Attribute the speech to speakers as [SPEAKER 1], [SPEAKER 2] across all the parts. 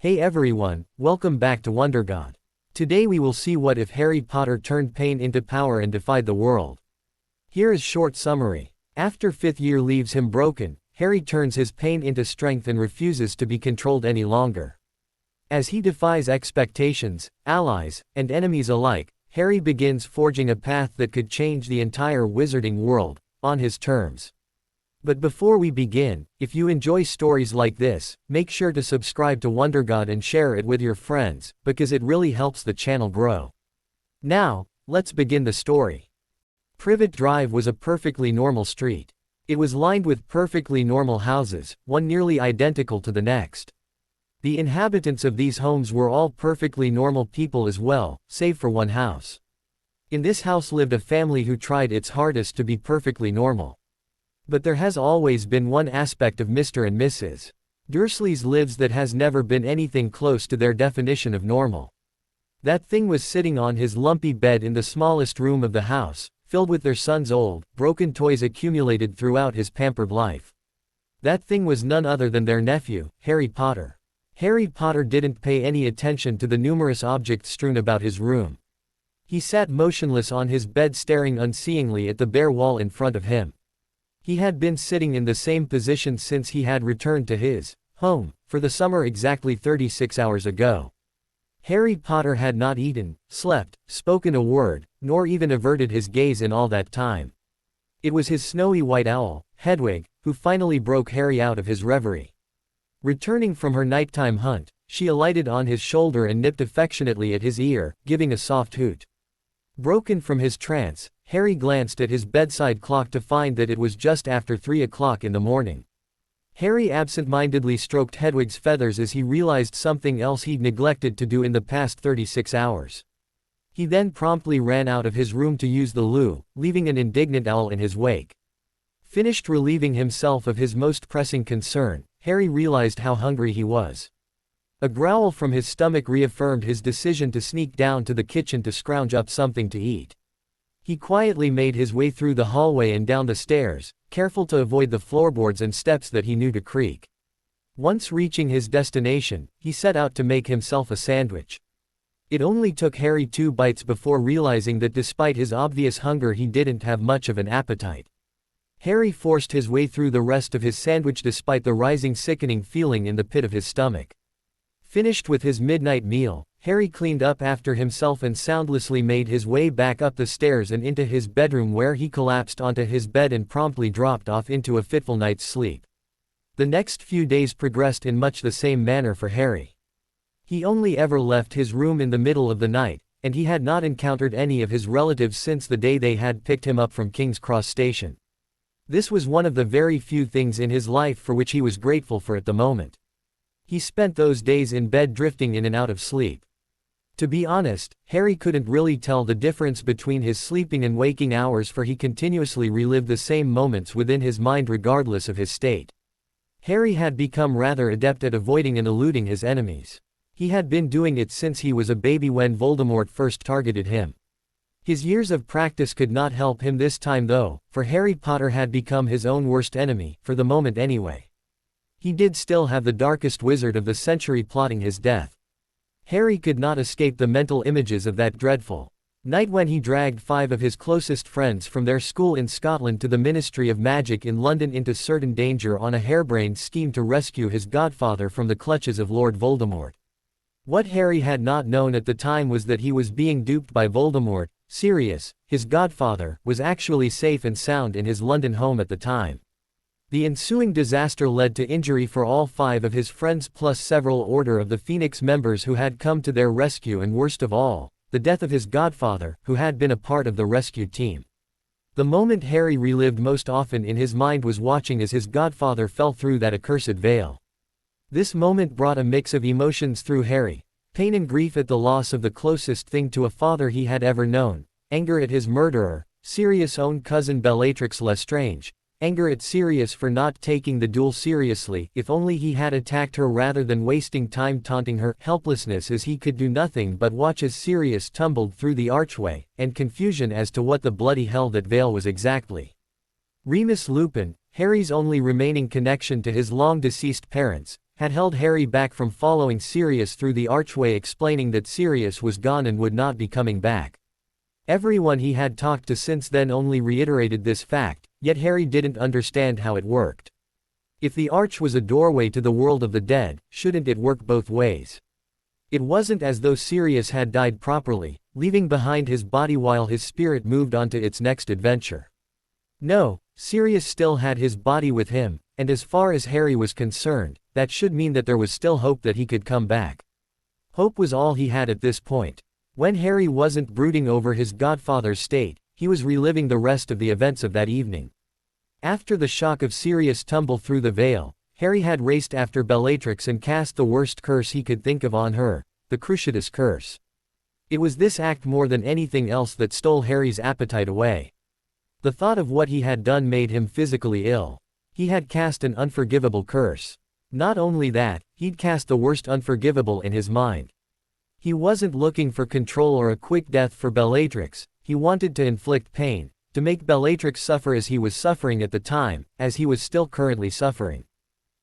[SPEAKER 1] Hey everyone, welcome back to WonderGod. Today we will see what if Harry Potter turned pain into power and defied the world. Here is short summary. After fifth year leaves him broken, Harry turns his pain into strength and refuses to be controlled any longer. As he defies expectations, allies, and enemies alike, Harry begins forging a path that could change the entire wizarding world, on his terms. But before we begin, if you enjoy stories like this, make sure to subscribe to WonderGod and share it with your friends, because it really helps the channel grow. Now, let's begin the story. Privet Drive was a perfectly normal street. It was lined with perfectly normal houses, one nearly identical to the next. The inhabitants of these homes were all perfectly normal people as well, save for one house. In this house lived a family who tried its hardest to be perfectly normal. But there has always been one aspect of Mr. and Mrs. Dursley's lives that has never been anything close to their definition of normal. That thing was sitting on his lumpy bed in the smallest room of the house, filled with their son's old, broken toys accumulated throughout his pampered life. That thing was none other than their nephew, Harry Potter. Harry Potter didn't pay any attention to the numerous objects strewn about his room. He sat motionless on his bed staring unseeingly at the bare wall in front of him. He had been sitting in the same position since he had returned to his home for the summer exactly 36 hours ago. Harry Potter had not eaten, slept, spoken a word, nor even averted his gaze in all that time. It was his snowy white owl, Hedwig, who finally broke Harry out of his reverie. Returning from her nighttime hunt, she alighted on his shoulder and nipped affectionately at his ear, giving a soft hoot. Broken from his trance, Harry glanced at his bedside clock to find that it was just after 3 o'clock in the morning. Harry absent-mindedly stroked Hedwig's feathers as he realized something else he'd neglected to do in the past 36 hours. He then promptly ran out of his room to use the loo, leaving an indignant owl in his wake. Finished relieving himself of his most pressing concern, Harry realized how hungry he was. A growl from his stomach reaffirmed his decision to sneak down to the kitchen to scrounge up something to eat. He quietly made his way through the hallway and down the stairs, careful to avoid the floorboards and steps that he knew to creak. Once reaching his destination, he set out to make himself a sandwich. It only took Harry 2 bites before realizing that despite his obvious hunger he didn't have much of an appetite. Harry forced his way through the rest of his sandwich despite the rising sickening feeling in the pit of his stomach. Finished with his midnight meal, Harry cleaned up after himself and soundlessly made his way back up the stairs and into his bedroom, where he collapsed onto his bed and promptly dropped off into a fitful night's sleep. The next few days progressed in much the same manner for Harry. He only ever left his room in the middle of the night, and he had not encountered any of his relatives since the day they had picked him up from King's Cross Station. This was one of the very few things in his life for which he was grateful for at the moment. He spent those days in bed drifting in and out of sleep. To be honest, Harry couldn't really tell the difference between his sleeping and waking hours, for he continuously relived the same moments within his mind regardless of his state. Harry had become rather adept at avoiding and eluding his enemies. He had been doing it since he was a baby when Voldemort first targeted him. His years of practice could not help him this time though, for Harry Potter had become his own worst enemy, for the moment anyway. He did still have the darkest wizard of the century plotting his death. Harry could not escape the mental images of that dreadful night when he dragged 5 of his closest friends from their school in Scotland to the Ministry of Magic in London into certain danger on a harebrained scheme to rescue his godfather from the clutches of Lord Voldemort. What Harry had not known at the time was that he was being duped by Voldemort. Sirius, his godfather, was actually safe and sound in his London home at the time. The ensuing disaster led to injury for all 5 of his friends plus several Order of the Phoenix members who had come to their rescue, and worst of all, the death of his godfather, who had been a part of the rescue team. The moment Harry relived most often in his mind was watching as his godfather fell through that accursed veil. This moment brought a mix of emotions through Harry: pain and grief at the loss of the closest thing to a father he had ever known, anger at his murderer, Sirius' own cousin Bellatrix Lestrange, anger at Sirius for not taking the duel seriously. If only he had attacked her rather than wasting time taunting her, helplessness as he could do nothing but watch as Sirius tumbled through the archway, and confusion as to what the bloody hell that veil was exactly. Remus Lupin, Harry's only remaining connection to his long-deceased parents, had held Harry back from following Sirius through the archway, explaining that Sirius was gone and would not be coming back. Everyone he had talked to since then only reiterated this fact, yet Harry didn't understand how it worked. If the arch was a doorway to the world of the dead, shouldn't it work both ways? It wasn't as though Sirius had died properly, leaving behind his body while his spirit moved on to its next adventure. No, Sirius still had his body with him, and as far as Harry was concerned, that should mean that there was still hope that he could come back. Hope was all he had at this point. When Harry wasn't brooding over his godfather's state, he was reliving the rest of the events of that evening. After the shock of Sirius' tumble through the veil, Harry had raced after Bellatrix and cast the worst curse he could think of on her, the Cruciatus curse. It was this act more than anything else that stole Harry's appetite away. The thought of what he had done made him physically ill. He had cast an unforgivable curse. Not only that, he'd cast the worst unforgivable in his mind. He wasn't looking for control or a quick death for Bellatrix, he wanted to inflict pain, to make Bellatrix suffer as he was suffering at the time, as he was still currently suffering.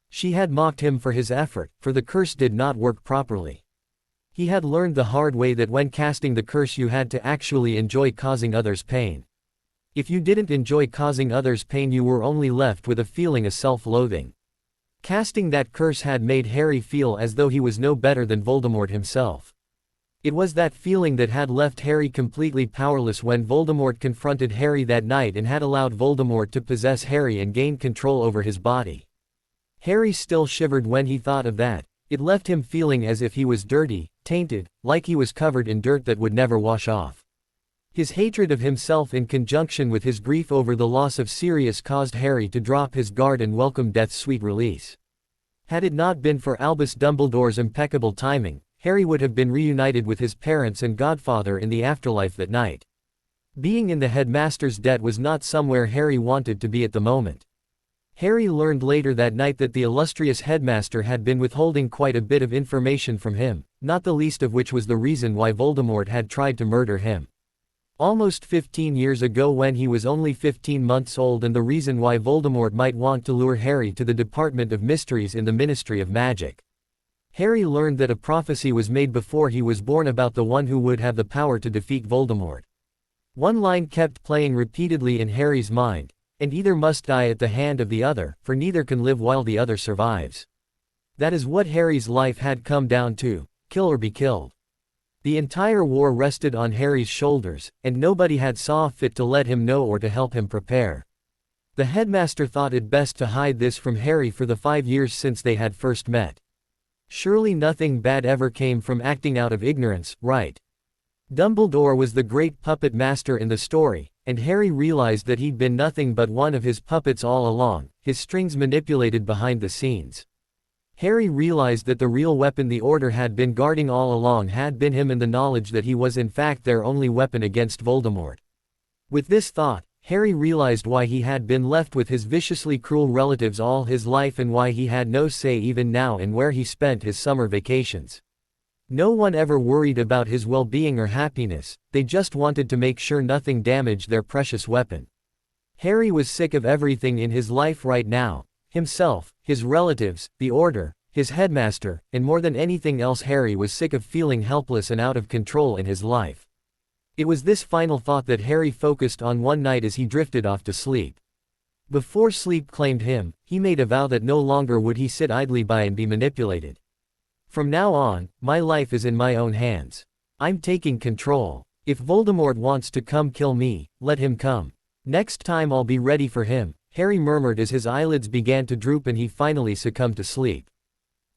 [SPEAKER 1] She had mocked him for his effort, for the curse did not work properly. He had learned the hard way that when casting the curse you had to actually enjoy causing others pain. If you didn't enjoy causing others pain, you were only left with a feeling of self-loathing. Casting that curse had made Harry feel as though he was no better than Voldemort himself. It was that feeling that had left Harry completely powerless when Voldemort confronted Harry that night and had allowed Voldemort to possess Harry and gain control over his body. Harry still shivered when he thought of that. It left him feeling as if he was dirty, tainted, like he was covered in dirt that would never wash off. His hatred of himself in conjunction with his grief over the loss of Sirius caused Harry to drop his guard and welcome death's sweet release. Had it not been for Albus Dumbledore's impeccable timing, Harry would have been reunited with his parents and godfather in the afterlife that night. Being in the headmaster's debt was not somewhere Harry wanted to be at the moment. Harry learned later that night that the illustrious headmaster had been withholding quite a bit of information from him, not the least of which was the reason why Voldemort had tried to murder him. Almost 15 years ago when he was only 15 months old, and the reason why Voldemort might want to lure Harry to the Department of Mysteries in the Ministry of Magic. Harry learned that a prophecy was made before he was born about the one who would have the power to defeat Voldemort. One line kept playing repeatedly in Harry's mind, and either must die at the hand of the other, for neither can live while the other survives. That is what Harry's life had come down to, kill or be killed. The entire war rested on Harry's shoulders, and nobody had saw fit to let him know or to help him prepare. The headmaster thought it best to hide this from Harry for the 5 years since they had first met. Surely nothing bad ever came from acting out of ignorance, right? Dumbledore was the great puppet master in the story, and Harry realized that he'd been nothing but one of his puppets all along, his strings manipulated behind the scenes. Harry realized that the real weapon the Order had been guarding all along had been him, and the knowledge that he was in fact their only weapon against Voldemort. With this thought, Harry realized why he had been left with his viciously cruel relatives all his life and why he had no say even now in where he spent his summer vacations. No one ever worried about his well-being or happiness, they just wanted to make sure nothing damaged their precious weapon. Harry was sick of everything in his life right now. Himself, his relatives, the Order, his headmaster, and more than anything else Harry was sick of feeling helpless and out of control in his life. It was this final thought that Harry focused on one night as he drifted off to sleep. Before sleep claimed him, he made a vow that no longer would he sit idly by and be manipulated. From now on, my life is in my own hands. I'm taking control. If Voldemort wants to come kill me, let him come. Next time I'll be ready for him, Harry murmured as his eyelids began to droop and he finally succumbed to sleep.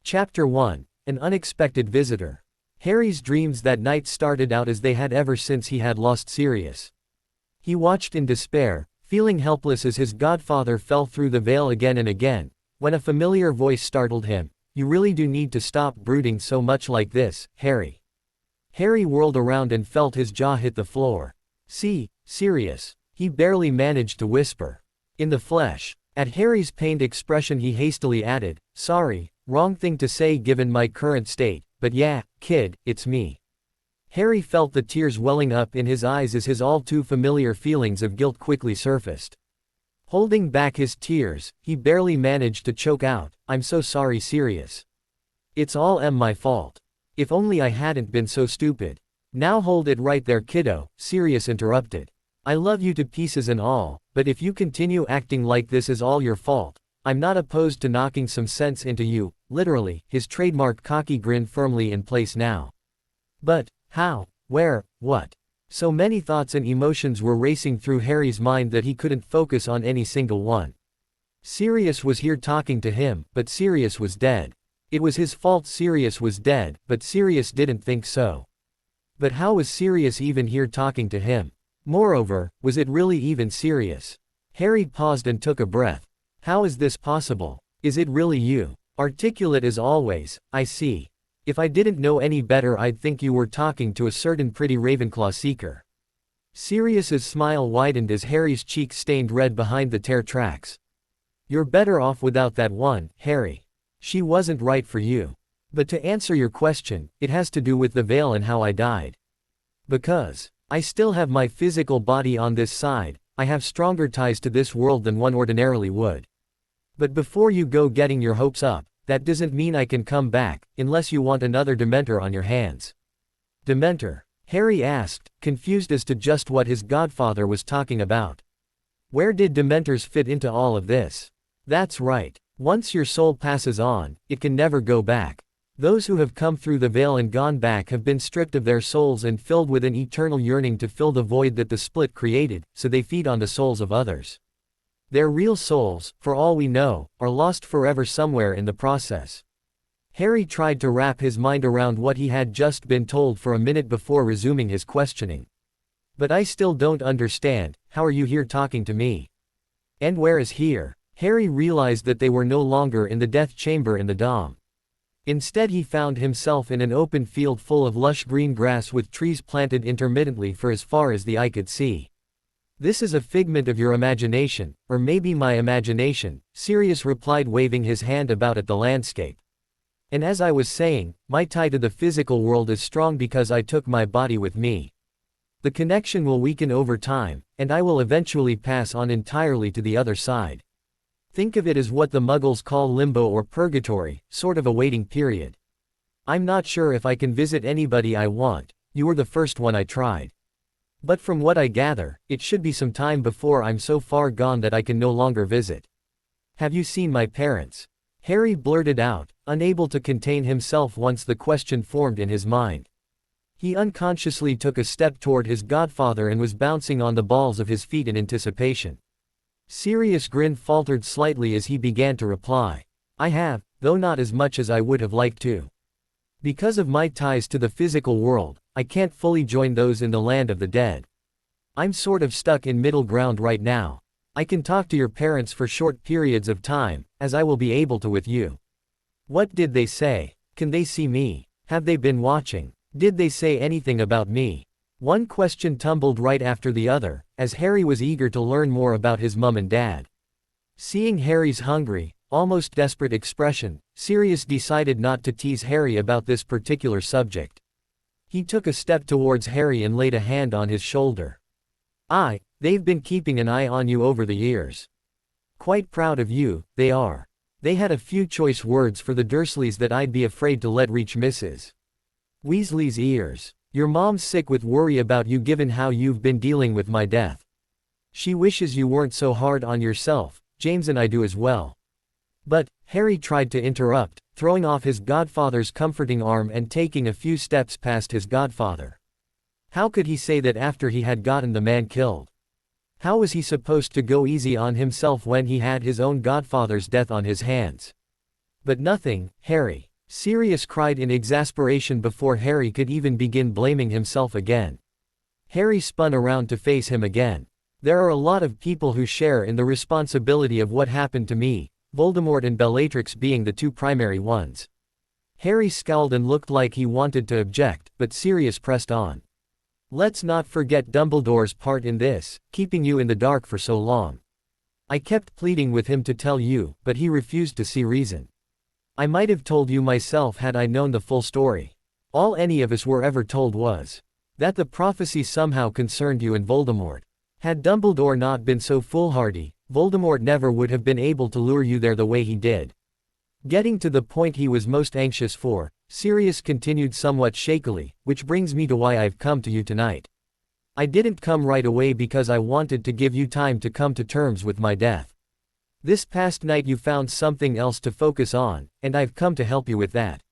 [SPEAKER 1] Chapter 1. An Unexpected Visitor. Harry's dreams that night started out as they had ever since he had lost Sirius. He watched in despair, feeling helpless as his godfather fell through the veil again and again, when a familiar voice startled him. You really do need to stop brooding so much like this, Harry. Harry whirled around and felt his jaw hit the floor. See, Sirius. He barely managed to whisper. In the flesh. At Harry's pained expression he hastily added, sorry, wrong thing to say given my current state, but yeah, kid, it's me. Harry felt the tears welling up in his eyes as his all too familiar feelings of guilt quickly surfaced. Holding back his tears, he barely managed to choke out, "I'm so sorry, Sirius. It's all my fault. If only I hadn't been so stupid." "Now hold it right there, kiddo," Sirius interrupted. "I love you to pieces and all, but if you continue acting like this is all your fault, I'm not opposed to knocking some sense into you," literally, his trademark cocky grin firmly in place now. But, how? Where? What? So many thoughts and emotions were racing through Harry's mind that he couldn't focus on any single one. Sirius was here talking to him, but Sirius was dead. It was his fault Sirius was dead, but Sirius didn't think so. But how was Sirius even here talking to him? Moreover, was it really even Sirius? Harry paused and took a breath. How is this possible? Is it really you? Articulate as always, "I see. If I didn't know any better I'd think you were talking to a certain pretty Ravenclaw seeker." Sirius's smile widened as Harry's cheeks stained red behind the tear tracks. "You're better off without that one, Harry. She wasn't right for you. But to answer your question, it has to do with the veil and how I died. Because I still have my physical body on this side, I have stronger ties to this world than one ordinarily would. But before you go getting your hopes up, that doesn't mean I can come back, unless you want another Dementor on your hands." "Dementor?" Harry asked, confused as to just what his godfather was talking about. Where did Dementors fit into all of this? That's right. Once your soul passes on, it can never go back. Those who have come through the veil and gone back have been stripped of their souls and filled with an eternal yearning to fill the void that the split created, so they feed on the souls of others. Their real souls, for all we know, are lost forever somewhere in the process. Harry tried to wrap his mind around what he had just been told for a minute before resuming his questioning. "But I still don't understand, how are you here talking to me? And where is here?" Harry realized that they were no longer in the death chamber in the dome. Instead he found himself in an open field full of lush green grass with trees planted intermittently for as far as the eye could see. "This is a figment of your imagination, or maybe my imagination," Sirius replied, waving his hand about at the landscape. "And as I was saying, my tie to the physical world is strong because I took my body with me. The connection will weaken over time, and I will eventually pass on entirely to the other side. Think of it as what the Muggles call limbo or purgatory, sort of a waiting period. I'm not sure if I can visit anybody I want, you were the first one I tried. But from what I gather, it should be some time before I'm so far gone that I can no longer visit. Have you seen my parents?" Harry blurted out, unable to contain himself once the question formed in his mind. He unconsciously took a step toward his godfather and was bouncing on the balls of his feet in anticipation. Sirius' grin faltered slightly as he began to reply. "I have, though not as much as I would have liked to. Because of my ties to the physical world, I can't fully join those in the land of the dead. I'm sort of stuck in middle ground right now. I can talk to your parents for short periods of time, as I will be able to with you." "What did they say? Can they see me? Have they been watching? Did they say anything about me?" One question tumbled right after the other, as Harry was eager to learn more about his mum and dad. Seeing Harry's hungry, almost desperate expression, Sirius decided not to tease Harry about this particular subject. He took a step towards Harry and laid a hand on his shoulder. They've been keeping an eye on you over the years. Quite proud of you, they are. They had a few choice words for the Dursleys that I'd be afraid to let reach Mrs. Weasley's ears. Your mom's sick with worry about you given how you've been dealing with my death. She wishes you weren't so hard on yourself, James and I do as well." But Harry tried to interrupt, throwing off his godfather's comforting arm and taking a few steps past his godfather. How could he say that after he had gotten the man killed? How was he supposed to go easy on himself when he had his own godfather's death on his hands? "But nothing, Harry," Sirius cried in exasperation before Harry could even begin blaming himself again. Harry spun around to face him again. "There are a lot of people who share in the responsibility of what happened to me, Voldemort and Bellatrix being the two primary ones." Harry scowled and looked like he wanted to object, but Sirius pressed on. "Let's not forget Dumbledore's part in this, keeping you in the dark for so long. I kept pleading with him to tell you, but he refused to see reason. I might have told you myself had I known the full story. All any of us were ever told was that the prophecy somehow concerned you and Voldemort. Had Dumbledore not been so foolhardy, Voldemort never would have been able to lure you there the way he did. Getting to the point he was most anxious for, Sirius continued somewhat shakily, which brings me to why I've come to you tonight. I didn't come right away because I wanted to give you time to come to terms with my death. This past night you found something else to focus on, and I've come to help you with that.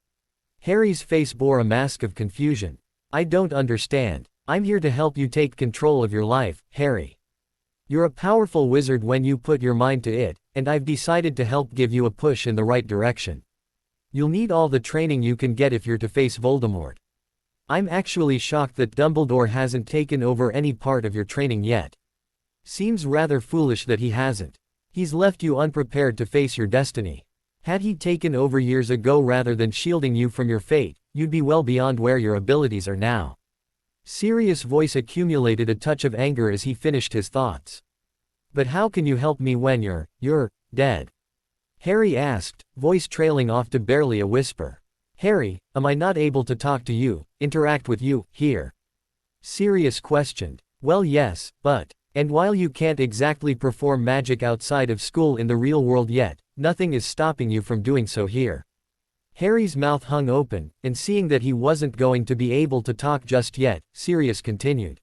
[SPEAKER 1] Harry's face bore a mask of confusion. I don't understand. I'm here to help you take control of your life, Harry. You're a powerful wizard when you put your mind to it, and I've decided to help give you a push in the right direction. You'll need all the training you can get if you're to face Voldemort. I'm actually shocked that Dumbledore hasn't taken over any part of your training yet. Seems rather foolish that he hasn't. He's left you unprepared to face your destiny. Had he taken over years ago rather than shielding you from your fate, you'd be well beyond where your abilities are now. Sirius' voice accumulated a touch of anger as he finished his thoughts. But how can you help me when you're dead? Harry asked, voice trailing off to barely a whisper. Harry, am I not able to talk to you, interact with you, here? Sirius questioned. Well yes, but, and while you can't exactly perform magic outside of school in the real world yet, nothing is stopping you from doing so here. Harry's mouth hung open, and seeing that he wasn't going to be able to talk just yet, Sirius continued.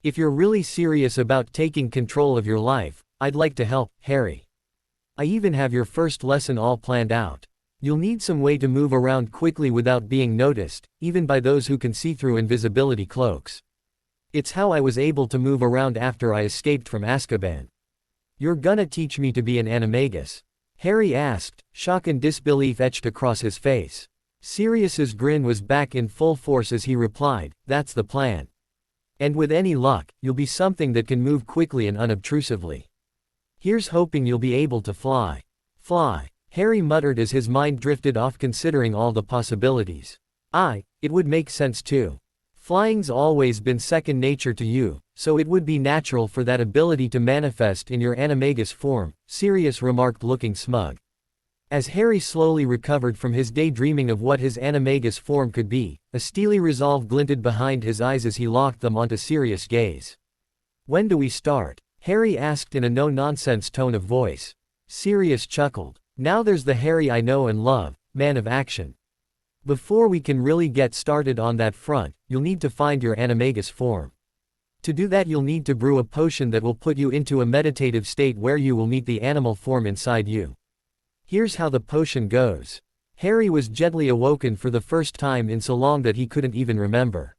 [SPEAKER 1] If you're really serious about taking control of your life, I'd like to help, Harry. I even have your first lesson all planned out. You'll need some way to move around quickly without being noticed, even by those who can see through invisibility cloaks. It's how I was able to move around after I escaped from Azkaban. You're gonna teach me to be an animagus? Harry asked, shock and disbelief etched across his face. Sirius's grin was back in full force as he replied, that's the plan. And with any luck, you'll be something that can move quickly and unobtrusively. Here's hoping you'll be able to fly. Fly, Harry muttered as his mind drifted off considering all the possibilities. It would make sense too. Flying's always been second nature to you, so it would be natural for that ability to manifest in your animagus form, Sirius remarked looking smug. As Harry slowly recovered from his daydreaming of what his animagus form could be, a steely resolve glinted behind his eyes as he locked them onto Sirius' gaze. When do we start? Harry asked in a no-nonsense tone of voice. Sirius chuckled. Now there's the Harry I know and love, man of action. Before we can really get started on that front, you'll need to find your animagus form. To do that you'll need to brew a potion that will put you into a meditative state where you will meet the animal form inside you. Here's how the potion goes. Harry was gently awoken for the first time in so long that he couldn't even remember.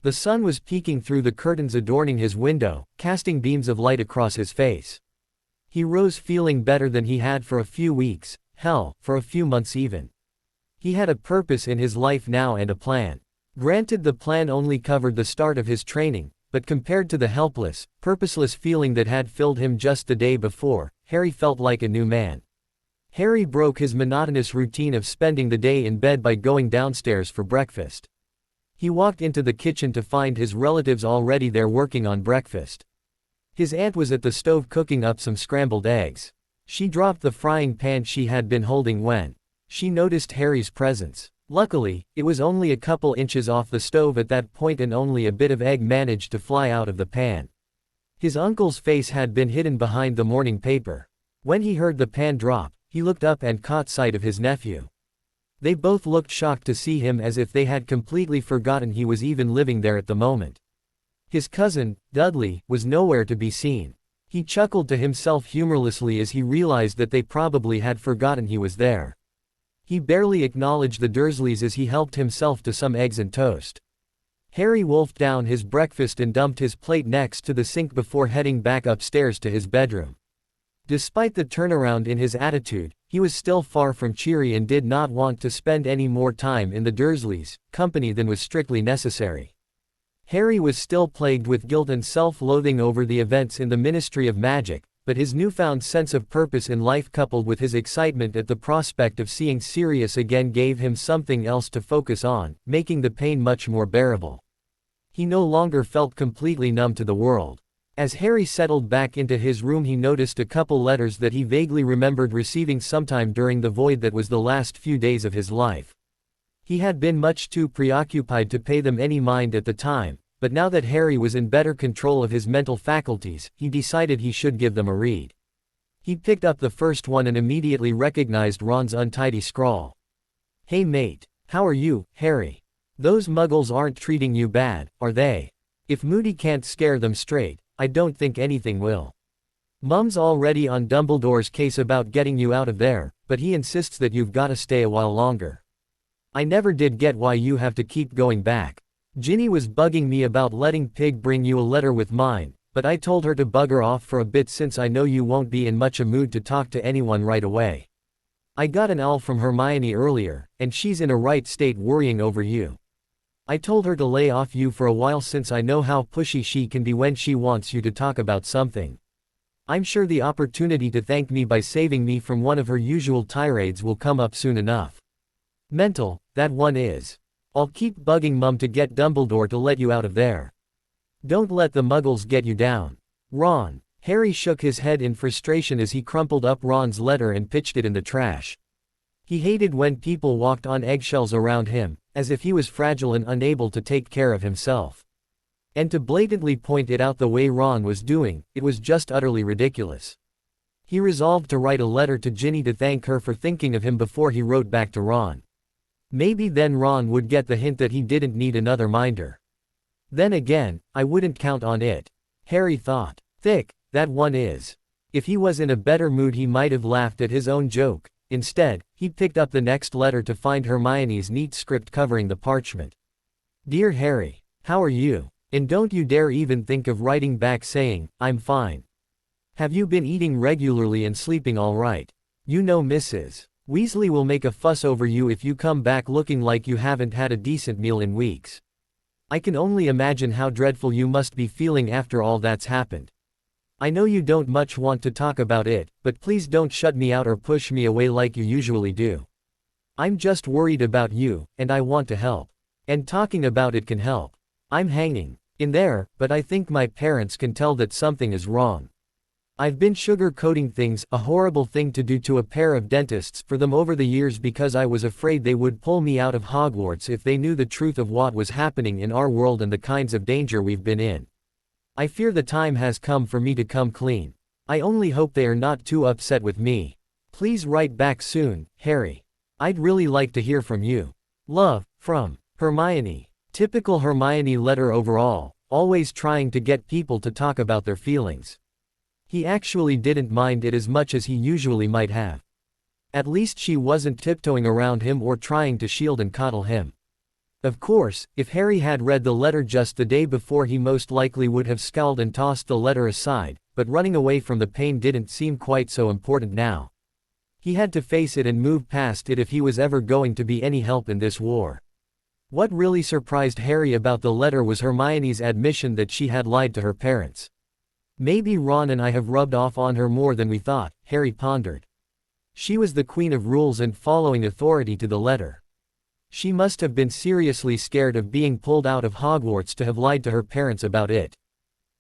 [SPEAKER 1] The sun was peeking through the curtains adorning his window, casting beams of light across his face. He rose feeling better than he had for a few weeks, hell, for a few months even. He had a purpose in his life now and a plan. Granted, the plan only covered the start of his training, but compared to the helpless, purposeless feeling that had filled him just the day before, Harry felt like a new man. Harry broke his monotonous routine of spending the day in bed by going downstairs for breakfast. He walked into the kitchen to find his relatives already there working on breakfast. His aunt was at the stove cooking up some scrambled eggs. She dropped the frying pan she had been holding when she noticed Harry's presence. Luckily, it was only a couple inches off the stove at that point and only a bit of egg managed to fly out of the pan. His uncle's face had been hidden behind the morning paper. When he heard the pan drop, he looked up and caught sight of his nephew. They both looked shocked to see him as if they had completely forgotten he was even living there at the moment. His cousin, Dudley, was nowhere to be seen. He chuckled to himself humorlessly as he realized that they probably had forgotten he was there. He barely acknowledged the Dursleys as he helped himself to some eggs and toast. Harry wolfed down his breakfast and dumped his plate next to the sink before heading back upstairs to his bedroom. Despite the turnaround in his attitude, he was still far from cheery and did not want to spend any more time in the Dursleys' company than was strictly necessary. Harry was still plagued with guilt and self-loathing over the events in the Ministry of Magic, but his newfound sense of purpose in life coupled with his excitement at the prospect of seeing Sirius again gave him something else to focus on, making the pain much more bearable. He no longer felt completely numb to the world. As Harry settled back into his room he noticed a couple letters that he vaguely remembered receiving sometime during the void that was the last few days of his life. He had been much too preoccupied to pay them any mind at the time, but now that Harry was in better control of his mental faculties, he decided he should give them a read. He picked up the first one and immediately recognized Ron's untidy scrawl. "Hey mate. How are you, Harry? Those muggles aren't treating you bad, are they? If Moody can't scare them straight, I don't think anything will. Mum's already on Dumbledore's case about getting you out of there, but he insists that you've gotta stay a while longer. I never did get why you have to keep going back. Ginny was bugging me about letting Pig bring you a letter with mine, but I told her to bugger off for a bit since I know you won't be in much a mood to talk to anyone right away. I got an owl from Hermione earlier, and she's in a right state worrying over you. I told her to lay off you for a while since I know how pushy she can be when she wants you to talk about something. I'm sure the opportunity to thank me by saving me from one of her usual tirades will come up soon enough. Mental, that one is. I'll keep bugging Mum to get Dumbledore to let you out of there. Don't let the muggles get you down. Ron." Harry shook his head in frustration as he crumpled up Ron's letter and pitched it in the trash. He hated when people walked on eggshells around him, as if he was fragile and unable to take care of himself. And to blatantly point it out the way Ron was doing, it was just utterly ridiculous. He resolved to write a letter to Ginny to thank her for thinking of him before he wrote back to Ron. Maybe then Ron would get the hint that he didn't need another minder. Then again, I wouldn't count on it. Harry thought. Thick, that one is. If he was in a better mood he might have laughed at his own joke. Instead, he picked up the next letter to find Hermione's neat script covering the parchment. "Dear Harry, how are you? And don't you dare even think of writing back saying, 'I'm fine.' Have you been eating regularly and sleeping all right? You know Mrs. Weasley will make a fuss over you if you come back looking like you haven't had a decent meal in weeks. I can only imagine how dreadful you must be feeling after all that's happened. I know you don't much want to talk about it, but please don't shut me out or push me away like you usually do. I'm just worried about you, and I want to help. And talking about it can help. I'm hanging in there, but I think my parents can tell that something is wrong. I've been sugar-coating things, a horrible thing to do to a pair of dentists, for them over the years because I was afraid they would pull me out of Hogwarts if they knew the truth of what was happening in our world and the kinds of danger we've been in. I fear the time has come for me to come clean. I only hope they are not too upset with me. Please write back soon, Harry. I'd really like to hear from you. Love, from Hermione." Typical Hermione letter overall, always trying to get people to talk about their feelings. He actually didn't mind it as much as he usually might have. At least she wasn't tiptoeing around him or trying to shield and coddle him. Of course, if Harry had read the letter just the day before he most likely would have scowled and tossed the letter aside, but running away from the pain didn't seem quite so important now. He had to face it and move past it if he was ever going to be any help in this war. What really surprised Harry about the letter was Hermione's admission that she had lied to her parents. Maybe Ron and I have rubbed off on her more than we thought, Harry pondered. She was the queen of rules and following authority to the letter. She must have been seriously scared of being pulled out of Hogwarts to have lied to her parents about it.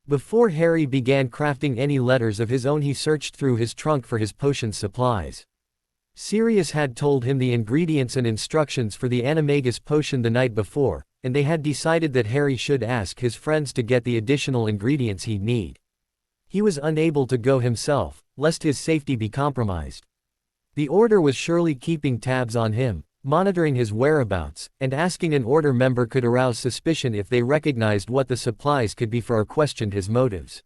[SPEAKER 1] Before Harry began crafting any letters of his own he searched through his trunk for his potion supplies. Sirius had told him the ingredients and instructions for the animagus potion the night before, and they had decided that Harry should ask his friends to get the additional ingredients he'd need. He was unable to go himself, lest his safety be compromised. The Order was surely keeping tabs on him, monitoring his whereabouts, and asking an Order member could arouse suspicion if they recognized what the supplies could be for or questioned his motives.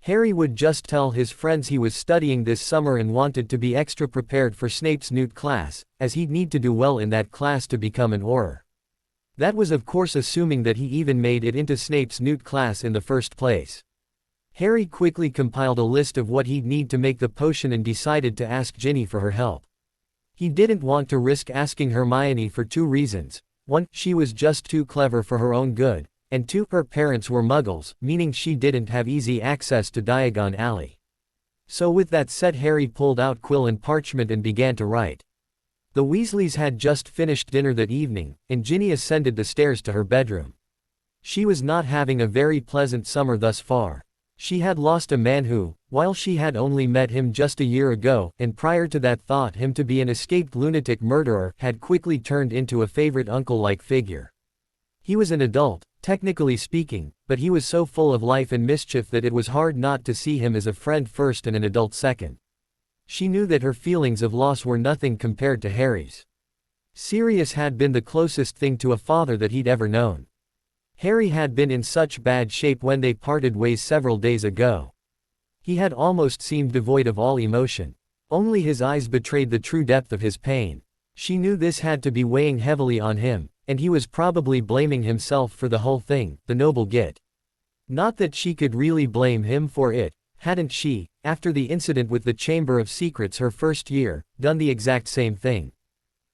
[SPEAKER 1] Harry would just tell his friends he was studying this summer and wanted to be extra prepared for Snape's Newt class, as he'd need to do well in that class to become an Auror. That was of course assuming that he even made it into Snape's Newt class in the first place. Harry quickly compiled a list of what he'd need to make the potion and decided to ask Ginny for her help. He didn't want to risk asking Hermione for two reasons. One, she was just too clever for her own good, and two, her parents were muggles, meaning she didn't have easy access to Diagon Alley. So with that said, Harry pulled out quill and parchment and began to write. The Weasleys had just finished dinner that evening, and Ginny ascended the stairs to her bedroom. She was not having a very pleasant summer thus far. She had lost a man who, while she had only met him just a year ago, and prior to that thought him to be an escaped lunatic murderer, had quickly turned into a favorite uncle-like figure. He was an adult, technically speaking, but he was so full of life and mischief that it was hard not to see him as a friend first and an adult second. She knew that her feelings of loss were nothing compared to Harry's. Sirius had been the closest thing to a father that he'd ever known. Harry had been in such bad shape when they parted ways several days ago. He had almost seemed devoid of all emotion. Only his eyes betrayed the true depth of his pain. She knew this had to be weighing heavily on him, and he was probably blaming himself for the whole thing, the noble git. Not that she could really blame him for it. Hadn't she, after the incident with the Chamber of Secrets her first year, done the exact same thing?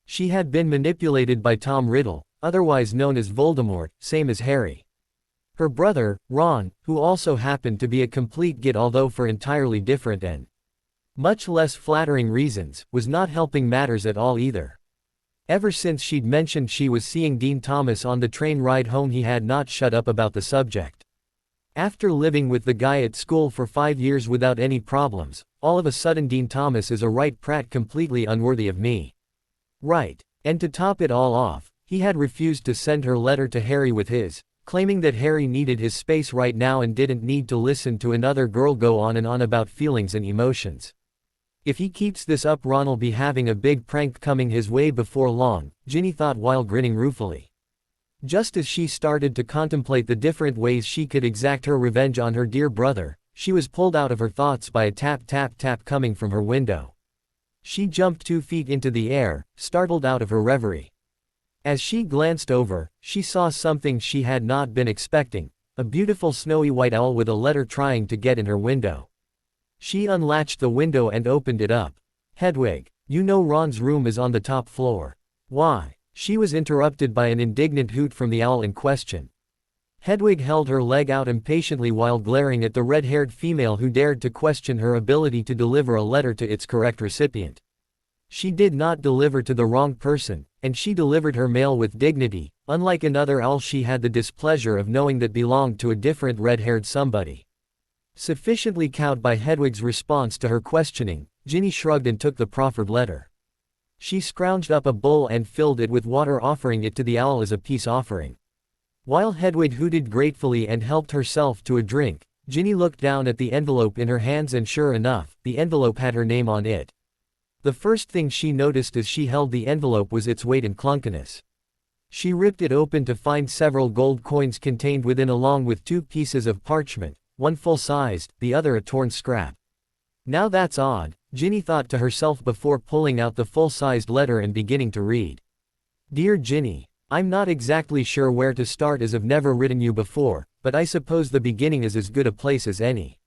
[SPEAKER 1] She had been manipulated by Tom Riddle, otherwise known as Voldemort, same as Harry. Her brother, Ron, who also happened to be a complete git although for entirely different and much less flattering reasons, was not helping matters at all either. Ever since she'd mentioned she was seeing Dean Thomas on the train ride home he had not shut up about the subject. After living with the guy at school for 5 years without any problems, all of a sudden Dean Thomas is a right prat completely unworthy of me. Right. And to top it all off, he had refused to send her letter to Harry with his, claiming that Harry needed his space right now and didn't need to listen to another girl go on and on about feelings and emotions. If he keeps this up, Ron'll be having a big prank coming his way before long, Ginny thought while grinning ruefully. Just as she started to contemplate the different ways she could exact her revenge on her dear brother, she was pulled out of her thoughts by a tap tap tap coming from her window. She jumped 2 feet into the air, startled out of her reverie. As she glanced over, she saw something she had not been expecting, a beautiful snowy white owl with a letter trying to get in her window. She unlatched the window and opened it up. Hedwig, you know Ron's room is on the top floor. Why? She was interrupted by an indignant hoot from the owl in question. Hedwig held her leg out impatiently while glaring at the red-haired female who dared to question her ability to deliver a letter to its correct recipient. She did not deliver to the wrong person, and she delivered her mail with dignity. Unlike another owl, she had the displeasure of knowing that belonged to a different red-haired somebody. Sufficiently cowed by Hedwig's response to her questioning, Ginny shrugged and took the proffered letter. She scrounged up a bowl and filled it with water, offering it to the owl as a peace offering. While Hedwig hooted gratefully and helped herself to a drink, Ginny looked down at the envelope in her hands and sure enough, the envelope had her name on it. The first thing she noticed as she held the envelope was its weight and clunkiness. She ripped it open to find several gold coins contained within along with 2 pieces of parchment, one full-sized, the other a torn scrap. Now that's odd, Ginny thought to herself before pulling out the full-sized letter and beginning to read. Dear Ginny, I'm not exactly sure where to start as I've never written you before, but I suppose the beginning is as good a place as any.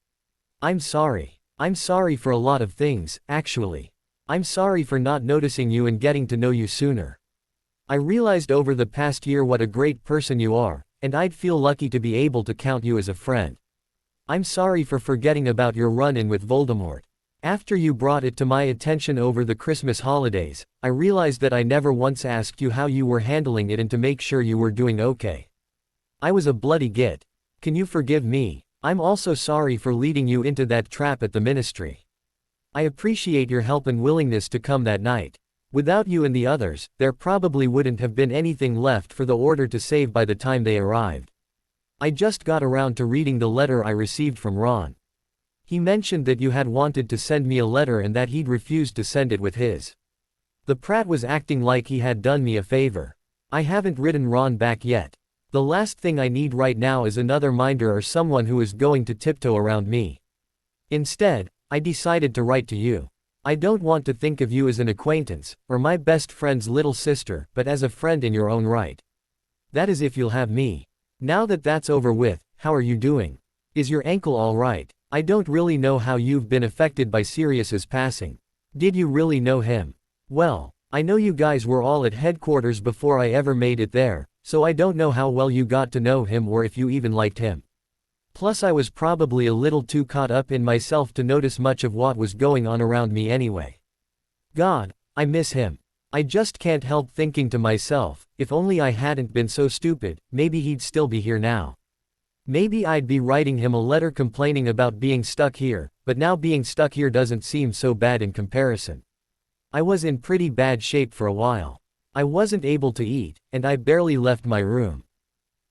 [SPEAKER 1] I'm sorry. I'm sorry for a lot of things, actually. I'm sorry for not noticing you and getting to know you sooner. I realized over the past year what a great person you are, and I'd feel lucky to be able to count you as a friend. I'm sorry for forgetting about your run-in with Voldemort. After you brought it to my attention over the Christmas holidays, I realized that I never once asked you how you were handling it and to make sure you were doing okay. I was a bloody git. Can you forgive me? I'm also sorry for leading you into that trap at the ministry. I appreciate your help and willingness to come that night. Without you and the others, there probably wouldn't have been anything left for the Order to save by the time they arrived. I just got around to reading the letter I received from Ron. He mentioned that you had wanted to send me a letter and that he'd refused to send it with his. The prat was acting like he had done me a favor. I haven't written Ron back yet. The last thing I need right now is another minder or someone who is going to tiptoe around me. Instead, I decided to write to you. I don't want to think of you as an acquaintance, or my best friend's little sister, but as a friend in your own right. That is if you'll have me. Now that that's over with, how are you doing? Is your ankle all right? I don't really know how you've been affected by Sirius's passing. Did you really know him? Well, I know you guys were all at headquarters before I ever made it there, so I don't know how well you got to know him or if you even liked him. Plus I was probably a little too caught up in myself to notice much of what was going on around me anyway. God, I miss him. I just can't help thinking to myself, if only I hadn't been so stupid, maybe he'd still be here now. Maybe I'd be writing him a letter complaining about being stuck here, but now being stuck here doesn't seem so bad in comparison. I was in pretty bad shape for a while. I wasn't able to eat, and I barely left my room.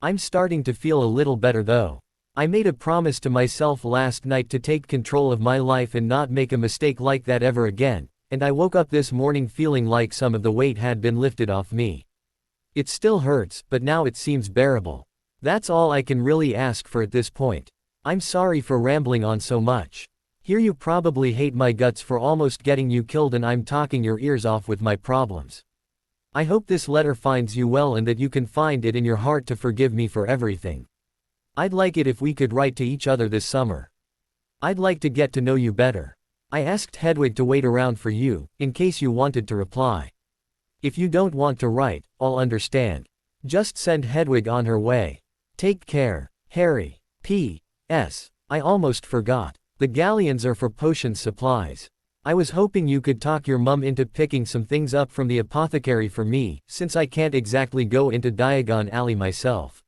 [SPEAKER 1] I'm starting to feel a little better though. I made a promise to myself last night to take control of my life and not make a mistake like that ever again, and I woke up this morning feeling like some of the weight had been lifted off me. It still hurts, but now it seems bearable. That's all I can really ask for at this point. I'm sorry for rambling on so much. Here you probably hate my guts for almost getting you killed and I'm talking your ears off with my problems. I hope this letter finds you well and that you can find it in your heart to forgive me for everything. I'd like it if we could write to each other this summer. I'd like to get to know you better. I asked Hedwig to wait around for you, in case you wanted to reply. If you don't want to write, I'll understand. Just send Hedwig on her way. Take care, Harry. P.S. I almost forgot. The galleons are for potion supplies. I was hoping you could talk your mum into picking some things up from the apothecary for me, since I can't exactly go into Diagon Alley myself.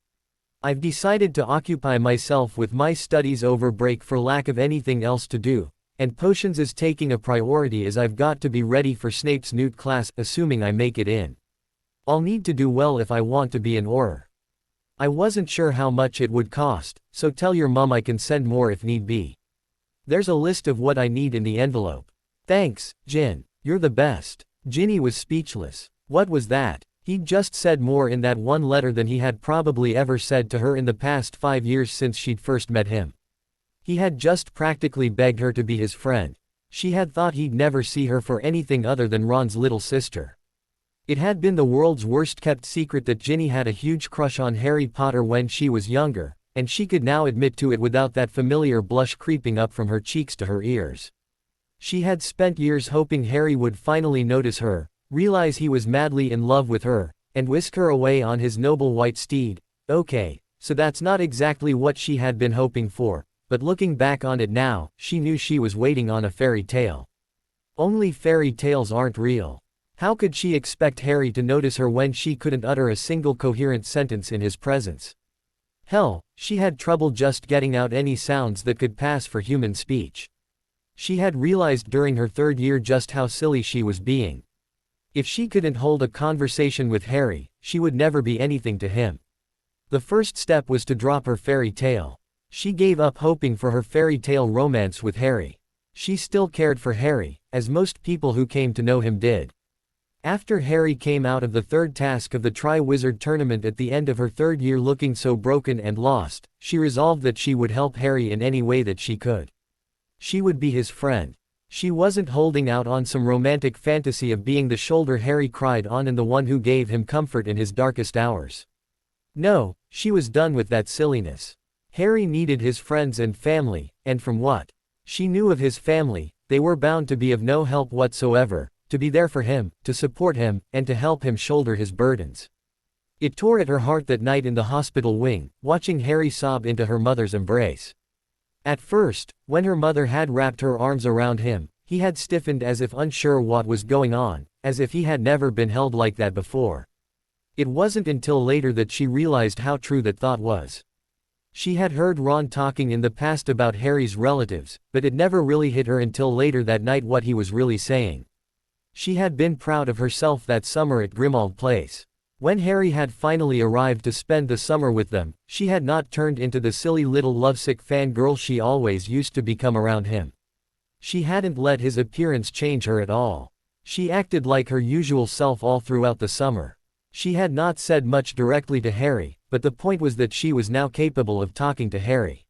[SPEAKER 1] I've decided to occupy myself with my studies over break for lack of anything else to do, and potions is taking a priority as I've got to be ready for Snape's Newt class assuming I make it in. I'll need to do well if I want to be an Auror. I wasn't sure how much it would cost, so tell your mum I can send more if need be. There's a list of what I need in the envelope. Thanks, Jin. You're the best. Ginny was speechless. What was that? He'd just said more in that one letter than he had probably ever said to her in the past 5 years since she'd first met him. He had just practically begged her to be his friend. She had thought he'd never see her for anything other than Ron's little sister. It had been the world's worst-kept secret that Ginny had a huge crush on Harry Potter when she was younger, and she could now admit to it without that familiar blush creeping up from her cheeks to her ears. She had spent years hoping Harry would finally notice her, realize he was madly in love with her, and whisk her away on his noble white steed. Okay, so that's not exactly what she had been hoping for, but looking back on it now, she knew she was waiting on a fairy tale. Only fairy tales aren't real. How could she expect Harry to notice her when she couldn't utter a single coherent sentence in his presence? Hell, she had trouble just getting out any sounds that could pass for human speech. She had realized during her 3rd year just how silly she was being. If she couldn't hold a conversation with Harry, she would never be anything to him. The first step was to drop her fairy tale. She gave up hoping for her fairy tale romance with Harry. She still cared for Harry, as most people who came to know him did. After Harry came out of the 3rd task of the Tri-Wizard tournament at the end of her 3rd year looking so broken and lost, she resolved that she would help Harry in any way that she could. She would be his friend. She wasn't holding out on some romantic fantasy of being the shoulder Harry cried on and the one who gave him comfort in his darkest hours. No, she was done with that silliness. Harry needed his friends and family, and from what she knew of his family, they were bound to be of no help whatsoever, to be there for him, to support him, and to help him shoulder his burdens. It tore at her heart that night in the hospital wing, watching Harry sob into her mother's embrace. At first, when her mother had wrapped her arms around him, he had stiffened as if unsure what was going on, as if he had never been held like that before. It wasn't until later that she realized how true that thought was. She had heard Ron talking in the past about Harry's relatives, but it never really hit her until later that night what he was really saying. She had been proud of herself that summer at Grimmauld Place. When Harry had finally arrived to spend the summer with them, she had not turned into the silly little lovesick fangirl she always used to become around him. She hadn't let his appearance change her at all. She acted like her usual self all throughout the summer. She had not said much directly to Harry, but the point was that she was now capable of talking to Harry.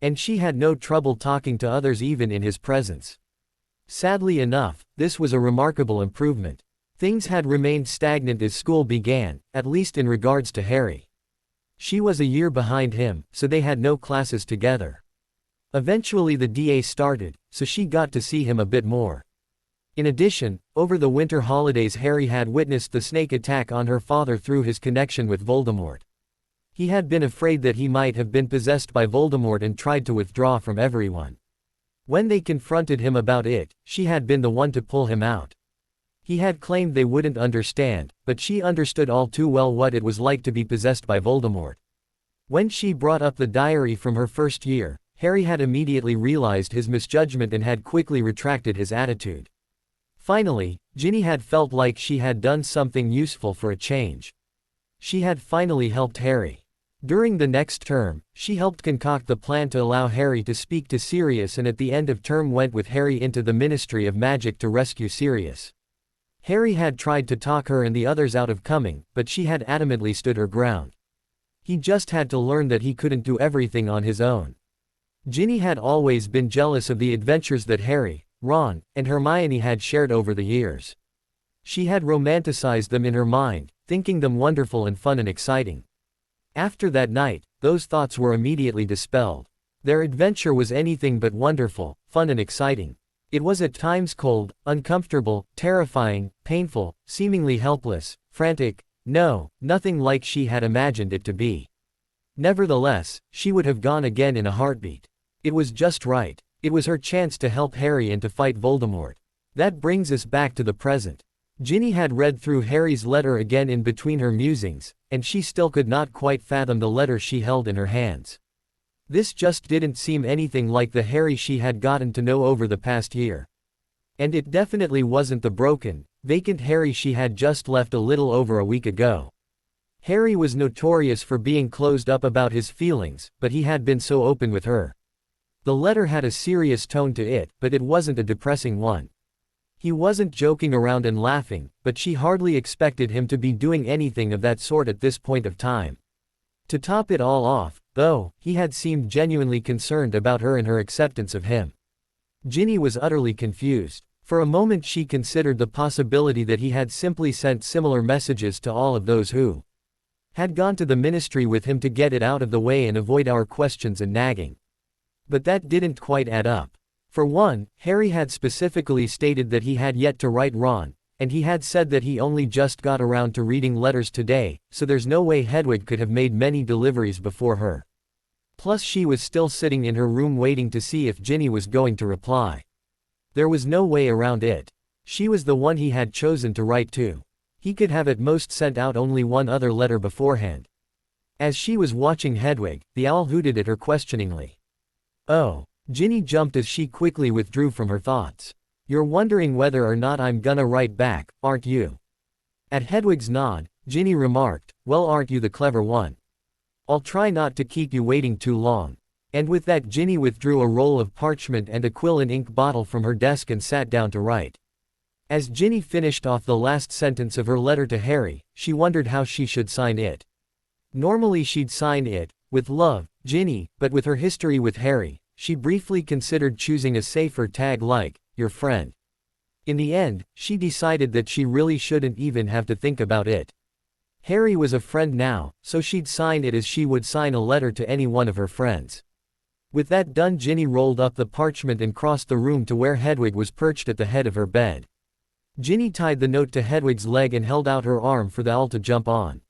[SPEAKER 1] And she had no trouble talking to others even in his presence. Sadly enough, this was a remarkable improvement. Things had remained stagnant as school began, at least in regards to Harry. She was a year behind him, so they had no classes together. Eventually the DA started, so she got to see him a bit more. In addition, over the winter holidays Harry had witnessed the snake attack on her father through his connection with Voldemort. He had been afraid that he might have been possessed by Voldemort and tried to withdraw from everyone. When they confronted him about it, she had been the one to pull him out. He had claimed they wouldn't understand, but she understood all too well what it was like to be possessed by Voldemort. When she brought up the diary from her first year, Harry had immediately realized his misjudgment and had quickly retracted his attitude. Finally, Ginny had felt like she had done something useful for a change. She had finally helped Harry. During the next term, she helped concoct the plan to allow Harry to speak to Sirius, and at the end of term went with Harry into the Ministry of Magic to rescue Sirius. Harry had tried to talk her and the others out of coming, but she had adamantly stood her ground. He just had to learn that he couldn't do everything on his own. Ginny had always been jealous of the adventures that Harry, Ron, and Hermione had shared over the years. She had romanticized them in her mind, thinking them wonderful and fun and exciting. After that night, those thoughts were immediately dispelled. Their adventure was anything but wonderful, fun and exciting. It was at times cold, uncomfortable, terrifying, painful, seemingly helpless, frantic, nothing like she had imagined it to be. Nevertheless, she would have gone again in a heartbeat. It was just right. It was her chance to help Harry and to fight Voldemort. That brings us back to the present. Ginny had read through Harry's letter again in between her musings, and she still could not quite fathom the letter she held in her hands. This just didn't seem anything like the Harry she had gotten to know over the past year. And it definitely wasn't the broken, vacant Harry she had just left a little over a week ago. Harry was notorious for being closed up about his feelings, but he had been so open with her. The letter had a serious tone to it, but it wasn't a depressing one. He wasn't joking around and laughing, but she hardly expected him to be doing anything of that sort at this point of time. To top it all off, though, he had seemed genuinely concerned about her and her acceptance of him. Ginny was utterly confused. For a moment she considered the possibility that he had simply sent similar messages to all of those who had gone to the ministry with him to get it out of the way and avoid our questions and nagging. But that didn't quite add up. For one, Harry had specifically stated that he had yet to write Ron, and he had said that he only just got around to reading letters today, so there's no way Hedwig could have made many deliveries before her. Plus she was still sitting in her room waiting to see if Ginny was going to reply. There was no way around it. She was the one he had chosen to write to. He could have at most sent out only one other letter beforehand. As she was watching Hedwig, the owl hooted at her questioningly. "Oh." Ginny jumped as she quickly withdrew from her thoughts. "You're wondering whether or not I'm gonna write back, aren't you?" At Hedwig's nod, Ginny remarked, "Well, aren't you the clever one? I'll try not to keep you waiting too long." And with that Ginny withdrew a roll of parchment and a quill and ink bottle from her desk and sat down to write. As Ginny finished off the last sentence of her letter to Harry, she wondered how she should sign it. Normally she'd sign it, "With love, Ginny," but with her history with Harry, she briefly considered choosing a safer tag like, "Your friend." In the end, she decided that she really shouldn't even have to think about it. Harry was a friend now, so she'd sign it as she would sign a letter to any one of her friends. With that done, Ginny rolled up the parchment and crossed the room to where Hedwig was perched at the head of her bed. Ginny tied the note to Hedwig's leg and held out her arm for the owl to jump on.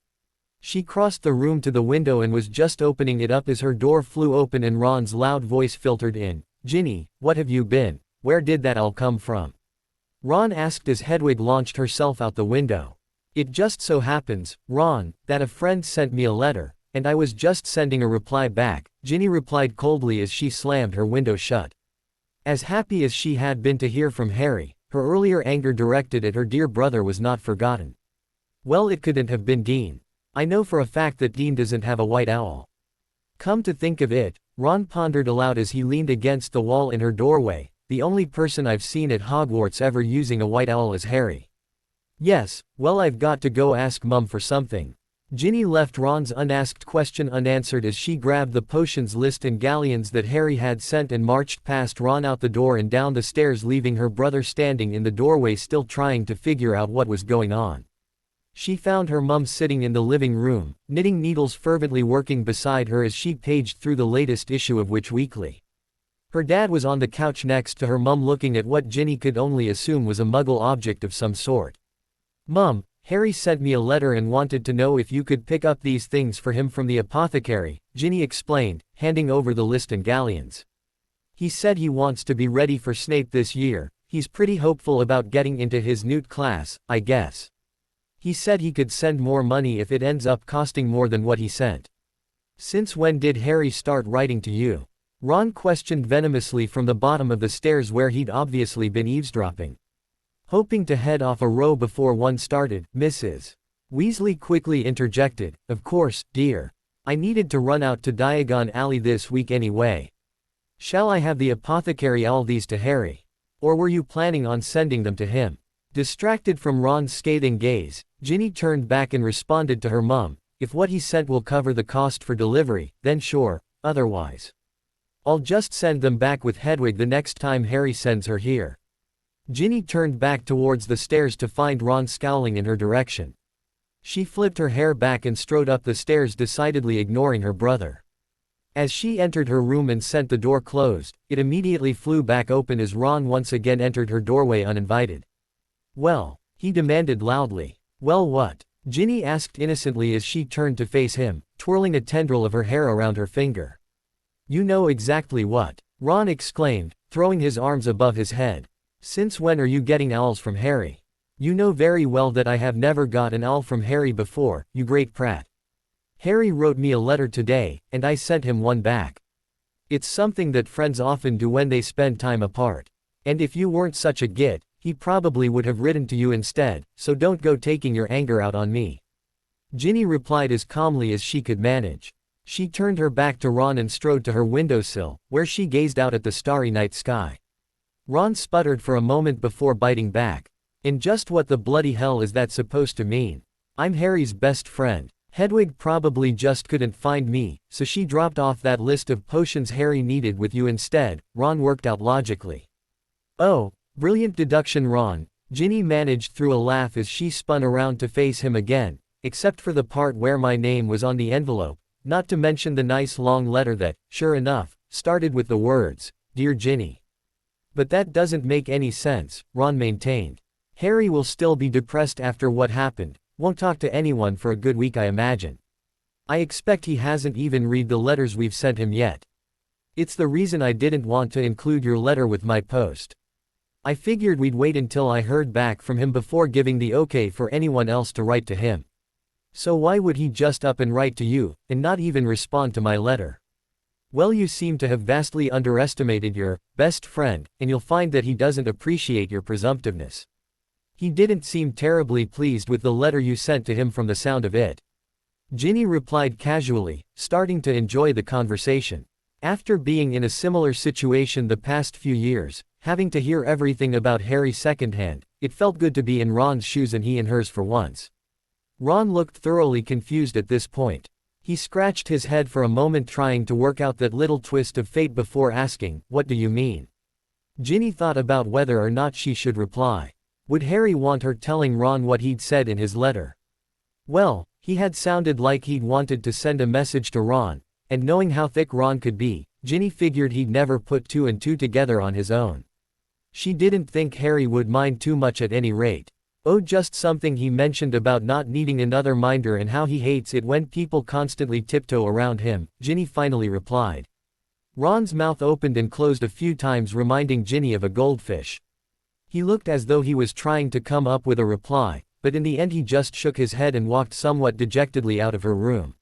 [SPEAKER 1] She crossed the room to the window and was just opening it up as her door flew open and Ron's loud voice filtered in. "Ginny, what have you been? Where did that owl come from?" Ron asked as Hedwig launched herself out the window. "It just so happens, Ron, that a friend sent me a letter, and I was just sending a reply back," Ginny replied coldly as she slammed her window shut. As happy as she had been to hear from Harry, her earlier anger directed at her dear brother was not forgotten. "Well, it couldn't have been Dean. I know for a fact that Dean doesn't have a white owl." Come to think of it, Ron pondered aloud as he leaned against the wall in her doorway, "The only person I've seen at Hogwarts ever using a white owl is Harry." "Yes, well, I've got to go ask Mum for something." Ginny left Ron's unasked question unanswered as she grabbed the potions list and galleons that Harry had sent and marched past Ron out the door and down the stairs, leaving her brother standing in the doorway still trying to figure out what was going on. She found her mum sitting in the living room, knitting needles fervently working beside her as she paged through the latest issue of Witch Weekly. Her dad was on the couch next to her mum looking at what Ginny could only assume was a muggle object of some sort. "Mum, Harry sent me a letter and wanted to know if you could pick up these things for him from the apothecary," Ginny explained, handing over the list and galleons. "He said he wants to be ready for Snape this year. He's pretty hopeful about getting into his Newt class, I guess. He said he could send more money if it ends up costing more than what he sent." "Since when did Harry start writing to you?" Ron questioned venomously from the bottom of the stairs where he'd obviously been eavesdropping. Hoping to head off a row before one started, Mrs. Weasley quickly interjected, "Of course, dear. I needed to run out to Diagon Alley this week anyway. Shall I have the apothecary all these to Harry? Or were you planning on sending them to him? Distracted from Ron's scathing gaze, Ginny turned back and responded to her mum, if what he sent will cover the cost for delivery, then sure, otherwise. I'll just send them back with Hedwig the next time Harry sends her here. Ginny turned back towards the stairs to find Ron scowling in her direction. She flipped her hair back and strode up the stairs, decidedly ignoring her brother. As she entered her room and sent the door closed, it immediately flew back open as Ron once again entered her doorway uninvited. Well, he demanded loudly. Well, what? Ginny asked innocently as she turned to face him, twirling a tendril of her hair around her finger. You know exactly what, Ron exclaimed, throwing his arms above his head. Since when are you getting owls from Harry? You know very well that I have never got an owl from Harry before, you great prat. Harry wrote me a letter today, and I sent him one back. It's something that friends often do when they spend time apart. And if you weren't such a git, he probably would have written to you instead, so don't go taking your anger out on me. Ginny replied as calmly as she could manage. She turned her back to Ron and strode to her windowsill, where she gazed out at the starry night sky. Ron sputtered for a moment before biting back. And just what the bloody hell is that supposed to mean? I'm Harry's best friend. Hedwig probably just couldn't find me, so she dropped off that list of potions Harry needed with you instead, Ron worked out logically. Oh, brilliant deduction, Ron, Ginny managed through a laugh as she spun around to face him again, except for the part where my name was on the envelope, not to mention the nice long letter that, sure enough, started with the words, Dear Ginny. But that doesn't make any sense, Ron maintained. Harry will still be depressed after what happened. Won't talk to anyone for a good week, I imagine. I expect he hasn't even read the letters we've sent him yet. It's the reason I didn't want to include your letter with my post. I figured we'd wait until I heard back from him before giving the okay for anyone else to write to him. So why would he just up and write to you, and not even respond to my letter? Well, you seem to have vastly underestimated your best friend, and you'll find that he doesn't appreciate your presumptiveness. He didn't seem terribly pleased with the letter you sent to him from the sound of it. Ginny replied casually, starting to enjoy the conversation. After being in a similar situation the past few years, having to hear everything about Harry secondhand, it felt good to be in Ron's shoes and he in hers for once. Ron looked thoroughly confused at this point. He scratched his head for a moment trying to work out that little twist of fate before asking, What do you mean? Ginny thought about whether or not she should reply. Would Harry want her telling Ron what he'd said in his letter? Well, he had sounded like he'd wanted to send a message to Ron, and knowing how thick Ron could be, Ginny figured he'd never put two and two together on his own. She didn't think Harry would mind too much at any rate. Oh, just something he mentioned about not needing another minder and how he hates it when people constantly tiptoe around him, Ginny finally replied. Ron's mouth opened and closed a few times, reminding Ginny of a goldfish. He looked as though he was trying to come up with a reply, but in the end he just shook his head and walked somewhat dejectedly out of her room.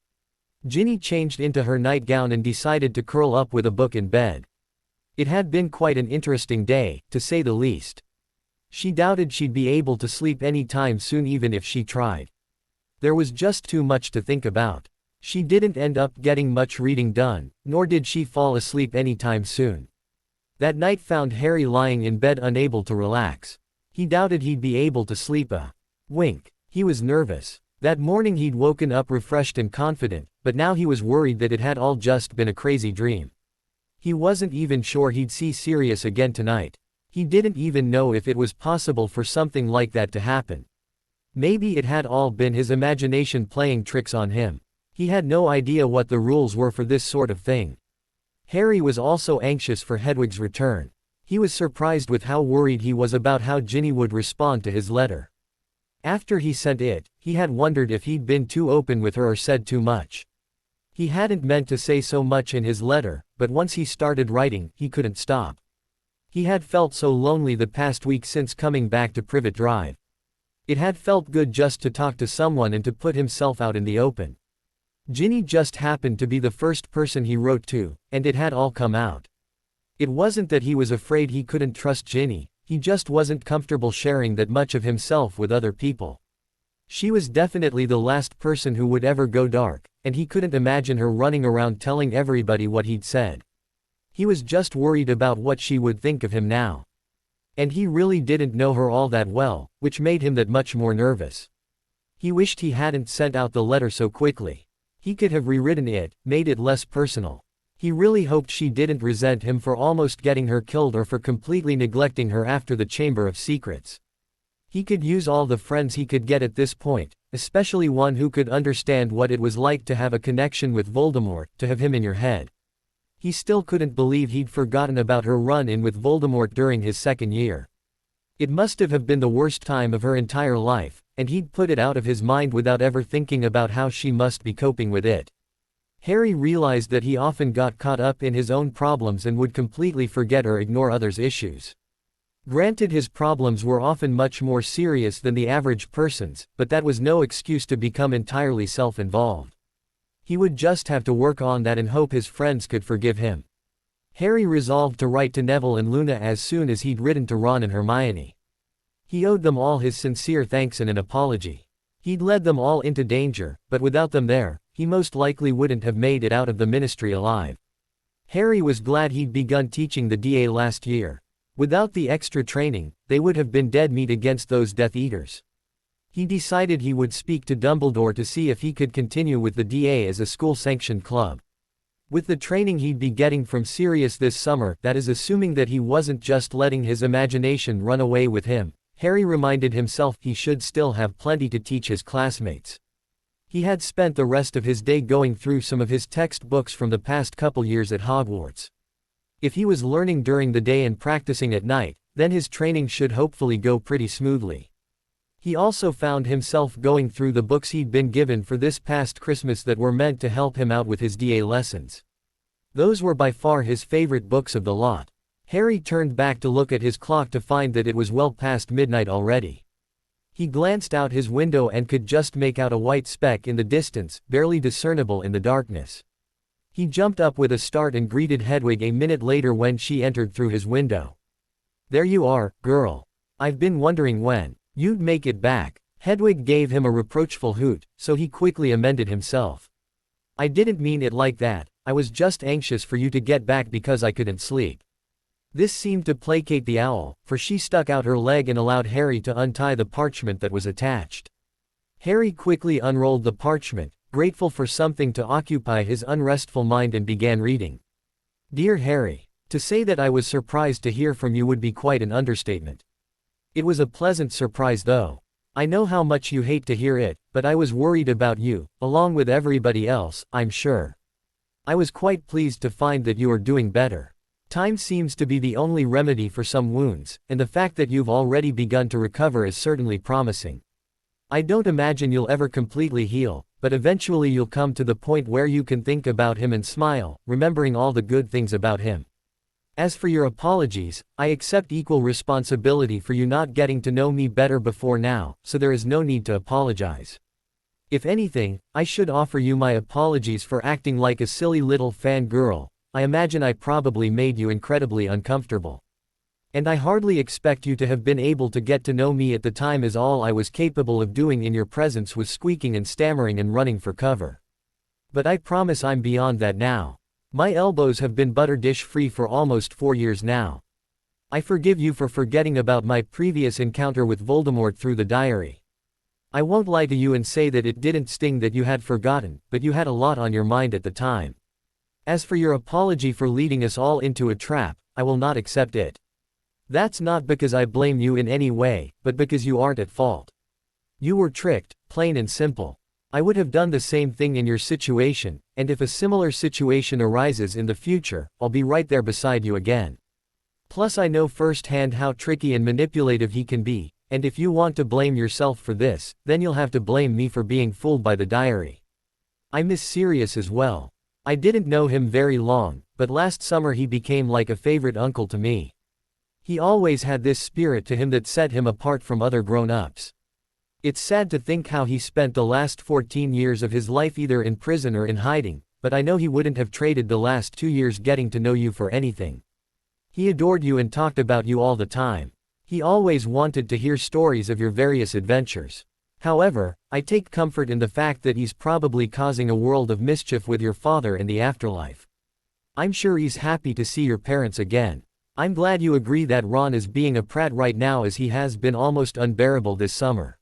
[SPEAKER 1] Ginny changed into her nightgown and decided to curl up with a book in bed. It had been quite an interesting day, to say the least. She doubted she'd be able to sleep any time soon even if she tried. There was just too much to think about. She didn't end up getting much reading done, nor did she fall asleep anytime soon. That night found Harry lying in bed unable to relax. He doubted he'd be able to sleep a wink. He was nervous. That morning he'd woken up refreshed and confident, but now he was worried that it had all just been a crazy dream. He wasn't even sure he'd see Sirius again tonight. He didn't even know if it was possible for something like that to happen. Maybe it had all been his imagination playing tricks on him. He had no idea what the rules were for this sort of thing. Harry was also anxious for Hedwig's return. He was surprised with how worried he was about how Ginny would respond to his letter. After he sent it, he had wondered if he'd been too open with her or said too much. He hadn't meant to say so much in his letter, but once he started writing, he couldn't stop. He had felt so lonely the past week since coming back to Privet Drive. It had felt good just to talk to someone and to put himself out in the open. Ginny just happened to be the first person he wrote to, and it had all come out. It wasn't that he was afraid he couldn't trust Ginny, he just wasn't comfortable sharing that much of himself with other people. She was definitely the last person who would ever go dark, and he couldn't imagine her running around telling everybody what he'd said. He was just worried about what she would think of him now. And he really didn't know her all that well, which made him that much more nervous. He wished he hadn't sent out the letter so quickly. He could have rewritten it, made it less personal. He really hoped she didn't resent him for almost getting her killed or for completely neglecting her after the Chamber of Secrets. He could use all the friends he could get at this point, especially one who could understand what it was like to have a connection with Voldemort, to have him in your head. He still couldn't believe he'd forgotten about her run-in with Voldemort during his second year. It must have been the worst time of her entire life, and he'd put it out of his mind without ever thinking about how she must be coping with it. Harry realized that he often got caught up in his own problems and would completely forget or ignore others' issues. Granted, his problems were often much more serious than the average person's, but that was no excuse to become entirely self-involved. He would just have to work on that and hope his friends could forgive him. Harry resolved to write to Neville and Luna as soon as he'd written to Ron and Hermione. He owed them all his sincere thanks and an apology. He'd led them all into danger, but without them there, he most likely wouldn't have made it out of the Ministry alive. Harry was glad he'd begun teaching the DA last year. Without the extra training, they would have been dead meat against those Death Eaters. He decided he would speak to Dumbledore to see if he could continue with the DA as a school-sanctioned club. With the training he'd be getting from Sirius this summer, that is assuming that he wasn't just letting his imagination run away with him, Harry reminded himself he should still have plenty to teach his classmates. He had spent the rest of his day going through some of his textbooks from the past couple years at Hogwarts. If he was learning during the day and practicing at night, then his training should hopefully go pretty smoothly. He also found himself going through the books he'd been given for this past Christmas that were meant to help him out with his DA lessons. Those were by far his favorite books of the lot. Harry turned back to look at his clock to find that it was well past midnight already. He glanced out his window and could just make out a white speck in the distance, barely discernible in the darkness. He jumped up with a start and greeted Hedwig a minute later when she entered through his window. "There you are, girl. I've been wondering when you'd make it back." Hedwig gave him a reproachful hoot, so he quickly amended himself. "I didn't mean it like that, I was just anxious for you to get back because I couldn't sleep." This seemed to placate the owl, for she stuck out her leg and allowed Harry to untie the parchment that was attached. Harry quickly unrolled the parchment, grateful for something to occupy his unrestful mind, and began reading. "Dear Harry, to say that I was surprised to hear from you would be quite an understatement. It was a pleasant surprise though. I know how much you hate to hear it, but I was worried about you, along with everybody else, I'm sure. I was quite pleased to find that you are doing better. Time seems to be the only remedy for some wounds, and the fact that you've already begun to recover is certainly promising. I don't imagine you'll ever completely heal, but eventually you'll come to the point where you can think about him and smile, remembering all the good things about him. As for your apologies, I accept equal responsibility for you not getting to know me better before now, so there is no need to apologize. If anything, I should offer you my apologies for acting like a silly little fangirl. I imagine I probably made you incredibly uncomfortable. And I hardly expect you to have been able to get to know me at the time, as all I was capable of doing in your presence was squeaking and stammering and running for cover. But I promise I'm beyond that now. My elbows have been butter dish free for almost 4 years now. I forgive you for forgetting about my previous encounter with Voldemort through the diary. I won't lie to you and say that it didn't sting that you had forgotten, but you had a lot on your mind at the time. As for your apology for leading us all into a trap, I will not accept it. That's not because I blame you in any way, but because you aren't at fault. You were tricked, plain and simple. I would have done the same thing in your situation, and if a similar situation arises in the future, I'll be right there beside you again. Plus I know firsthand how tricky and manipulative he can be, and if you want to blame yourself for this, then you'll have to blame me for being fooled by the diary. I miss Sirius as well. I didn't know him very long, but last summer he became like a favorite uncle to me. He always had this spirit to him that set him apart from other grown-ups. It's sad to think how he spent the last 14 years of his life either in prison or in hiding, but I know he wouldn't have traded the last 2 years getting to know you for anything. He adored you and talked about you all the time. He always wanted to hear stories of your various adventures. However, I take comfort in the fact that he's probably causing a world of mischief with your father in the afterlife. I'm sure he's happy to see your parents again. I'm glad you agree that Ron is being a prat right now, as he has been almost unbearable this summer.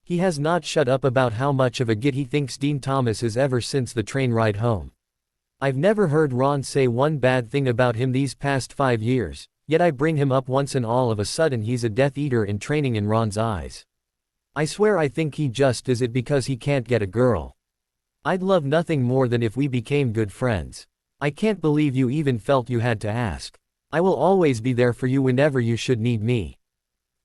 [SPEAKER 1] He has not shut up about how much of a git he thinks Dean Thomas is ever since the train ride home. I've never heard Ron say one bad thing about him these past 5 years, yet I bring him up once and all of a sudden he's a Death Eater in training in Ron's eyes. I swear I think he just is it because he can't get a girl. I'd love nothing more than if we became good friends. I can't believe you even felt you had to ask. I will always be there for you whenever you should need me.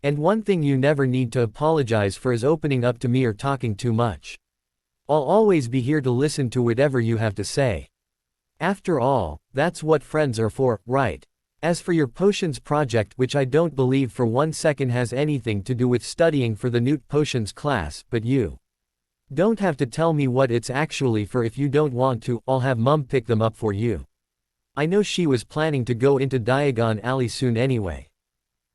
[SPEAKER 1] And one thing you never need to apologize for is opening up to me or talking too much. I'll always be here to listen to whatever you have to say. After all, that's what friends are for, right? As for your potions project, which I don't believe for 1 second has anything to do with studying for the Newt Potions class, but you don't have to tell me what it's actually for if you don't want to. I'll have Mum pick them up for you. I know she was planning to go into Diagon Alley soon anyway.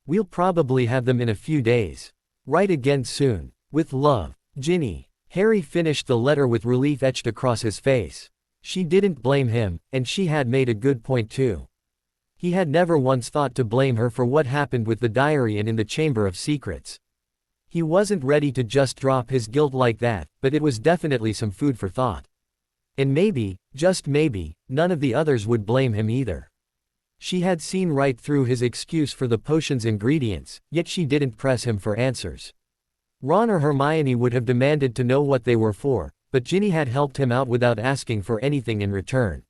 [SPEAKER 1] We'll probably have them in a few days. Write again soon. With love, Ginny. Harry finished the letter with relief etched across his face. She didn't blame him, and she had made a good point too. He had never once thought to blame her for what happened with the diary and in the Chamber of Secrets. He wasn't ready to just drop his guilt like that, but it was definitely some food for thought. And maybe, just maybe, none of the others would blame him either. She had seen right through his excuse for the potion's ingredients, yet she didn't press him for answers. Ron or Hermione would have demanded to know what they were for, but Ginny had helped him out without asking for anything in return.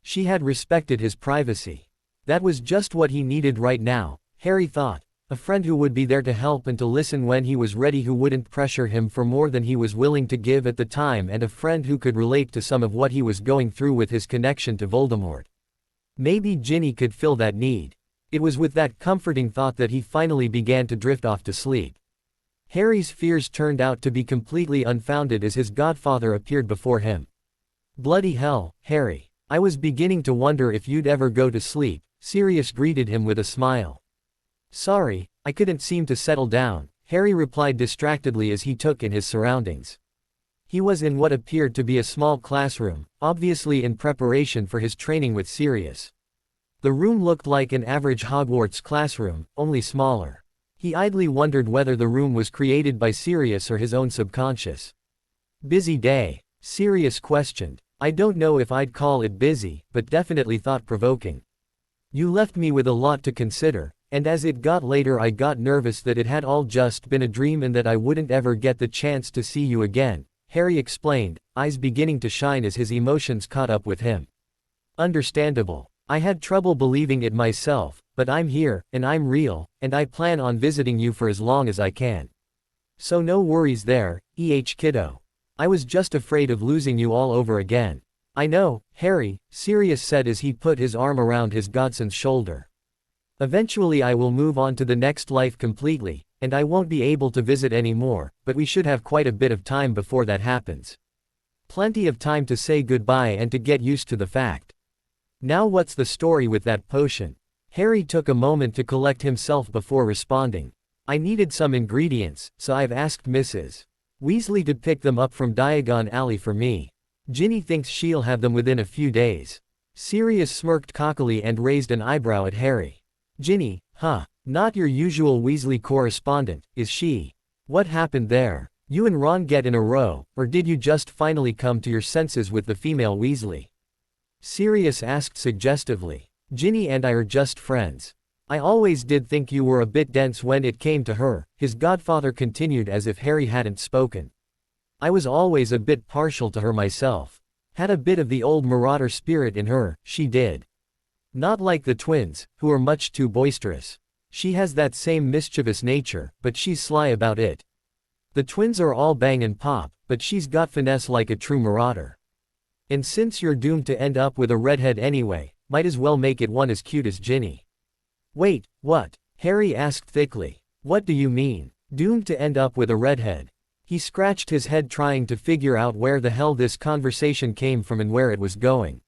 [SPEAKER 1] She had respected his privacy. That was just what he needed right now, Harry thought. A friend who would be there to help and to listen when he was ready, who wouldn't pressure him for more than he was willing to give at the time, and a friend who could relate to some of what he was going through with his connection to Voldemort. Maybe Ginny could fill that need. It was with that comforting thought that he finally began to drift off to sleep. Harry's fears turned out to be completely unfounded as his godfather appeared before him. "Bloody hell, Harry. I was beginning to wonder if you'd ever go to sleep," Sirius greeted him with a smile. "Sorry, I couldn't seem to settle down," Harry replied distractedly as he took in his surroundings. He was in what appeared to be a small classroom, obviously in preparation for his training with Sirius. The room looked like an average Hogwarts classroom, only smaller. He idly wondered whether the room was created by Sirius or his own subconscious. "Busy day?" Sirius questioned. "I don't know if I'd call it busy, but definitely thought-provoking. You left me with a lot to consider, and as it got later I got nervous that it had all just been a dream and that I wouldn't ever get the chance to see you again," Harry explained, eyes beginning to shine as his emotions caught up with him. "Understandable. I had trouble believing it myself, but I'm here, and I'm real, and I plan on visiting you for as long as I can. So no worries there, kiddo. I was just afraid of losing you all over again." "I know, Harry," Sirius said as he put his arm around his godson's shoulder. "Eventually I will move on to the next life completely, and I won't be able to visit anymore, but we should have quite a bit of time before that happens. Plenty of time to say goodbye and to get used to the fact. Now what's the story with that potion?" Harry took a moment to collect himself before responding. "I needed some ingredients, so I've asked Mrs. Weasley to pick them up from Diagon Alley for me. Ginny thinks she'll have them within a few days." Sirius smirked cockily and raised an eyebrow at Harry. "Ginny, huh? Not your usual Weasley correspondent, is she? What happened there? You and Ron get in a row, or did you just finally come to your senses with the female Weasley?" Sirius asked suggestively. "Ginny and I are just friends. I always did think you were a bit dense when it came to her," his godfather continued as if Harry hadn't spoken. "I was always a bit partial to her myself. Had a bit of the old marauder spirit in her, she did. Not like the twins, who are much too boisterous. She has that same mischievous nature, but she's sly about it. The twins are all bang and pop, but she's got finesse like a true marauder. And since you're doomed to end up with a redhead anyway, might as well make it one as cute as Ginny." "Wait, what?" Harry asked thickly. "What do you mean, doomed to end up with a redhead?" He scratched his head trying to figure out where the hell this conversation came from and where it was going.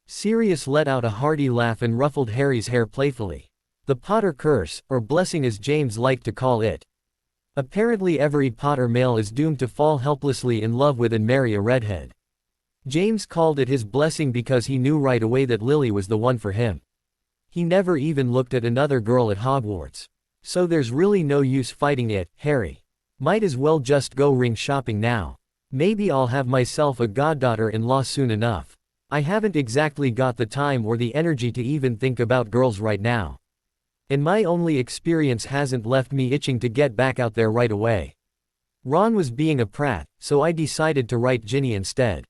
[SPEAKER 1] Sirius let out a hearty laugh and ruffled Harry's hair playfully. "The Potter curse, or blessing as James liked to call it. Apparently every Potter male is doomed to fall helplessly in love with and marry a redhead. James called it his blessing because he knew right away that Lily was the one for him. He never even looked at another girl at Hogwarts. So there's really no use fighting it, Harry. Might as well just go ring shopping now. Maybe I'll have myself a goddaughter-in-law soon enough. I haven't exactly got the time or the energy to even think about girls right now. And my only experience hasn't left me itching to get back out there right away. Ron was being a prat, so I decided to write Ginny instead.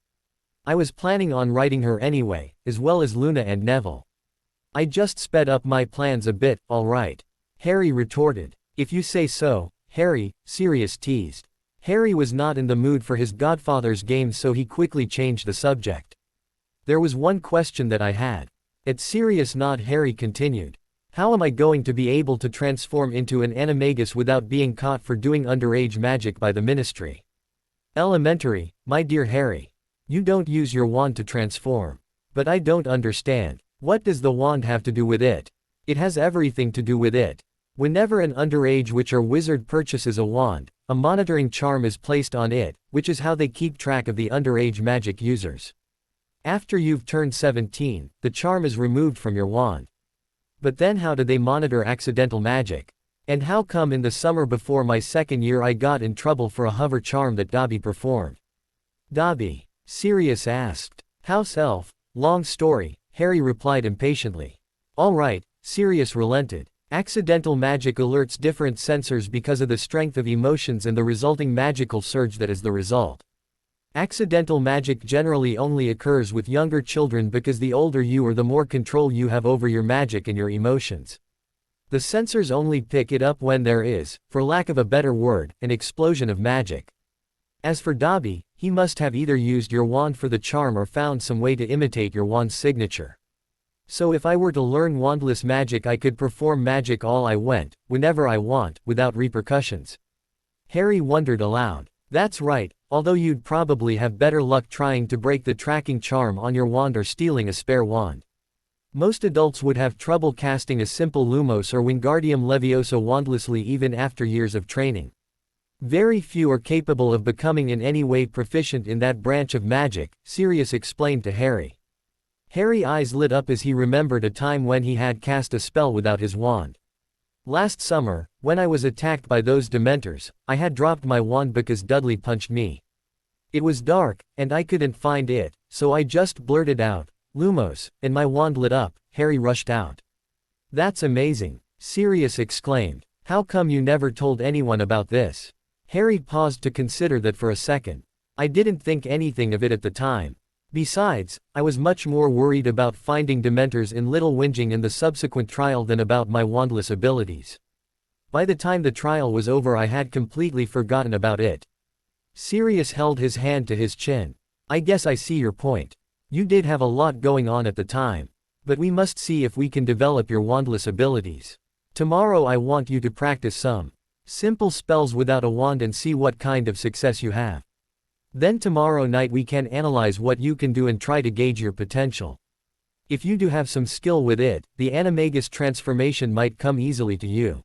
[SPEAKER 1] I was planning on writing her anyway, as well as Luna and Neville. I just sped up my plans a bit, alright. Harry retorted. If you say so, Harry, Sirius teased. Harry was not in the mood for his godfather's game, so he quickly changed the subject. There was one question that I had. At Sirius nod, Harry continued. How am I going to be able to transform into an animagus without being caught for doing underage magic by the Ministry? Elementary, my dear Harry. You don't use your wand to transform. But I don't understand. What does the wand have to do with it? It has everything to do with it. Whenever an underage witch or wizard purchases a wand, a monitoring charm is placed on it, which is how they keep track of the underage magic users. After you've turned 17, the charm is removed from your wand. But then how do they monitor accidental magic? And how come in the summer before my second year I got in trouble for a hover charm that Dobby performed? Dobby? Sirius asked. House elf. Long story, Harry replied impatiently. Alright, Sirius relented. Accidental magic alerts different sensors because of the strength of emotions and the resulting magical surge that is the result. Accidental magic generally only occurs with younger children because the older you are, the more control you have over your magic and your emotions. The sensors only pick it up when there is, for lack of a better word, an explosion of magic. As for Dobby, he must have either used your wand for the charm or found some way to imitate your wand's signature. So if I were to learn wandless magic, I could perform magic all I went, whenever I want, without repercussions. Harry wondered aloud. That's right, although you'd probably have better luck trying to break the tracking charm on your wand or stealing a spare wand. Most adults would have trouble casting a simple Lumos or Wingardium Leviosa wandlessly even after years of training. Very few are capable of becoming in any way proficient in that branch of magic, Sirius explained to Harry. Harry's eyes lit up as he remembered a time when he had cast a spell without his wand. Last summer, when I was attacked by those Dementors, I had dropped my wand because Dudley punched me. It was dark, and I couldn't find it, so I just blurted out, Lumos, and my wand lit up. Harry rushed out. That's amazing, Sirius exclaimed. How come you never told anyone about this? Harry paused to consider that for a second. I didn't think anything of it at the time. Besides, I was much more worried about finding Dementors in Little Whinging and the subsequent trial than about my wandless abilities. By the time the trial was over, I had completely forgotten about it. Sirius held his hand to his chin. I guess I see your point. You did have a lot going on at the time. But we must see if we can develop your wandless abilities. Tomorrow I want you to practice some simple spells without a wand and see what kind of success you have. Then tomorrow night we can analyze what you can do and try to gauge your potential. If you do have some skill with it, the animagus transformation might come easily to you.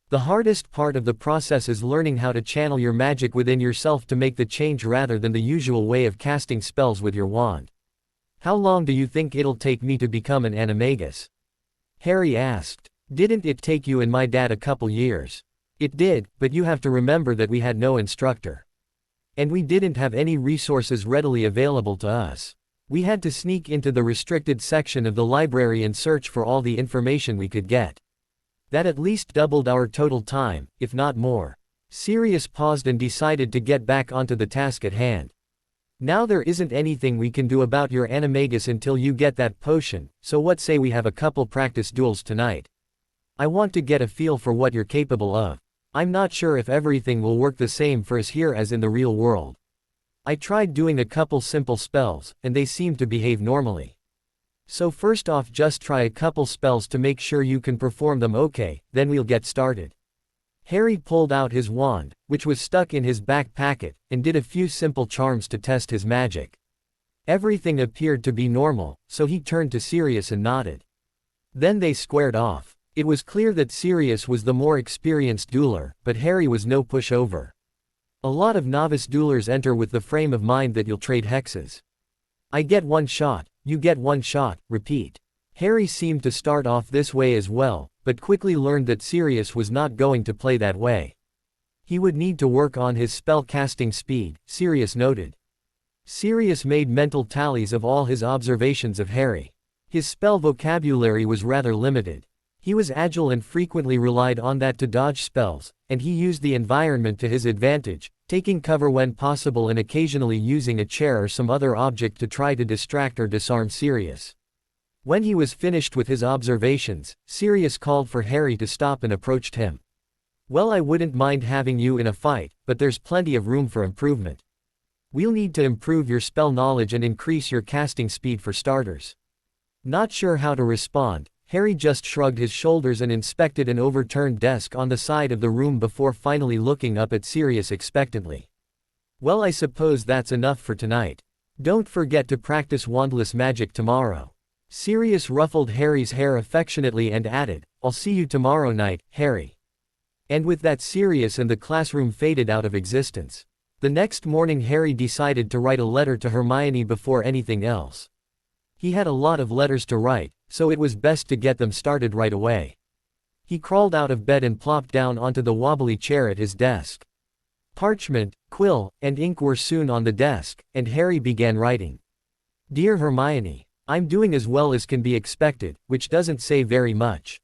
[SPEAKER 1] The hardest part of the process is learning how to channel your magic within yourself to make the change rather than the usual way of casting spells with your wand. How long do you think it'll take me to become an animagus? Harry asked. Didn't it take you and my dad a couple years? It did, but you have to remember that we had no instructor. And we didn't have any resources readily available to us. We had to sneak into the restricted section of the library and search for all the information we could get. That at least doubled our total time, if not more. Sirius paused and decided to get back onto the task at hand. Now there isn't anything we can do about your animagus until you get that potion, so what say we have a couple practice duels tonight? I want to get a feel for what you're capable of. I'm not sure if everything will work the same for us here as in the real world. I tried doing a couple simple spells, and they seemed to behave normally. So first off, just try a couple spells to make sure you can perform them okay, then we'll get started. Harry pulled out his wand, which was stuck in his back pocket, and did a few simple charms to test his magic. Everything appeared to be normal, so he turned to Sirius and nodded. Then they squared off. It was clear that Sirius was the more experienced dueler, but Harry was no pushover. A lot of novice duelers enter with the frame of mind that you'll trade hexes. I get one shot, you get one shot, repeat. Harry seemed to start off this way as well, but quickly learned that Sirius was not going to play that way. He would need to work on his spell casting speed, Sirius noted. Sirius made mental tallies of all his observations of Harry. His spell vocabulary was rather limited. He was agile and frequently relied on that to dodge spells, and he used the environment to his advantage, taking cover when possible and occasionally using a chair or some other object to try to distract or disarm Sirius. When he was finished with his observations, Sirius called for Harry to stop and approached him. Well, I wouldn't mind having you in a fight, but there's plenty of room for improvement. We'll need to improve your spell knowledge and increase your casting speed for starters. Not sure how to respond, Harry just shrugged his shoulders and inspected an overturned desk on the side of the room before finally looking up at Sirius expectantly. Well, I suppose that's enough for tonight. Don't forget to practice wandless magic tomorrow. Sirius ruffled Harry's hair affectionately and added, I'll see you tomorrow night, Harry. And with that, Sirius and the classroom faded out of existence. The next morning, Harry decided to write a letter to Hermione before anything else. He had a lot of letters to write, so it was best to get them started right away. He crawled out of bed and plopped down onto the wobbly chair at his desk. Parchment, quill, and ink were soon on the desk, and Harry began writing. Dear Hermione, I'm doing as well as can be expected, which doesn't say very much.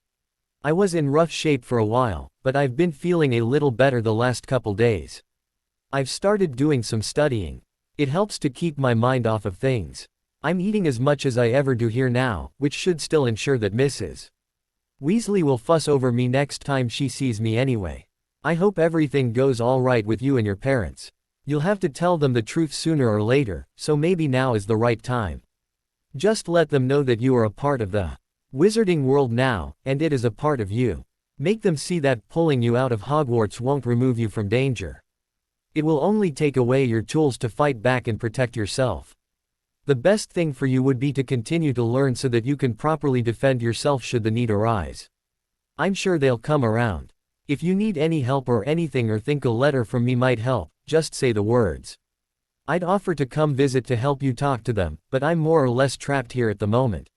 [SPEAKER 1] I was in rough shape for a while, but I've been feeling a little better the last couple days. I've started doing some studying. It helps to keep my mind off of things. I'm eating as much as I ever do here now, which should still ensure that Mrs. Weasley will fuss over me next time she sees me anyway. I hope everything goes all right with you and your parents. You'll have to tell them the truth sooner or later, so maybe now is the right time. Just let them know that you are a part of the wizarding world now, and it is a part of you. Make them see that pulling you out of Hogwarts won't remove you from danger. It will only take away your tools to fight back and protect yourself. The best thing for you would be to continue to learn so that you can properly defend yourself should the need arise. I'm sure they'll come around. If you need any help or anything or think a letter from me might help, just say the words. I'd offer to come visit to help you talk to them, but I'm more or less trapped here at the moment.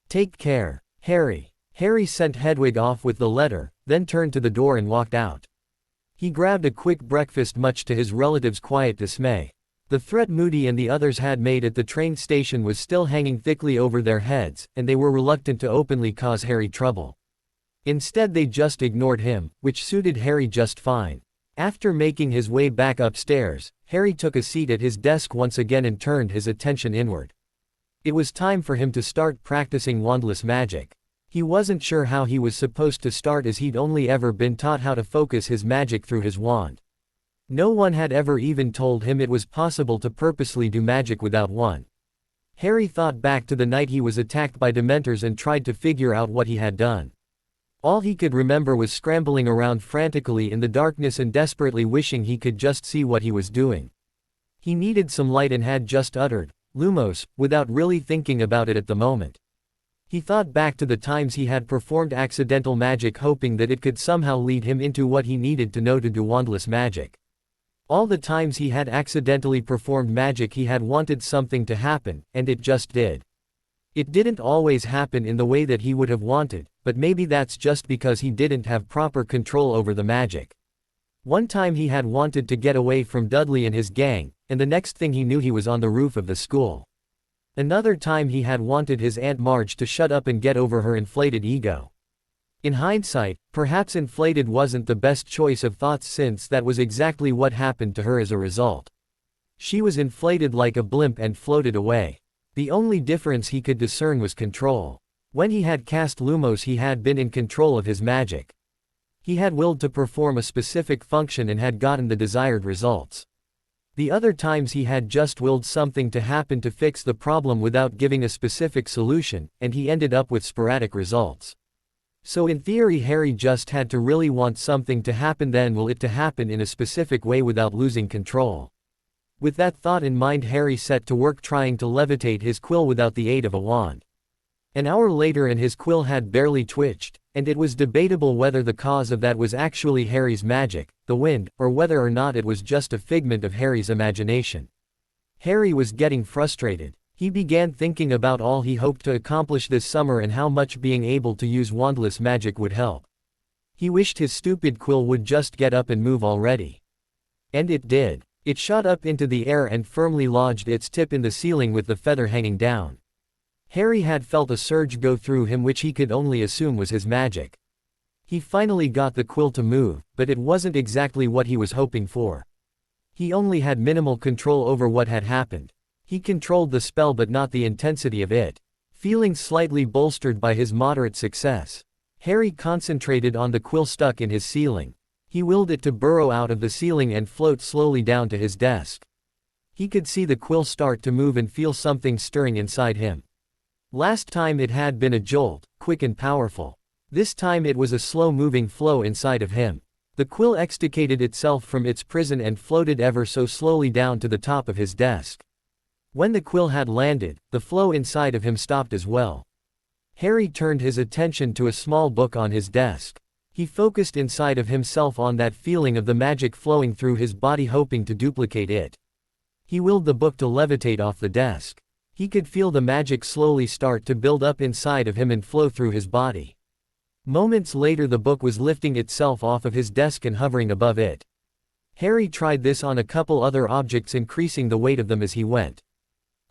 [SPEAKER 1] Take care, Harry. Harry sent Hedwig off with the letter, then turned to the door and walked out. He grabbed a quick breakfast much to his relatives' quiet dismay. The threat Moody and the others had made at the train station was still hanging thickly over their heads, and they were reluctant to openly cause Harry trouble. Instead, they just ignored him, which suited Harry just fine. After making his way back upstairs, Harry took a seat at his desk once again and turned his attention inward. It was time for him to start practicing wandless magic. He wasn't sure how he was supposed to start, as he'd only ever been taught how to focus his magic through his wand. No one had ever even told him it was possible to purposely do magic without one. Harry thought back to the night he was attacked by Dementors and tried to figure out what he had done. All he could remember was scrambling around frantically in the darkness and desperately wishing he could just see what he was doing. He needed some light and had just uttered, Lumos, without really thinking about it at the moment. He thought back to the times he had performed accidental magic, hoping that it could somehow lead him into what he needed to know to do wandless magic. All the times he had accidentally performed magic, he had wanted something to happen, and it just did. It didn't always happen in the way that he would have wanted, but maybe that's just because he didn't have proper control over the magic. One time he had wanted to get away from Dudley and his gang, and the next thing he knew he was on the roof of the school. Another time he had wanted his Aunt Marge to shut up and get over her inflated ego. In hindsight, perhaps inflated wasn't the best choice of thoughts, since that was exactly what happened to her as a result. She was inflated like a blimp and floated away. The only difference he could discern was control. When he had cast Lumos, he had been in control of his magic. He had willed to perform a specific function and had gotten the desired results. The other times he had just willed something to happen to fix the problem without giving a specific solution, and he ended up with sporadic results. So in theory, Harry just had to really want something to happen, then will it to happen in a specific way without losing control. With that thought in mind, Harry set to work trying to levitate his quill without the aid of a wand. An hour later and his quill had barely twitched, And it was debatable whether the cause of that was actually Harry's magic, the wind, or whether or not it was just a figment of Harry's imagination. Harry was getting frustrated. He began thinking about all he hoped to accomplish this summer and how much being able to use wandless magic would help. He wished his stupid quill would just get up and move already. And it did. It shot up into the air and firmly lodged its tip in the ceiling with the feather hanging down. Harry had felt a surge go through him which he could only assume was his magic. He finally got the quill to move, but it wasn't exactly what he was hoping for. He only had minimal control over what had happened. He controlled the spell but not the intensity of it. Feeling slightly bolstered by his moderate success, Harry concentrated on the quill stuck in his ceiling. He willed it to burrow out of the ceiling and float slowly down to his desk. He could see the quill start to move and feel something stirring inside him. Last time it had been a jolt, quick and powerful. This time it was a slow-moving flow inside of him. The quill extricated itself from its prison and floated ever so slowly down to the top of his desk. When the quill had landed, the flow inside of him stopped as well. Harry turned his attention to a small book on his desk. He focused inside of himself on that feeling of the magic flowing through his body, hoping to duplicate it. He willed the book to levitate off the desk. He could feel the magic slowly start to build up inside of him and flow through his body. Moments later the book was lifting itself off of his desk and hovering above it. Harry tried this on a couple other objects, increasing the weight of them as he went.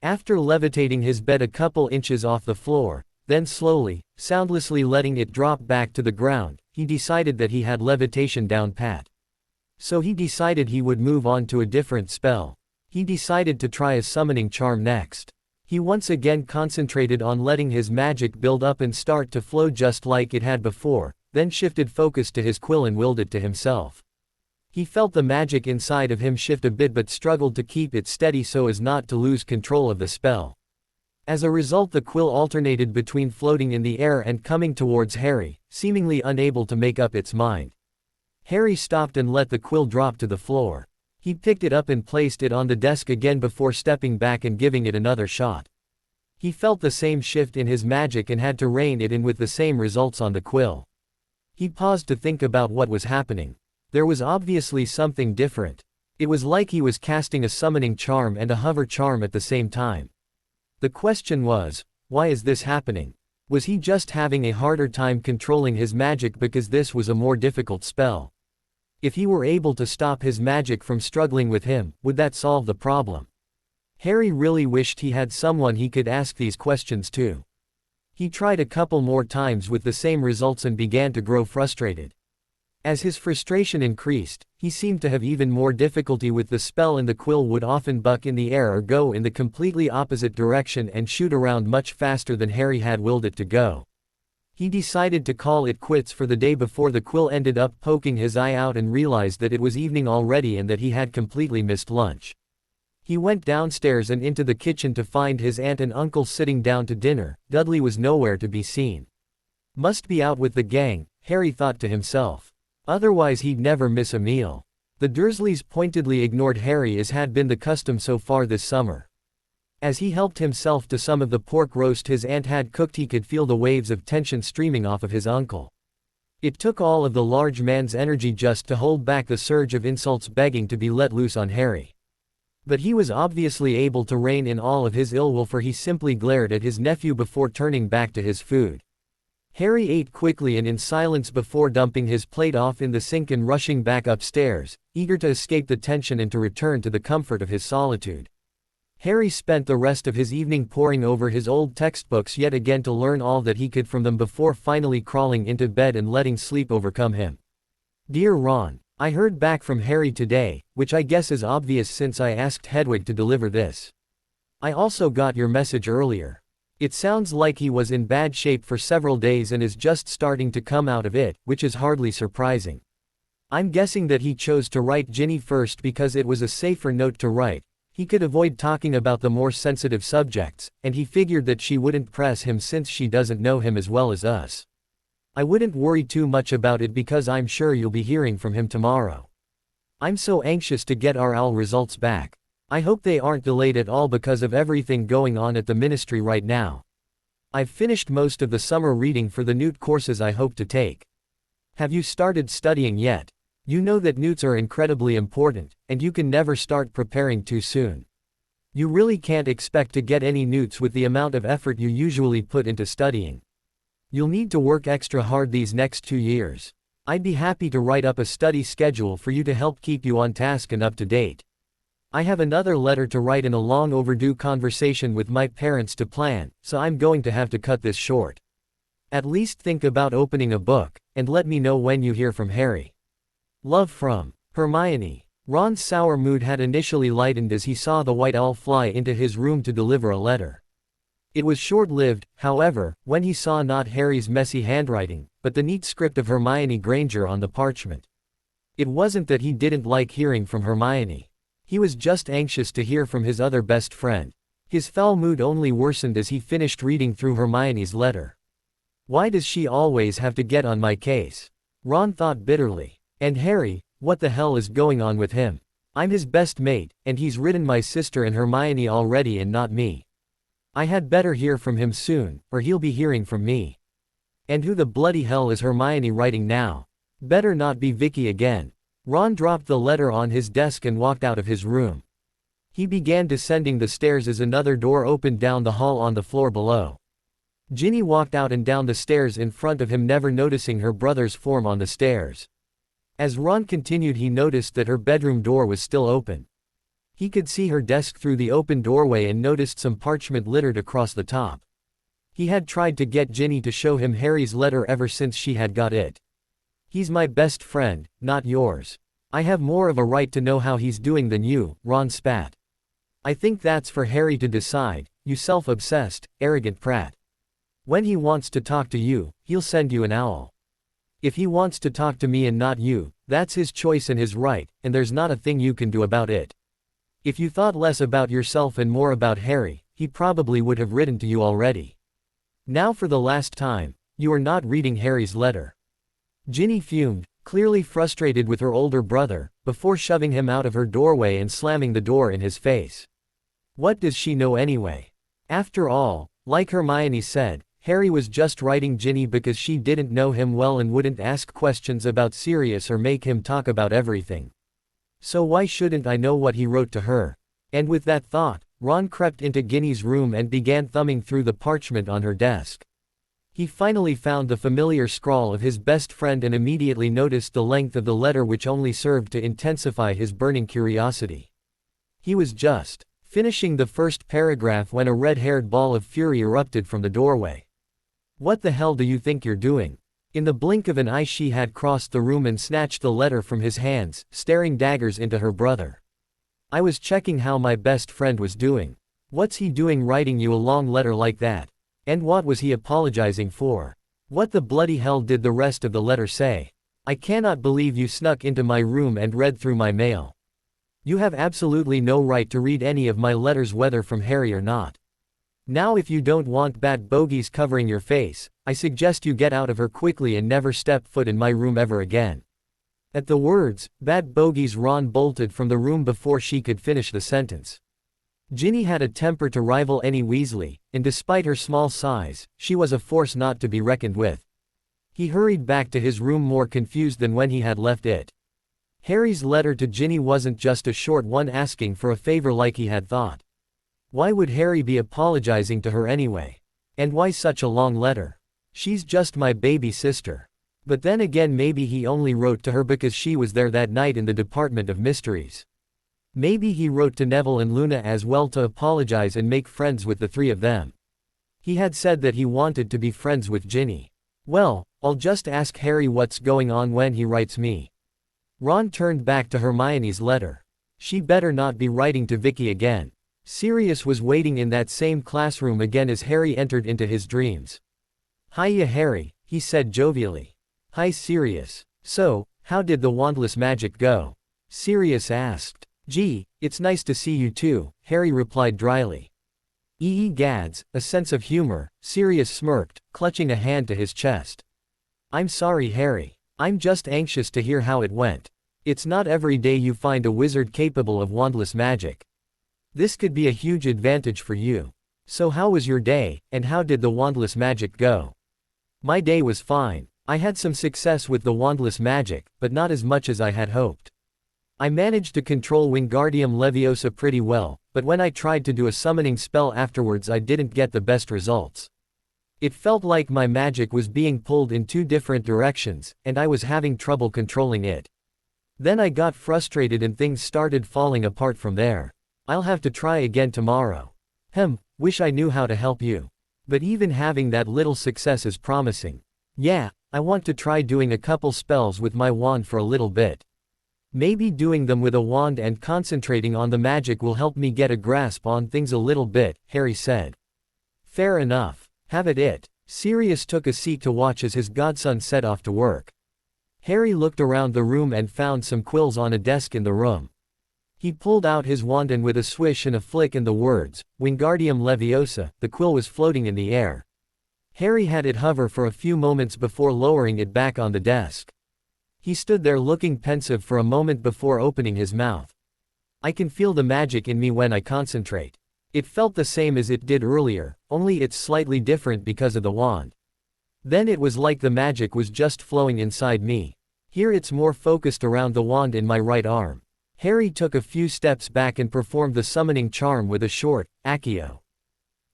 [SPEAKER 1] After levitating his bed a couple inches off the floor, then slowly, soundlessly letting it drop back to the ground, he decided that he had levitation down pat. So he decided he would move on to a different spell. He decided to try a summoning charm next. He once again concentrated on letting his magic build up and start to flow just like it had before, then shifted focus to his quill and willed it to himself. He felt the magic inside of him shift a bit but struggled to keep it steady so as not to lose control of the spell. As a result, the quill alternated between floating in the air and coming towards Harry, seemingly unable to make up its mind. Harry stopped and let the quill drop to the floor. He picked it up and placed it on the desk again before stepping back and giving it another shot. He felt the same shift in his magic and had to rein it in with the same results on the quill. He paused to think about what was happening. There was obviously something different. It was like he was casting a summoning charm and a hover charm at the same time. The question was, why is this happening? Was he just having a harder time controlling his magic because this was a more difficult spell? If he were able to stop his magic from struggling with him, would that solve the problem? Harry really wished he had someone he could ask these questions to. He tried a couple more times with the same results and began to grow frustrated. As his frustration increased, he seemed to have even more difficulty with the spell, and the quill would often buck in the air or go in the completely opposite direction and shoot around much faster than Harry had willed it to go. He decided to call it quits for the day before the quill ended up poking his eye out and realized that it was evening already and that he had completely missed lunch. He went downstairs and into the kitchen to find his aunt and uncle sitting down to dinner. Dudley was nowhere to be seen. Must be out with the gang, Harry thought to himself. Otherwise he'd never miss a meal. The Dursleys pointedly ignored Harry as had been the custom so far this summer. As he helped himself to some of the pork roast his aunt had cooked, he could feel the waves of tension streaming off of his uncle. It took all of the large man's energy just to hold back the surge of insults begging to be let loose on Harry. But he was obviously able to rein in all of his ill will, for he simply glared at his nephew before turning back to his food. Harry ate quickly and in silence before dumping his plate off in the sink and rushing back upstairs, eager to escape the tension and to return to the comfort of his solitude. Harry spent the rest of his evening poring over his old textbooks yet again to learn all that he could from them before finally crawling into bed and letting sleep overcome him. Dear Ron, I heard back from Harry today, which I guess is obvious since I asked Hedwig to deliver this. I also got your message earlier. It sounds like he was in bad shape for several days and is just starting to come out of it, which is hardly surprising. I'm guessing that he chose to write Ginny first because it was a safer note to write. He could avoid talking about the more sensitive subjects, and he figured that she wouldn't press him since she doesn't know him as well as us. I wouldn't worry too much about it because I'm sure you'll be hearing from him tomorrow. I'm so anxious to get our OWL results back. I hope they aren't delayed at all because of everything going on at the ministry right now. I've finished most of the summer reading for the Newt courses I hope to take. Have you started studying yet? You know that Newts are incredibly important, and you can never start preparing too soon. You really can't expect to get any Newts with the amount of effort you usually put into studying. You'll need to work extra hard these next 2 years. I'd be happy to write up a study schedule for you to help keep you on task and up to date. I have another letter to write and a long overdue conversation with my parents to plan, so I'm going to have to cut this short. At least think about opening a book, and let me know when you hear from Harry. Love from Hermione. Ron's sour mood had initially lightened as he saw the white owl fly into his room to deliver a letter. It was short-lived, however, when he saw not Harry's messy handwriting, but the neat script of Hermione Granger on the parchment. It wasn't that he didn't like hearing from Hermione. He was just anxious to hear from his other best friend. His foul mood only worsened as he finished reading through Hermione's letter. Why does she always have to get on my case? Ron thought bitterly. And Harry, what the hell is going on with him? I'm his best mate, and he's written my sister and Hermione already and not me. I had better hear from him soon, or he'll be hearing from me. And who the bloody hell is Hermione writing now? Better not be Vicky again. Ron dropped the letter on his desk and walked out of his room. He began descending the stairs as another door opened down the hall on the floor below. Ginny walked out and down the stairs in front of him, never noticing her brother's form on the stairs. As Ron continued, he noticed that her bedroom door was still open. He could see her desk through the open doorway and noticed some parchment littered across the top. He had tried to get Ginny to show him Harry's letter ever since she had got it. He's my best friend, not yours. I have more of a right to know how he's doing than you, Ron spat. I think that's for Harry to decide, you self-obsessed, arrogant prat. When he wants to talk to you, he'll send you an owl. If he wants to talk to me and not you, that's his choice and his right, and there's not a thing you can do about it. If you thought less about yourself and more about Harry, he probably would have written to you already. Now for the last time, you are not reading Harry's letter. Ginny fumed, clearly frustrated with her older brother, before shoving him out of her doorway and slamming the door in his face. What does she know anyway? After all, like Hermione said, Harry was just writing Ginny because she didn't know him well and wouldn't ask questions about Sirius or make him talk about everything. So why shouldn't I know what he wrote to her? And with that thought, Ron crept into Ginny's room and began thumbing through the parchment on her desk. He finally found the familiar scrawl of his best friend and immediately noticed the length of the letter, which only served to intensify his burning curiosity. He was just finishing the first paragraph when a red-haired ball of fury erupted from the doorway. What the hell do you think you're doing? In the blink of an eye she had crossed the room and snatched the letter from his hands, staring daggers into her brother. I was checking how my best friend was doing. What's he doing writing you a long letter like that? And what was he apologizing for? What the bloody hell did the rest of the letter say? I cannot believe you snuck into my room and read through my mail. You have absolutely no right to read any of my letters, whether from Harry or not. Now if you don't want bad bogies covering your face, I suggest you get out of her quickly and never step foot in my room ever again. At the words, bad bogies, Ron bolted from the room before she could finish the sentence. Ginny had a temper to rival any Weasley, and despite her small size, she was a force not to be reckoned with. He hurried back to his room more confused than when he had left it. Harry's letter to Ginny wasn't just a short one asking for a favor like he had thought. Why would Harry be apologizing to her anyway? And why such a long letter? She's just my baby sister. But then again, maybe he only wrote to her because she was there that night in the Department of Mysteries. Maybe he wrote to Neville and Luna as well to apologize and make friends with the three of them. He had said that he wanted to be friends with Ginny. Well, I'll just ask Harry what's going on when he writes me. Ron turned back to Hermione's letter. She better not be writing to Vicky again. Sirius was waiting in that same classroom again as Harry entered into his dreams. Hiya Harry, he said jovially. Hi Sirius. So, how did the wandless magic go? Sirius asked. Gee, it's nice to see you too, Harry replied dryly. Gads, a sense of humor, Sirius smirked, clutching a hand to his chest. I'm sorry Harry. I'm just anxious to hear how it went. It's not every day you find a wizard capable of wandless magic. This could be a huge advantage for you. "So how was your day, and how did the wandless magic go?" "My day was fine. I had some success with the wandless magic, but not as much as I had hoped. I managed to control Wingardium Leviosa pretty well, but when I tried to do a summoning spell afterwards I didn't get the best results. It felt like my magic was being pulled in two different directions, and I was having trouble controlling it. Then I got frustrated and things started falling apart from there. I'll have to try again tomorrow. Wish I knew how to help you. But even having that little success is promising. Yeah, I want to try doing a couple spells with my wand for a little bit. Maybe doing them with a wand and concentrating on the magic will help me get a grasp on things a little bit," Harry said. "Fair enough. Have at it." Sirius took a seat to watch as his godson set off to work. Harry looked around the room and found some quills on a desk in the room. He pulled out his wand and with a swish and a flick and the words, "Wingardium Leviosa," the quill was floating in the air. Harry had it hover for a few moments before lowering it back on the desk. He stood there looking pensive for a moment before opening his mouth. "I can feel the magic in me when I concentrate. It felt the same as it did earlier, only it's slightly different because of the wand. Then it was like the magic was just flowing inside me. Here it's more focused around the wand in my right arm." Harry took a few steps back and performed the summoning charm with a short, Accio.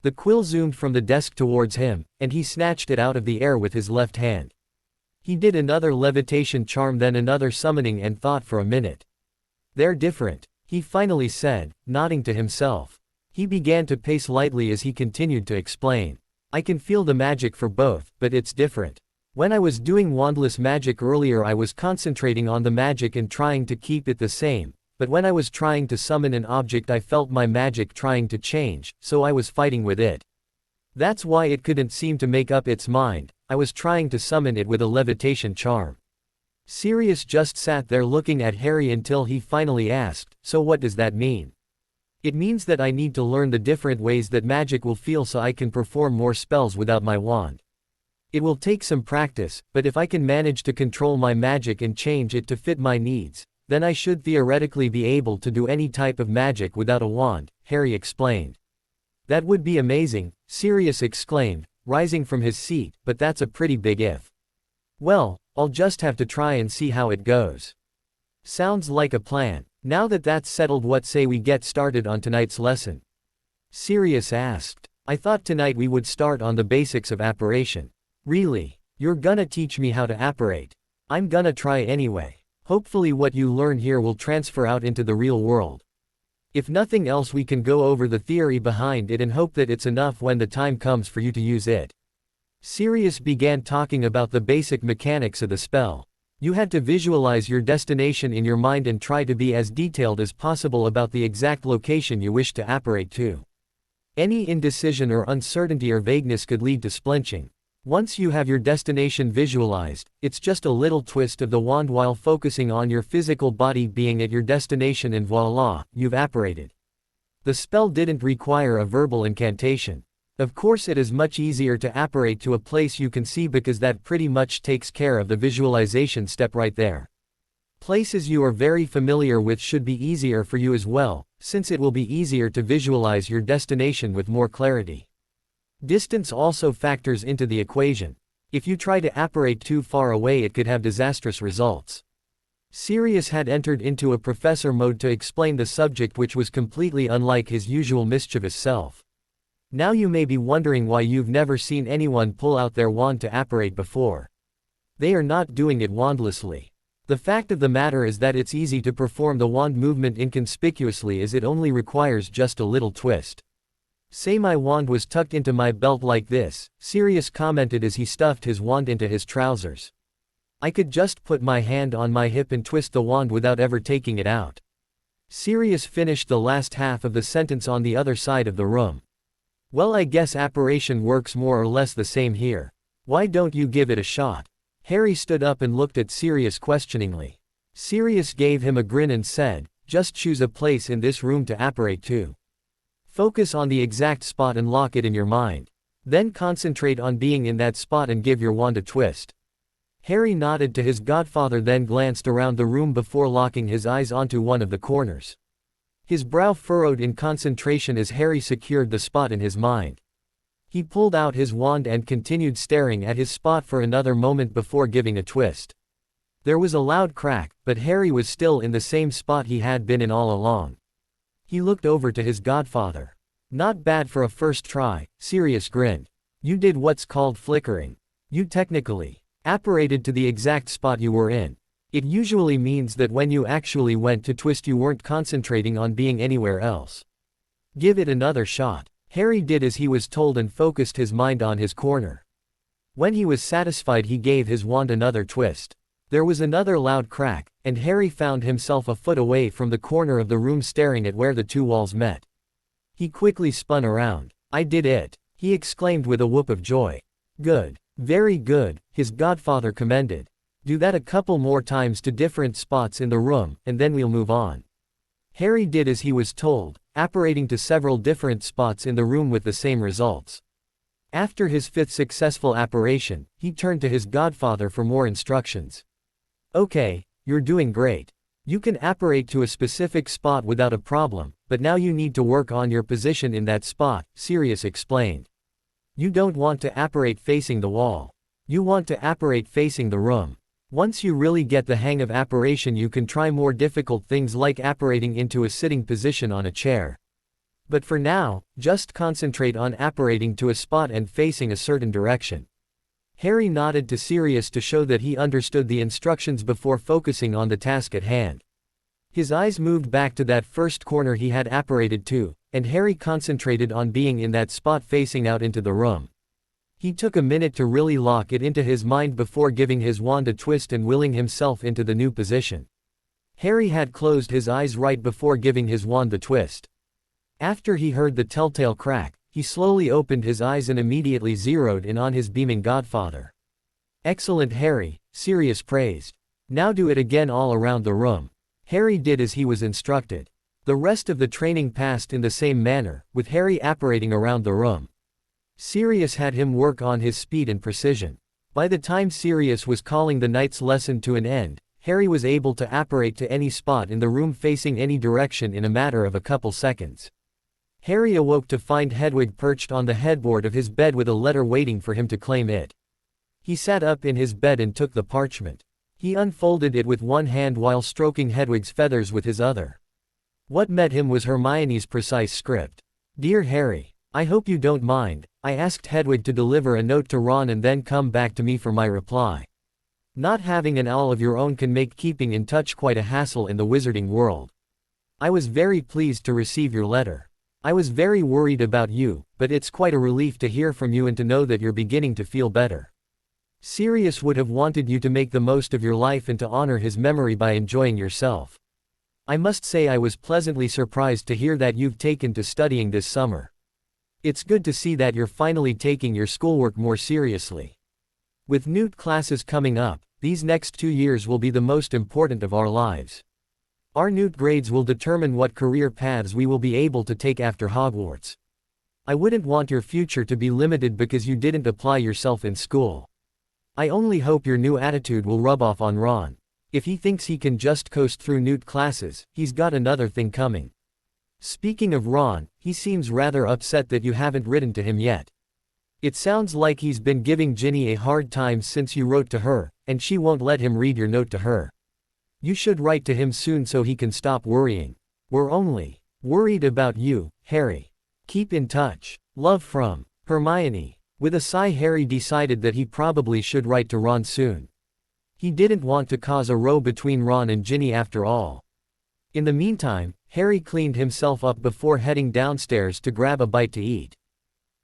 [SPEAKER 1] The quill zoomed from the desk towards him, and he snatched it out of the air with his left hand. He did another levitation charm, then another summoning, and thought for a minute. "They're different," he finally said, nodding to himself. He began to pace lightly as he continued to explain. "I can feel the magic for both, but it's different. When I was doing wandless magic earlier I was concentrating on the magic and trying to keep it the same, but when I was trying to summon an object I felt my magic trying to change, so I was fighting with it. That's why it couldn't seem to make up its mind. I was trying to summon it with a levitation charm." Sirius just sat there looking at Harry until he finally asked, "So what does that mean?" "It means that I need to learn the different ways that magic will feel so I can perform more spells without my wand. It will take some practice, but if I can manage to control my magic and change it to fit my needs, then I should theoretically be able to do any type of magic without a wand," Harry explained. "That would be amazing," Sirius exclaimed, rising from his seat, "but that's a pretty big if." "Well, I'll just have to try and see how it goes." "Sounds like a plan. Now that that's settled, what say we get started on tonight's lesson?" Sirius asked. "I thought tonight we would start on the basics of apparition." "Really? You're gonna teach me how to apparate?" "I'm gonna try anyway. Hopefully what you learn here will transfer out into the real world. If nothing else we can go over the theory behind it and hope that it's enough when the time comes for you to use it." Sirius began talking about the basic mechanics of the spell. You had to visualize your destination in your mind and try to be as detailed as possible about the exact location you wish to apparate to. Any indecision or uncertainty or vagueness could lead to splinching. Once you have your destination visualized, it's just a little twist of the wand while focusing on your physical body being at your destination and voila, you've apparated. The spell didn't require a verbal incantation. Of course it is much easier to apparate to a place you can see because that pretty much takes care of the visualization step right there. Places you are very familiar with should be easier for you as well, since it will be easier to visualize your destination with more clarity. Distance also factors into the equation. If you try to apparate too far away it could have disastrous results. Sirius had entered into a professor mode to explain the subject, which was completely unlike his usual mischievous self. Now you may be wondering why you've never seen anyone pull out their wand to apparate before. They are not doing it wandlessly. The fact of the matter is that it's easy to perform the wand movement inconspicuously as it only requires just a little twist. "Say my wand was tucked into my belt like this," Sirius commented as he stuffed his wand into his trousers. "I could just put my hand on my hip and twist the wand without ever taking it out." Sirius finished the last half of the sentence on the other side of the room. "Well, I guess apparition works more or less the same here. Why don't you give it a shot?" Harry stood up and looked at Sirius questioningly. Sirius gave him a grin and said, "Just choose a place in this room to apparate to. Focus on the exact spot and lock it in your mind. Then concentrate on being in that spot and give your wand a twist." Harry nodded to his godfather, then glanced around the room before locking his eyes onto one of the corners. His brow furrowed in concentration as Harry secured the spot in his mind. He pulled out his wand and continued staring at his spot for another moment before giving a twist. There was a loud crack, but Harry was still in the same spot he had been in all along. He looked over to his godfather. "Not bad for a first try," Sirius grinned. "You did what's called flickering. You technically apparated to the exact spot you were in. It usually means that when you actually went to twist you weren't concentrating on being anywhere else. Give it another shot." Harry did as he was told and focused his mind on his corner. When he was satisfied he gave his wand another twist. There was another loud crack, and Harry found himself a foot away from the corner of the room staring at where the two walls met. He quickly spun around. "I did it," he exclaimed with a whoop of joy. "Good. Very good," his godfather commended. "Do that a couple more times to different spots in the room, and then we'll move on." Harry did as he was told, apparating to several different spots in the room with the same results. After his fifth successful apparition, he turned to his godfather for more instructions. "Okay, you're doing great. You can apparate to a specific spot without a problem, but now you need to work on your position in that spot," Sirius explained. "You don't want to apparate facing the wall. You want to apparate facing the room. Once you really get the hang of apparation you can try more difficult things like apparating into a sitting position on a chair. But for now, just concentrate on apparating to a spot and facing a certain direction." Harry nodded to Sirius to show that he understood the instructions before focusing on the task at hand. His eyes moved back to that first corner he had apparated to, and Harry concentrated on being in that spot facing out into the room. He took a minute to really lock it into his mind before giving his wand a twist and willing himself into the new position. Harry had closed his eyes right before giving his wand the twist. After he heard the telltale crack, he slowly opened his eyes and immediately zeroed in on his beaming godfather. "Excellent, Harry," Sirius praised. "Now do it again all around the room." Harry did as he was instructed. The rest of the training passed in the same manner, with Harry apparating around the room. Sirius had him work on his speed and precision. By the time Sirius was calling the night's lesson to an end, Harry was able to apparate to any spot in the room facing any direction in a matter of a couple seconds. Harry awoke to find Hedwig perched on the headboard of his bed with a letter waiting for him to claim it. He sat up in his bed and took the parchment. He unfolded it with one hand while stroking Hedwig's feathers with his other. What met him was Hermione's precise script. "Dear Harry, I hope you don't mind. I asked Hedwig to deliver a note to Ron and then come back to me for my reply. Not having an owl of your own can make keeping in touch quite a hassle in the wizarding world. I was very pleased to receive your letter. I was very worried about you, but it's quite a relief to hear from you and to know that you're beginning to feel better. Sirius would have wanted you to make the most of your life and to honor his memory by enjoying yourself. I must say I was pleasantly surprised to hear that you've taken to studying this summer. It's good to see that you're finally taking your schoolwork more seriously. With Newt classes coming up, these next 2 years will be the most important of our lives. Our Newt grades will determine what career paths we will be able to take after Hogwarts. I wouldn't want your future to be limited because you didn't apply yourself in school. I only hope your new attitude will rub off on Ron. If he thinks he can just coast through Newt classes, he's got another thing coming. Speaking of Ron, he seems rather upset that you haven't written to him yet. It sounds like he's been giving Ginny a hard time since you wrote to her, and she won't let him read your note to her. You should write to him soon so he can stop worrying. We're only worried about you, Harry. Keep in touch. Love from Hermione. With a sigh, Harry decided that he probably should write to Ron soon. He didn't want to cause a row between Ron and Ginny after all. In the meantime, Harry cleaned himself up before heading downstairs to grab a bite to eat.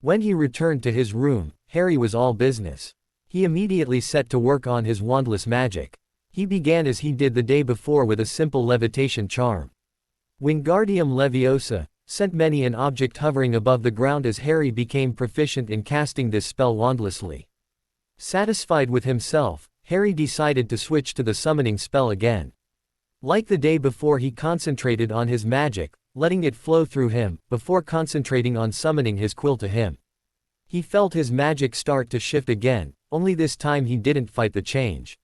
[SPEAKER 1] When he returned to his room, Harry was all business. He immediately set to work on his wandless magic. He began as he did the day before with a simple levitation charm. Wingardium Leviosa sent many an object hovering above the ground as Harry became proficient in casting this spell wandlessly. Satisfied with himself, Harry decided to switch to the summoning spell again. Like the day before, he concentrated on his magic, letting it flow through him, before concentrating on summoning his quill to him. He felt his magic start to shift again, only this time he didn't fight the change.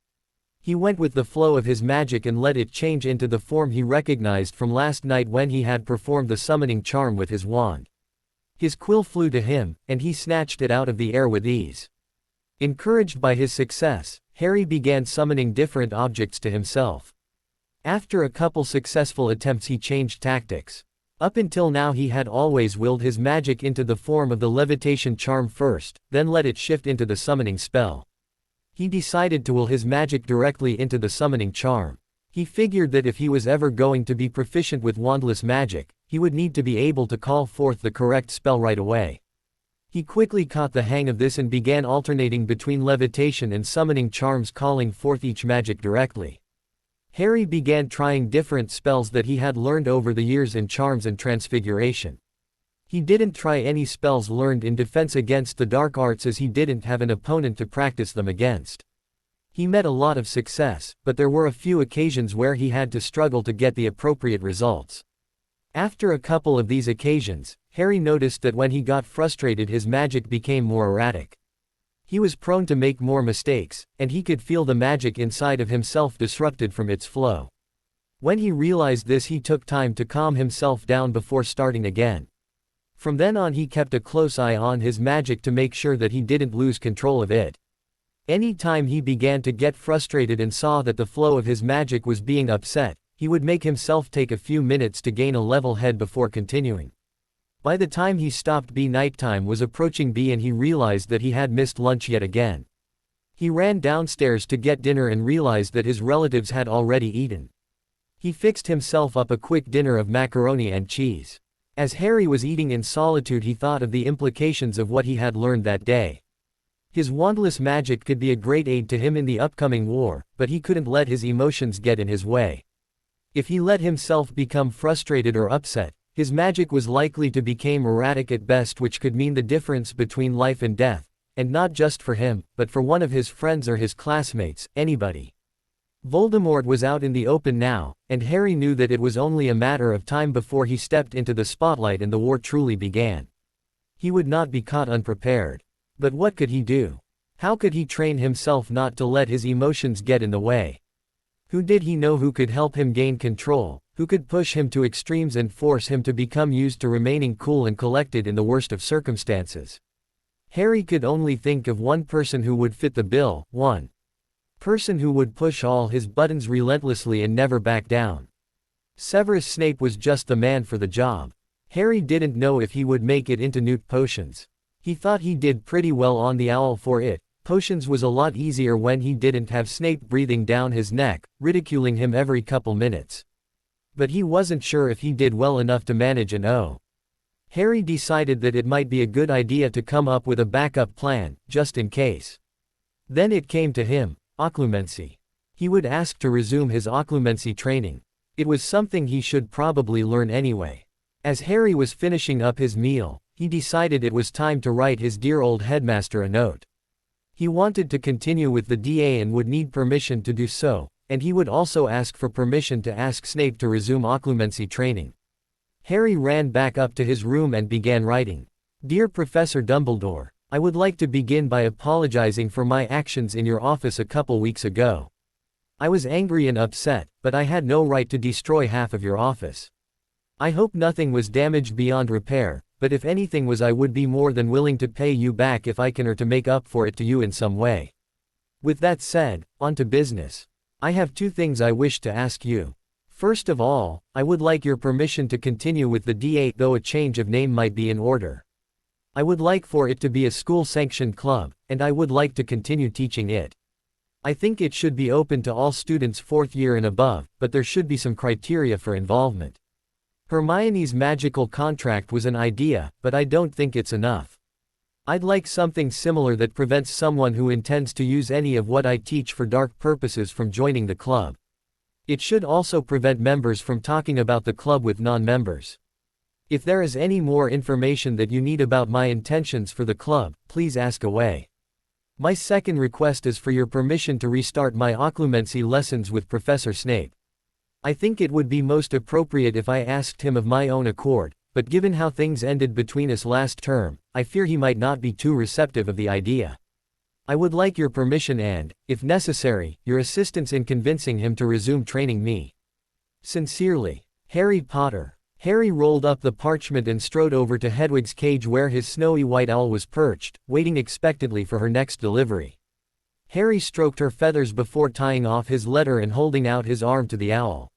[SPEAKER 1] He went with the flow of his magic and let it change into the form he recognized from last night when he had performed the summoning charm with his wand. His quill flew to him, and he snatched it out of the air with ease. Encouraged by his success, Harry began summoning different objects to himself. After a couple successful attempts he changed tactics. Up until now he had always willed his magic into the form of the levitation charm first, then let it shift into the summoning spell. He decided to will his magic directly into the summoning charm. He figured that if he was ever going to be proficient with wandless magic, he would need to be able to call forth the correct spell right away. He quickly caught the hang of this and began alternating between levitation and summoning charms, calling forth each magic directly. Harry began trying different spells that he had learned over the years in charms and transfiguration. He didn't try any spells learned in defense against the dark arts as he didn't have an opponent to practice them against. He met a lot of success, but there were a few occasions where he had to struggle to get the appropriate results. After a couple of these occasions, Harry noticed that when he got frustrated his magic became more erratic. He was prone to make more mistakes, and he could feel the magic inside of himself disrupted from its flow. When he realized this he took time to calm himself down before starting again. From then on he kept a close eye on his magic to make sure that he didn't lose control of it. Any time he began to get frustrated and saw that the flow of his magic was being upset, he would make himself take a few minutes to gain a level head before continuing. By the time he stopped nighttime was approaching and he realized that he had missed lunch yet again. He ran downstairs to get dinner and realized that his relatives had already eaten. He fixed himself up a quick dinner of macaroni and cheese. As Harry was eating in solitude he thought of the implications of what he had learned that day. His wandless magic could be a great aid to him in the upcoming war, but he couldn't let his emotions get in his way. If he let himself become frustrated or upset, his magic was likely to become erratic at best, which could mean the difference between life and death, and not just for him, but for one of his friends or his classmates, anybody. Voldemort was out in the open now, and Harry knew that it was only a matter of time before he stepped into the spotlight and the war truly began. He would not be caught unprepared. But what could he do? How could he train himself not to let his emotions get in the way? Who did he know who could help him gain control, who could push him to extremes and force him to become used to remaining cool and collected in the worst of circumstances? Harry could only think of one person who would fit the bill, one person who would push all his buttons relentlessly and never back down. Severus Snape was just the man for the job. Harry didn't know if he would make it into Newt Potions. He thought he did pretty well on the Owl for it. Potions was a lot easier when he didn't have Snape breathing down his neck, ridiculing him every couple minutes. But he wasn't sure if he did well enough to manage an O. Harry decided that it might be a good idea to come up with a backup plan, just in case. Then it came to him, occlumency. He would ask to resume his occlumency training. It was something he should probably learn anyway. As Harry was finishing up his meal, he decided it was time to write his dear old headmaster a note. He wanted to continue with the DA and would need permission to do so, and he would also ask for permission to ask Snape to resume occlumency training. Harry ran back up to his room and began writing. Dear Professor Dumbledore, I would like to begin by apologizing for my actions in your office a couple weeks ago. I was angry and upset, but I had no right to destroy half of your office. I hope nothing was damaged beyond repair, but if anything was I would be more than willing to pay you back if I can or to make up for it to you in some way. With that said, on to business. I have two things I wish to ask you. First of all, I would like your permission to continue with the D8 though a change of name might be in order. I would like for it to be a school-sanctioned club, and I would like to continue teaching it. I think it should be open to all students 4th year and above, but there should be some criteria for involvement. Hermione's magical contract was an idea, but I don't think it's enough. I'd like something similar that prevents someone who intends to use any of what I teach for dark purposes from joining the club. It should also prevent members from talking about the club with non-members. If there is any more information that you need about my intentions for the club, please ask away. My second request is for your permission to restart my occlumency lessons with Professor Snape. I think it would be most appropriate if I asked him of my own accord, but given how things ended between us last term, I fear he might not be too receptive of the idea. I would like your permission and, if necessary, your assistance in convincing him to resume training me. Sincerely, Harry Potter. Harry rolled up the parchment and strode over to Hedwig's cage where his snowy white owl was perched, waiting expectantly for her next delivery. Harry stroked her feathers before tying off his letter and holding out his arm to the owl.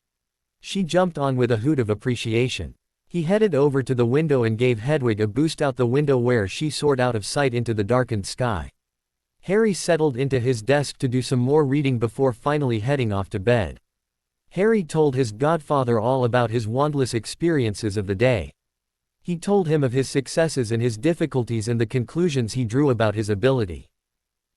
[SPEAKER 1] She jumped on with a hoot of appreciation. He headed over to the window and gave Hedwig a boost out the window where she soared out of sight into the darkened sky. Harry settled into his desk to do some more reading before finally heading off to bed. Harry told his godfather all about his wandless experiences of the day. He told him of his successes and his difficulties and the conclusions he drew about his ability.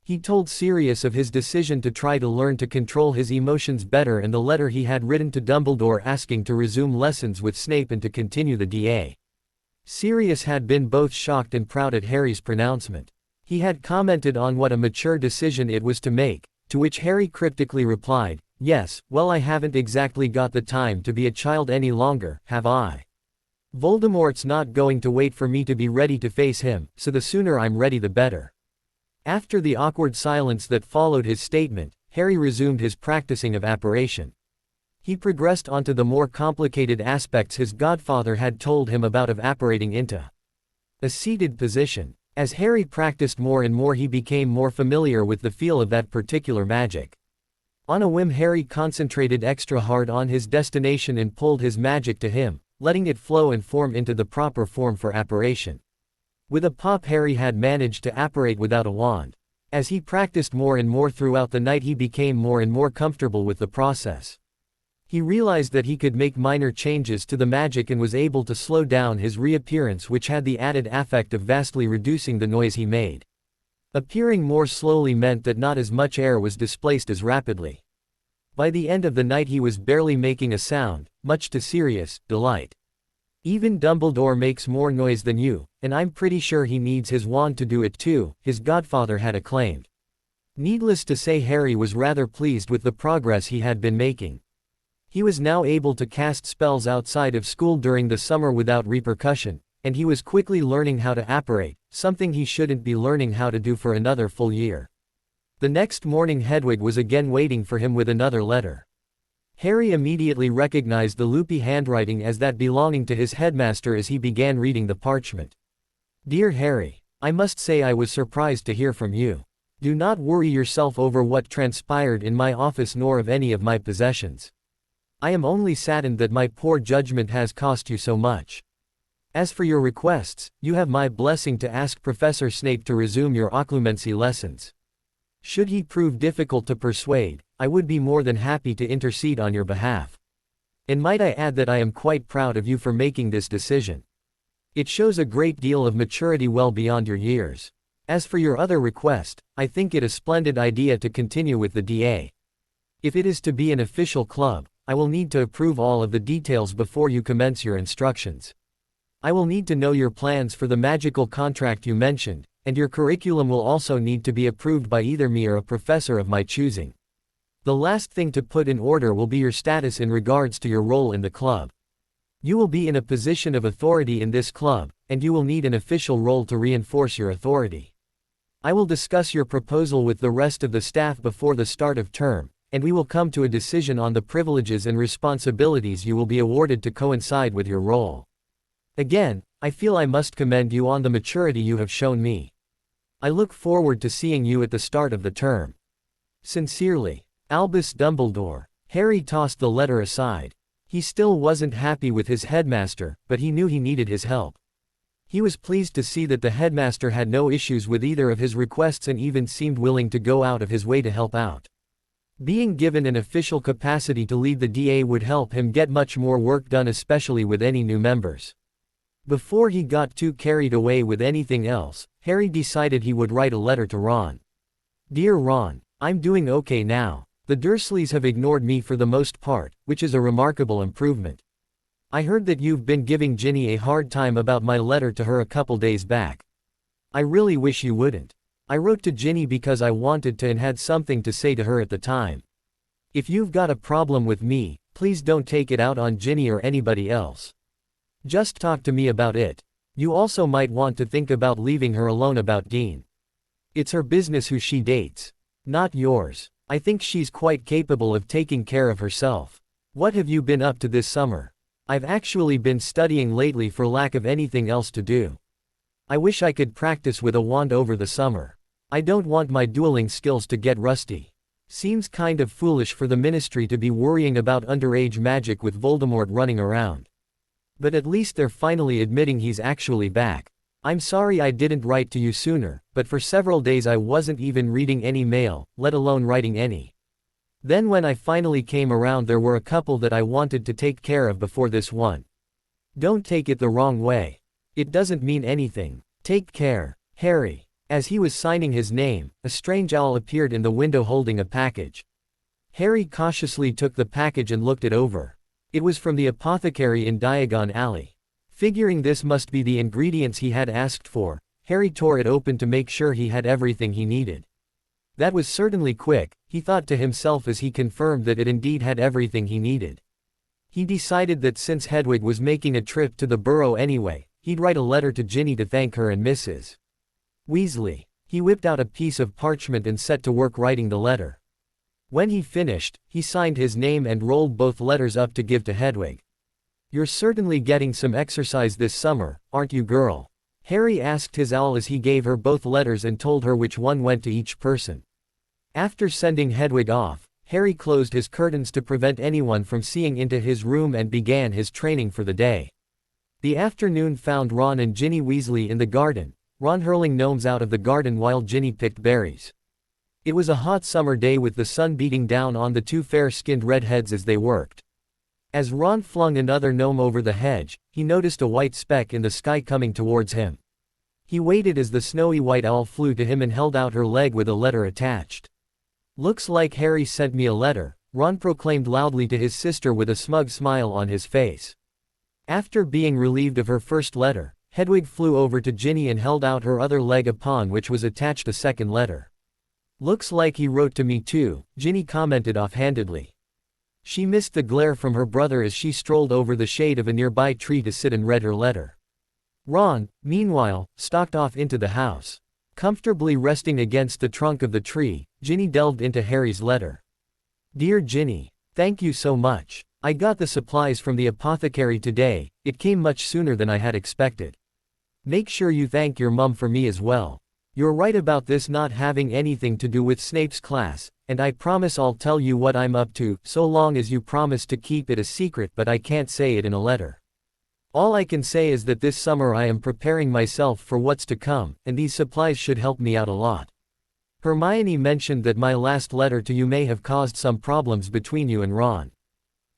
[SPEAKER 1] He told Sirius of his decision to try to learn to control his emotions better and the letter he had written to Dumbledore asking to resume lessons with Snape and to continue the DA. Sirius had been both shocked and proud at Harry's pronouncement. He had commented on what a mature decision it was to make, to which Harry cryptically replied, "Yes, well, I haven't exactly got the time to be a child any longer, have I? Voldemort's not going to wait for me to be ready to face him, so the sooner I'm ready the better." After the awkward silence that followed his statement, Harry resumed his practicing of apparition. He progressed onto the more complicated aspects his godfather had told him about of apparating into a seated position. As Harry practiced more and more, he became more familiar with the feel of that particular magic. On a whim, Harry concentrated extra hard on his destination and pulled his magic to him, letting it flow and form into the proper form for apparition. With a pop, Harry had managed to apparate without a wand. As he practiced more and more throughout the night, he became more and more comfortable with the process. He realized that he could make minor changes to the magic and was able to slow down his reappearance, which had the added effect of vastly reducing the noise he made. Appearing more slowly meant that not as much air was displaced as rapidly. By the end of the night he was barely making a sound, much to Sirius' delight. "Even Dumbledore makes more noise than you, and I'm pretty sure he needs his wand to do it too," his godfather had acclaimed. Needless to say, Harry was rather pleased with the progress he had been making. He was now able to cast spells outside of school during the summer without repercussion, and he was quickly learning how to apparate, something he shouldn't be learning how to do for another full year. The next morning Hedwig was again waiting for him with another letter. Harry immediately recognized the loopy handwriting as that belonging to his headmaster as he began reading the parchment. "Dear Harry, I must say I was surprised to hear from you. Do not worry yourself over what transpired in my office nor of any of my possessions. I am only saddened that my poor judgment has cost you so much. As for your requests, you have my blessing to ask Professor Snape to resume your occlumency lessons. Should he prove difficult to persuade, I would be more than happy to intercede on your behalf. And might I add that I am quite proud of you for making this decision. It shows a great deal of maturity well beyond your years. As for your other request, I think it a splendid idea to continue with the DA. If it is to be an official club, I will need to approve all of the details before you commence your instructions. I will need to know your plans for the magical contract you mentioned, and your curriculum will also need to be approved by either me or a professor of my choosing. The last thing to put in order will be your status in regards to your role in the club. You will be in a position of authority in this club, and you will need an official role to reinforce your authority. I will discuss your proposal with the rest of the staff before the start of term, and we will come to a decision on the privileges and responsibilities you will be awarded to coincide with your role. Again, I feel I must commend you on the maturity you have shown me. I look forward to seeing you at the start of the term. Sincerely, Albus Dumbledore." Harry tossed the letter aside. He still wasn't happy with his headmaster, but he knew he needed his help. He was pleased to see that the headmaster had no issues with either of his requests and even seemed willing to go out of his way to help out. Being given an official capacity to lead the DA would help him get much more work done, especially with any new members. Before he got too carried away with anything else, Harry decided he would write a letter to Ron. "Dear Ron, I'm doing okay now. The Dursleys have ignored me for the most part, which is a remarkable improvement. I heard that you've been giving Ginny a hard time about my letter to her a couple days back. I really wish you wouldn't. I wrote to Ginny because I wanted to and had something to say to her at the time. If you've got a problem with me, please don't take it out on Ginny or anybody else. Just talk to me about it. You also might want to think about leaving her alone about Dean. It's her business who she dates. Not yours. I think she's quite capable of taking care of herself. What have you been up to this summer? I've actually been studying lately for lack of anything else to do. I wish I could practice with a wand over the summer. I don't want my dueling skills to get rusty. Seems kind of foolish for the ministry to be worrying about underage magic with Voldemort running around. But at least they're finally admitting he's actually back. I'm sorry I didn't write to you sooner, but for several days I wasn't even reading any mail, let alone writing any. Then when I finally came around there were a couple that I wanted to take care of before this one. Don't take it the wrong way. It doesn't mean anything. Take care, Harry. As he was signing his name, a strange owl appeared in the window holding a package. Harry cautiously took the package and looked it over. It was from the apothecary in Diagon Alley. Figuring this must be the ingredients he had asked for, Harry tore it open to make sure he had everything he needed. That was certainly quick, he thought to himself as he confirmed that it indeed had everything he needed. He decided that since Hedwig was making a trip to the burrow anyway, he'd write a letter to Ginny to thank her and Mrs. Weasley. He whipped out a piece of parchment and set to work writing the letter. When he finished, he signed his name and rolled both letters up to give to Hedwig. "You're certainly getting some exercise this summer, aren't you, girl?" Harry asked his owl as he gave her both letters and told her which one went to each person. After sending Hedwig off, Harry closed his curtains to prevent anyone from seeing into his room and began his training for the day. The afternoon found Ron and Ginny Weasley in the garden, Ron hurling gnomes out of the garden while Ginny picked berries. It was a hot summer day with the sun beating down on the two fair-skinned redheads as they worked. As Ron flung another gnome over the hedge, he noticed a white speck in the sky coming towards him. He waited as the snowy white owl flew to him and held out her leg with a letter attached. "Looks like Harry sent me a letter," Ron proclaimed loudly to his sister with a smug smile on his face. After being relieved of her first letter, Hedwig flew over to Ginny and held out her other leg upon which was attached a second letter. "Looks like he wrote to me too," Ginny commented offhandedly. She missed the glare from her brother as she strolled over the shade of a nearby tree to sit and read her letter. Ron, meanwhile, stalked off into the house. Comfortably resting against the trunk of the tree, Ginny delved into Harry's letter. "Dear Ginny, thank you so much. I got the supplies from the apothecary today, it came much sooner than I had expected. Make sure you thank your mum for me as well. You're right about this not having anything to do with Snape's class, and I promise I'll tell you what I'm up to, so long as you promise to keep it a secret, but I can't say it in a letter. All I can say is that this summer I am preparing myself for what's to come, and these supplies should help me out a lot. Hermione mentioned that my last letter to you may have caused some problems between you and Ron.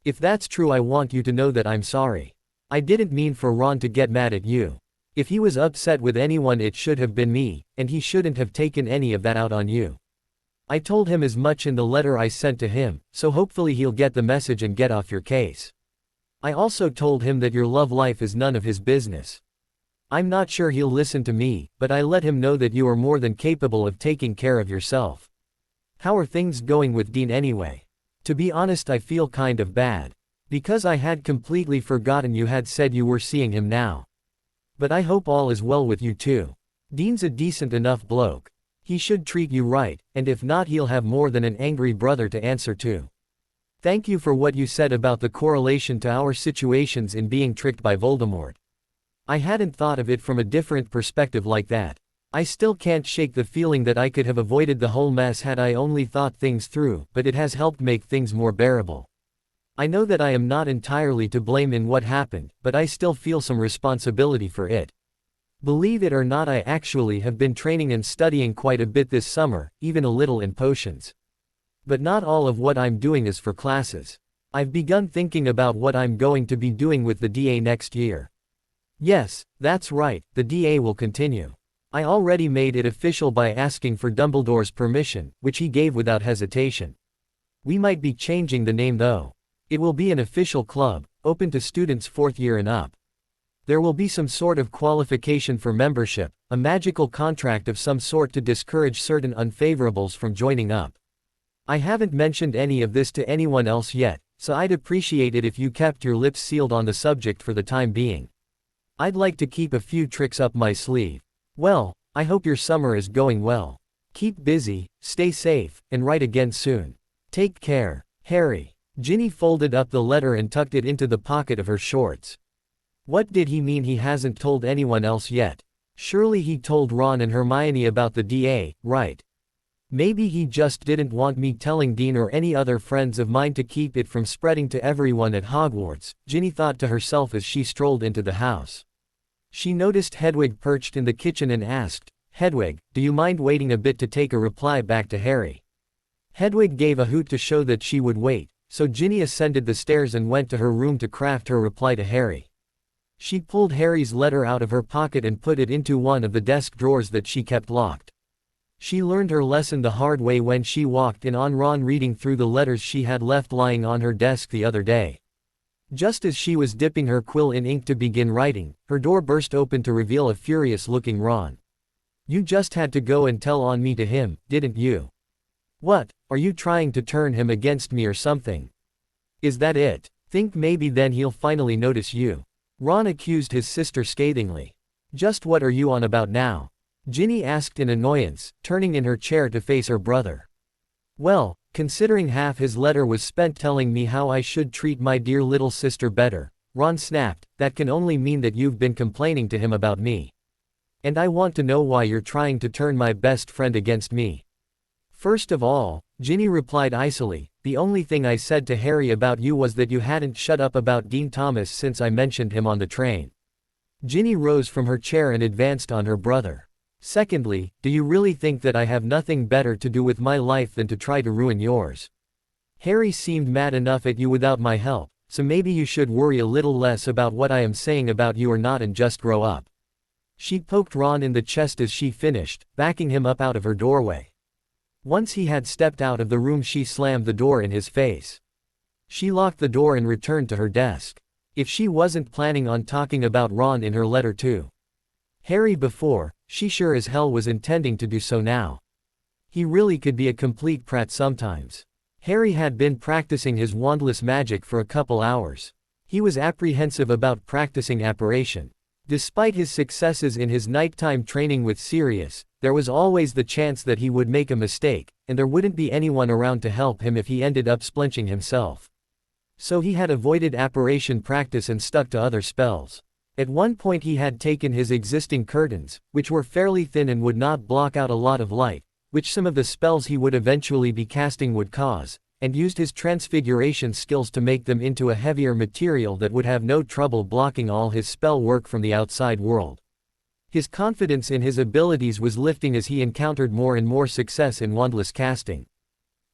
[SPEAKER 1] If that's true, I want you to know that I'm sorry. I didn't mean for Ron to get mad at you. If he was upset with anyone it should have been me, and he shouldn't have taken any of that out on you. I told him as much in the letter I sent to him, so hopefully he'll get the message and get off your case. I also told him that your love life is none of his business. I'm not sure he'll listen to me, but I let him know that you are more than capable of taking care of yourself. How are things going with Dean anyway? To be honest, I feel kind of bad. Because I had completely forgotten you had said you were seeing him now. But I hope all is well with you too. Dean's a decent enough bloke. He should treat you right, and if not he'll have more than an angry brother to answer to. Thank you for what you said about the correlation to our situations in being tricked by Voldemort. I hadn't thought of it from a different perspective like that. I still can't shake the feeling that I could have avoided the whole mess had I only thought things through, but it has helped make things more bearable. I know that I am not entirely to blame in what happened, but I still feel some responsibility for it. Believe it or not, I actually have been training and studying quite a bit this summer, even a little in potions. But not all of what I'm doing is for classes. I've begun thinking about what I'm going to be doing with the DA next year. Yes, that's right, the DA will continue. I already made it official by asking for Dumbledore's permission, which he gave without hesitation. We might be changing the name though. It will be an official club, open to students 4th year and up. There will be some sort of qualification for membership, a magical contract of some sort to discourage certain unfavorables from joining up. I haven't mentioned any of this to anyone else yet, so I'd appreciate it if you kept your lips sealed on the subject for the time being. I'd like to keep a few tricks up my sleeve. Well, I hope your summer is going well. Keep busy, stay safe, and write again soon. Take care, Harry. Ginny folded up the letter and tucked it into the pocket of her shorts. What did he mean he hasn't told anyone else yet? Surely he told Ron and Hermione about the DA, right? Maybe he just didn't want me telling Dean or any other friends of mine to keep it from spreading to everyone at Hogwarts, Ginny thought to herself as she strolled into the house. She noticed Hedwig perched in the kitchen and asked, "Hedwig, do you mind waiting a bit to take a reply back to Harry?" Hedwig gave a hoot to show that she would wait, so Ginny ascended the stairs and went to her room to craft her reply to Harry. She pulled Harry's letter out of her pocket and put it into one of the desk drawers that she kept locked. She learned her lesson the hard way when she walked in on Ron reading through the letters she had left lying on her desk the other day. Just as she was dipping her quill in ink to begin writing, her door burst open to reveal a furious-looking Ron. "You just had to go and tell on me to him, didn't you? What, are you trying to turn him against me or something? Is that it? Think maybe then he'll finally notice you." Ron accused his sister scathingly. "Just what are you on about now?" Ginny asked in annoyance, turning in her chair to face her brother. "Well, considering half his letter was spent telling me how I should treat my dear little sister better," Ron snapped, "that can only mean that you've been complaining to him about me. And I want to know why you're trying to turn my best friend against me." "First of all," Ginny replied icily, "the only thing I said to Harry about you was that you hadn't shut up about Dean Thomas since I mentioned him on the train." Ginny rose from her chair and advanced on her brother. "Secondly, do you really think that I have nothing better to do with my life than to try to ruin yours? Harry seemed mad enough at you without my help, so maybe you should worry a little less about what I am saying about you or not and just grow up." She poked Ron in the chest as she finished, backing him up out of her doorway. Once he had stepped out of the room, she slammed the door in his face. She locked the door and returned to her desk. If she wasn't planning on talking about Ron in her letter to Harry before, she sure as hell was intending to do so now. He really could be a complete prat sometimes. Harry had been practicing his wandless magic for a couple hours. He was apprehensive about practicing apparition. Despite his successes in his nighttime training with Sirius, there was always the chance that he would make a mistake, and there wouldn't be anyone around to help him if he ended up splinching himself. So he had avoided apparition practice and stuck to other spells. At one point he had taken his existing curtains, which were fairly thin and would not block out a lot of light, which some of the spells he would eventually be casting would cause, and used his transfiguration skills to make them into a heavier material that would have no trouble blocking all his spell work from the outside world. His confidence in his abilities was lifting as he encountered more and more success in wandless casting.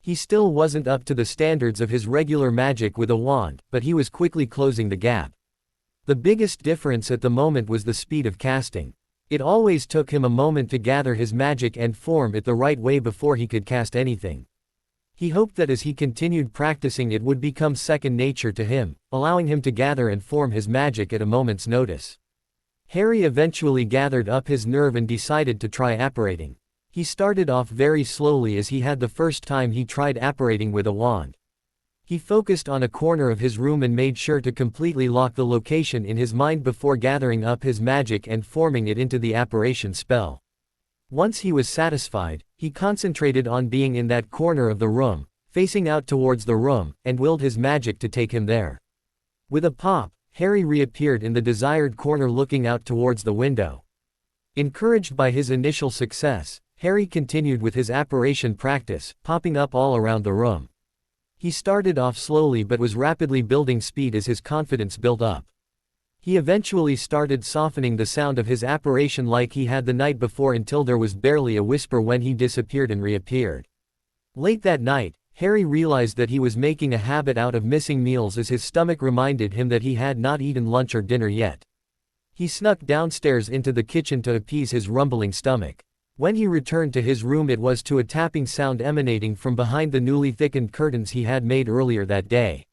[SPEAKER 1] He still wasn't up to the standards of his regular magic with a wand, but he was quickly closing the gap. The biggest difference at the moment was the speed of casting. It always took him a moment to gather his magic and form it the right way before he could cast anything. He hoped that as he continued practicing it would become second nature to him, allowing him to gather and form his magic at a moment's notice. Harry eventually gathered up his nerve and decided to try apparating. He started off very slowly as he had the first time he tried apparating with a wand. He focused on a corner of his room and made sure to completely lock the location in his mind before gathering up his magic and forming it into the apparition spell. Once he was satisfied, he concentrated on being in that corner of the room, facing out towards the room, and willed his magic to take him there. With a pop, Harry reappeared in the desired corner looking out towards the window. Encouraged by his initial success, Harry continued with his apparition practice, popping up all around the room. He started off slowly but was rapidly building speed as his confidence built up. He eventually started softening the sound of his apparition like he had the night before until there was barely a whisper when he disappeared and reappeared. Late that night, Harry realized that he was making a habit out of missing meals as his stomach reminded him that he had not eaten lunch or dinner yet. He snuck downstairs into the kitchen to appease his rumbling stomach. When he returned to his room, it was to a tapping sound emanating from behind the newly thickened curtains he had made earlier that day.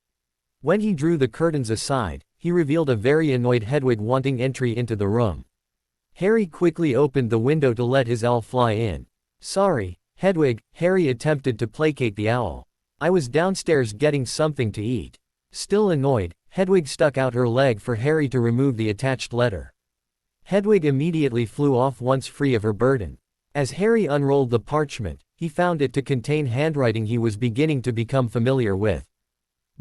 [SPEAKER 1] When he drew the curtains aside, he revealed a very annoyed Hedwig wanting entry into the room. Harry quickly opened the window to let his owl fly in. "Sorry, Hedwig," Harry attempted to placate the owl. "I was downstairs getting something to eat." Still annoyed, Hedwig stuck out her leg for Harry to remove the attached letter. Hedwig immediately flew off once free of her burden. As Harry unrolled the parchment, he found it to contain handwriting he was beginning to become familiar with.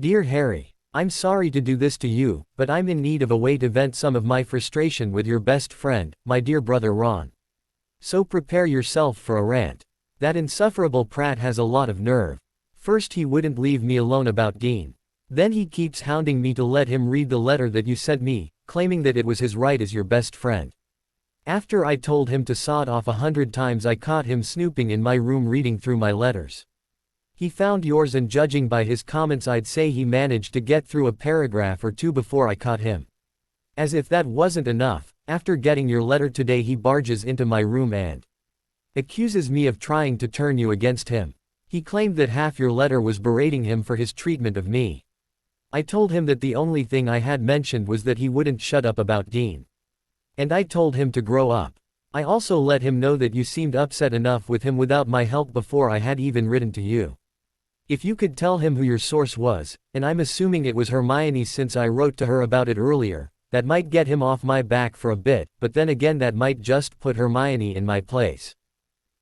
[SPEAKER 1] Dear Harry, I'm sorry to do this to you, but I'm in need of a way to vent some of my frustration with your best friend, my dear brother Ron. So prepare yourself for a rant. That insufferable Pratt has a lot of nerve. First he wouldn't leave me alone about Dean. Then he keeps hounding me to let him read the letter that you sent me, claiming that it was his right as your best friend. After I told him to sod off 100 times, I caught him snooping in my room reading through my letters. He found yours, and judging by his comments I'd say he managed to get through a paragraph or two before I caught him. As if that wasn't enough, after getting your letter today he barges into my room and accuses me of trying to turn you against him. He claimed that half your letter was berating him for his treatment of me. I told him that the only thing I had mentioned was that he wouldn't shut up about Dean. And I told him to grow up. I also let him know that you seemed upset enough with him without my help before I had even written to you. If you could tell him who your source was, and I'm assuming it was Hermione since I wrote to her about it earlier, that might get him off my back for a bit, but then again that might just put Hermione in my place.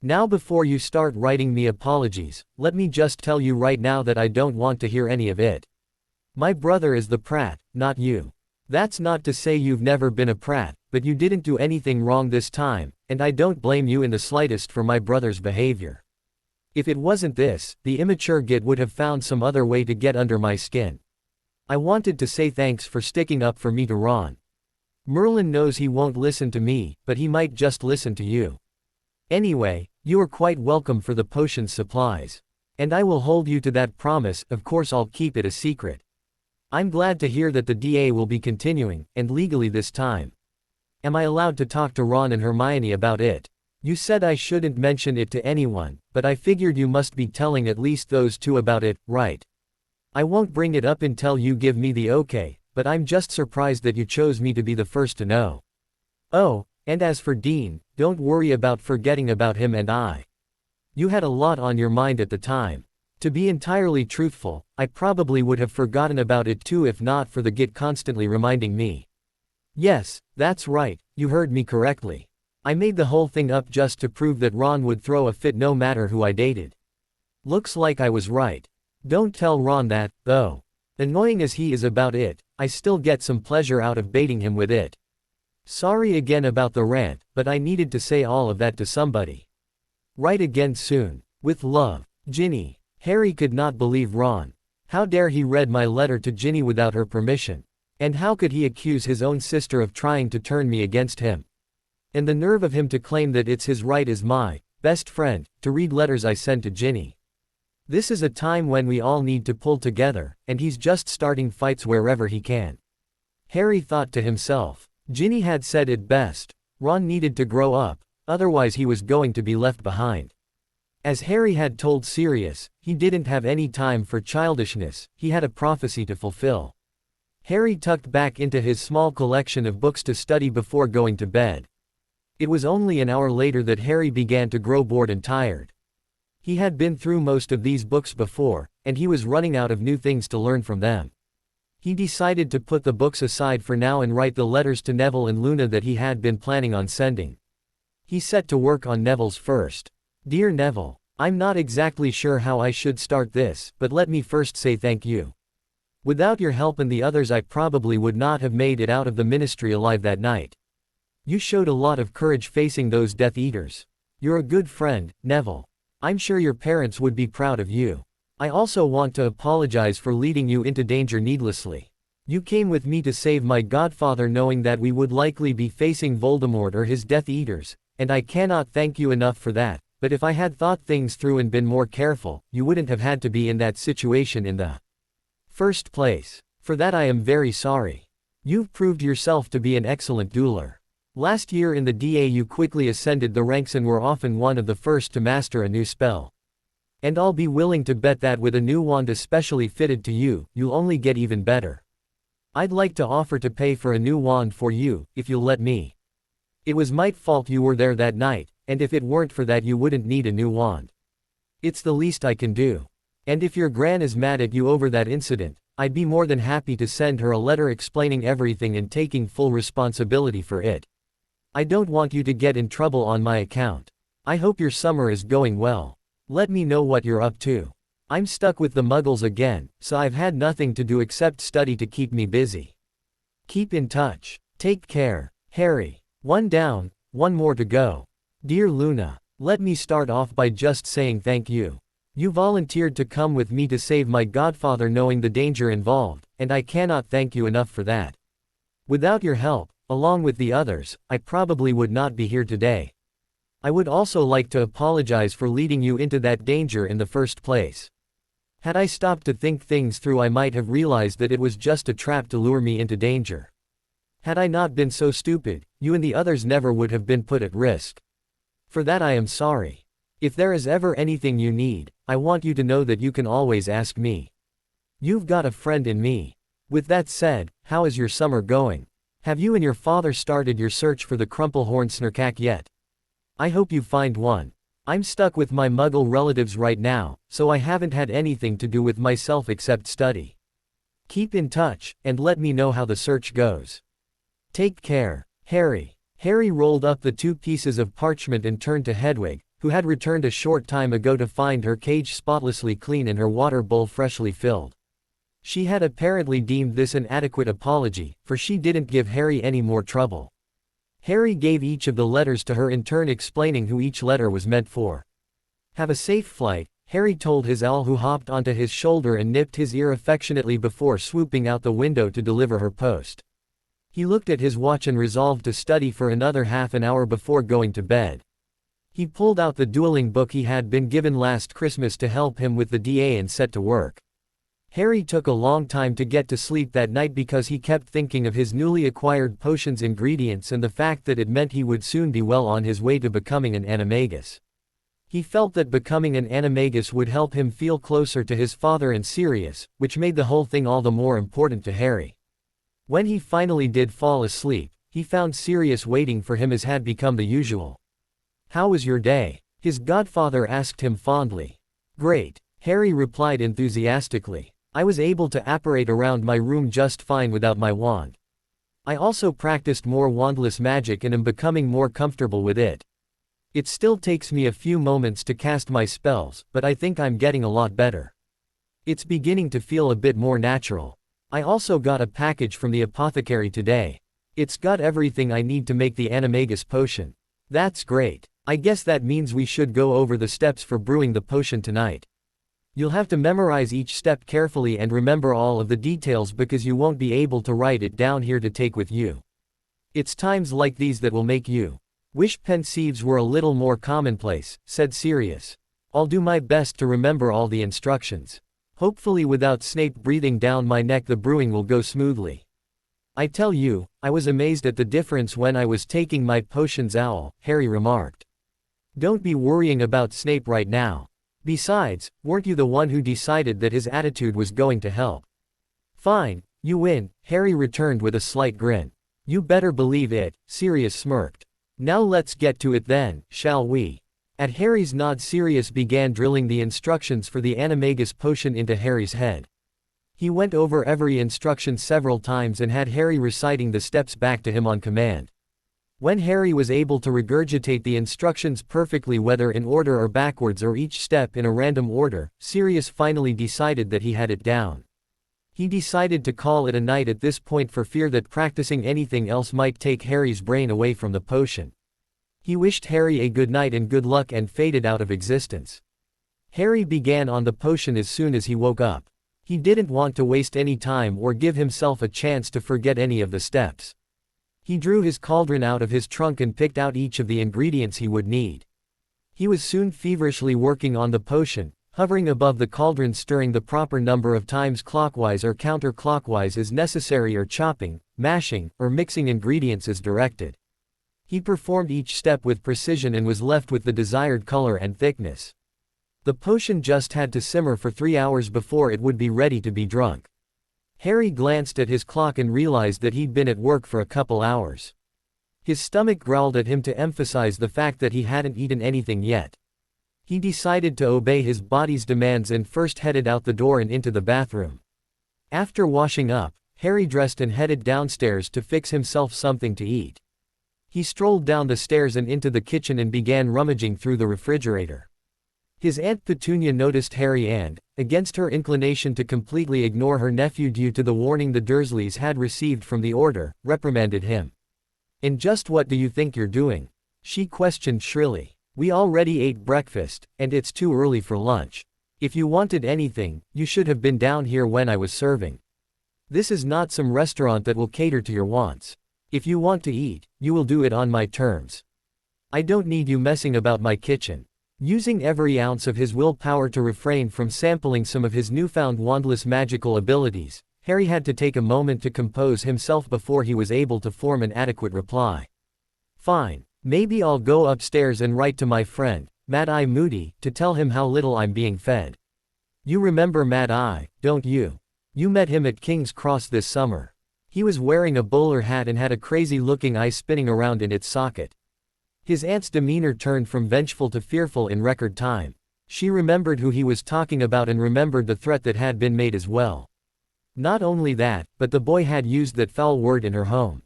[SPEAKER 1] Now before you start writing me apologies, let me just tell you right now that I don't want to hear any of it. My brother is the Pratt, not you. That's not to say you've never been a Pratt, but you didn't do anything wrong this time, and I don't blame you in the slightest for my brother's behavior. If it wasn't this, the immature git would have found some other way to get under my skin. I wanted to say thanks for sticking up for me to Ron. Merlin knows he won't listen to me, but he might just listen to you. Anyway, you are quite welcome for the potion supplies. And I will hold you to that promise, of course I'll keep it a secret. I'm glad to hear that the DA will be continuing, and legally this time. Am I allowed to talk to Ron and Hermione about it? You said I shouldn't mention it to anyone, but I figured you must be telling at least those two about it, right? I won't bring it up until you give me the okay, but I'm just surprised that you chose me to be the first to know. Oh, and as for Dean, don't worry about forgetting about him and I. You had a lot on your mind at the time. To be entirely truthful, I probably would have forgotten about it too if not for the git constantly reminding me. Yes, that's right, you heard me correctly. I made the whole thing up just to prove that Ron would throw a fit no matter who I dated. Looks like I was right. Don't tell Ron that, though. Annoying as he is about it, I still get some pleasure out of baiting him with it. Sorry again about the rant, but I needed to say all of that to somebody. Write again soon. With love, Ginny. Harry could not believe Ron. How dare he read my letter to Ginny without her permission? And how could he accuse his own sister of trying to turn me against him? And the nerve of him to claim that it's his right as my best friend to read letters I send to Ginny. This is a time when we all need to pull together, and he's just starting fights wherever he can. Harry thought to himself. Ginny had said it best. Ron needed to grow up, otherwise he was going to be left behind. As Harry had told Sirius, he didn't have any time for childishness, he had a prophecy to fulfill. Harry tucked back into his small collection of books to study before going to bed. It was only an hour later that Harry began to grow bored and tired. He had been through most of these books before, and he was running out of new things to learn from them. He decided to put the books aside for now and write the letters to Neville and Luna that he had been planning on sending. He set to work on Neville's first. Dear Neville, I'm not exactly sure how I should start this, but let me first say thank you. Without your help and the others I probably would not have made it out of the ministry alive that night. You showed a lot of courage facing those Death Eaters. You're a good friend, Neville. I'm sure your parents would be proud of you. I also want to apologize for leading you into danger needlessly. You came with me to save my godfather knowing that we would likely be facing Voldemort or his Death Eaters, and I cannot thank you enough for that, but if I had thought things through and been more careful, you wouldn't have had to be in that situation in the first place. For that I am very sorry. You've proved yourself to be an excellent dueler. Last year in the DA you quickly ascended the ranks and were often one of the first to master a new spell. And I'll be willing to bet that with a new wand especially fitted to you, you'll only get even better. I'd like to offer to pay for a new wand for you, if you'll let me. It was my fault you were there that night, and if it weren't for that you wouldn't need a new wand. It's the least I can do. And if your gran is mad at you over that incident, I'd be more than happy to send her a letter explaining everything and taking full responsibility for it. I don't want you to get in trouble on my account. I hope your summer is going well. Let me know what you're up to. I'm stuck with the muggles again, so I've had nothing to do except study to keep me busy. Keep in touch. Take care, Harry. One down, one more to go. Dear Luna, let me start off by just saying thank you. You volunteered to come with me to save my godfather knowing the danger involved, and I cannot thank you enough for that. Without your help, along with the others, I probably would not be here today. I would also like to apologize for leading you into that danger in the first place. Had I stopped to think things through, I might have realized that it was just a trap to lure me into danger. Had I not been so stupid, you and the others never would have been put at risk. For that I am sorry. If there is ever anything you need, I want you to know that you can always ask me. You've got a friend in me. With that said, how is your summer going? Have you and your father started your search for the Crumplehorn Snarkack yet? I hope you find one. I'm stuck with my muggle relatives right now, so I haven't had anything to do with myself except study. Keep in touch, and let me know how the search goes. Take care, Harry. Harry rolled up the 2 pieces of parchment and turned to Hedwig, who had returned a short time ago to find her cage spotlessly clean and her water bowl freshly filled. She had apparently deemed this an adequate apology, for she didn't give Harry any more trouble. Harry gave each of the letters to her in turn, explaining who each letter was meant for. Have a safe flight, Harry told his owl, who hopped onto his shoulder and nipped his ear affectionately before swooping out the window to deliver her post. He looked at his watch and resolved to study for another half an hour before going to bed. He pulled out the dueling book he had been given last Christmas to help him with the DA and set to work. Harry took a long time to get to sleep that night because he kept thinking of his newly acquired potion's ingredients and the fact that it meant he would soon be well on his way to becoming an animagus. He felt that becoming an animagus would help him feel closer to his father and Sirius, which made the whole thing all the more important to Harry. When he finally did fall asleep, he found Sirius waiting for him as had become the usual. How was your day? His godfather asked him fondly. Great, Harry replied enthusiastically. I was able to apparate around my room just fine without my wand. I also practiced more wandless magic and am becoming more comfortable with it. It still takes me a few moments to cast my spells, but I think I'm getting a lot better. It's beginning to feel a bit more natural. I also got a package from the apothecary today. It's got everything I need to make the animagus potion. That's great. I guess that means we should go over the steps for brewing the potion tonight. You'll have to memorize each step carefully and remember all of the details because you won't be able to write it down here to take with you. It's times like these that will make you wish pensives were a little more commonplace, said Sirius. I'll do my best to remember all the instructions. Hopefully without Snape breathing down my neck the brewing will go smoothly. I tell you, I was amazed at the difference when I was taking my potions, Owl, Harry remarked. Don't be worrying about Snape right now. Besides, weren't you the one who decided that his attitude was going to help? Fine, you win, Harry returned with a slight grin. You better believe it, Sirius smirked. Now let's get to it then, shall we? At Harry's nod, Sirius began drilling the instructions for the animagus potion into Harry's head. He went over every instruction several times and had Harry reciting the steps back to him on command. When Harry was able to regurgitate the instructions perfectly, whether in order or backwards or each step in a random order, Sirius finally decided that he had it down. He decided to call it a night at this point for fear that practicing anything else might take Harry's brain away from the potion. He wished Harry a good night and good luck and faded out of existence. Harry began on the potion as soon as he woke up. He didn't want to waste any time or give himself a chance to forget any of the steps. He drew his cauldron out of his trunk and picked out each of the ingredients he would need. He was soon feverishly working on the potion, hovering above the cauldron, stirring the proper number of times clockwise or counterclockwise as necessary, or chopping, mashing, or mixing ingredients as directed. He performed each step with precision and was left with the desired color and thickness. The potion just had to simmer for 3 hours before it would be ready to be drunk. Harry glanced at his clock and realized that he'd been at work for a couple hours. His stomach growled at him to emphasize the fact that he hadn't eaten anything yet. He decided to obey his body's demands and first headed out the door and into the bathroom. After washing up, Harry dressed and headed downstairs to fix himself something to eat. He strolled down the stairs and into the kitchen and began rummaging through the refrigerator. His Aunt Petunia noticed Harry and, against her inclination to completely ignore her nephew due to the warning the Dursleys had received from the Order, reprimanded him. "And just what do you think you're doing?" she questioned shrilly. "We already ate breakfast, and it's too early for lunch. If you wanted anything, you should have been down here when I was serving. This is not some restaurant that will cater to your wants. If you want to eat, you will do it on my terms. I don't need you messing about my kitchen." Using every ounce of his willpower to refrain from sampling some of his newfound wandless magical abilities, Harry had to take a moment to compose himself before he was able to form an adequate reply. "Fine, maybe I'll go upstairs and write to my friend, Mad-Eye Moody, to tell him how little I'm being fed. You remember Mad-Eye, don't you? You met him at King's Cross this summer. He was wearing a bowler hat and had a crazy-looking eye spinning around in its socket." His aunt's demeanor turned from vengeful to fearful in record time. She remembered who he was talking about and remembered the threat that had been made as well. Not only that, but the boy had used that foul word in her home.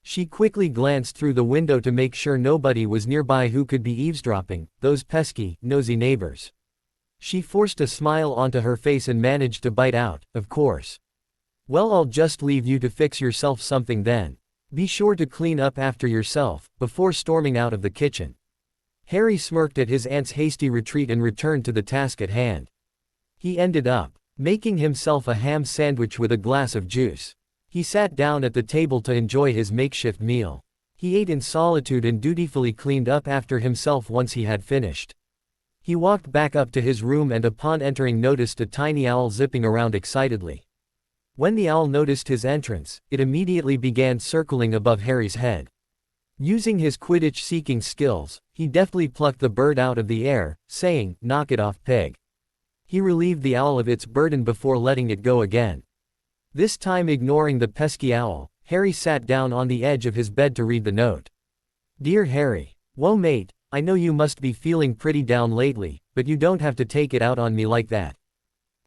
[SPEAKER 1] She quickly glanced through the window to make sure nobody was nearby who could be eavesdropping, those pesky, nosy neighbors. She forced a smile onto her face and managed to bite out, "Of course. Well, I'll just leave you to fix yourself something then. Be sure to clean up after yourself," before storming out of the kitchen. Harry smirked at his aunt's hasty retreat and returned to the task at hand. He ended up making himself a ham sandwich with a glass of juice. He sat down at the table to enjoy his makeshift meal. He ate in solitude and dutifully cleaned up after himself once he had finished. He walked back up to his room and upon entering noticed a tiny owl zipping around excitedly. When the owl noticed his entrance, it immediately began circling above Harry's head. Using his Quidditch-seeking skills, he deftly plucked the bird out of the air, saying, "Knock it off, pig." He relieved the owl of its burden before letting it go again. This time ignoring the pesky owl, Harry sat down on the edge of his bed to read the note. "Dear Harry, whoa mate, I know you must be feeling pretty down lately, but you don't have to take it out on me like that.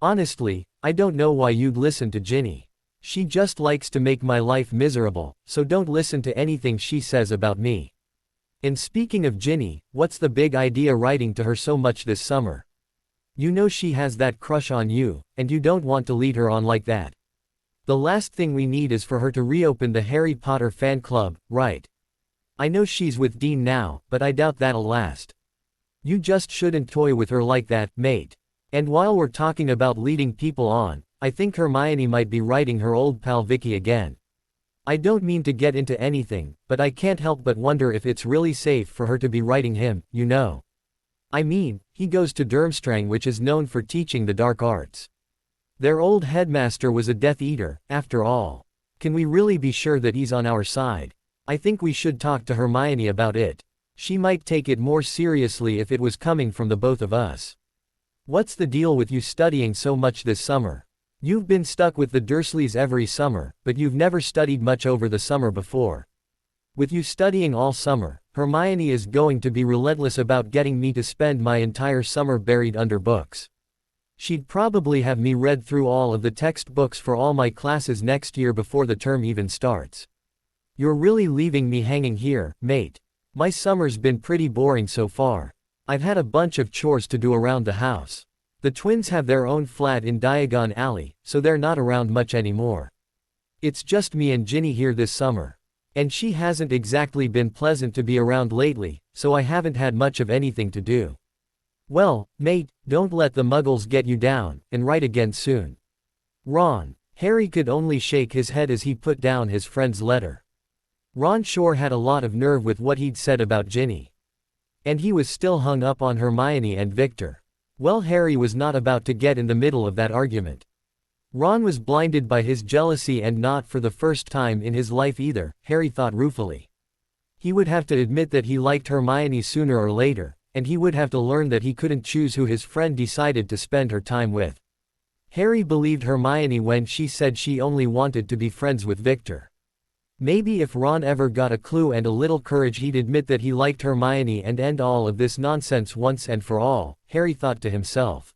[SPEAKER 1] Honestly, I don't know why you'd listen to Ginny. She just likes to make my life miserable, so don't listen to anything she says about me. And speaking of Ginny, what's the big idea writing to her so much this summer? You know she has that crush on you, and you don't want to lead her on like that. The last thing we need is for her to reopen the Harry Potter fan club, right? I know she's with Dean now, but I doubt that'll last. You just shouldn't toy with her like that, mate. And while we're talking about leading people on, I think Hermione might be writing her old pal Vicky again. I don't mean to get into anything, but I can't help but wonder if it's really safe for her to be writing him, you know. I mean, he goes to Durmstrang, which is known for teaching the dark arts. Their old headmaster was a Death Eater, after all. Can we really be sure that he's on our side? I think we should talk to Hermione about it. She might take it more seriously if it was coming from the both of us. What's the deal with you studying so much this summer? You've been stuck with the Dursleys every summer, but you've never studied much over the summer before. With you studying all summer, Hermione is going to be relentless about getting me to spend my entire summer buried under books. She'd probably have me read through all of the textbooks for all my classes next year before the term even starts. You're really leaving me hanging here, mate. My summer's been pretty boring so far. I've had a bunch of chores to do around the house. The twins have their own flat in Diagon Alley, so they're not around much anymore. It's just me and Ginny here this summer. And she hasn't exactly been pleasant to be around lately, so I haven't had much of anything to do. Well, mate, don't let the muggles get you down, and write again soon. Ron. Harry could only shake his head as he put down his friend's letter. Ron sure had a lot of nerve with what he'd said about Ginny. And he was still hung up on Hermione and Victor. Well, Harry was not about to get in the middle of that argument. Ron was blinded by his jealousy, and not for the first time in his life either, Harry thought ruefully. He would have to admit that he liked Hermione sooner or later, and he would have to learn that he couldn't choose who his friend decided to spend her time with. Harry believed Hermione when she said she only wanted to be friends with Victor. Maybe if Ron ever got a clue and a little courage, he'd admit that he liked Hermione and end all of this nonsense once and for all, Harry thought to himself.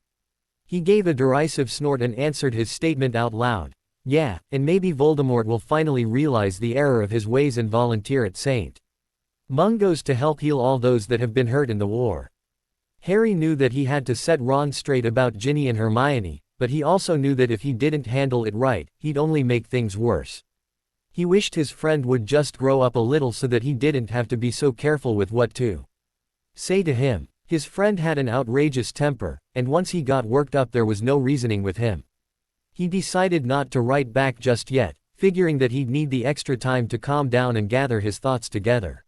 [SPEAKER 1] He gave a derisive snort and answered his statement out loud. Yeah, and maybe Voldemort will finally realize the error of his ways and volunteer at St. Mungos to help heal all those that have been hurt in the war. Harry knew that he had to set Ron straight about Ginny and Hermione, but he also knew that if he didn't handle it right, he'd only make things worse. He wished his friend would just grow up a little so that he didn't have to be so careful with what to say to him. His friend had an outrageous temper, and once he got worked up there was no reasoning with him. He decided not to write back just yet, figuring that he'd need the extra time to calm down and gather his thoughts together.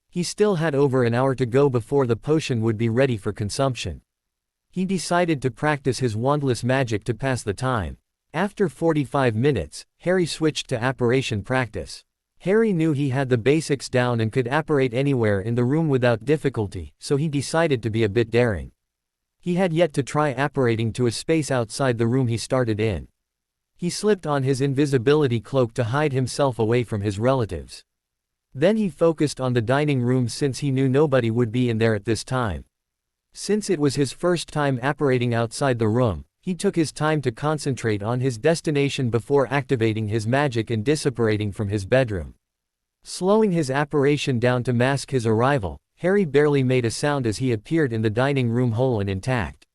[SPEAKER 1] He still had over an hour to go before the potion would be ready for consumption. He decided to practice his wandless magic to pass the time. After 45 minutes, Harry switched to apparition practice. Harry knew he had the basics down and could apparate anywhere in the room without difficulty, so he decided to be a bit daring. He had yet to try apparating to a space outside the room he started in. He slipped on his invisibility cloak to hide himself away from his relatives. Then he focused on the dining room since he knew nobody would be in there at this time. Since it was his first time apparating outside the room, he took his time to concentrate on his destination before activating his magic and disapparating from his bedroom. Slowing his apparition down to mask his arrival, Harry barely made a sound as he appeared in the dining room whole and intact.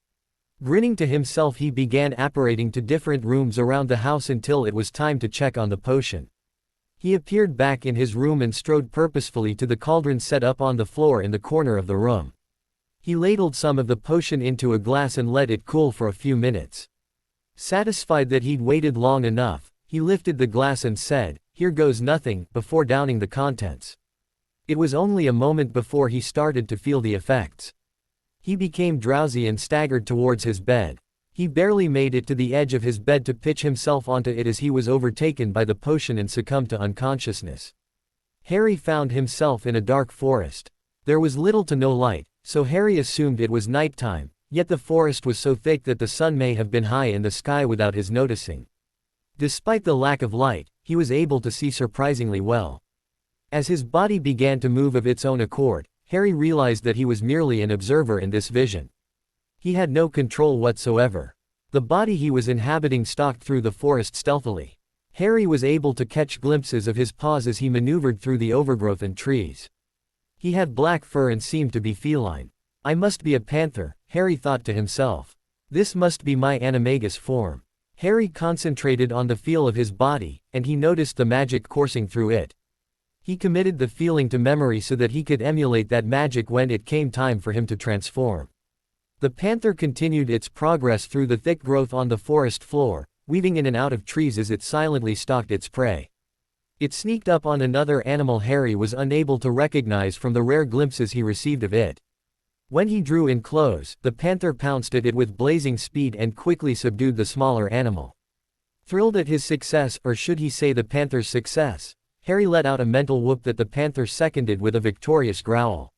[SPEAKER 1] Grinning to himself, he began apparating to different rooms around the house until it was time to check on the potion. He appeared back in his room and strode purposefully to the cauldron set up on the floor in the corner of the room. He ladled some of the potion into a glass and let it cool for a few minutes. Satisfied that he'd waited long enough, he lifted the glass and said, "Here goes nothing," before downing the contents. It was only a moment before he started to feel the effects. He became drowsy and staggered towards his bed. He barely made it to the edge of his bed to pitch himself onto it as he was overtaken by the potion and succumbed to unconsciousness. Harry found himself in a dark forest. There was little to no light, so Harry assumed it was nighttime, yet the forest was so thick that the sun may have been high in the sky without his noticing. Despite the lack of light, he was able to see surprisingly well. As his body began to move of its own accord, Harry realized that he was merely an observer in this vision. He had no control whatsoever. The body he was inhabiting stalked through the forest stealthily. Harry was able to catch glimpses of his paws as he maneuvered through the overgrowth and trees. He had black fur and seemed to be feline. "I must be a panther," Harry thought to himself. "This must be my animagus form." Harry concentrated on the feel of his body, and he noticed the magic coursing through it. He committed the feeling to memory so that he could emulate that magic when it came time for him to transform. The panther continued its progress through the thick growth on the forest floor, weaving in and out of trees as it silently stalked its prey. It sneaked up on another animal Harry was unable to recognize from the rare glimpses he received of it. When he drew in close, the panther pounced at it with blazing speed and quickly subdued the smaller animal. Thrilled at his success, or should he say the panther's success, Harry let out a mental whoop that the panther seconded with a victorious growl.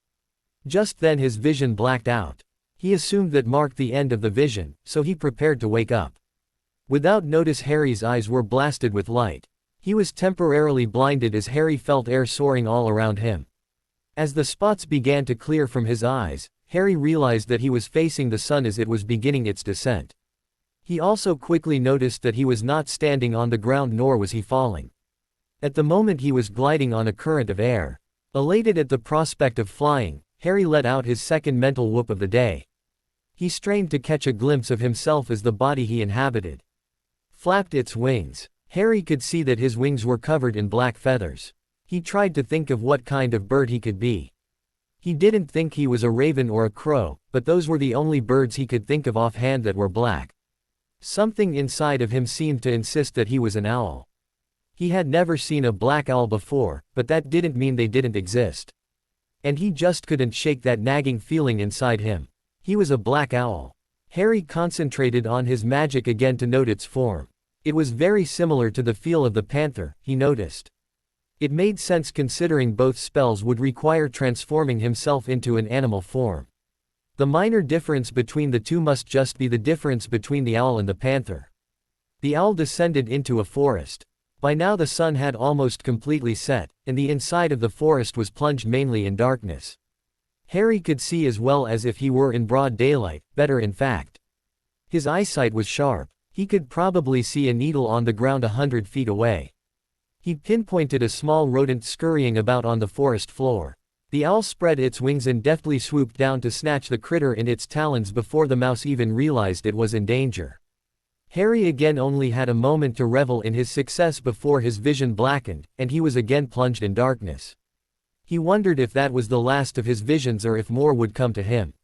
[SPEAKER 1] Just then his vision blacked out. He assumed that marked the end of the vision, so he prepared to wake up. Without notice, Harry's eyes were blasted with light. He was temporarily blinded as Harry felt air soaring all around him. As the spots began to clear from his eyes, Harry realized that he was facing the sun as it was beginning its descent. He also quickly noticed that he was not standing on the ground nor was he falling. At the moment he was gliding on a current of air. Elated at the prospect of flying, Harry let out his second mental whoop of the day. He strained to catch a glimpse of himself as the body he inhabited flapped its wings. Harry could see that his wings were covered in black feathers. He tried to think of what kind of bird he could be. He didn't think he was a raven or a crow, but those were the only birds he could think of offhand that were black. Something inside of him seemed to insist that he was an owl. He had never seen a black owl before, but that didn't mean they didn't exist. And he just couldn't shake that nagging feeling inside him. He was a black owl. Harry concentrated on his magic again to note its form. It was very similar to the feel of the panther, he noticed. It made sense considering both spells would require transforming himself into an animal form. The minor difference between the two must just be the difference between the owl and the panther. The owl descended into a forest. By now the sun had almost completely set, and the inside of the forest was plunged mainly in darkness. Harry could see as well as if he were in broad daylight, better in fact. His eyesight was sharp. He could probably see a needle on the ground 100 feet away. He pinpointed a small rodent scurrying about on the forest floor. The owl spread its wings and deftly swooped down to snatch the critter in its talons before the mouse even realized it was in danger. Harry again only had a moment to revel in his success before his vision blackened, and he was again plunged in darkness. He wondered if that was the last of his visions or if more would come to him.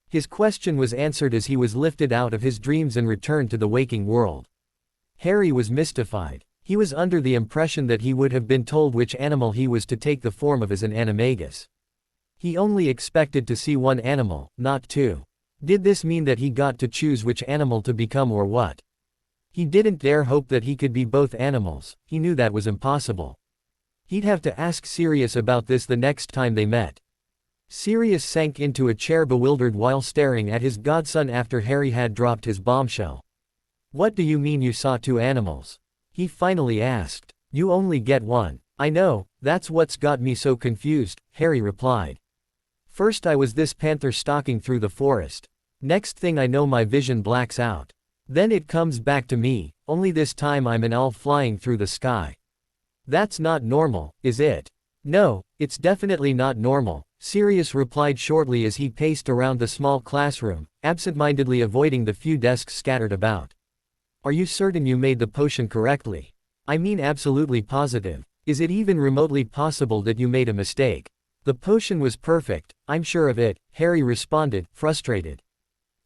[SPEAKER 1] His question was answered as he was lifted out of his dreams and returned to the waking world. Harry was mystified. He was under the impression that he would have been told which animal he was to take the form of as an animagus. He only expected to see one animal, not two. Did this mean that he got to choose which animal to become or what? He didn't dare hope that he could be both animals, he knew that was impossible. He'd have to ask Sirius about this the next time they met. Sirius sank into a chair bewildered while staring at his godson after Harry had dropped his bombshell. "What do you mean you saw two animals?" he finally asked. "You only get one." "I know, that's what's got me so confused," Harry replied. "First I was this panther stalking through the forest. Next thing I know my vision blacks out. Then it comes back to me, only this time I'm an owl flying through the sky. That's not normal, is it?" "No, it's definitely not normal," Sirius replied shortly as he paced around the small classroom, absent-mindedly avoiding the few desks scattered about. "Are you certain you made the potion correctly? I mean absolutely positive. Is it even remotely possible that you made a mistake?" "The potion was perfect, I'm sure of it," Harry responded, frustrated.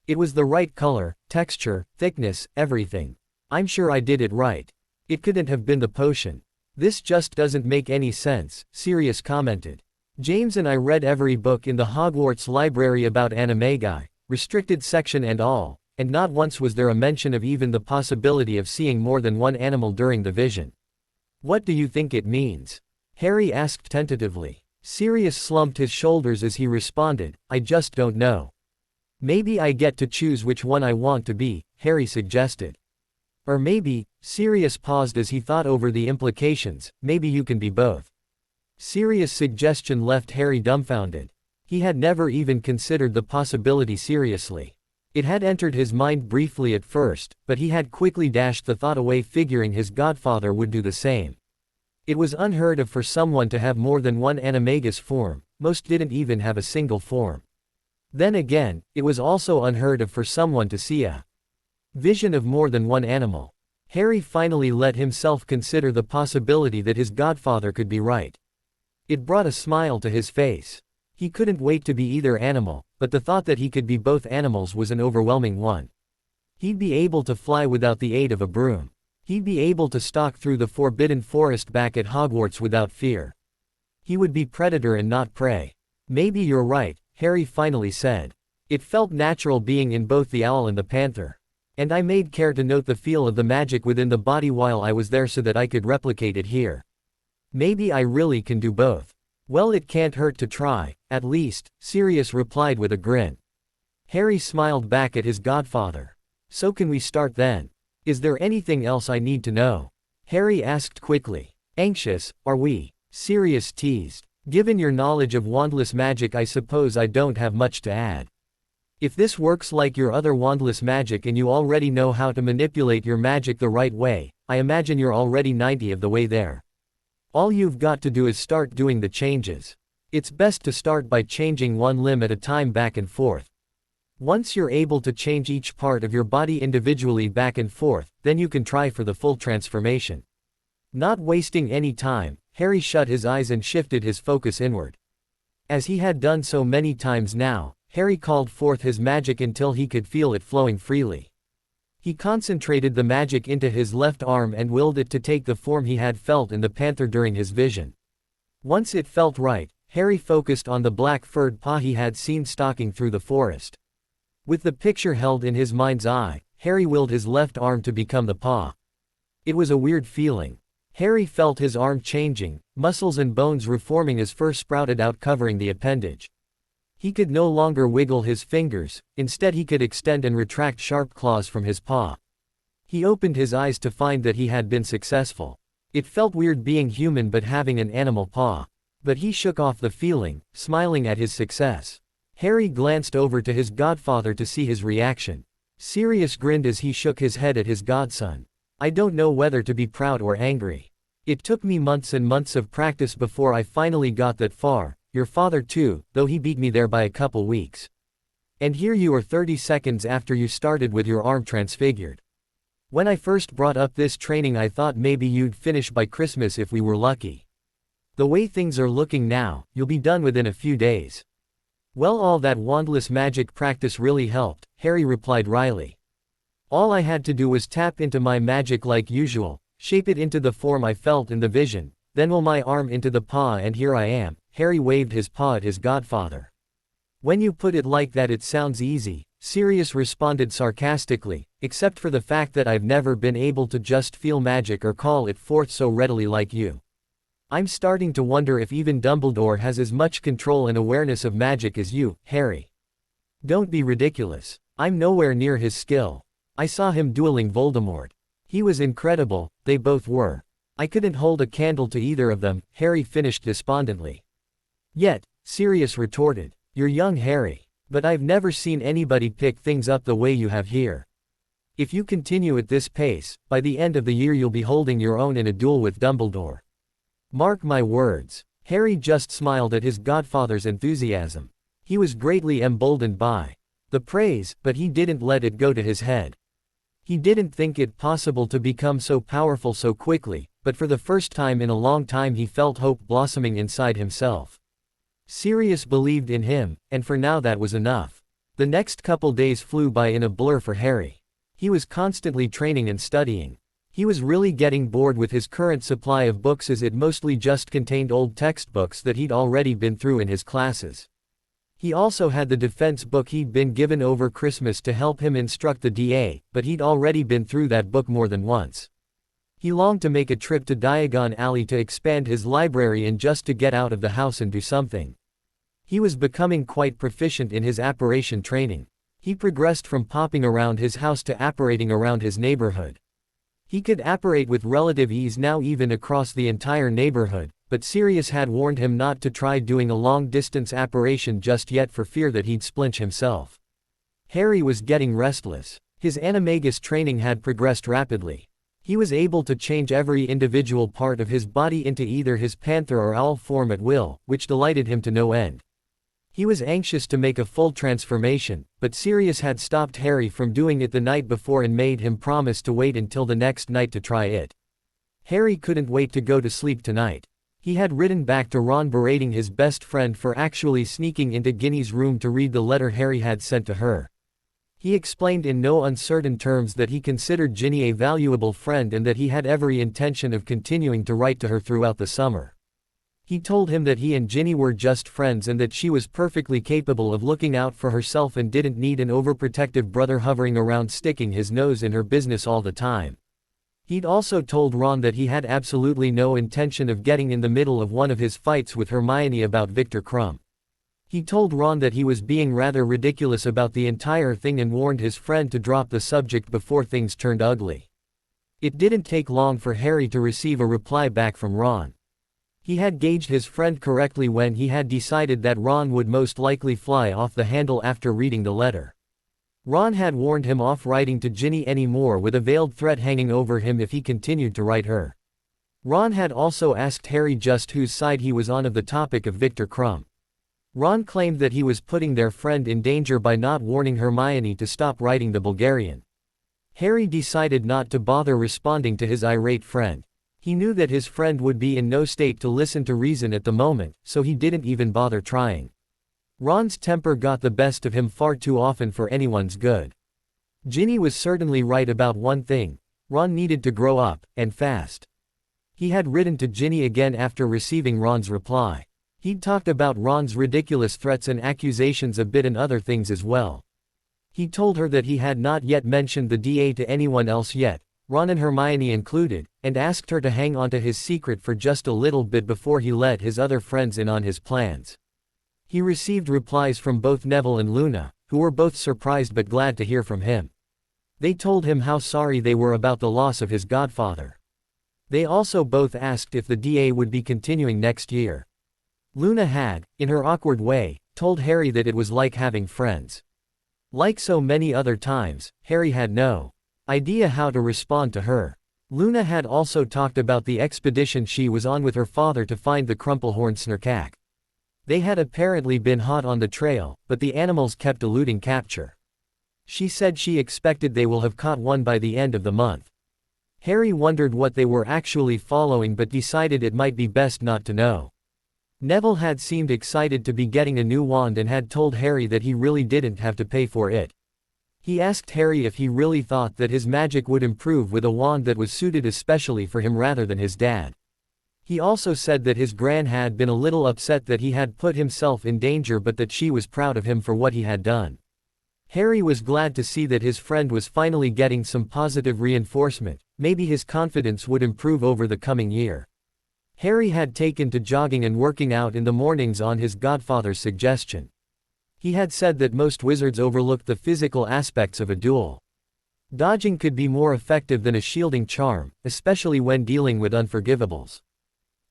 [SPEAKER 1] "It was the right color, texture, thickness, everything. I'm sure I did it right. It couldn't have been the potion." "This just doesn't make any sense," Sirius commented. "James and I read every book in the Hogwarts library about animagi, restricted section and all, and not once was there a mention of even the possibility of seeing more than one animal during the vision." "What do you think it means?" Harry asked tentatively. Sirius slumped his shoulders as he responded, "I just don't know." "Maybe I get to choose which one I want to be," Harry suggested. "Or maybe," Sirius paused as he thought over the implications, "maybe you can be both." Sirius' suggestion left Harry dumbfounded. He had never even considered the possibility seriously. It had entered his mind briefly at first, but he had quickly dashed the thought away, figuring his godfather would do the same. It was unheard of for someone to have more than one animagus form, most didn't even have a single form. Then again, it was also unheard of for someone to see a vision of more than one animal. Harry finally let himself consider the possibility that his godfather could be right. It brought a smile to his face. He couldn't wait to be either animal, but the thought that he could be both animals was an overwhelming one. He'd be able to fly without the aid of a broom. He'd be able to stalk through the forbidden forest back at Hogwarts without fear. He would be predator and not prey. "Maybe you're right," Harry finally said. "It felt natural being in both the owl and the panther. And I made care to note the feel of the magic within the body while I was there so that I could replicate it here. Maybe I really can do both." "Well, it can't hurt to try, at least," Sirius replied with a grin. Harry smiled back at his godfather. "So can we start then? Is there anything else I need to know?" Harry asked quickly. "Anxious, are we?" Sirius teased. "Given your knowledge of wandless magic, I suppose I don't have much to add. If this works like your other wandless magic and you already know how to manipulate your magic the right way, I imagine you're already 90 of the way there. All you've got to do is start doing the changes. It's best to start by changing one limb at a time back and forth. Once you're able to change each part of your body individually back and forth, then you can try for the full transformation." Not wasting any time, Harry shut his eyes and shifted his focus inward. As he had done so many times now, Harry called forth his magic until he could feel it flowing freely. He concentrated the magic into his left arm and willed it to take the form he had felt in the panther during his vision. Once it felt right, Harry focused on the black furred paw he had seen stalking through the forest. With the picture held in his mind's eye, Harry willed his left arm to become the paw. It was a weird feeling. Harry felt his arm changing, muscles and bones reforming as fur sprouted out covering the appendage. He could no longer wiggle his fingers, instead he could extend and retract sharp claws from his paw. He opened his eyes to find that he had been successful. It felt weird being human but having an animal paw. But he shook off the feeling, smiling at his success. Harry glanced over to his godfather to see his reaction. Sirius grinned as he shook his head at his godson. "I don't know whether to be proud or angry. It took me months and months of practice before I finally got that far, your father too, though he beat me there by a couple weeks. And here you are 30 seconds after you started with your arm transfigured. When I first brought up this training I thought maybe you'd finish by Christmas if we were lucky. The way things are looking now, you'll be done within a few days. Well, all that wandless magic practice really helped, Harry replied wryly. All I had to do was tap into my magic like usual, shape it into the form I felt in the vision, then will my arm into the paw and here I am. Harry waved his paw at his godfather. When you put it like that it sounds easy, Sirius responded sarcastically, except for the fact that I've never been able to just feel magic or call it forth so readily like you. I'm starting to wonder if even Dumbledore has as much control and awareness of magic as you, Harry. Don't be ridiculous. I'm nowhere near his skill. I saw him dueling Voldemort. He was incredible, they both were. I couldn't hold a candle to either of them, Harry finished despondently. Yet, Sirius retorted, you're young Harry, but I've never seen anybody pick things up the way you have here. If you continue at this pace, by the end of the year you'll be holding your own in a duel with Dumbledore. Mark my words. Harry just smiled at his godfather's enthusiasm. He was greatly emboldened by the praise, but he didn't let it go to his head. He didn't think it possible to become so powerful so quickly, but for the first time in a long time he felt hope blossoming inside himself. Sirius believed in him, and for now that was enough. The next couple days flew by in a blur for Harry. He was constantly training and studying. He was really getting bored with his current supply of books as it mostly just contained old textbooks that he'd already been through in his classes. He also had the defense book he'd been given over Christmas to help him instruct the DA, but he'd already been through that book more than once. He longed to make a trip to Diagon Alley to expand his library and just to get out of the house and do something. He was becoming quite proficient in his apparition training. He progressed from popping around his house to apparating around his neighborhood. He could apparate with relative ease now even across the entire neighborhood, but Sirius had warned him not to try doing a long-distance apparition just yet for fear that he'd splinch himself. Harry was getting restless. His animagus training had progressed rapidly. He was able to change every individual part of his body into either his panther or owl form at will, which delighted him to no end. He was anxious to make a full transformation, but Sirius had stopped Harry from doing it the night before and made him promise to wait until the next night to try it. Harry couldn't wait to go to sleep tonight. He had written back to Ron berating his best friend for actually sneaking into Ginny's room to read the letter Harry had sent to her. He explained in no uncertain terms that he considered Ginny a valuable friend and that he had every intention of continuing to write to her throughout the summer. He told him that he and Ginny were just friends and that she was perfectly capable of looking out for herself and didn't need an overprotective brother hovering around sticking his nose in her business all the time. He'd also told Ron that he had absolutely no intention of getting in the middle of one of his fights with Hermione about Viktor Krum. He told Ron that he was being rather ridiculous about the entire thing and warned his friend to drop the subject before things turned ugly. It didn't take long for Harry to receive a reply back from Ron. He had gauged his friend correctly when he had decided that Ron would most likely fly off the handle after reading the letter. Ron had warned him off writing to Ginny anymore with a veiled threat hanging over him if he continued to write her. Ron had also asked Harry just whose side he was on of the topic of Viktor Krum. Ron claimed that he was putting their friend in danger by not warning Hermione to stop writing the Bulgarian. Harry decided not to bother responding to his irate friend. He knew that his friend would be in no state to listen to reason at the moment, so he didn't even bother trying. Ron's temper got the best of him far too often for anyone's good. Ginny was certainly right about one thing: Ron needed to grow up, and fast. He had written to Ginny again after receiving Ron's reply. He'd talked about Ron's ridiculous threats and accusations a bit and other things as well. He told her that he had not yet mentioned the DA to anyone else yet, Ron and Hermione included, and asked her to hang on to his secret for just a little bit before he let his other friends in on his plans. He received replies from both Neville and Luna, who were both surprised but glad to hear from him. They told him how sorry they were about the loss of his godfather. They also both asked if the DA would be continuing next year. Luna had, in her awkward way, told Harry that it was like having friends. Like so many other times, Harry had no idea how to respond to her. Luna had also talked about the expedition she was on with her father to find the Crumplehorn Snarkack. They had apparently been hot on the trail, but the animals kept eluding capture. She said she expected they will have caught one by the end of the month. Harry wondered what they were actually following but decided it might be best not to know. Neville had seemed excited to be getting a new wand and had told Harry that he really didn't have to pay for it. He asked Harry if he really thought that his magic would improve with a wand that was suited especially for him rather than his dad. He also said that his gran had been a little upset that he had put himself in danger but that she was proud of him for what he had done. Harry was glad to see that his friend was finally getting some positive reinforcement. Maybe his confidence would improve over the coming year. Harry had taken to jogging and working out in the mornings on his godfather's suggestion. He had said that most wizards overlook the physical aspects of a duel. Dodging could be more effective than a shielding charm, especially when dealing with unforgivables.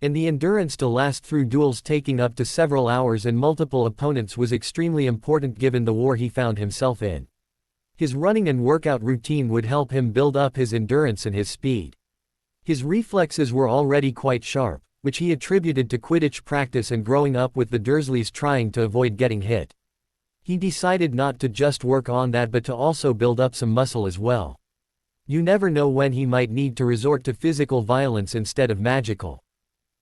[SPEAKER 1] And the endurance to last through duels taking up to several hours and multiple opponents was extremely important given the war he found himself in. His running and workout routine would help him build up his endurance and his speed. His reflexes were already quite sharp, which he attributed to Quidditch practice and growing up with the Dursleys trying to avoid getting hit. He decided not to just work on that but to also build up some muscle as well. You never know when he might need to resort to physical violence instead of magical.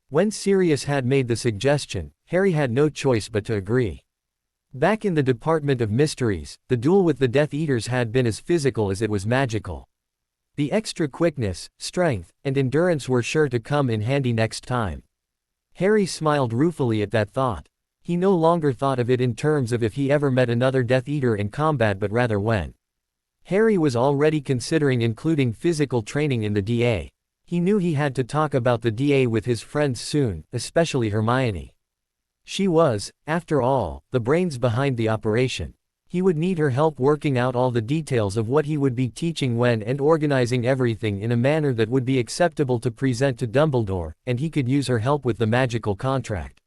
[SPEAKER 1] When Sirius had made the suggestion, Harry had no choice but to agree. Back in the Department of Mysteries, the duel with the Death Eaters had been as physical as it was magical. The extra quickness, strength, and endurance were sure to come in handy next time. Harry smiled ruefully at that thought. He no longer thought of it in terms of if he ever met another Death Eater in combat but rather when. Harry was already considering including physical training in the DA. He knew he had to talk about the DA with his friends soon, especially Hermione. She was, after all, the brains behind the operation. He would need her help working out all the details of what he would be teaching when and organizing everything in a manner that would be acceptable to present to Dumbledore, and he could use her help with the magical contract.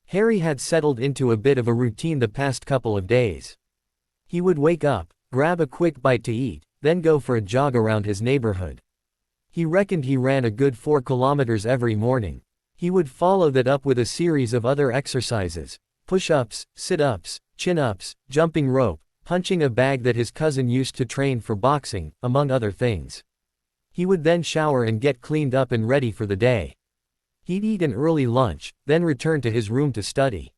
[SPEAKER 1] Harry had settled into a bit of a routine the past couple of days. He would wake up, grab a quick bite to eat, then go for a jog around his neighborhood. He reckoned he ran a good 4 kilometers every morning. He would follow that up with a series of other exercises: push-ups, sit-ups, chin-ups, jumping rope, punching a bag that his cousin used to train for boxing, among other things. He would then shower and get cleaned up and ready for the day. He'd eat an early lunch, then return to his room to study.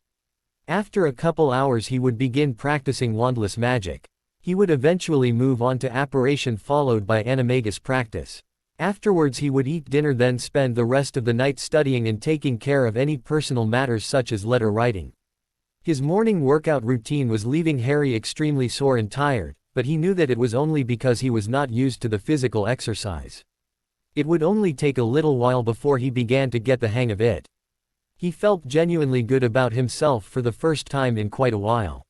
[SPEAKER 1] After a couple hours he would begin practicing wandless magic. He would eventually move on to apparition followed by animagus practice. Afterwards he would eat dinner then spend the rest of the night studying and taking care of any personal matters such as letter writing. His morning workout routine was leaving Harry extremely sore and tired, but he knew that it was only because he was not used to the physical exercise. It would only take a little while before he began to get the hang of it. He felt genuinely good about himself for the first time in quite a while.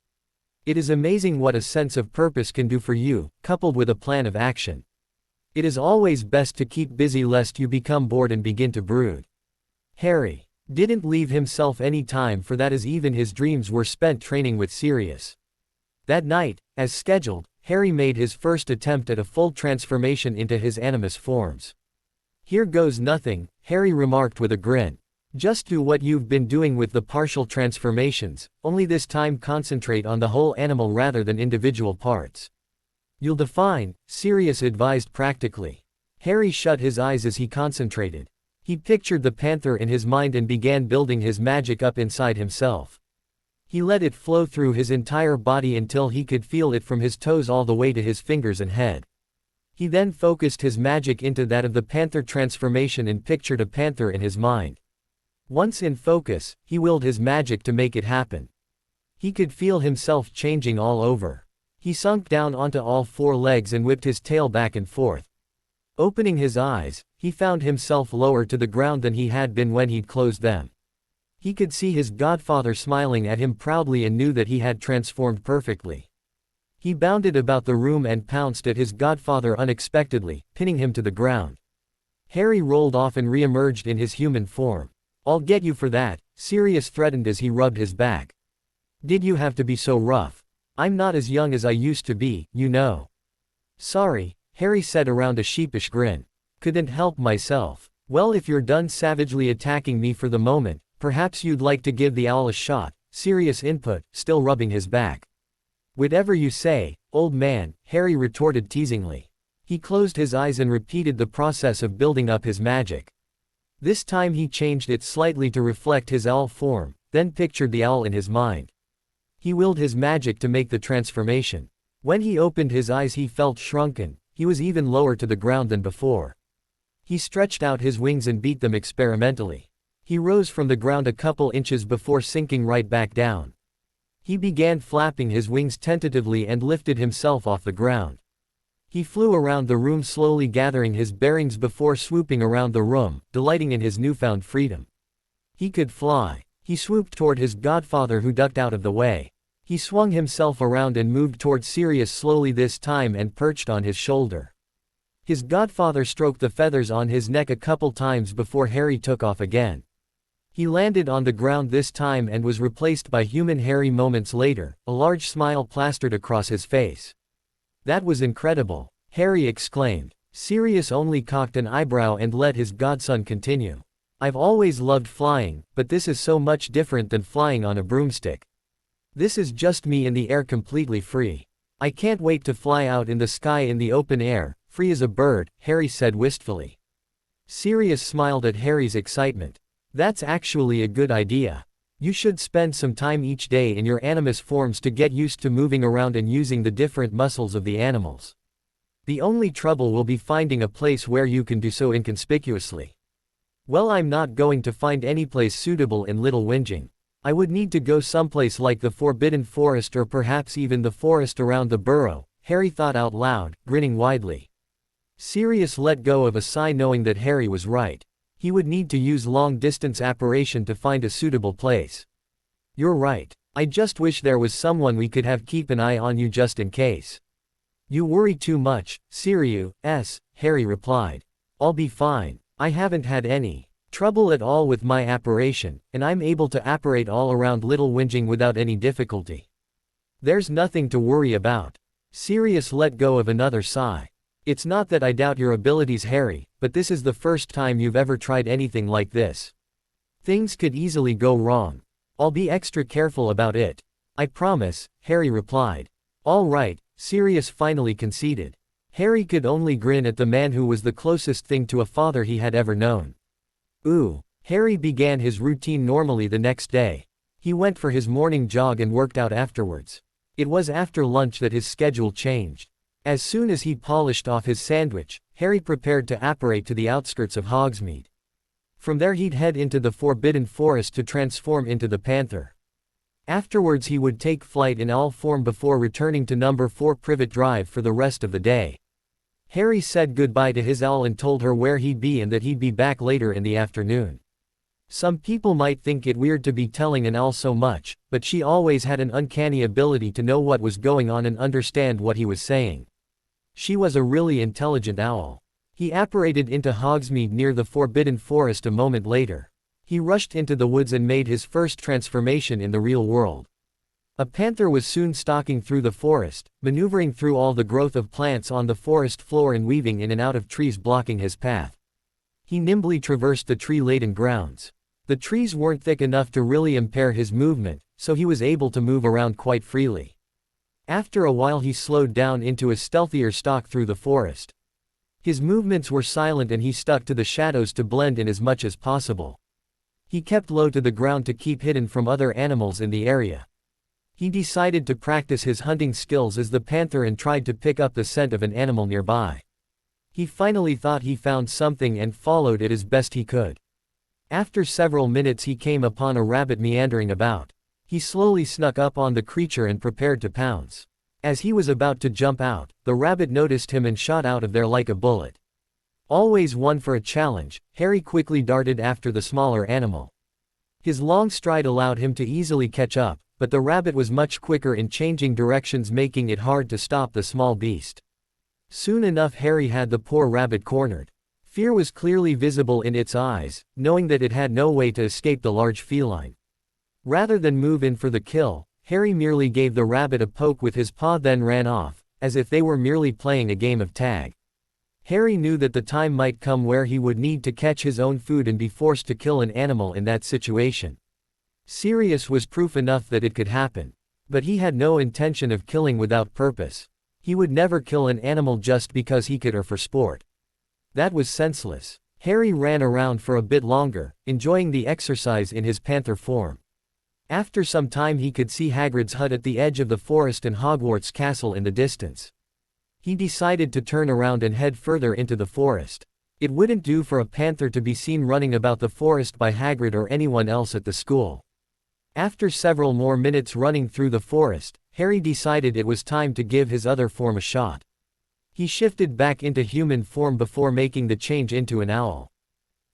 [SPEAKER 1] It is amazing what a sense of purpose can do for you, coupled with a plan of action. It is always best to keep busy lest you become bored and begin to brood. Harry didn't leave himself any time for that as even his dreams were spent training with Sirius. That night, as scheduled, Harry made his first attempt at a full transformation into his animus forms. "Here goes nothing," Harry remarked with a grin. "Just do what you've been doing with the partial transformations, only this time concentrate on the whole animal rather than individual parts. You'll define," Sirius advised practically. Harry shut his eyes as he concentrated. He pictured the panther in his mind and began building his magic up inside himself. He let it flow through his entire body until he could feel it from his toes all the way to his fingers and head. He then focused his magic into that of the panther transformation and pictured a panther in his mind. Once in focus, he willed his magic to make it happen. He could feel himself changing all over. He sunk down onto all 4 legs and whipped his tail back and forth. Opening his eyes, he found himself lower to the ground than he had been when he'd closed them. He could see his godfather smiling at him proudly and knew that he had transformed perfectly. He bounded about the room and pounced at his godfather unexpectedly, pinning him to the ground. Harry rolled off and re-emerged in his human form. "I'll get you for that," Sirius threatened as he rubbed his back. "Did you have to be so rough? I'm not as young as I used to be, you know." "Sorry," Harry said around a sheepish grin. "Couldn't help myself." "Well, if you're done savagely attacking me for the moment, perhaps you'd like to give the owl a shot," Sirius input, still rubbing his back. Whatever you say, old man, Harry retorted teasingly. He closed his eyes and repeated the process of building up his magic. This time he changed it slightly to reflect his owl form, then pictured the owl in his mind. He willed his magic to make the transformation. When he opened his eyes he felt shrunken, he was even lower to the ground than before. He stretched out his wings and beat them experimentally. He rose from the ground a couple inches before sinking right back down. He began flapping his wings tentatively and lifted himself off the ground. He flew around the room slowly gathering his bearings before swooping around the room, delighting in his newfound freedom. He could fly. He swooped toward his godfather who ducked out of the way. He swung himself around and moved toward Sirius slowly this time and perched on his shoulder. His godfather stroked the feathers on his neck a couple times before Harry took off again. He landed on the ground this time and was replaced by human Harry moments later, a large smile plastered across his face. That was incredible, Harry exclaimed. Sirius only cocked an eyebrow and let his godson continue. I've always loved flying, but this is so much different than flying on a broomstick. This is just me in the air completely free. I can't wait to fly out in the sky in the open air, free as a bird, Harry said wistfully. Sirius smiled at Harry's excitement. That's actually a good idea. You should spend some time each day in your animus forms to get used to moving around and using the different muscles of the animals. The only trouble will be finding a place where you can do so inconspicuously. Well, I'm not going to find any place suitable in Little Whinging. I would need to go someplace like the Forbidden Forest or perhaps even the forest around the burrow, Harry thought out loud, grinning widely. Sirius let go of a sigh knowing that Harry was right. He would need to use long-distance apparition to find a suitable place. You're right. I just wish there was someone we could have keep an eye on you just in case. You worry too much, Sirius, Harry replied. I'll be fine. I haven't had any trouble at all with my apparition, and I'm able to apparate all around Little Whinging without any difficulty. There's nothing to worry about. Sirius let go of another sigh. It's not that I doubt your abilities, Harry, but this is the first time you've ever tried anything like this. Things could easily go wrong. I'll be extra careful about it. I promise, Harry replied. All right, Sirius finally conceded. Harry could only grin at the man who was the closest thing to a father he had ever known. Harry began his routine normally the next day. He went for his morning jog and worked out afterwards. It was after lunch that his schedule changed. As soon as he polished off his sandwich, Harry prepared to apparate to the outskirts of Hogsmeade. From there he'd head into the Forbidden Forest to transform into the Panther. Afterwards he would take flight in owl form before returning to number 4 Privet Drive for the rest of the day. Harry said goodbye to his owl and told her where he'd be and that he'd be back later in the afternoon. Some people might think it weird to be telling an owl so much, but she always had an uncanny ability to know what was going on and understand what he was saying. She was a really intelligent owl. He apparated into Hogsmeade near the Forbidden Forest a moment later. He rushed into the woods and made his first transformation in the real world. A panther was soon stalking through the forest, maneuvering through all the growth of plants on the forest floor and weaving in and out of trees blocking his path. He nimbly traversed the tree-laden grounds. The trees weren't thick enough to really impair his movement, so he was able to move around quite freely. After a while he slowed down into a stealthier stalk through the forest. His movements were silent and he stuck to the shadows to blend in as much as possible. He kept low to the ground to keep hidden from other animals in the area. He decided to practice his hunting skills as the panther and tried to pick up the scent of an animal nearby. He finally thought he found something and followed it as best he could. After several minutes he came upon a rabbit meandering about. He slowly snuck up on the creature and prepared to pounce. As he was about to jump out, the rabbit noticed him and shot out of there like a bullet. Always one for a challenge, Harry quickly darted after the smaller animal. His long stride allowed him to easily catch up, but the rabbit was much quicker in changing directions, making it hard to stop the small beast. Soon enough Harry had the poor rabbit cornered. Fear was clearly visible in its eyes, knowing that it had no way to escape the large feline. Rather than move in for the kill, Harry merely gave the rabbit a poke with his paw then ran off, as if they were merely playing a game of tag. Harry knew that the time might come where he would need to catch his own food and be forced to kill an animal in that situation. Sirius was proof enough that it could happen. But he had no intention of killing without purpose. He would never kill an animal just because he could or for sport. That was senseless. Harry ran around for a bit longer, enjoying the exercise in his panther form. After some time he could see Hagrid's hut at the edge of the forest and Hogwarts castle in the distance. He decided to turn around and head further into the forest. It wouldn't do for a panther to be seen running about the forest by Hagrid or anyone else at the school. After several more minutes running through the forest, Harry decided it was time to give his other form a shot. He shifted back into human form before making the change into an owl.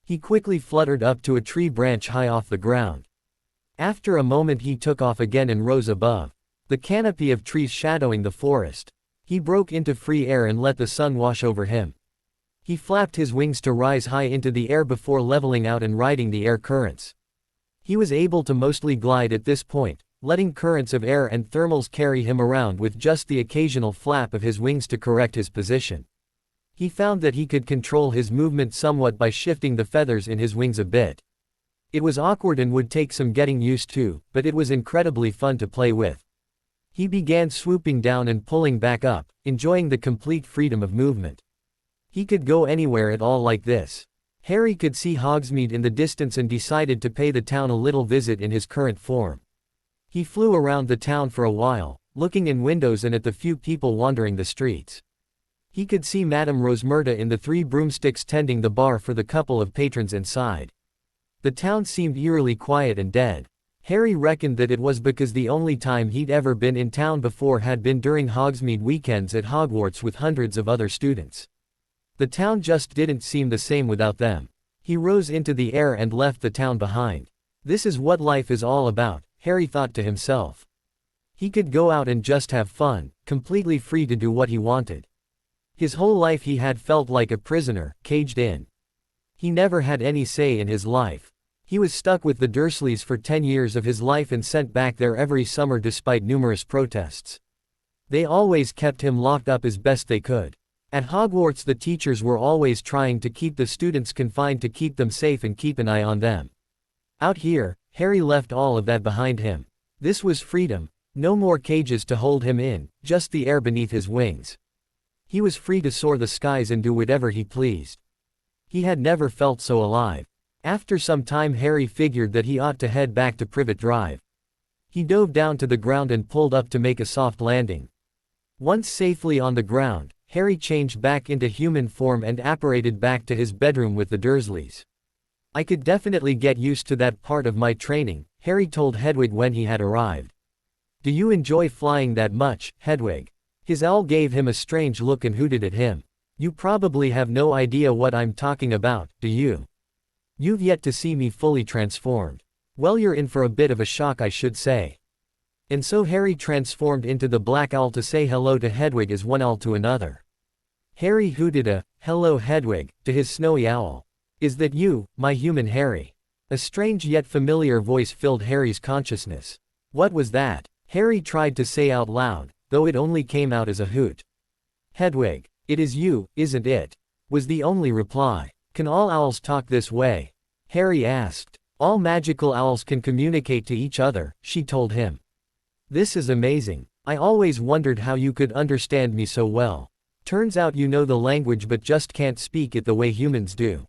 [SPEAKER 1] He quickly fluttered up to a tree branch high off the ground. After a moment he took off again and rose above the canopy of trees shadowing the forest. He broke into free air and let the sun wash over him. He flapped his wings to rise high into the air before leveling out and riding the air currents. He was able to mostly glide at this point, letting currents of air and thermals carry him around with just the occasional flap of his wings to correct his position. He found that he could control his movement somewhat by shifting the feathers in his wings a bit. It was awkward and would take some getting used to, but it was incredibly fun to play with. He began swooping down and pulling back up, enjoying the complete freedom of movement. He could go anywhere at all like this. Harry could see Hogsmeade in the distance and decided to pay the town a little visit in his current form. He flew around the town for a while, looking in windows and at the few people wandering the streets. He could see Madame Rosmerta in the 3 broomsticks tending the bar for the couple of patrons inside. The town seemed eerily quiet and dead. Harry reckoned that it was because the only time he'd ever been in town before had been during Hogsmeade weekends at Hogwarts with hundreds of other students. The town just didn't seem the same without them. He rose into the air and left the town behind. This is what life is all about, Harry thought to himself. He could go out and just have fun, completely free to do what he wanted. His whole life he had felt like a prisoner, caged in. He never had any say in his life. He was stuck with the Dursleys for 10 years of his life and sent back there every summer despite numerous protests. They always kept him locked up as best they could. At Hogwarts the teachers were always trying to keep the students confined to keep them safe and keep an eye on them. Out here, Harry left all of that behind him. This was freedom. No more cages to hold him in, just the air beneath his wings. He was free to soar the skies and do whatever he pleased. He had never felt so alive. After some time Harry figured that he ought to head back to Privet Drive. He dove down to the ground and pulled up to make a soft landing. Once safely on the ground, Harry changed back into human form and apparated back to his bedroom with the Dursleys. I could definitely get used to that part of my training, Harry told Hedwig when he had arrived. Do you enjoy flying that much, Hedwig? His owl gave him a strange look and hooted at him. You probably have no idea what I'm talking about, do you? You've yet to see me fully transformed. Well, you're in for a bit of a shock, I should say. And so Harry transformed into the black owl to say hello to Hedwig as one owl to another. Harry hooted a, "Hello Hedwig," to his snowy owl. Is that you, my human Harry? A strange yet familiar voice filled Harry's consciousness. What was that? Harry tried to say out loud, though it only came out as a hoot. Hedwig, it is you, isn't it? Was the only reply. Can all owls talk this way? Harry asked. All magical owls can communicate to each other, she told him. This is amazing. I always wondered how you could understand me so well. Turns out you know the language but just can't speak it the way humans do.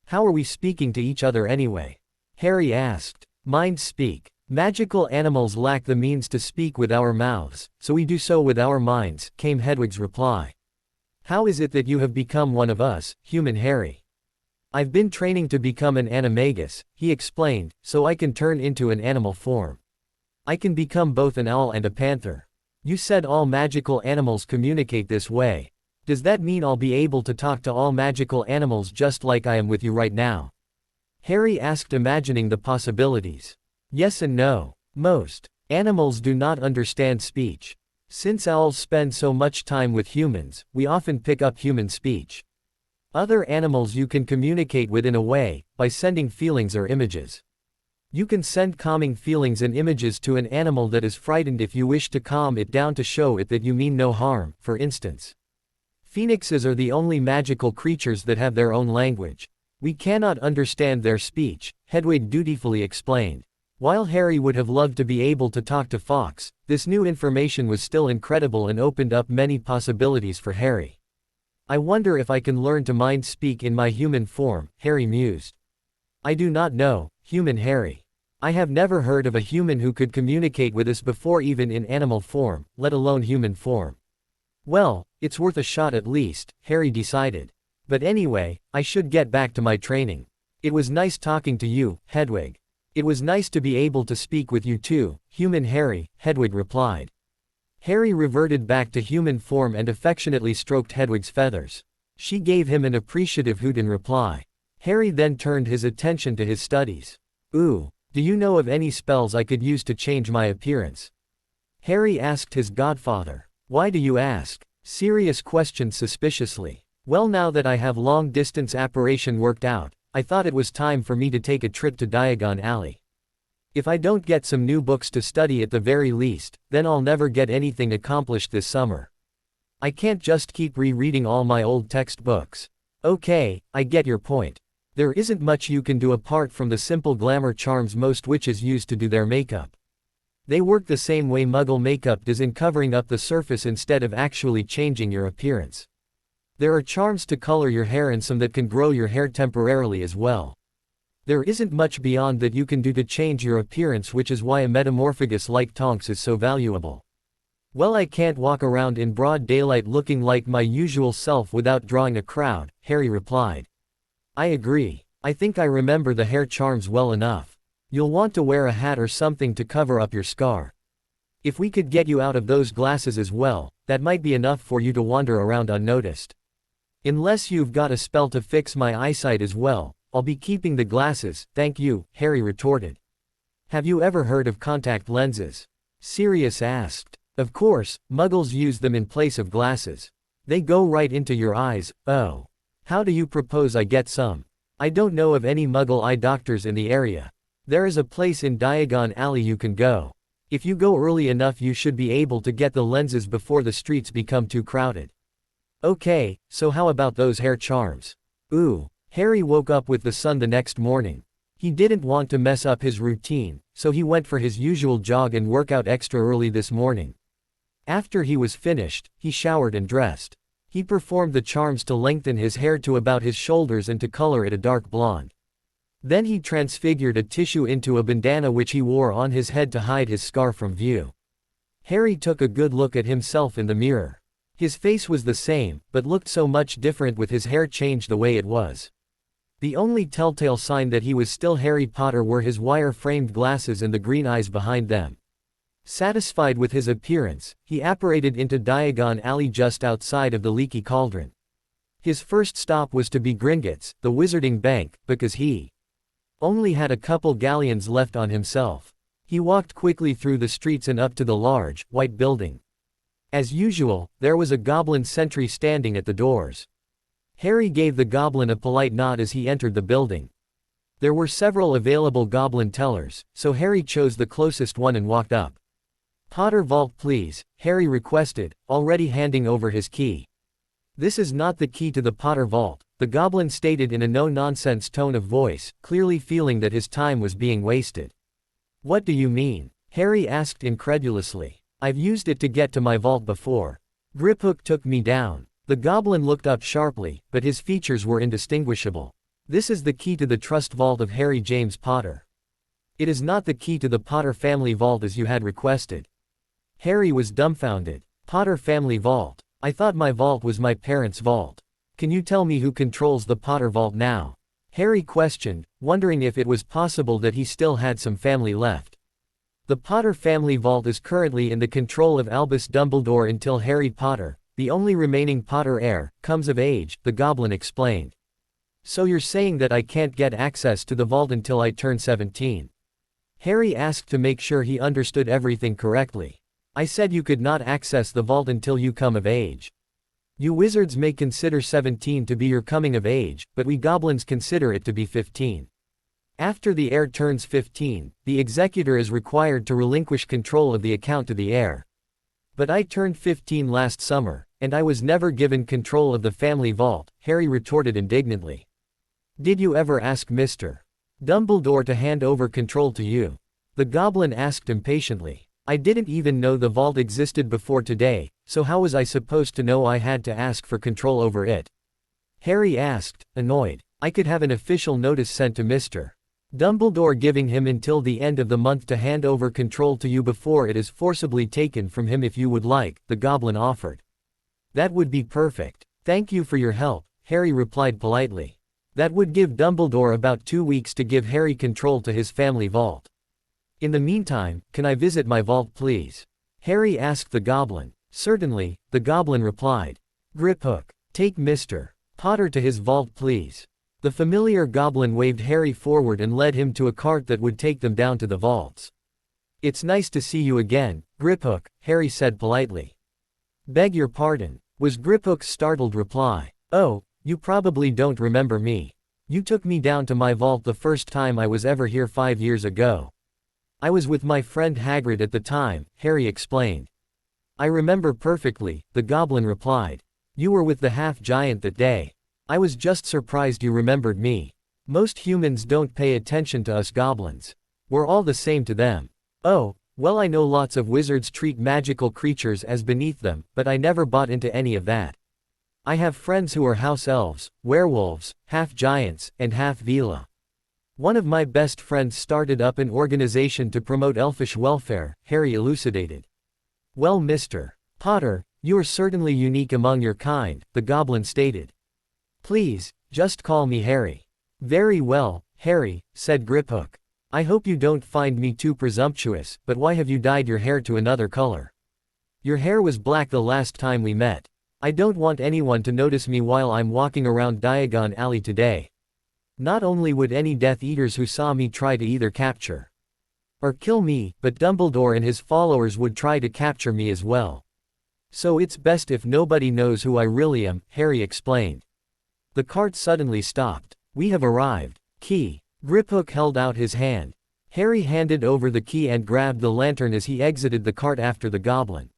[SPEAKER 1] How are we speaking to each other anyway? Harry asked. Mind speak. Magical animals lack the means to speak with our mouths, so we do so with our minds, came Hedwig's reply. How is it that you have become one of us, human Harry? I've been training to become an animagus, he explained, so I can turn into an animal form. I can become both an owl and a panther. You said all magical animals communicate this way. Does that mean I'll be able to talk to all magical animals just like I am with you right now? Harry asked, imagining the possibilities. Yes and no. Most animals do not understand speech. Since owls spend so much time with humans, we often pick up human speech. Other animals you can communicate with in a way, by sending feelings or images. You can send calming feelings and images to an animal that is frightened if you wish to calm it down to show it that you mean no harm, for instance. Phoenixes are the only magical creatures that have their own language. We cannot understand their speech, Hedwig dutifully explained. While Harry would have loved to be able to talk to Fawkes, this new information was still incredible and opened up many possibilities for Harry. I wonder if I can learn to mind speak in my human form, Harry mused. I do not know, human Harry. I have never heard of a human who could communicate with us before, even in animal form, let alone human form. Well, it's worth a shot at least, Harry decided. But anyway, I should get back to my training. It was nice talking to you, Hedwig. It was nice to be able to speak with you too, human Harry, Hedwig replied. Harry reverted back to human form and affectionately stroked Hedwig's feathers. She gave him an appreciative hoot in reply. Harry then turned his attention to his studies. Ooh, do you know of any spells I could use to change my appearance? Harry asked his godfather. Why do you ask? Sirius questioned suspiciously. Well, now that I have long-distance apparition worked out, I thought it was time for me to take a trip to Diagon Alley. If I don't get some new books to study at the very least, then I'll never get anything accomplished this summer. I can't just keep rereading all my old textbooks. Okay, I get your point. There isn't much you can do apart from the simple glamour charms most witches use to do their makeup. They work the same way Muggle makeup does, in covering up the surface instead of actually changing your appearance. There are charms to color your hair and some that can grow your hair temporarily as well. There isn't much beyond that you can do to change your appearance, which is why a metamorphagus like Tonks is so valuable. Well, I can't walk around in broad daylight looking like my usual self without drawing a crowd, Harry replied. I agree. I think I remember the hair charms well enough. You'll want to wear a hat or something to cover up your scar. If we could get you out of those glasses as well, that might be enough for you to wander around unnoticed. Unless you've got a spell to fix my eyesight as well, I'll be keeping the glasses, thank you, Harry retorted. Have you ever heard of contact lenses? Sirius asked. Of course, Muggles use them in place of glasses. They go right into your eyes. Oh. How do you propose I get some? I don't know of any Muggle eye doctors in the area. There is a place in Diagon Alley you can go. If you go early enough, you should be able to get the lenses before the streets become too crowded. Okay, so how about those hair charms? Ooh. Harry woke up with the sun the next morning. He didn't want to mess up his routine, so he went for his usual jog and workout extra early this morning. After he was finished, he showered and dressed. He performed the charms to lengthen his hair to about his shoulders and to color it a dark blonde. Then he transfigured a tissue into a bandana which he wore on his head to hide his scar from view. Harry took a good look at himself in the mirror. His face was the same, but looked so much different with his hair changed the way it was. The only telltale sign that he was still Harry Potter were his wire-framed glasses and the green eyes behind them. Satisfied with his appearance, he apparated into Diagon Alley just outside of the Leaky Cauldron. His first stop was to be Gringotts, the Wizarding Bank, because he only had a couple galleons left on himself. He walked quickly through the streets and up to the large, white building. As usual, there was a goblin sentry standing at the doors. Harry gave the goblin a polite nod as he entered the building. There were several available goblin tellers, so Harry chose the closest one and walked up. Potter vault please, Harry requested, already handing over his key. This is not the key to the Potter vault, the goblin stated in a no-nonsense tone of voice, clearly feeling that his time was being wasted. What do you mean? Harry asked incredulously. I've used it to get to my vault before. Griphook took me down. The goblin looked up sharply, but his features were indistinguishable. This is the key to the trust vault of Harry James Potter. It is not the key to the Potter family vault as you had requested. Harry was dumbfounded. Potter family vault? I thought my vault was my parents' vault. Can you tell me who controls the Potter vault now? Harry questioned, wondering if it was possible that he still had some family left. The Potter family vault is currently in the control of Albus Dumbledore until Harry Potter, the only remaining Potter heir, comes of age, the goblin explained. So you're saying that I can't get access to the vault until I turn 17? Harry asked to make sure he understood everything correctly. I said you could not access the vault until you come of age. You wizards may consider 17 to be your coming of age, but we goblins consider it to be 15. After the heir turns 15, the executor is required to relinquish control of the account to the heir. But I turned 15 last summer, and I was never given control of the family vault, Harry retorted indignantly. Did you ever ask Mr. Dumbledore to hand over control to you? The goblin asked impatiently. I didn't even know the vault existed before today, so how was I supposed to know I had to ask for control over it? Harry asked, annoyed. I could have an official notice sent to Mr. Dumbledore giving him until the end of the month to hand over control to you before it is forcibly taken from him if you would like, the goblin offered. That would be perfect. Thank you for your help, Harry replied politely. That would give Dumbledore about 2 weeks to give Harry control to his family vault. In the meantime, can I visit my vault please? Harry asked the goblin. Certainly, the goblin replied. Griphook, take Mr. Potter to his vault please. The familiar goblin waved Harry forward and led him to a cart that would take them down to the vaults. It's nice to see you again, Griphook, Harry said politely. Beg your pardon, was Griphook's startled reply. Oh, you probably don't remember me. You took me down to my vault the first time I was ever here 5 years ago. I was with my friend Hagrid at the time, Harry explained. I remember perfectly, the goblin replied. You were with the half-giant that day. I was just surprised you remembered me. Most humans don't pay attention to us goblins. We're all the same to them. Oh, well I know lots of wizards treat magical creatures as beneath them, but I never bought into any of that. I have friends who are house elves, werewolves, half-giants, and half-Veela. One of my best friends started up an organization to promote elfish welfare, Harry elucidated. Well Mr. Potter, you are certainly unique among your kind, the goblin stated. Please, just call me Harry. Very well, Harry, said Griphook. I hope you don't find me too presumptuous, but why have you dyed your hair to another color? Your hair was black the last time we met. I don't want anyone to notice me while I'm walking around Diagon Alley today. Not only would any Death Eaters who saw me try to either capture or kill me, but Dumbledore and his followers would try to capture me as well. So it's best if nobody knows who I really am, Harry explained. The cart suddenly stopped. We have arrived. Key. Griphook held out his hand. Harry handed over the key and grabbed the lantern as he exited the cart after the goblin.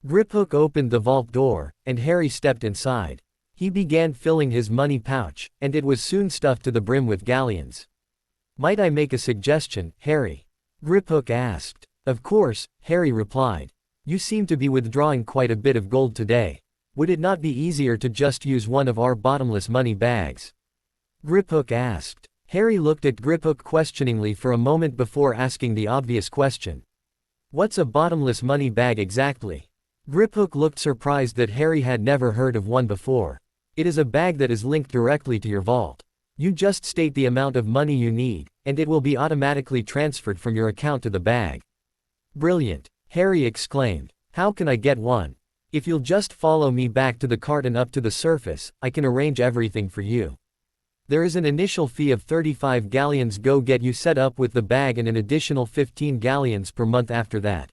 [SPEAKER 1] Griphook opened the vault door, and Harry stepped inside. He began filling his money pouch, and it was soon stuffed to the brim with galleons. Might I make a suggestion, Harry? Griphook asked. Of course, Harry replied. You seem to be withdrawing quite a bit of gold today. Would it not be easier to just use one of our bottomless money bags? Griphook asked. Harry looked at Griphook questioningly for a moment before asking the obvious question. What's a bottomless money bag exactly? Griphook looked surprised that Harry had never heard of one before. It is a bag that is linked directly to your vault. You just state the amount of money you need, and it will be automatically transferred from your account to the bag. Brilliant, Harry exclaimed. How can I get one? If you'll just follow me back to the cart and up to the surface, I can arrange everything for you. There is an initial fee of 35 galleons go get you set up with the bag and an additional 15 galleons per month after that.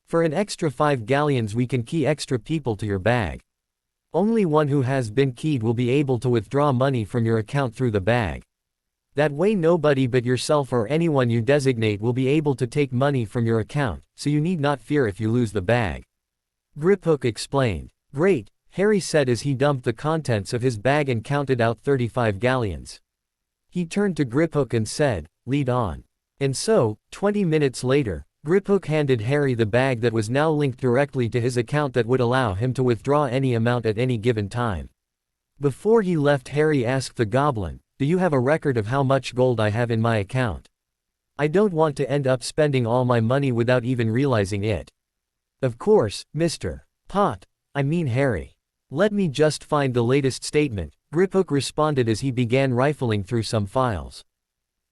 [SPEAKER 1] For an extra 5 galleons we can key extra people to your bag. Only one who has been keyed will be able to withdraw money from your account through the bag. That way nobody but yourself or anyone you designate will be able to take money from your account, so you need not fear if you lose the bag. Griphook explained. Great, Harry said as he dumped the contents of his bag and counted out 35 galleons. He turned to Griphook and said, lead on. And so, 20 minutes later, Griphook handed Harry the bag that was now linked directly to his account that would allow him to withdraw any amount at any given time. Before he left, Harry asked the goblin, do you have a record of how much gold I have in my account? I don't want to end up spending all my money without even realizing it. Of course, Mr. Harry. Let me just find the latest statement, Griphook responded as he began rifling through some files.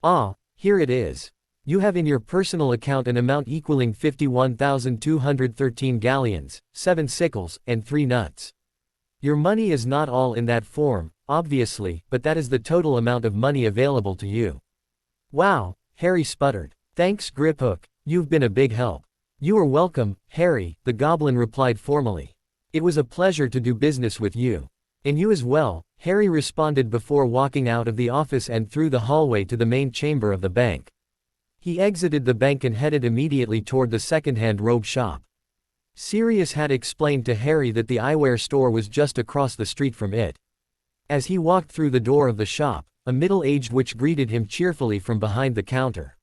[SPEAKER 1] Ah, here it is. You have in your personal account an amount equaling 51,213 galleons, 7 sickles, and 3 nuts. Your money is not all in that form, obviously, but that is the total amount of money available to you. Wow, Harry sputtered. Thanks Griphook, you've been a big help. You are welcome, Harry, the goblin replied formally. It was a pleasure to do business with you. And you as well, Harry responded before walking out of the office and through the hallway to the main chamber of the bank. He exited the bank and headed immediately toward the second-hand robe shop. Sirius had explained to Harry that the eyewear store was just across the street from it. As he walked through the door of the shop, a middle-aged witch greeted him cheerfully from behind the counter.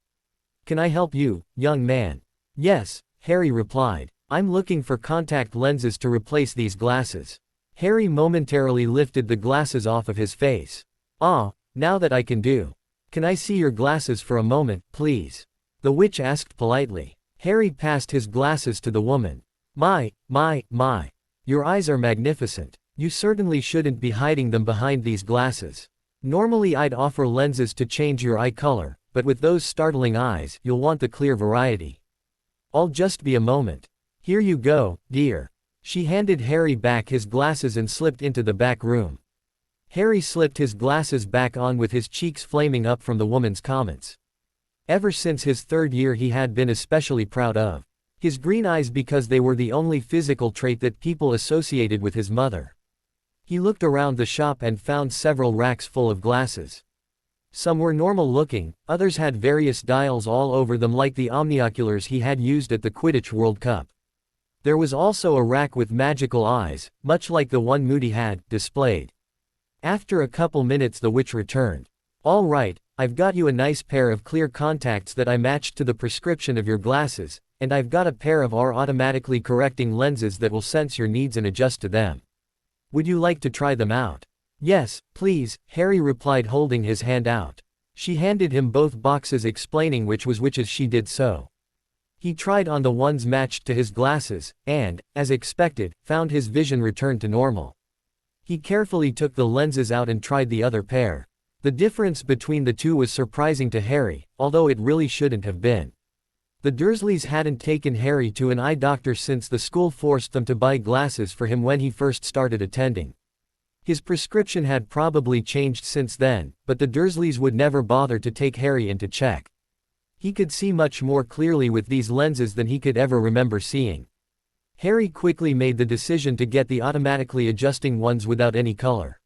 [SPEAKER 1] Can I help you, young man? Yes, Harry replied. I'm looking for contact lenses to replace these glasses. Harry momentarily lifted the glasses off of his face. Ah, now that I can do. Can I see your glasses for a moment, please? The witch asked politely. Harry passed his glasses to the woman. My. Your eyes are magnificent. You certainly shouldn't be hiding them behind these glasses. Normally I'd offer lenses to change your eye color, but with those startling eyes, you'll want the clear variety. I'll just be a moment. Here you go, dear. She handed Harry back his glasses and slipped into the back room. Harry slipped his glasses back on with his cheeks flaming up from the woman's comments. Ever since his 3rd year he had been especially proud of his green eyes because they were the only physical trait that people associated with his mother. He looked around the shop and found several racks full of glasses. Some were normal looking, others had various dials all over them like the omnioculars he had used at the Quidditch World Cup. There was also a rack with magical eyes, much like the one Moody had, displayed. After a couple minutes the witch returned. All right, I've got you a nice pair of clear contacts that I matched to the prescription of your glasses, and I've got a pair of our automatically correcting lenses that will sense your needs and adjust to them. Would you like to try them out? Yes, please, Harry replied holding his hand out. She handed him both boxes explaining which was which as she did so. He tried on the ones matched to his glasses, and, as expected, found his vision returned to normal. He carefully took the lenses out and tried the other pair. The difference between the two was surprising to Harry, although it really shouldn't have been. The Dursleys hadn't taken Harry to an eye doctor since the school forced them to buy glasses for him when he first started attending. His prescription had probably changed since then, but the Dursleys would never bother to take Harry in to check. He could see much more clearly with these lenses than he could ever remember seeing. Harry quickly made the decision to get the automatically adjusting ones without any color.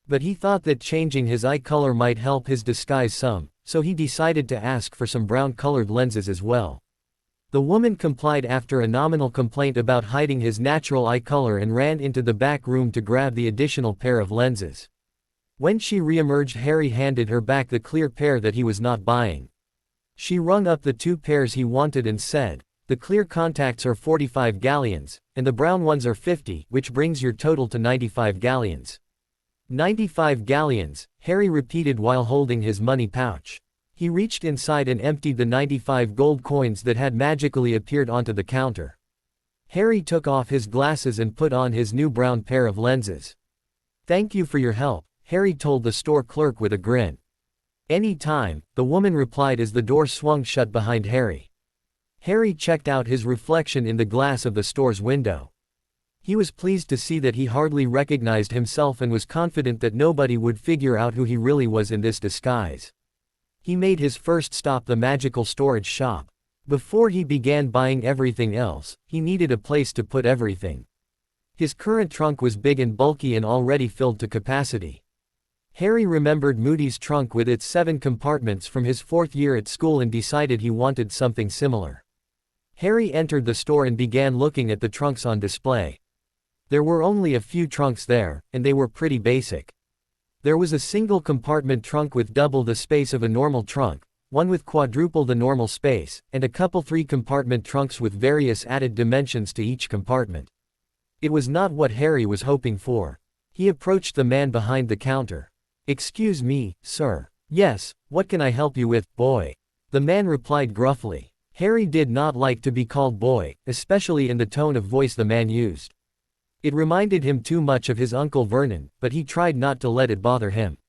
[SPEAKER 1] But he thought that changing his eye color might help his disguise some, so he decided to ask for some brown-colored lenses as well. The woman complied after a nominal complaint about hiding his natural eye color and ran into the back room to grab the additional pair of lenses. When she re-emerged, Harry handed her back the clear pair that he was not buying. She rung up the 2 pairs he wanted and said, "The clear contacts are 45 galleons, and the brown ones are 50, which brings your total to 95 galleons. 95 galleons, Harry repeated while holding his money pouch. He reached inside and emptied the 95 gold coins that had magically appeared onto the counter. Harry took off his glasses and put on his new brown pair of lenses. "Thank you for your help," Harry told the store clerk with a grin. "Any time," the woman replied as the door swung shut behind Harry. Harry checked out his reflection in the glass of the store's window. He was pleased to see that he hardly recognized himself and was confident that nobody would figure out who he really was in this disguise. He made his first stop the magical storage shop. Before he began buying everything else, he needed a place to put everything. His current trunk was big and bulky and already filled to capacity. Harry remembered Moody's trunk with its 7 compartments from his 4th year at school and decided he wanted something similar. Harry entered the store and began looking at the trunks on display. There were only a few trunks there, and they were pretty basic. There was a single compartment trunk with double the space of a normal trunk, one with quadruple the normal space, and a couple 3-compartment trunks with various added dimensions to each compartment. It was not what Harry was hoping for. He approached the man behind the counter. "Excuse me, sir." "Yes, what can I help you with, boy?" the man replied gruffly. Harry did not like to be called boy, especially in the tone of voice the man used. It reminded him too much of his Uncle Vernon, but he tried not to let it bother him.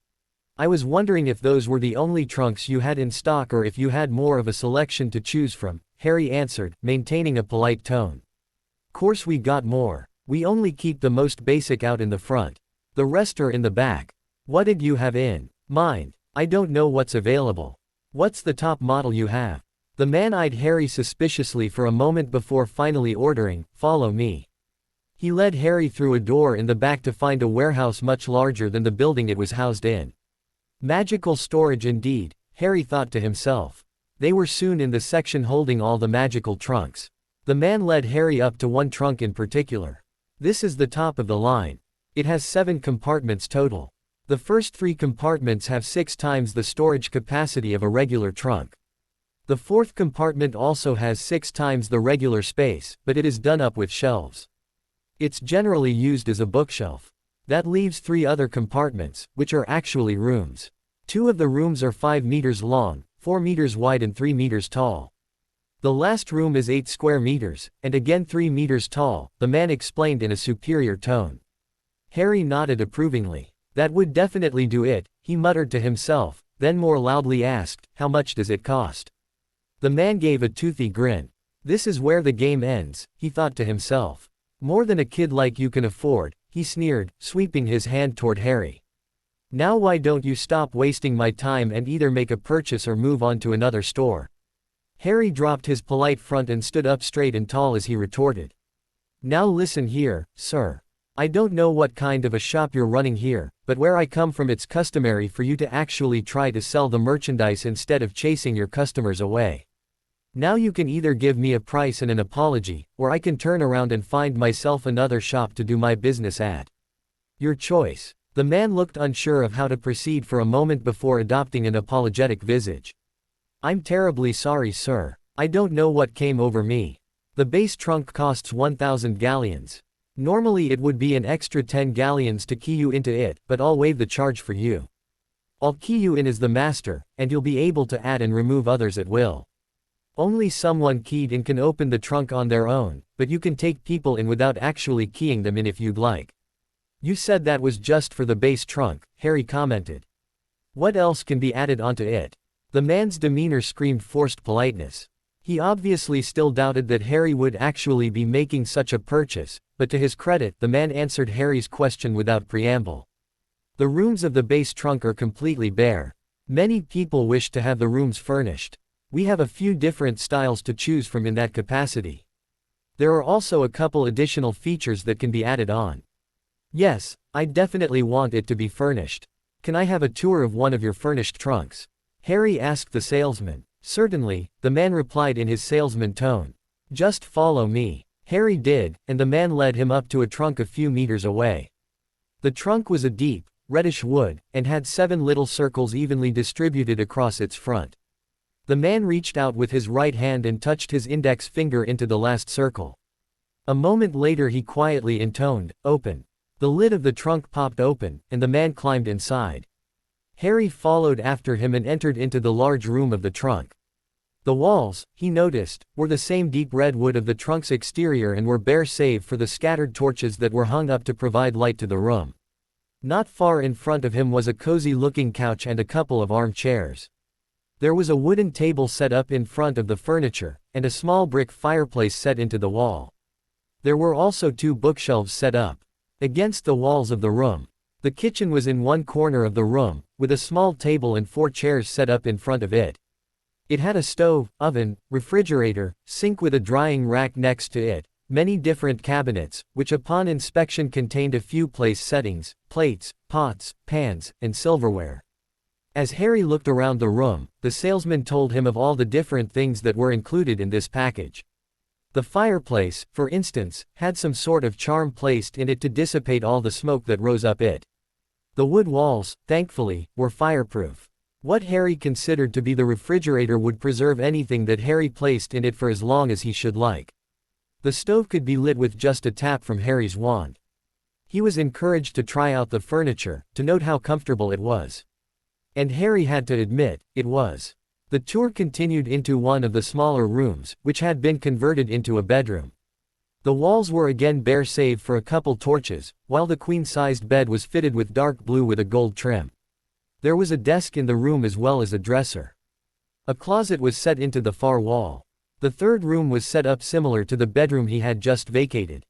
[SPEAKER 1] "I was wondering if those were the only trunks you had in stock or if you had more of a selection to choose from," Harry answered, maintaining a polite tone. "Course we got more. We only keep the most basic out in the front. The rest are in the back. What did you have in mind?" "I don't know what's available." "What's the top model you have?" The man eyed Harry suspiciously for a moment before finally ordering, "Follow me." He led Harry through a door in the back to find a warehouse much larger than the building it was housed in. Magical storage indeed, Harry thought to himself. They were soon in the section holding all the magical trunks. The man led Harry up to one trunk in particular. "This is the top of the line. It has 7 compartments total. The first 3 compartments have 6 times the storage capacity of a regular trunk. The fourth compartment also has 6 times the regular space, but it is done up with shelves. It's generally used as a bookshelf. That leaves 3 other compartments, which are actually rooms. 2 of the rooms are 5 meters long, 4 meters wide and 3 meters tall. The last room is 8 square meters, and again 3 meters tall, the man explained in a superior tone. Harry nodded approvingly. That would definitely do it, he muttered to himself, then more loudly asked, how much does it cost? The man gave a toothy grin. This is where the game ends, he thought to himself. More than a kid like you can afford, he sneered, sweeping his hand toward Harry. Now why don't you stop wasting my time and either make a purchase or move on to another store? Harry dropped his polite front and stood up straight and tall as he retorted. Now listen here, sir. I don't know what kind of a shop you're running here, but where I come from it's customary for you to actually try to sell the merchandise instead of chasing your customers away. Now you can either give me a price and an apology, or I can turn around and find myself another shop to do my business at. Your choice. The man looked unsure of how to proceed for a moment before adopting an apologetic visage. I'm terribly sorry, sir. I don't know what came over me. The base trunk costs 1,000 galleons. Normally it would be an extra 10 galleons to key you into it, but I'll waive the charge for you. I'll key you in as the master, and you'll be able to add and remove others at will. Only someone keyed in can open the trunk on their own, but you can take people in without actually keying them in if you'd like. You said that was just for the base trunk, Harry commented. What else can be added onto it? The man's demeanor screamed forced politeness. He obviously still doubted that Harry would actually be making such a purchase, but to his credit, the man answered Harry's question without preamble. The rooms of the base trunk are completely bare. Many people wish to have the rooms furnished. We have a few different styles to choose from in that capacity. There are also a couple additional features that can be added on. Yes, I definitely want it to be furnished. Can I have a tour of one of your furnished trunks? Harry asked the salesman. Certainly, the man replied in his salesman tone. Just follow me. Harry did, and the man led him up to a trunk a few meters away. The trunk was a deep, reddish wood, and had 7 little circles evenly distributed across its front. The man reached out with his right hand and touched his index finger into the last circle. A moment later he quietly intoned, "Open." The lid of the trunk popped open, and the man climbed inside. Harry followed after him and entered into the large room of the trunk. The walls, he noticed, were the same deep red wood of the trunk's exterior and were bare save for the scattered torches that were hung up to provide light to the room. Not far in front of him was a cozy-looking couch and a couple of armchairs. There was a wooden table set up in front of the furniture, and a small brick fireplace set into the wall. There were also 2 bookshelves set up against the walls of the room. The kitchen was in one corner of the room, with a small table and 4 chairs set up in front of it. It had a stove, oven, refrigerator, sink with a drying rack next to it, many different cabinets, which upon inspection contained a few place settings, plates, pots, pans, and silverware. As Harry looked around the room, the salesman told him of all the different things that were included in this package. The fireplace, for instance, had some sort of charm placed in it to dissipate all the smoke that rose up it. The wood walls, thankfully, were fireproof. What Harry considered to be the refrigerator would preserve anything that Harry placed in it for as long as he should like. The stove could be lit with just a tap from Harry's wand. He was encouraged to try out the furniture, to note how comfortable it was. And Harry had to admit, it was. The tour continued into one of the smaller rooms, which had been converted into a bedroom. The walls were again bare save for a couple torches, while the queen-sized bed was fitted with dark blue with a gold trim. There was a desk in the room as well as a dresser. A closet was set into the far wall. The third room was set up similar to the bedroom he had just vacated.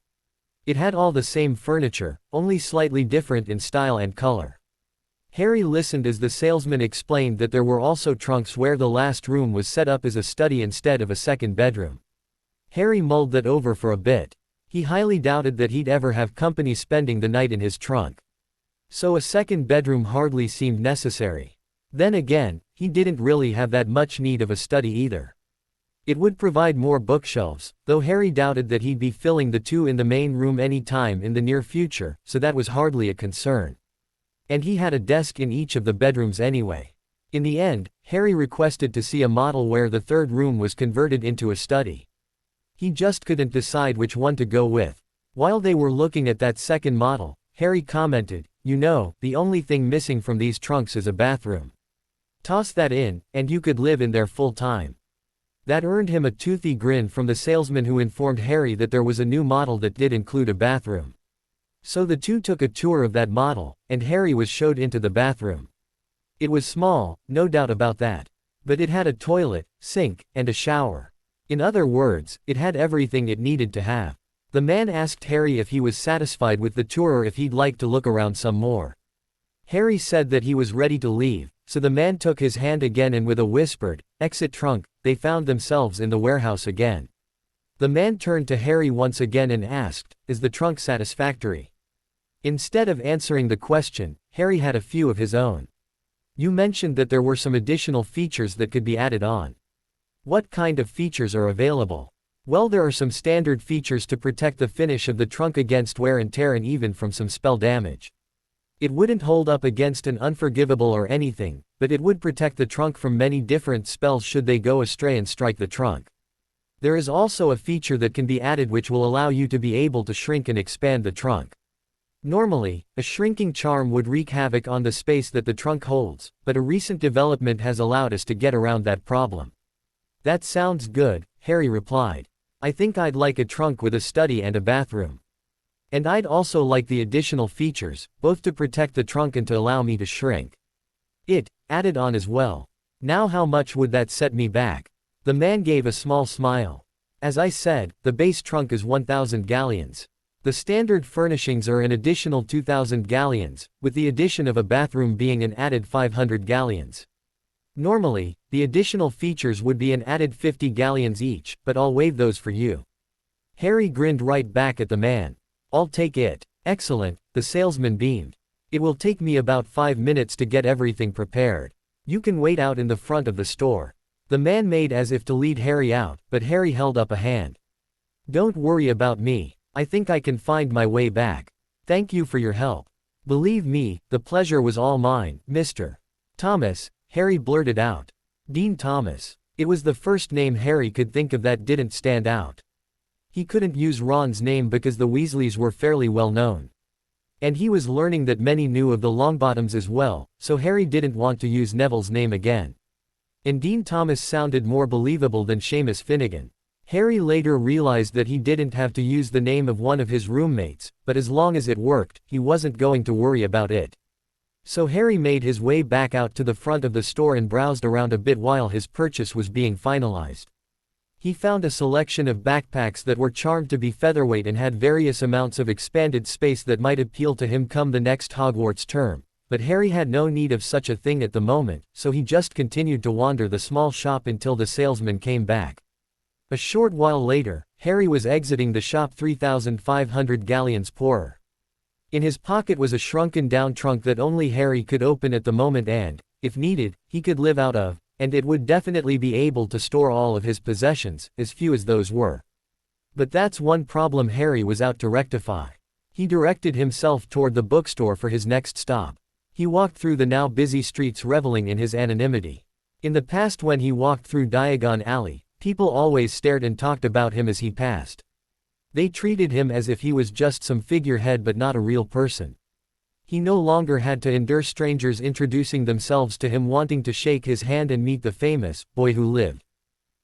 [SPEAKER 1] It had all the same furniture, only slightly different in style and color. Harry listened as the salesman explained that there were also trunks where the last room was set up as a study instead of a second bedroom. Harry mulled that over for a bit. He highly doubted that he'd ever have company spending the night in his trunk. So a second bedroom hardly seemed necessary. Then again, he didn't really have that much need of a study either. It would provide more bookshelves, though Harry doubted that he'd be filling the 2 in the main room any time in the near future, so that was hardly a concern. And he had a desk in each of the bedrooms anyway. In the end, Harry requested to see a model where the third room was converted into a study. He just couldn't decide which one to go with. While they were looking at that second model, Harry commented, "You know, the only thing missing from these trunks is a bathroom. Toss that in, and you could live in there full time." That earned him a toothy grin from the salesman, who informed Harry that there was a new model that did include a bathroom. So the two took a tour of that model, and Harry was showed into the bathroom. It was small, no doubt about that. But it had a toilet, sink, and a shower. In other words, it had everything it needed to have. The man asked Harry if he was satisfied with the tour or if he'd like to look around some more. Harry said that he was ready to leave, so the man took his hand again and with a whispered, "Exit trunk," they found themselves in the warehouse again. The man turned to Harry once again and asked, "Is the trunk satisfactory?" Instead of answering the question, Harry had a few of his own. "You mentioned that there were some additional features that could be added on. What kind of features are available?" "Well, there are some standard features to protect the finish of the trunk against wear and tear and even from some spell damage. It wouldn't hold up against an unforgivable or anything, but it would protect the trunk from many different spells should they go astray and strike the trunk. There is also a feature that can be added which will allow you to be able to shrink and expand the trunk. Normally, a shrinking charm would wreak havoc on the space that the trunk holds, but a recent development has allowed us to get around that problem." "That sounds good," Harry replied. "I think I'd like a trunk with a study and a bathroom. And I'd also like the additional features, both to protect the trunk and to allow me to shrink it added on as well. Now how much would that set me back?" The man gave a small smile. "As I said, the base trunk is 1,000 galleons. The standard furnishings are an additional 2,000 galleons, with the addition of a bathroom being an added 500 galleons. Normally, the additional features would be an added 50 galleons each, but I'll waive those for you." Harry grinned right back at the man. "I'll take it." "Excellent," the salesman beamed. "It will take me about 5 minutes to get everything prepared. You can wait out in the front of the store." The man made as if to lead Harry out, but Harry held up a hand. "Don't worry about me. I think I can find my way back. Thank you for your help." "Believe me, the pleasure was all mine, Mr. Thomas," Harry blurted out. Dean Thomas. It was the first name Harry could think of that didn't stand out. He couldn't use Ron's name because the Weasleys were fairly well known. And he was learning that many knew of the Longbottoms as well, so Harry didn't want to use Neville's name again. And Dean Thomas sounded more believable than Seamus Finnegan. Harry later realized that he didn't have to use the name of one of his roommates, but as long as it worked, he wasn't going to worry about it. So Harry made his way back out to the front of the store and browsed around a bit while his purchase was being finalized. He found a selection of backpacks that were charmed to be featherweight and had various amounts of expanded space that might appeal to him come the next Hogwarts term, but Harry had no need of such a thing at the moment, so he just continued to wander the small shop until the salesman came back. A short while later, Harry was exiting the shop 3,500 galleons poorer. In his pocket was a shrunken-down trunk that only Harry could open at the moment and, if needed, he could live out of, and it would definitely be able to store all of his possessions, as few as those were. But that's one problem Harry was out to rectify. He directed himself toward the bookstore for his next stop. He walked through the now busy streets reveling in his anonymity. In the past, when he walked through Diagon Alley, people always stared and talked about him as he passed. They treated him as if he was just some figurehead but not a real person. He no longer had to endure strangers introducing themselves to him wanting to shake his hand and meet the famous boy who lived.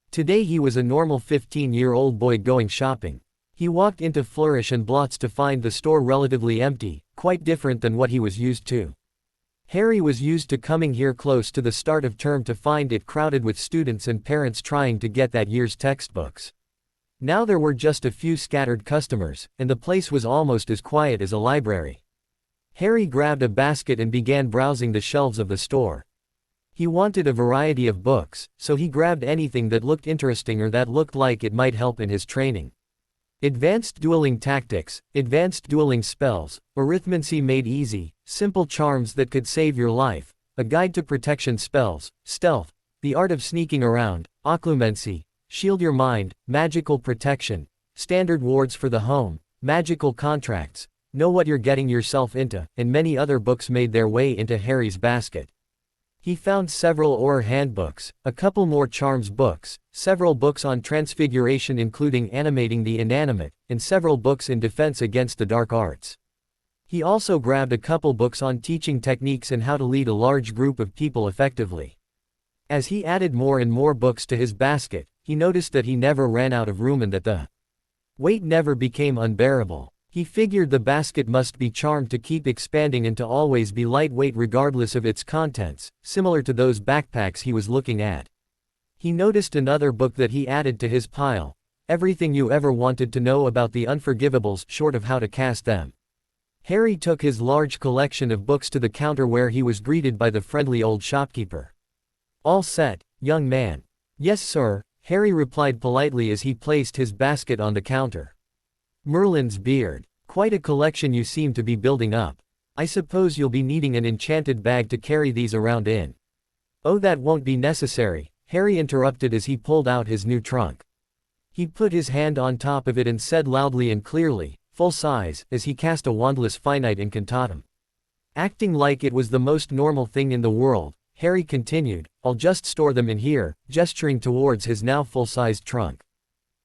[SPEAKER 1] Today he was a normal 15-year-old boy going shopping. He walked into Flourish and Blots to find the store relatively empty, quite different than what he was used to. Harry was used to coming here close to the start of term to find it crowded with students and parents trying to get that year's textbooks. Now there were just a few scattered customers, and the place was almost as quiet as a library. Harry grabbed a basket and began browsing the shelves of the store. He wanted a variety of books, so he grabbed anything that looked interesting or that looked like it might help in his training. Advanced Dueling Tactics, Advanced Dueling Spells, Arithmancy Made Easy, Simple Charms That Could Save Your Life, A Guide to Protection Spells, Stealth, The Art of Sneaking Around, Occlumency, Shield Your Mind, Magical Protection, Standard Wards for the Home, Magical Contracts, Know What You're Getting Yourself Into, and many other books made their way into Harry's basket. He found several Auror handbooks, a couple more charms books, several books on transfiguration including animating the inanimate, and several books in defense against the dark arts. He also grabbed a couple books on teaching techniques and how to lead a large group of people effectively. As he added more and more books to his basket, he noticed that he never ran out of room and that the weight never became unbearable. He figured the basket must be charmed to keep expanding and to always be lightweight regardless of its contents, similar to those backpacks he was looking at. He noticed another book that he added to his pile, Everything You Ever Wanted to Know About the Unforgivables short of How to Cast Them. Harry took his large collection of books to the counter where he was greeted by the friendly old shopkeeper. "All set, young man." "Yes, sir," Harry replied politely as he placed his basket on the counter. Merlin's beard. "Quite a collection you seem to be building up. I suppose you'll be needing an enchanted bag to carry these around in." "Oh, that won't be necessary," Harry interrupted as he pulled out his new trunk. He put his hand on top of it and said loudly and clearly, "Full size," as he cast a wandless finite incantatum. Acting like it was the most normal thing in the world, Harry continued, "I'll just store them in here," gesturing towards his now full-sized trunk.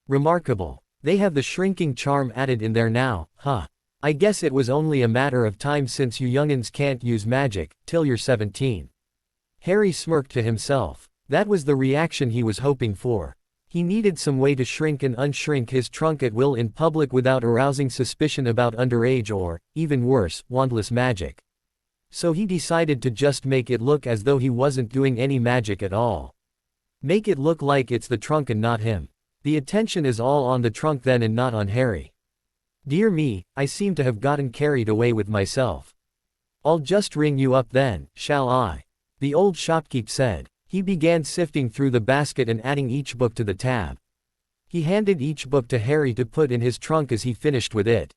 [SPEAKER 1] "Remarkable. They have the shrinking charm added in there now, huh? I guess it was only a matter of time since you youngins can't use magic, till you're 17. Harry smirked to himself. That was the reaction he was hoping for. He needed some way to shrink and unshrink his trunk at will in public without arousing suspicion about underage or, even worse, wandless magic. So he decided to just make it look as though he wasn't doing any magic at all. Make it look like it's the trunk and not him. The attention is all on the trunk then and not on Harry. Dear me, I seem to have gotten carried away with myself. I'll just ring you up then, shall I? The old shopkeep said. He began sifting through the basket and adding each book to the tab. He handed each book to Harry to put in his trunk as he finished with it.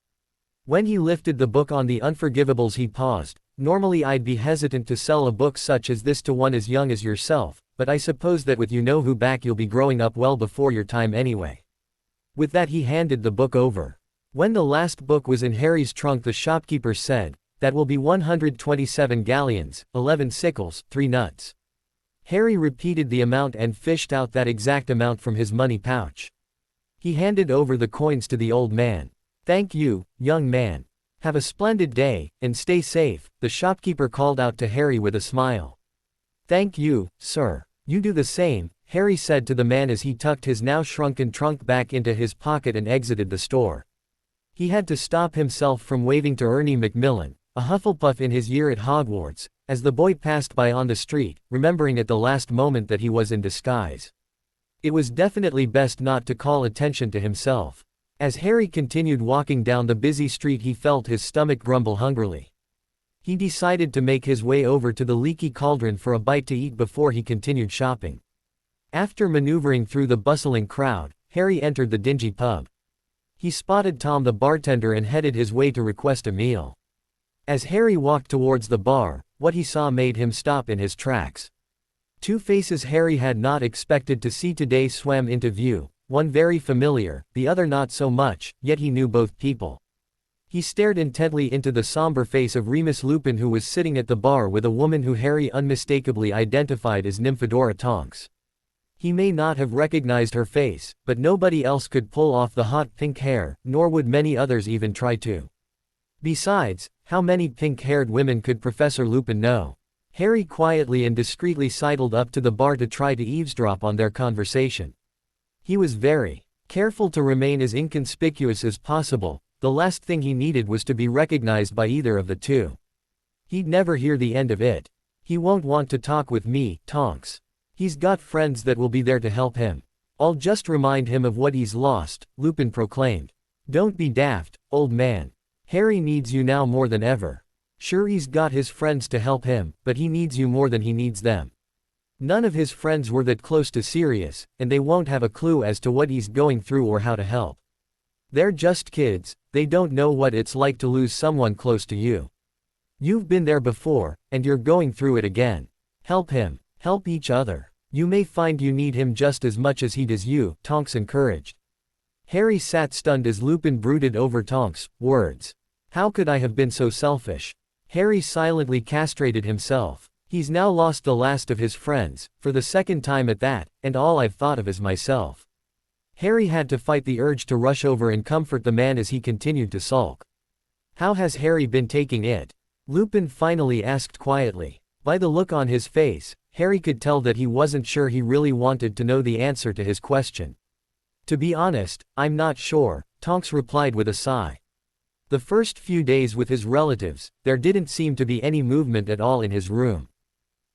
[SPEAKER 1] When he lifted the book on the Unforgivables he paused. Normally I'd be hesitant to sell a book such as this to one as young as yourself, but I suppose that with you-know-who back you'll be growing up well before your time anyway. With that he handed the book over. When the last book was in Harry's trunk the shopkeeper said, "That will be 127 galleons, 11 sickles, 3 nuts." Harry repeated the amount and fished out that exact amount from his money pouch. He handed over the coins to the old man. "Thank you, young man. Have a splendid day, and stay safe," the shopkeeper called out to Harry with a smile. "Thank you, sir. You do the same," Harry said to the man as he tucked his now shrunken trunk back into his pocket and exited the store. He had to stop himself from waving to Ernie Macmillan, a Hufflepuff in his year at Hogwarts, as the boy passed by on the street, remembering at the last moment that he was in disguise. It was definitely best not to call attention to himself. As Harry continued walking down the busy street he felt his stomach grumble hungrily. He decided to make his way over to the Leaky Cauldron for a bite to eat before he continued shopping. After maneuvering through the bustling crowd, Harry entered the dingy pub. He spotted Tom the bartender and headed his way to request a meal. As Harry walked towards the bar, what he saw made him stop in his tracks. Two faces Harry had not expected to see today swam into view. One very familiar, the other not so much, yet he knew both people. He stared intently into the somber face of Remus Lupin who was sitting at the bar with a woman who Harry unmistakably identified as Nymphadora Tonks. He may not have recognized her face, but nobody else could pull off the hot pink hair, nor would many others even try to. Besides, how many pink-haired women could Professor Lupin know? Harry quietly and discreetly sidled up to the bar to try to eavesdrop on their conversation. He was very careful to remain as inconspicuous as possible. The last thing he needed was to be recognized by either of the two. He'd never hear the end of it. He won't want to talk with me, Tonks. He's got friends that will be there to help him. I'll just remind him of what he's lost, Lupin proclaimed. Don't be daft, old man. Harry needs you now more than ever. Sure, he's got his friends to help him, but he needs you more than he needs them. None of his friends were that close to Sirius, and they won't have a clue as to what he's going through or how to help. They're just kids, they don't know what it's like to lose someone close to you. You've been there before, and you're going through it again. Help him, help each other. You may find you need him just as much as he does you, Tonks encouraged. Harry sat stunned as Lupin brooded over Tonks' words. How could I have been so selfish? Harry silently castrated himself. He's now lost the last of his friends, for the second time at that, and all I've thought of is myself. Harry had to fight the urge to rush over and comfort the man as he continued to sulk. How has Harry been taking it? Lupin finally asked quietly. By the look on his face, Harry could tell that he wasn't sure he really wanted to know the answer to his question. To be honest, I'm not sure, Tonks replied with a sigh. The first few days with his relatives, there didn't seem to be any movement at all in his room.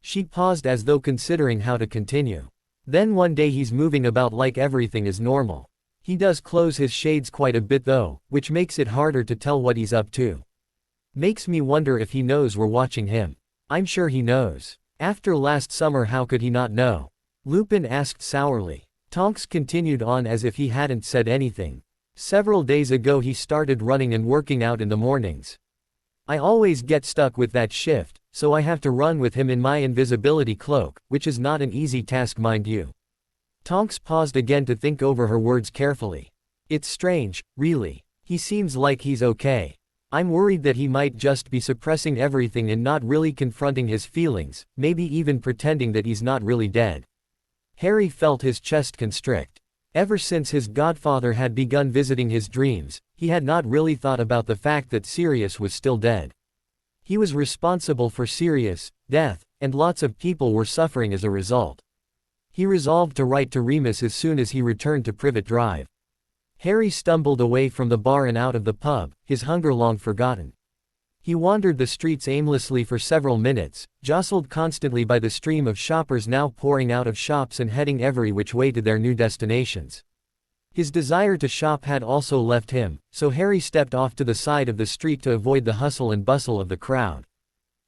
[SPEAKER 1] She paused as though considering how to continue. Then one day he's moving about like everything is normal. He does close his shades quite a bit though, which makes it harder to tell what he's up to. Makes me wonder if he knows we're watching him. I'm sure he knows. After last summer, how could he not know? Lupin asked sourly. Tonks continued on as if he hadn't said anything. Several days ago he started running and working out in the mornings. I always get stuck with that shift, so I have to run with him in my invisibility cloak, which is not an easy task, mind you. Tonks paused again to think over her words carefully. It's strange, really. He seems like he's okay. I'm worried that he might just be suppressing everything and not really confronting his feelings, maybe even pretending that he's not really dead. Harry felt his chest constrict. Ever since his godfather had begun visiting his dreams, he had not really thought about the fact that Sirius was still dead. He was responsible for Sirius' death, and lots of people were suffering as a result. He resolved to write to Remus as soon as he returned to Privet Drive. Harry stumbled away from the bar and out of the pub, his hunger long forgotten. He wandered the streets aimlessly for several minutes, jostled constantly by the stream of shoppers now pouring out of shops and heading every which way to their new destinations. His desire to shop had also left him, so Harry stepped off to the side of the street to avoid the hustle and bustle of the crowd.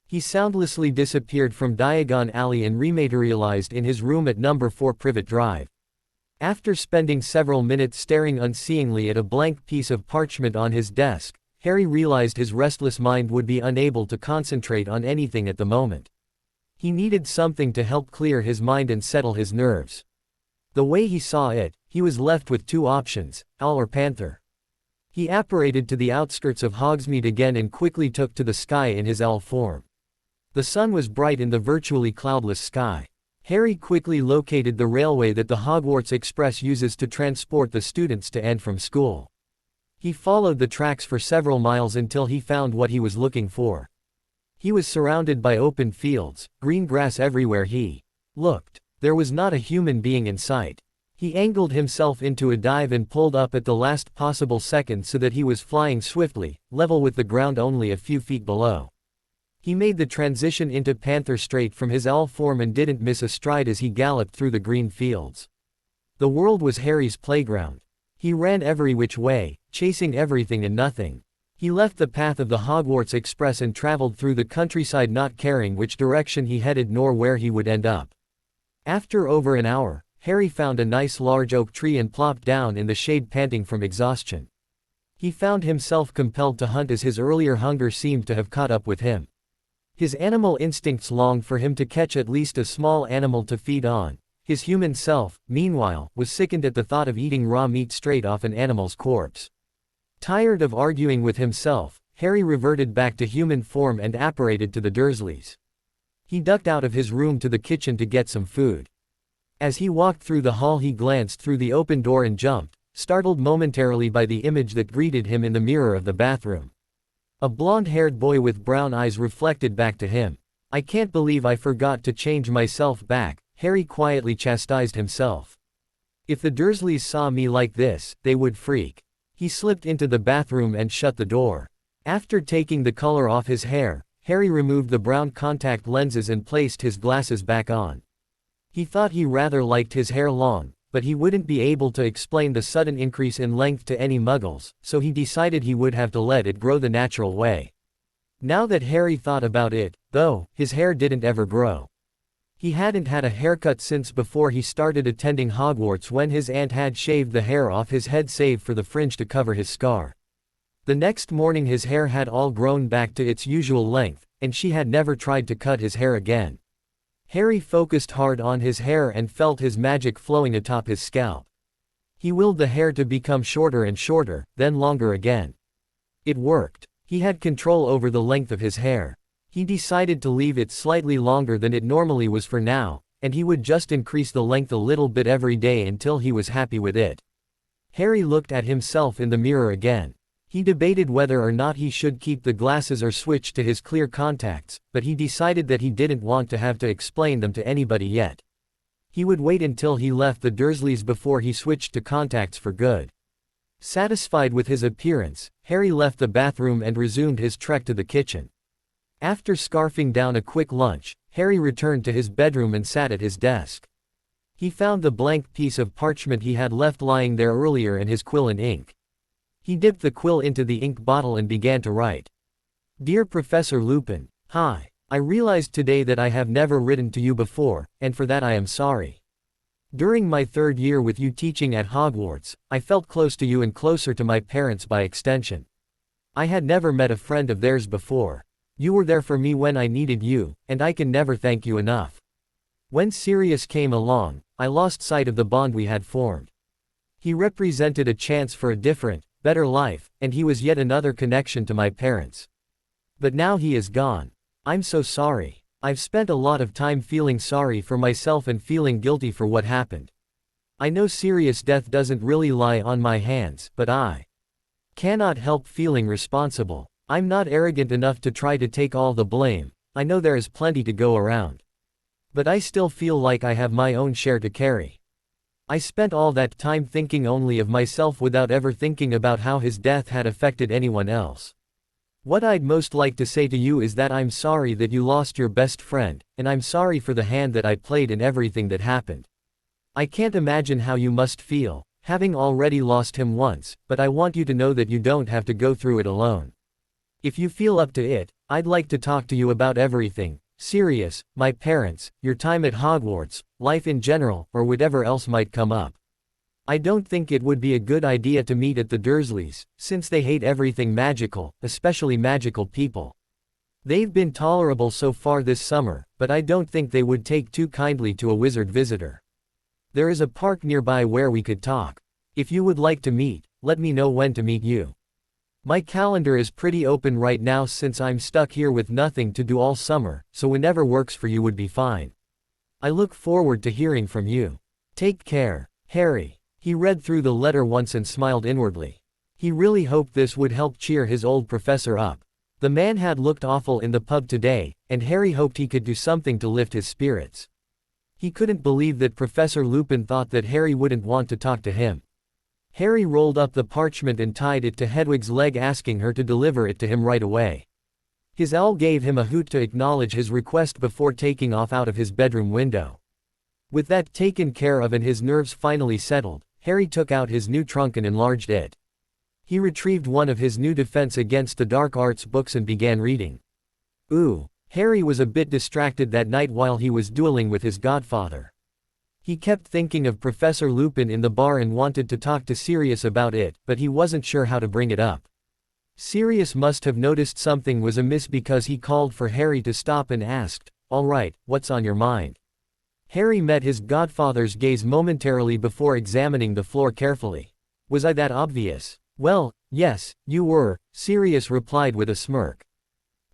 [SPEAKER 1] He soundlessly disappeared from Diagon Alley and rematerialized in his room at number 4 Privet Drive. After spending several minutes staring unseeingly at a blank piece of parchment on his desk, Harry realized his restless mind would be unable to concentrate on anything at the moment. He needed something to help clear his mind and settle his nerves. The way he saw it, he was left with two options, owl or panther. He apparated to the outskirts of Hogsmeade again and quickly took to the sky in his owl form. The sun was bright in the virtually cloudless sky. Harry quickly located the railway that the Hogwarts Express uses to transport the students to and from school. He followed the tracks for several miles until he found what he was looking for. He was surrounded by open fields, green grass everywhere he looked. There was not a human being in sight. He angled himself into a dive and pulled up at the last possible second so that he was flying swiftly, level with the ground only a few feet below. He made the transition into panther straight from his owl form and didn't miss a stride as he galloped through the green fields. The world was Harry's playground. He ran every which way, chasing everything and nothing. He left the path of the Hogwarts Express and traveled through the countryside, not caring which direction he headed nor where he would end up. After over an hour, Harry found a nice large oak tree and plopped down in the shade, panting from exhaustion. He found himself compelled to hunt as his earlier hunger seemed to have caught up with him. His animal instincts longed for him to catch at least a small animal to feed on. His human self, meanwhile, was sickened at the thought of eating raw meat straight off an animal's corpse. Tired of arguing with himself, Harry reverted back to human form and apparated to the Dursleys. He ducked out of his room to the kitchen to get some food. As he walked through the hall, he glanced through the open door and jumped, startled momentarily by the image that greeted him in the mirror of the bathroom. A blonde-haired boy with brown eyes reflected back to him. "I can't believe I forgot to change myself back," Harry quietly chastised himself. "If the Dursleys saw me like this, they would freak." He slipped into the bathroom and shut the door. After taking the color off his hair, Harry removed the brown contact lenses and placed his glasses back on. He thought he rather liked his hair long, but he wouldn't be able to explain the sudden increase in length to any muggles, so he decided he would have to let it grow the natural way. Now that Harry thought about it, though, his hair didn't ever grow. He hadn't had a haircut since before he started attending Hogwarts, when his aunt had shaved the hair off his head save for the fringe to cover his scar. The next morning his hair had all grown back to its usual length, and she had never tried to cut his hair again. Harry focused hard on his hair and felt his magic flowing atop his scalp. He willed the hair to become shorter and shorter, then longer again. It worked. He had control over the length of his hair. He decided to leave it slightly longer than it normally was for now, and he would just increase the length a little bit every day until he was happy with it. Harry looked at himself in the mirror again. He debated whether or not he should keep the glasses or switch to his clear contacts, but he decided that he didn't want to have to explain them to anybody yet. He would wait until he left the Dursleys before he switched to contacts for good. Satisfied with his appearance, Harry left the bathroom and resumed his trek to the kitchen. After scarfing down a quick lunch, Harry returned to his bedroom and sat at his desk. He found the blank piece of parchment he had left lying there earlier and his quill and ink. He dipped the quill into the ink bottle and began to write. Dear Professor Lupin, hi. I realized today that I have never written to you before, and for that I am sorry. During my 3rd year with you teaching at Hogwarts, I felt close to you and closer to my parents by extension. I had never met a friend of theirs before. You were there for me when I needed you, and I can never thank you enough. When Sirius came along, I lost sight of the bond we had formed. He represented a chance for a different, better life, and he was yet another connection to my parents. But now he is gone. I'm so sorry. I've spent a lot of time feeling sorry for myself and feeling guilty for what happened. I know Sirius' death doesn't really lie on my hands, but I cannot help feeling responsible. I'm not arrogant enough to try to take all the blame. I know there is plenty to go around. But I still feel like I have my own share to carry. I spent all that time thinking only of myself without ever thinking about how his death had affected anyone else. What I'd most like to say to you is that I'm sorry that you lost your best friend, and I'm sorry for the hand that I played in everything that happened. I can't imagine how you must feel, having already lost him once, but I want you to know that you don't have to go through it alone. If you feel up to it, I'd like to talk to you about everything. Sirius, my parents, your time at Hogwarts, life in general, or whatever else might come up. I don't think it would be a good idea to meet at the Dursleys, since they hate everything magical, especially magical people. They've been tolerable so far this summer, but I don't think they would take too kindly to a wizard visitor. There is a park nearby where we could talk. If you would like to meet, let me know when to meet you. My calendar is pretty open right now since I'm stuck here with nothing to do all summer, so whenever works for you would be fine. I look forward to hearing from you. Take care, Harry. He read through the letter once and smiled inwardly. He really hoped this would help cheer his old professor up. The man had looked awful in the pub today, and Harry hoped he could do something to lift his spirits. He couldn't believe that Professor Lupin thought that Harry wouldn't want to talk to him. Harry rolled up the parchment and tied it to Hedwig's leg, asking her to deliver it to him right away. His owl gave him a hoot to acknowledge his request before taking off out of his bedroom window. With that taken care of and his nerves finally settled, Harry took out his new trunk and enlarged it. He retrieved one of his new Defense Against the Dark Arts books and began reading. Harry was a bit distracted that night while he was dueling with his godfather. He kept thinking of Professor Lupin in the bar and wanted to talk to Sirius about it, but he wasn't sure how to bring it up. Sirius must have noticed something was amiss because he called for Harry to stop and asked, "All right, what's on your mind?" Harry met his godfather's gaze momentarily before examining the floor carefully. "Was I that obvious?" "Well, yes, you were," Sirius replied with a smirk.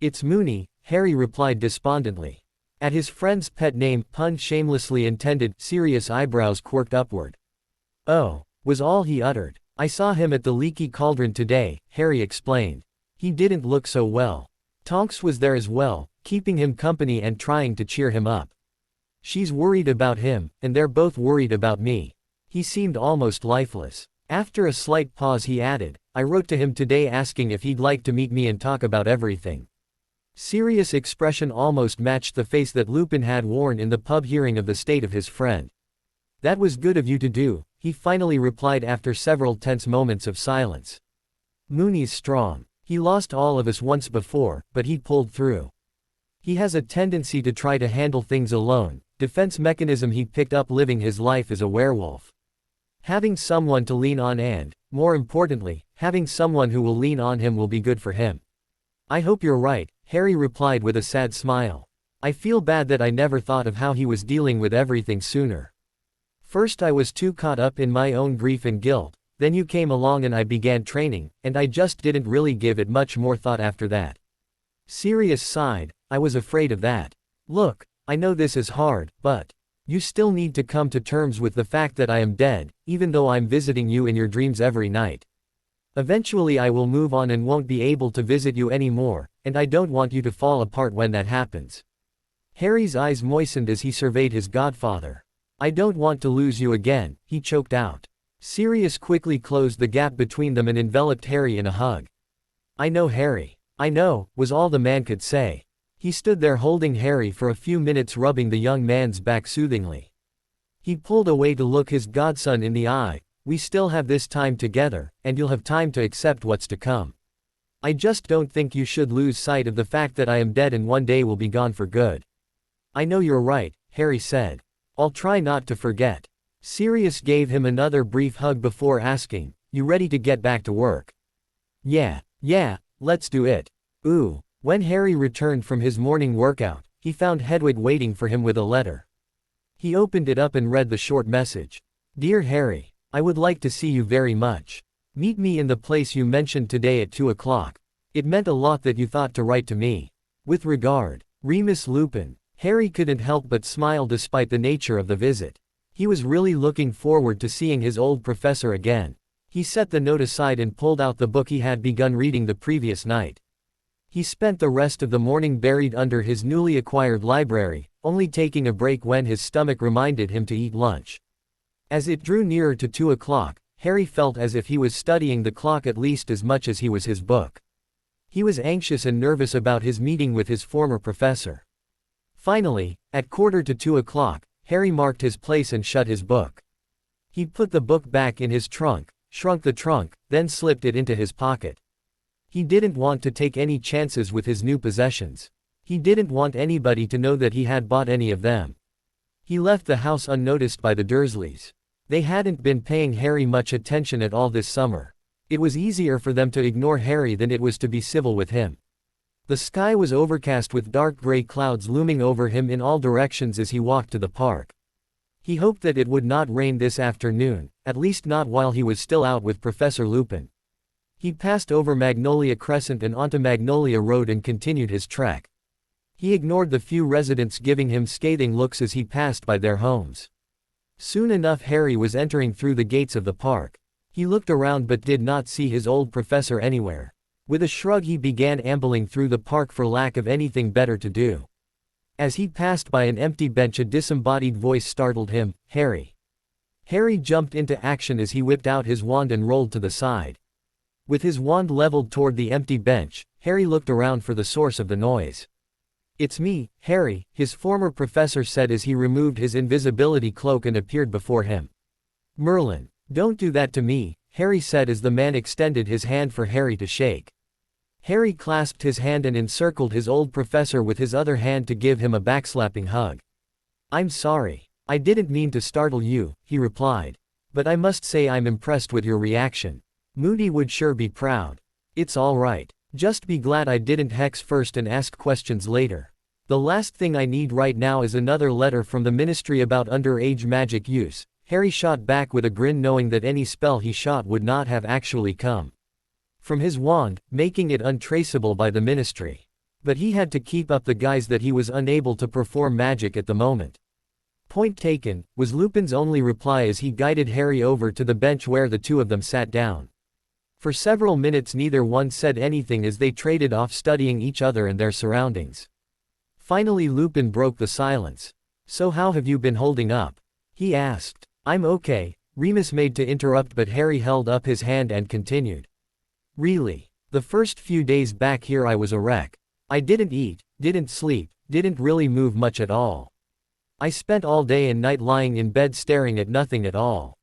[SPEAKER 1] "It's Moony," Harry replied despondently. At his friend's pet name, pun shamelessly intended, Sirius' eyebrows quirked upward. "Oh," was all he uttered. "I saw him at the Leaky Cauldron today," Harry explained. "He didn't look so well. Tonks was there as well, keeping him company and trying to cheer him up. She's worried about him, and they're both worried about me." He seemed almost lifeless. After a slight pause he added, "I wrote to him today asking if he'd like to meet me and talk about everything." Sirius' expression almost matched the face that Lupin had worn in the pub hearing of the state of his friend. "That was good of you to do," he finally replied after several tense moments of silence. "Moony's strong. He lost all of us once before, but he pulled through. He has a tendency to try to handle things alone, defense mechanism he picked up living his life as a werewolf. Having someone to lean on and, more importantly, having someone who will lean on him will be good for him." "I hope you're right," Harry replied with a sad smile. "I feel bad that I never thought of how he was dealing with everything sooner. First I was too caught up in my own grief and guilt, then you came along and I began training, and I just didn't really give it much more thought after that. Sirius sighed, I was afraid of that. Look, I know this is hard, but you still need to come to terms with the fact that I am dead, even though I'm visiting you in your dreams every night. Eventually I will move on and won't be able to visit you anymore, and I don't want you to fall apart when that happens. Harry's eyes moistened as he surveyed his godfather. I don't want to lose you again, he choked out. Sirius quickly closed the gap between them and enveloped Harry in a hug. I know, Harry. I know, was all the man could say. He stood there holding Harry for a few minutes, rubbing the young man's back soothingly. He pulled away to look his godson in the eye. We still have this time together, and you'll have time to accept what's to come. I just don't think you should lose sight of the fact that I am dead and one day will be gone for good. I know you're right, Harry said. I'll try not to forget. Sirius gave him another brief hug before asking, you ready to get back to work? Yeah, let's do it. Ooh. When Harry returned from his morning workout, he found Hedwig waiting for him with a letter. He opened it up and read the short message. Dear Harry, I would like to see you very much. Meet me in the place you mentioned today at 2 o'clock. It meant a lot that you thought to write to me. With regard, Remus Lupin. Harry couldn't help but smile despite the nature of the visit. He was really looking forward to seeing his old professor again. He set the note aside and pulled out the book he had begun reading the previous night. He spent the rest of the morning buried under his newly acquired library, only taking a break when his stomach reminded him to eat lunch. As it drew nearer to 2 o'clock, Harry felt as if he was studying the clock at least as much as he was his book. He was anxious and nervous about his meeting with his former professor. Finally, at 1:45 o'clock, Harry marked his place and shut his book. He put the book back in his trunk, shrunk the trunk, then slipped it into his pocket. He didn't want to take any chances with his new possessions. He didn't want anybody to know that he had bought any of them. He left the house unnoticed by the Dursleys. They hadn't been paying Harry much attention at all this summer. It was easier for them to ignore Harry than it was to be civil with him. The sky was overcast with dark gray clouds looming over him in all directions as he walked to the park. He hoped that it would not rain this afternoon, at least not while he was still out with Professor Lupin. He passed over Magnolia Crescent and onto Magnolia Road and continued his trek. He ignored the few residents giving him scathing looks as he passed by their homes. Soon enough Harry was entering through the gates of the park. He looked around but did not see his old professor anywhere. With a shrug he began ambling through the park for lack of anything better to do. As he passed by an empty bench, a disembodied voice startled him, Harry. Harry jumped into action as he whipped out his wand and rolled to the side. With his wand leveled toward the empty bench, Harry looked around for the source of the noise. It's me, Harry, his former professor said as he removed his invisibility cloak and appeared before him. Merlin, don't do that to me, Harry said as the man extended his hand for Harry to shake. Harry clasped his hand and encircled his old professor with his other hand to give him a backslapping hug. I'm sorry. I didn't mean to startle you, he replied. But I must say I'm impressed with your reaction. Moody would sure be proud. It's all right. Just be glad I didn't hex first and ask questions later. The last thing I need right now is another letter from the Ministry about underage magic use. Harry shot back with a grin, knowing that any spell he shot would not have actually come from his wand, making it untraceable by the Ministry. But he had to keep up the guise that he was unable to perform magic at the moment. Point taken, was Lupin's only reply as he guided Harry over to the bench where the two of them sat down. For several minutes neither one said anything as they traded off studying each other and their surroundings. Finally Lupin broke the silence. So how have you been holding up? He asked. I'm okay, Remus made to interrupt, but Harry held up his hand and continued. Really? The first few days back here I was a wreck. I didn't eat, didn't sleep, didn't really move much at all. I spent all day and night lying in bed staring at nothing at all.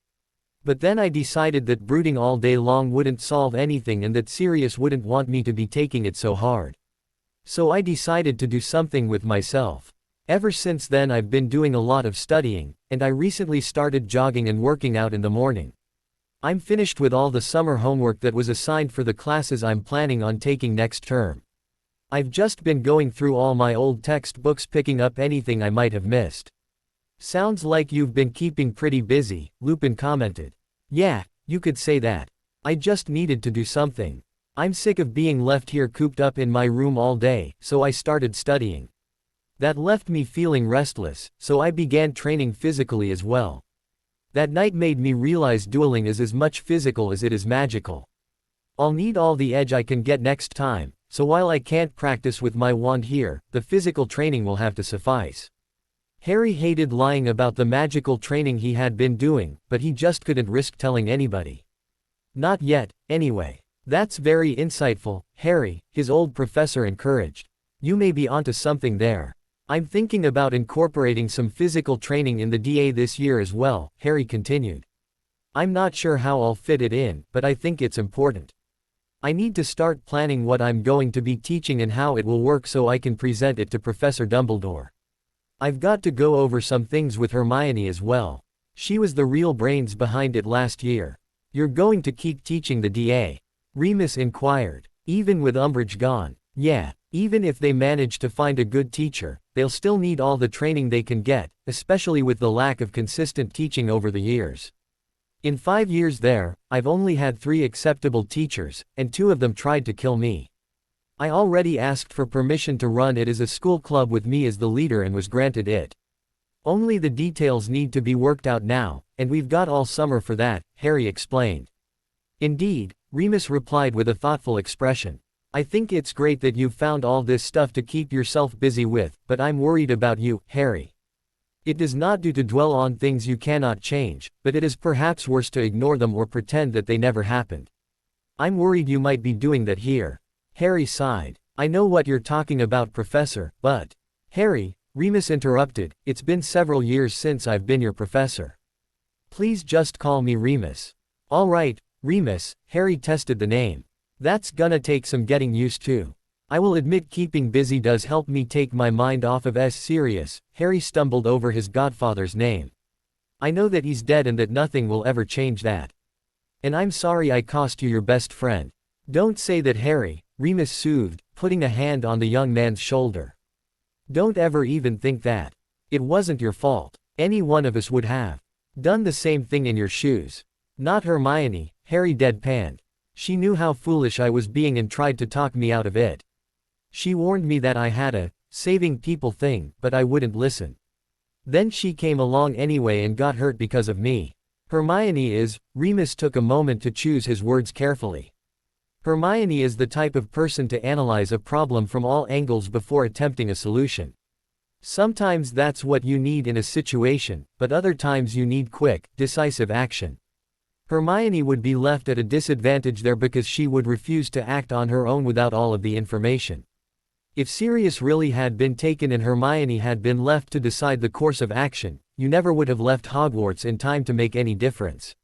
[SPEAKER 1] But then I decided that brooding all day long wouldn't solve anything and that Sirius wouldn't want me to be taking it so hard. So I decided to do something with myself. Ever since then I've been doing a lot of studying, and I recently started jogging and working out in the morning. I'm finished with all the summer homework that was assigned for the classes I'm planning on taking next term. I've just been going through all my old textbooks picking up anything I might have missed. Sounds like you've been keeping pretty busy, Lupin commented. Yeah, you could say that. I just needed to do something. I'm sick of being left here cooped up in my room all day, so I started studying. That left me feeling restless, so I began training physically as well. That night made me realize dueling is as much physical as it is magical. I'll need all the edge I can get next time, so while I can't practice with my wand here, the physical training will have to suffice. Harry hated lying about the magical training he had been doing, but he just couldn't risk telling anybody. Not yet, anyway. That's very insightful, Harry, his old professor encouraged. You may be onto something there. I'm thinking about incorporating some physical training in the DA this year as well, Harry continued. I'm not sure how I'll fit it in, but I think it's important. I need to start planning what I'm going to be teaching and how it will work so I can present it to Professor Dumbledore. I've got to go over some things with Hermione as well. She was the real brains behind it last year. You're going to keep teaching the DA? Remus inquired. Even with Umbridge gone? Yeah, even if they manage to find a good teacher, they'll still need all the training they can get, especially with the lack of consistent teaching over the years. In 5 years there, I've only had 3 acceptable teachers, and 2 of them tried to kill me. I already asked for permission to run it as a school club with me as the leader and was granted it. Only the details need to be worked out now, and we've got all summer for that, Harry explained. Indeed, Remus replied with a thoughtful expression. I think it's great that you've found all this stuff to keep yourself busy with, but I'm worried about you, Harry. It does not do to dwell on things you cannot change, but it is perhaps worse to ignore them or pretend that they never happened. I'm worried you might be doing that here. Harry sighed. I know what you're talking about, Professor, but… Harry, Remus interrupted, it's been several years since I've been your professor. Please just call me Remus. All right, Remus, Harry tested the name. That's gonna take some getting used to. I will admit keeping busy does help me take my mind off of Sirius. Harry stumbled over his godfather's name. I know that he's dead and that nothing will ever change that. And I'm sorry I cost you your best friend. Don't say that, Harry, Remus soothed, putting a hand on the young man's shoulder. Don't ever even think that. It wasn't your fault. Any one of us would have done the same thing in your shoes. Not Hermione, Harry deadpanned. She knew how foolish I was being and tried to talk me out of it. She warned me that I had a saving people thing, but I wouldn't listen. Then she came along anyway and got hurt because of me. Hermione is… Remus took a moment to choose his words carefully. Hermione is the type of person to analyze a problem from all angles before attempting a solution. Sometimes that's what you need in a situation, but other times you need quick, decisive action. Hermione would be left at a disadvantage there because she would refuse to act on her own without all of the information. If Sirius really had been taken and Hermione had been left to decide the course of action, you never would have left Hogwarts in time to make any difference.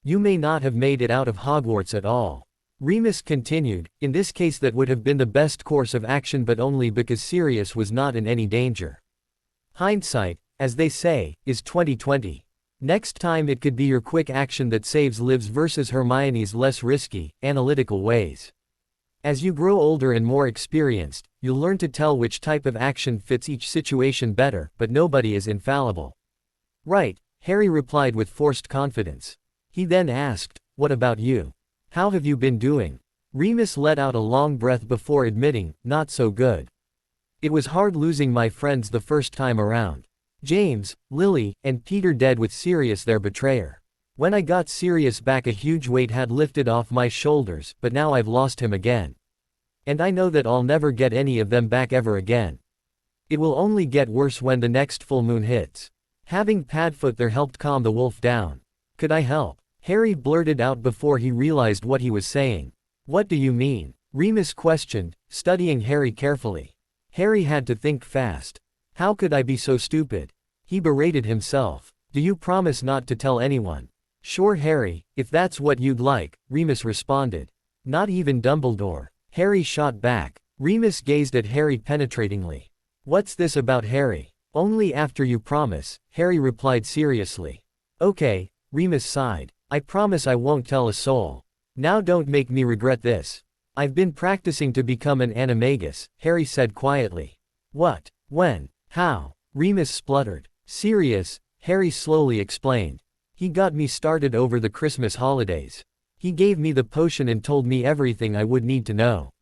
[SPEAKER 1] You may not have made it out of Hogwarts at all. Remus continued, in this case that would have been the best course of action, but only because Sirius was not in any danger. Hindsight, as they say, is 20/20. Next time it could be your quick action that saves lives versus Hermione's less risky, analytical ways. As you grow older and more experienced, you'll learn to tell which type of action fits each situation better, but nobody is infallible. Right, Harry replied with forced confidence. He then asked, what about you? How have you been doing? Remus let out a long breath before admitting, not so good. It was hard losing my friends the first time around. James, Lily, and Peter dead with Sirius their betrayer. When I got Sirius back, a huge weight had lifted off my shoulders, but now I've lost him again. And I know that I'll never get any of them back ever again. It will only get worse when the next full moon hits. Having Padfoot there helped calm the wolf down. Could I help? Harry blurted out before he realized what he was saying. What do you mean? Remus questioned, studying Harry carefully. Harry had to think fast. How could I be so stupid? He berated himself. Do you promise not to tell anyone? Sure, Harry, if that's what you'd like, Remus responded. Not even Dumbledore. Harry shot back. Remus gazed at Harry penetratingly. What's this about, Harry? Only after you promise, Harry replied seriously. Okay, Remus sighed. I promise I won't tell a soul. Now don't make me regret this. I've been practicing to become an animagus, Harry said quietly. What? When? How? Remus spluttered. Sirius, Harry slowly explained. He got me started over the Christmas holidays. He gave me the potion and told me everything I would need to know.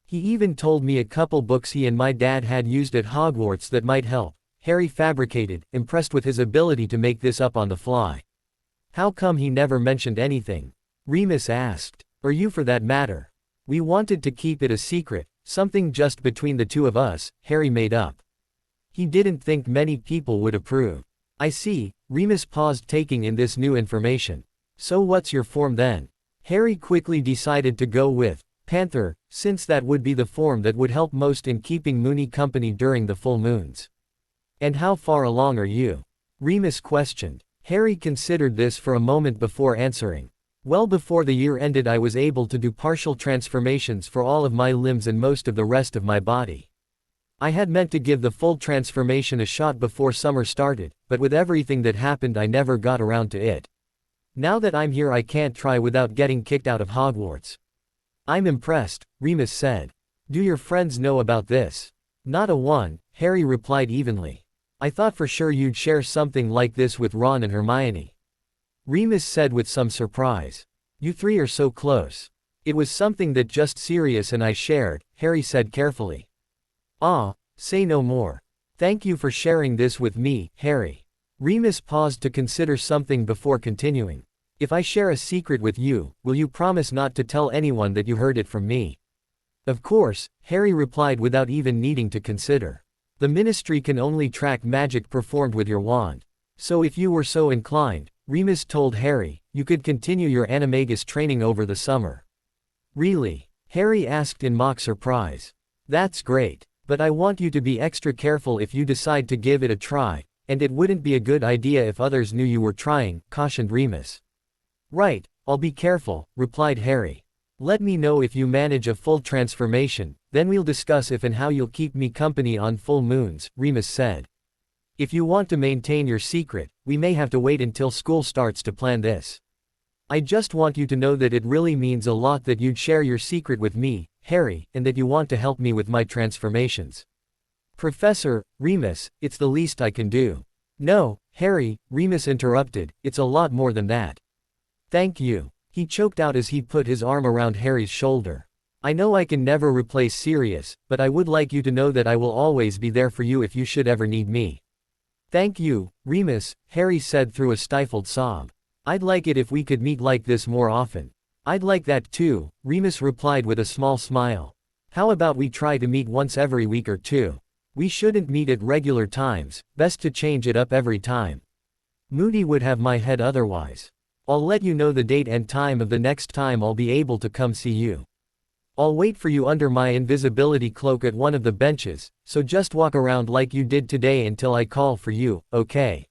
[SPEAKER 1] He even told me a couple books he and my dad had used at Hogwarts that might help," Harry fabricated, impressed with his ability to make this up on the fly. "How come he never mentioned anything?" Remus asked. "Or you for that matter. We wanted to keep it a secret, something just between the two of us," Harry made up. He didn't think many people would approve. "I see," Remus paused, taking in this new information. "So what's your form then?" Harry quickly decided to go with Panther, since that would be the form that would help most in keeping Moony company during the full moons. "And how far along are you?" Remus questioned. Harry considered this for a moment before answering. "Well, before the year ended I was able to do partial transformations for all of my limbs and most of the rest of my body. I had meant to give the full transformation a shot before summer started, but with everything that happened I never got around to it. Now that I'm here I can't try without getting kicked out of Hogwarts." "I'm impressed," Remus said. "Do your friends know about this?" "Not a one," Harry replied evenly. "I thought for sure you'd share something like this with Ron and Hermione," Remus said with some surprise. "You three are so close." "It was something that just Sirius and I shared," Harry said carefully. "Ah, say no more. Thank you for sharing this with me, Harry." Remus paused to consider something before continuing. "If I share a secret with you, will you promise not to tell anyone that you heard it from me?" "Of course," Harry replied without even needing to consider. "The Ministry can only track magic performed with your wand. So if you were so inclined," Remus told Harry, "you could continue your animagus training over the summer." "Really?" Harry asked in mock surprise. "That's great. But I want you to be extra careful if you decide to give it a try, and it wouldn't be a good idea if others knew you were trying," cautioned Remus. "Right, I'll be careful," replied Harry. "Let me know if you manage a full transformation, then we'll discuss if and how you'll keep me company on full moons," Remus said. "If you want to maintain your secret, we may have to wait until school starts to plan this. I just want you to know that it really means a lot that you'd share your secret with me, Harry, and that you want to help me with my transformations." "Professor Remus, it's the least I can do." "No, Harry," Remus interrupted, "it's a lot more than that." "Thank you," he choked out as he put his arm around Harry's shoulder. "I know I can never replace Sirius, but I would like you to know that I will always be there for you if you should ever need me." "Thank you, Remus," Harry said through a stifled sob. "I'd like it if we could meet like this more often." "I'd like that too," Remus replied with a small smile. "How about we try to meet once every week or two? We shouldn't meet at regular times, best to change it up every time. Moody would have my head otherwise. I'll let you know the date and time of the next time I'll be able to come see you. I'll wait for you under my invisibility cloak at one of the benches, so just walk around like you did today until I call for you, okay?"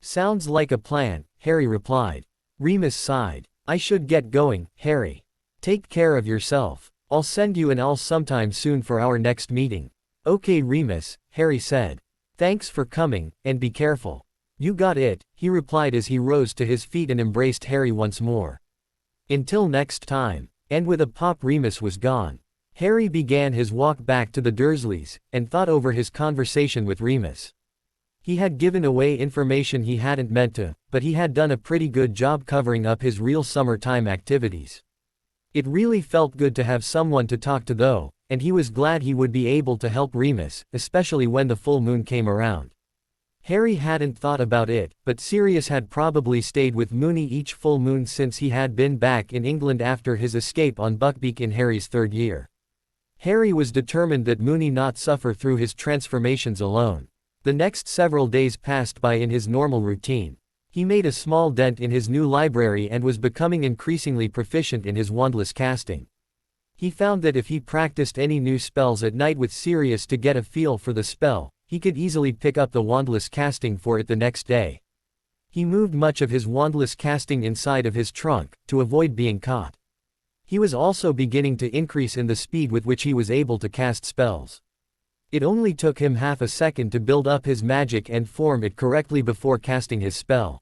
[SPEAKER 1] "Sounds like a plan," Harry replied. Remus sighed. "I should get going, Harry. Take care of yourself. I'll send you an owl sometime soon for our next meeting." "Okay Remus," Harry said. "Thanks for coming, and be careful." "You got it," he replied as he rose to his feet and embraced Harry once more. "Until next time." And with a pop Remus was gone. Harry began his walk back to the Dursleys, and thought over his conversation with Remus. He had given away information he hadn't meant to, but he had done a pretty good job covering up his real summertime activities. It really felt good to have someone to talk to though, and he was glad he would be able to help Remus, especially when the full moon came around. Harry hadn't thought about it, but Sirius had probably stayed with Moony each full moon since he had been back in England after his escape on Buckbeak in Harry's third year. Harry was determined that Moony not suffer through his transformations alone. The next several days passed by in his normal routine. He made a small dent in his new library and was becoming increasingly proficient in his wandless casting. He found that if he practiced any new spells at night with Sirius to get a feel for the spell, he could easily pick up the wandless casting for it the next day. He moved much of his wandless casting inside of his trunk, to avoid being caught. He was also beginning to increase in the speed with which he was able to cast spells. It only took him half a second to build up his magic and form it correctly before casting his spell.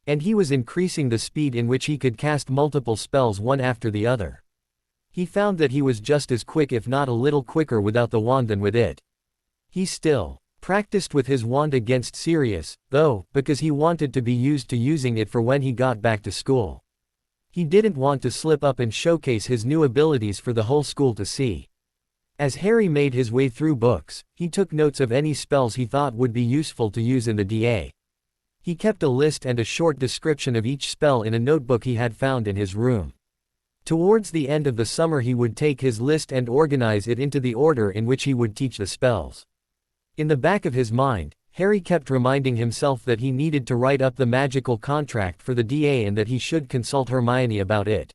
[SPEAKER 1] And he was increasing the speed in which he could cast multiple spells one after the other. He found that he was just as quick if not a little quicker without the wand than with it. He still practiced with his wand against Sirius, though, because he wanted to be used to using it for when he got back to school. He didn't want to slip up and showcase his new abilities for the whole school to see. As Harry made his way through books, he took notes of any spells he thought would be useful to use in the DA. He kept a list and a short description of each spell in a notebook he had found in his room. Towards the end of the summer he would take his list and organize it into the order in which he would teach the spells. In the back of his mind, Harry kept reminding himself that he needed to write up the magical contract for the DA and that he should consult Hermione about it.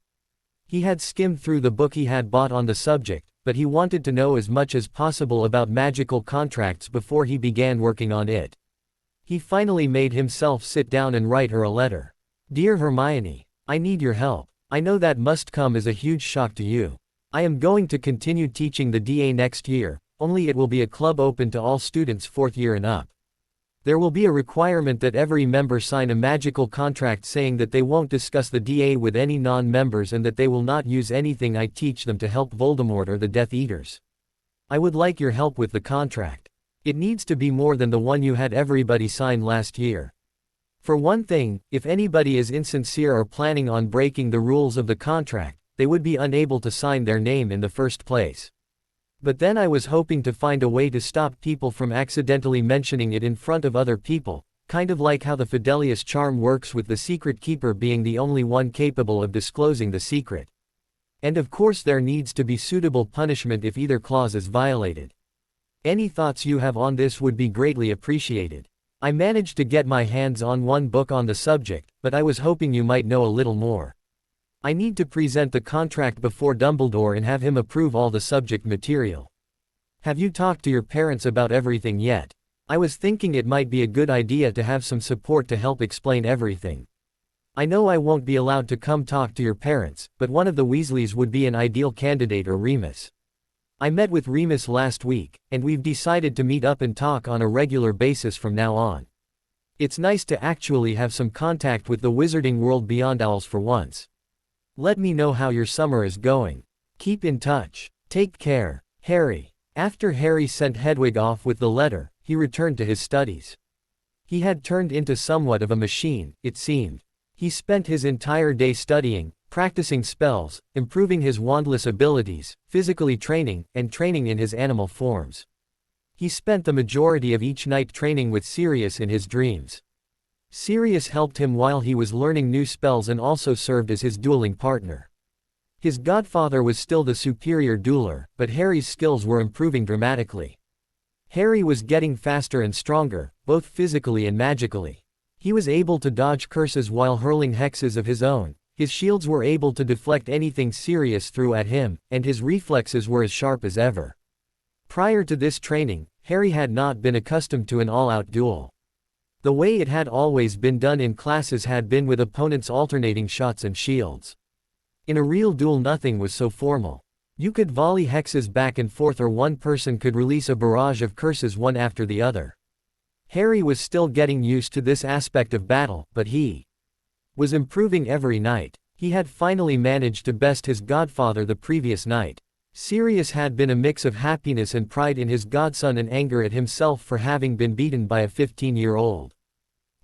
[SPEAKER 1] He had skimmed through the book he had bought on the subject, but he wanted to know as much as possible about magical contracts before he began working on it. He finally made himself sit down and write her a letter. Dear Hermione, I need your help. I know that must come as a huge shock to you. I am going to continue teaching the DA next year, only it will be a club open to all students 4th year and up. There will be a requirement that every member sign a magical contract saying that they won't discuss the DA with any non-members and that they will not use anything I teach them to help Voldemort or the Death Eaters. I would like your help with the contract. It needs to be more than the one you had everybody sign last year. For one thing, if anybody is insincere or planning on breaking the rules of the contract, they would be unable to sign their name in the first place. But then I was hoping to find a way to stop people from accidentally mentioning it in front of other people, kind of like how the Fidelius charm works with the secret keeper being the only one capable of disclosing the secret. And of course there needs to be suitable punishment if either clause is violated. Any thoughts you have on this would be greatly appreciated. I managed to get my hands on one book on the subject, but I was hoping you might know a little more. I need to present the contract before Dumbledore and have him approve all the subject material. Have you talked to your parents about everything yet? I was thinking it might be a good idea to have some support to help explain everything. I know I won't be allowed to come talk to your parents, but one of the Weasleys would be an ideal candidate, or Remus. I met with Remus last week, and we've decided to meet up and talk on a regular basis from now on. It's nice to actually have some contact with the wizarding world beyond owls for once. Let me know how your summer is going. Keep in touch. Take care, Harry. After Harry sent Hedwig off with the letter, he returned to his studies. He had turned into somewhat of a machine, it seemed. He spent his entire day studying, practicing spells, improving his wandless abilities, physically training, and training in his animal forms. He spent the majority of each night training with Sirius in his dreams. Sirius helped him while he was learning new spells and also served as his dueling partner. His godfather was still the superior dueler, but Harry's skills were improving dramatically. Harry was getting faster and stronger, both physically and magically. He was able to dodge curses while hurling hexes of his own. His shields were able to deflect anything Sirius threw at him, and his reflexes were as sharp as ever. Prior to this training, Harry had not been accustomed to an all-out duel. The way it had always been done in classes had been with opponents alternating shots and shields. In a real duel nothing was so formal. You could volley hexes back and forth, or one person could release a barrage of curses one after the other. Harry was still getting used to this aspect of battle, but he was improving every night. He had finally managed to best his godfather the previous night. Sirius had been a mix of happiness and pride in his godson and anger at himself for having been beaten by a 15-year-old.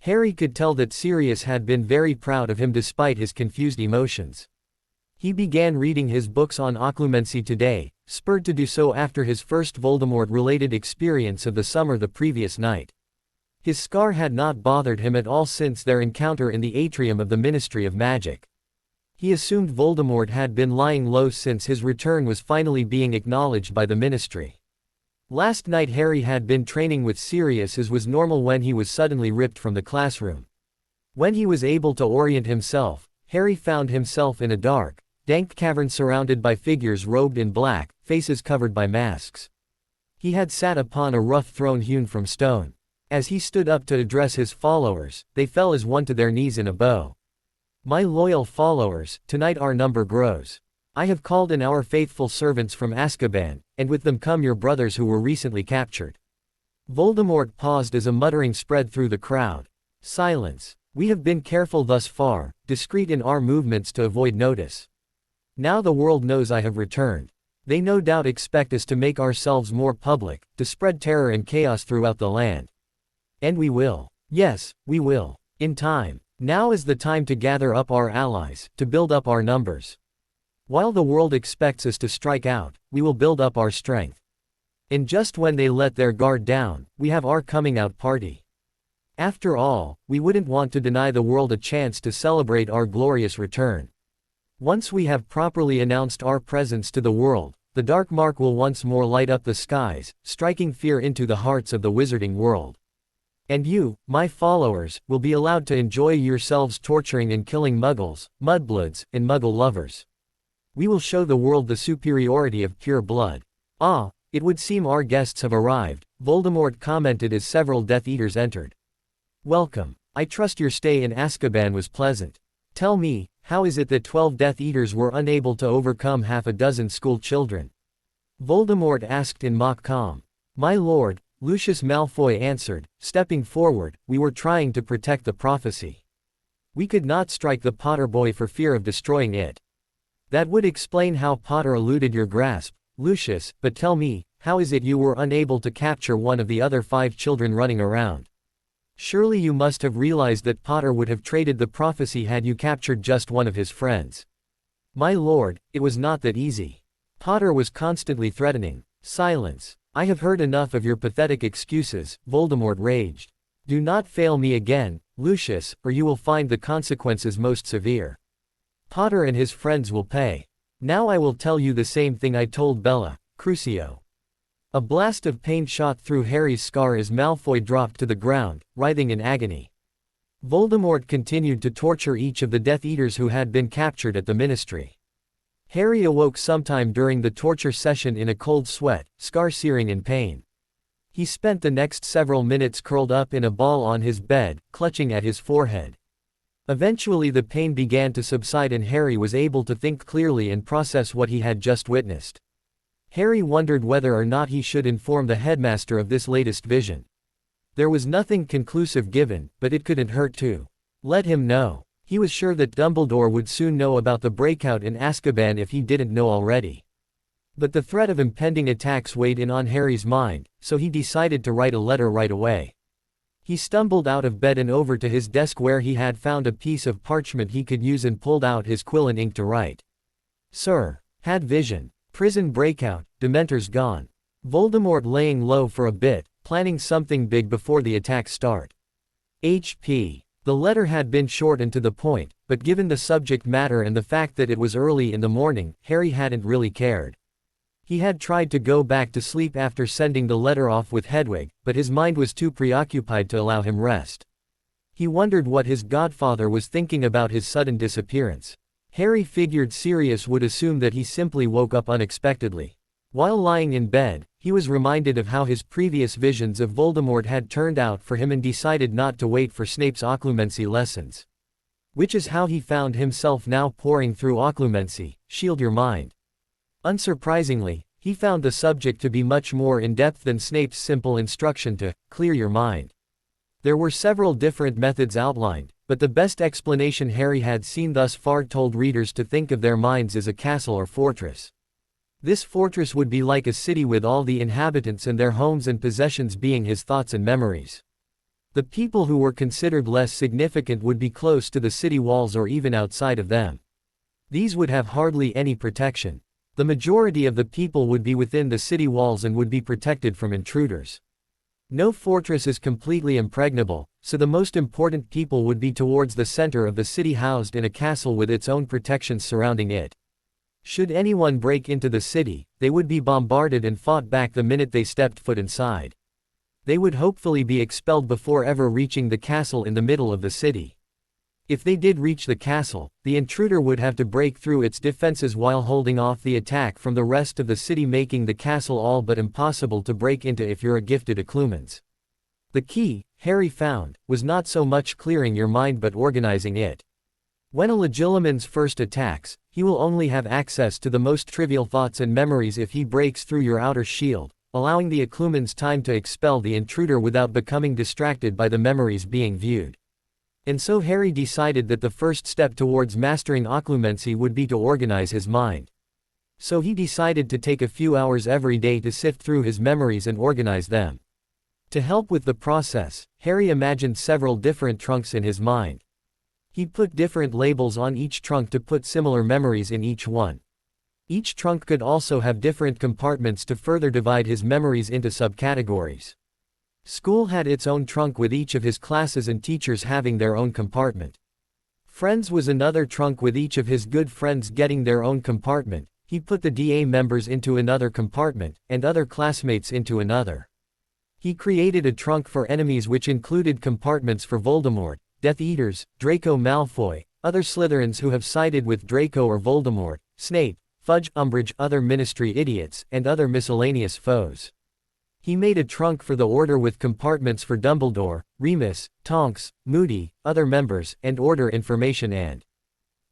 [SPEAKER 1] Harry could tell that Sirius had been very proud of him despite his confused emotions. He began reading his books on occlumency today, spurred to do so after his first Voldemort-related experience of the summer the previous night. His scar had not bothered him at all since their encounter in the atrium of the Ministry of Magic. He assumed Voldemort had been lying low since his return was finally being acknowledged by the Ministry. Last night Harry had been training with Sirius as was normal when he was suddenly ripped from the classroom. When he was able to orient himself, Harry found himself in a dark, dank cavern surrounded by figures robed in black, faces covered by masks. He had sat upon a rough throne hewn from stone. As he stood up to address his followers, they fell as one to their knees in a bow. My loyal followers, tonight our number grows. I have called in our faithful servants from Azkaban, and with them come your brothers who were recently captured. Voldemort paused as a muttering spread through the crowd. Silence. We have been careful thus far, discreet in our movements to avoid notice. Now the world knows I have returned. They no doubt expect us to make ourselves more public, to spread terror and chaos throughout the land. And we will. Yes, we will. In time. Now is the time to gather up our allies, to build up our numbers. While the world expects us to strike out, we will build up our strength. And just when they let their guard down, we have our coming out party. After all, we wouldn't want to deny the world a chance to celebrate our glorious return. Once we have properly announced our presence to the world, the dark mark will once more light up the skies, striking fear into the hearts of the wizarding world. And you, my followers, will be allowed to enjoy yourselves torturing and killing muggles, mudbloods, and muggle lovers. We will show the world the superiority of pure blood. Ah, it would seem our guests have arrived, Voldemort commented as several Death Eaters entered. Welcome. I trust your stay in Azkaban was pleasant. Tell me, how is it that 12 Death Eaters were unable to overcome half a dozen school children? Voldemort asked in mock calm. My lord, Lucius Malfoy answered, stepping forward, we were trying to protect the prophecy. We could not strike the Potter boy for fear of destroying it. That would explain how Potter eluded your grasp, Lucius, but tell me, how is it you were unable to capture one of the other 5 children running around? Surely you must have realized that Potter would have traded the prophecy had you captured just one of his friends. My lord, it was not that easy. Potter was constantly threatening. Silence. I have heard enough of your pathetic excuses, Voldemort raged. Do not fail me again, Lucius, or you will find the consequences most severe. Potter and his friends will pay. Now I will tell you the same thing I told Bella, Crucio. A blast of pain shot through Harry's scar as Malfoy dropped to the ground, writhing in agony. Voldemort continued to torture each of the Death Eaters who had been captured at the Ministry. Harry awoke sometime during the torture session in a cold sweat, scar-searing in pain. He spent the next several minutes curled up in a ball on his bed, clutching at his forehead. Eventually the pain began to subside and Harry was able to think clearly and process what he had just witnessed. Harry wondered whether or not he should inform the headmaster of this latest vision. There was nothing conclusive given, but it couldn't hurt to let him know. He was sure that Dumbledore would soon know about the breakout in Azkaban if he didn't know already. But the threat of impending attacks weighed in on Harry's mind, so he decided to write a letter right away. He stumbled out of bed and over to his desk where he had found a piece of parchment he could use and pulled out his quill and ink to write. Sir. Had vision. Prison breakout, Dementors gone. Voldemort laying low for a bit, planning something big before the attacks start. HP. The letter had been short and to the point, but given the subject matter and the fact that it was early in the morning, Harry hadn't really cared. He had tried to go back to sleep after sending the letter off with Hedwig, but his mind was too preoccupied to allow him rest. He wondered what his godfather was thinking about his sudden disappearance. Harry figured Sirius would assume that he simply woke up unexpectedly. While lying in bed, he was reminded of how his previous visions of Voldemort had turned out for him and decided not to wait for Snape's occlumency lessons. Which is how he found himself now pouring through occlumency, Shield Your Mind. Unsurprisingly, he found the subject to be much more in-depth than Snape's simple instruction to clear your mind. There were several different methods outlined, but the best explanation Harry had seen thus far told readers to think of their minds as a castle or fortress. This fortress would be like a city with all the inhabitants and their homes and possessions being his thoughts and memories. The people who were considered less significant would be close to the city walls or even outside of them. These would have hardly any protection. The majority of the people would be within the city walls and would be protected from intruders. No fortress is completely impregnable, so the most important people would be towards the center of the city housed in a castle with its own protections surrounding it. Should anyone break into the city, they would be bombarded and fought back the minute they stepped foot inside. They would hopefully be expelled before ever reaching the castle in the middle of the city. If they did reach the castle, the intruder would have to break through its defenses while holding off the attack from the rest of the city, making the castle all but impossible to break into if you're a gifted occlumens. The key, Harry found, was not so much clearing your mind but organizing it. When a Legilimens first attacks, he will only have access to the most trivial thoughts and memories if he breaks through your outer shield, allowing the occlumens time to expel the intruder without becoming distracted by the memories being viewed. And so Harry decided that the first step towards mastering occlumency would be to organize his mind. So he decided to take a few hours every day to sift through his memories and organize them. To help with the process, Harry imagined several different trunks in his mind. He put different labels on each trunk to put similar memories in each one. Each trunk could also have different compartments to further divide his memories into subcategories. School had its own trunk with each of his classes and teachers having their own compartment. Friends was another trunk with each of his good friends getting their own compartment. He put the DA members into another compartment, and other classmates into another. He created a trunk for enemies which included compartments for Voldemort, Death Eaters, Draco Malfoy, other Slytherins who have sided with Draco or Voldemort, Snape, Fudge, Umbridge, other Ministry idiots, and other miscellaneous foes. He made a trunk for the Order with compartments for Dumbledore, Remus, Tonks, Moody, other members, and Order information and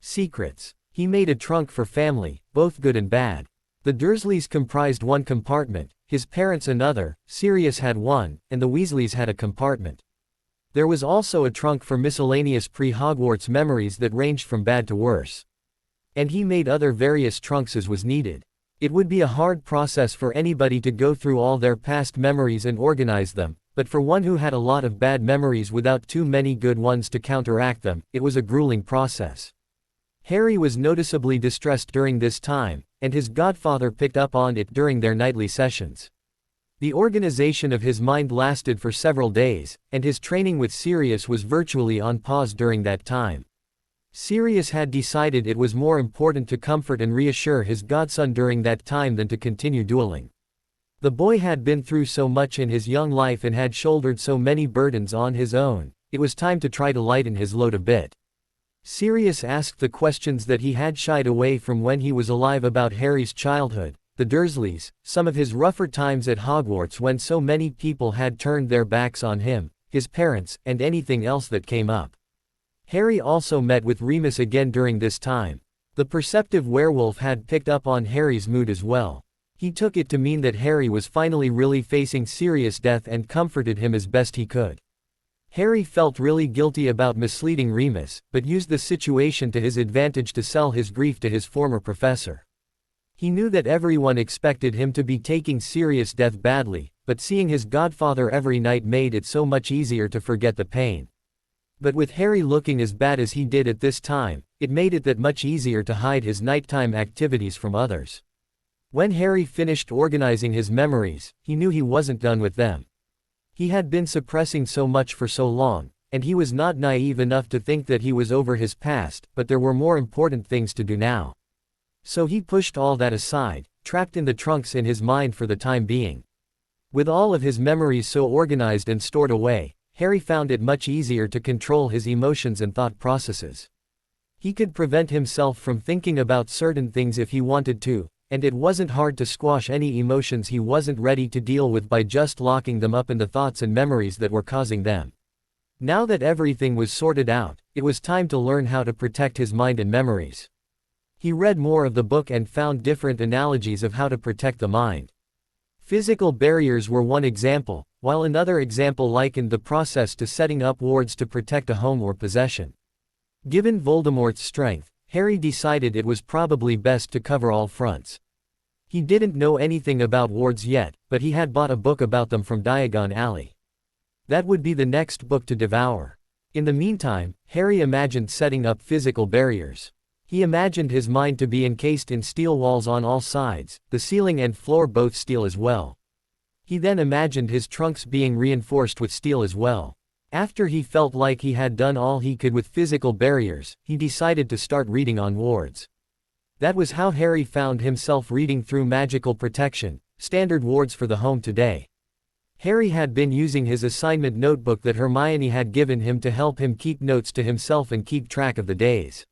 [SPEAKER 1] secrets. He made a trunk for family, both good and bad. The Dursleys comprised one compartment, his parents another, Sirius had one, and the Weasleys had a compartment. There was also a trunk for miscellaneous pre-Hogwarts memories that ranged from bad to worse. And he made other various trunks as was needed. It would be a hard process for anybody to go through all their past memories and organize them, but for one who had a lot of bad memories without too many good ones to counteract them, it was a grueling process. Harry was noticeably distressed during this time, and his godfather picked up on it during their nightly sessions. The organization of his mind lasted for several days, and his training with Sirius was virtually on pause during that time. Sirius had decided it was more important to comfort and reassure his godson during that time than to continue dueling. The boy had been through so much in his young life and had shouldered so many burdens on his own, it was time to try to lighten his load a bit. Sirius asked the questions that he had shied away from when he was alive about Harry's childhood, the Dursleys, some of his rougher times at Hogwarts when so many people had turned their backs on him, his parents, and anything else that came up. Harry also met with Remus again during this time. The perceptive werewolf had picked up on Harry's mood as well. He took it to mean that Harry was finally really facing serious death and comforted him as best he could. Harry felt really guilty about misleading Remus, but used the situation to his advantage to sell his grief to his former professor. He knew that everyone expected him to be taking serious death badly, but seeing his godfather every night made it so much easier to forget the pain. But with Harry looking as bad as he did at this time, it made it that much easier to hide his nighttime activities from others. When Harry finished organizing his memories, he knew he wasn't done with them. He had been suppressing so much for so long, and he was not naive enough to think that he was over his past, but there were more important things to do now. So he pushed all that aside, trapped in the trunks in his mind for the time being. With all of his memories so organized and stored away, Harry found it much easier to control his emotions and thought processes. He could prevent himself from thinking about certain things if he wanted to, and it wasn't hard to squash any emotions he wasn't ready to deal with by just locking them up in the thoughts and memories that were causing them. Now that everything was sorted out, it was time to learn how to protect his mind and memories. He read more of the book and found different analogies of how to protect the mind. Physical barriers were one example, while another example likened the process to setting up wards to protect a home or possession. Given Voldemort's strength, Harry decided it was probably best to cover all fronts. He didn't know anything about wards yet, but he had bought a book about them from Diagon Alley. That would be the next book to devour. In the meantime, Harry imagined setting up physical barriers. He imagined his mind to be encased in steel walls on all sides, the ceiling and floor both steel as well. He then imagined his trunks being reinforced with steel as well. After he felt like he had done all he could with physical barriers, he decided to start reading on wards. That was how Harry found himself reading through Magical Protection, Standard Wards for the Home Today. Harry had been using his assignment notebook that Hermione had given him to help him keep notes to himself and keep track of the days.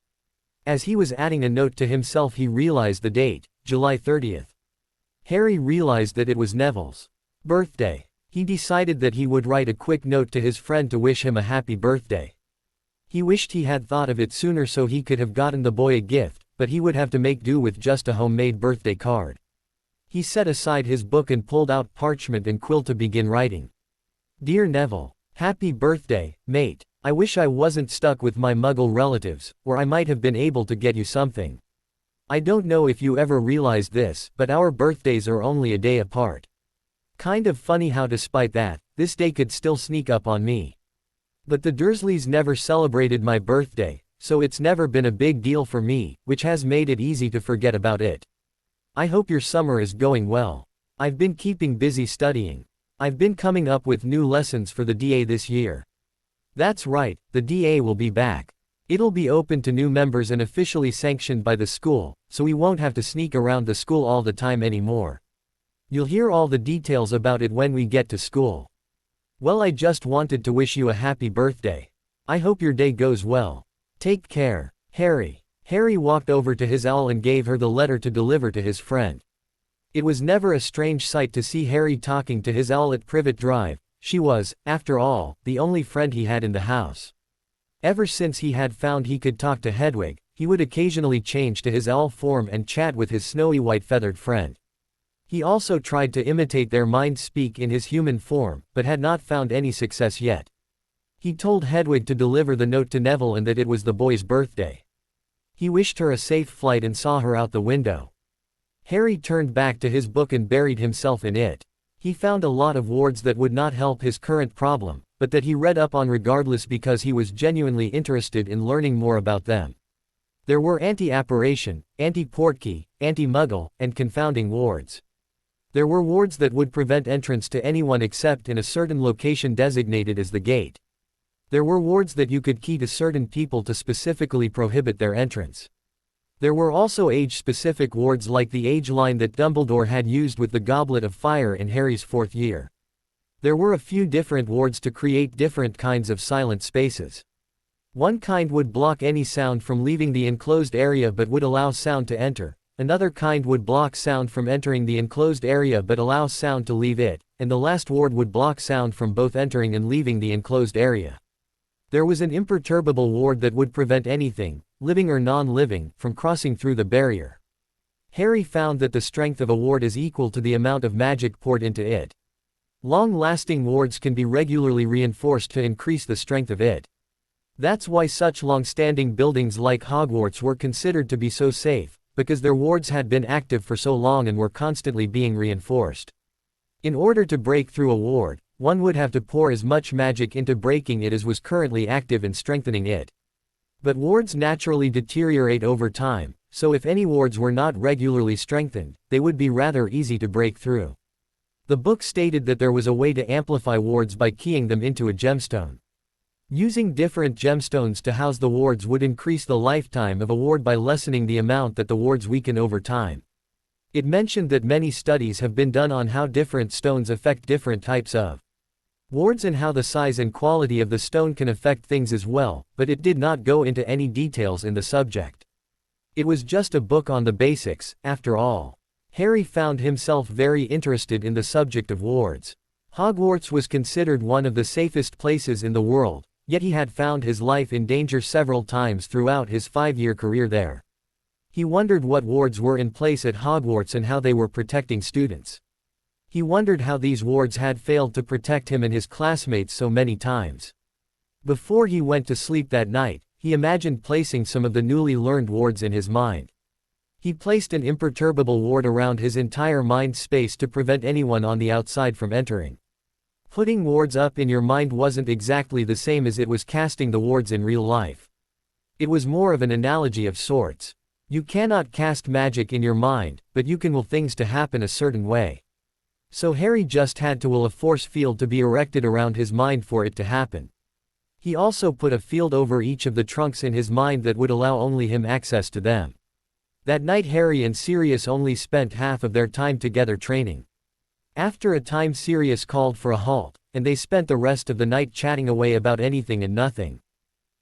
[SPEAKER 1] As he was adding a note to himself, he realized the date, July 30th. Harry realized that it was Neville's birthday. He decided that he would write a quick note to his friend to wish him a happy birthday. He wished he had thought of it sooner so he could have gotten the boy a gift, but he would have to make do with just a homemade birthday card. He set aside his book and pulled out parchment and quill to begin writing. Dear Neville, happy birthday, mate. I wish I wasn't stuck with my Muggle relatives, or I might have been able to get you something. I don't know if you ever realized this, but our birthdays are only a day apart. Kind of funny how despite that, this day could still sneak up on me. But the Dursleys never celebrated my birthday, so it's never been a big deal for me, which has made it easy to forget about it. I hope your summer is going well. I've been keeping busy studying. I've been coming up with new lessons for the DA this year. That's right, the DA will be back. It'll be open to new members and officially sanctioned by the school, so we won't have to sneak around the school all the time anymore. You'll hear all the details about it when we get to school. Well, I just wanted to wish you a happy birthday. I hope your day goes well. Take care, Harry. Harry walked over to his owl and gave her the letter to deliver to his friend. It was never a strange sight to see Harry talking to his owl at Privet Drive. She was, after all, the only friend he had in the house. Ever since he had found he could talk to Hedwig, he would occasionally change to his owl form and chat with his snowy white feathered friend. He also tried to imitate their minds speak in his human form, but had not found any success yet. He told Hedwig to deliver the note to Neville and that it was the boy's birthday. He wished her a safe flight and saw her out the window. Harry turned back to his book and buried himself in it. He found a lot of words that would not help his current problem, but that he read up on regardless because he was genuinely interested in learning more about them. There were anti-apparition, anti-portkey, anti-muggle, and confounding wards. There were wards that would prevent entrance to anyone except in a certain location designated as the gate. There were wards that you could key to certain people to specifically prohibit their entrance. There were also age-specific wards like the age line that Dumbledore had used with the Goblet of Fire in Harry's 4th year. There were a few different wards to create different kinds of silent spaces. One kind would block any sound from leaving the enclosed area but would allow sound to enter, another kind would block sound from entering the enclosed area but allow sound to leave it, and the last ward would block sound from both entering and leaving the enclosed area. There was an imperturbable ward that would prevent anything, living or non-living, from crossing through the barrier. Harry found that the strength of a ward is equal to the amount of magic poured into it. Long-lasting wards can be regularly reinforced to increase the strength of it. That's why such long-standing buildings like Hogwarts were considered to be so safe, because their wards had been active for so long and were constantly being reinforced. In order to break through a ward, one would have to pour as much magic into breaking it as was currently active and strengthening it. But wards naturally deteriorate over time, so if any wards were not regularly strengthened, they would be rather easy to break through. The book stated that there was a way to amplify wards by keying them into a gemstone. Using different gemstones to house the wards would increase the lifetime of a ward by lessening the amount that the wards weaken over time. It mentioned that many studies have been done on how different stones affect different types of wards and how the size and quality of the stone can affect things as well, but it did not go into any details in the subject. It was just a book on the basics, after all. Harry found himself very interested in the subject of wards. Hogwarts was considered one of the safest places in the world, yet he had found his life in danger several times throughout his 5-year career there. He wondered what wards were in place at Hogwarts and how they were protecting students. He wondered how these wards had failed to protect him and his classmates so many times. Before he went to sleep that night, he imagined placing some of the newly learned wards in his mind. He placed an imperturbable ward around his entire mind space to prevent anyone on the outside from entering. Putting wards up in your mind wasn't exactly the same as it was casting the wards in real life. It was more of an analogy of sorts. You cannot cast magic in your mind, but you can will things to happen a certain way. So Harry just had to will a force field to be erected around his mind for it to happen. He also put a field over each of the trunks in his mind that would allow only him access to them. That night Harry and Sirius only spent half of their time together training. After a time Sirius called for a halt, and they spent the rest of the night chatting away about anything and nothing.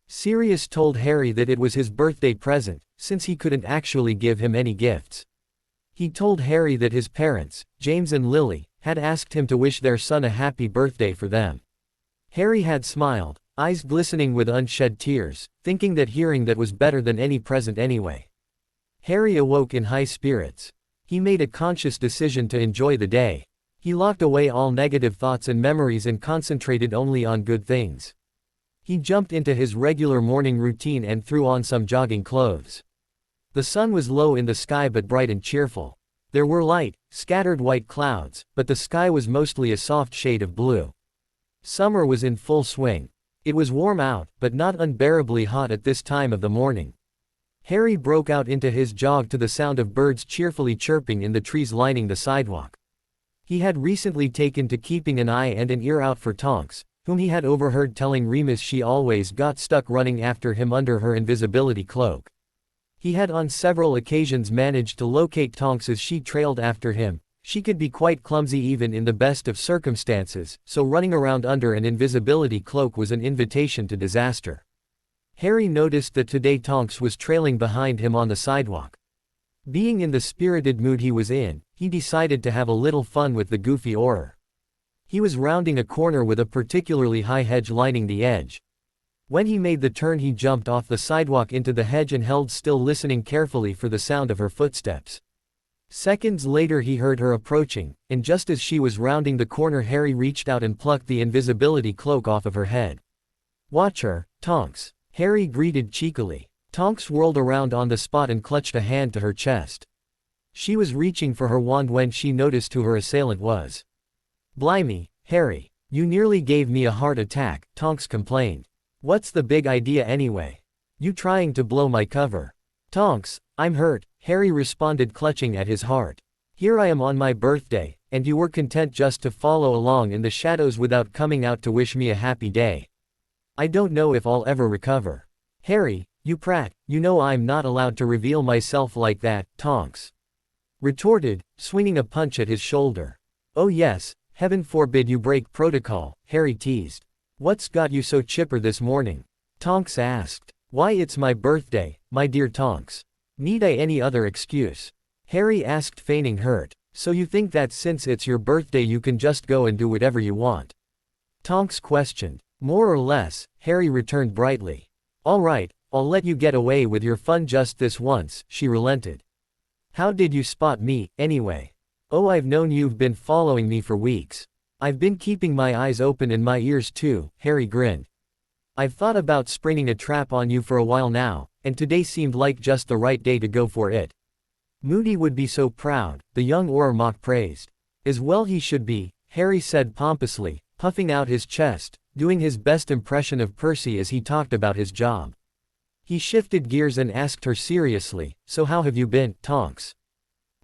[SPEAKER 1] Sirius told Harry that it was his birthday present, since he couldn't actually give him any gifts. He told Harry that his parents, James and Lily, had asked him to wish their son a happy birthday for them. Harry had smiled, eyes glistening with unshed tears, thinking that hearing that was better than any present anyway. Harry awoke in high spirits. He made a conscious decision to enjoy the day. He locked away all negative thoughts and memories and concentrated only on good things. He jumped into his regular morning routine and threw on some jogging clothes. The sun was low in the sky but bright and cheerful. There were light, scattered white clouds, but the sky was mostly a soft shade of blue. Summer was in full swing. It was warm out, but not unbearably hot at this time of the morning. Harry broke out into his jog to the sound of birds cheerfully chirping in the trees lining the sidewalk. He had recently taken to keeping an eye and an ear out for Tonks, whom he had overheard telling Remus she always got stuck running after him under her invisibility cloak. He had on several occasions managed to locate Tonks as she trailed after him. She could be quite clumsy even in the best of circumstances, so running around under an invisibility cloak was an invitation to disaster. Harry noticed that today Tonks was trailing behind him on the sidewalk. Being in the spirited mood he was in, he decided to have a little fun with the goofy orer. He was rounding a corner with a particularly high hedge lining the edge. When he made the turn, he jumped off the sidewalk into the hedge and held still, listening carefully for the sound of her footsteps. Seconds later he heard her approaching, and just as she was rounding the corner, Harry reached out and plucked the invisibility cloak off of her head. "Watch her, Tonks," Harry greeted cheekily. Tonks whirled around on the spot and clutched a hand to her chest. She was reaching for her wand when she noticed who her assailant was. "Blimey, Harry, you nearly gave me a heart attack," Tonks complained. "What's the big idea anyway? You trying to blow my cover?" "Tonks, I'm hurt," Harry responded, clutching at his heart. "Here I am on my birthday, and you were content just to follow along in the shadows without coming out to wish me a happy day. I don't know if I'll ever recover." "Harry, you prat, you know I'm not allowed to reveal myself like that," Tonks retorted, swinging a punch at his shoulder. "Oh yes, heaven forbid you break protocol," Harry teased. "What's got you so chipper this morning?" Tonks asked. "Why, it's my birthday, my dear Tonks. Need I any other excuse?" Harry asked, feigning hurt. "So you think that since it's your birthday you can just go and do whatever you want?" Tonks questioned. "More or less," Harry returned brightly. "All right, I'll let you get away with your fun just this once," she relented. "How did you spot me, anyway?" "Oh, I've known you've been following me for weeks. I've been keeping my eyes open and my ears too," Harry grinned. "I've thought about springing a trap on you for a while now, and today seemed like just the right day to go for it." "Moody would be so proud," the young orer mock praised. "As well he should be," Harry said pompously, puffing out his chest, doing his best impression of Percy as he talked about his job. He shifted gears and asked her seriously, "So how have you been, Tonks?"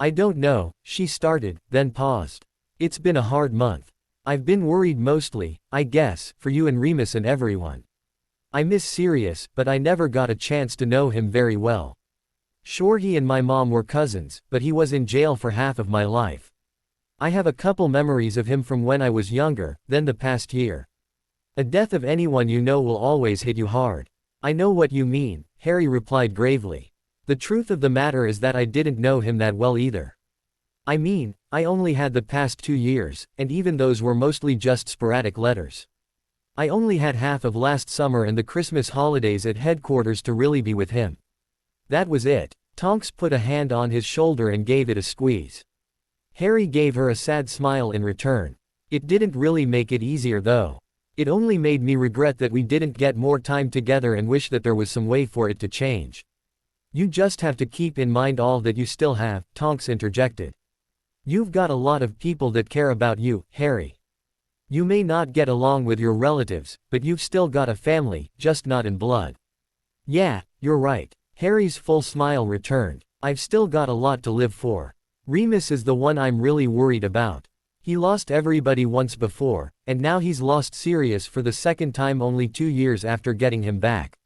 [SPEAKER 1] "I don't know," she started, then paused. "It's been a hard month. I've been worried mostly, I guess, for you and Remus and everyone. I miss Sirius, but I never got a chance to know him very well. Sure, he and my mom were cousins, but he was in jail for half of my life. I have a couple memories of him from when I was younger, then the past year. A death of anyone you know will always hit you hard." "I know what you mean," Harry replied gravely. "The truth of the matter is that I didn't know him that well either. I mean, I only had the past 2 years, and even those were mostly just sporadic letters. I only had half of last summer and the Christmas holidays at headquarters to really be with him. That was it." Tonks put a hand on his shoulder and gave it a squeeze. Harry gave her a sad smile in return. "It didn't really make it easier though. It only made me regret that we didn't get more time together and wish that there was some way for it to change." "You just have to keep in mind all that you still have," Tonks interjected. "You've got a lot of people that care about you, Harry. You may not get along with your relatives, but you've still got a family, just not in blood." "Yeah, you're right." Harry's full smile returned. "I've still got a lot to live for. Remus is the one I'm really worried about. He lost everybody once before, and now he's lost Sirius for the second time only 2 years after getting him back.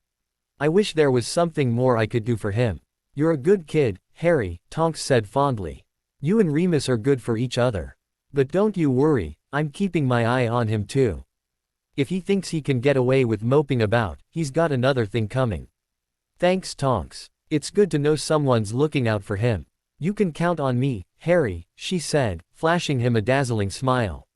[SPEAKER 1] I wish there was something more I could do for him." "You're a good kid, Harry," Tonks said fondly. "You and Remus are good for each other. But don't you worry, I'm keeping my eye on him too. If he thinks he can get away with moping about, he's got another thing coming." "Thanks, Tonks. It's good to know someone's looking out for him. You can count on me, Harry," she said, flashing him a dazzling smile.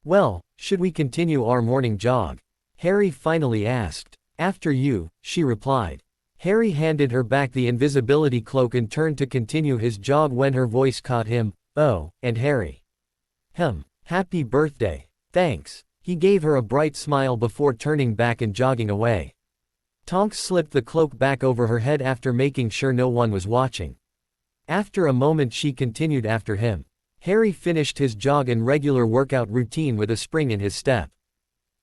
[SPEAKER 1] "Well, should we continue our morning jog?" Harry finally asked. "After you," she replied. Harry handed her back the invisibility cloak and turned to continue his jog when her voice caught him. "Oh, and Harry. Happy birthday." "Thanks." He gave her a bright smile before turning back and jogging away. Tonks slipped the cloak back over her head after making sure no one was watching. After a moment she continued after him. Harry finished his jog and regular workout routine with a spring in his step.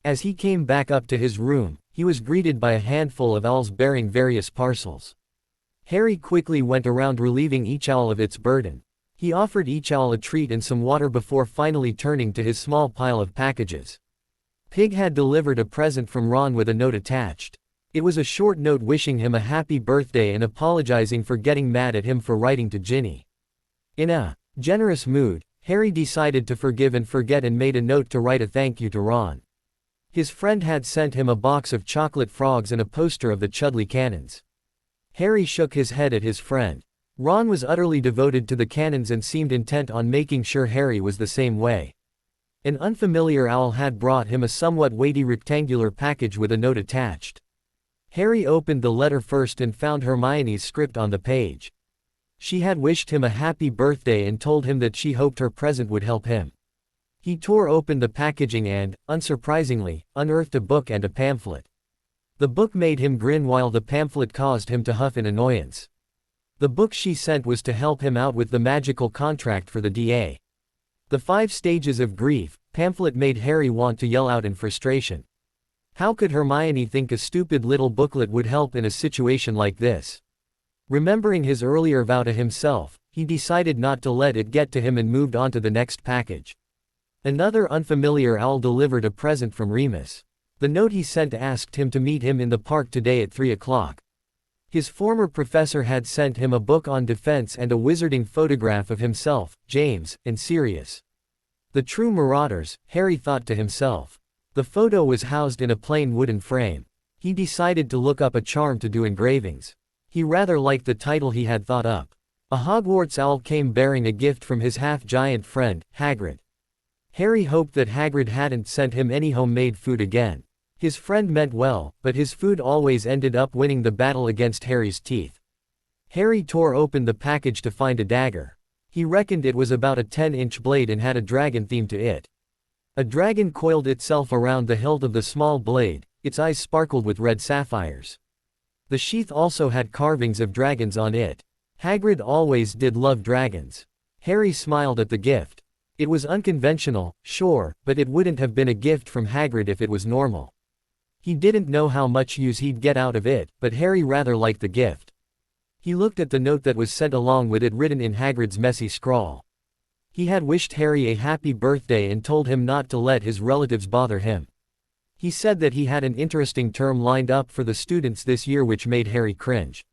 [SPEAKER 1] As he came back up to his room, he was greeted by a handful of owls bearing various parcels. Harry quickly went around relieving each owl of its burden. He offered each owl a treat and some water before finally turning to his small pile of packages. Pig had delivered a present from Ron with a note attached. It was a short note wishing him a happy birthday and apologizing for getting mad at him for writing to Ginny. In a generous mood, Harry decided to forgive and forget and made a note to write a thank you to Ron. His friend had sent him a box of chocolate frogs and a poster of the Chudley Cannons. Harry shook his head at his friend. Ron was utterly devoted to the Cannons and seemed intent on making sure Harry was the same way. An unfamiliar owl had brought him a somewhat weighty rectangular package with a note attached. Harry opened the letter first and found Hermione's script on the page. She had wished him a happy birthday and told him that she hoped her present would help him. He tore open the packaging and, unsurprisingly, unearthed a book and a pamphlet. The book made him grin while the pamphlet caused him to huff in annoyance. The book she sent was to help him out with the magical contract for the DA. The 5 Stages of Grief pamphlet made Harry want to yell out in frustration. How could Hermione think a stupid little booklet would help in a situation like this? Remembering his earlier vow to himself, he decided not to let it get to him and moved on to the next package. Another unfamiliar owl delivered a present from Remus. The note he sent asked him to meet him in the park today at 3 o'clock. His former professor had sent him a book on defense and a wizarding photograph of himself, James, and Sirius. The true marauders, Harry thought to himself. The photo was housed in a plain wooden frame. He decided to look up a charm to do engravings. He rather liked the title he had thought up. A Hogwarts owl came bearing a gift from his half-giant friend, Hagrid. Harry hoped that Hagrid hadn't sent him any homemade food again. His friend meant well, but his food always ended up winning the battle against Harry's teeth. Harry tore open the package to find a dagger. He reckoned it was about a 10-inch blade and had a dragon theme to it. A dragon coiled itself around the hilt of the small blade, its eyes sparkled with red sapphires. The sheath also had carvings of dragons on it. Hagrid always did love dragons. Harry smiled at the gift. It was unconventional, sure, but it wouldn't have been a gift from Hagrid if it was normal. He didn't know how much use he'd get out of it, but Harry rather liked the gift. He looked at the note that was sent along with it written in Hagrid's messy scrawl. He had wished Harry a happy birthday and told him not to let his relatives bother him. He said that he had an interesting term lined up for the students this year which made Harry cringe.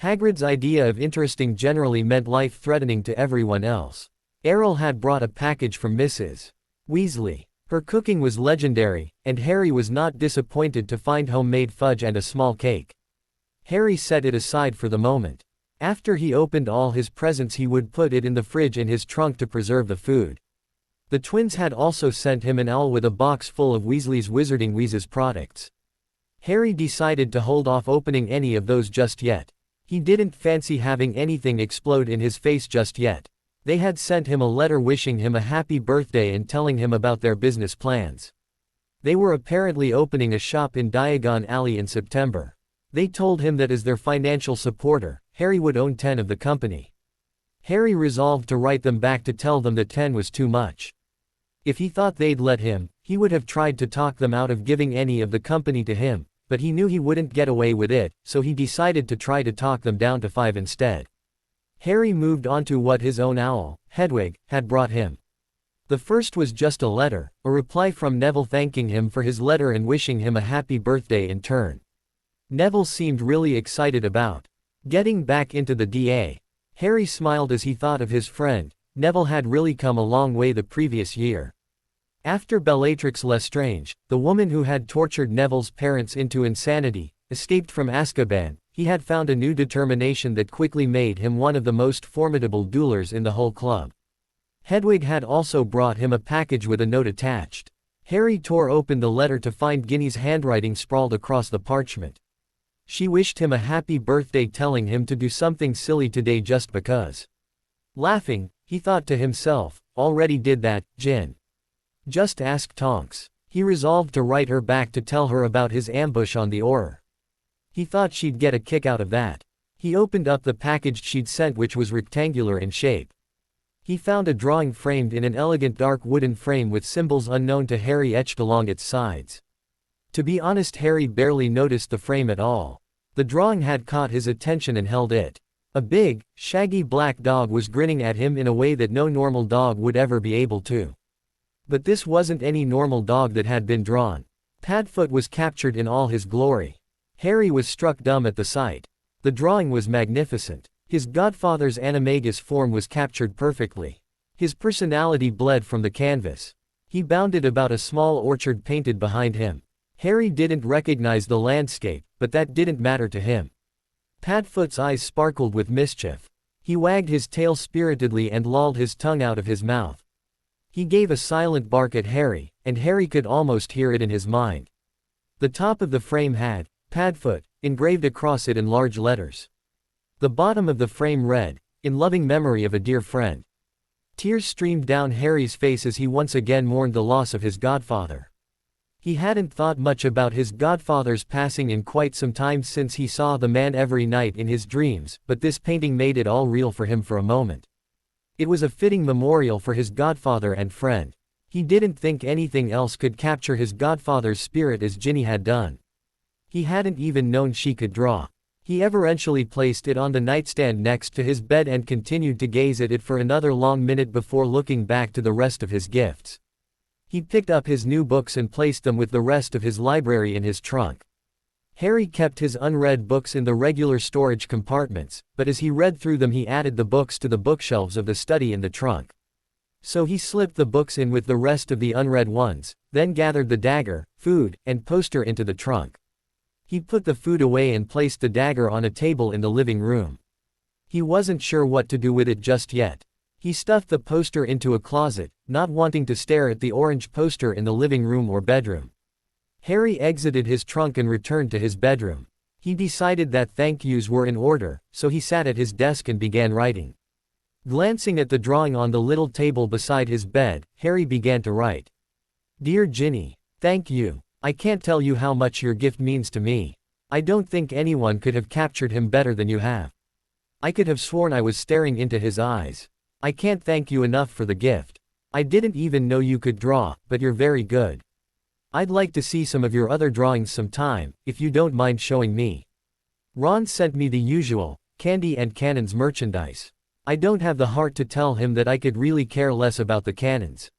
[SPEAKER 1] Hagrid's idea of interesting generally meant life-threatening to everyone else. Errol had brought a package from Mrs. Weasley. Her cooking was legendary, and Harry was not disappointed to find homemade fudge and a small cake. Harry set it aside for the moment. After he opened all his presents he would put it in the fridge in his trunk to preserve the food. The twins had also sent him an owl with a box full of Weasley's Wizarding Wheezes products. Harry decided to hold off opening any of those just yet. He didn't fancy having anything explode in his face just yet. They had sent him a letter wishing him a happy birthday and telling him about their business plans. They were apparently opening a shop in Diagon Alley in September. They told him that as their financial supporter, Harry would own 10 of the company. Harry resolved to write them back to tell them that 10 was too much. If he thought they'd let him, he would have tried to talk them out of giving any of the company to him, but he knew he wouldn't get away with it, so he decided to try to talk them down to 5 instead. Harry moved on to what his own owl, Hedwig, had brought him. The first was just a letter, a reply from Neville thanking him for his letter and wishing him a happy birthday in turn. Neville seemed really excited about getting back into the DA. Harry smiled as he thought of his friend. Neville had really come a long way the previous year. After Bellatrix Lestrange, the woman who had tortured Neville's parents into insanity, escaped from Azkaban, he had found a new determination that quickly made him one of the most formidable duelers in the whole club. Hedwig had also brought him a package with a note attached. Harry tore open the letter to find Ginny's handwriting sprawled across the parchment. She wished him a happy birthday, telling him to do something silly today just because. Laughing, he thought to himself, already did that, Gin. Just ask Tonks. He resolved to write her back to tell her about his ambush on the Auror. He thought she'd get a kick out of that. He opened up the package she'd sent, which was rectangular in shape. He found a drawing framed in an elegant dark wooden frame with symbols unknown to Harry etched along its sides. To be honest, Harry barely noticed the frame at all. The drawing had caught his attention and held it. A big, shaggy black dog was grinning at him in a way that no normal dog would ever be able to. But this wasn't any normal dog that had been drawn. Padfoot was captured in all his glory. Harry was struck dumb at the sight. The drawing was magnificent. His godfather's animagus form was captured perfectly. His personality bled from the canvas. He bounded about a small orchard painted behind him. Harry didn't recognize the landscape, but that didn't matter to him. Padfoot's eyes sparkled with mischief. He wagged his tail spiritedly and lolled his tongue out of his mouth. He gave a silent bark at Harry, and Harry could almost hear it in his mind. The top of the frame had Padfoot engraved across it in large letters. The bottom of the frame read, "In loving memory of a dear friend." Tears streamed down Harry's face as he once again mourned the loss of his godfather. He hadn't thought much about his godfather's passing in quite some time since he saw the man every night in his dreams, but this painting made it all real for him for a moment. It was a fitting memorial for his godfather and friend. He didn't think anything else could capture his godfather's spirit as Ginny had done. He hadn't even known she could draw. He eventually placed it on the nightstand next to his bed and continued to gaze at it for another long minute before looking back to the rest of his gifts. He picked up his new books and placed them with the rest of his library in his trunk. Harry kept his unread books in the regular storage compartments, but as he read through them he added the books to the bookshelves of the study in the trunk. So he slipped the books in with the rest of the unread ones, then gathered the dagger, food, and poster into the trunk. He put the food away and placed the dagger on a table in the living room. He wasn't sure what to do with it just yet. He stuffed the poster into a closet, not wanting to stare at the orange poster in the living room or bedroom. Harry exited his trunk and returned to his bedroom. He decided that thank yous were in order, so he sat at his desk and began writing. Glancing at the drawing on the little table beside his bed, Harry began to write. "Dear Ginny, thank you. I can't tell you how much your gift means to me. I don't think anyone could have captured him better than you have. I could have sworn I was staring into his eyes. I can't thank you enough for the gift. I didn't even know you could draw, but you're very good. I'd like to see some of your other drawings sometime, if you don't mind showing me. Ron sent me the usual, candy and cannons merchandise. I don't have the heart to tell him that I could really care less about the cannons.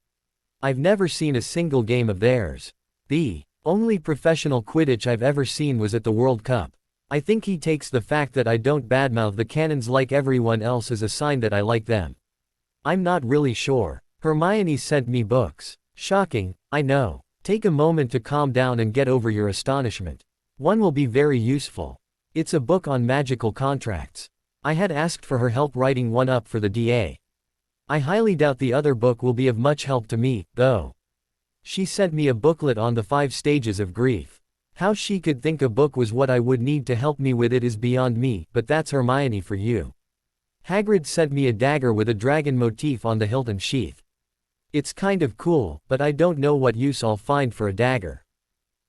[SPEAKER 1] I've never seen a single game of theirs. The only professional Quidditch I've ever seen was at the World Cup. I think he takes the fact that I don't badmouth the cannons like everyone else as a sign that I like them. I'm not really sure. Hermione sent me books. Shocking, I know. Take a moment to calm down and get over your astonishment. One will be very useful. It's a book on magical contracts. I had asked for her help writing one up for the DA. I highly doubt the other book will be of much help to me, though. She sent me a booklet on the 5 stages of grief. How she could think a book was what I would need to help me with it is beyond me, but that's Hermione for you. Hagrid sent me a dagger with a dragon motif on the hilt and sheath. It's kind of cool, but I don't know what use I'll find for a dagger.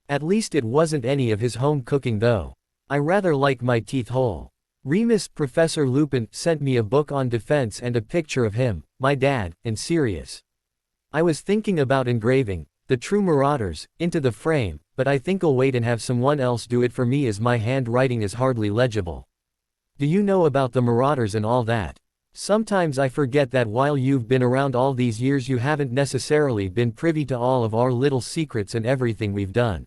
[SPEAKER 1] At least it wasn't any of his home cooking though. I rather like my teeth whole. Remus Professor Lupin sent me a book on defense and a picture of him, my dad, and Sirius. I was thinking about engraving the True Marauders into the frame, but I think I'll wait and have someone else do it for me as my handwriting is hardly legible. Do you know about the Marauders and all that? Sometimes I forget that while you've been around all these years you haven't necessarily been privy to all of our little secrets and everything we've done.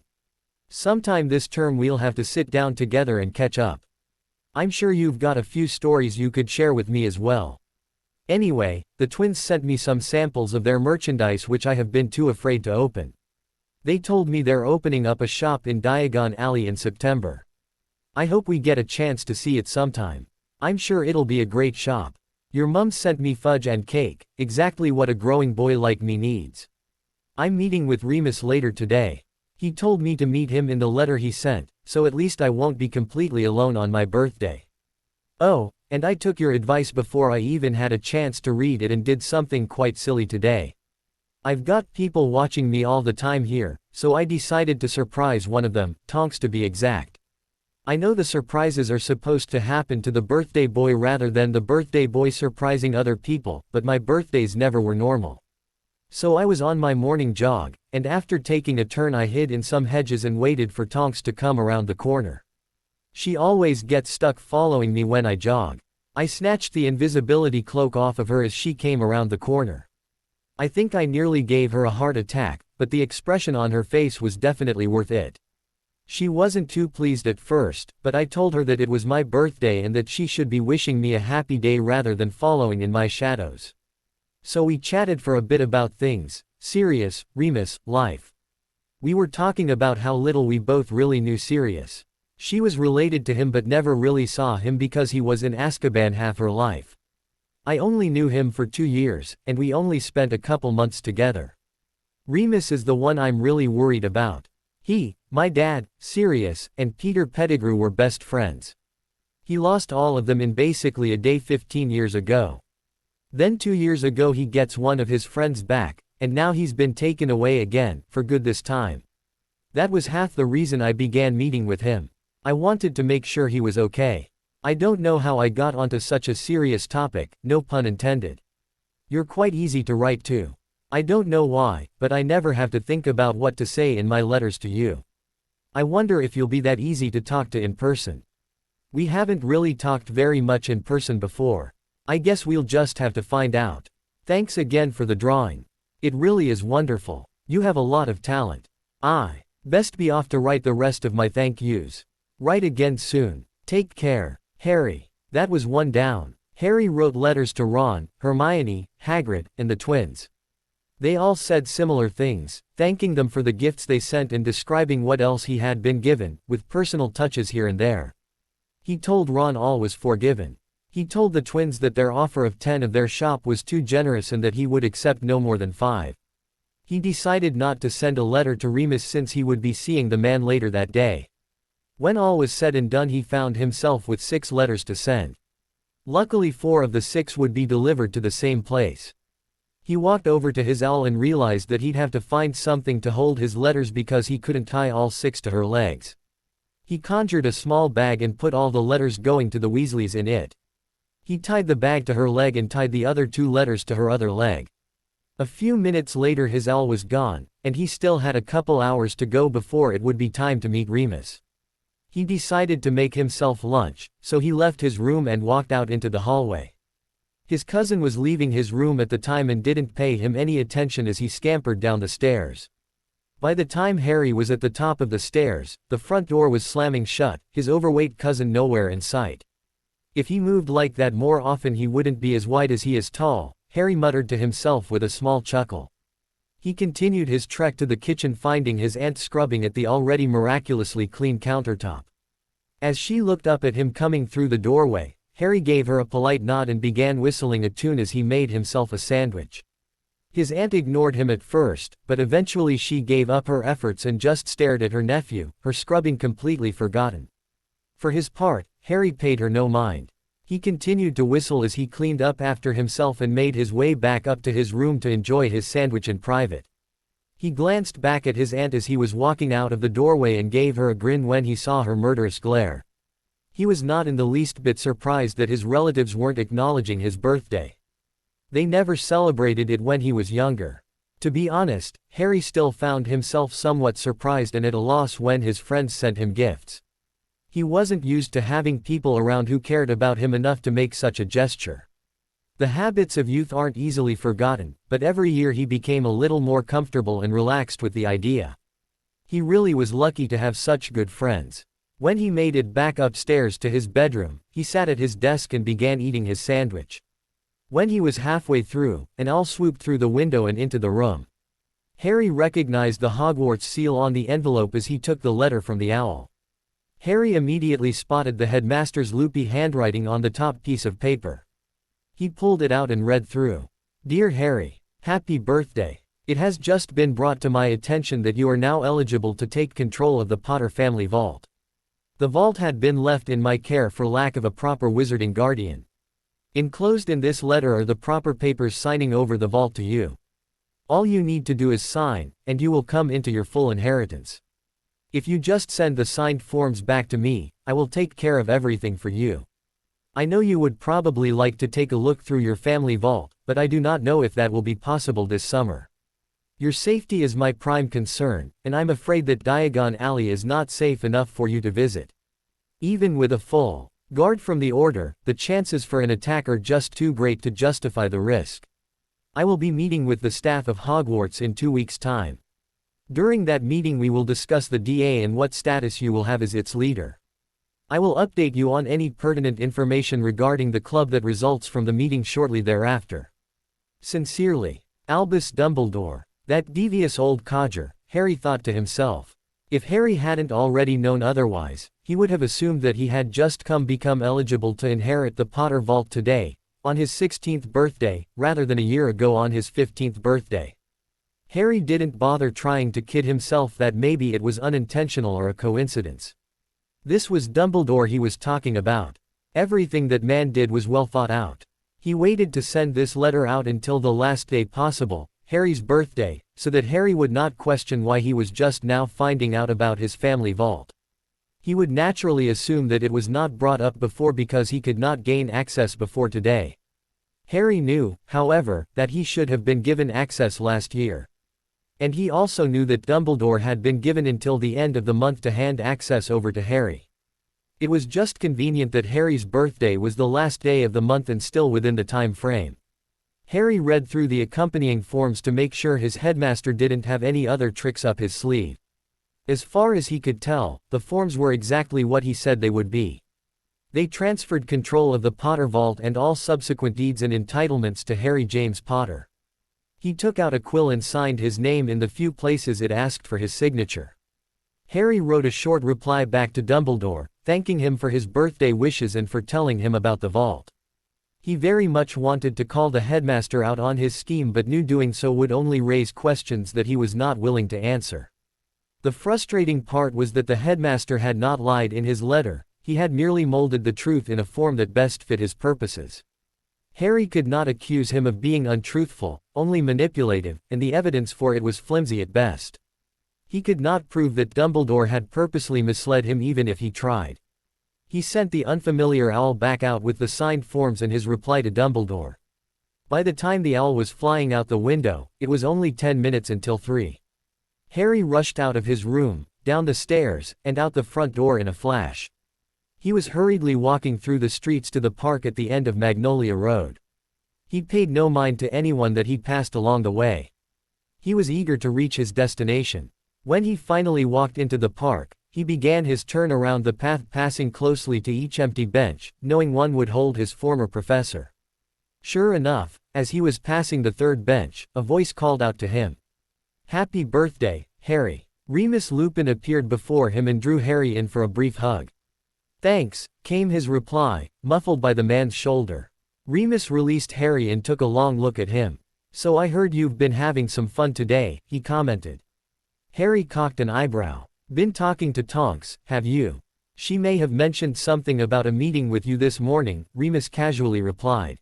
[SPEAKER 1] Sometime this term we'll have to sit down together and catch up. I'm sure you've got a few stories you could share with me as well. Anyway, the twins sent me some samples of their merchandise which I have been too afraid to open. They told me they're opening up a shop in Diagon Alley in September. I hope we get a chance to see it sometime. I'm sure it'll be a great shop. Your mum sent me fudge and cake, exactly what a growing boy like me needs. I'm meeting with Remus later today. He told me to meet him in the letter he sent, so at least I won't be completely alone on my birthday. Oh, and I took your advice before I even had a chance to read it and did something quite silly today. I've got people watching me all the time here, so I decided to surprise one of them, Tonks to be exact. I know the surprises are supposed to happen to the birthday boy rather than the birthday boy surprising other people, but my birthdays never were normal. So I was on my morning jog, and after taking a turn I hid in some hedges and waited for Tonks to come around the corner. She always gets stuck following me when I jog. I snatched the invisibility cloak off of her as she came around the corner. I think I nearly gave her a heart attack, but the expression on her face was definitely worth it. She wasn't too pleased at first, but I told her that it was my birthday and that she should be wishing me a happy day rather than following in my shadows. So we chatted for a bit about things, Sirius, Remus, life. We were talking about how little we both really knew Sirius. She was related to him but never really saw him because he was in Azkaban half her life. I only knew him for 2 years, and we only spent a couple months together. Remus is the one I'm really worried about. He, my dad, Sirius, and Peter Pettigrew were best friends. He lost all of them in basically a day 15 years ago. Then 2 years ago he gets one of his friends back, and now he's been taken away again, for good this time. That was half the reason I began meeting with him. I wanted to make sure he was okay. I don't know how I got onto such a serious topic, no pun intended. You're quite easy to write to. I don't know why, but I never have to think about what to say in my letters to you. I wonder if you'll be that easy to talk to in person. We haven't really talked very much in person before. I guess we'll just have to find out. Thanks again for the drawing. It really is wonderful. You have a lot of talent. I best be off to write the rest of my thank yous. Write again soon. Take care, Harry. That was one down. Harry wrote letters to Ron, Hermione, Hagrid, and the twins. They all said similar things, thanking them for the gifts they sent and describing what else he had been given, with personal touches here and there. He told Ron all was forgiven. He told the twins that their offer of 10 of their shop was too generous and that he would accept no more than 5. He decided not to send a letter to Remus since he would be seeing the man later that day. When all was said and done he found himself with 6 letters to send. Luckily 4 of the 6 would be delivered to the same place. He walked over to his owl and realized that he'd have to find something to hold his letters because he couldn't tie all 6 to her legs. He conjured a small bag and put all the letters going to the Weasleys in it. He tied the bag to her leg and tied the other 2 letters to her other leg. A few minutes later his owl was gone, and he still had a couple hours to go before it would be time to meet Remus. He decided to make himself lunch, so he left his room and walked out into the hallway. His cousin was leaving his room at the time and didn't pay him any attention as he scampered down the stairs. By the time Harry was at the top of the stairs, the front door was slamming shut, his overweight cousin nowhere in sight. If he moved like that more often he wouldn't be as wide as he is tall, Harry muttered to himself with a small chuckle. He continued his trek to the kitchen finding his aunt scrubbing at the already miraculously clean countertop. As she looked up at him coming through the doorway, Harry gave her a polite nod and began whistling a tune as he made himself a sandwich. His aunt ignored him at first, but eventually she gave up her efforts and just stared at her nephew, her scrubbing completely forgotten. For his part, Harry paid her no mind. He continued to whistle as he cleaned up after himself and made his way back up to his room to enjoy his sandwich in private. He glanced back at his aunt as he was walking out of the doorway and gave her a grin when he saw her murderous glare. He was not in the least bit surprised that his relatives weren't acknowledging his birthday. They never celebrated it when he was younger. To be honest, Harry still found himself somewhat surprised and at a loss when his friends sent him gifts. He wasn't used to having people around who cared about him enough to make such a gesture. The habits of youth aren't easily forgotten, but every year he became a little more comfortable and relaxed with the idea. He really was lucky to have such good friends. When he made it back upstairs to his bedroom, he sat at his desk and began eating his sandwich. When he was halfway through, an owl swooped through the window and into the room. Harry recognized the Hogwarts seal on the envelope as he took the letter from the owl. Harry immediately spotted the headmaster's loopy handwriting on the top piece of paper. He pulled it out and read through. "Dear Harry, happy birthday. It has just been brought to my attention that you are now eligible to take control of the Potter family vault. The vault had been left in my care for lack of a proper wizarding guardian. Enclosed in this letter are the proper papers signing over the vault to you. All you need to do is sign, and you will come into your full inheritance. If you just send the signed forms back to me, I will take care of everything for you. I know you would probably like to take a look through your family vault, but I do not know if that will be possible this summer. Your safety is my prime concern, and I'm afraid that Diagon Alley is not safe enough for you to visit. Even with a full guard from the Order, the chances for an attack are just too great to justify the risk. I will be meeting with the staff of Hogwarts in 2 weeks' time. During that meeting we will discuss the DA and what status you will have as its leader. I will update you on any pertinent information regarding the club that results from the meeting shortly thereafter. Sincerely, Albus Dumbledore. That devious old codger, Harry thought to himself. If Harry hadn't already known otherwise, he would have assumed that he had just become eligible to inherit the Potter Vault today, on his 16th birthday, rather than a year ago on his 15th birthday. Harry didn't bother trying to kid himself that maybe it was unintentional or a coincidence. This was Dumbledore he was talking about. Everything that man did was well thought out. He waited to send this letter out until the last day possible, Harry's birthday, so that Harry would not question why he was just now finding out about his family vault. He would naturally assume that it was not brought up before because he could not gain access before today. Harry knew, however, that he should have been given access last year. And he also knew that Dumbledore had been given until the end of the month to hand access over to Harry. It was just convenient that Harry's birthday was the last day of the month and still within the time frame. Harry read through the accompanying forms to make sure his headmaster didn't have any other tricks up his sleeve. As far as he could tell, the forms were exactly what he said they would be. They transferred control of the Potter Vault and all subsequent deeds and entitlements to Harry James Potter. He took out a quill and signed his name in the few places it asked for his signature. Harry wrote a short reply back to Dumbledore, thanking him for his birthday wishes and for telling him about the vault. He very much wanted to call the headmaster out on his scheme but knew doing so would only raise questions that he was not willing to answer. The frustrating part was that the headmaster had not lied in his letter, he had merely molded the truth in a form that best fit his purposes. Harry could not accuse him of being untruthful, only manipulative, and the evidence for it was flimsy at best. He could not prove that Dumbledore had purposely misled him even if he tried. He sent the unfamiliar owl back out with the signed forms and his reply to Dumbledore. By the time the owl was flying out the window, it was only 10 minutes until 3. Harry rushed out of his room, down the stairs, and out the front door in a flash. He was hurriedly walking through the streets to the park at the end of Magnolia Road. He paid no mind to anyone that he passed along the way. He was eager to reach his destination. When he finally walked into the park, he began his turn around the path, passing closely to each empty bench, knowing one would hold his former professor. Sure enough, as he was passing the third bench, a voice called out to him. "Happy birthday, Harry." Remus Lupin appeared before him and drew Harry in for a brief hug. "Thanks," came his reply, muffled by the man's shoulder. Remus released Harry and took a long look at him. "So I heard you've been having some fun today," he commented. Harry cocked an eyebrow. "Been talking to Tonks, have you? She may have mentioned something about a meeting with you this morning," Remus casually replied.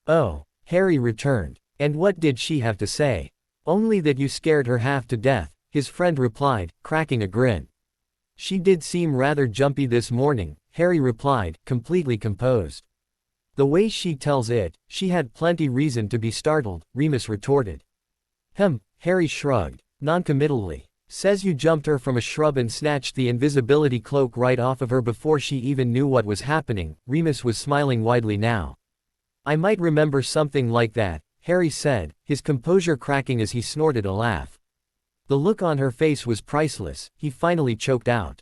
[SPEAKER 1] "Oh," Harry returned. "And what did she have to say?" "Only that you scared her half to death," his friend replied, cracking a grin. "She did seem rather jumpy this morning," Harry replied, completely composed. "The way she tells it, she had plenty reason to be startled," Remus retorted. Harry shrugged, noncommittally. "Says you jumped her from a shrub and snatched the invisibility cloak right off of her before she even knew what was happening." Remus was smiling widely now. "I might remember something like that," Harry said, his composure cracking as he snorted a laugh. The look on her face was priceless, he finally choked out.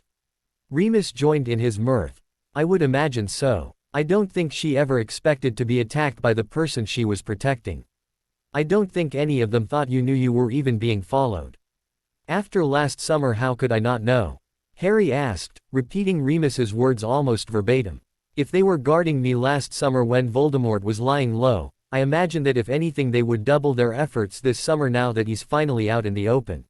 [SPEAKER 1] Remus joined in his mirth. "I would imagine so. I don't think she ever expected to be attacked by the person she was protecting. I don't think any of them thought you knew you were even being followed." "After last summer how could I not know?" Harry asked, repeating Remus's words almost verbatim. "If they were guarding me last summer when Voldemort was lying low, I imagine that if anything they would double their efforts this summer now that he's finally out in the open."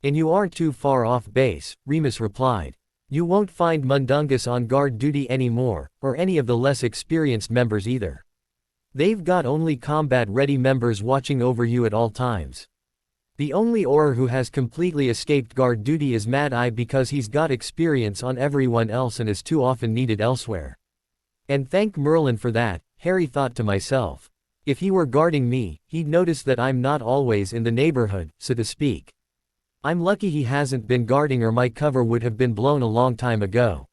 [SPEAKER 1] "And you aren't too far off base," Remus replied. "You won't find Mundungus on guard duty anymore, or any of the less experienced members either. They've got only combat-ready members watching over you at all times." The only Auror who has completely escaped guard duty is Mad Eye because he's got experience on everyone else and is too often needed elsewhere. And thank Merlin for that, Harry thought to myself. If he were guarding me, he'd notice that I'm not always in the neighborhood, so to speak. I'm lucky he hasn't been guarding or my cover would have been blown a long time ago.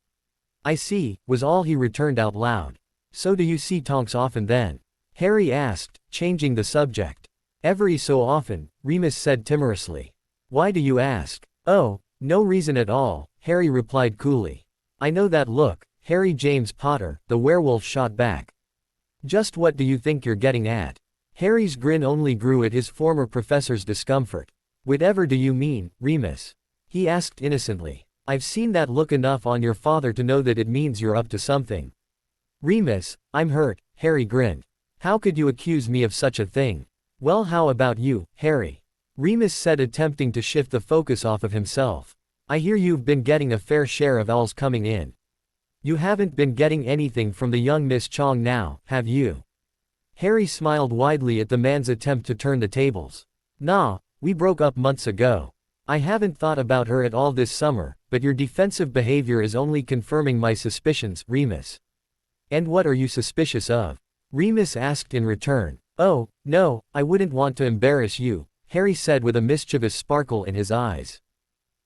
[SPEAKER 1] I see, was all he returned out loud. So do you see Tonks often then? Harry asked, changing the subject. Every so often, Remus said timorously. Why do you ask? Oh, no reason at all, Harry replied coolly. I know that look, Harry James Potter, the werewolf shot back. Just what do you think you're getting at? Harry's grin only grew at his former professor's discomfort. Whatever do you mean, Remus? He asked innocently. I've seen that look enough on your father to know that it means you're up to something. Remus, I'm hurt, Harry grinned. How could you accuse me of such a thing? Well, how about you, Harry? Remus said, attempting to shift the focus off of himself. I hear you've been getting a fair share of owls coming in. You haven't been getting anything from the young Miss Chong now, have you? Harry smiled widely at the man's attempt to turn the tables. Nah, we broke up months ago. I haven't thought about her at all this summer, but your defensive behavior is only confirming my suspicions, Remus. And what are you suspicious of? Remus asked in return. Oh, no, I wouldn't want to embarrass you, Harry said with a mischievous sparkle in his eyes.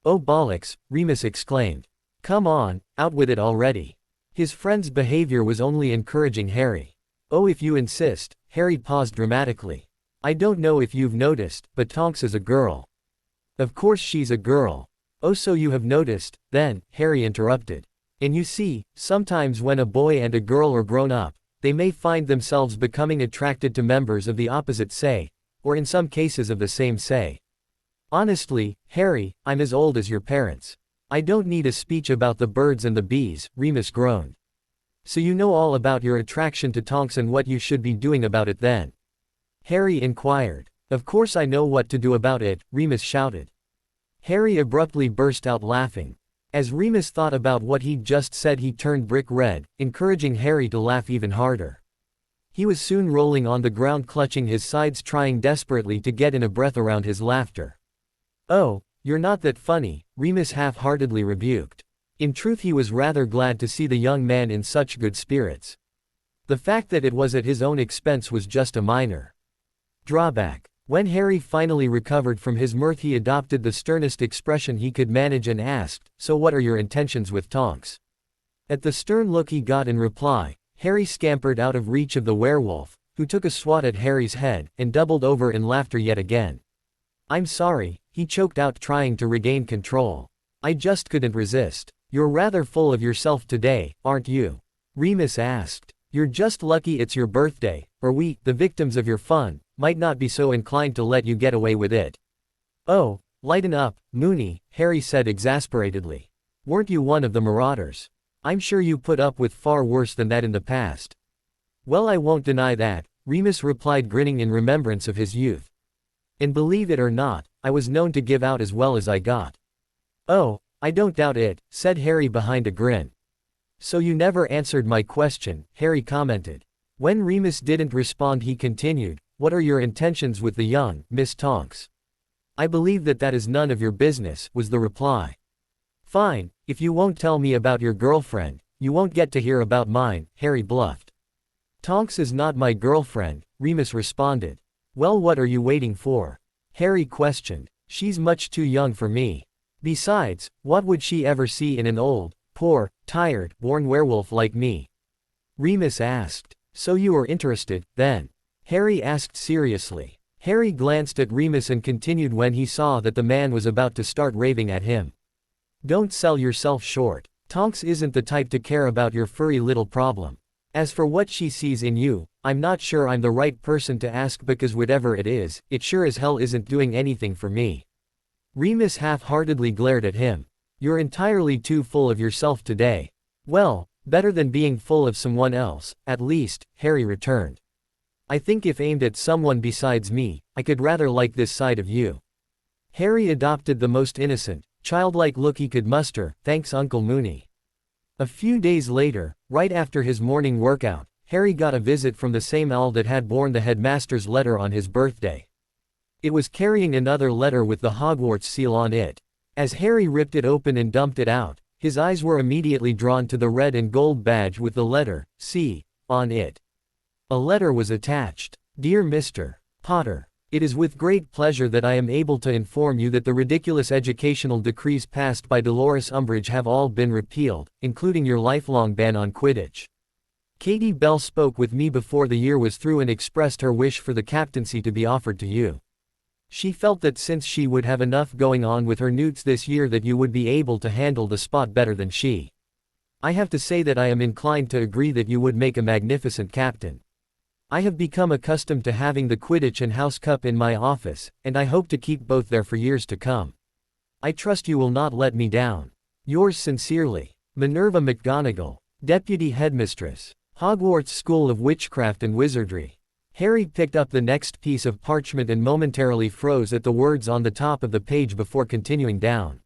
[SPEAKER 1] Oh bollocks, Remus exclaimed. Come on, out with it already. His friend's behavior was only encouraging Harry. Oh, if you insist, Harry paused dramatically. I don't know if you've noticed, but Tonks is a girl. Of course she's a girl. Oh, so you have noticed, then, Harry interrupted. And you see, sometimes when a boy and a girl are grown up, they may find themselves becoming attracted to members of the opposite sex, or in some cases of the same sex. Honestly, Harry, I'm as old as your parents. I don't need a speech about the birds and the bees, Remus groaned. So you know all about your attraction to Tonks and what you should be doing about it then? Harry inquired. Of course I know what to do about it, Remus shouted. Harry abruptly burst out laughing. As Remus thought about what he'd just said, he turned brick red, encouraging Harry to laugh even harder. He was soon rolling on the ground, clutching his sides, trying desperately to get in a breath around his laughter. Oh, you're not that funny, Remus half-heartedly rebuked. In truth, he was rather glad to see the young man in such good spirits. The fact that it was at his own expense was just a minor drawback. When Harry finally recovered from his mirth, he adopted the sternest expression he could manage and asked, So what are your intentions with Tonks? At the stern look he got in reply, Harry scampered out of reach of the werewolf, who took a swat at Harry's head, and doubled over in laughter yet again. I'm sorry, he choked out, trying to regain control. I just couldn't resist. You're rather full of yourself today, aren't you? Remus asked. You're just lucky it's your birthday, or we, the victims of your fun, might not be so inclined to let you get away with it. Oh, lighten up, Moony, Harry said exasperatedly. Weren't you one of the marauders? I'm sure you put up with far worse than that in the past. Well, I won't deny that, Remus replied, grinning in remembrance of his youth. And believe it or not, I was known to give out as well as I got. Oh, I don't doubt it, said Harry behind a grin. So you never answered my question, Harry commented. When Remus didn't respond, he continued, What are your intentions with the young Miss Tonks? I believe that is none of your business, was the reply. Fine, if you won't tell me about your girlfriend, you won't get to hear about mine, Harry bluffed. Tonks is not my girlfriend, Remus responded. Well, what are you waiting for? Harry questioned. She's much too young for me. Besides, what would she ever see in an old, poor, tired, worn werewolf like me? Remus asked. So you are interested, then? Harry asked seriously. Harry glanced at Remus and continued when he saw that the man was about to start raving at him. Don't sell yourself short. Tonks isn't the type to care about your furry little problem. As for what she sees in you, I'm not sure I'm the right person to ask, because whatever it is, it sure as hell isn't doing anything for me. Remus half-heartedly glared at him. You're entirely too full of yourself today. Well, better than being full of someone else, at least, Harry returned. I think if aimed at someone besides me, I could rather like this side of you. Harry adopted the most innocent, childlike look he could muster, thanks Uncle Moony. A few days later, right after his morning workout, Harry got a visit from the same owl that had borne the headmaster's letter on his birthday. It was carrying another letter with the Hogwarts seal on it. As Harry ripped it open and dumped it out, his eyes were immediately drawn to the red and gold badge with the letter C on it. A letter was attached. Dear Mr. Potter, it is with great pleasure that I am able to inform you that the ridiculous educational decrees passed by Dolores Umbridge have all been repealed, including your lifelong ban on Quidditch. Katie Bell spoke with me before the year was through and expressed her wish for the captaincy to be offered to you. She felt that since she would have enough going on with her newts this year that you would be able to handle the spot better than she. I have to say that I am inclined to agree that you would make a magnificent captain. I have become accustomed to having the Quidditch and House Cup in my office, and I hope to keep both there for years to come. I trust you will not let me down. Yours sincerely, Minerva McGonagall, Deputy Headmistress, Hogwarts School of Witchcraft and Wizardry. Harry picked up the next piece of parchment and momentarily froze at the words on the top of the page before continuing down.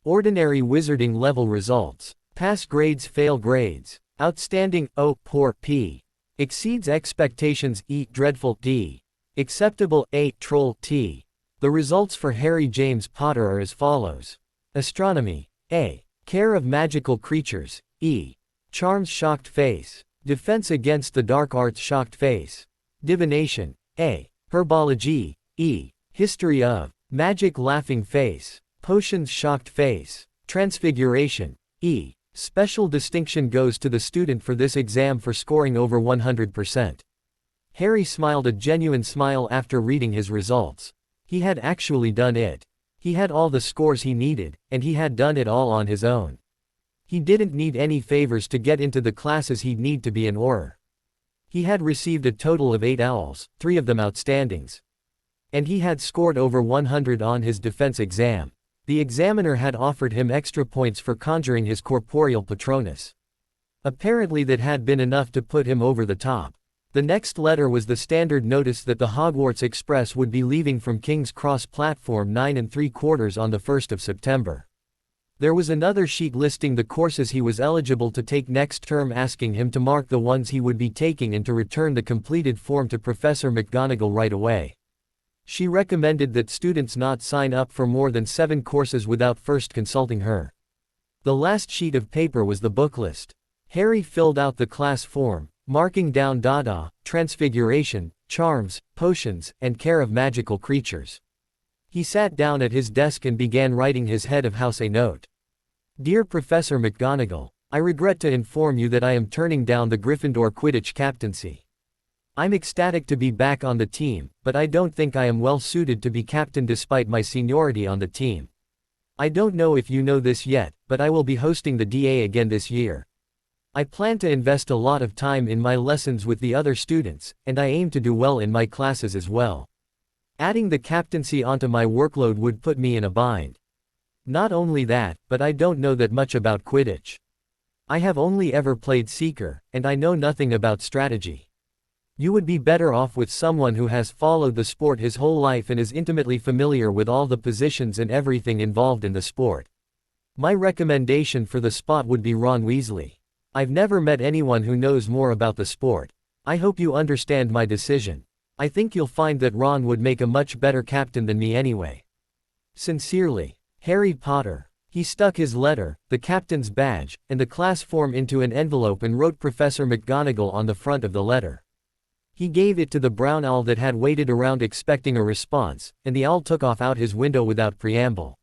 [SPEAKER 1] Ordinary wizarding level results. Pass grades, fail grades. Outstanding O, poor P. Exceeds expectations E, dreadful D. Acceptable A, troll T. The results for Harry James Potter are as follows. Astronomy A. Care of magical creatures E. Charms, shocked face. Defense against the dark arts, shocked face. Divination A. Herbology E. History of magic, laughing face. Potions, shocked face. Transfiguration E. Special distinction goes to the student for this exam for scoring over 100%. Harry smiled a genuine smile after reading his results. He had actually done it. He had all the scores he needed, and he had done it all on his own. He didn't need any favors to get into the classes he'd need to be an Auror. He had received a total of 8 owls, 3 of them outstandings. And he had scored over 100 on his defense exam. The examiner had offered him extra points for conjuring his corporeal Patronus. Apparently that had been enough to put him over the top. The next letter was the standard notice that the Hogwarts Express would be leaving from King's Cross platform 9 3/4 on the 1st of September. There was another sheet listing the courses he was eligible to take next term, asking him to mark the ones he would be taking and to return the completed form to Professor McGonagall right away. She recommended that students not sign up for more than 7 courses without first consulting her. The last sheet of paper was the book list. Harry filled out the class form, marking down Dada, Transfiguration, Charms, Potions, and Care of Magical Creatures. He sat down at his desk and began writing his head of house a note. Dear Professor McGonagall, I regret to inform you that I am turning down the Gryffindor Quidditch captaincy. I'm ecstatic to be back on the team, but I don't think I am well suited to be captain despite my seniority on the team. I don't know if you know this yet, but I will be hosting the DA again this year. I plan to invest a lot of time in my lessons with the other students, and I aim to do well in my classes as well. Adding the captaincy onto my workload would put me in a bind. Not only that, but I don't know that much about Quidditch. I have only ever played Seeker, and I know nothing about strategy. You would be better off with someone who has followed the sport his whole life and is intimately familiar with all the positions and everything involved in the sport. My recommendation for the spot would be Ron Weasley. I've never met anyone who knows more about the sport. I hope you understand my decision. I think you'll find that Ron would make a much better captain than me anyway. Sincerely, Harry Potter. He stuck his letter, the captain's badge, and the class form into an envelope and wrote Professor McGonagall on the front of the letter. He gave it to the brown owl that had waited around expecting a response, and the owl took off out his window without preamble.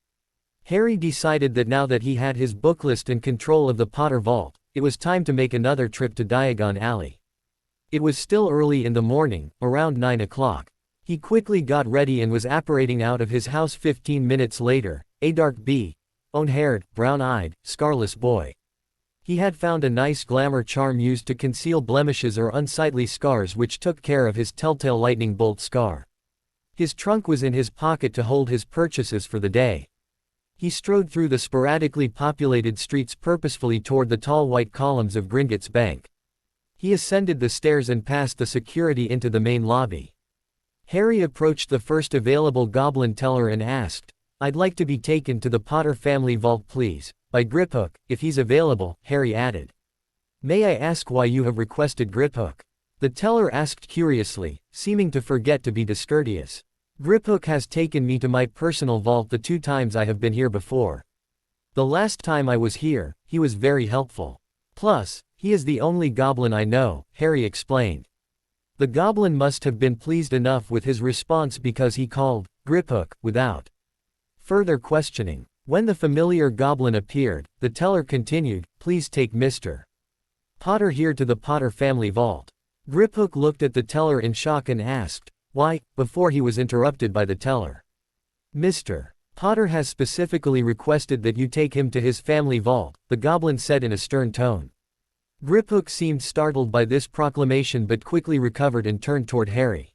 [SPEAKER 1] Harry decided that now that he had his book list and control of the Potter Vault, it was time to make another trip to Diagon Alley. It was still early in the morning, around 9 o'clock. He quickly got ready and was apparating out of his house 15 minutes later, a dark own-haired, brown-eyed, scarless boy. He had found a nice glamour charm used to conceal blemishes or unsightly scars, which took care of his telltale lightning bolt scar. His trunk was in his pocket to hold his purchases for the day. He strode through the sporadically populated streets purposefully toward the tall white columns of Gringotts Bank. He ascended the stairs and passed the security into the main lobby. Harry approached the first available goblin teller and asked, "I'd like to be taken to the Potter family vault, please, by Griphook, if he's available," Harry added. "May I ask why you have requested Griphook?" the teller asked curiously, seeming to forget to be discourteous. Griphook has taken me to my personal vault the 2 times I have been here before. The last time I was here, he was very helpful. Plus, he is the only goblin I know, Harry explained. The goblin must have been pleased enough with his response because he called Griphook without further questioning. When the familiar goblin appeared, the teller continued, "Please take Mr. Potter here to the Potter family vault." Griphook looked at the teller in shock and asked, "Why?" before he was interrupted by the teller. "Mr. Potter has specifically requested that you take him to his family vault," the goblin said in a stern tone. Griphook seemed startled by this proclamation but quickly recovered and turned toward Harry.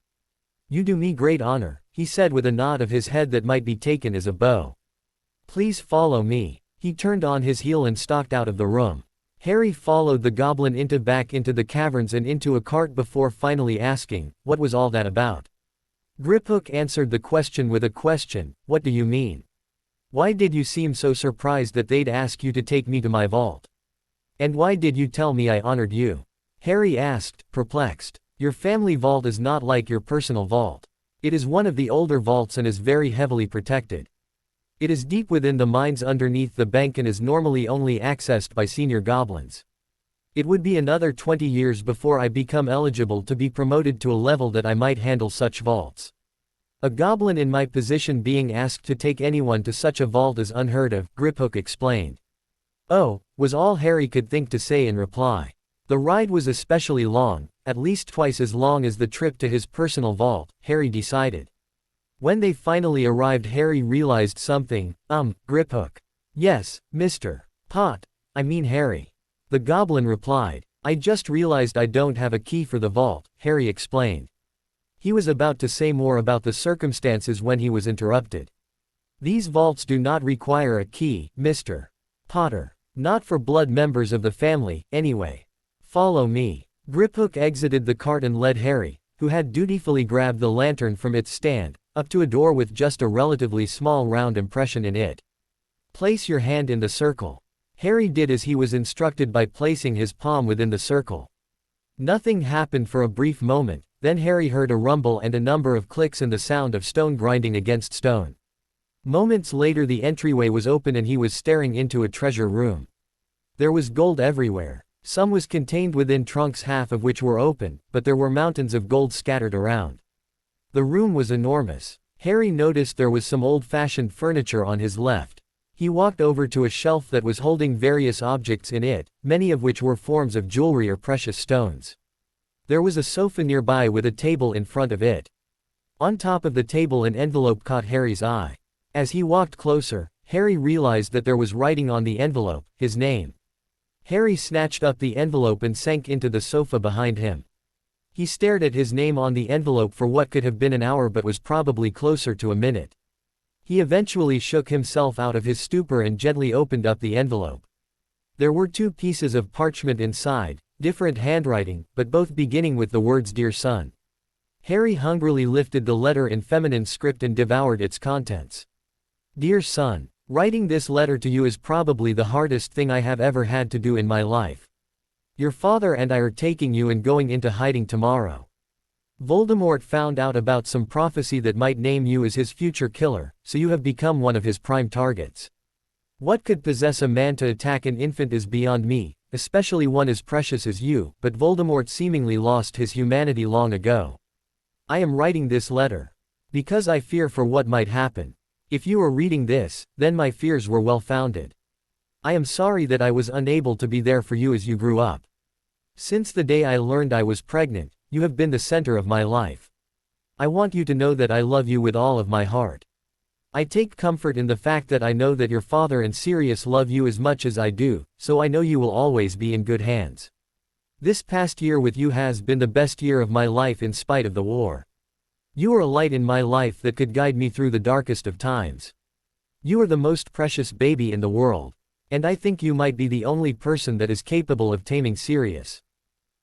[SPEAKER 1] "You do me great honor," he said with a nod of his head that might be taken as a bow. "Please follow me." He turned on his heel and stalked out of the room. Harry followed the goblin back into the caverns and into a cart before finally asking, "What was all that about?" Griphook answered the question with a question, "What do you mean? Why did you seem so surprised that they'd ask you to take me to my vault? And why did you tell me I honored you?" Harry asked, perplexed. "Your family vault is not like your personal vault. It is one of the older vaults and is very heavily protected. It is deep within the mines underneath the bank and is normally only accessed by senior goblins. It would be another 20 years before I become eligible to be promoted to a level that I might handle such vaults. A goblin in my position being asked to take anyone to such a vault is unheard of," Griphook explained. "Oh," was all Harry could think to say in reply. The ride was especially long, at least twice as long as the trip to his personal vault, Harry decided. When they finally arrived, Harry realized something. Griphook." "Yes, Mr. Harry." The goblin replied. "I just realized I don't have a key for the vault," Harry explained. He was about to say more about the circumstances when he was interrupted. "These vaults do not require a key, Mr. Potter. Not for blood members of the family, anyway. Follow me." Griphook exited the cart and led Harry, who had dutifully grabbed the lantern from its stand, up to a door with just a relatively small round impression in it. "Place your hand in the circle." Harry did as he was instructed by placing his palm within the circle. Nothing happened for a brief moment, then Harry heard a rumble and a number of clicks and the sound of stone grinding against stone. Moments later the entryway was open and he was staring into a treasure room. There was gold everywhere. Some was contained within trunks, half of which were open, but there were mountains of gold scattered around. The room was enormous. Harry noticed there was some old-fashioned furniture on his left. He walked over to a shelf that was holding various objects in it, many of which were forms of jewelry or precious stones. There was a sofa nearby with a table in front of it. On top of the table an envelope caught Harry's eye. As he walked closer, Harry realized that there was writing on the envelope, his name. Harry snatched up the envelope and sank into the sofa behind him. He stared at his name on the envelope for what could have been an hour but was probably closer to a minute. He eventually shook himself out of his stupor and gently opened up the envelope. There were 2 pieces of parchment inside, different handwriting, but both beginning with the words "Dear Son." Harry hungrily lifted the letter in feminine script and devoured its contents. "Dear son, writing this letter to you is probably the hardest thing I have ever had to do in my life. Your father and I are taking you and going into hiding tomorrow. Voldemort found out about some prophecy that might name you as his future killer, so you have become one of his prime targets. What could possess a man to attack an infant is beyond me, especially one as precious as you, but Voldemort seemingly lost his humanity long ago. I am writing this letter because I fear for what might happen. If you are reading this, then my fears were well founded. I am sorry that I was unable to be there for you as you grew up. Since the day I learned I was pregnant, you have been the center of my life. I want you to know that I love you with all of my heart. I take comfort in the fact that I know that your father and Sirius love you as much as I do, so I know you will always be in good hands. This past year with you has been the best year of my life in spite of the war. You are a light in my life that could guide me through the darkest of times. You are the most precious baby in the world. And I think you might be the only person that is capable of taming Sirius.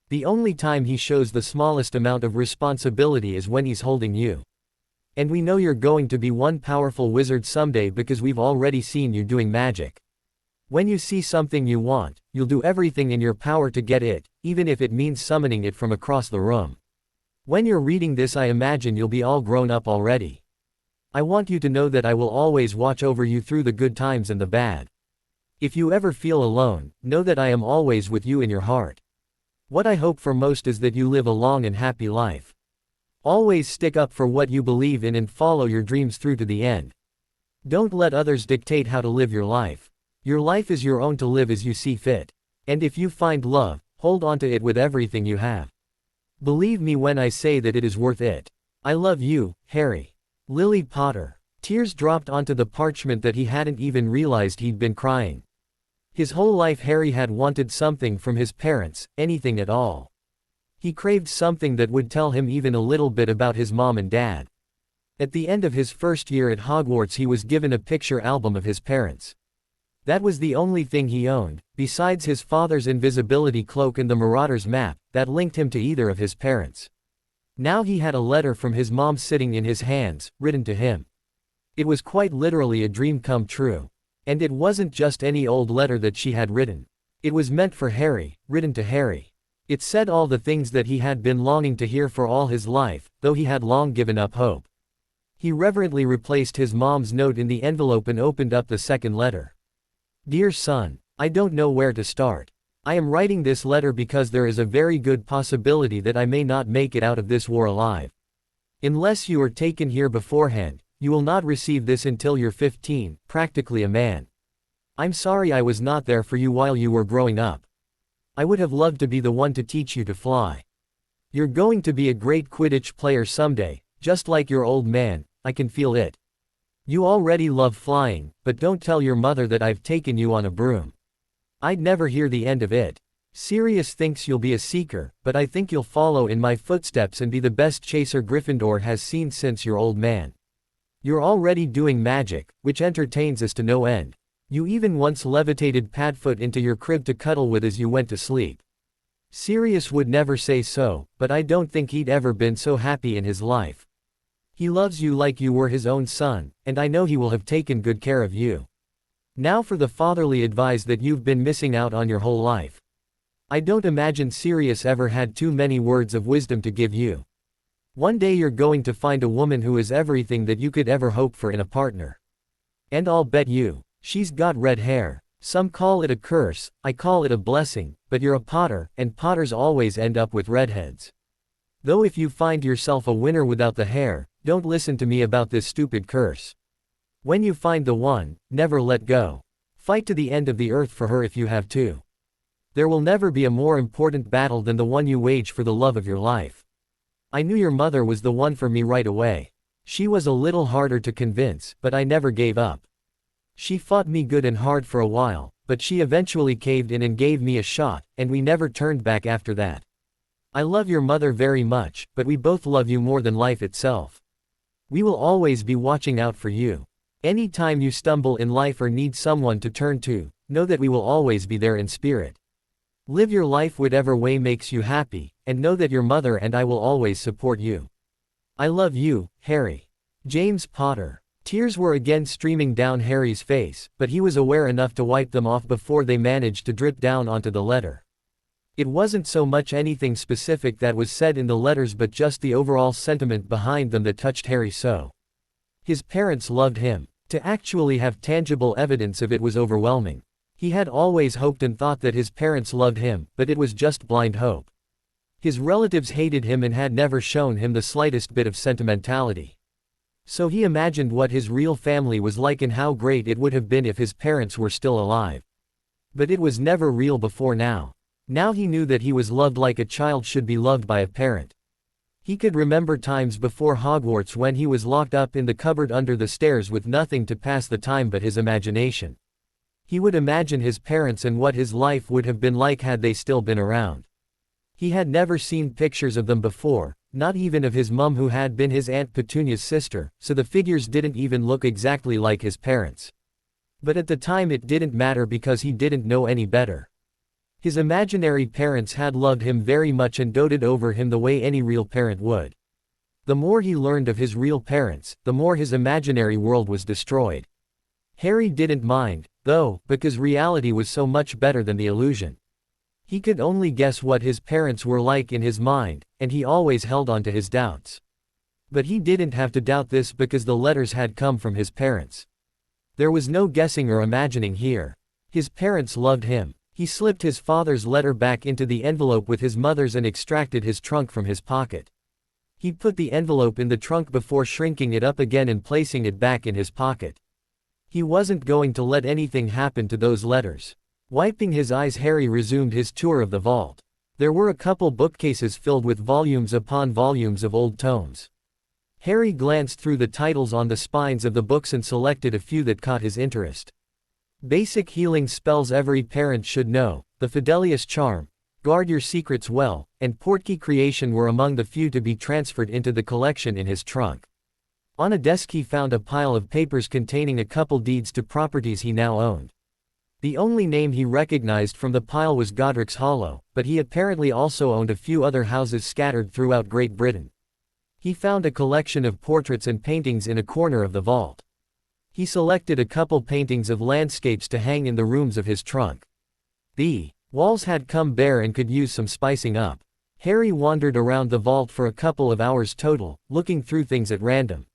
[SPEAKER 1] The only time he shows the smallest amount of responsibility is when he's holding you. And we know you're going to be one powerful wizard someday because we've already seen you doing magic. When you see something you want, you'll do everything in your power to get it, even if it means summoning it from across the room. When you're reading this I imagine you'll be all grown up already. I want you to know that I will always watch over you through the good times and the bad. If you ever feel alone, know that I am always with you in your heart. What I hope for most is that you live a long and happy life. Always stick up for what you believe in and follow your dreams through to the end. Don't let others dictate how to live your life. Your life is your own to live as you see fit. And if you find love, hold on to it with everything you have. Believe me when I say that it is worth it. I love you, Harry. Lily Potter. Tears dropped onto the parchment that he hadn't even realized he'd been crying. His whole life Harry had wanted something from his parents, anything at all. He craved something that would tell him even a little bit about his mom and dad. At the end of his first year at Hogwarts he was given a picture album of his parents. That was the only thing he owned, besides his father's invisibility cloak and the Marauder's map, that linked him to either of his parents. Now he had a letter from his mom sitting in his hands, written to him. It was quite literally a dream come true. And it wasn't just any old letter that she had written. It was meant for Harry, written to Harry. It said all the things that he had been longing to hear for all his life, though he had long given up hope. He reverently replaced his mom's note in the envelope and opened up the second letter. Dear son, I don't know where to start. I am writing this letter because there is a very good possibility that I may not make it out of this war alive. Unless you are taken here beforehand, you will not receive this until you're 15, practically a man. I'm sorry I was not there for you while you were growing up. I would have loved to be the one to teach you to fly. You're going to be a great Quidditch player someday, just like your old man, I can feel it. You already love flying, but don't tell your mother that I've taken you on a broom. I'd never hear the end of it. Sirius thinks you'll be a seeker, but I think you'll follow in my footsteps and be the best chaser Gryffindor has seen since your old man. You're already doing magic, which entertains us to no end. You even once levitated Padfoot into your crib to cuddle with as you went to sleep. Sirius would never say so, but I don't think he'd ever been so happy in his life. He loves you like you were his own son, and I know he will have taken good care of you. Now for the fatherly advice that you've been missing out on your whole life. I don't imagine Sirius ever had too many words of wisdom to give you. One day you're going to find a woman who is everything that you could ever hope for in a partner. And I'll bet you, she's got red hair. Some call it a curse, I call it a blessing, but you're a Potter, and Potters always end up with redheads. Though if you find yourself a winner without the hair, don't listen to me about this stupid curse. When you find the one, never let go. Fight to the end of the earth for her if you have to. There will never be a more important battle than the one you wage for the love of your life. I knew your mother was the one for me right away. She was a little harder to convince, but I never gave up. She fought me good and hard for a while, but she eventually caved in and gave me a shot, and we never turned back after that. I love your mother very much, but we both love you more than life itself. We will always be watching out for you. Any time you stumble in life or need someone to turn to, know that we will always be there in spirit. Live your life whatever way makes you happy, and know that your mother and I will always support you. I love you, Harry. James Potter. Tears were again streaming down Harry's face, but he was aware enough to wipe them off before they managed to drip down onto the letter. It wasn't so much anything specific that was said in the letters but just the overall sentiment behind them that touched Harry so. His parents loved him. To actually have tangible evidence of it was overwhelming. He had always hoped and thought that his parents loved him, but it was just blind hope. His relatives hated him and had never shown him the slightest bit of sentimentality. So he imagined what his real family was like and how great it would have been if his parents were still alive. But it was never real before now. Now he knew that he was loved like a child should be loved by a parent. He could remember times before Hogwarts when he was locked up in the cupboard under the stairs with nothing to pass the time but his imagination. He would imagine his parents and what his life would have been like had they still been around. He had never seen pictures of them before, not even of his mum who had been his Aunt Petunia's sister, so the figures didn't even look exactly like his parents. But at the time it didn't matter because he didn't know any better. His imaginary parents had loved him very much and doted over him the way any real parent would. The more he learned of his real parents, the more his imaginary world was destroyed. Harry didn't mind, though, because reality was so much better than the illusion. He could only guess what his parents were like in his mind, and he always held on to his doubts. But he didn't have to doubt this because the letters had come from his parents. There was no guessing or imagining here. His parents loved him. He slipped his father's letter back into the envelope with his mother's and extracted his trunk from his pocket. He put the envelope in the trunk before shrinking it up again and placing it back in his pocket. He wasn't going to let anything happen to those letters. Wiping his eyes, Harry resumed his tour of the vault. There were a couple bookcases filled with volumes upon volumes of old tomes. Harry glanced through the titles on the spines of the books and selected a few that caught his interest. Basic healing spells every parent should know, The Fidelius Charm, Guard Your Secrets Well, and Portkey Creation were among the few to be transferred into the collection in his trunk. On a desk he found a pile of papers containing a couple deeds to properties he now owned. The only name he recognized from the pile was Godric's Hollow, but he apparently also owned a few other houses scattered throughout Great Britain. He found a collection of portraits and paintings in a corner of the vault. He selected a couple paintings of landscapes to hang in the rooms of his trunk. The walls had come bare and could use some spicing up. Harry wandered around the vault for a couple of hours total, looking through things at random.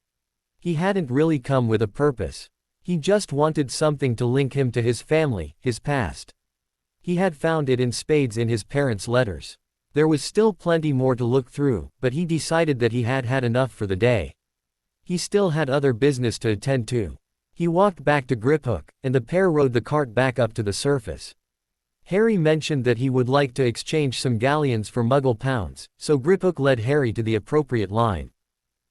[SPEAKER 1] He hadn't really come with a purpose. He just wanted something to link him to his family, his past. He had found it in spades in his parents' letters. There was still plenty more to look through, but he decided that he had had enough for the day. He still had other business to attend to. He walked back to Griphook, and the pair rode the cart back up to the surface. Harry mentioned that he would like to exchange some galleons for Muggle pounds, so Griphook led Harry to the appropriate line.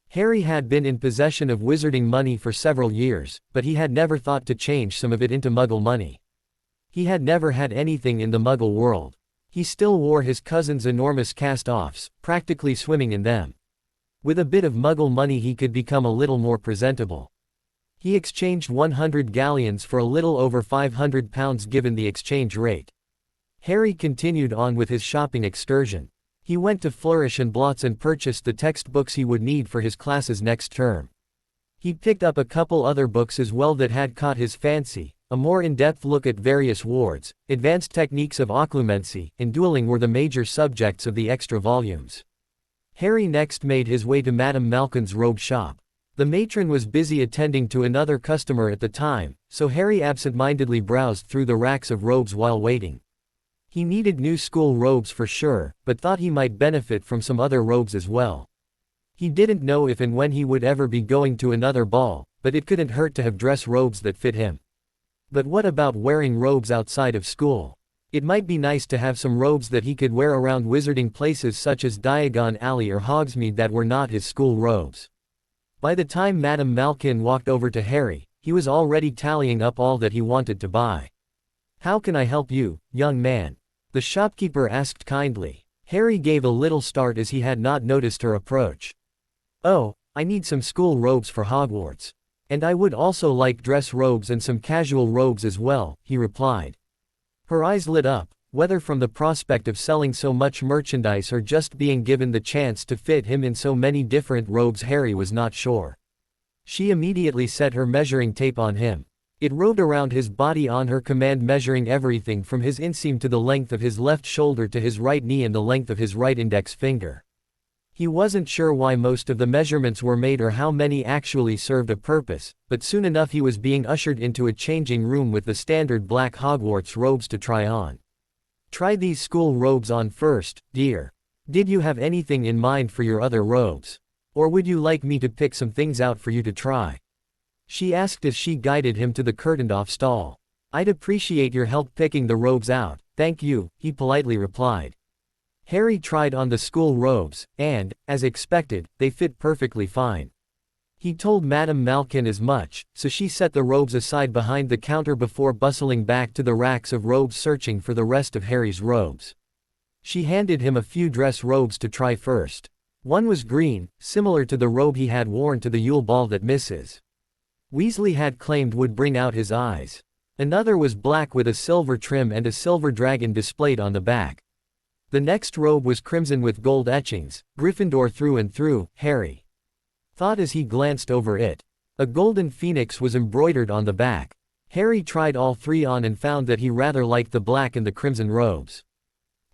[SPEAKER 1] Harry had been in possession of wizarding money for several years, but he had never thought to change some of it into Muggle money. He had never had anything in the Muggle world. He still wore his cousin's enormous cast-offs, practically swimming in them. With a bit of Muggle money he could become a little more presentable. He exchanged 100 galleons for a little over £500 given the exchange rate. Harry continued on with his shopping excursion. He went to Flourish and Blotts and purchased the textbooks he would need for his classes next term. He picked up a couple other books as well that had caught his fancy. A more in-depth look at various wards, advanced techniques of occlumency, and dueling were the major subjects of the extra volumes. Harry next made his way to Madame Malkin's robe shop. The matron was busy attending to another customer at the time, so Harry absent-mindedly browsed through the racks of robes while waiting. He needed new school robes for sure, but thought he might benefit from some other robes as well. He didn't know if and when he would ever be going to another ball, but it couldn't hurt to have dress robes that fit him. But what about wearing robes outside of school? It might be nice to have some robes that he could wear around wizarding places such as Diagon Alley or Hogsmeade that were not his school robes. By the time Madame Malkin walked over to Harry, he was already tallying up all that he wanted to buy. "How can I help you, young man?" the shopkeeper asked kindly. Harry gave a little start as he had not noticed her approach. "Oh, I need some school robes for Hogwarts. And I would also like dress robes and some casual robes as well," he replied. Her eyes lit up, whether from the prospect of selling so much merchandise or just being given the chance to fit him in so many different robes, Harry was not sure. She immediately set her measuring tape on him. It roved around his body on her command, measuring everything from his inseam to the length of his left shoulder to his right knee and the length of his right index finger. He wasn't sure why most of the measurements were made or how many actually served a purpose, but soon enough he was being ushered into a changing room with the standard black Hogwarts robes to try on. "Try these school robes on first, dear. Did you have anything in mind for your other robes? Or would you like me to pick some things out for you to try?" she asked as she guided him to the curtained-off stall. "I'd appreciate your help picking the robes out, thank you," he politely replied. Harry tried on the school robes, and, as expected, they fit perfectly fine. He told Madame Malkin as much, so she set the robes aside behind the counter before bustling back to the racks of robes searching for the rest of Harry's robes. She handed him a few dress robes to try first. One was green, similar to the robe he had worn to the Yule Ball that Mrs. Weasley had claimed would bring out his eyes. Another was black with a silver trim and a silver dragon displayed on the back. The next robe was crimson with gold etchings, Gryffindor through and through, Harry thought as he glanced over it. A golden phoenix was embroidered on the back. Harry tried all three on and found that he rather liked the black and the crimson robes.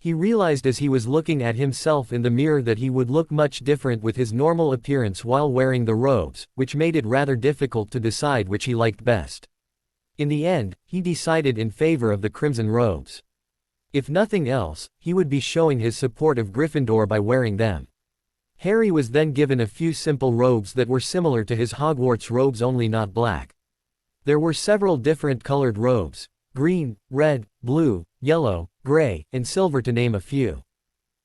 [SPEAKER 1] He realized as he was looking at himself in the mirror that he would look much different with his normal appearance while wearing the robes, which made it rather difficult to decide which he liked best. In the end, he decided in favor of the crimson robes. If nothing else, he would be showing his support of Gryffindor by wearing them. Harry was then given a few simple robes that were similar to his Hogwarts robes, only not black. There were several different colored robes: green, red, blue, yellow, gray, and silver, to name a few.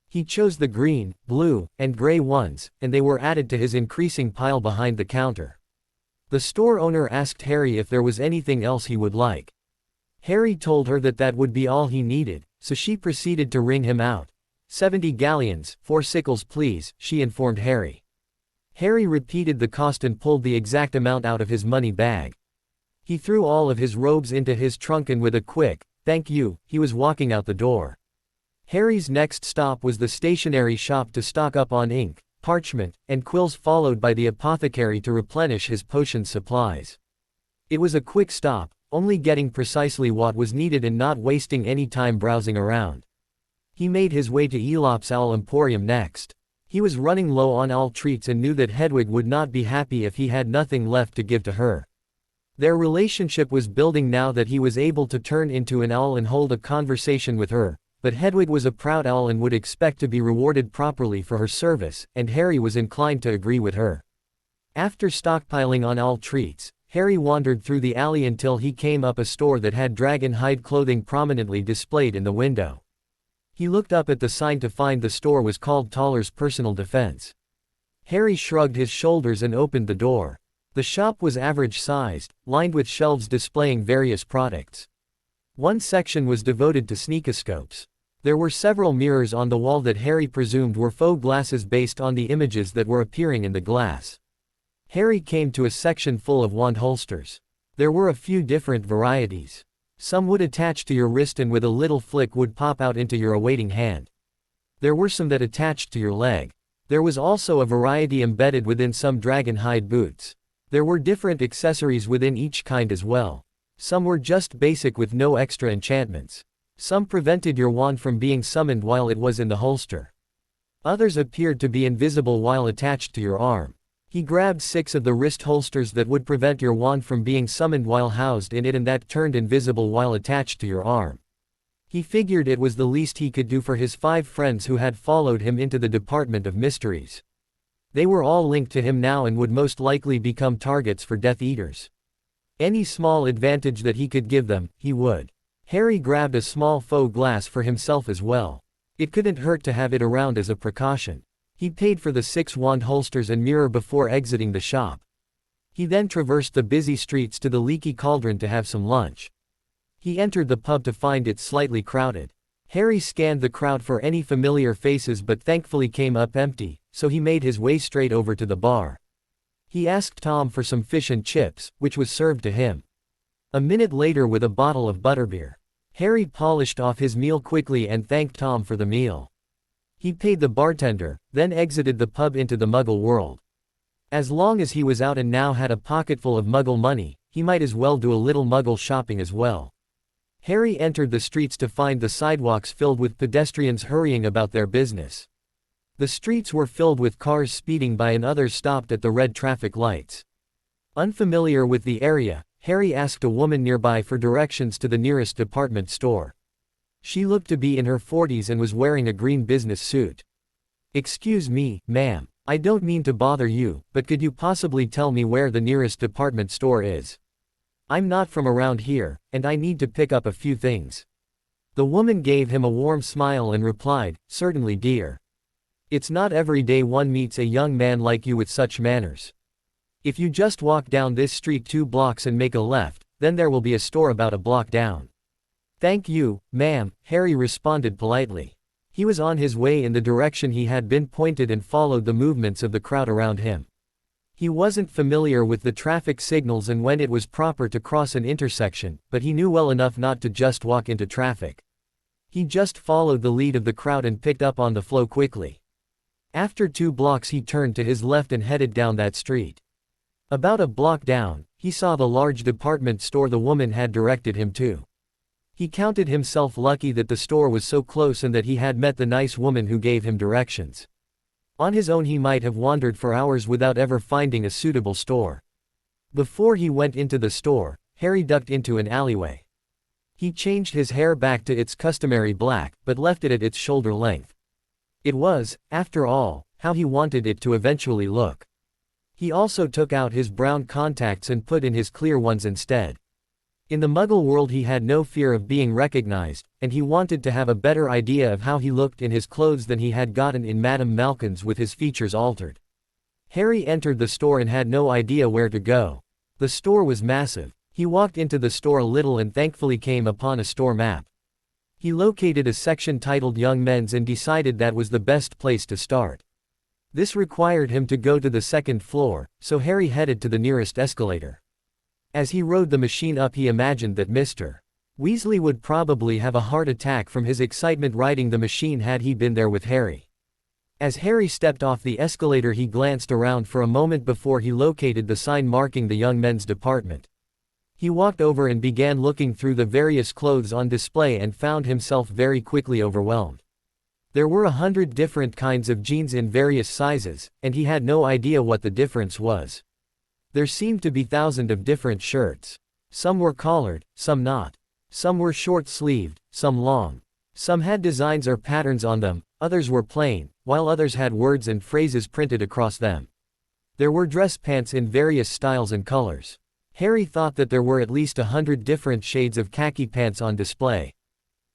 [SPEAKER 1] He chose the green, blue, and gray ones, and they were added to his increasing pile behind the counter. The store owner asked Harry if there was anything else he would like. Harry told her that that would be all he needed, so she proceeded to ring him out. 70 galleons, 4 sickles please, she informed Harry. Harry repeated the cost and pulled the exact amount out of his money bag. He threw all of his robes into his trunk and with a quick, "Thank you," he was walking out the door. Harry's next stop was the stationery shop to stock up on ink, parchment, and quills, followed by the apothecary to replenish his potion supplies. It was a quick stop, only getting precisely what was needed and not wasting any time browsing around. He made his way to Elop's Owl Emporium next. He was running low on owl treats and knew that Hedwig would not be happy if he had nothing left to give to her. Their relationship was building now that he was able to turn into an owl and hold a conversation with her, but Hedwig was a proud owl and would expect to be rewarded properly for her service, and Harry was inclined to agree with her. After stockpiling on owl treats, Harry wandered through the alley until he came up a store that had dragon hide clothing prominently displayed in the window. He looked up at the sign to find the store was called Toller's Personal Defense. Harry shrugged his shoulders and opened the door. The shop was average-sized, lined with shelves displaying various products. One section was devoted to sneakoscopes. There were several mirrors on the wall that Harry presumed were faux glasses based on the images that were appearing in the glass. Harry came to a section full of wand holsters. There were a few different varieties. Some would attach to your wrist and with a little flick would pop out into your awaiting hand. There were some that attached to your leg. There was also a variety embedded within some dragon hide boots. There were different accessories within each kind as well. Some were just basic with no extra enchantments. Some prevented your wand from being summoned while it was in the holster. Others appeared to be invisible while attached to your arm. He grabbed 6 of the wrist holsters that would prevent your wand from being summoned while housed in it and that turned invisible while attached to your arm. He figured it was the least he could do for his 5 friends who had followed him into the Department of Mysteries. They were all linked to him now and would most likely become targets for Death Eaters. Any small advantage that he could give them, he would. Harry grabbed a small faux glass for himself as well. It couldn't hurt to have it around as a precaution. He paid for the 6 wand holsters and mirror before exiting the shop. He then traversed the busy streets to the Leaky Cauldron to have some lunch. He entered the pub to find it slightly crowded. Harry scanned the crowd for any familiar faces but thankfully came up empty, so he made his way straight over to the bar. He asked Tom for some fish and chips, which was served to him. A minute later with a bottle of butterbeer. Harry polished off his meal quickly and thanked Tom for the meal. He paid the bartender, then exited the pub into the Muggle world. As long as he was out and now had a pocketful of Muggle money, he might as well do a little Muggle shopping as well. Harry entered the streets to find the sidewalks filled with pedestrians hurrying about their business. The streets were filled with cars speeding by and others stopped at the red traffic lights. Unfamiliar with the area, Harry asked a woman nearby for directions to the nearest department store. She looked to be in her 40s and was wearing a green business suit. "Excuse me, ma'am. I don't mean to bother you, but could you possibly tell me where the nearest department store is? I'm not from around here, and I need to pick up a few things." The woman gave him a warm smile and replied, "Certainly, dear. It's not every day one meets a young man like you with such manners. If you just walk down this street 2 blocks and make a left, then there will be a store about a block down." "Thank you, ma'am," Harry responded politely. He was on his way in the direction he had been pointed and followed the movements of the crowd around him. He wasn't familiar with the traffic signals and when it was proper to cross an intersection, but he knew well enough not to just walk into traffic. He just followed the lead of the crowd and picked up on the flow quickly. After 2 blocks he turned to his left and headed down that street. About a block down, he saw the large department store the woman had directed him to. He counted himself lucky that the store was so close and that he had met the nice woman who gave him directions. On his own he might have wandered for hours without ever finding a suitable store. Before he went into the store, Harry ducked into an alleyway. He changed his hair back to its customary black, but left it at its shoulder length. It was, after all, how he wanted it to eventually look. He also took out his brown contacts and put in his clear ones instead. In the Muggle world he had no fear of being recognized, and he wanted to have a better idea of how he looked in his clothes than he had gotten in Madame Malkin's with his features altered. Harry entered the store and had no idea where to go. The store was massive. He walked into the store a little and thankfully came upon a store map. He located a section titled Young Men's and decided that was the best place to start. This required him to go to the second floor, so Harry headed to the nearest escalator. As he rode the machine up he imagined that Mr. Weasley would probably have a heart attack from his excitement riding the machine had he been there with Harry. As Harry stepped off the escalator he glanced around for a moment before he located the sign marking the Young Men's department. He walked over and began looking through the various clothes on display and found himself very quickly overwhelmed. There were 100 different kinds of jeans in various sizes, and he had no idea what the difference was. There seemed to be thousands of different shirts. Some were collared, some not. Some were short-sleeved, some long. Some had designs or patterns on them, others were plain, while others had words and phrases printed across them. There were dress pants in various styles and colors. Harry thought that there were at least 100 different shades of khaki pants on display.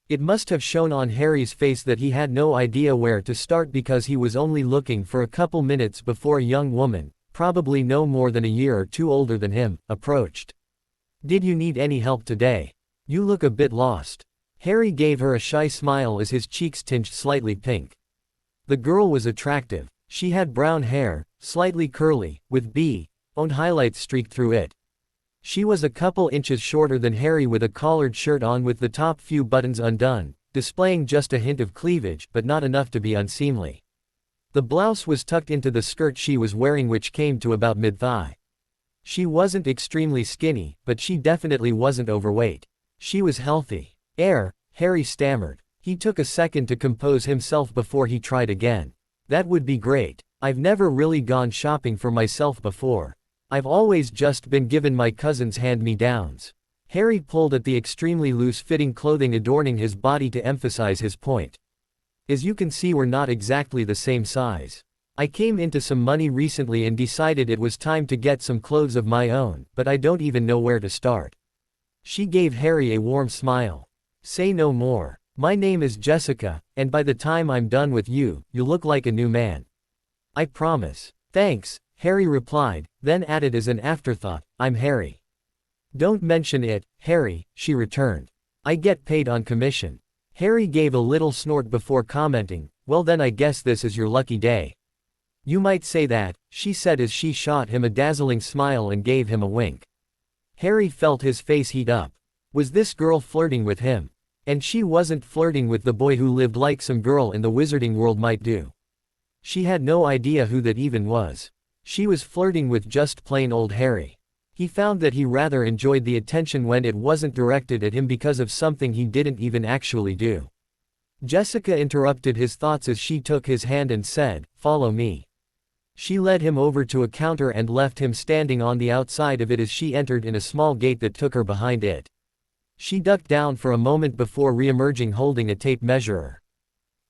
[SPEAKER 1] It must have shown on Harry's face that he had no idea where to start because he was only looking for a couple minutes before a young woman, probably no more than a year or two older than him, approached. "Did you need any help today? You look a bit lost." Harry gave her a shy smile as his cheeks tinged slightly pink. The girl was attractive. She had brown hair, slightly curly, with B.O.N highlights streaked through it. She was a couple inches shorter than Harry with a collared shirt on with the top few buttons undone, displaying just a hint of cleavage but not enough to be unseemly. The blouse was tucked into the skirt she was wearing which came to about mid-thigh. She wasn't extremely skinny, but she definitely wasn't overweight. She was healthy. Harry stammered. He took a second to compose himself before he tried again. "That would be great. I've never really gone shopping for myself before. I've always just been given my cousin's hand-me-downs." Harry pulled at the extremely loose-fitting clothing adorning his body to emphasize his point. "As you can see we're not exactly the same size. I came into some money recently and decided it was time to get some clothes of my own, but I don't even know where to start." She gave Harry a warm smile. "Say no more. My name is Jessica, and by the time I'm done with you, you'll look like a new man. I promise." "Thanks," Harry replied, then added as an afterthought, "I'm Harry." "Don't mention it, Harry," she returned. "I get paid on commission." Harry gave a little snort before commenting, "Well then I guess this is your lucky day." "You might say that," she said as she shot him a dazzling smile and gave him a wink. Harry felt his face heat up. Was this girl flirting with him? And she wasn't flirting with the boy who lived like some girl in the wizarding world might do. She had no idea who that even was. She was flirting with just plain old Harry. He found that he rather enjoyed the attention when it wasn't directed at him because of something he didn't even actually do. Jessica interrupted his thoughts as she took his hand and said, "Follow me." She led him over to a counter and left him standing on the outside of it as she entered in a small gate that took her behind it. She ducked down for a moment before re-emerging holding a tape measurer.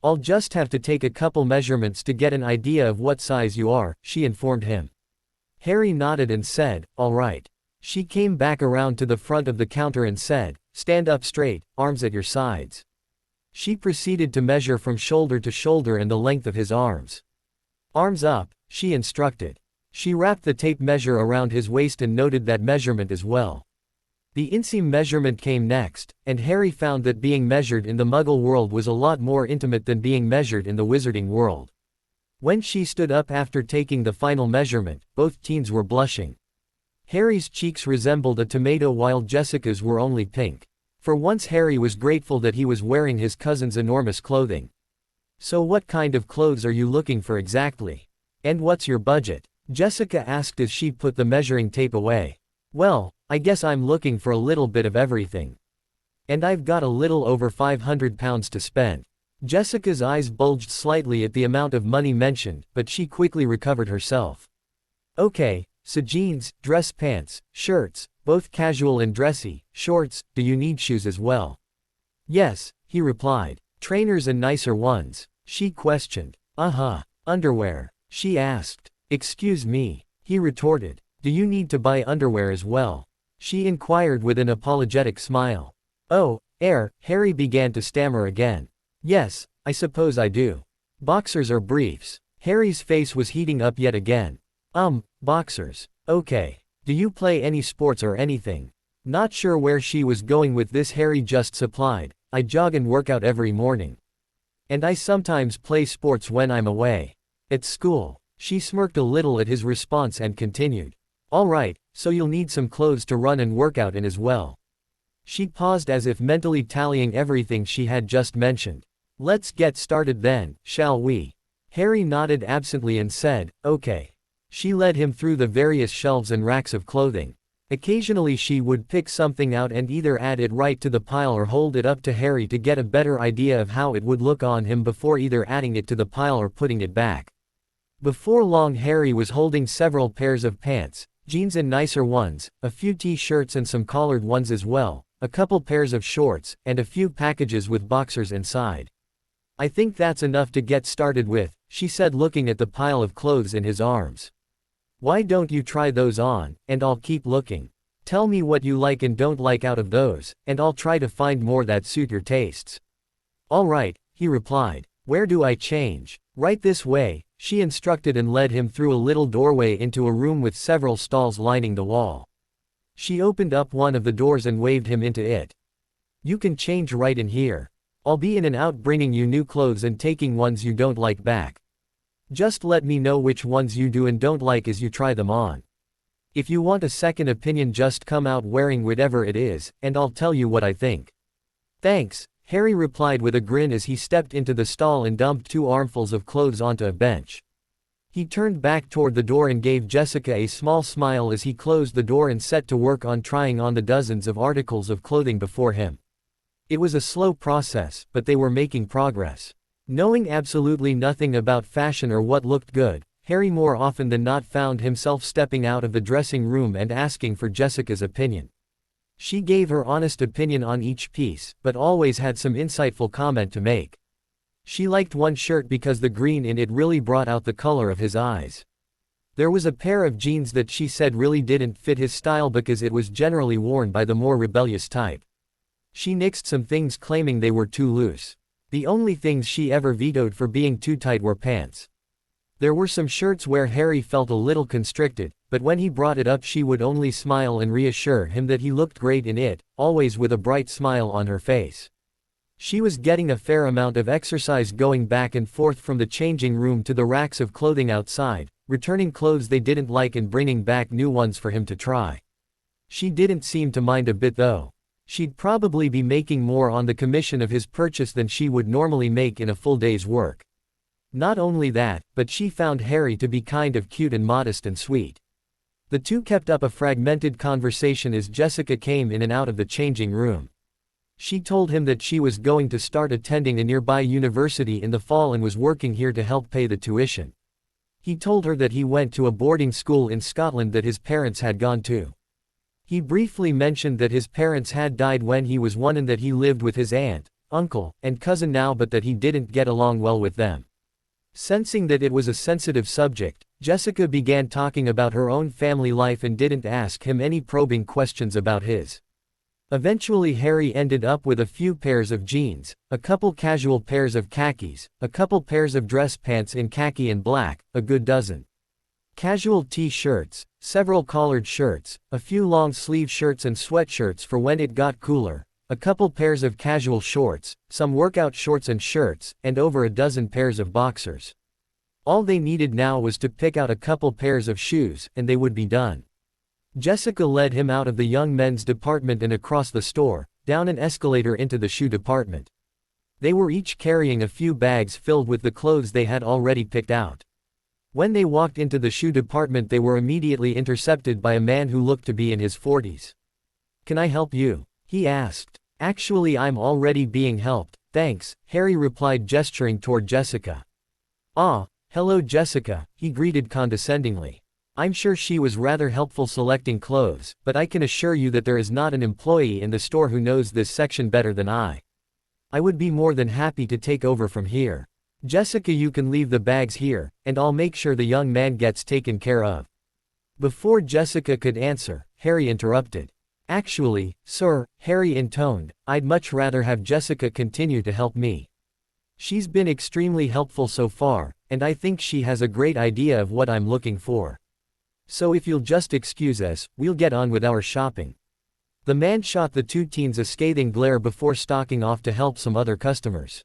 [SPEAKER 1] "I'll just have to take a couple measurements to get an idea of what size you are," she informed him. Harry nodded and said, "All right." She came back around to the front of the counter and said, "Stand up straight, arms at your sides." She proceeded to measure from shoulder to shoulder and the length of his arms. "Arms up," she instructed. She wrapped the tape measure around his waist and noted that measurement as well. The inseam measurement came next, and Harry found that being measured in the Muggle world was a lot more intimate than being measured in the Wizarding world. When she stood up after taking the final measurement, both teens were blushing. Harry's cheeks resembled a tomato while Jessica's were only pink. For once Harry was grateful that he was wearing his cousin's enormous clothing. "So what kind of clothes are you looking for exactly? And what's your budget?" Jessica asked as she put the measuring tape away. "Well, I guess I'm looking for a little bit of everything." And I've got a little over £500 to spend. Jessica's eyes bulged slightly at the amount of money mentioned, but she quickly recovered herself. Okay, so jeans, dress pants, shirts, both casual and dressy, shorts, do you need shoes as well? Yes, he replied. Trainers and nicer ones? She questioned. Underwear? She asked. Excuse me, he retorted. Do you need to buy underwear as well? She inquired with an apologetic smile. Oh, Harry began to stammer again. Yes, I suppose I do. Boxers or briefs? Harry's face was heating up yet again. Boxers. Okay. Do you play any sports or anything? Not sure where she was going with this. Harry just supplied. I jog and work out every morning. And I sometimes play sports when I'm away. At school. She smirked a little at his response and continued. Alright, so you'll need some clothes to run and work out in as well. She paused as if mentally tallying everything she had just mentioned. Let's get started then, shall we? Harry nodded absently and said, okay. She led him through the various shelves and racks of clothing. Occasionally she would pick something out and either add it right to the pile or hold it up to Harry to get a better idea of how it would look on him before either adding it to the pile or putting it back. Before long Harry was holding several pairs of pants, jeans and nicer ones, a few t-shirts and some collared ones as well, a couple pairs of shorts, and a few packages with boxers inside. I think that's enough to get started with, she said looking at the pile of clothes in his arms. Why don't you try those on, and I'll keep looking. Tell me what you like and don't like out of those, and I'll try to find more that suit your tastes. All right, he replied. Where do I change? Right this way, she instructed and led him through a little doorway into a room with several stalls lining the wall. She opened up one of the doors and waved him into it. You can change right in here. I'll be in and out bringing you new clothes and taking ones you don't like back. Just let me know which ones you do and don't like as you try them on. If you want a second opinion just come out wearing whatever it is, and I'll tell you what I think. Thanks, Harry replied with a grin as he stepped into the stall and dumped 2 armfuls of clothes onto a bench. He turned back toward the door and gave Jessica a small smile as he closed the door and set to work on trying on the dozens of articles of clothing before him. It was a slow process, but they were making progress. Knowing absolutely nothing about fashion or what looked good, Harry more often than not found himself stepping out of the dressing room and asking for Jessica's opinion. She gave her honest opinion on each piece, but always had some insightful comment to make. She liked one shirt because the green in it really brought out the color of his eyes. There was a pair of jeans that she said really didn't fit his style because it was generally worn by the more rebellious type. She nixed some things claiming they were too loose. The only things she ever vetoed for being too tight were pants. There were some shirts where Harry felt a little constricted, but when he brought it up she would only smile and reassure him that he looked great in it, always with a bright smile on her face. She was getting a fair amount of exercise going back and forth from the changing room to the racks of clothing outside, returning clothes they didn't like and bringing back new ones for him to try. She didn't seem to mind a bit though. She'd probably be making more on the commission of his purchase than she would normally make in a full day's work. Not only that, but she found Harry to be kind of cute and modest and sweet. The two kept up a fragmented conversation as Jessica came in and out of the changing room. She told him that she was going to start attending a nearby university in the fall and was working here to help pay the tuition. He told her that he went to a boarding school in Scotland that his parents had gone to. He briefly mentioned that his parents had died when he was 1 and that he lived with his aunt, uncle, and cousin now but that he didn't get along well with them. Sensing that it was a sensitive subject, Jessica began talking about her own family life and didn't ask him any probing questions about his. Eventually Harry ended up with a few pairs of jeans, a couple casual pairs of khakis, a couple pairs of dress pants in khaki and black, a good dozen casual t-shirts, several collared shirts, a few long-sleeve shirts and sweatshirts for when it got cooler, a couple pairs of casual shorts, some workout shorts and shirts, and over a dozen pairs of boxers. All they needed now was to pick out a couple pairs of shoes, and they would be done. Jessica led him out of the young men's department and across the store, down an escalator into the shoe department. They were each carrying a few bags filled with the clothes they had already picked out. When they walked into the shoe department they were immediately intercepted by a man who looked to be in his 40s. "Can I help you?" he asked. Actually, I'm already being helped, thanks, Harry replied, gesturing toward Jessica. Ah, hello Jessica, he greeted condescendingly. I'm sure she was rather helpful selecting clothes, but I can assure you that there is not an employee in the store who knows this section better than I. I would be more than happy to take over from here. Jessica, you can leave the bags here, and I'll make sure the young man gets taken care of. Before Jessica could answer, Harry interrupted. Actually, sir, Harry intoned, I'd much rather have Jessica continue to help me. She's been extremely helpful so far, and I think she has a great idea of what I'm looking for. So if you'll just excuse us, we'll get on with our shopping. The man shot the two teens a scathing glare before stalking off to help some other customers.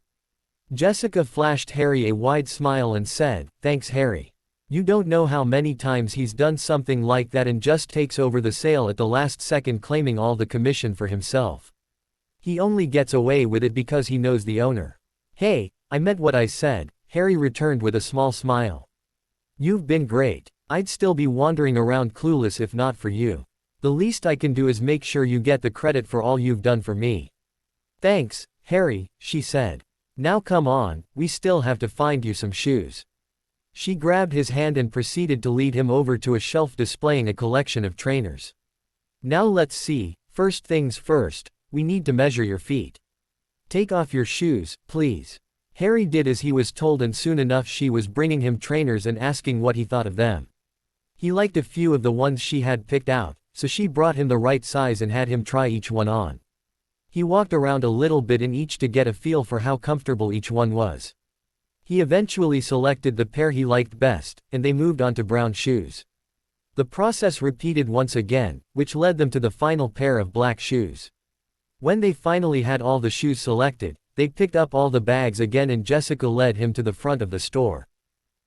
[SPEAKER 1] Jessica flashed Harry a wide smile and said, Thanks Harry. You don't know how many times he's done something like that and just takes over the sale at the last second, claiming all the commission for himself. He only gets away with it because he knows the owner. Hey, I meant what I said, Harry returned with a small smile. You've been great. I'd still be wandering around clueless if not for you. The least I can do is make sure you get the credit for all you've done for me. Thanks, Harry, she said. Now come on, we still have to find you some shoes. She grabbed his hand and proceeded to lead him over to a shelf displaying a collection of trainers. Now let's see, first things first, we need to measure your feet. Take off your shoes, please. Harry did as he was told, and soon enough she was bringing him trainers and asking what he thought of them. He liked a few of the ones she had picked out, so she brought him the right size and had him try each one on. He walked around a little bit in each to get a feel for how comfortable each one was. He eventually selected the pair he liked best, and they moved on to brown shoes. The process repeated once again, which led them to the final pair of black shoes. When they finally had all the shoes selected, they picked up all the bags again and Jessica led him to the front of the store.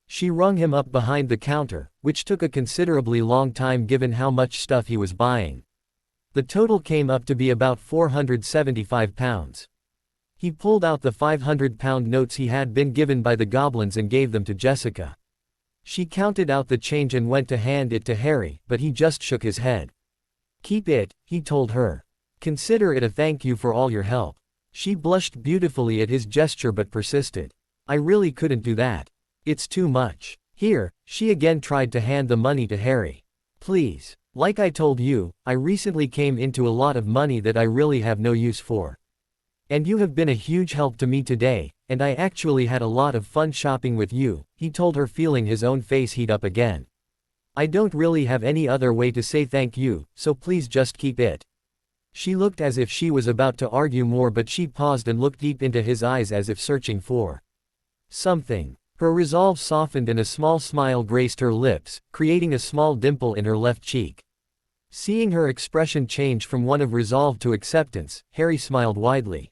[SPEAKER 1] She rung him up behind the counter, which took a considerably long time given how much stuff he was buying. The total came up to be about £475. He pulled out the £500 notes he had been given by the goblins and gave them to Jessica. She counted out the change and went to hand it to Harry, but he just shook his head. Keep it, he told her. Consider it a thank you for all your help. She blushed beautifully at his gesture but persisted. I really couldn't do that. It's too much. Here, she again tried to hand the money to Harry. Please. Like I told you, I recently came into a lot of money that I really have no use for. And you have been a huge help to me today, and I actually had a lot of fun shopping with you, he told her, feeling his own face heat up again. I don't really have any other way to say thank you, so please just keep it. She looked as if she was about to argue more, but she paused and looked deep into his eyes as if searching for something. Her resolve softened and a small smile graced her lips, creating a small dimple in her left cheek. Seeing her expression change from one of resolve to acceptance, Harry smiled widely.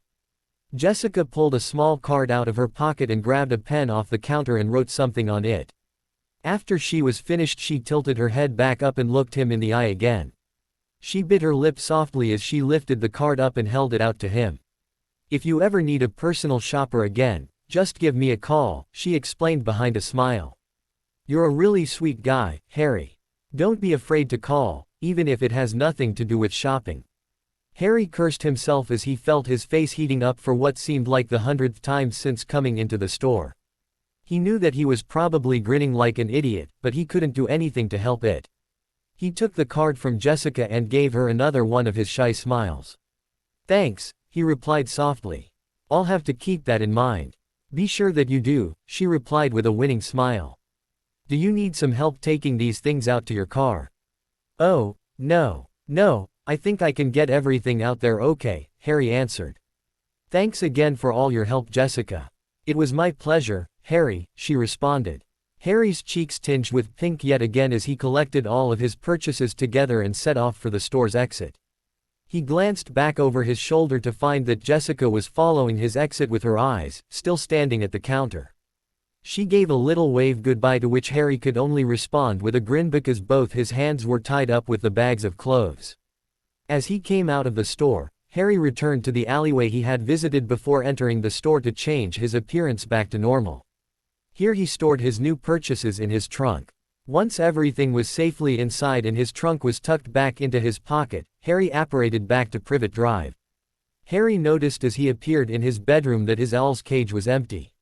[SPEAKER 1] Jessica pulled a small card out of her pocket and grabbed a pen off the counter and wrote something on it. After she was finished, she tilted her head back up and looked him in the eye again. She bit her lip softly as she lifted the card up and held it out to him. If you ever need a personal shopper again, just give me a call, she explained behind a smile. You're a really sweet guy, Harry. Don't be afraid to call, even if it has nothing to do with shopping. Harry cursed himself as he felt his face heating up for what seemed like the 100th time since coming into the store. He knew that he was probably grinning like an idiot, but he couldn't do anything to help it. He took the card from Jessica and gave her another one of his shy smiles. Thanks, he replied softly. I'll have to keep that in mind. Be sure that you do, she replied with a winning smile. Do you need some help taking these things out to your car? Oh, no, I think I can get everything out there okay, Harry answered. Thanks again for all your help, Jessica. It was my pleasure, Harry, she responded. Harry's cheeks tinged with pink yet again as he collected all of his purchases together and set off for the store's exit. He glanced back over his shoulder to find that Jessica was following his exit with her eyes, still standing at the counter. She gave a little wave goodbye, to which Harry could only respond with a grin because both his hands were tied up with the bags of clothes. As he came out of the store, Harry returned to the alleyway he had visited before entering the store to change his appearance back to normal. Here he stored his new purchases in his trunk. Once everything was safely inside and his trunk was tucked back into his pocket, Harry apparated back to Privet Drive. Harry noticed as he appeared in his bedroom that his owl's cage was empty.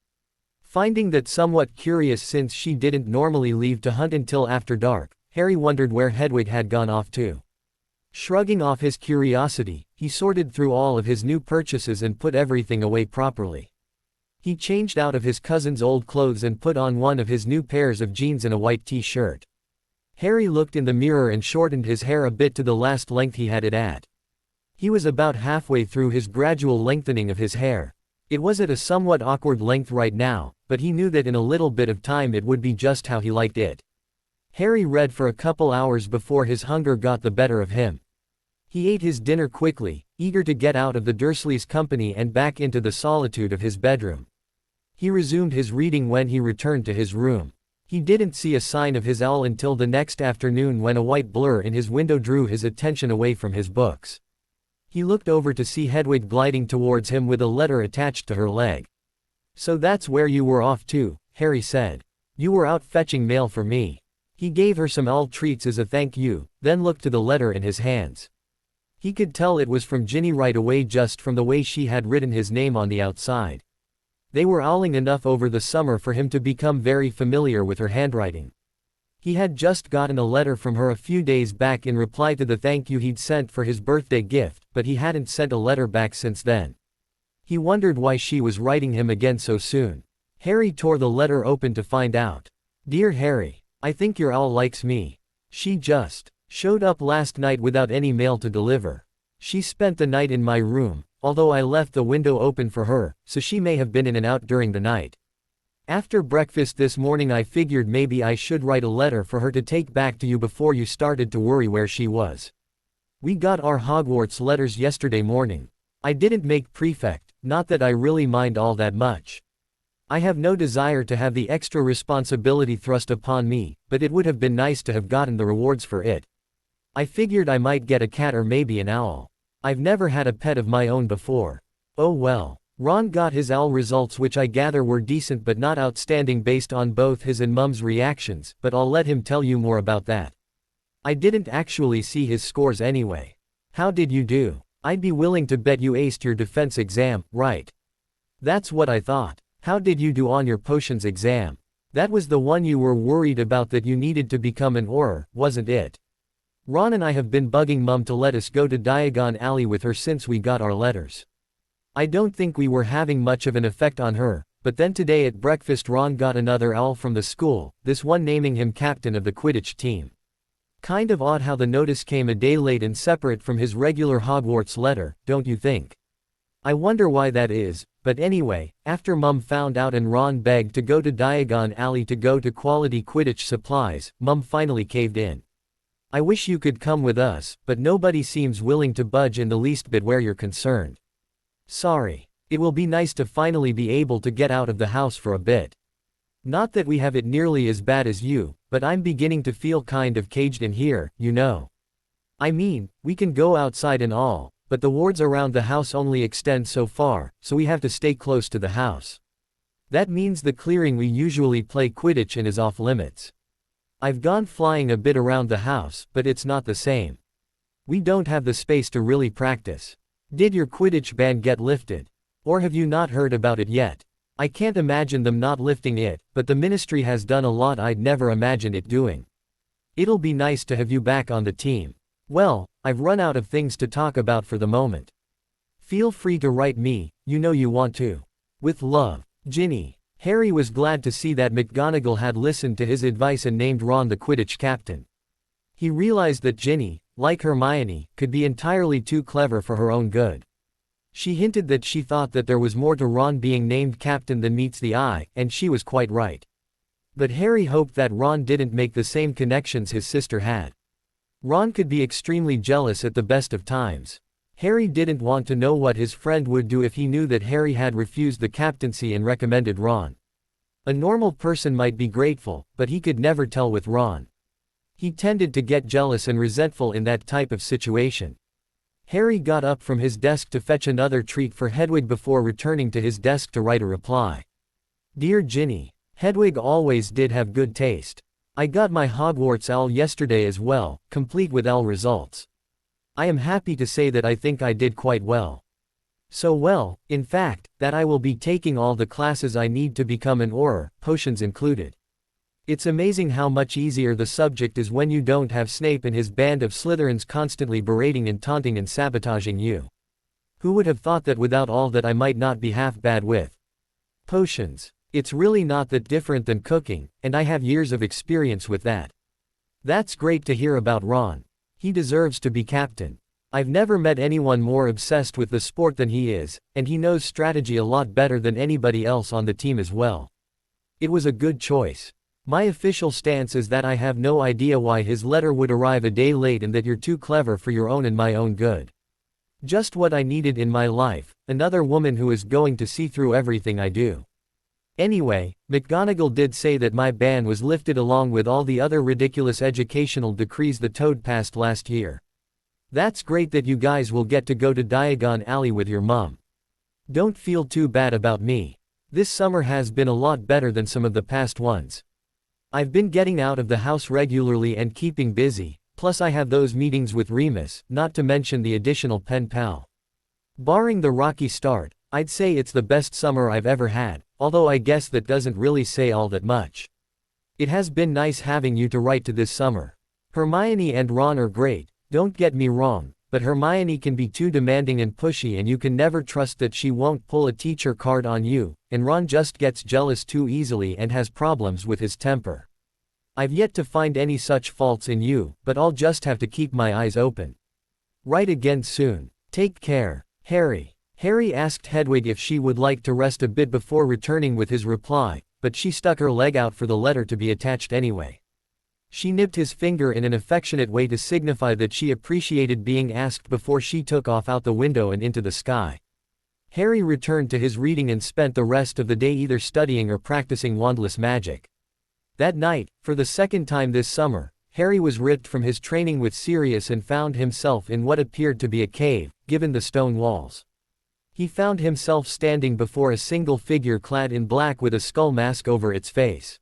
[SPEAKER 1] Finding that somewhat curious since she didn't normally leave to hunt until after dark, Harry wondered where Hedwig had gone off to. Shrugging off his curiosity, he sorted through all of his new purchases and put everything away properly. He changed out of his cousin's old clothes and put on one of his new pairs of jeans and a white t-shirt. Harry looked in the mirror and shortened his hair a bit to the last length he had it at. He was about halfway through his gradual lengthening of his hair. It was at a somewhat awkward length right now, but he knew that in a little bit of time it would be just how he liked it. Harry read for a couple hours before his hunger got the better of him. He ate his dinner quickly, eager to get out of the Dursleys' company and back into the solitude of his bedroom. He resumed his reading when he returned to his room. He didn't see a sign of his owl until the next afternoon when a white blur in his window drew his attention away from his books. He looked over to see Hedwig gliding towards him with a letter attached to her leg. "So that's where you were off to," Harry said. "You were out fetching mail for me." He gave her some owl treats as a thank you, then looked to the letter in his hands. He could tell it was from Ginny right away just from the way she had written his name on the outside. They were owling enough over the summer for him to become very familiar with her handwriting. He had just gotten a letter from her a few days back in reply to the thank you he'd sent for his birthday gift, but he hadn't sent a letter back since then. He wondered why she was writing him again so soon. Harry tore the letter open to find out. "Dear Harry, I think your owl likes me. She just showed up last night without any mail to deliver. She spent the night in my room, although I left the window open for her, so she may have been in and out during the night. After breakfast this morning I figured maybe I should write a letter for her to take back to you before you started to worry where she was. We got our Hogwarts letters yesterday morning. I didn't make prefect, not that I really mind all that much. I have no desire to have the extra responsibility thrust upon me, but it would have been nice to have gotten the rewards for it. I figured I might get a cat or maybe an owl. I've never had a pet of my own before. Oh well." Ron got his owl results, which I gather were decent but not outstanding based on both his and Mum's reactions, but I'll let him tell you more about that. I didn't actually see his scores anyway. How did you do? I'd be willing to bet you aced your defense exam, right? That's what I thought. How did you do on your potions exam? That was the one you were worried about, that you needed to become an Auror, wasn't it? Ron and I have been bugging Mum to let us go to Diagon Alley with her since we got our letters. I don't think we were having much of an effect on her, but then today at breakfast Ron got another owl from the school, this one naming him captain of the Quidditch team. Kind of odd how the notice came a day late and separate from his regular Hogwarts letter, don't you think? I wonder why that is, but anyway, after Mum found out and Ron begged to go to Diagon Alley to go to quality Quidditch supplies, Mum finally caved in. I wish you could come with us, but nobody seems willing to budge in the least bit where you're concerned. Sorry. It will be nice to finally be able to get out of the house for a bit. Not that we have it nearly as bad as you, but I'm beginning to feel kind of caged in here, you know. I mean, we can go outside and all, but the wards around the house only extend so far, so we have to stay close to the house. That means the clearing we usually play Quidditch in is off limits. I've gone flying a bit around the house, but it's not the same. We don't have the space to really practice. Did your Quidditch ban get lifted? Or have you not heard about it yet? I can't imagine them not lifting it, but the ministry has done a lot I'd never imagined it doing. It'll be nice to have you back on the team. Well, I've run out of things to talk about for the moment. Feel free to write me, you know you want to. With love, Ginny. Harry was glad to see that McGonagall had listened to his advice and named Ron the Quidditch captain. He realized that Ginny, like Hermione, could be entirely too clever for her own good. She hinted that she thought that there was more to Ron being named captain than meets the eye, and she was quite right. But Harry hoped that Ron didn't make the same connections his sister had. Ron could be extremely jealous at the best of times. Harry didn't want to know what his friend would do if he knew that Harry had refused the captaincy and recommended Ron. A normal person might be grateful, but he could never tell with Ron. He tended to get jealous and resentful in that type of situation. Harry got up from his desk to fetch another treat for Hedwig before returning to his desk to write a reply. Dear Ginny, Hedwig always did have good taste. I got my Hogwarts owl yesterday as well, complete with owl results. I am happy to say that I think I did quite well. So well, in fact, that I will be taking all the classes I need to become an Auror, potions included. It's amazing how much easier the subject is when you don't have Snape and his band of Slytherins constantly berating and taunting and sabotaging you. Who would have thought that without all that I might not be half bad with potions? It's really not that different than cooking, and I have years of experience with that. That's great to hear about Ron. He deserves to be captain. I've never met anyone more obsessed with the sport than he is, and he knows strategy a lot better than anybody else on the team as well. It was a good choice. My official stance is that I have no idea why his letter would arrive a day late and that you're too clever for your own and my own good. Just what I needed in my life, another woman who is going to see through everything I do. Anyway, McGonagall did say that my ban was lifted along with all the other ridiculous educational decrees the Toad passed last year. That's great that you guys will get to go to Diagon Alley with your mom. Don't feel too bad about me. This summer has been a lot better than some of the past ones. I've been getting out of the house regularly and keeping busy, plus I have those meetings with Remus, not to mention the additional pen pal. Barring the rocky start, I'd say it's the best summer I've ever had, although I guess that doesn't really say all that much. It has been nice having you to write to this summer. Hermione and Ron are great. Don't get me wrong, but Hermione can be too demanding and pushy and you can never trust that she won't pull a teacher card on you, and Ron just gets jealous too easily and has problems with his temper. I've yet to find any such faults in you, but I'll just have to keep my eyes open. Write again soon. Take care, Harry. Harry asked Hedwig if she would like to rest a bit before returning with his reply, but she stuck her leg out for the letter to be attached anyway. She nipped his finger in an affectionate way to signify that she appreciated being asked before she took off out the window and into the sky. Harry returned to his reading and spent the rest of the day either studying or practicing wandless magic. That night, for the second time this summer, Harry was ripped from his training with Sirius and found himself in what appeared to be a cave, given the stone walls. He found himself standing before a single figure clad in black with a skull mask over its face.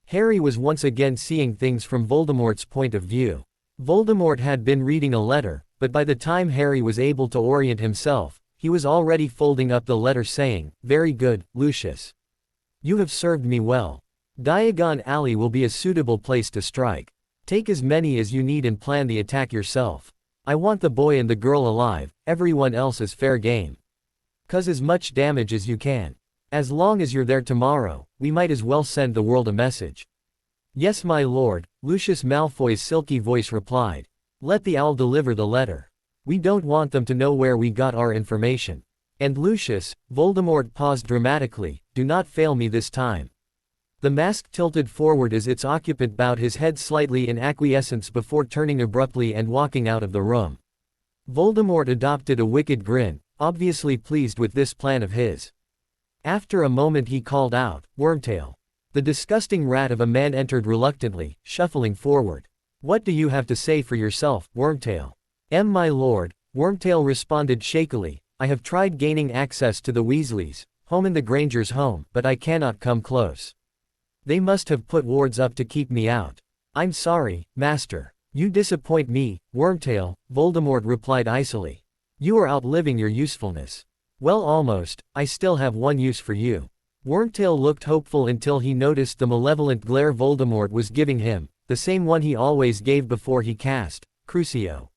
[SPEAKER 1] Harry was once again seeing things from Voldemort's point of view. Voldemort had been reading a letter, but by the time Harry was able to orient himself, he was already folding up the letter saying, "Very good, Lucius. You have served me well. Diagon Alley will be a suitable place to strike. Take as many as you need and plan the attack yourself. I want the boy and the girl alive, everyone else is fair game. Cause as much damage as you can. As long as you're there tomorrow, we might as well send the world a message." "Yes, my lord," Lucius Malfoy's silky voice replied. "Let the owl deliver the letter. We don't want them to know where we got our information. And Lucius," Voldemort paused dramatically, "do not fail me this time." The mask tilted forward as its occupant bowed his head slightly in acquiescence before turning abruptly and walking out of the room. Voldemort adopted a wicked grin, obviously pleased with this plan of his. After a moment he called out, "Wormtail." The disgusting rat of a man entered reluctantly, shuffling forward. "What do you have to say for yourself, Wormtail?" My lord," Wormtail responded shakily, "I have tried gaining access to the Weasleys, home in the Granger's home, but I cannot come close. They must have put wards up to keep me out. I'm sorry, master. You disappoint me, Wormtail," Voldemort replied icily. "You are outliving your usefulness." "Well, almost. I still have one use for you." Wormtail looked hopeful until he noticed the malevolent glare Voldemort was giving him, the same one he always gave before he cast Crucio.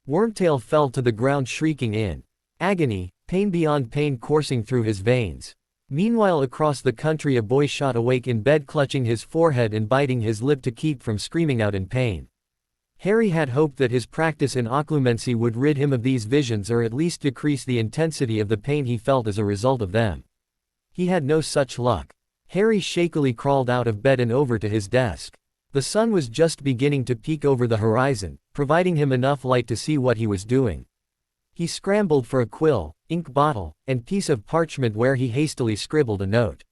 [SPEAKER 1] Wormtail fell to the ground shrieking in agony, pain beyond pain coursing through his veins. Meanwhile across the country a boy shot awake in bed clutching his forehead and biting his lip to keep from screaming out in pain. Harry had hoped that his practice in occlumency would rid him of these visions or at least decrease the intensity of the pain he felt as a result of them. He had no such luck. Harry shakily crawled out of bed and over to his desk. The sun was just beginning to peek over the horizon, providing him enough light to see what he was doing. He scrambled for a quill, ink bottle, and piece of parchment where he hastily scribbled a note.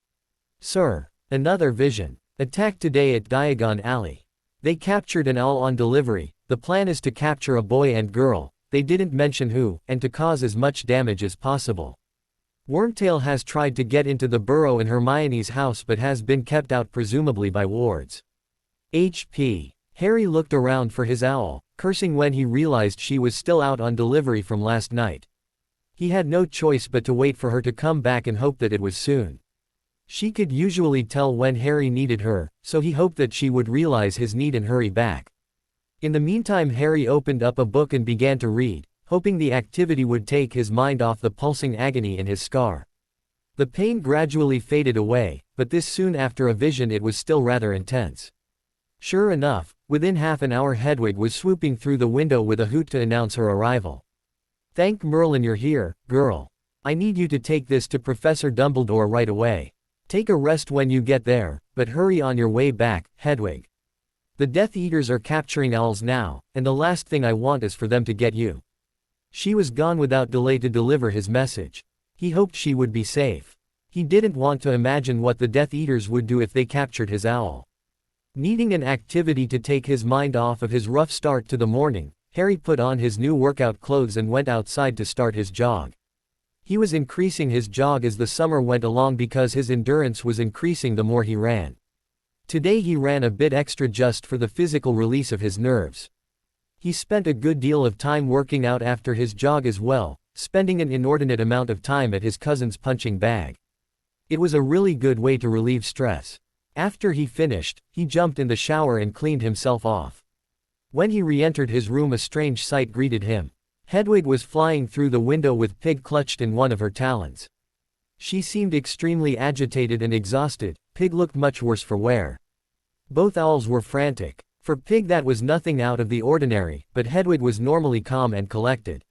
[SPEAKER 1] "Sir, another vision. Attack today at Diagon Alley. They captured an owl on delivery. The plan is to capture a boy and girl, they didn't mention who, and to cause as much damage as possible. Wormtail has tried to get into the burrow in Hermione's house but has been kept out presumably by wards. HP. Harry looked around for his owl, cursing when he realized she was still out on delivery from last night. He had no choice but to wait for her to come back and hope that it was soon. She could usually tell when Harry needed her, so he hoped that she would realize his need and hurry back. In the meantime, Harry opened up a book and began to read, hoping the activity would take his mind off the pulsing agony in his scar. The pain gradually faded away, but this soon after a vision it was still rather intense. Sure enough, within half an hour Hedwig was swooping through the window with a hoot to announce her arrival. "Thank Merlin you're here, girl. I need you to take this to Professor Dumbledore right away. Take a rest when you get there, but hurry on your way back, Hedwig. The Death Eaters are capturing owls now, and the last thing I want is for them to get you." She was gone without delay to deliver his message. He hoped she would be safe. He didn't want to imagine what the Death Eaters would do if they captured his owl. Needing an activity to take his mind off of his rough start to the morning, Harry put on his new workout clothes and went outside to start his jog. He was increasing his jog as the summer went along because his endurance was increasing the more he ran. Today he ran a bit extra just for the physical release of his nerves. He spent a good deal of time working out after his jog as well, spending an inordinate amount of time at his cousin's punching bag. It was a really good way to relieve stress. After he finished, he jumped in the shower and cleaned himself off. When he re-entered his room, a strange sight greeted him. Hedwig was flying through the window with Pig clutched in one of her talons. She seemed extremely agitated and exhausted. Pig looked much worse for wear. Both owls were frantic. For Pig that was nothing out of the ordinary, but Hedwig was normally calm and collected.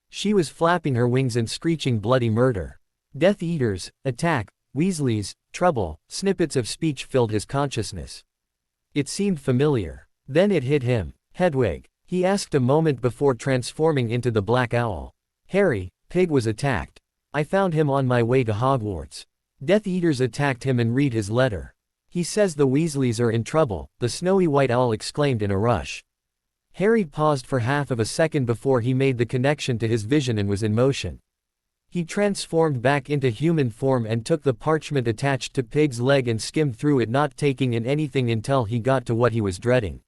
[SPEAKER 1] She was flapping her wings and screeching bloody murder. Death Eaters, attack, Weasleys, trouble, snippets of speech filled his consciousness. It seemed familiar. Then it hit him. Hedwig, he asked a moment before transforming into the Black Owl. "Harry, Pig was attacked. I found him on my way to Hogwarts. Death Eaters attacked him and read his letter. He says the Weasleys are in trouble," the snowy white owl exclaimed in a rush. Harry paused for half of a second before he made the connection to his vision and was in motion. He transformed back into human form and took the parchment attached to Pig's leg and skimmed through it, not taking in anything until he got to what he was dreading.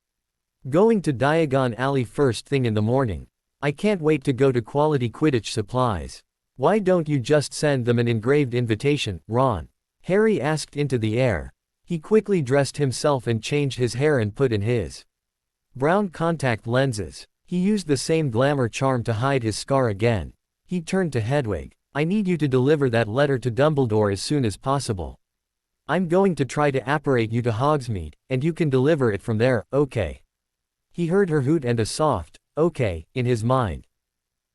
[SPEAKER 1] "Going to Diagon Alley first thing in the morning. I can't wait to go to Quality Quidditch Supplies. Why don't you just send them an engraved invitation, Ron?" Harry asked into the air. He quickly dressed himself and changed his hair and put in his brown contact lenses. He used the same glamour charm to hide his scar again. He turned to Hedwig. "I need you to deliver that letter to Dumbledore as soon as possible. I'm going to try to apparate you to Hogsmeade, and you can deliver it from there, okay?" He heard her hoot and a soft, "okay," in his mind.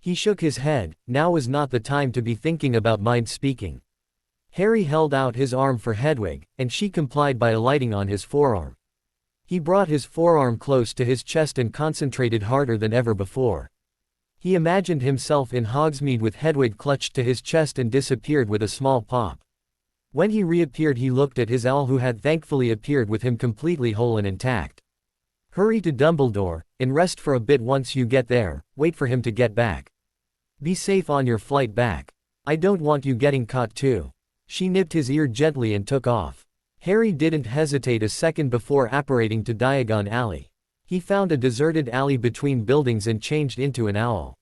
[SPEAKER 1] He shook his head. Now was not the time to be thinking about mind speaking. Harry held out his arm for Hedwig, and she complied by alighting on his forearm. He brought his forearm close to his chest and concentrated harder than ever before. He imagined himself in Hogsmeade with Hedwig clutched to his chest and disappeared with a small pop. When he reappeared, he looked at his owl, who had thankfully appeared with him completely whole and intact. "Hurry to Dumbledore, and rest for a bit. Once you get there, wait for him to get back. Be safe on your flight back. I don't want you getting caught too." She nipped his ear gently and took off. Harry didn't hesitate a second before apparating to Diagon Alley. He found a deserted alley between buildings and changed into an owl.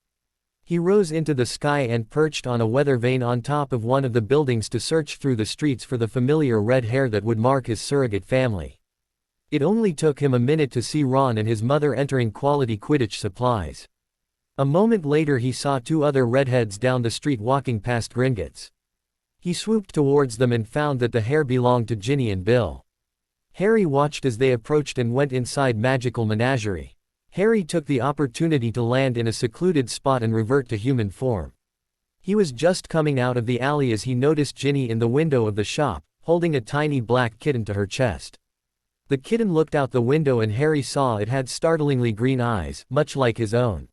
[SPEAKER 1] He rose into the sky and perched on a weather vane on top of one of the buildings to search through the streets for the familiar red hair that would mark his surrogate family. It only took him a minute to see Ron and his mother entering Quality Quidditch Supplies. A moment later he saw two other redheads down the street walking past Gringotts. He swooped towards them and found that the hair belonged to Ginny and Bill. Harry watched as they approached and went inside Magical Menagerie. Harry took the opportunity to land in a secluded spot and revert to human form. He was just coming out of the alley as he noticed Ginny in the window of the shop, holding a tiny black kitten to her chest. The kitten looked out the window and Harry saw it had startlingly green eyes, much like his own.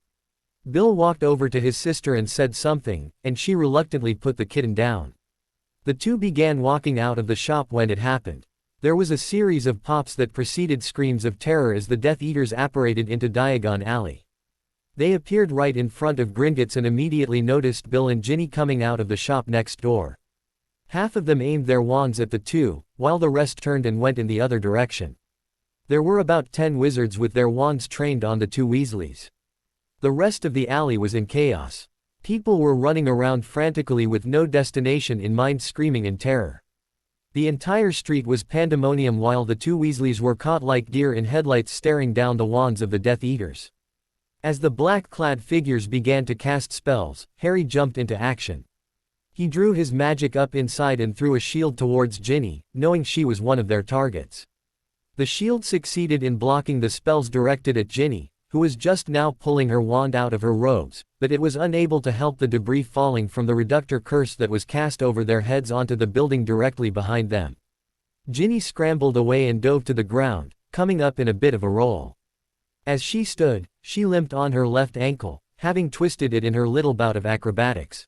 [SPEAKER 1] Bill walked over to his sister and said something, and she reluctantly put the kitten down. The two began walking out of the shop when it happened. There was a series of pops that preceded screams of terror as the Death Eaters apparated into Diagon Alley. They appeared right in front of Gringotts and immediately noticed Bill and Ginny coming out of the shop next door. Half of them aimed their wands at the two, while the rest turned and went in the other direction. There were about 10 wizards with their wands trained on the two Weasleys. The rest of the alley was in chaos. People were running around frantically with no destination in mind, screaming in terror. The entire street was pandemonium while the two Weasleys were caught like deer in headlights staring down the wands of the Death Eaters. As the black-clad figures began to cast spells, Harry jumped into action. He drew his magic up inside and threw a shield towards Ginny, knowing she was one of their targets. The shield succeeded in blocking the spells directed at Ginny, who was just now pulling her wand out of her robes, but it was unable to help the debris falling from the reductor curse that was cast over their heads onto the building directly behind them. Ginny scrambled away and dove to the ground, coming up in a bit of a roll. As she stood, she limped on her left ankle, having twisted it in her little bout of acrobatics.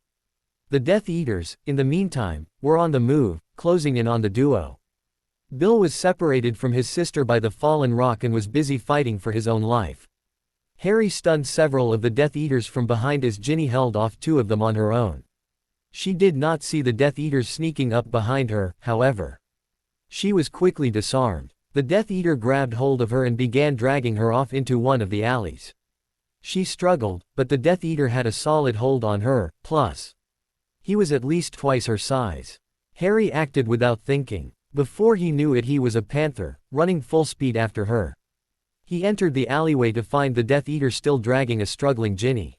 [SPEAKER 1] The Death Eaters, in the meantime, were on the move, closing in on the duo. Bill was separated from his sister by the fallen rock and was busy fighting for his own life. Harry stunned several of the Death Eaters from behind as Ginny held off two of them on her own. She did not see the Death Eaters sneaking up behind her, however. She was quickly disarmed. The Death Eater grabbed hold of her and began dragging her off into one of the alleys. She struggled, but the Death Eater had a solid hold on her, plus he was at least twice her size. Harry acted without thinking. Before he knew it, he was a panther, running full speed after her. He entered the alleyway to find the Death Eater still dragging a struggling Ginny.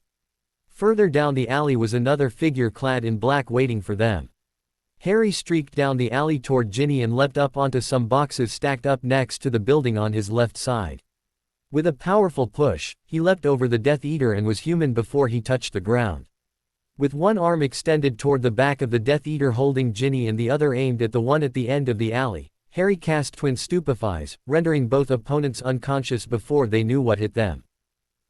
[SPEAKER 1] Further down the alley was another figure clad in black waiting for them. Harry streaked down the alley toward Ginny and leapt up onto some boxes stacked up next to the building on his left side. With a powerful push, he leapt over the Death Eater and was human before he touched the ground. With one arm extended toward the back of the Death Eater holding Ginny and the other aimed at the one at the end of the alley, Harry cast Twin Stupefies, rendering both opponents unconscious before they knew what hit them.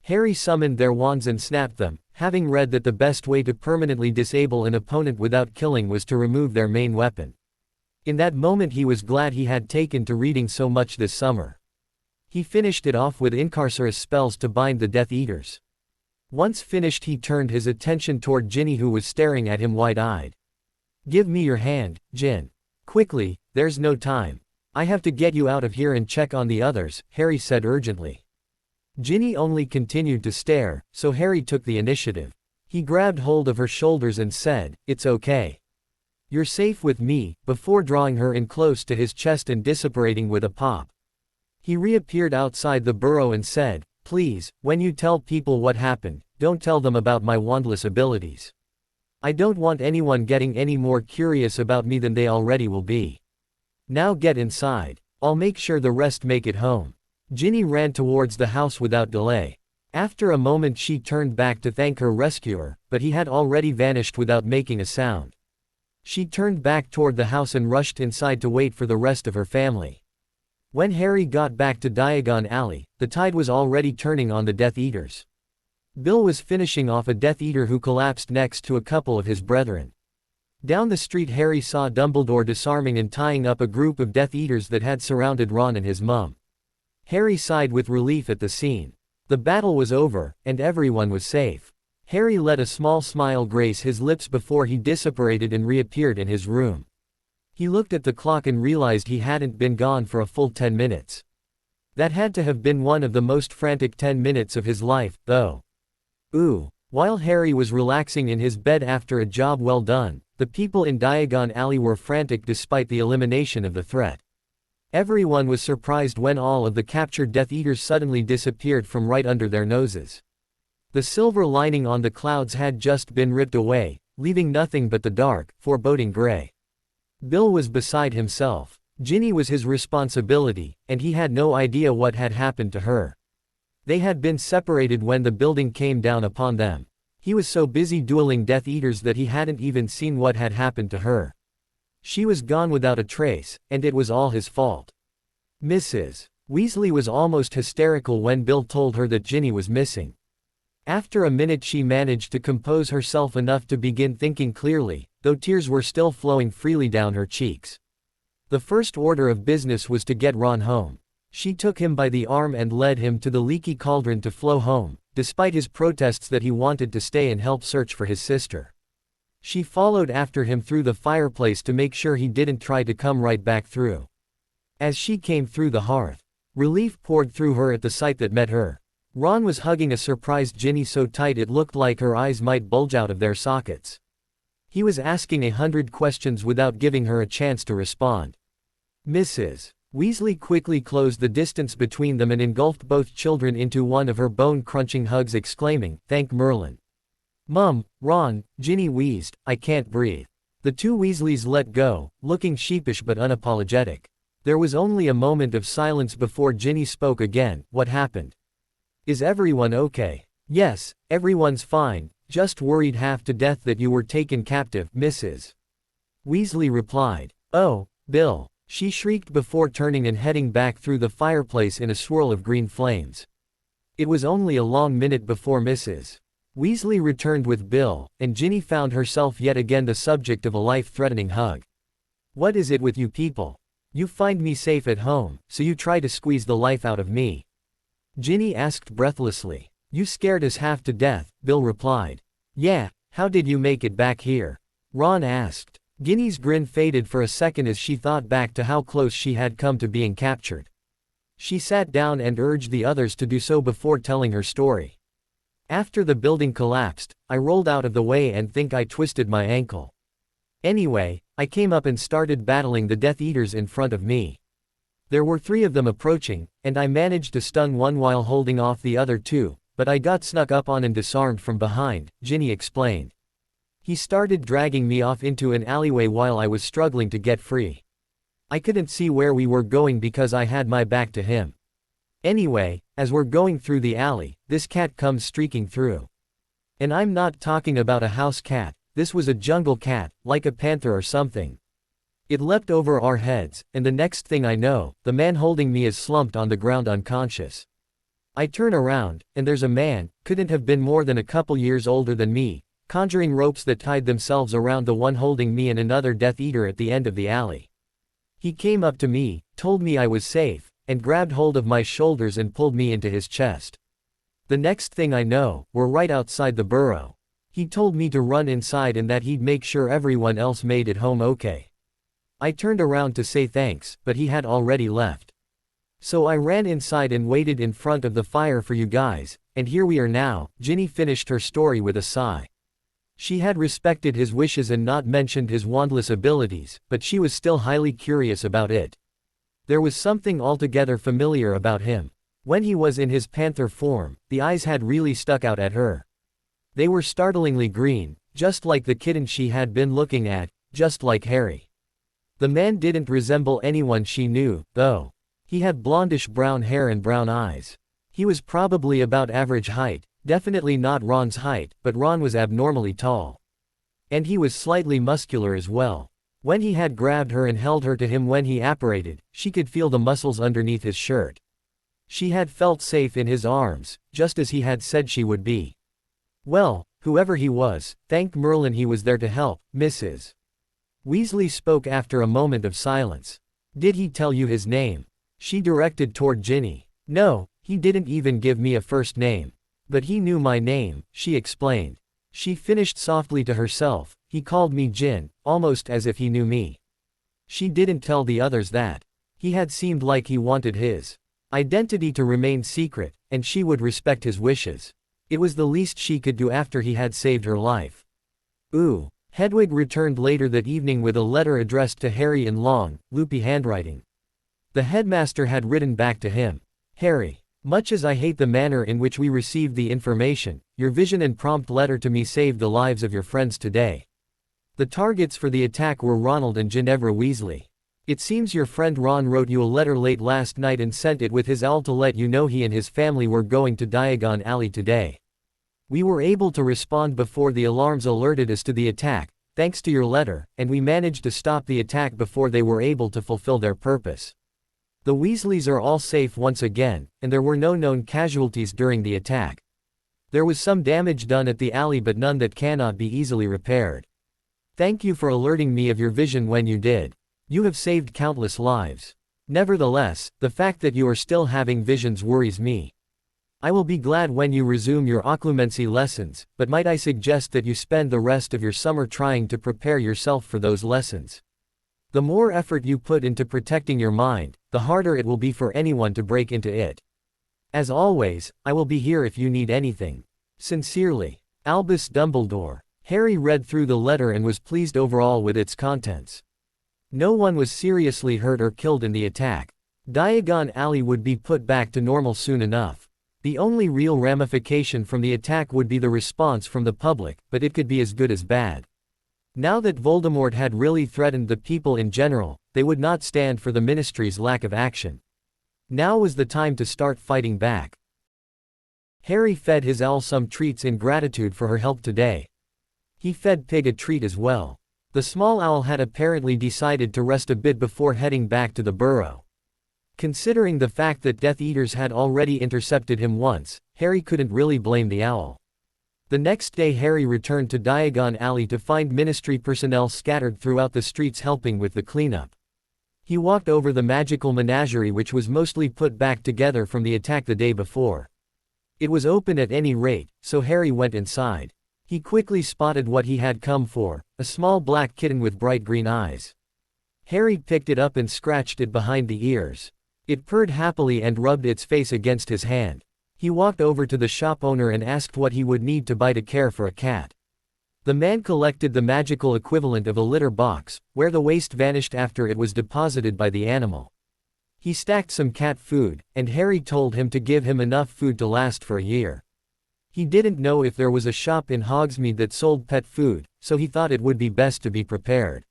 [SPEAKER 1] Harry summoned their wands and snapped them, having read that the best way to permanently disable an opponent without killing was to remove their main weapon. In that moment he was glad he had taken to reading so much this summer. He finished it off with incarcerous spells to bind the Death Eaters. Once finished, he turned his attention toward Ginny, who was staring at him wide-eyed. "Give me your hand, Gin. Quickly, there's no time. I have to get you out of here and check on the others," Harry said urgently. Ginny only continued to stare, so Harry took the initiative. He grabbed hold of her shoulders and said, "It's okay. You're safe with me," before drawing her in close to his chest and disapparating with a pop. He reappeared outside the burrow and said, "Please, when you tell people what happened, don't tell them about my wandless abilities. I don't want anyone getting any more curious about me than they already will be. Now get inside. I'll make sure the rest make it home." Ginny ran towards the house without delay. After a moment she turned back to thank her rescuer, but he had already vanished without making a sound. She turned back toward the house and rushed inside to wait for the rest of her family. When Harry got back to Diagon Alley, the tide was already turning on the Death Eaters. Bill was finishing off a Death Eater who collapsed next to a couple of his brethren. Down the street Harry saw Dumbledore disarming and tying up a group of Death Eaters that had surrounded Ron and his mum. Harry sighed with relief at the scene. The battle was over, and everyone was safe. Harry let a small smile grace his lips before he disapparated and reappeared in his room. He looked at the clock and realized he hadn't been gone for a full 10 minutes. That had to have been one of the most frantic 10 minutes of his life, though. While Harry was relaxing in his bed after a job well done, the people in Diagon Alley were frantic despite the elimination of the threat. Everyone was surprised when all of the captured Death Eaters suddenly disappeared from right under their noses. The silver lining on the clouds had just been ripped away, leaving nothing but the dark, foreboding gray. Bill was beside himself. Ginny was his responsibility, and he had no idea what had happened to her. They had been separated when the building came down upon them. He was so busy dueling Death Eaters that he hadn't even seen what had happened to her. She was gone without a trace, and it was all his fault. Mrs. Weasley was almost hysterical when Bill told her that Ginny was missing. After a minute she managed to compose herself enough to begin thinking clearly, though tears were still flowing freely down her cheeks. The first order of business was to get Ron home. She took him by the arm and led him to the leaky cauldron to flow home, despite his protests that he wanted to stay and help search for his sister. She followed after him through the fireplace to make sure he didn't try to come right back through. As she came through the hearth, relief poured through her at the sight that met her. Ron was hugging a surprised Ginny so tight it looked like her eyes might bulge out of their sockets. He was asking 100 questions without giving her a chance to respond. Mrs. Weasley quickly closed the distance between them and engulfed both children into one of her bone-crunching hugs, exclaiming, "Thank Merlin." "Mum, Ron," Ginny wheezed, "I can't breathe." The two Weasleys let go, looking sheepish but unapologetic. There was only a moment of silence before Ginny spoke again. "What happened? Is everyone okay?" "Yes, everyone's fine, just worried half to death that you were taken captive," Mrs. Weasley replied. "Oh, Bill," she shrieked before turning and heading back through the fireplace in a swirl of green flames. It was only a long minute before Mrs. Weasley returned with Bill, and Ginny found herself yet again the subject of a life-threatening hug. "What is it with you people? You find me safe at home, so you try to squeeze the life out of me?" Ginny asked breathlessly. "You scared us half to death," Bill replied. "Yeah, how did you make it back here?" Ron asked. Ginny's grin faded for a second as she thought back to how close she had come to being captured. She sat down and urged the others to do so before telling her story. "After the building collapsed, I rolled out of the way and think I twisted my ankle. Anyway, I came up and started battling the Death Eaters in front of me. There were 3 of them approaching, and I managed to stun one while holding off the other 2, but I got snuck up on and disarmed from behind," Ginny explained. "He started dragging me off into an alleyway while I was struggling to get free. I couldn't see where we were going because I had my back to him. Anyway, as we're going through the alley, this cat comes streaking through. And I'm not talking about a house cat, this was a jungle cat, like a panther or something. It leapt over our heads, and the next thing I know, the man holding me is slumped on the ground unconscious. I turn around, and there's a man, couldn't have been more than a couple years older than me, conjuring ropes that tied themselves around the one holding me and another Death Eater at the end of the alley. He came up to me, told me I was safe, and grabbed hold of my shoulders and pulled me into his chest. The next thing I know, we're right outside the burrow. He told me to run inside and that he'd make sure everyone else made it home okay. I turned around to say thanks, but he had already left. So I ran inside and waited in front of the fire for you guys, and here we are now." Ginny finished her story with a sigh. She had respected his wishes and not mentioned his wandless abilities, but she was still highly curious about it. There was something altogether familiar about him. When he was in his panther form, the eyes had really stuck out at her. They were startlingly green, just like the kitten she had been looking at, just like Harry. The man didn't resemble anyone she knew, though. He had blondish brown hair and brown eyes. He was probably about average height, definitely not Ron's height, but Ron was abnormally tall. And he was slightly muscular as well. When he had grabbed her and held her to him when he apparated, she could feel the muscles underneath his shirt. She had felt safe in his arms, just as he had said she would be. "Well, whoever he was, thank Merlin he was there to help," Mrs. Weasley spoke after a moment of silence. "Did he tell you his name?" She directed toward Ginny. "No, he didn't even give me a first name. But he knew my name," she explained. She finished softly to herself, "He called me Jin, almost as if he knew me." She didn't tell the others that. He had seemed like he wanted his identity to remain secret, and she would respect his wishes. It was the least she could do after he had saved her life. Ooh. Hedwig returned later that evening with a letter addressed to Harry in long, loopy handwriting. The headmaster had written back to him. "Harry, much as I hate the manner in which we received the information, your vision and prompt letter to me saved the lives of your friends today. The targets for the attack were Ronald and Ginevra Weasley. It seems your friend Ron wrote you a letter late last night and sent it with his owl to let you know he and his family were going to Diagon Alley today. We were able to respond before the alarms alerted us to the attack, thanks to your letter, and we managed to stop the attack before they were able to fulfill their purpose. The Weasleys are all safe once again, and there were no known casualties during the attack. There was some damage done at the alley but none that cannot be easily repaired. Thank you for alerting me of your vision when you did. You have saved countless lives. Nevertheless, the fact that you are still having visions worries me. I will be glad when you resume your occlumency lessons, but might I suggest that you spend the rest of your summer trying to prepare yourself for those lessons. The more effort you put into protecting your mind, the harder it will be for anyone to break into it. As always, I will be here if you need anything. Sincerely, Albus Dumbledore. Harry read through the letter and was pleased overall with its contents. No one was seriously hurt or killed in the attack. Diagon Alley would be put back to normal soon enough. The only real ramification from the attack would be the response from the public, but it could be as good as bad. Now that Voldemort had really threatened the people in general, they would not stand for the Ministry's lack of action. Now was the time to start fighting back. Harry fed his owl some treats in gratitude for her help today. He fed Pig a treat as well. The small owl had apparently decided to rest a bit before heading back to the burrow. Considering the fact that Death Eaters had already intercepted him once, Harry couldn't really blame the owl. The next day Harry returned to Diagon Alley to find Ministry personnel scattered throughout the streets helping with the cleanup. He walked over the magical menagerie which was mostly put back together from the attack the day before. It was open at any rate, so Harry went inside. He quickly spotted what he had come for, a small black kitten with bright green eyes. Harry picked it up and scratched it behind the ears. It purred happily and rubbed its face against his hand. He walked over to the shop owner and asked what he would need to buy to care for a cat. The man collected the magical equivalent of a litter box, where the waste vanished after it was deposited by the animal. He stacked some cat food, and Harry told him to give him enough food to last for a year. He didn't know if there was a shop in Hogsmeade that sold pet food, so he thought it would be best to be prepared.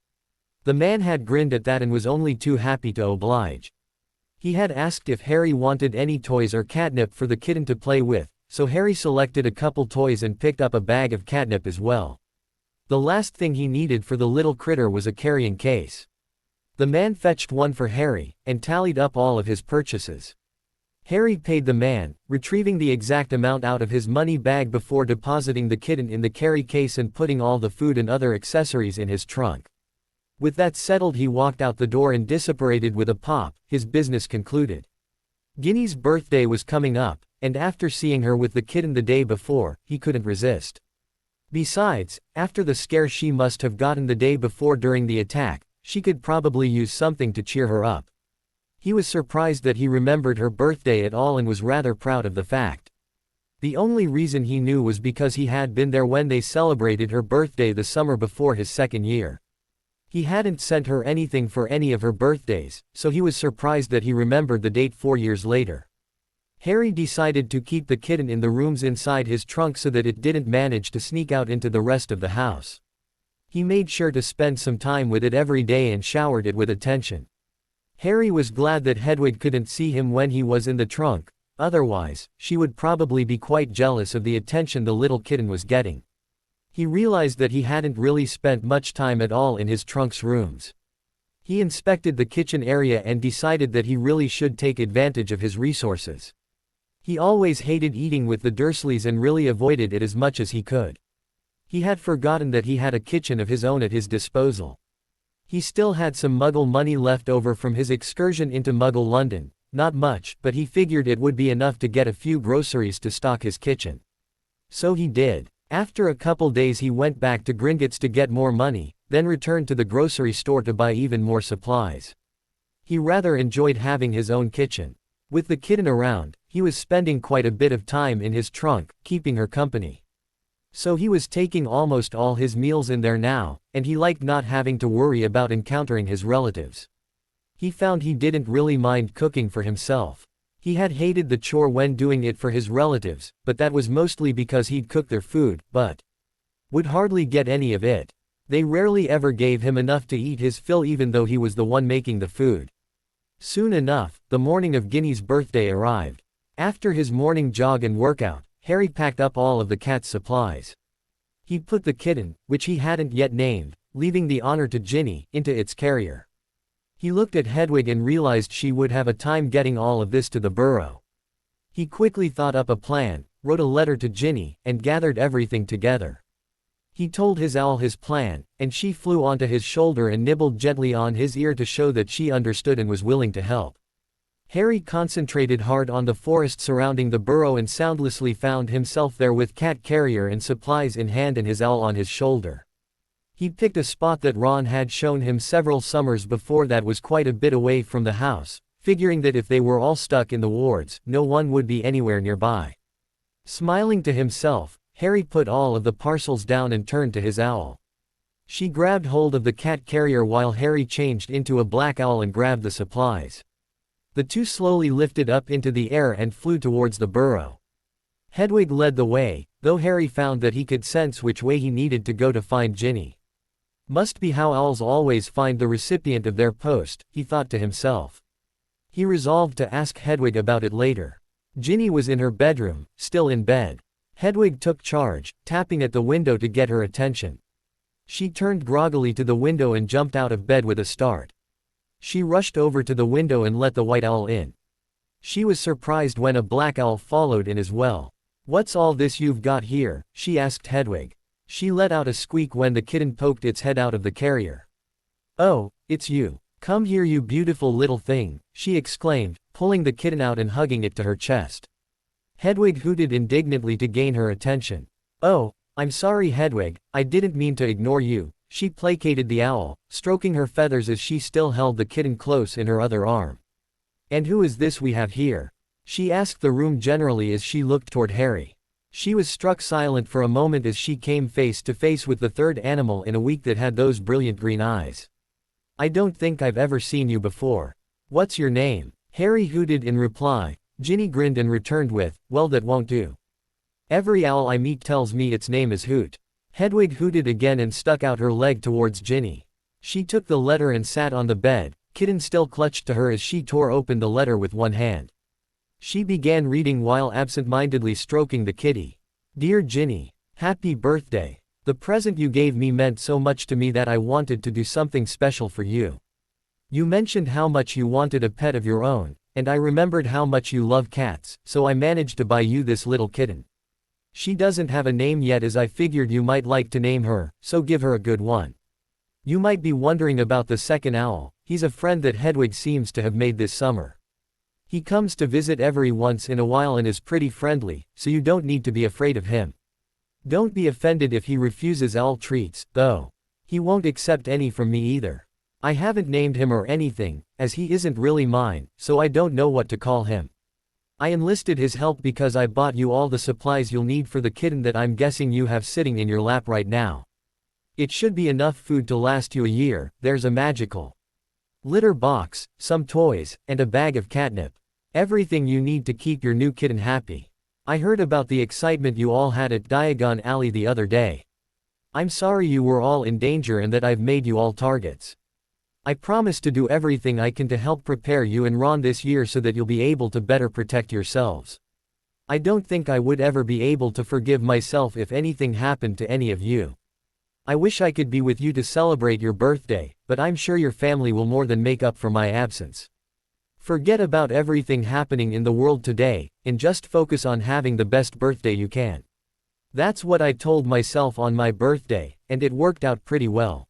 [SPEAKER 1] The man had grinned at that and was only too happy to oblige. He had asked if Harry wanted any toys or catnip for the kitten to play with, so Harry selected a couple toys and picked up a bag of catnip as well. The last thing he needed for the little critter was a carrying case. The man fetched one for Harry, and tallied up all of his purchases. Harry paid the man, retrieving the exact amount out of his money bag before depositing the kitten in the carry case and putting all the food and other accessories in his trunk. With that settled he walked out the door and disapparated with a pop, his business concluded. Ginny's birthday was coming up, and after seeing her with the kitten the day before, he couldn't resist. Besides, after the scare she must have gotten the day before during the attack, she could probably use something to cheer her up. He was surprised that he remembered her birthday at all and was rather proud of the fact. The only reason he knew was because he had been there when they celebrated her birthday the summer before his second year. He hadn't sent her anything for any of her birthdays, so he was surprised that he remembered the date 4 years later. Harry decided to keep the kitten in the rooms inside his trunk so that it didn't manage to sneak out into the rest of the house. He made sure to spend some time with it every day and showered it with attention. Harry was glad that Hedwig couldn't see him when he was in the trunk, otherwise, she would probably be quite jealous of the attention the little kitten was getting. He realized that he hadn't really spent much time at all in his trunk's rooms. He inspected the kitchen area and decided that he really should take advantage of his resources. He always hated eating with the Dursleys and really avoided it as much as he could. He had forgotten that he had a kitchen of his own at his disposal. He still had some Muggle money left over from his excursion into Muggle London, not much, but he figured it would be enough to get a few groceries to stock his kitchen. So he did. After a couple days he went back to Gringotts to get more money, then returned to the grocery store to buy even more supplies. He rather enjoyed having his own kitchen. With the kitten around, he was spending quite a bit of time in his trunk, keeping her company. So he was taking almost all his meals in there now, and he liked not having to worry about encountering his relatives. He found he didn't really mind cooking for himself. He had hated the chore when doing it for his relatives, but that was mostly because he'd cook their food, but would hardly get any of it. They rarely ever gave him enough to eat his fill even though he was the one making the food. Soon enough, the morning of Ginny's birthday arrived. After his morning jog and workout, Harry packed up all of the cat's supplies. He put the kitten, which he hadn't yet named, leaving the honor to Ginny, into its carrier. He looked at Hedwig and realized she would have a time getting all of this to the burrow. He quickly thought up a plan, wrote a letter to Ginny, and gathered everything together. He told his owl his plan, and she flew onto his shoulder and nibbled gently on his ear to show that she understood and was willing to help. Harry concentrated hard on the forest surrounding the burrow and soundlessly found himself there with cat carrier and supplies in hand and his owl on his shoulder. He picked a spot that Ron had shown him several summers before that was quite a bit away from the house, figuring that if they were all stuck in the wards, no one would be anywhere nearby. Smiling to himself, Harry put all of the parcels down and turned to his owl. She grabbed hold of the cat carrier while Harry changed into a black owl and grabbed the supplies. The two slowly lifted up into the air and flew towards the burrow. Hedwig led the way, though Harry found that he could sense which way he needed to go to find Ginny. Must be how owls always find the recipient of their post, he thought to himself. He resolved to ask Hedwig about it later. Ginny was in her bedroom, still in bed. Hedwig took charge, tapping at the window to get her attention. She turned groggily to the window and jumped out of bed with a start. She rushed over to the window and let the white owl in. She was surprised when a black owl followed in as well. "What's all this you've got here?" she asked Hedwig. She let out a squeak when the kitten poked its head out of the carrier. "Oh, it's you. Come here, you beautiful little thing," she exclaimed, pulling the kitten out and hugging it to her chest. Hedwig hooted indignantly to gain her attention. "Oh, I'm sorry, Hedwig, I didn't mean to ignore you," she placated the owl, stroking her feathers as she still held the kitten close in her other arm. "And who is this we have here?" she asked the room generally as she looked toward Harry. She was struck silent for a moment as she came face to face with the third animal in a week that had those brilliant green eyes. "I don't think I've ever seen you before. What's your name?" Harry hooted in reply. Ginny grinned and returned with, "Well, that won't do. Every owl I meet tells me its name is Hoot." Hedwig hooted again and stuck out her leg towards Ginny. She took the letter and sat on the bed, kitten still clutched to her as she tore open the letter with one hand. She began reading while absent-mindedly stroking the kitty. "Dear Ginny, happy birthday. The present you gave me meant so much to me that I wanted to do something special for you. You mentioned how much you wanted a pet of your own, and I remembered how much you love cats, so I managed to buy you this little kitten. She doesn't have a name yet as I figured you might like to name her, so give her a good one. You might be wondering about the second owl. He's a friend that Hedwig seems to have made this summer. He comes to visit every once in a while and is pretty friendly, so you don't need to be afraid of him. Don't be offended if he refuses owl treats, though. He won't accept any from me either. I haven't named him or anything, as he isn't really mine, so I don't know what to call him. I enlisted his help because I bought you all the supplies you'll need for the kitten that I'm guessing you have sitting in your lap right now. It should be enough food to last you a year. There's a magical litter box, some toys, and a bag of catnip. Everything you need to keep your new kitten happy. I heard about the excitement you all had at Diagon Alley the other day. I'm sorry you were all in danger and that I've made you all targets. I promise to do everything I can to help prepare you and Ron this year so that you'll be able to better protect yourselves. I don't think I would ever be able to forgive myself if anything happened to any of you. I wish I could be with you to celebrate your birthday, but I'm sure your family will more than make up for my absence. Forget about everything happening in the world today, and just focus on having the best birthday you can. That's what I told myself on my birthday, and it worked out pretty well.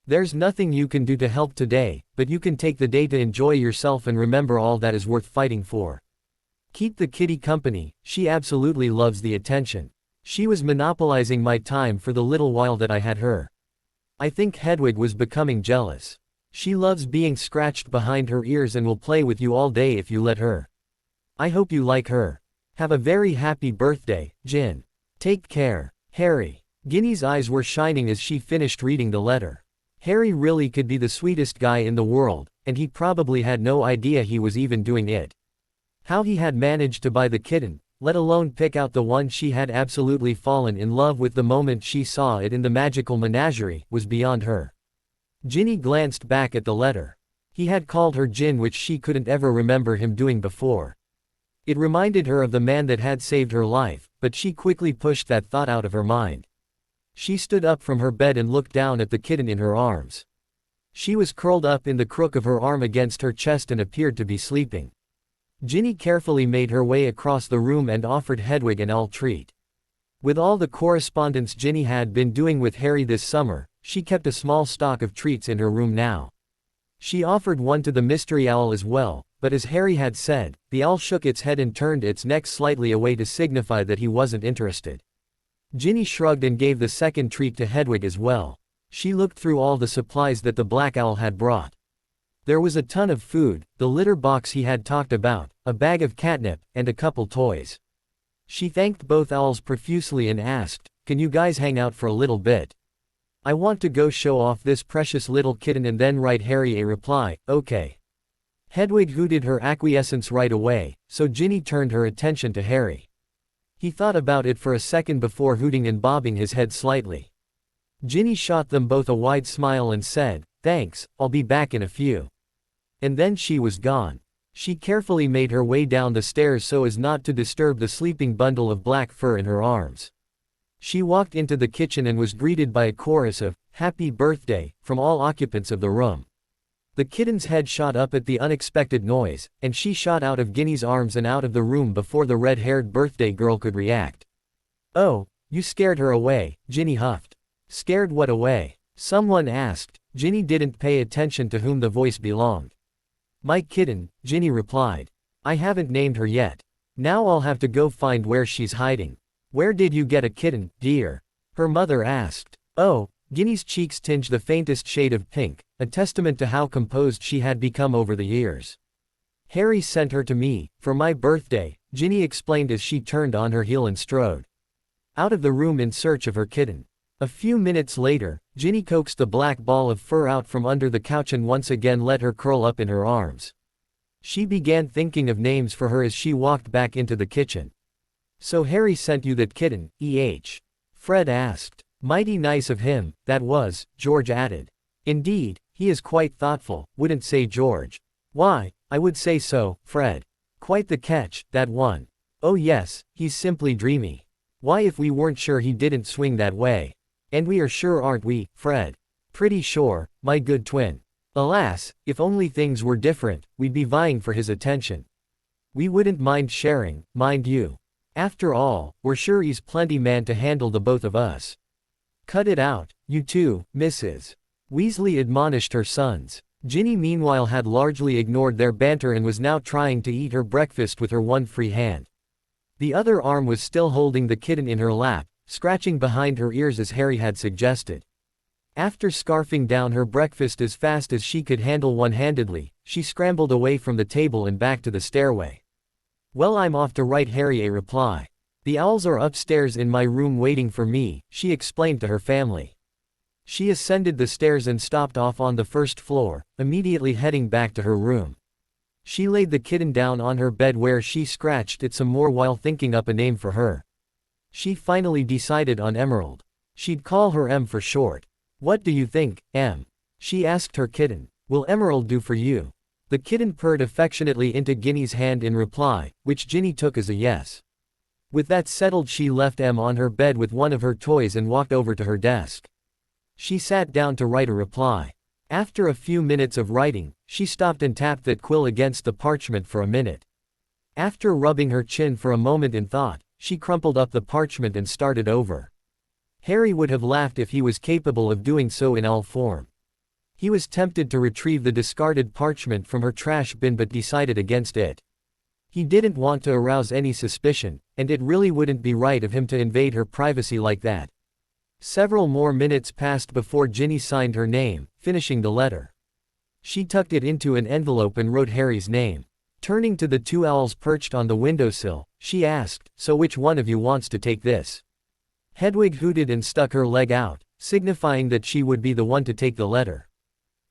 [SPEAKER 1] There's nothing you can do to help today, but you can take the day to enjoy yourself and remember all that is worth fighting for. Keep the kitty company, she absolutely loves the attention. She was monopolizing my time for the little while that I had her. I think Hedwig was becoming jealous. She loves being scratched behind her ears and will play with you all day if you let her. I hope you like her. Have a very happy birthday, Jin. Take care, Harry." Ginny's eyes were shining as she finished reading the letter. Harry really could be the sweetest guy in the world, and he probably had no idea he was even doing it. How he had managed to buy the kitten, let alone pick out the one she had absolutely fallen in love with the moment she saw it in the magical menagerie, was beyond her. Ginny glanced back at the letter. He had called her Jin, which she couldn't ever remember him doing before. It reminded her of the man that had saved her life, but she quickly pushed that thought out of her mind. She stood up from her bed and looked down at the kitten in her arms. She was curled up in the crook of her arm against her chest and appeared to be sleeping. Ginny carefully made her way across the room and offered Hedwig an owl treat. With all the correspondence Ginny had been doing with Harry this summer, she kept a small stock of treats in her room now. She offered one to the mystery owl as well, but as Harry had said, the owl shook its head and turned its neck slightly away to signify that he wasn't interested. Ginny shrugged and gave the second treat to Hedwig as well. She looked through all the supplies that the black owl had brought. There was a ton of food, the litter box he had talked about, a bag of catnip, and a couple toys. She thanked both owls profusely and asked, "Can you guys hang out for a little bit? I want to go show off this precious little kitten and then write Harry a reply." "Okay." Hedwig hooted her acquiescence right away, so Ginny turned her attention to Harry. He thought about it for a second before hooting and bobbing his head slightly. Ginny shot them both a wide smile and said, "Thanks, I'll be back in a few." And then she was gone. She carefully made her way down the stairs so as not to disturb the sleeping bundle of black fur in her arms. She walked into the kitchen and was greeted by a chorus of "Happy Birthday" from all occupants of the room. The kitten's head shot up at the unexpected noise, and she shot out of Ginny's arms and out of the room before the red-haired birthday girl could react. "Oh, you scared her away," Ginny huffed. "Scared what away?" someone asked. Ginny didn't pay attention to whom the voice belonged. "My kitten," Ginny replied. "I haven't named her yet. Now I'll have to go find where she's hiding." "Where did you get a kitten, dear?" her mother asked. "Oh," Ginny's cheeks tinged the faintest shade of pink, a testament to how composed she had become over the years. "Harry sent her to me, for my birthday," Ginny explained as she turned on her heel and strode out of the room in search of her kitten. A few minutes later, Ginny coaxed the black ball of fur out from under the couch and once again let her curl up in her arms. She began thinking of names for her as she walked back into the kitchen. "So Harry sent you that kitten, Fred asked. "Mighty nice of him, that was," George added. "Indeed, he is quite thoughtful, wouldn't say George." "Why, I would say so, Fred. Quite the catch, that one." "Oh yes, he's simply dreamy. Why, if we weren't sure he didn't swing that way." "And we are sure, aren't we, Fred?" "Pretty sure, my good twin. Alas, if only things were different, we'd be vying for his attention. We wouldn't mind sharing, mind you. After all, we're sure he's plenty man to handle the both of us." "Cut it out, you two, Mrs. Weasley," admonished her sons. Ginny meanwhile had largely ignored their banter and was now trying to eat her breakfast with her one free hand. The other arm was still holding the kitten in her lap, scratching behind her ears as Harry had suggested. After scarfing down her breakfast as fast as she could handle one-handedly, she scrambled away from the table and back to the stairway. "Well, I'm off to write Harry a reply. The owls are upstairs in my room waiting for me," she explained to her family. She ascended the stairs and stopped off on the first floor, immediately heading back to her room. She laid the kitten down on her bed where she scratched it some more while thinking up a name for her. She finally decided on Emerald. She'd call her Em for short. "What do you think, Em?" she asked her kitten. "Will Emerald do for you?" The kitten purred affectionately into Ginny's hand in reply, which Ginny took as a yes. With that settled, she left Em on her bed with one of her toys and walked over to her desk. She sat down to write a reply. After a few minutes of writing, she stopped and tapped that quill against the parchment for a minute. After rubbing her chin for a moment in thought, she crumpled up the parchment and started over. Harry would have laughed if he was capable of doing so in owl form. He was tempted to retrieve the discarded parchment from her trash bin but decided against it. He didn't want to arouse any suspicion, and it really wouldn't be right of him to invade her privacy like that. Several more minutes passed before Ginny signed her name, finishing the letter. She tucked it into an envelope and wrote Harry's name. Turning to the two owls perched on the windowsill, she asked, "So which one of you wants to take this?" Hedwig hooted and stuck her leg out, signifying that she would be the one to take the letter.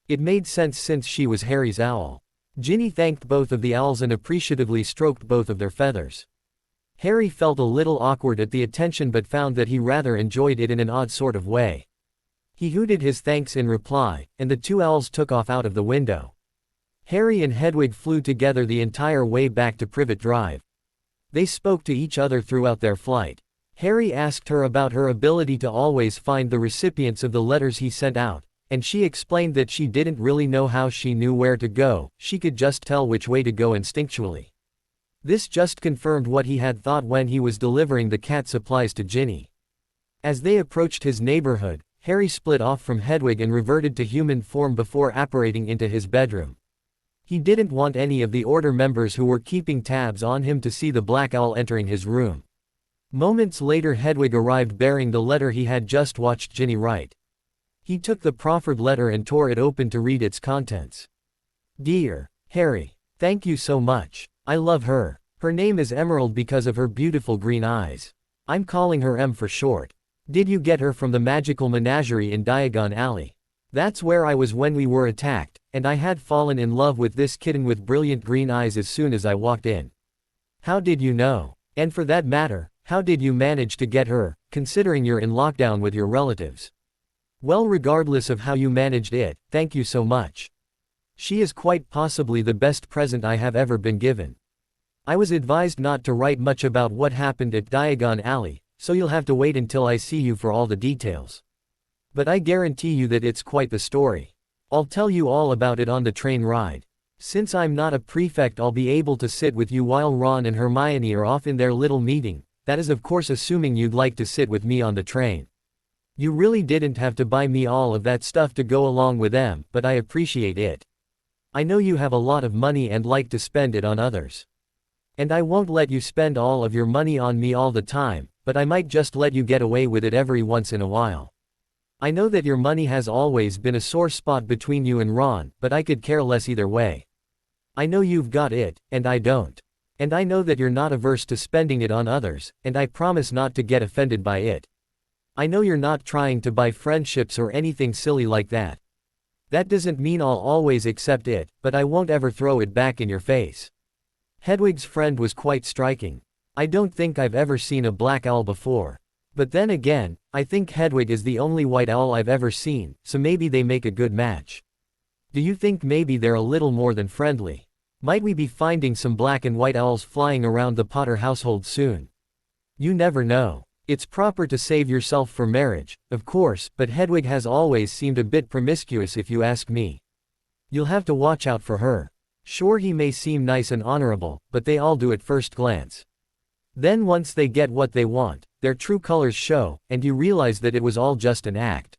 [SPEAKER 1] It made sense since she was Harry's owl. Ginny thanked both of the owls and appreciatively stroked both of their feathers. Harry felt a little awkward at the attention but found that he rather enjoyed it in an odd sort of way. He hooted his thanks in reply, and the two owls took off out of the window. Harry and Hedwig flew together the entire way back to Privet Drive. They spoke to each other throughout their flight. Harry asked her about her ability to always find the recipients of the letters he sent out, and she explained that she didn't really know how she knew where to go, she could just tell which way to go instinctually. This just confirmed what he had thought when he was delivering the cat supplies to Ginny. As they approached his neighborhood, Harry split off from Hedwig and reverted to human form before apparating into his bedroom. He didn't want any of the Order members who were keeping tabs on him to see the Black Owl entering his room. Moments later, Hedwig arrived bearing the letter he had just watched Ginny write. He took the proffered letter and tore it open to read its contents. Dear Harry, thank you so much. I love her. Her name is Emerald because of her beautiful green eyes. I'm calling her M for short. Did you get her from the magical menagerie in Diagon Alley? That's where I was when we were attacked, and I had fallen in love with this kitten with brilliant green eyes as soon as I walked in. How did you know? And for that matter, how did you manage to get her, considering you're in lockdown with your relatives? Well, regardless of how you managed it, thank you so much. She is quite possibly the best present I have ever been given. I was advised not to write much about what happened at Diagon Alley, so you'll have to wait until I see you for all the details. But I guarantee you that it's quite the story. I'll tell you all about it on the train ride. Since I'm not a prefect, I'll be able to sit with you while Ron and Hermione are off in their little meeting. That is of course assuming you'd like to sit with me on the train. You really didn't have to buy me all of that stuff to go along with them, but I appreciate it. I know you have a lot of money and like to spend it on others. And I won't let you spend all of your money on me all the time, but I might just let you get away with it every once in a while. I know that your money has always been a sore spot between you and Ron, but I could care less either way. I know you've got it, and I don't. And I know that you're not averse to spending it on others, and I promise not to get offended by it. I know you're not trying to buy friendships or anything silly like that. That doesn't mean I'll always accept it, but I won't ever throw it back in your face. Hedwig's friend was quite striking. I don't think I've ever seen a black owl before. But then again, I think Hedwig is the only white owl I've ever seen, so maybe they make a good match. Do you think maybe they're a little more than friendly? Might we be finding some black and white owls flying around the Potter household soon? You never know. It's proper to save yourself for marriage, of course, but Hedwig has always seemed a bit promiscuous if you ask me. You'll have to watch out for her. Sure, he may seem nice and honorable, but they all do at first glance. Then once they get what they want, their true colors show, and you realize that it was all just an act.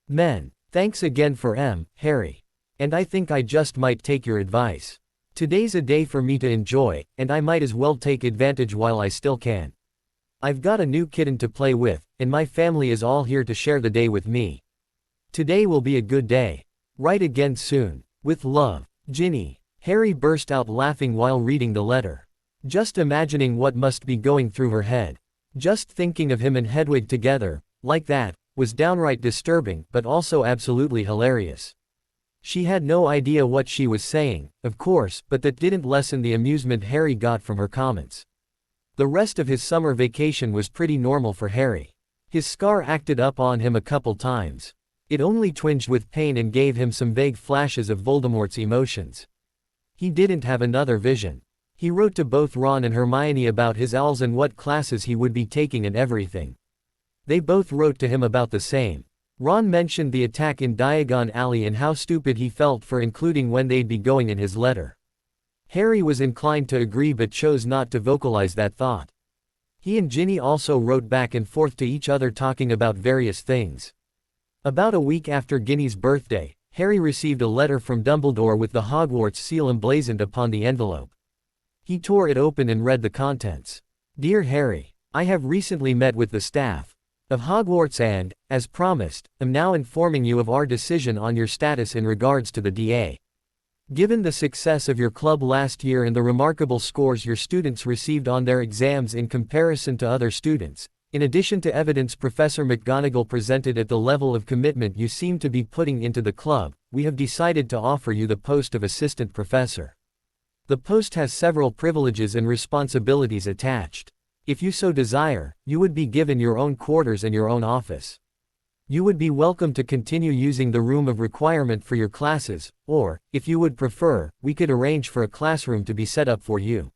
[SPEAKER 1] Men, thanks again for Harry. And I think I just might take your advice. Today's a day for me to enjoy, and I might as well take advantage while I still can. I've got a new kitten to play with, and my family is all here to share the day with me. Today will be a good day. Write again soon. With love, Ginny. Harry burst out laughing while reading the letter. Just imagining what must be going through her head. Just thinking of him and Hedwig together, like that, was downright disturbing but also absolutely hilarious. She had no idea what she was saying, of course, but that didn't lessen the amusement Harry got from her comments. The rest of his summer vacation was pretty normal for Harry. His scar acted up on him a couple times. It only twinged with pain and gave him some vague flashes of Voldemort's emotions. He didn't have another vision. He wrote to both Ron and Hermione about his owls and what classes he would be taking and everything. They both wrote to him about the same. Ron mentioned the attack in Diagon Alley and how stupid he felt for including when they'd be going in his letter. Harry was inclined to agree but chose not to vocalize that thought. He and Ginny also wrote back and forth to each other talking about various things. About a week after Ginny's birthday, Harry received a letter from Dumbledore with the Hogwarts seal emblazoned upon the envelope. He tore it open and read the contents. Dear Harry, I have recently met with the staff of Hogwarts and, as promised, am now informing you of our decision on your status in regards to the DA. Given the success of your club last year and the remarkable scores your students received on their exams in comparison to other students, in addition to evidence Professor McGonagall presented at the level of commitment you seem to be putting into the club, we have decided to offer you the post of assistant professor. The post has several privileges and responsibilities attached. If you so desire, you would be given your own quarters and your own office. You would be welcome to continue using the room of requirement for your classes, or, if you would prefer, we could arrange for a classroom to be set up for you.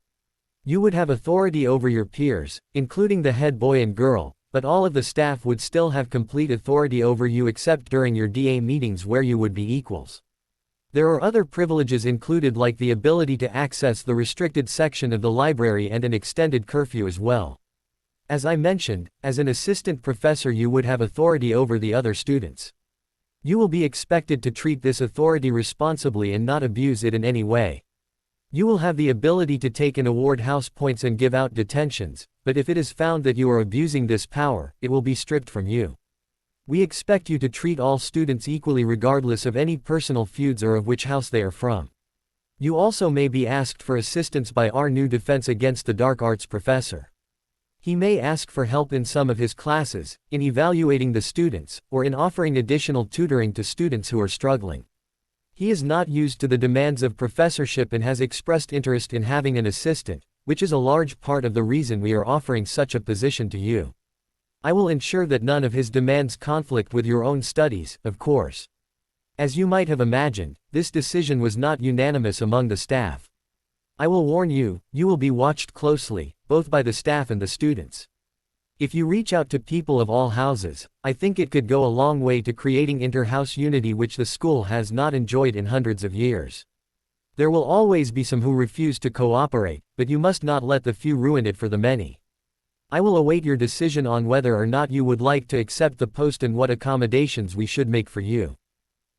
[SPEAKER 1] You would have authority over your peers, including the head boy and girl, but all of the staff would still have complete authority over you except during your DA meetings where you would be equals. There are other privileges included like the ability to access the restricted section of the library and an extended curfew as well. As I mentioned, as an assistant professor you would have authority over the other students. You will be expected to treat this authority responsibly and not abuse it in any way. You will have the ability to take and award house points and give out detentions, but if it is found that you are abusing this power, it will be stripped from you. We expect you to treat all students equally regardless of any personal feuds or of which house they are from. You also may be asked for assistance by our new Defense Against the Dark Arts professor. He may ask for help in some of his classes, in evaluating the students, or in offering additional tutoring to students who are struggling. He is not used to the demands of professorship and has expressed interest in having an assistant, which is a large part of the reason we are offering such a position to you. I will ensure that none of his demands conflict with your own studies, of course. As you might have imagined, this decision was not unanimous among the staff. I will warn you, you will be watched closely, both by the staff and the students. If you reach out to people of all houses, I think it could go a long way to creating inter-house unity which the school has not enjoyed in hundreds of years. There will always be some who refuse to cooperate, but you must not let the few ruin it for the many. I will await your decision on whether or not you would like to accept the post and what accommodations we should make for you.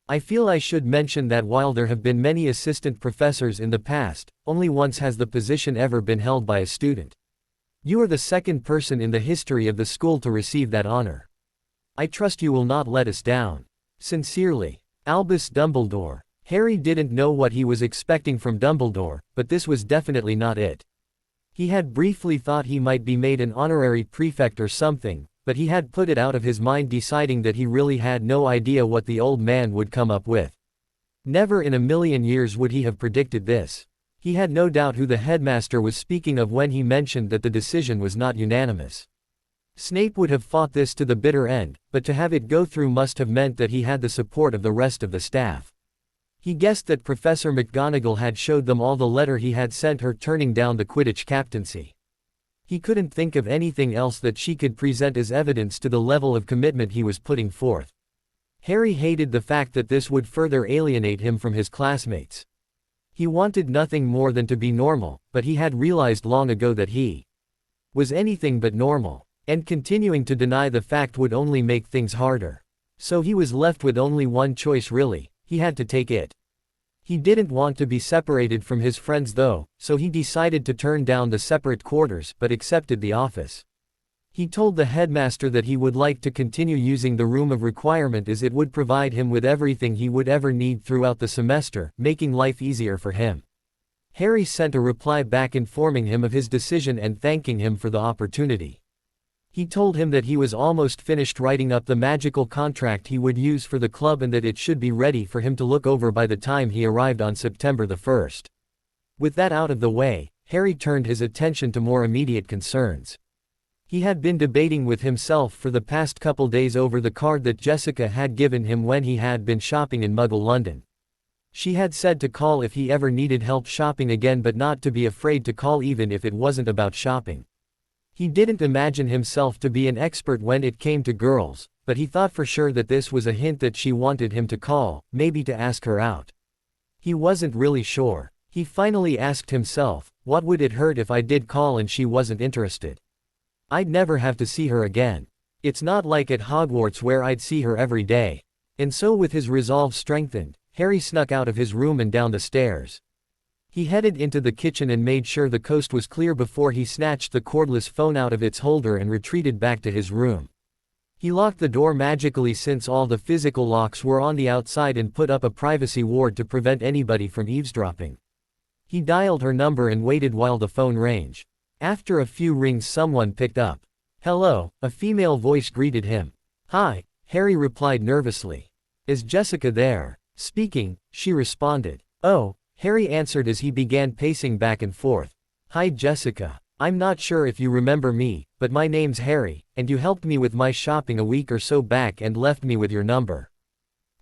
[SPEAKER 1] I feel I should mention that while there have been many assistant professors in the past, only once has the position ever been held by a student. You are the second person in the history of the school to receive that honor. I trust you will not let us down. Sincerely, Albus Dumbledore. Harry didn't know what he was expecting from Dumbledore, but this was definitely not it. He had briefly thought he might be made an honorary prefect or something, but he had put it out of his mind, deciding that he really had no idea what the old man would come up with. Never in a million years would he have predicted this. He had no doubt who the headmaster was speaking of when he mentioned that the decision was not unanimous. Snape would have fought this to the bitter end, but to have it go through must have meant that he had the support of the rest of the staff. He guessed that Professor McGonagall had showed them all the letter he had sent her turning down the Quidditch captaincy. He couldn't think of anything else that she could present as evidence to the level of commitment he was putting forth. Harry hated the fact that this would further alienate him from his classmates. He wanted nothing more than to be normal, but he had realized long ago that he was anything but normal, and continuing to deny the fact would only make things harder. So he was left with only one choice really, he had to take it. He didn't want to be separated from his friends though, so he decided to turn down the separate quarters but accepted the office. He told the headmaster that he would like to continue using the room of requirement as it would provide him with everything he would ever need throughout the semester, making life easier for him. Harry sent a reply back informing him of his decision and thanking him for the opportunity. He told him that he was almost finished writing up the magical contract he would use for the club and that it should be ready for him to look over by the time he arrived on September the 1st. With that out of the way, Harry turned his attention to more immediate concerns. He had been debating with himself for the past couple days over the card that Jessica had given him when he had been shopping in Muggle London. She had said to call if he ever needed help shopping again, but not to be afraid to call even if it wasn't about shopping. He didn't imagine himself to be an expert when it came to girls, but he thought for sure that this was a hint that she wanted him to call, maybe to ask her out. He wasn't really sure. He finally asked himself, what would it hurt if I did call and she wasn't interested? I'd never have to see her again. It's not like at Hogwarts where I'd see her every day. And so with his resolve strengthened, Harry snuck out of his room and down the stairs. He headed into the kitchen and made sure the coast was clear before he snatched the cordless phone out of its holder and retreated back to his room. He locked the door magically since all the physical locks were on the outside and put up a privacy ward to prevent anybody from eavesdropping. He dialed her number and waited while the phone rang. After a few rings someone picked up. Hello, a female voice greeted him. Hi, Harry replied nervously. Is Jessica there? Speaking, she responded. Oh, Harry answered as he began pacing back and forth. Hi Jessica. I'm not sure if you remember me, but my name's Harry, and you helped me with my shopping a week or so back and left me with your number.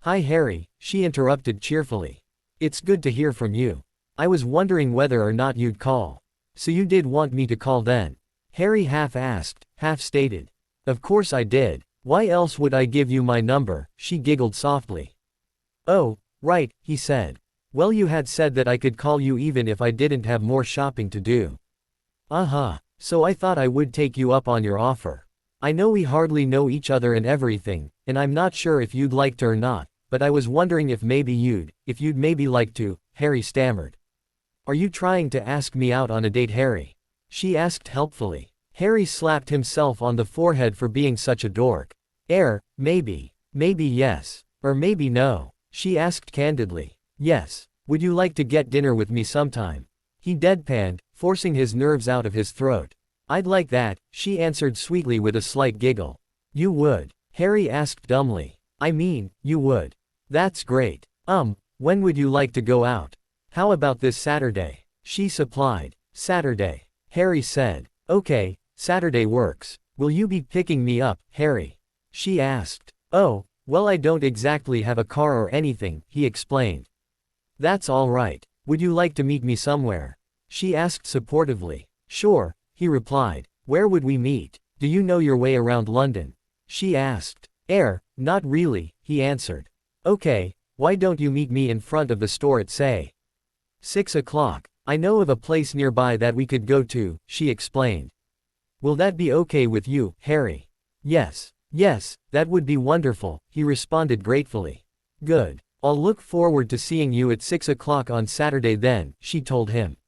[SPEAKER 1] Hi Harry, she interrupted cheerfully. It's good to hear from you. I was wondering whether or not you'd call. So you did want me to call then? Harry half asked, half stated. Of course I did. Why else would I give you my number? She giggled softly. Oh, right, he said. Well, you had said that I could call you even if I didn't have more shopping to do. Uh-huh, so I thought I would take you up on your offer. I know we hardly know each other and everything, and I'm not sure if you'd like to or not, but I was wondering if you'd maybe like to, Harry stammered. Are you trying to ask me out on a date, Harry? She asked helpfully. Harry slapped himself on the forehead for being such a dork. Maybe yes, or maybe no, she asked candidly. Yes. Would you like to get dinner with me sometime? He deadpanned, forcing his nerves out of his throat. I'd like that, she answered sweetly with a slight giggle. You would? Harry asked dumbly. I mean, you would. That's great. When would you like to go out? How about this Saturday? She supplied. Saturday. Harry said. Okay, Saturday works. Will you be picking me up, Harry? She asked. Oh, well, I don't exactly have a car or anything, he explained. That's all right. Would you like to meet me somewhere? She asked supportively. Sure, he replied. Where would we meet? Do you know your way around London? She asked. Not really, he answered. Okay, why don't you meet me in front of the store at say 6 o'clock? I know of a place nearby that we could go to, she explained. Will that be okay with you, Harry? Yes, that would be wonderful, he responded gratefully. Good. I'll look forward to seeing you at 6 o'clock on Saturday then, she told him.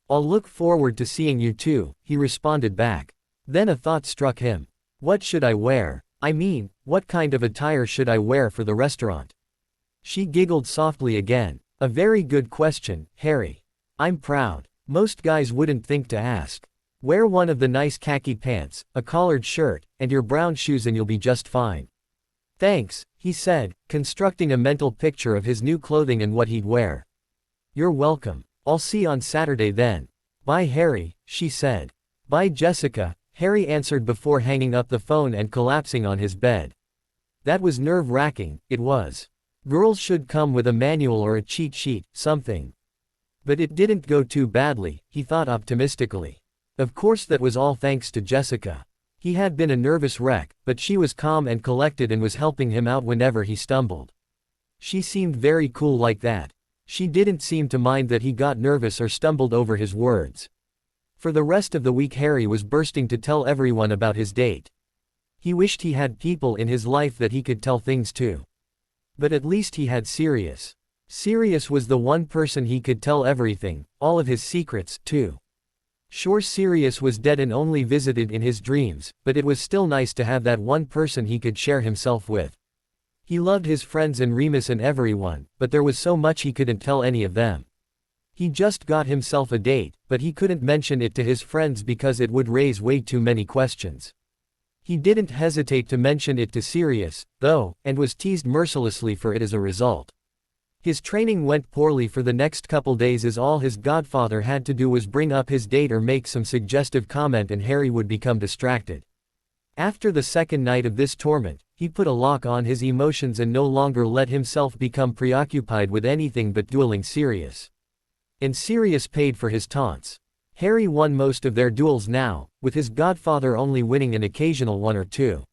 [SPEAKER 1] I'll look forward to seeing you too, he responded back. Then a thought struck him. What should I wear? I mean, what kind of attire should I wear for the restaurant? She giggled softly again. A very good question, Harry. I'm proud. Most guys wouldn't think to ask. Wear one of the nice khaki pants, a collared shirt, and your brown shoes and you'll be just fine. Thanks, he said, constructing a mental picture of his new clothing and what he'd wear. You're welcome. I'll see you on Saturday then. Bye Harry, she said. Bye Jessica, Harry answered before hanging up the phone and collapsing on his bed. That was nerve-wracking, it was. Girls should come with a manual or a cheat sheet, something. But it didn't go too badly, he thought optimistically. Of course that was all thanks to Jessica. He had been a nervous wreck, but she was calm and collected and was helping him out whenever he stumbled. She seemed very cool like that. She didn't seem to mind that he got nervous or stumbled over his words. For the rest of the week Harry was bursting to tell everyone about his date. He wished he had people in his life that he could tell things to. But at least he had Sirius. Sirius was the one person he could tell everything, all of his secrets, too. Sure, Sirius was dead and only visited in his dreams, but it was still nice to have that one person he could share himself with. He loved his friends and Remus and everyone, but there was so much he couldn't tell any of them. He just got himself a date, but he couldn't mention it to his friends because it would raise way too many questions. He didn't hesitate to mention it to Sirius, though, and was teased mercilessly for it as a result. His training went poorly for the next couple days as all his godfather had to do was bring up his date or make some suggestive comment and Harry would become distracted. After the second night of this torment, he put a lock on his emotions and no longer let himself become preoccupied with anything but dueling Sirius. And Sirius paid for his taunts. Harry won most of their duels now, with his godfather only winning an occasional one or two.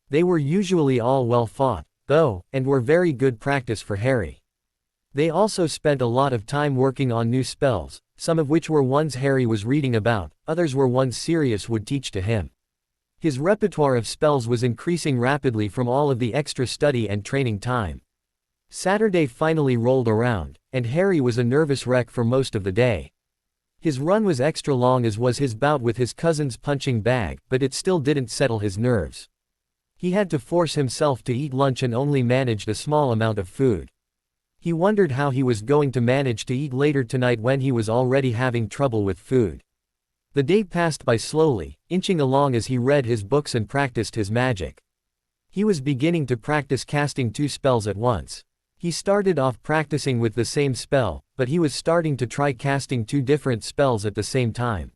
[SPEAKER 1] They were usually all well fought, though, and were very good practice for Harry. They also spent a lot of time working on new spells, some of which were ones Harry was reading about, others were ones Sirius would teach to him. His repertoire of spells was increasing rapidly from all of the extra study and training time. Saturday finally rolled around, and Harry was a nervous wreck for most of the day. His run was extra long as was his bout with his cousin's punching bag, but it still didn't settle his nerves. He had to force himself to eat lunch and only managed a small amount of food. He wondered how he was going to manage to eat later tonight when he was already having trouble with food. The day passed by slowly, inching along as he read his books and practiced his magic. He was beginning to practice casting 2 spells at once. He started off practicing with the same spell, but he was starting to try casting 2 different spells at the same time.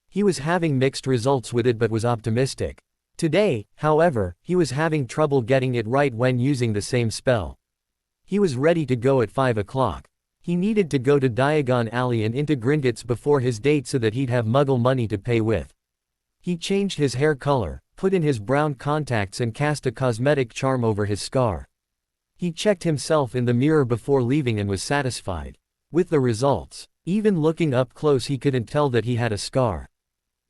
[SPEAKER 1] He was having mixed results with it but was optimistic. Today, however, he was having trouble getting it right when using the same spell. He was ready to go at 5 o'clock. He needed to go to Diagon Alley and into Gringotts before his date so that he'd have Muggle money to pay with. He changed his hair color, put in his brown contacts and cast a cosmetic charm over his scar. He checked himself in the mirror before leaving and was satisfied with the results. Even looking up close he couldn't tell that he had a scar.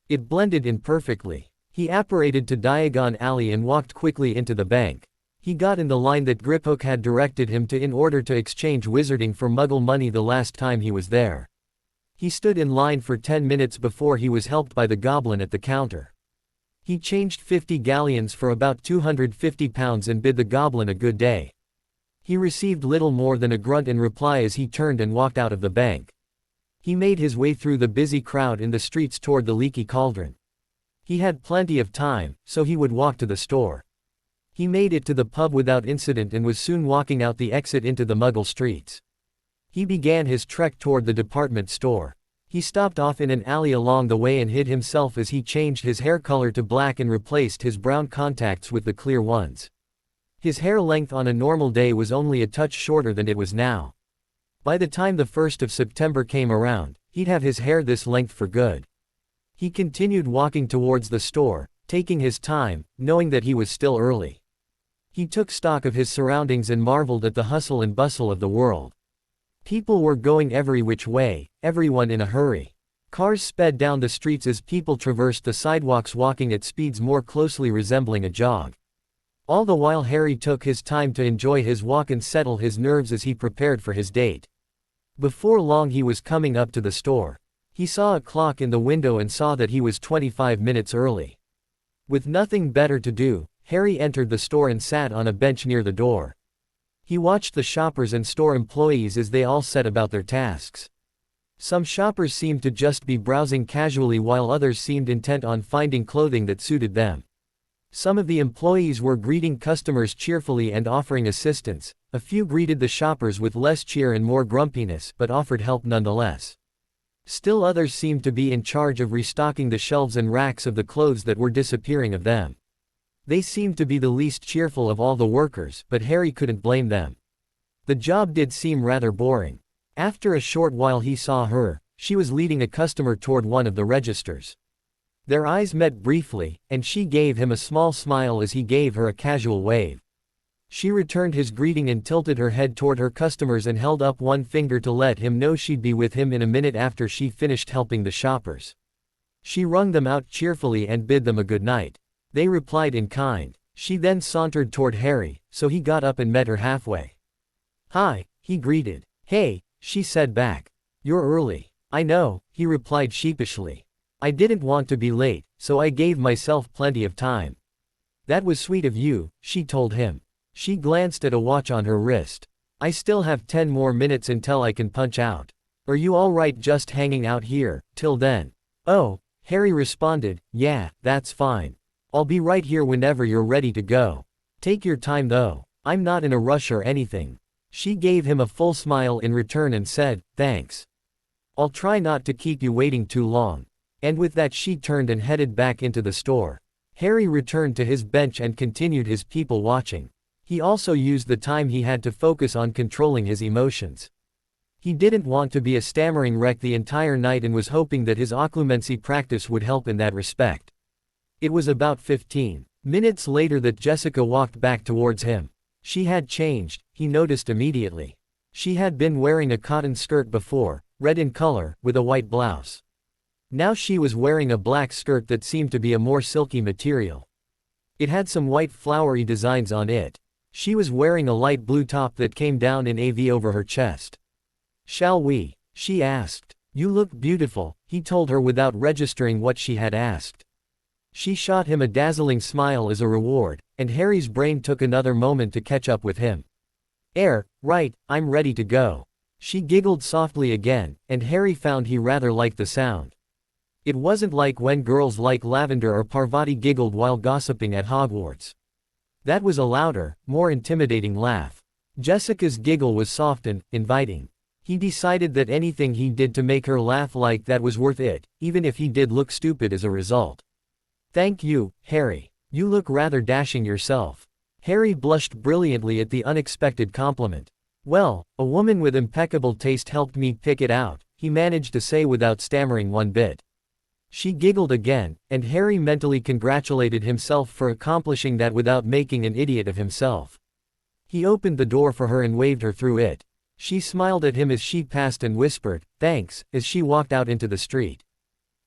[SPEAKER 1] It blended in perfectly. He apparated to Diagon Alley and walked quickly into the bank. He got in the line that Griphook had directed him to in order to exchange wizarding for Muggle money the last time he was there. He stood in line for 10 minutes before he was helped by the goblin at the counter. He changed 50 galleons for about £250 and bid the goblin a good day. He received little more than a grunt in reply as he turned and walked out of the bank. He made his way through the busy crowd in the streets toward the leaky cauldron. He had plenty of time, so he would walk to the store. He made it to the pub without incident and was soon walking out the exit into the Muggle streets. He began his trek toward the department store. He stopped off in an alley along the way and hid himself as he changed his hair color to black and replaced his brown contacts with the clear ones. His hair length on a normal day was only a touch shorter than it was now. By the time the 1st of September came around, he'd have his hair this length for good. He continued walking towards the store, taking his time, knowing that he was still early. He took stock of his surroundings and marveled at the hustle and bustle of the world. People were going every which way, everyone in a hurry. Cars sped down the streets as people traversed the sidewalks walking at speeds more closely resembling a jog. All the while Harry took his time to enjoy his walk and settle his nerves as he prepared for his date. Before long he was coming up to the store. He saw a clock in the window and saw that he was 25 minutes early. With nothing better to do, Harry entered the store and sat on a bench near the door. He watched the shoppers and store employees as they all set about their tasks. Some shoppers seemed to just be browsing casually while others seemed intent on finding clothing that suited them. Some of the employees were greeting customers cheerfully and offering assistance. A few greeted the shoppers with less cheer and more grumpiness but offered help nonetheless. Still others seemed to be in charge of restocking the shelves and racks of the clothes that were disappearing of them. They seemed to be the least cheerful of all the workers, but Harry couldn't blame them. The job did seem rather boring. After a short while he saw her. She was leading a customer toward one of the registers. Their eyes met briefly, and she gave him a small smile as he gave her a casual wave. She returned his greeting and tilted her head toward her customers and held up one finger to let him know she'd be with him in a minute after she finished helping the shoppers. She wrung them out cheerfully and bid them a good night. They replied in kind. She then sauntered toward Harry, so he got up and met her halfway. "Hi," he greeted. "Hey," she said back. "You're early." "I know," he replied sheepishly. "I didn't want to be late, so I gave myself plenty of time." "That was sweet of you," she told him. She glanced at a watch on her wrist. "I still have 10 more minutes until I can punch out. Are you all right just hanging out here, till then?" "Oh," Harry responded, "yeah, that's fine. I'll be right here whenever you're ready to go. Take your time though. I'm not in a rush or anything." She gave him a full smile in return and said, "Thanks. I'll try not to keep you waiting too long." And with that she turned and headed back into the store. Harry returned to his bench and continued his people watching. He also used the time he had to focus on controlling his emotions. He didn't want to be a stammering wreck the entire night and was hoping that his occlumency practice would help in that respect. It was about 15 minutes later that Jessica walked back towards him. She had changed, he noticed immediately. She had been wearing a cotton skirt before, red in color, with a white blouse. Now she was wearing a black skirt that seemed to be a more silky material. It had some white flowery designs on it. She was wearing a light blue top that came down in a V over her chest. "Shall we?" she asked. "You look beautiful," he told her without registering what she had asked. She shot him a dazzling smile as a reward, and Harry's brain took another moment to catch up with him. Right, I'm ready to go." She giggled softly again, and Harry found he rather liked the sound. It wasn't like when girls like Lavender or Parvati giggled while gossiping at Hogwarts. That was a louder, more intimidating laugh. Jessica's giggle was soft and inviting. He decided that anything he did to make her laugh like that was worth it, even if he did look stupid as a result. "Thank you, Harry. You look rather dashing yourself." Harry blushed brilliantly at the unexpected compliment. "Well, a woman with impeccable taste helped me pick it out," he managed to say without stammering one bit. She giggled again, and Harry mentally congratulated himself for accomplishing that without making an idiot of himself. He opened the door for her and waved her through it. She smiled at him as she passed and whispered, "Thanks," as she walked out into the street.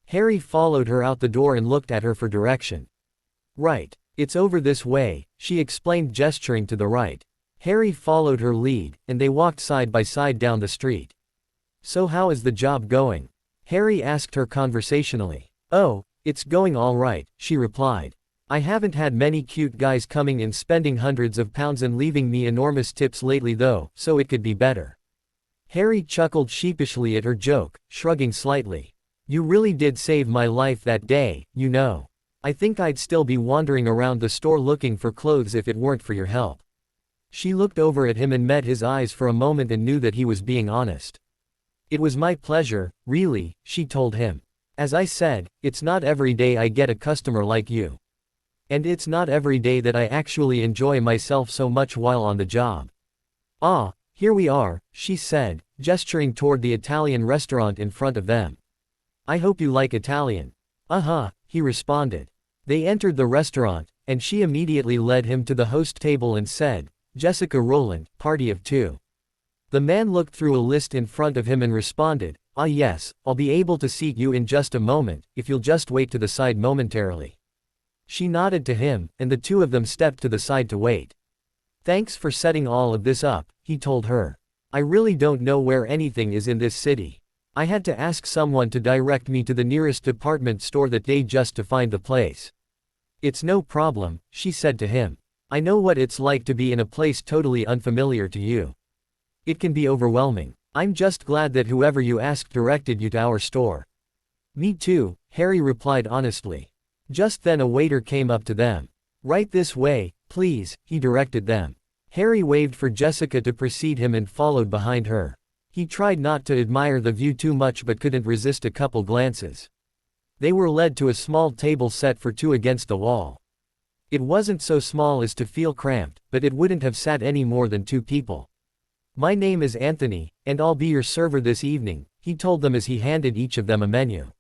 [SPEAKER 1] Harry followed her out the door and looked at her for direction. "Right. It's over this way," she explained, gesturing to the right. Harry followed her lead, and they walked side by side down the street. "So how is the job going?" Harry asked her conversationally. "Oh, it's going all right," she replied. I haven't had many cute guys coming in spending hundreds of pounds and leaving me enormous tips lately though, so it could be better. Harry chuckled sheepishly at her joke, shrugging slightly. You really did save my life that day, you know. I think I'd still be wandering around the store looking for clothes if it weren't for your help. She looked over at him and met his eyes for a moment and knew that he was being honest. It was my pleasure, really, she told him. As I said, it's not every day I get a customer like you. And it's not every day that I actually enjoy myself so much while on the job. Ah, here we are, she said, gesturing toward the Italian restaurant in front of them. I hope you like Italian. Uh-huh, he responded. They entered the restaurant, and she immediately led him to the host table and said, Jessica Rowland, party of 2. The man looked through a list in front of him and responded, ah yes, I'll be able to seat you in just a moment, if you'll just wait to the side momentarily. She nodded to him, and the two of them stepped to the side to wait. Thanks for setting all of this up, he told her. I really don't know where anything is in this city. I had to ask someone to direct me to the nearest department store that day just to find the place. It's no problem, she said to him. I know what it's like to be in a place totally unfamiliar to you. It can be overwhelming. I'm just glad that whoever you asked directed you to our store. Me too, Harry replied honestly. Just then a waiter came up to them. Right this way, please, he directed them. Harry waved for Jessica to precede him and followed behind her. He tried not to admire the view too much but couldn't resist a couple glances. They were led to a small table set for 2 against the wall. It wasn't so small as to feel cramped, but it wouldn't have sat any more than 2 people. My name is Anthony, and I'll be your server this evening, he told them as he handed each of them a menu.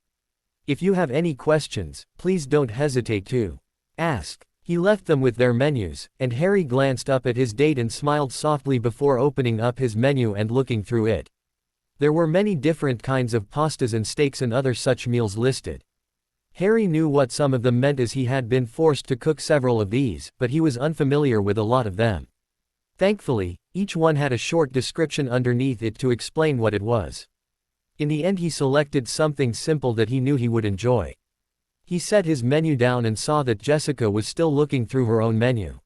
[SPEAKER 1] If you have any questions, please don't hesitate to ask. He left them with their menus, and Harry glanced up at his date and smiled softly before opening up his menu and looking through it. There were many different kinds of pastas and steaks and other such meals listed. Harry knew what some of them meant as he had been forced to cook several of these, but he was unfamiliar with a lot of them. Thankfully, each one had a short description underneath it to explain what it was. In the end he selected something simple that he knew he would enjoy. He set his menu down and saw that Jessica was still looking through her own menu.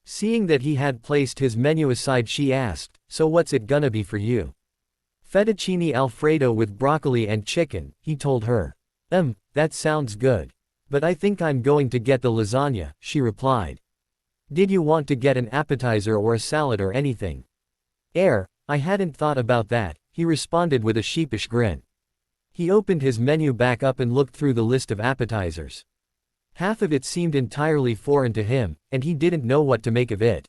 [SPEAKER 1] Seeing that he had placed his menu aside, she asked, "So what's it gonna be for you?" "Fettuccine Alfredo with broccoli and chicken," he told her. That sounds good. But I think I'm going to get the lasagna," she replied. "Did you want to get an appetizer or a salad or anything?" I hadn't thought about that," he responded with a sheepish grin. He opened his menu back up and looked through the list of appetizers. Half of it seemed entirely foreign to him, and he didn't know what to make of it.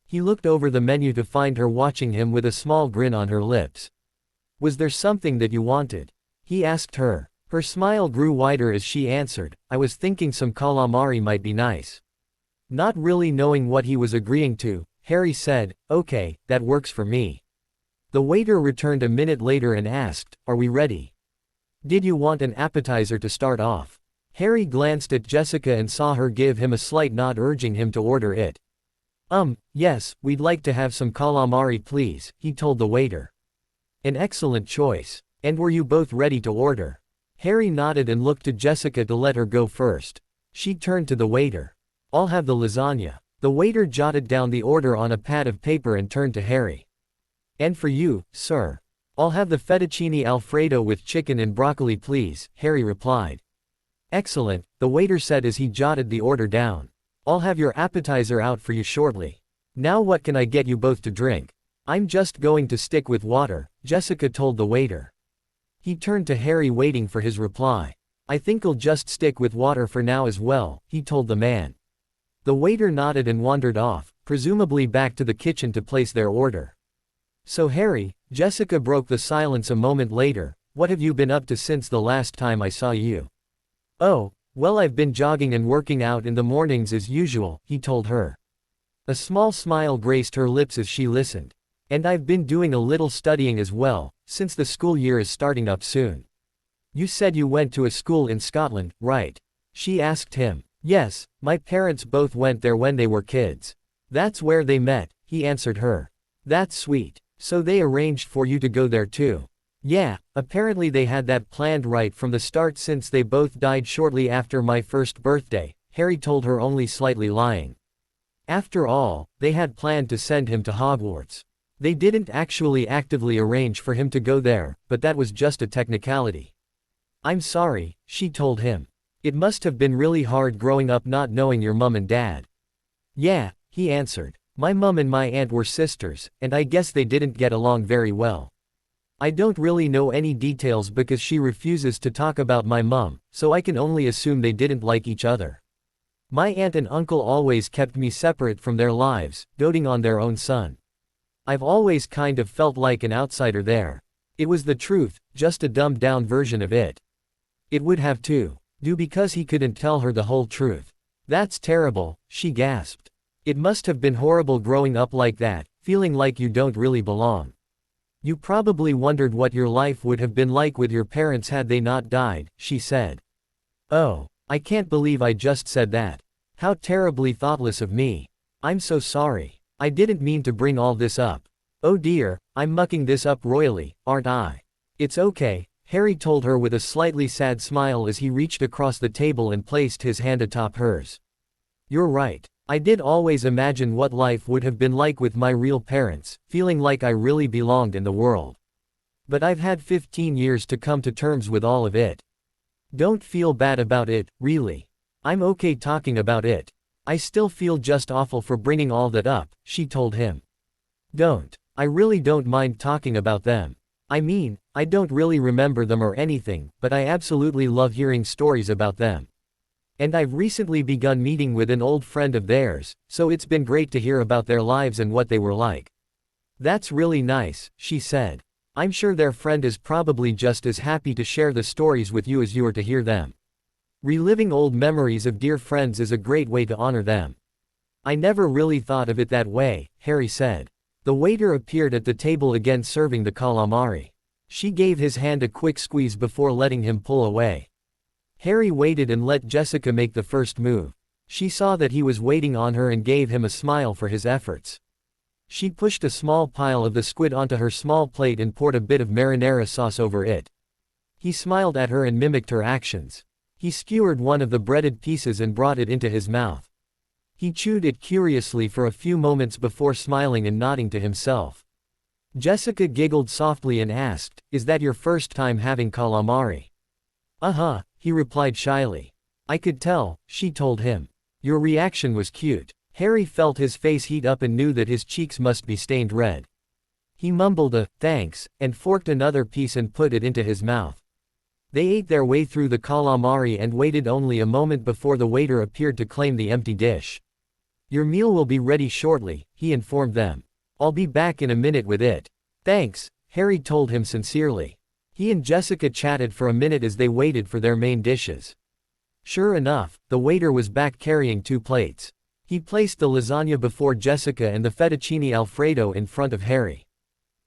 [SPEAKER 1] He looked over the menu to find her watching him with a small grin on her lips. "Was there something that you wanted?" he asked her. Her smile grew wider as she answered, "I was thinking some calamari might be nice." Not really knowing what he was agreeing to, Harry said, "Okay, that works for me." The waiter returned a minute later and asked, "Are we ready?" "Did you want an appetizer to start off?" Harry glanced at Jessica and saw her give him a slight nod urging him to order it. Yes, we'd like to have some calamari please," he told the waiter. "An excellent choice. And were you both ready to order?" Harry nodded and looked to Jessica to let her go first. She turned to the waiter. "I'll have the lasagna." The waiter jotted down the order on a pad of paper and turned to Harry. "And for you, sir?" "I'll have the fettuccine Alfredo with chicken and broccoli please," Harry replied. "Excellent," the waiter said as he jotted the order down. "I'll have your appetizer out for you shortly. Now what can I get you both to drink?" "I'm just going to stick with water," Jessica told the waiter. He turned to Harry waiting for his reply. "I think I'll just stick with water for now as well," he told the man. The waiter nodded and wandered off, presumably back to the kitchen to place their order. "So Harry," Jessica broke the silence a moment later, "what have you been up to since the last time I saw you?" "Oh, well, I've been jogging and working out in the mornings as usual," he told her. A small smile graced her lips as she listened. "And I've been doing a little studying as well, since the school year is starting up soon." "You said you went to a school in Scotland, right?" she asked him. "Yes, my parents both went there when they were kids. That's where they met," he answered her. "That's sweet. So they arranged for you to go there too?" "Yeah, apparently they had that planned right from the start since they both died shortly after my first birthday," Harry told her, only slightly lying. After all, they had planned to send him to Hogwarts. They didn't actually actively arrange for him to go there, but that was just a technicality. I'm sorry, she told him. It must have been really hard growing up not knowing your mum and dad. Yeah, he answered. My mum and my aunt were sisters, and I guess they didn't get along very well. I don't really know any details because she refuses to talk about my mum, so I can only assume they didn't like each other. My aunt and uncle always kept me separate from their lives, doting on their own son. I've always kind of felt like an outsider there. It was the truth, just a dumbed down version of it. It would have to do because he couldn't tell her the whole truth. That's terrible, she gasped. It must have been horrible growing up like that, feeling like you don't really belong. You probably wondered what your life would have been like with your parents had they not died, she said. Oh, I can't believe I just said that. How terribly thoughtless of me. I'm so sorry. I didn't mean to bring all this up. Oh dear, I'm mucking this up royally, aren't I? It's okay, Harry told her with a slightly sad smile as he reached across the table and placed his hand atop hers. You're right. I did always imagine what life would have been like with my real parents, feeling like I really belonged in the world. But I've had 15 years to come to terms with all of it. Don't feel bad about it, really. I'm okay talking about it. I still feel just awful for bringing all that up, she told him. Don't. I really don't mind talking about them. I mean, I don't really remember them or anything, but I absolutely love hearing stories about them. And I've recently begun meeting with an old friend of theirs, so it's been great to hear about their lives and what they were like. That's really nice, she said. I'm sure their friend is probably just as happy to share the stories with you as you are to hear them. Reliving old memories of dear friends is a great way to honor them. I never really thought of it that way, Harry said. The waiter appeared at the table again serving the calamari. She gave his hand a quick squeeze before letting him pull away. Harry waited and let Jessica make the first move. She saw that he was waiting on her and gave him a smile for his efforts. She pushed a small pile of the squid onto her small plate and poured a bit of marinara sauce over it. He smiled at her and mimicked her actions. He skewered one of the breaded pieces and brought it into his mouth. He chewed it curiously for a few moments before smiling and nodding to himself. Jessica giggled softly and asked, "Is that your first time having calamari?" "Uh-huh," he replied shyly. "I could tell," she told him. "Your reaction was cute." Harry felt his face heat up and knew that his cheeks must be stained red. He mumbled a "thanks," and forked another piece and put it into his mouth. They ate their way through the calamari and waited only a moment before the waiter appeared to claim the empty dish. "Your meal will be ready shortly," he informed them. "I'll be back in a minute with it." "Thanks," Harry told him sincerely. He and Jessica chatted for a minute as they waited for their main dishes. Sure enough, the waiter was back carrying 2 plates. He placed the lasagna before Jessica and the fettuccine alfredo in front of Harry.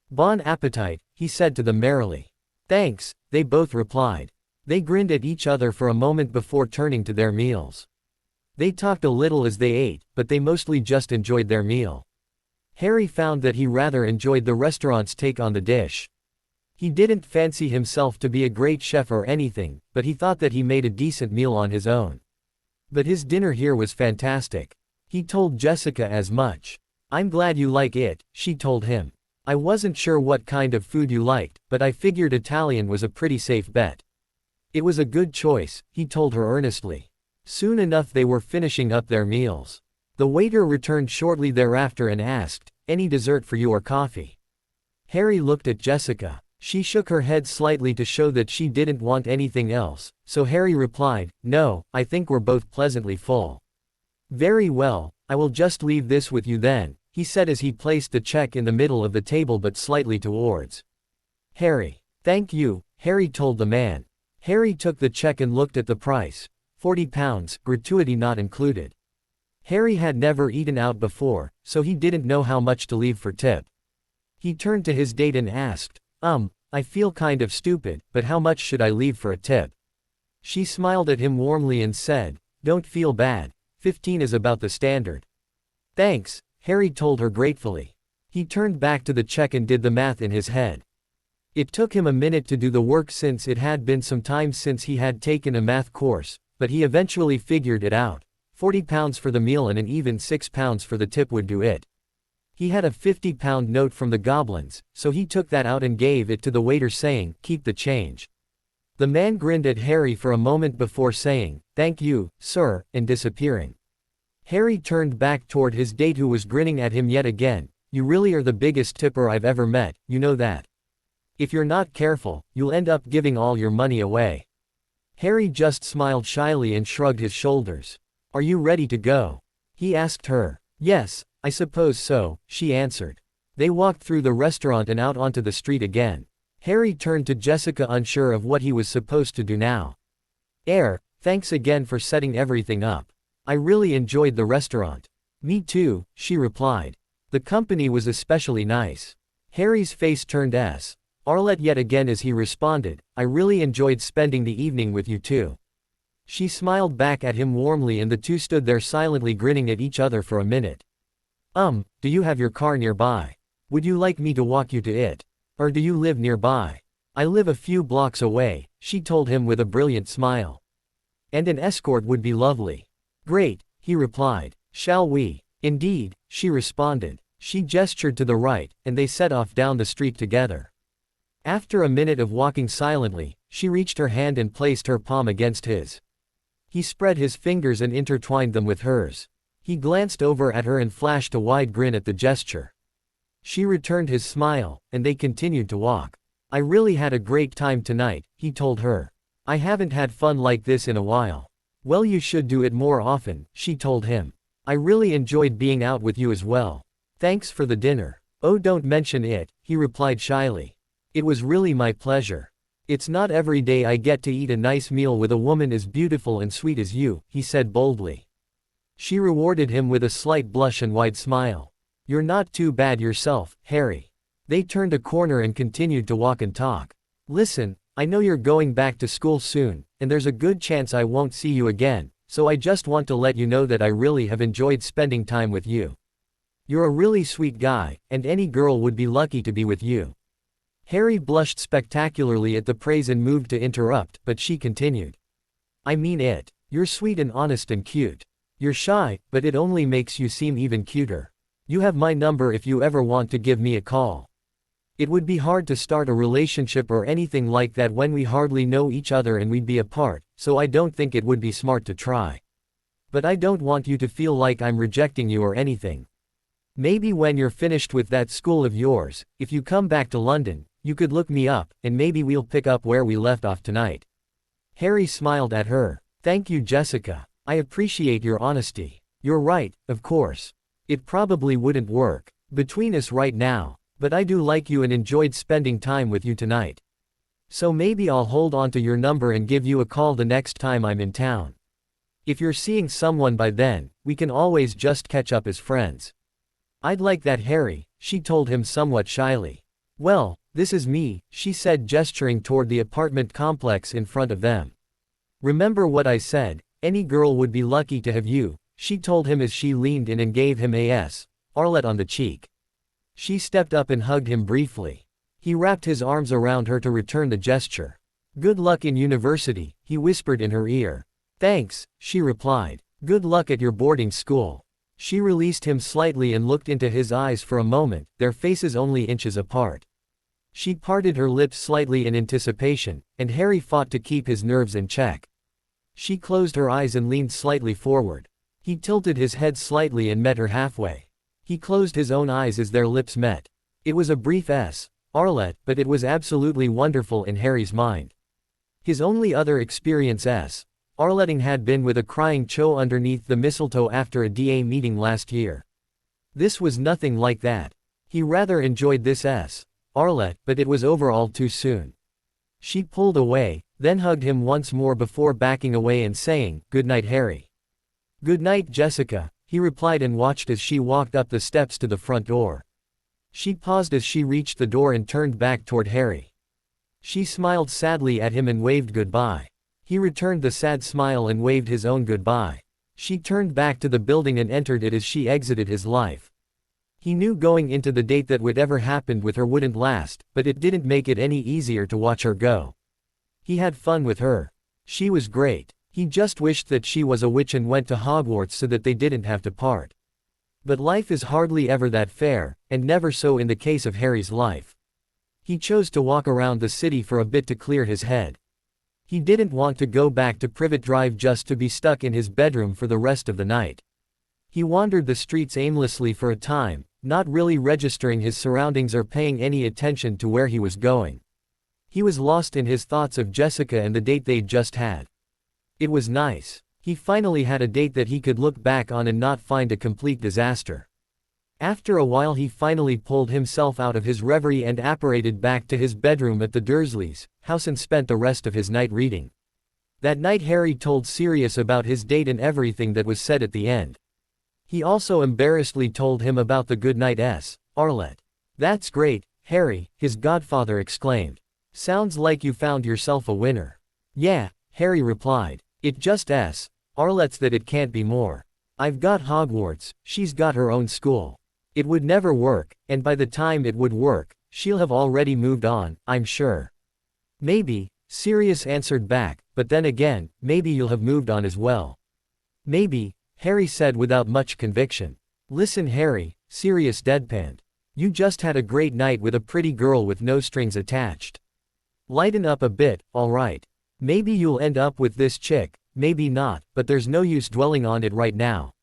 [SPEAKER 1] "Bon appétit," he said to them merrily. "Thanks," they both replied. They grinned at each other for a moment before turning to their meals. They talked a little as they ate, but they mostly just enjoyed their meal. Harry found that he rather enjoyed the restaurant's take on the dish. He didn't fancy himself to be a great chef or anything, but he thought that he made a decent meal on his own. But his dinner here was fantastic. He told Jessica as much. "I'm glad you like it," she told him. "I wasn't sure what kind of food you liked, but I figured Italian was a pretty safe bet." "It was a good choice," he told her earnestly. Soon enough they were finishing up their meals. The waiter returned shortly thereafter and asked, "Any dessert for you or coffee?" Harry looked at Jessica. She shook her head slightly to show that she didn't want anything else, so Harry replied, "No, I think we're both pleasantly full." "Very well, I will just leave this with you then," he said as he placed the check in the middle of the table but slightly towards Harry. "Thank you," Harry told the man. Harry took the check and looked at the price. £40, gratuity not included. Harry had never eaten out before, so he didn't know how much to leave for tip. He turned to his date and asked, I feel kind of stupid, but how much should I leave for a tip?" She smiled at him warmly and said, "Don't feel bad. 15 is about the standard." "Thanks," Harry told her gratefully. He turned back to the check and did the math in his head. It took him a minute to do the work since it had been some time since he had taken a math course, but he eventually figured it out. £40 for the meal and an even £6 for the tip would do it. He had a £50 note from the goblins, so he took that out and gave it to the waiter saying, "Keep the change." The man grinned at Harry for a moment before saying, "Thank you, sir," and disappearing. Harry turned back toward his date who was grinning at him yet again. "You really are the biggest tipper I've ever met, you know that. If you're not careful, you'll end up giving all your money away." Harry just smiled shyly and shrugged his shoulders. "Are you ready to go?" he asked her. "Yes, I suppose so," she answered. They walked through the restaurant and out onto the street again. Harry turned to Jessica unsure of what he was supposed to do now. Thanks again for setting everything up. I really enjoyed the restaurant." "Me too," she replied. "The company was especially nice." Harry's face turned Arlette yet again as he responded, "I really enjoyed spending the evening with you too." She smiled back at him warmly and the two stood there silently grinning at each other for a minute. Do you have your car nearby? Would you like me to walk you to it? Or do you live nearby?" "I live a few blocks away," she told him with a brilliant smile. "And an escort would be lovely." "Great," he replied. "Shall we?" "Indeed," she responded. She gestured to the right, and they set off down the street together. After a minute of walking silently, she reached her hand and placed her palm against his. He spread his fingers and intertwined them with hers. He glanced over at her and flashed a wide grin at the gesture. She returned his smile, and they continued to walk. "I really had a great time tonight," he told her. "I haven't had fun like this in a while." "Well, you should do it more often," she told him. "I really enjoyed being out with you as well. Thanks for the dinner." "Oh, don't mention it," he replied shyly. "It was really my pleasure. It's not every day I get to eat a nice meal with a woman as beautiful and sweet as you," he said boldly. She rewarded him with a slight blush and wide smile. "You're not too bad yourself, Harry." They turned a corner and continued to walk and talk. "Listen, I know you're going back to school soon, and there's a good chance I won't see you again, so I just want to let you know that I really have enjoyed spending time with you. You're a really sweet guy, and any girl would be lucky to be with you." Harry blushed spectacularly at the praise and moved to interrupt, but she continued. "I mean it. You're sweet and honest and cute. You're shy, but it only makes you seem even cuter. You have my number if you ever want to give me a call. It would be hard to start a relationship or anything like that when we hardly know each other and we'd be apart, so I don't think it would be smart to try. But I don't want you to feel like I'm rejecting you or anything. Maybe when you're finished with that school of yours, if you come back to London, you could look me up, and maybe we'll pick up where we left off tonight." Harry smiled at her. "Thank you, Jessica. I appreciate your honesty. You're right, of course. It probably wouldn't work between us right now, but I do like you and enjoyed spending time with you tonight. So maybe I'll hold on to your number and give you a call the next time I'm in town. If you're seeing someone by then, we can always just catch up as friends." "I'd like that, Harry," she told him somewhat shyly. "Well, this is me," she said, gesturing toward the apartment complex in front of them. "Remember what I said, any girl would be lucky to have you," she told him as she leaned in and gave him Arlette on the cheek. She stepped up and hugged him briefly. He wrapped his arms around her to return the gesture. "Good luck in university," he whispered in her ear. "Thanks," she replied. "Good luck at your boarding school." She released him slightly and looked into his eyes for a moment, their faces only inches apart. She parted her lips slightly in anticipation, and Harry fought to keep his nerves in check. She closed her eyes and leaned slightly forward. He tilted his head slightly and met her halfway. He closed his own eyes as their lips met. It was a brief Arlette, but it was absolutely wonderful in Harry's mind. His only other experience Arletting had been with a crying Cho underneath the mistletoe after a DA meeting last year. This was nothing like that. He rather enjoyed this Arlette, but it was over all too soon. She pulled away, then hugged him once more before backing away and saying, "Good night, Harry." "Good night, Jessica," he replied and watched as she walked up the steps to the front door. She paused as she reached the door and turned back toward Harry. She smiled sadly at him and waved goodbye. He returned the sad smile and waved his own goodbye. She turned back to the building and entered it as she exited his life. He knew going into the date that whatever happened with her wouldn't last, but it didn't make it any easier to watch her go. He had fun with her. She was great. He just wished that she was a witch and went to Hogwarts so that they didn't have to part. But life is hardly ever that fair, and never so in the case of Harry's life. He chose to walk around the city for a bit to clear his head. He didn't want to go back to Privet Drive just to be stuck in his bedroom for the rest of the night. He wandered the streets aimlessly for a time, not really registering his surroundings or paying any attention to where he was going. He was lost in his thoughts of Jessica and the date they'd just had. It was nice. He finally had a date that he could look back on and not find a complete disaster. After a while he finally pulled himself out of his reverie and apparated back to his bedroom at the Dursleys' house and spent the rest of his night reading. That night Harry told Sirius about his date and everything that was said at the end. He also embarrassedly told him about the goodnight Arlette. "That's great, Harry," his godfather exclaimed. "Sounds like you found yourself a winner." "Yeah," Harry replied. "It just Arlette's that it can't be more. I've got Hogwarts, she's got her own school. It would never work, and by the time it would work, she'll have already moved on, I'm sure." "Maybe," Sirius answered back, "but then again, maybe you'll have moved on as well." "Maybe," Harry said without much conviction. "Listen Harry," Sirius deadpanned. "You just had a great night with a pretty girl with no strings attached. Lighten up a bit, alright? Maybe you'll end up with this chick, maybe not, but there's no use dwelling on it right now.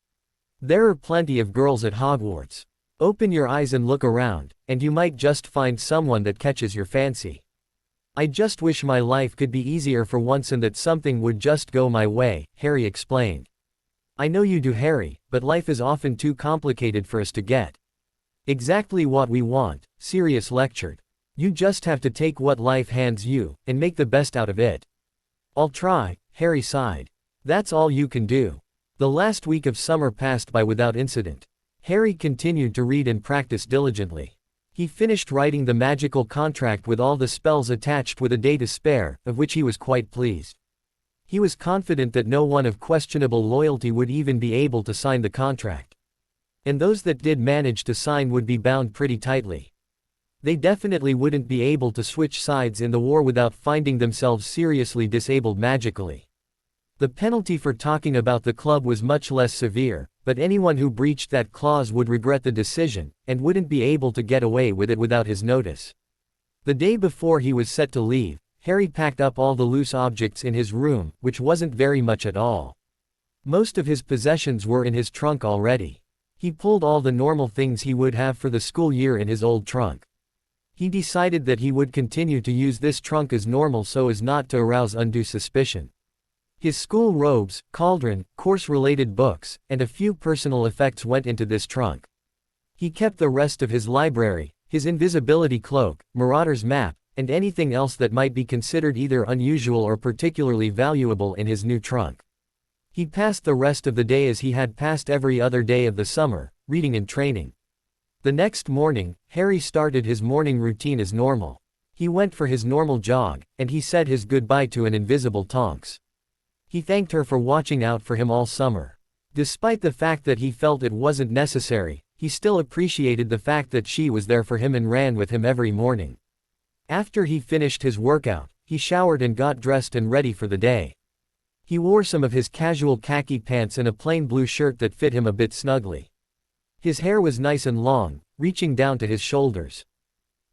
[SPEAKER 1] There are plenty of girls at Hogwarts. Open your eyes and look around, and you might just find someone that catches your fancy. I just wish my life could be easier for once and that something would just go my way," Harry explained. "I know you do Harry, but life is often too complicated for us to get exactly what we want," Sirius lectured. "You just have to take what life hands you, and make the best out of it." "I'll try," Harry sighed. "That's all you can do." The last week of summer passed by without incident. Harry continued to read and practice diligently. He finished writing the magical contract with all the spells attached with a day to spare, of which he was quite pleased. He was confident that no one of questionable loyalty would even be able to sign the contract. And those that did manage to sign would be bound pretty tightly. They definitely wouldn't be able to switch sides in the war without finding themselves seriously disabled magically. The penalty for talking about the club was much less severe, but anyone who breached that clause would regret the decision, and wouldn't be able to get away with it without his notice. The day before he was set to leave, Harry packed up all the loose objects in his room, which wasn't very much at all. Most of his possessions were in his trunk already. He pulled all the normal things he would have for the school year in his old trunk. He decided that he would continue to use this trunk as normal so as not to arouse undue suspicion. His school robes, cauldron, course-related books, and a few personal effects went into this trunk. He kept the rest of his library, his invisibility cloak, Marauder's map, and anything else that might be considered either unusual or particularly valuable in his new trunk. He passed the rest of the day as he had passed every other day of the summer, reading and training. The next morning, Harry started his morning routine as normal. He went for his normal jog, and he said his goodbye to an invisible Tonks. He thanked her for watching out for him all summer. Despite the fact that he felt it wasn't necessary, he still appreciated the fact that she was there for him and ran with him every morning. After he finished his workout, he showered and got dressed and ready for the day. He wore some of his casual khaki pants and a plain blue shirt that fit him a bit snugly. His hair was nice and long, reaching down to his shoulders.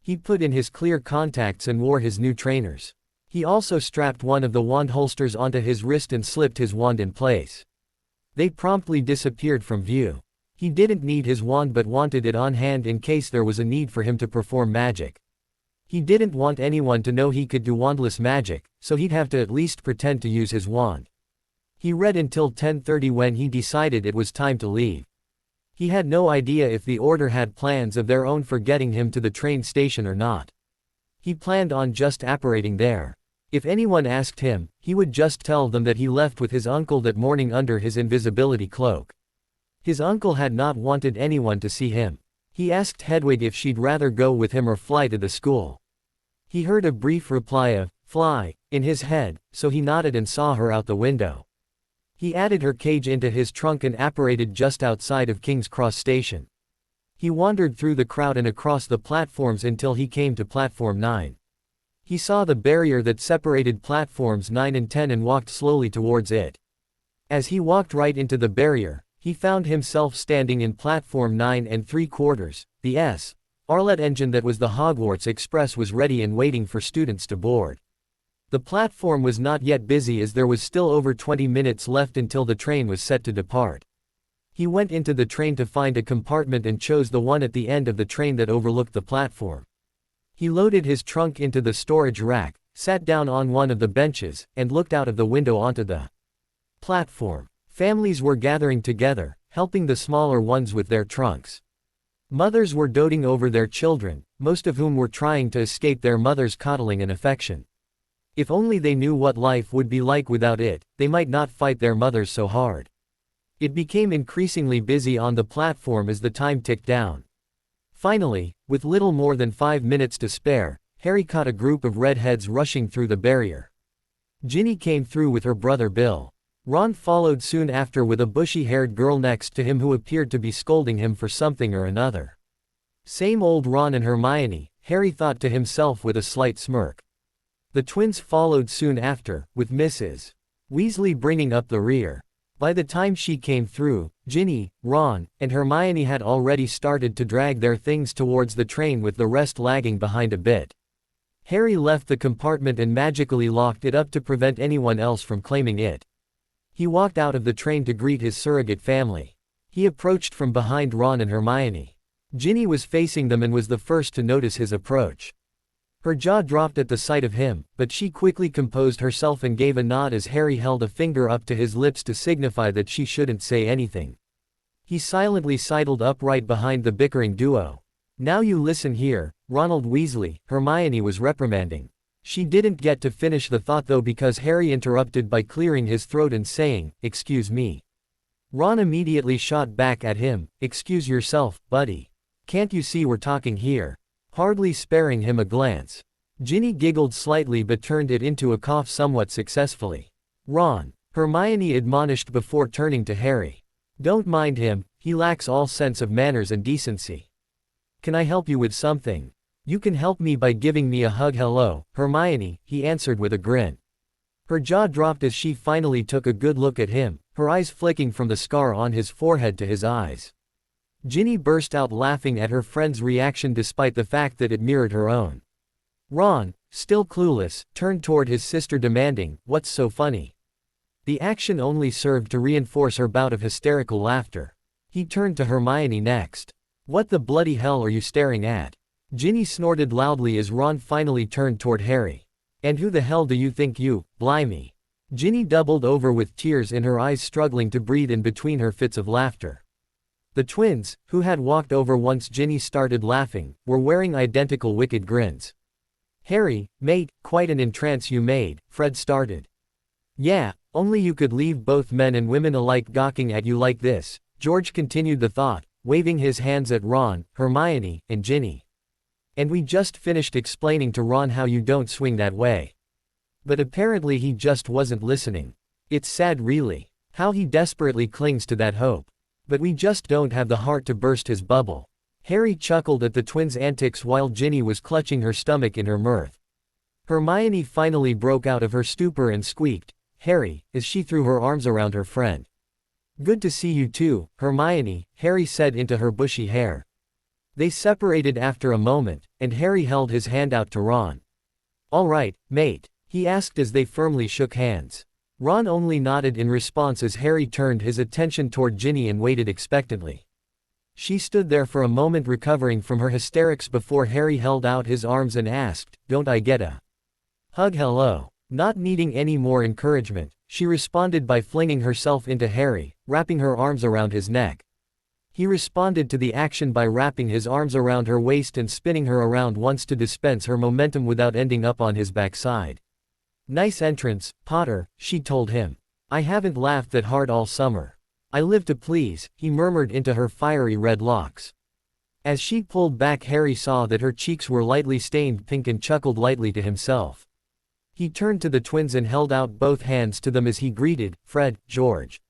[SPEAKER 1] He put in his clear contacts and wore his new trainers. He also strapped one of the wand holsters onto his wrist and slipped his wand in place. They promptly disappeared from view. He didn't need his wand but wanted it on hand in case there was a need for him to perform magic. He didn't want anyone to know he could do wandless magic, so he'd have to at least pretend to use his wand. He read until 10:30 when he decided it was time to leave. He had no idea if the Order had plans of their own for getting him to the train station or not. He planned on just apparating there. If anyone asked him, he would just tell them that he left with his uncle that morning under his invisibility cloak. His uncle had not wanted anyone to see him. He asked Hedwig if she'd rather go with him or fly to the school. He heard a brief reply of, "Fly," in his head, so he nodded and saw her out the window. He added her cage into his trunk and apparated just outside of King's Cross Station. He wandered through the crowd and across the platforms until he came to Platform 9. He saw the barrier that separated platforms 9 and 10 and walked slowly towards it. As he walked right into the barrier, he found himself standing in platform 9 and 3/4. The Arlet engine that was the Hogwarts Express was ready and waiting for students to board. The platform was not yet busy as there was still over 20 minutes left until the train was set to depart. He went into the train to find a compartment and chose the one at the end of the train that overlooked the platform. He loaded his trunk into the storage rack, sat down on one of the benches, and looked out of the window onto the platform. Families were gathering together, helping the smaller ones with their trunks. Mothers were doting over their children, most of whom were trying to escape their mother's coddling and affection. If only they knew what life would be like without it, they might not fight their mothers so hard. It became increasingly busy on the platform as the time ticked down. Finally, with little more than 5 minutes to spare, Harry caught a group of redheads rushing through the barrier. Ginny came through with her brother Bill. Ron followed soon after with a bushy-haired girl next to him who appeared to be scolding him for something or another. Same old Ron and Hermione, Harry thought to himself with a slight smirk. The twins followed soon after, with Mrs. Weasley bringing up the rear. By the time she came through, Ginny, Ron, and Hermione had already started to drag their things towards the train with the rest lagging behind a bit. Harry left the compartment and magically locked it up to prevent anyone else from claiming it. He walked out of the train to greet his surrogate family. He approached from behind Ron and Hermione. Ginny was facing them and was the first to notice his approach. Her jaw dropped at the sight of him, but she quickly composed herself and gave a nod as Harry held a finger up to his lips to signify that she shouldn't say anything. He silently sidled up right behind the bickering duo. "Now you listen here, Ronald Weasley," Hermione was reprimanding. She didn't get to finish the thought though because Harry interrupted by clearing his throat and saying, "Excuse me." Ron immediately shot back at him, "Excuse yourself, buddy. Can't you see we're talking here?" Hardly sparing him a glance. Ginny giggled slightly but turned it into a cough somewhat successfully. "Ron," Hermione admonished before turning to Harry. "Don't mind him, he lacks all sense of manners and decency. Can I help you with something?" "You can help me by giving me a hug." "Hello, Hermione," he answered with a grin. Her jaw dropped as she finally took a good look at him, her eyes flicking from the scar on his forehead to his eyes. Ginny burst out laughing at her friend's reaction despite the fact that it mirrored her own. Ron, still clueless, turned toward his sister demanding, "What's so funny?" The action only served to reinforce her bout of hysterical laughter. He turned to Hermione next. "What the bloody hell are you staring at?" Ginny snorted loudly as Ron finally turned toward Harry. "And who the hell do you think you, blimey?" Ginny doubled over with tears in her eyes, struggling to breathe in between her fits of laughter. The twins, who had walked over once Ginny started laughing, were wearing identical wicked grins. "Harry, mate, quite an entrance you made," Fred started. "Yeah, only you could leave both men and women alike gawking at you like this," George continued the thought, waving his hands at Ron, Hermione, and Ginny. "And we just finished explaining to Ron how you don't swing that way." But apparently he just wasn't listening. It's sad really, how he desperately clings to that hope. But we just don't have the heart to burst his bubble. Harry chuckled at the twins' antics while Ginny was clutching her stomach in her mirth. Hermione finally broke out of her stupor and squeaked, "Harry," as she threw her arms around her friend. "Good to see you too, Hermione," Harry said into her bushy hair. They separated after a moment, and Harry held his hand out to Ron. "All right, mate?" he asked as they firmly shook hands. Ron only nodded in response as Harry turned his attention toward Ginny and waited expectantly. She stood there for a moment recovering from her hysterics before Harry held out his arms and asked, "Don't I get a hug?" "Hello." Not needing any more encouragement, she responded by flinging herself into Harry, wrapping her arms around his neck. He responded to the action by wrapping his arms around her waist and spinning her around once to dispense her momentum without ending up on his backside. "Nice entrance, Potter," she told him. "I haven't laughed that hard all summer. I live to please," he murmured into her fiery red locks. As she pulled back, Harry saw that her cheeks were lightly stained pink and chuckled lightly to himself. He turned to the twins and held out both hands to them as he greeted, "Fred, George.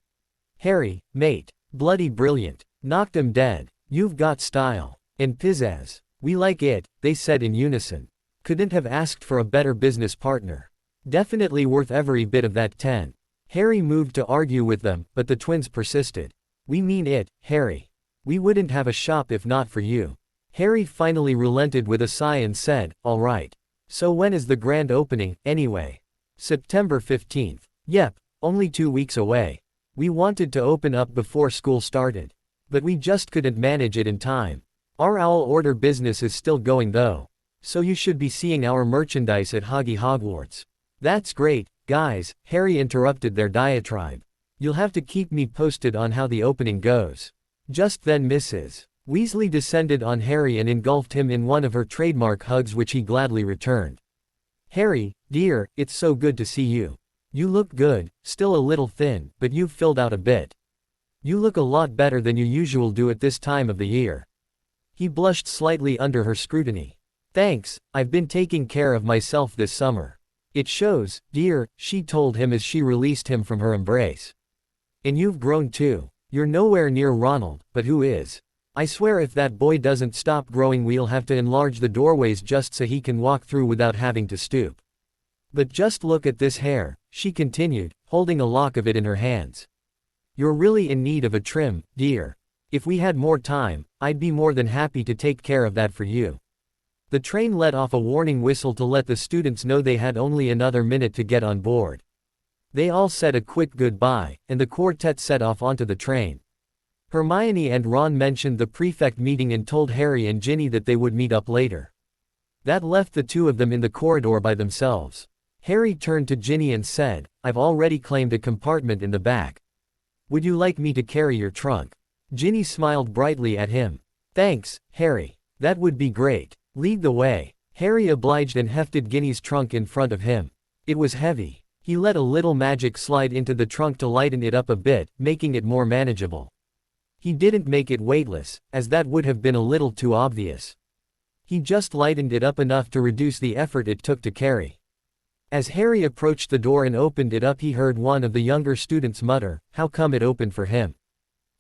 [SPEAKER 1] Harry, mate. Bloody brilliant. Knocked 'em dead. You've got style. And pizzazz. We like it," they said in unison. Couldn't have asked for a better business partner. Definitely worth every bit of that 10. Harry moved to argue with them, but the twins persisted. We mean it, Harry. We wouldn't have a shop if not for you. Harry finally relented with a sigh and said, all right. So when is the grand opening, anyway? September 15th. Yep, only 2 weeks away. We wanted to open up before school started. But we just couldn't manage it in time. Our owl order business is still going though. So you should be seeing our merchandise at Hogwarts. That's great, guys, Harry interrupted their diatribe. You'll have to keep me posted on how the opening goes. Just then Mrs. Weasley descended on Harry and engulfed him in one of her trademark hugs which he gladly returned. Harry, dear, it's so good to see you. You look good, still a little thin, but you've filled out a bit. You look a lot better than you usually do at this time of the year. He blushed slightly under her scrutiny. Thanks, I've been taking care of myself this summer. It shows, dear, she told him as she released him from her embrace. And you've grown too. You're nowhere near Ronald, but who is? I swear if that boy doesn't stop growing we'll have to enlarge the doorways just so he can walk through without having to stoop. But just look at this hair, she continued, holding a lock of it in her hands. You're really in need of a trim, dear. If we had more time, I'd be more than happy to take care of that for you. The train let off a warning whistle to let the students know they had only another minute to get on board. They all said a quick goodbye, and the quartet set off onto the train. Hermione and Ron mentioned the prefect meeting and told Harry and Ginny that they would meet up later. That left the two of them in the corridor by themselves. Harry turned to Ginny and said, I've already claimed a compartment in the back. Would you like me to carry your trunk? Ginny smiled brightly at him. Thanks, Harry. That would be great. Lead the way. Harry obliged and hefted Ginny's trunk in front of him. It was heavy. He let a little magic slide into the trunk to lighten it up a bit, making it more manageable. He didn't make it weightless, as that would have been a little too obvious. He just lightened it up enough to reduce the effort it took to carry. As Harry approached the door and opened it up he heard one of the younger students mutter, how come it opened for him?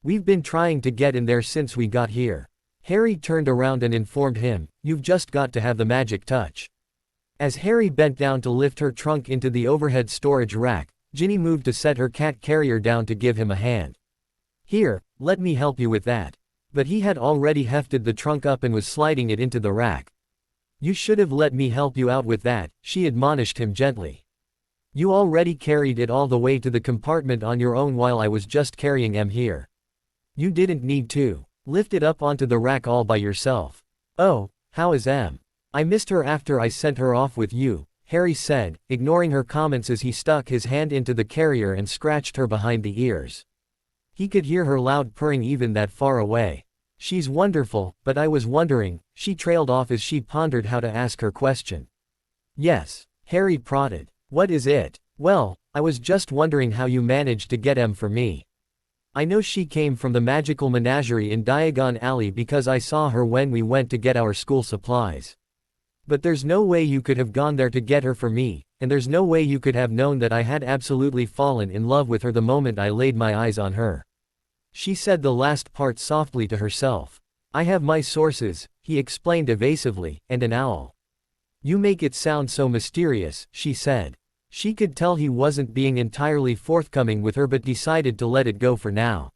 [SPEAKER 1] We've been trying to get in there since we got here. Harry turned around and informed him, you've just got to have the magic touch. As Harry bent down to lift her trunk into the overhead storage rack, Ginny moved to set her cat carrier down to give him a hand. Here, let me help you with that. But he had already hefted the trunk up and was sliding it into the rack. You should have let me help you out with that, she admonished him gently. You already carried it all the way to the compartment on your own while I was just carrying him here. You didn't need to lift it up onto the rack all by yourself. Oh, how is Em? I missed her after I sent her off with you, Harry said, ignoring her comments as he stuck his hand into the carrier and scratched her behind the ears. He could hear her loud purring even that far away. She's wonderful, but I was wondering, she trailed off as she pondered how to ask her question. Yes, Harry prodded. What is it? Well, I was just wondering how you managed to get Em for me. I know she came from the magical menagerie in Diagon Alley because I saw her when we went to get our school supplies. But there's no way you could have gone there to get her for me, and there's no way you could have known that I had absolutely fallen in love with her the moment I laid my eyes on her. She said the last part softly to herself. I have my sources, he explained evasively, and an owl. You make it sound so mysterious, she said. She could tell he wasn't being entirely forthcoming with her but decided to let it go for now.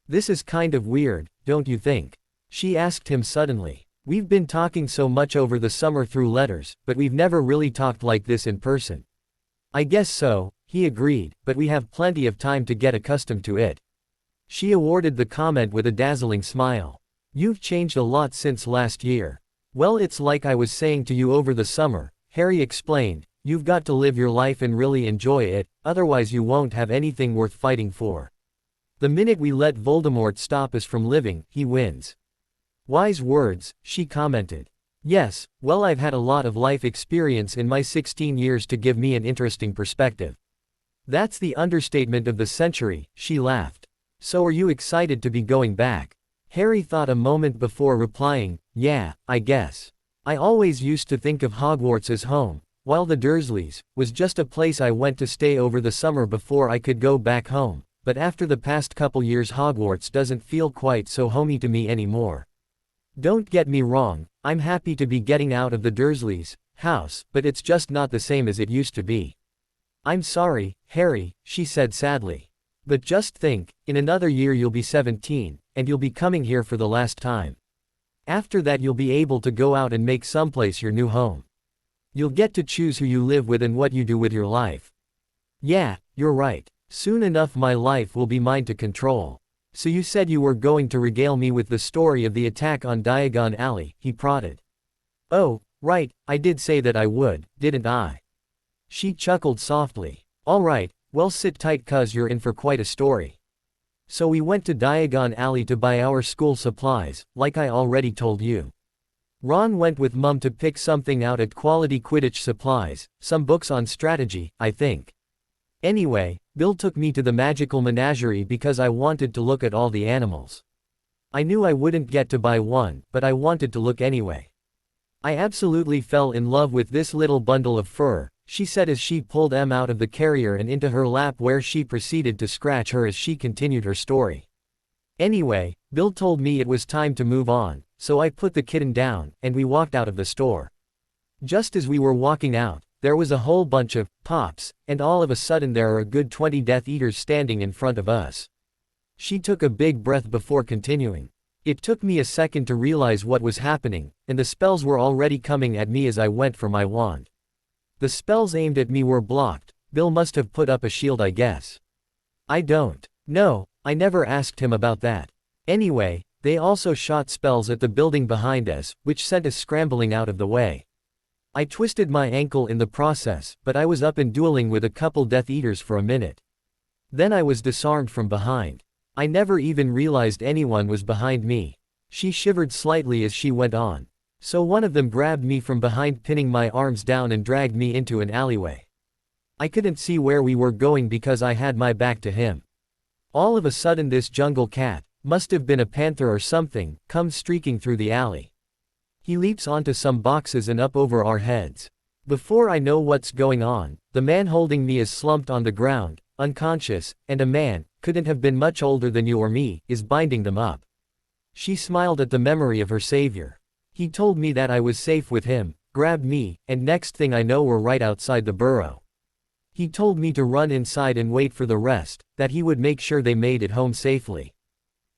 [SPEAKER 1] This is kind of weird, don't you think? She asked him suddenly. We've been talking so much over the summer through letters, but we've never really talked like this in person. I guess so, he agreed, but we have plenty of time to get accustomed to it. She awarded the comment with a dazzling smile. You've changed a lot since last year. Well, it's like I was saying to you over the summer, Harry explained. You've got to live your life and really enjoy it, otherwise you won't have anything worth fighting for. The minute we let Voldemort stop us from living, he wins. Wise words, she commented. Yes, well, I've had a lot of life experience in my 16 years to give me an interesting perspective. That's the understatement of the century, she laughed. So are you excited to be going back? Harry thought a moment before replying, yeah, I guess. I always used to think of Hogwarts as home, while the Dursleys was just a place I went to stay over the summer before I could go back home, but after the past couple years Hogwarts doesn't feel quite so homey to me anymore. Don't get me wrong, I'm happy to be getting out of the Dursleys' house, but it's just not the same as it used to be. I'm sorry, Harry, she said sadly. But just think, in another year you'll be 17, and you'll be coming here for the last time. After that you'll be able to go out and make someplace your new home. You'll get to choose who you live with and what you do with your life. Yeah, you're right. Soon enough my life will be mine to control. So you said you were going to regale me with the story of the attack on Diagon Alley, he prodded. Oh, right, I did say that I would, didn't I? She chuckled softly. All right, well sit tight cuz you're in for quite a story. So we went to Diagon Alley to buy our school supplies, like I already told you. Ron went with Mum to pick something out at Quality Quidditch Supplies, some books on strategy, I think. Anyway, Bill took me to the magical menagerie because I wanted to look at all the animals. I knew I wouldn't get to buy one, but I wanted to look anyway. I absolutely fell in love with this little bundle of fur, she said as she pulled Em out of the carrier and into her lap where she proceeded to scratch her as she continued her story. Anyway, Bill told me it was time to move on, so I put the kitten down, and we walked out of the store. Just as we were walking out, there was a whole bunch of pops, and all of a sudden there are a good 20 Death Eaters standing in front of us. She took a big breath before continuing. It took me a second to realize what was happening, and the spells were already coming at me as I went for my wand. The spells aimed at me were blocked. Bill must have put up a shield, I guess. I don't know, I never asked him about that. Anyway, they also shot spells at the building behind us, which sent us scrambling out of the way. I twisted my ankle in the process, but I was up and dueling with a couple Death Eaters for a minute. Then I was disarmed from behind. I never even realized anyone was behind me. She shivered slightly as she went on. So one of them grabbed me from behind, pinning my arms down and dragged me into an alleyway. I couldn't see where we were going because I had my back to him. All of a sudden this jungle cat, must have been a panther or something, comes streaking through the alley. He leaps onto some boxes and up over our heads. Before I know what's going on, the man holding me is slumped on the ground, unconscious, and a man, couldn't have been much older than you or me, is binding them up. She smiled at the memory of her savior. He told me that I was safe with him, grabbed me, and next thing I know we're right outside the burrow. He told me to run inside and wait for the rest, that he would make sure they made it home safely.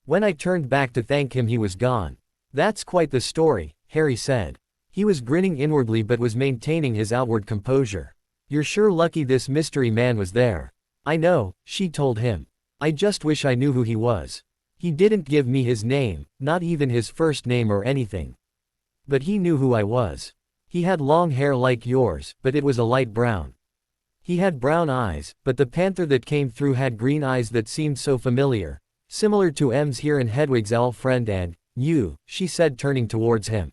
[SPEAKER 1] When I turned back to thank him he was gone. That's quite the story, Harry said. He was grinning inwardly but was maintaining his outward composure. You're sure lucky this mystery man was there. I know, she told him. I just wish I knew who he was. He didn't give me his name, not even his first name or anything. But he knew who I was. He had long hair like yours, but it was a light brown. He had brown eyes, but the panther that came through had green eyes that seemed so familiar, similar to M's here and Hedwig's owl friend and, you, she said turning towards him.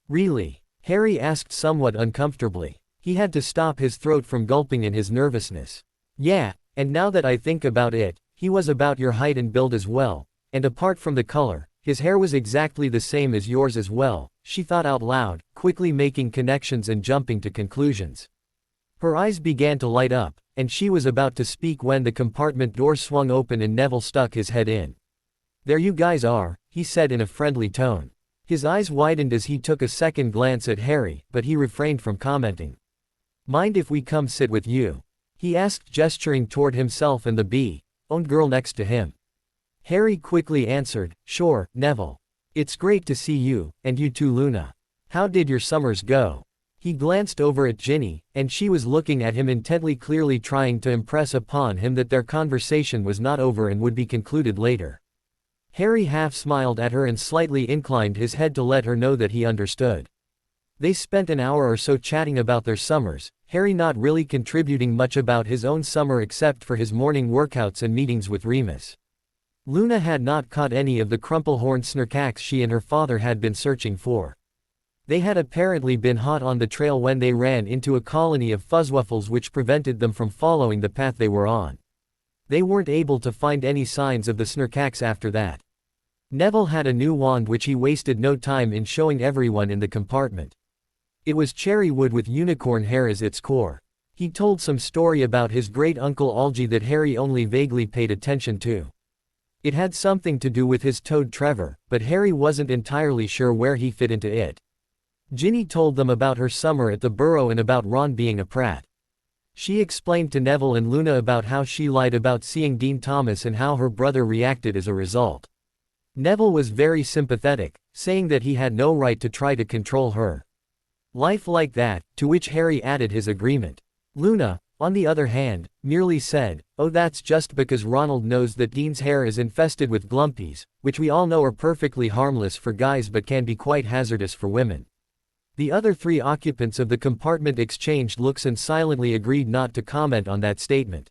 [SPEAKER 1] Really? Harry asked somewhat uncomfortably. He had to stop his throat from gulping in his nervousness. Yeah, and now that I think about it, he was about your height and build as well, and apart from the color, his hair was exactly the same as yours as well, she thought out loud, quickly making connections and jumping to conclusions. Her eyes began to light up, and she was about to speak when the compartment door swung open and Neville stuck his head in. There you guys are, he said in a friendly tone. His eyes widened as he took a second glance at Harry, but he refrained from commenting. Mind if we come sit with you? He asked, gesturing toward himself and the bee-owned girl next to him. Harry quickly answered, sure, Neville. It's great to see you, and you too, Luna. How did your summers go? He glanced over at Ginny, and she was looking at him intently, clearly trying to impress upon him that their conversation was not over and would be concluded later. Harry half smiled at her and slightly inclined his head to let her know that he understood. They spent an hour or so chatting about their summers, Harry not really contributing much about his own summer except for his morning workouts and meetings with Remus. Luna had not caught any of the crumple-horned snurcax she and her father had been searching for. They had apparently been hot on the trail when they ran into a colony of fuzzwuffles which prevented them from following the path they were on. They weren't able to find any signs of the snurcax after that. Neville had a new wand which he wasted no time in showing everyone in the compartment. It was cherry wood with unicorn hair as its core. He told some story about his great-uncle Algie that Harry only vaguely paid attention to. It had something to do with his toad Trevor, but Harry wasn't entirely sure where he fit into it. Ginny told them about her summer at the Burrow and about Ron being a prat. She explained to Neville and Luna about how she lied about seeing Dean Thomas and how her brother reacted as a result. Neville was very sympathetic, saying that he had no right to try to control her life like that, to which Harry added his agreement. Luna, on the other hand, merely said, "Oh, that's just because Ronald knows that Dean's hair is infested with glumpies, which we all know are perfectly harmless for guys but can be quite hazardous for women." The other 3 occupants of the compartment exchanged looks and silently agreed not to comment on that statement.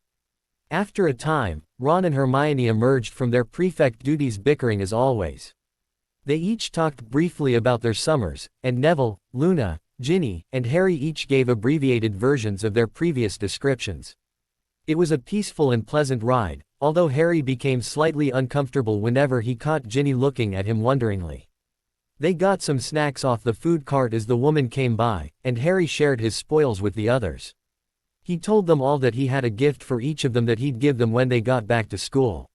[SPEAKER 1] After a time, Ron and Hermione emerged from their prefect duties bickering as always. They each talked briefly about their summers, and Neville, Luna, Ginny, and Harry each gave abbreviated versions of their previous descriptions. It was a peaceful and pleasant ride, although Harry became slightly uncomfortable whenever he caught Ginny looking at him wonderingly. They got some snacks off the food cart as the woman came by, and Harry shared his spoils with the others. He told them all that he had a gift for each of them that he'd give them when they got back to school.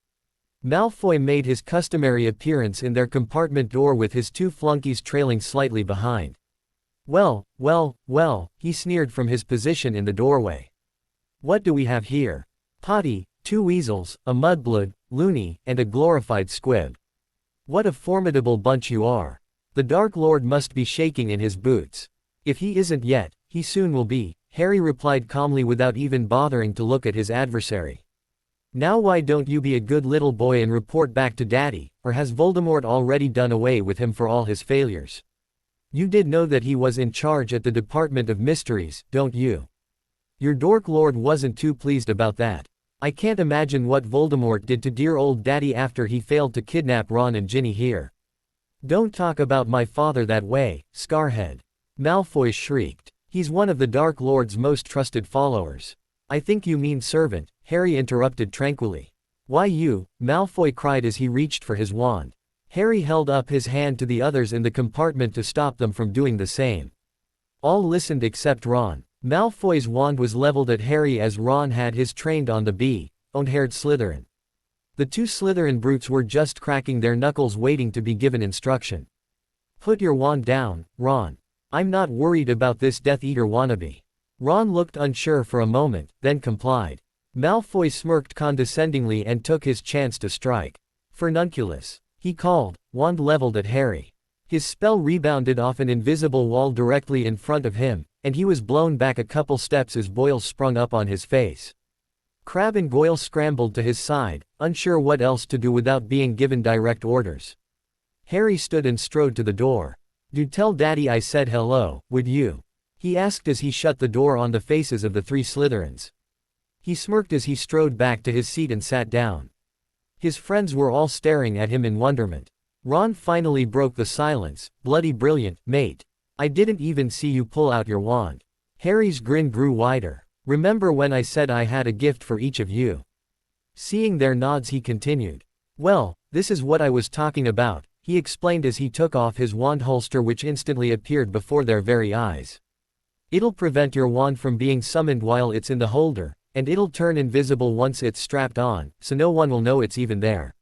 [SPEAKER 1] Malfoy made his customary appearance in their compartment door with his 2 flunkies trailing slightly behind. "Well, well, well," he sneered from his position in the doorway. "What do we have here? Potty, 2 weasels, a mudblood, loony, and a glorified squib. What a formidable bunch you are. The Dark Lord must be shaking in his boots. If he isn't yet, he soon will be," Harry replied calmly without even bothering to look at his adversary. "Now why don't you be a good little boy and report back to Daddy, or has Voldemort already done away with him for all his failures? You did know that he was in charge at the Department of Mysteries, don't you? Your Dork Lord wasn't too pleased about that. I can't imagine what Voldemort did to dear old Daddy after he failed to kidnap Ron and Ginny here." "Don't talk about my father that way, Scarhead," Malfoy shrieked. "He's one of the Dark Lord's most trusted followers." "I think you mean servant," Harry interrupted tranquilly. "Why you?" Malfoy cried as he reached for his wand. Harry held up his hand to the others in the compartment to stop them from doing the same. All listened except Ron. Malfoy's wand was leveled at Harry as Ron had his trained on the bee-haired Slytherin. The 2 Slytherin brutes were just cracking their knuckles waiting to be given instruction. "Put your wand down, Ron. I'm not worried about this Death Eater wannabe." Ron looked unsure for a moment, then complied. Malfoy smirked condescendingly and took his chance to strike. "Furnunculus," he called, wand leveled at Harry. His spell rebounded off an invisible wall directly in front of him, and he was blown back a couple steps as boils sprung up on his face. Crabbe and Goyle scrambled to his side, unsure what else to do without being given direct orders. Harry stood and strode to the door. "Do tell Daddy I said hello, would you?" he asked as he shut the door on the faces of the 3 Slytherins. He smirked as he strode back to his seat and sat down. His friends were all staring at him in wonderment. Ron finally broke the silence. "Bloody brilliant, mate. I didn't even see you pull out your wand." Harry's grin grew wider. "Remember when I said I had a gift for each of you?" Seeing their nods he continued. "Well, this is what I was talking about," he explained as he took off his wand holster which instantly appeared before their very eyes. "It'll prevent your wand from being summoned while it's in the holder, and it'll turn invisible once it's strapped on, so no one will know it's even there."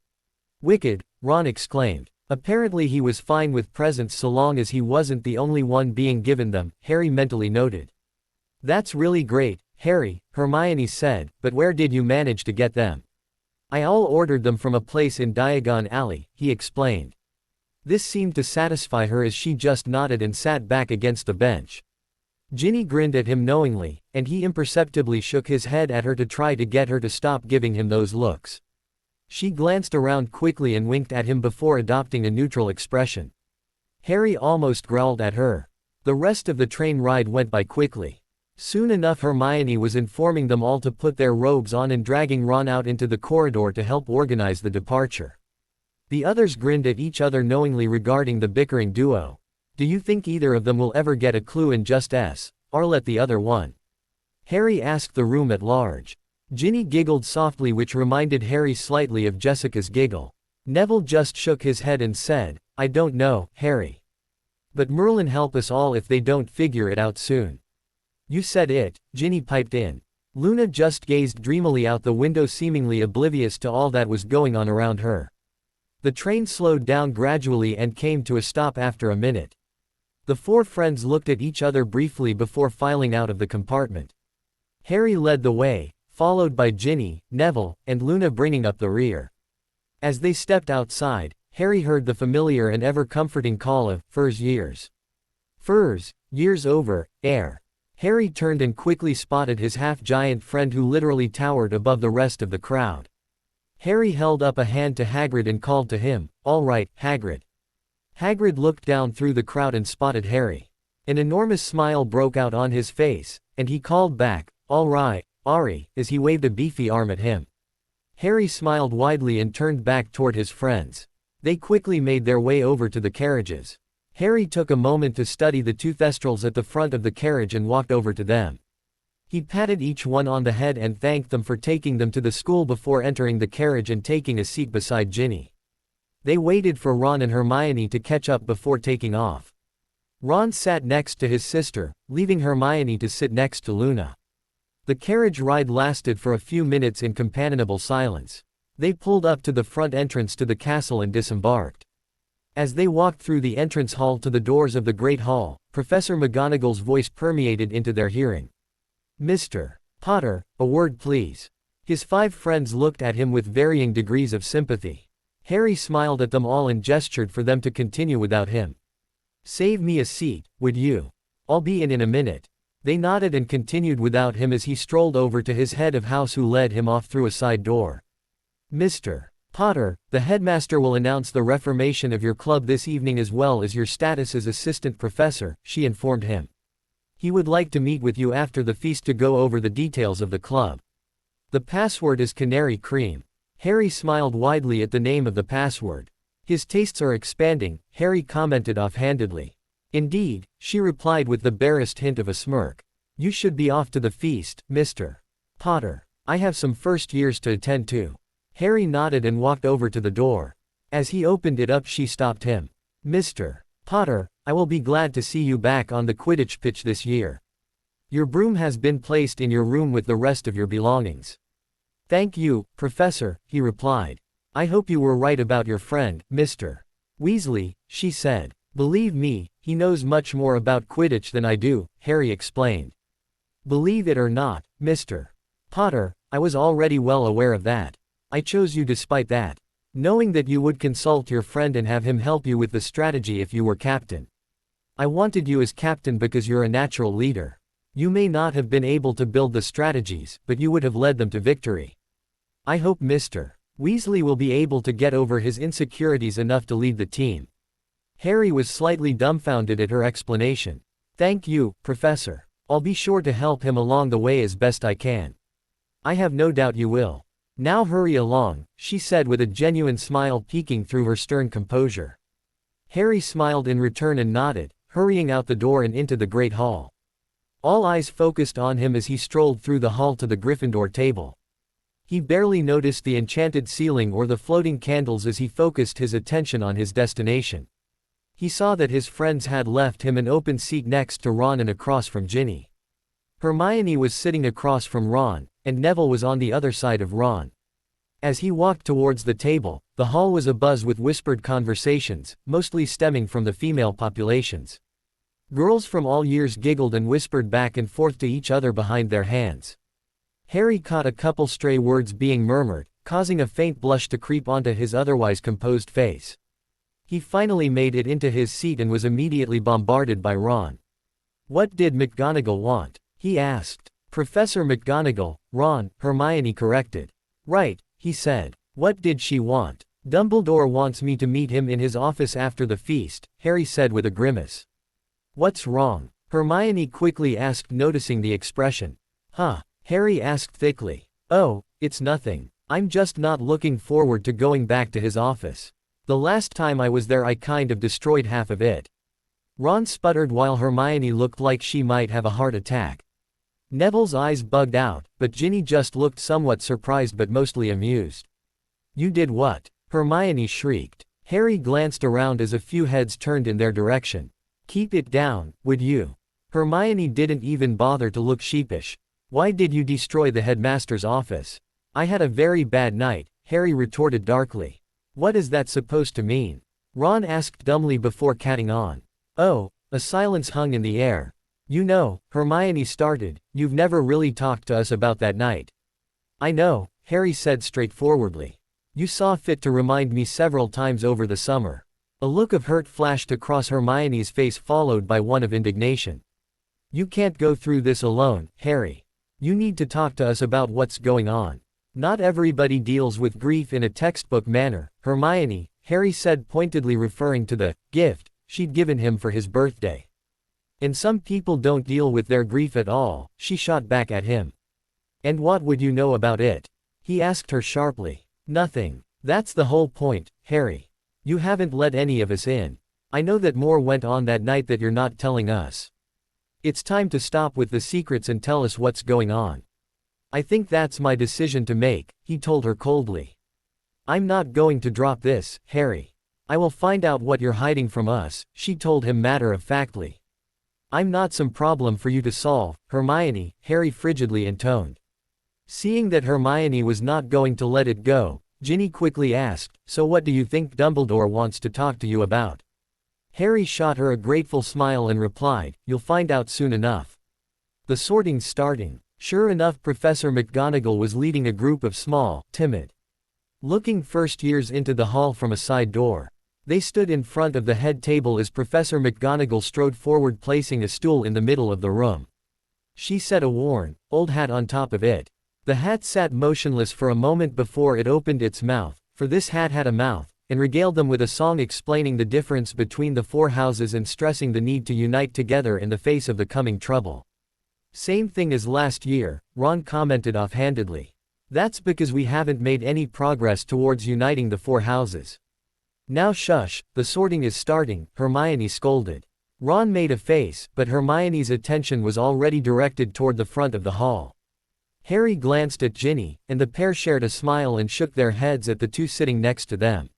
[SPEAKER 1] "Wicked," Ron exclaimed. Apparently he was fine with presents so long as he wasn't the only one being given them, Harry mentally noted. "That's really great, Harry," Hermione said, "but where did you manage to get them?" "I all ordered them from a place in Diagon Alley," he explained. This seemed to satisfy her as she just nodded and sat back against the bench. Ginny grinned at him knowingly, and he imperceptibly shook his head at her to try to get her to stop giving him those looks. She glanced around quickly and winked at him before adopting a neutral expression. Harry almost growled at her. The rest of the train ride went by quickly. Soon enough Hermione was informing them all to put their robes on and dragging Ron out into the corridor to help organize the departure. The others grinned at each other knowingly regarding the bickering duo. "Do you think either of them will ever get a clue in just S, or let the other one?" Harry asked the room at large. Ginny giggled softly, which reminded Harry slightly of Jessica's giggle. Neville just shook his head and said, "I don't know, Harry. But Merlin help us all if they don't figure it out soon." "You said it," Ginny piped in. Luna just gazed dreamily out the window, seemingly oblivious to all that was going on around her. The train slowed down gradually and came to a stop after a minute. The four friends looked at each other briefly before filing out of the compartment. Harry led the way, followed by Ginny, Neville, and Luna bringing up the rear. As they stepped outside, Harry heard the familiar and ever-comforting call of Furs years. Furs, years over, air. Harry turned and quickly spotted his half-giant friend who literally towered above the rest of the crowd. Harry held up a hand to Hagrid and called to him, "All right, Hagrid." Hagrid looked down through the crowd and spotted Harry. An enormous smile broke out on his face, and he called back, "All right, Ari," as he waved a beefy arm at him. Harry smiled widely and turned back toward his friends. They quickly made their way over to the carriages. Harry took a moment to study the two Thestrals at the front of the carriage and walked over to them. He patted each one on the head and thanked them for taking them to the school before entering the carriage and taking a seat beside Ginny. They waited for Ron and Hermione to catch up before taking off. Ron sat next to his sister, leaving Hermione to sit next to Luna. The carriage ride lasted for a few minutes in companionable silence. They pulled up to the front entrance to the castle and disembarked. As they walked through the entrance hall to the doors of the Great Hall, Professor McGonagall's voice permeated into their hearing. "Mr. Potter, a word please." His five friends looked at him with varying degrees of sympathy. Harry smiled at them all and gestured for them to continue without him. "Save me a seat, would you? I'll be in a minute." They nodded and continued without him as he strolled over to his head of house who led him off through a side door. "Mr. Potter, the headmaster will announce the reformation of your club this evening as well as your status as assistant professor," she informed him. "He would like to meet with you after the feast to go over the details of the club. The password is Canary Cream." Harry smiled widely at the name of the password. "His tastes are expanding," Harry commented offhandedly. "Indeed," she replied with the barest hint of a smirk. "You should be off to the feast, Mr. Potter. I have some first years to attend to." Harry nodded and walked over to the door. As he opened it up, she stopped him. "Mr. Potter, I will be glad to see you back on the Quidditch pitch this year. Your broom has been placed in your room with the rest of your belongings." "Thank you, Professor," he replied. "I hope you were right about your friend, Mr. Weasley," she said. "Believe me, he knows much more about Quidditch than I do," Harry explained. "Believe it or not, Mr. Potter, I was already well aware of that. I chose you despite that, knowing that you would consult your friend and have him help you with the strategy if you were captain. I wanted you as captain because you're a natural leader. You may not have been able to build the strategies, but you would have led them to victory. I hope Mr. Weasley will be able to get over his insecurities enough to lead the team." Harry was slightly dumbfounded at her explanation. "Thank you, Professor. I'll be sure to help him along the way as best I can." "I have no doubt you will. Now hurry along," she said with a genuine smile peeking through her stern composure. Harry smiled in return and nodded, hurrying out the door and into the Great Hall. All eyes focused on him as he strolled through the hall to the Gryffindor table. He barely noticed the enchanted ceiling or the floating candles as he focused his attention on his destination. He saw that his friends had left him an open seat next to Ron and across from Ginny. Hermione was sitting across from Ron, and Neville was on the other side of Ron. As he walked towards the table, the hall was abuzz with whispered conversations, mostly stemming from the female populations. Girls from all years giggled and whispered back and forth to each other behind their hands. Harry caught a couple stray words being murmured, causing a faint blush to creep onto his otherwise composed face. He finally made it into his seat and was immediately bombarded by Ron. "What did McGonagall want?" he asked. "Professor McGonagall," Ron, Hermione corrected. "Right," he said. "What did she want?" "Dumbledore wants me to meet him in his office after the feast," Harry said with a grimace. "What's wrong?" Hermione quickly asked, noticing the expression. "Huh?" Harry asked thickly. "Oh, it's nothing. I'm just not looking forward to going back to his office. The last time I was there I kind of destroyed half of it." Ron sputtered while Hermione looked like she might have a heart attack. Neville's eyes bugged out, but Ginny just looked somewhat surprised but mostly amused. "You did what?" Hermione shrieked. Harry glanced around as a few heads turned in their direction. "Keep it down, would you?" Hermione didn't even bother to look sheepish. "Why did you destroy the headmaster's office?" "I had a very bad night," Harry retorted darkly. "What is that supposed to mean?" Ron asked dumbly before catting on. "Oh, A silence hung in the air. You know, Hermione started, you've never really talked to us about that night. I know, Harry said straightforwardly. You saw fit to remind me several times over the summer. A look of hurt flashed across Hermione's face followed by one of indignation. You can't go through this alone, Harry. You need to talk to us about what's going on. Not everybody deals with grief in a textbook manner, Hermione, Harry said pointedly referring to the gift she'd given him for his birthday. And some people don't deal with their grief at all, she shot back at him. And what would you know about it? He asked her sharply. Nothing. That's the whole point, Harry. You haven't let any of us in. I know that more went on that night that you're not telling us. It's time to stop with the secrets and tell us what's going on. I think that's my decision to make, he told her coldly. I'm not going to drop this, Harry. I will find out what you're hiding from us, she told him matter-of-factly. I'm not some problem for you to solve, Hermione, Harry frigidly intoned. Seeing that Hermione was not going to let it go, Ginny quickly asked, so what do you think Dumbledore wants to talk to you about? Harry shot her a grateful smile and replied, you'll find out soon enough. The sorting's starting. Sure enough, Professor McGonagall was leading a group of small, timid looking first years into the hall from a side door. They stood in front of the head table as Professor McGonagall strode forward, placing a stool in the middle of the room. She set a worn, old hat on top of it. The hat sat motionless for a moment before it opened its mouth, for this hat had a mouth, and regaled them with a song explaining the difference between the four houses and stressing the need to unite together in the face of the coming trouble. Same thing as last year, Ron commented offhandedly. That's because we haven't made any progress towards uniting the four houses. Now shush, the sorting is starting, Hermione scolded. Ron made a face, but Hermione's attention was already directed toward the front of the hall. Harry glanced at Ginny, and the pair shared a smile and shook their heads at the two sitting next to them.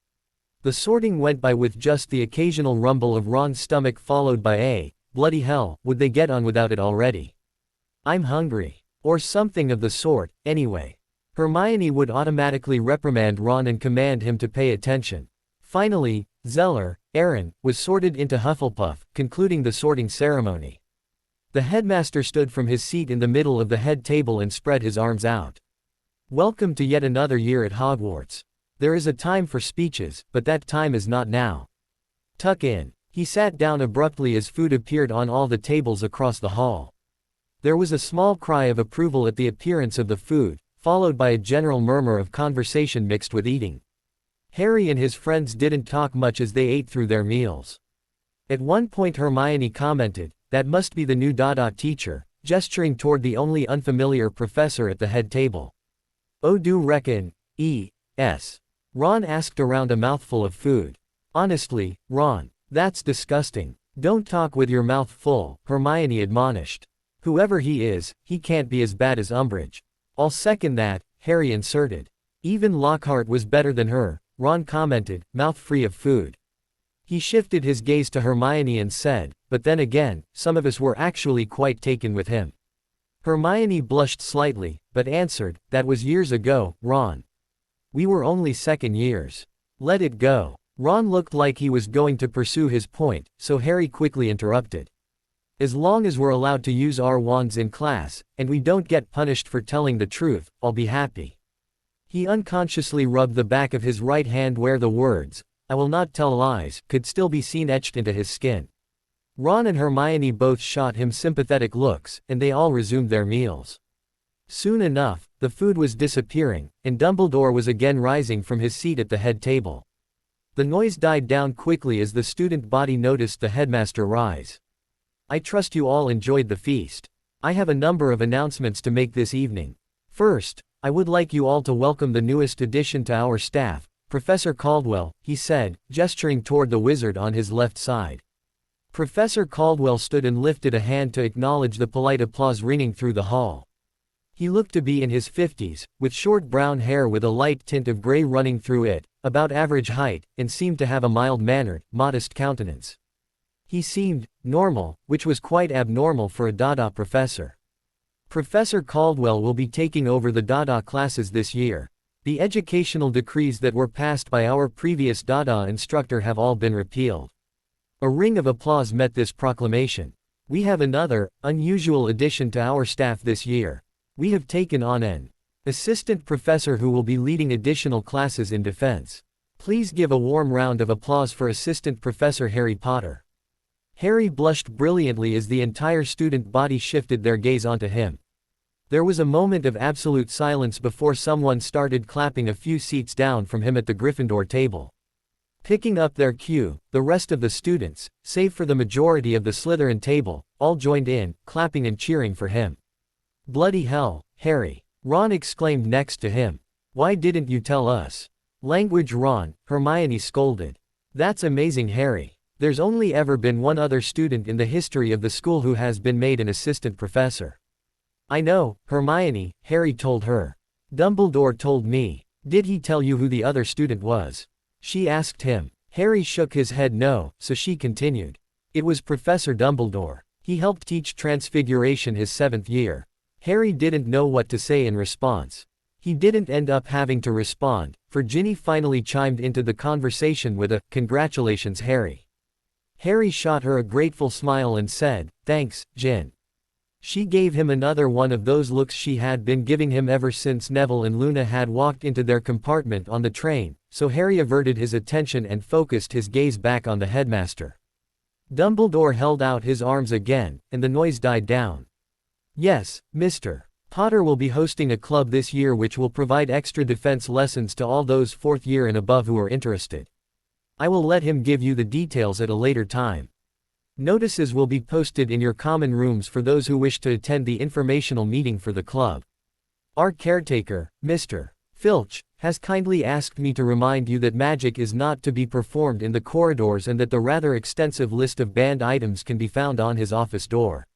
[SPEAKER 1] The sorting went by with just the occasional rumble of Ron's stomach followed by a, bloody hell, would they get on without it already? I'm hungry. Or something of the sort, anyway. Hermione would automatically reprimand Ron and command him to pay attention. Finally, Zeller, Aaron, was sorted into Hufflepuff, concluding the sorting ceremony. The headmaster stood from his seat in the middle of the head table and spread his arms out. Welcome to yet another year at Hogwarts. There is a time for speeches, but that time is not now. Tuck in. He sat down abruptly as food appeared on all the tables across the hall. There was a small cry of approval at the appearance of the food, followed by a general murmur of conversation mixed with eating. Harry and his friends didn't talk much as they ate through their meals. At one point Hermione commented, that must be the new Dada teacher, gesturing toward the only unfamiliar professor at the head table. Oh, do reckon, E.S. Ron asked around a mouthful of food. Honestly, Ron, that's disgusting. Don't talk with your mouth full, Hermione admonished. Whoever he is, he can't be as bad as Umbridge. I'll second that, Harry inserted. Even Lockhart was better than her, Ron commented, mouth free of food. He shifted his gaze to Hermione and said, but then again, some of us were actually quite taken with him. Hermione blushed slightly, but answered, that was years ago, Ron. We were only second years. Let it go. Ron looked like he was going to pursue his point, so Harry quickly interrupted. As long as we're allowed to use our wands in class, and we don't get punished for telling the truth, I'll be happy. He unconsciously rubbed the back of his right hand where the words, I will not tell lies, could still be seen etched into his skin. Ron and Hermione both shot him sympathetic looks, and they all resumed their meals. Soon enough, the food was disappearing, and Dumbledore was again rising from his seat at the head table. The noise died down quickly as the student body noticed the headmaster rise. I trust you all enjoyed the feast. I have a number of announcements to make this evening. First, I would like you all to welcome the newest addition to our staff, Professor Caldwell, he said, gesturing toward the wizard on his left side. Professor Caldwell stood and lifted a hand to acknowledge the polite applause ringing through the hall. He looked to be in his 50s, with short brown hair with a light tint of gray running through it, about average height, and seemed to have a mild-mannered, modest countenance. He seemed normal, which was quite abnormal for a Dada professor. Professor Caldwell will be taking over the Dada classes this year. The educational decrees that were passed by our previous Dada instructor have all been repealed. A ring of applause met this proclamation. "We have another, unusual addition to our staff this year. We have taken on an assistant professor who will be leading additional classes in defense. Please give a warm round of applause for Assistant Professor Harry Potter." Harry blushed brilliantly as the entire student body shifted their gaze onto him. There was a moment of absolute silence before someone started clapping a few seats down from him at the Gryffindor table. Picking up their cue, the rest of the students, save for the majority of the Slytherin table, all joined in, clapping and cheering for him. "Bloody hell, Harry!" Ron exclaimed next to him. "Why didn't you tell us?" "Language, Ron," Hermione scolded. "That's amazing, Harry. There's only ever been one other student in the history of the school who has been made an assistant professor." "I know, Hermione," Harry told her. "Dumbledore told me." "Did he tell you who the other student was?" she asked him. Harry shook his head no, so she continued. "It was Professor Dumbledore. He helped teach Transfiguration his 7th year." Harry didn't know what to say in response. He didn't end up having to respond, for Ginny finally chimed into the conversation with a, "Congratulations, Harry." Harry shot her a grateful smile and said, "Thanks, Gin." She gave him another one of those looks she had been giving him ever since Neville and Luna had walked into their compartment on the train, so Harry averted his attention and focused his gaze back on the headmaster. Dumbledore held out his arms again, and the noise died down. "Yes, Mr. Potter will be hosting a club this year which will provide extra defense lessons to all those 4th year and above who are interested. I will let him give you the details at a later time. Notices will be posted in your common rooms for those who wish to attend the informational meeting for the club. Our caretaker, Mr. Filch, has kindly asked me to remind you that magic is not to be performed in the corridors and that the rather extensive list of banned items can be found on his office door.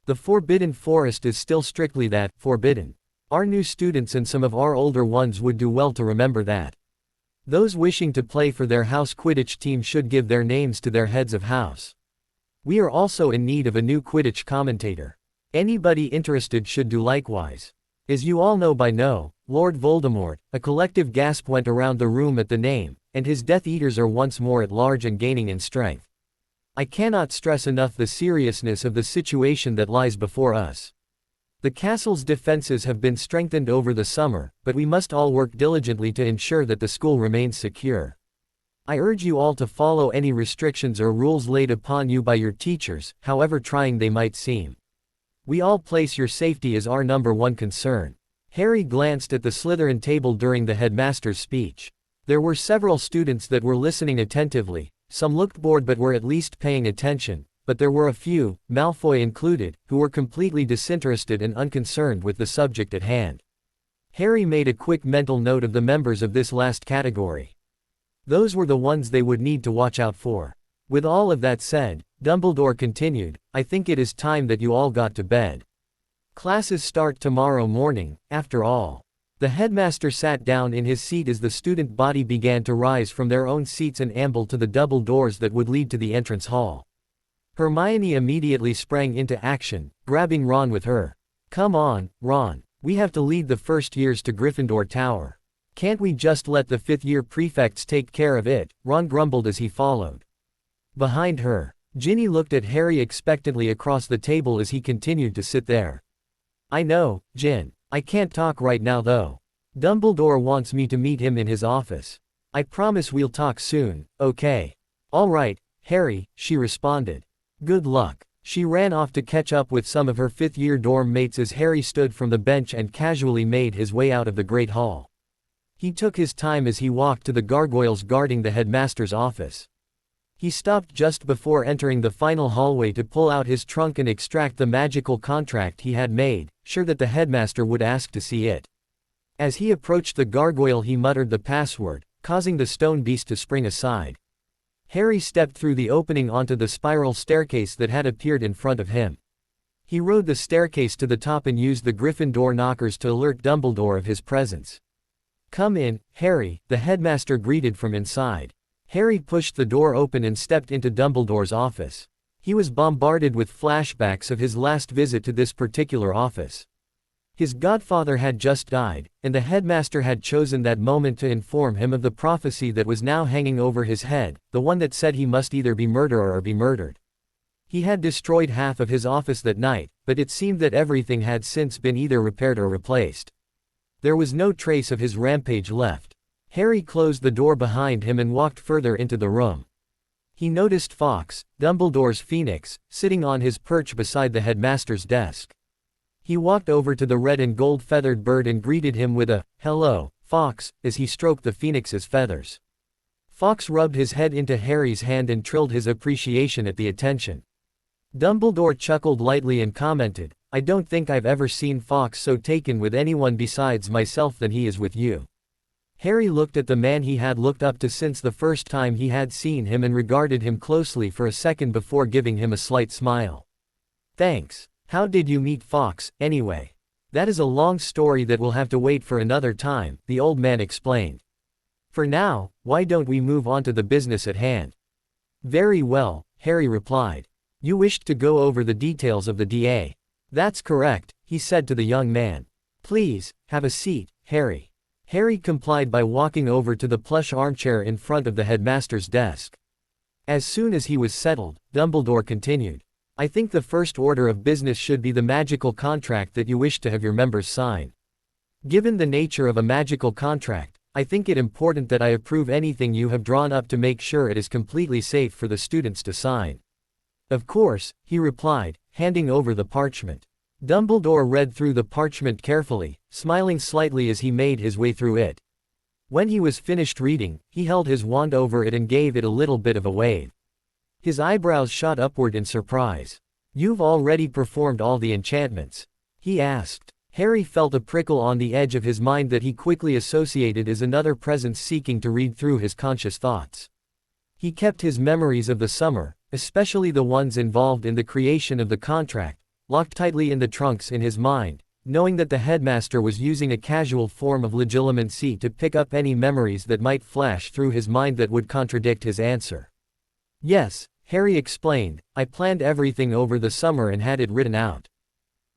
[SPEAKER 1] The Forbidden Forest is still strictly that, forbidden. Our new students and some of our older ones would do well to remember that. Those wishing to play for their house Quidditch team should give their names to their heads of house. We are also in need of a new Quidditch commentator. Anybody interested should do likewise. As you all know by now, Lord Voldemort," a collective gasp went around the room at the name, "and his Death Eaters are once more at large and gaining in strength. I cannot stress enough the seriousness of the situation that lies before us. The castle's defenses have been strengthened over the summer, but we must all work diligently to ensure that the school remains secure. I urge you all to follow any restrictions or rules laid upon you by your teachers, however trying they might seem. We all place your safety as our number one concern." Harry glanced at the Slytherin table during the headmaster's speech. There were several students that were listening attentively, some looked bored but were at least paying attention, but there were a few, Malfoy included, who were completely disinterested and unconcerned with the subject at hand. Harry made a quick mental note of the members of this last category. Those were the ones they would need to watch out for. With all of that said, Dumbledore continued, "I think it is time that you all got to bed. Classes start tomorrow morning, after all." The headmaster sat down in his seat as the student body began to rise from their own seats and amble to the double doors that would lead to the entrance hall. Hermione immediately sprang into action, grabbing Ron with her. "Come on, Ron. We have to lead the first years to Gryffindor Tower. Can't we just let the 5th-year prefects take care of it?" Ron grumbled as he followed. Behind her, Ginny looked at Harry expectantly across the table as he continued to sit there. "I know, Gin. I can't talk right now though. Dumbledore wants me to meet him in his office. I promise we'll talk soon, okay?" "All right, Harry," she responded. "Good luck." She ran off to catch up with some of her 5th-year dorm mates as Harry stood from the bench and casually made his way out of the Great Hall. He took his time as he walked to the gargoyles guarding the headmaster's office. He stopped just before entering the final hallway to pull out his trunk and extract the magical contract he had made, sure that the headmaster would ask to see it. As he approached the gargoyle he muttered the password, causing the stone beast to spring aside. Harry stepped through the opening onto the spiral staircase that had appeared in front of him. He rode the staircase to the top and used the Gryffindor knockers to alert Dumbledore of his presence. "Come in, Harry," the headmaster greeted from inside. Harry pushed the door open and stepped into Dumbledore's office. He was bombarded with flashbacks of his last visit to this particular office. His godfather had just died, and the headmaster had chosen that moment to inform him of the prophecy that was now hanging over his head, the one that said he must either be murderer or be murdered. He had destroyed half of his office that night, but it seemed that everything had since been either repaired or replaced. There was no trace of his rampage left. Harry closed the door behind him and walked further into the room. He noticed Fawkes, Dumbledore's phoenix, sitting on his perch beside the headmaster's desk. He walked over to the red and gold feathered bird and greeted him with a, "Hello, Fawkes," as he stroked the phoenix's feathers. Fawkes rubbed his head into Harry's hand and trilled his appreciation at the attention. Dumbledore chuckled lightly and commented, "I don't think I've ever seen Fawkes so taken with anyone besides myself than he is with you." Harry looked at the man he had looked up to since the first time he had seen him and regarded him closely for a second before giving him a slight smile. "Thanks. How did you meet Fawkes, anyway?" "That is a long story that will have to wait for another time," the old man explained. "For now, why don't we move on to the business at hand?" "Very well," Harry replied. "You wished to go over the details of the DA." "That's correct," he said to the young man. "Please, have a seat, Harry." Harry complied by walking over to the plush armchair in front of the headmaster's desk. As soon as he was settled, Dumbledore continued, "I think the first order of business should be the magical contract that you wish to have your members sign. Given the nature of a magical contract, I think it important that I approve anything you have drawn up to make sure it is completely safe for the students to sign." "Of course," he replied, handing over the parchment. Dumbledore read through the parchment carefully, smiling slightly as he made his way through it. When he was finished reading, he held his wand over it and gave it a little bit of a wave. His eyebrows shot upward in surprise. "You've already performed all the enchantments?" he asked. Harry felt a prickle on the edge of his mind that he quickly associated as another presence seeking to read through his conscious thoughts. He kept his memories of the summer, especially the ones involved in the creation of the contract, locked tightly in the trunks in his mind, knowing that the headmaster was using a casual form of legilimency to pick up any memories that might flash through his mind that would contradict his answer. "Yes," Harry explained, "I planned everything over the summer and had it written out.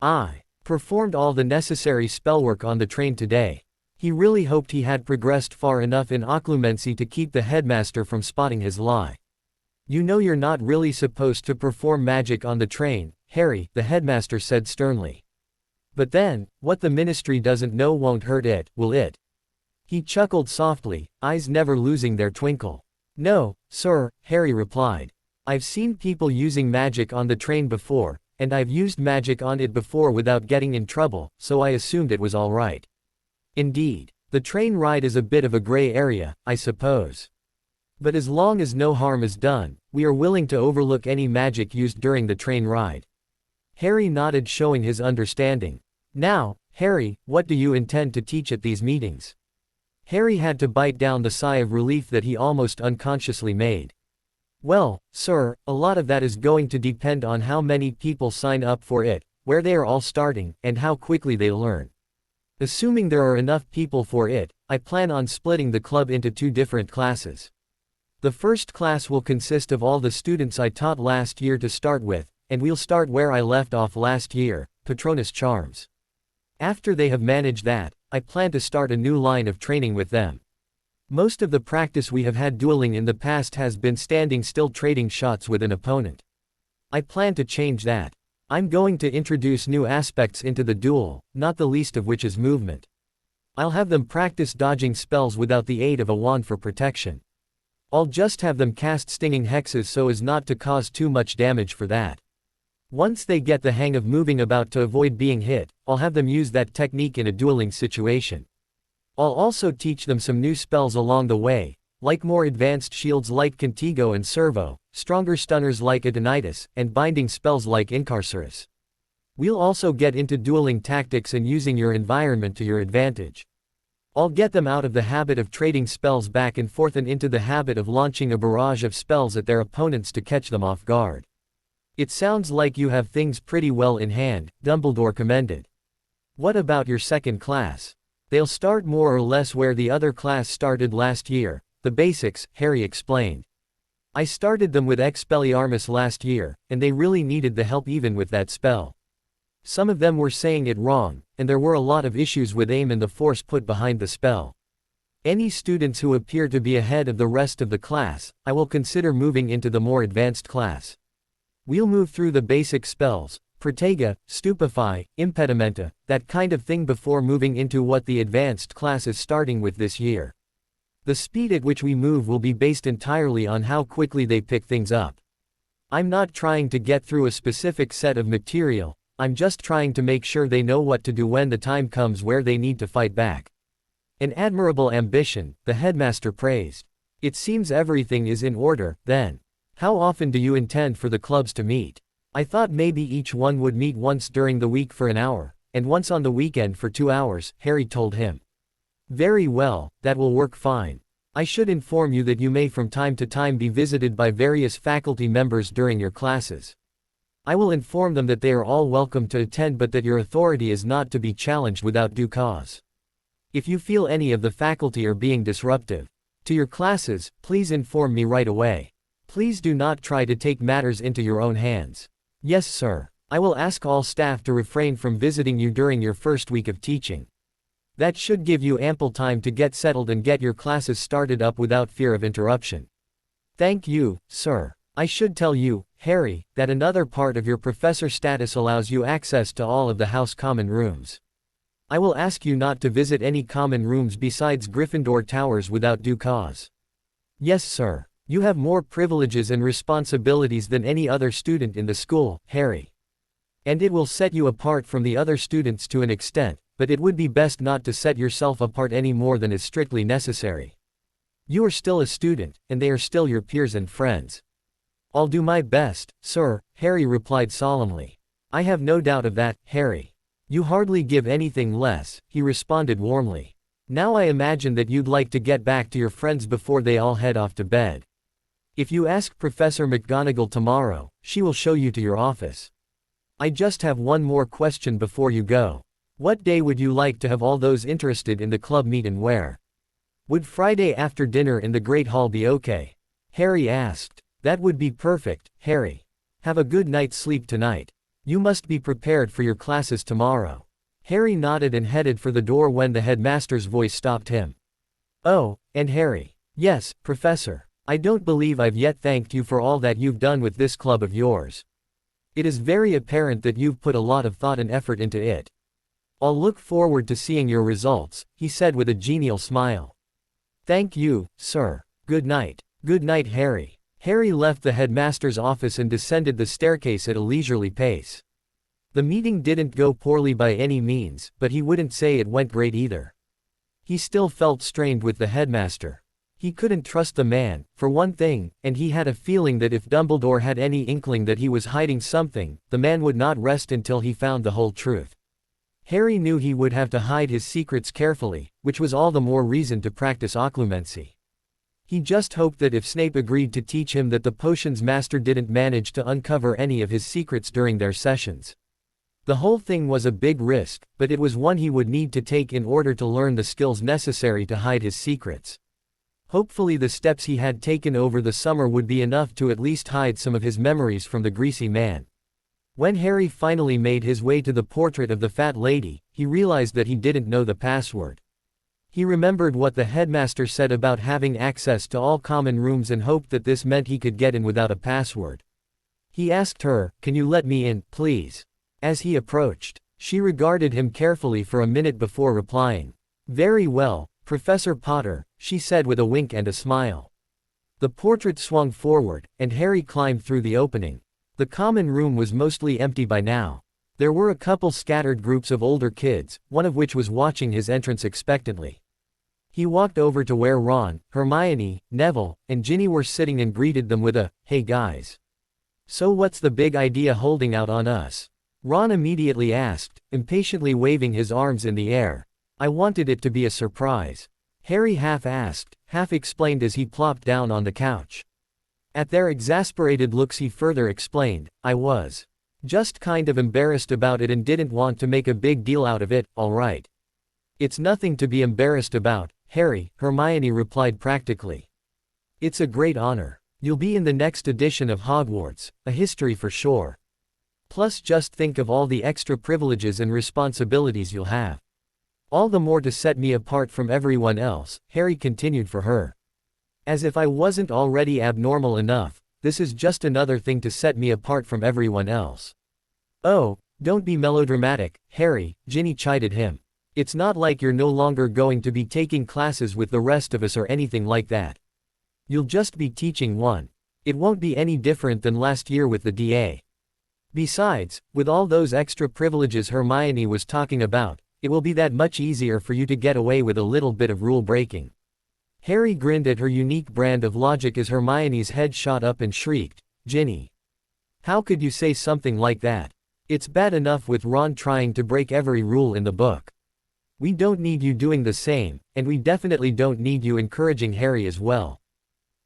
[SPEAKER 1] I performed all the necessary spellwork on the train today." He really hoped he had progressed far enough in occlumency to keep the headmaster from spotting his lie. "You know you're not really supposed to perform magic on the train, Harry," the headmaster said sternly. "But then, what the ministry doesn't know won't hurt it, will it?" He chuckled softly, eyes never losing their twinkle. "No, sir," Harry replied. "I've seen people using magic on the train before, and I've used magic on it before without getting in trouble, so I assumed it was all right." "Indeed. The train ride is a bit of a gray area, I suppose. But as long as no harm is done, we are willing to overlook any magic used during the train ride." Harry nodded, showing his understanding. "Now, Harry, what do you intend to teach at these meetings?" Harry had to bite down the sigh of relief that he almost unconsciously made. "Well, sir, a lot of that is going to depend on how many people sign up for it, where they are all starting, and how quickly they learn. Assuming there are enough people for it, I plan on splitting the club into 2 different classes. The first class will consist of all the students I taught last year to start with, and we'll start where I left off last year, Patronus Charms. After they have managed that, I plan to start a new line of training with them. Most of the practice we have had dueling in the past has been standing still trading shots with an opponent. I plan to change that. I'm going to introduce new aspects into the duel, not the least of which is movement. I'll have them practice dodging spells without the aid of a wand for protection. I'll just have them cast stinging hexes so as not to cause too much damage for that. Once they get the hang of moving about to avoid being hit, I'll have them use that technique in a dueling situation. I'll also teach them some new spells along the way, like more advanced shields like Contigo and Servo, stronger stunners like Adenitis, and binding spells like Incarcerus. We'll also get into dueling tactics and using your environment to your advantage. I'll get them out of the habit of trading spells back and forth and into the habit of launching a barrage of spells at their opponents to catch them off guard." "It sounds like you have things pretty well in hand," Dumbledore commended. "What about your second class?" "They'll start more or less where the other class started last year, the basics," Harry explained. "I started them with Expelliarmus last year, and they really needed the help even with that spell. Some of them were saying it wrong, and there were a lot of issues with aim and the force put behind the spell. Any students who appear to be ahead of the rest of the class, I will consider moving into the more advanced class. We'll move through the basic spells, Protega, Stupefy, Impedimenta, that kind of thing before moving into what the advanced class is starting with this year. The speed at which we move will be based entirely on how quickly they pick things up. I'm not trying to get through a specific set of material, I'm just trying to make sure they know what to do when the time comes where they need to fight back. An admirable ambition, the headmaster praised. It seems everything is in order, then. How often do you intend for the clubs to meet? I thought maybe each one would meet once during the week for an hour, and once on the weekend for 2 hours, Harry told him. Very well, that will work fine. I should inform you that you may from time to time be visited by various faculty members during your classes. I will inform them that they are all welcome to attend but that your authority is not to be challenged without due cause. If you feel any of the faculty are being disruptive to your classes, please inform me right away. Please do not try to take matters into your own hands. Yes, sir. I will ask all staff to refrain from visiting you during your first week of teaching. That should give you ample time to get settled and get your classes started up without fear of interruption. Thank you, sir. I should tell you, Harry, that another part of your professor status allows you access to all of the house common rooms. I will ask you not to visit any common rooms besides Gryffindor towers without due cause. Yes, sir. You have more privileges and responsibilities than any other student in the school, Harry. And it will set you apart from the other students to an extent, but it would be best not to set yourself apart any more than is strictly necessary. You are still a student, and they are still your peers and friends. I'll do my best, sir, Harry replied solemnly. I have no doubt of that, Harry. You hardly give anything less, he responded warmly. Now I imagine that you'd like to get back to your friends before they all head off to bed. If you ask Professor McGonagall tomorrow, she will show you to your office. I just have one more question before you go. What day would you like to have all those interested in the club meet and where? Would Friday after dinner in the Great Hall be okay? Harry asked. That would be perfect, Harry. Have a good night's sleep tonight. You must be prepared for your classes tomorrow. Harry nodded and headed for the door when the headmaster's voice stopped him. Oh, and Harry. Yes, Professor. I don't believe I've yet thanked you for all that you've done with this club of yours. It is very apparent that you've put a lot of thought and effort into it. I'll look forward to seeing your results, he said with a genial smile. Thank you, sir. Good night. Good night, Harry. Harry left the headmaster's office and descended the staircase at a leisurely pace. The meeting didn't go poorly by any means, but he wouldn't say it went great either. He still felt strained with the headmaster. He couldn't trust the man, for one thing, and he had a feeling that if Dumbledore had any inkling that he was hiding something, the man would not rest until he found the whole truth. Harry knew he would have to hide his secrets carefully, which was all the more reason to practice occlumency. He just hoped that if Snape agreed to teach him that the potions master didn't manage to uncover any of his secrets during their sessions. The whole thing was a big risk, but it was one he would need to take in order to learn the skills necessary to hide his secrets. Hopefully the steps he had taken over the summer would be enough to at least hide some of his memories from the greasy man. When Harry finally made his way to the portrait of the fat lady, he realized that he didn't know the password. He remembered what the headmaster said about having access to all common rooms and hoped that this meant he could get in without a password. He asked her, "Can you let me in, please?" As he approached, she regarded him carefully for a minute before replying. "Very well, Professor Potter," she said with a wink and a smile. The portrait swung forward, and Harry climbed through the opening. The common room was mostly empty by now. There were a couple scattered groups of older kids, one of which was watching his entrance expectantly. He walked over to where Ron, Hermione, Neville, and Ginny were sitting and greeted them with a, "Hey guys. So what's the big idea holding out on us?" Ron immediately asked, impatiently waving his arms in the air. "I wanted it to be a surprise," Harry half asked, half explained as he plopped down on the couch. At their exasperated looks he further explained, "I was just kind of embarrassed about it and didn't want to make a big deal out of it, alright." "It's nothing to be embarrassed about, Harry," Hermione replied practically. "It's a great honor. You'll be in the next edition of Hogwarts, a history for sure. Plus just think of all the extra privileges and responsibilities you'll have. All the more to set me apart from everyone else, Harry continued for her. As if I wasn't already abnormal enough, this is just another thing to set me apart from everyone else. Oh, don't be melodramatic, Harry, Ginny chided him. It's not like you're no longer going to be taking classes with the rest of us or anything like that. You'll just be teaching one. It won't be any different than last year with the DA. Besides, with all those extra privileges Hermione was talking about, it will be that much easier for you to get away with a little bit of rule breaking. Harry grinned at her unique brand of logic as Hermione's head shot up and shrieked, Ginny. How could you say something like that? It's bad enough with Ron trying to break every rule in the book. We don't need you doing the same, and we definitely don't need you encouraging Harry as well.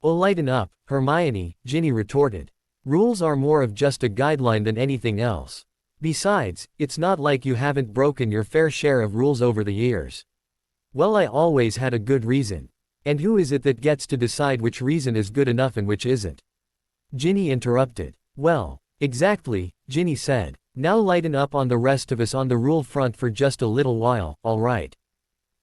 [SPEAKER 1] Oh, lighten up, Hermione, Ginny retorted. Rules are more of just a guideline than anything else. Besides, it's not like you haven't broken your fair share of rules over the years. Well, I always had a good reason. And who is it that gets to decide which reason is good enough and which isn't? Ginny interrupted. Well, exactly, Ginny said. Now lighten up on the rest of us on the rule front for just a little while, alright?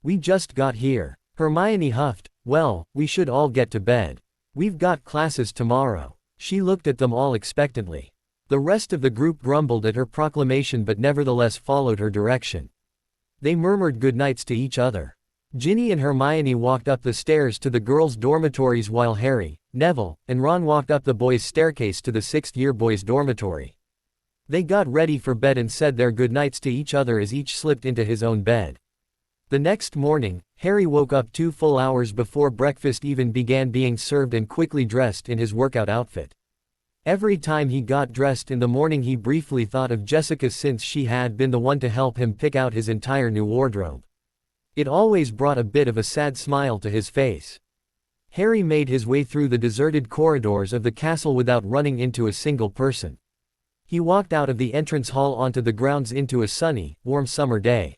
[SPEAKER 1] We just got here. Hermione huffed. Well, we should all get to bed. We've got classes tomorrow. She looked at them all expectantly. The rest of the group grumbled at her proclamation but nevertheless followed her direction. They murmured goodnights to each other. Ginny and Hermione walked up the stairs to the girls' dormitories while Harry, Neville, and Ron walked up the boys' staircase to the sixth-year boys' dormitory. They got ready for bed and said their goodnights to each other as each slipped into his own bed. The next morning, Harry woke up 2 full hours before breakfast even began being served and quickly dressed in his workout outfit. Every time he got dressed in the morning he briefly thought of Jessica since she had been the one to help him pick out his entire new wardrobe. It always brought a bit of a sad smile to his face. Harry made his way through the deserted corridors of the castle without running into a single person. He walked out of the entrance hall onto the grounds into a sunny, warm summer day.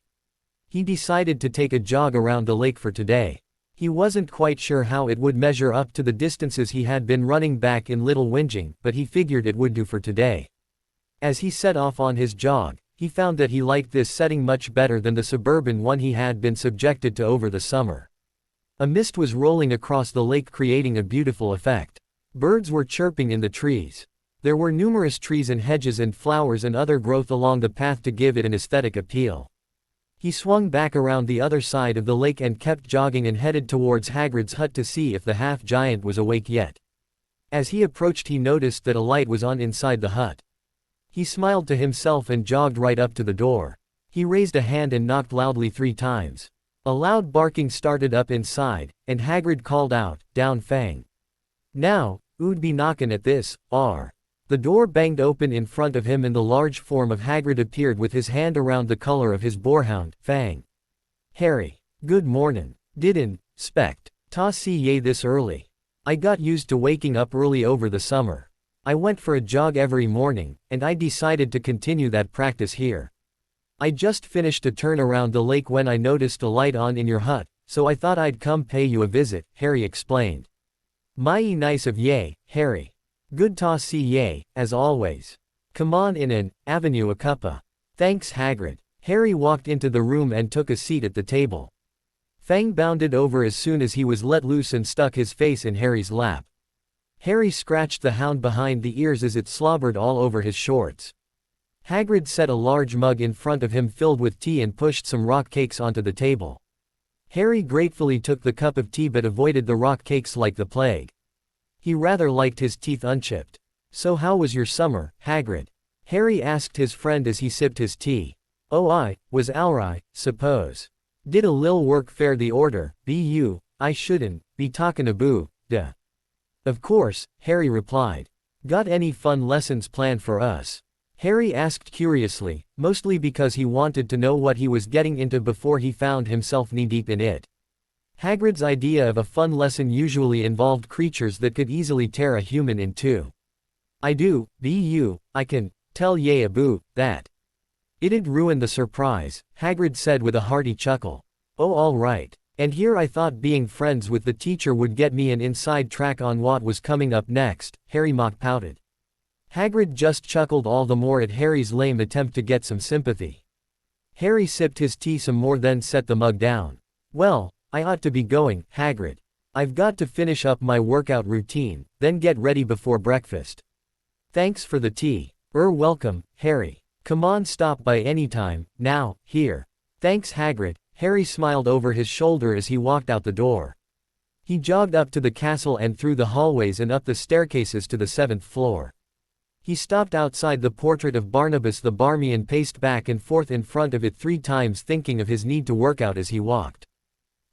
[SPEAKER 1] He decided to take a jog around the lake for today. He wasn't quite sure how it would measure up to the distances he had been running back in Little Whinging, but he figured it would do for today. As he set off on his jog, he found that he liked this setting much better than the suburban one he had been subjected to over the summer. A mist was rolling across the lake creating a beautiful effect. Birds were chirping in the trees. There were numerous trees and hedges and flowers and other growth along the path to give it an aesthetic appeal. He swung back around the other side of the lake and kept jogging and headed towards Hagrid's hut to see if the half-giant was awake yet. As he approached he noticed that a light was on inside the hut. He smiled to himself and jogged right up to the door. He raised a hand and knocked loudly 3 times. A loud barking started up inside, and Hagrid called out, "Down Fang. Now, oo'd be knockin' at this, ar." The door banged open in front of him and the large form of Hagrid appeared with his hand around the collar of his boarhound, Fang. "Harry. Good mornin'. Didn't 'spect ta see ye this early. I got used to waking up early over the summer. I went for a jog every morning, and I decided to continue that practice here. I just finished a turn around the lake when I noticed a light on in your hut, so I thought I'd come pay you a visit," Harry explained. "Mighty nice of ye, Harry. Good ta see ye, as always. Come on in and avenue a cuppa." "Thanks, Hagrid." Harry walked into the room and took a seat at the table. Fang bounded over as soon as he was let loose and stuck his face in Harry's lap. Harry scratched the hound behind the ears as it slobbered all over his shorts. Hagrid set a large mug in front of him filled with tea and pushed some rock cakes onto the table. Harry gratefully took the cup of tea but avoided the rock cakes like the plague. He rather liked his teeth unchipped. "So how was your summer, Hagrid?" Harry asked his friend as he sipped his tea. "Oh, I was alright, suppose. Did a lil work fare the order, I shouldn't be talkin' aboo, duh." "Of course," Harry replied. "Got any fun lessons planned for us?" Harry asked curiously, mostly because he wanted to know what he was getting into before he found himself knee-deep in it. Hagrid's idea of a fun lesson usually involved creatures that could easily tear a human in two. "I do, I can tell ye aboo that." "It'd ruin the surprise," Hagrid said with a hearty chuckle. "Oh, all right. And here I thought being friends with the teacher would get me an inside track on what was coming up next," Harry mock pouted. Hagrid just chuckled all the more at Harry's lame attempt to get some sympathy. Harry sipped his tea some more then set the mug down. Well, I ought to be going, Hagrid. I've got to finish up my workout routine, then get ready before breakfast. Thanks for the tea. Welcome, Harry. Come on, stop by any time. Now, here. Thanks, Hagrid. Harry smiled over his shoulder as he walked out the door. He jogged up to the castle and through the hallways and up the staircases to the 7th floor. He stopped outside the portrait of Barnabas the Barmy and paced back and forth in front of it 3 times, thinking of his need to work out as he walked.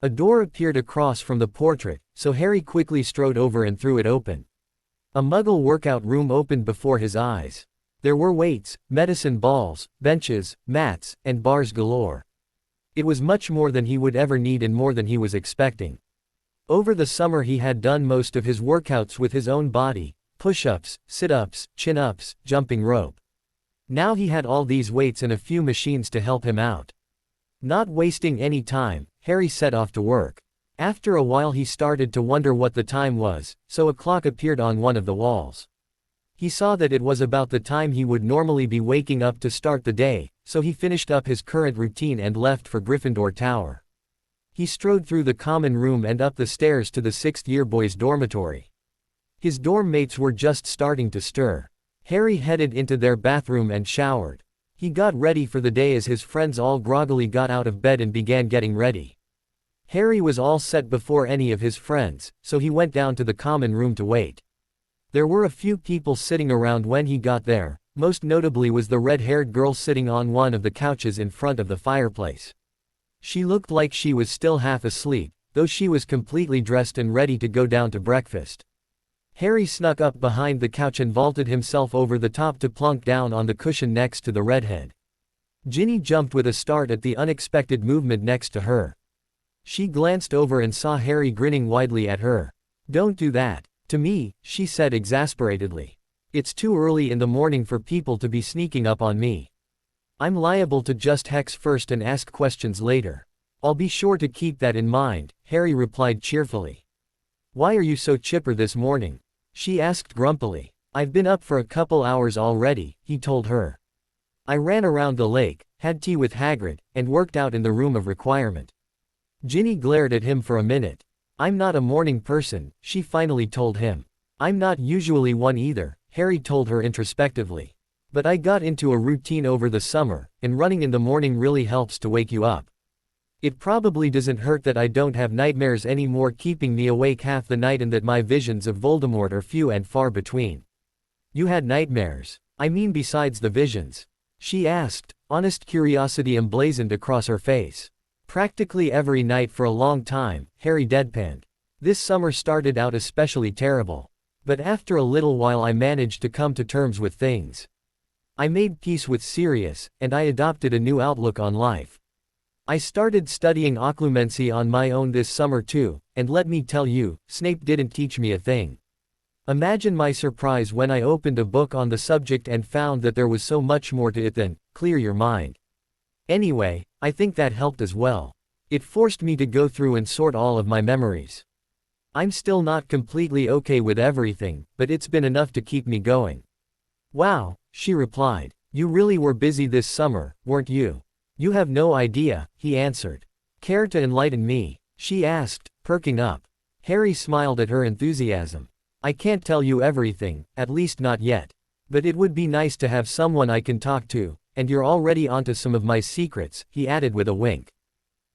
[SPEAKER 1] A door appeared across from the portrait, so Harry quickly strode over and threw it open. A Muggle workout room opened before his eyes. There were weights, medicine balls, benches, mats, and bars galore. It was much more than he would ever need and more than he was expecting. Over the summer he had done most of his workouts with his own body, push-ups, sit-ups, chin-ups, jumping rope. Now he had all these weights and a few machines to help him out. Not wasting any time, Harry set off to work. After a while he started to wonder what the time was, so a clock appeared on one of the walls. He saw that it was about the time he would normally be waking up to start the day, so he finished up his current routine and left for Gryffindor Tower. He strode through the common room and up the stairs to the 6th-year boys' dormitory. His dorm mates were just starting to stir. Harry headed into their bathroom and showered. He got ready for the day as his friends all groggily got out of bed and began getting ready. Harry was all set before any of his friends, so he went down to the common room to wait. There were a few people sitting around when he got there, most notably was the red-haired girl sitting on one of the couches in front of the fireplace. She looked like she was still half asleep, though she was completely dressed and ready to go down to breakfast. Harry snuck up behind the couch and vaulted himself over the top to plunk down on the cushion next to the redhead. Ginny jumped with a start at the unexpected movement next to her. She glanced over and saw Harry grinning widely at her. "Don't do that to me," she said exasperatedly. "It's too early in the morning for people to be sneaking up on me. I'm liable to just hex first and ask questions later." "I'll be sure to keep that in mind," Harry replied cheerfully. "Why are you so chipper this morning?" she asked grumpily. "I've been up for a couple hours already," he told her. "I ran around the lake, had tea with Hagrid, and worked out in the room of requirement." Ginny glared at him for a minute. "I'm not a morning person," she finally told him. "I'm not usually one either," Harry told her introspectively. "But I got into a routine over the summer, and running in the morning really helps to wake you up. It probably doesn't hurt that I don't have nightmares anymore keeping me awake half the night and that my visions of Voldemort are few and far between." "You had nightmares? I mean besides the visions?" she asked, honest curiosity emblazoned across her face. "Practically every night for a long time," Harry deadpanned. "This summer started out especially terrible. But after a little while I managed to come to terms with things. I made peace with Sirius, and I adopted a new outlook on life. I started studying occlumency on my own this summer too, and let me tell you, Snape didn't teach me a thing. Imagine my surprise when I opened a book on the subject and found that there was so much more to it than, clear your mind. Anyway, I think that helped as well. It forced me to go through and sort all of my memories. I'm still not completely okay with everything, but it's been enough to keep me going." "Wow," she replied. "You really were busy this summer, weren't you?" "You have no idea," he answered. "Care to enlighten me?" she asked, perking up. Harry smiled at her enthusiasm. "I can't tell you everything, at least not yet. But it would be nice to have someone I can talk to, and you're already onto some of my secrets," he added with a wink.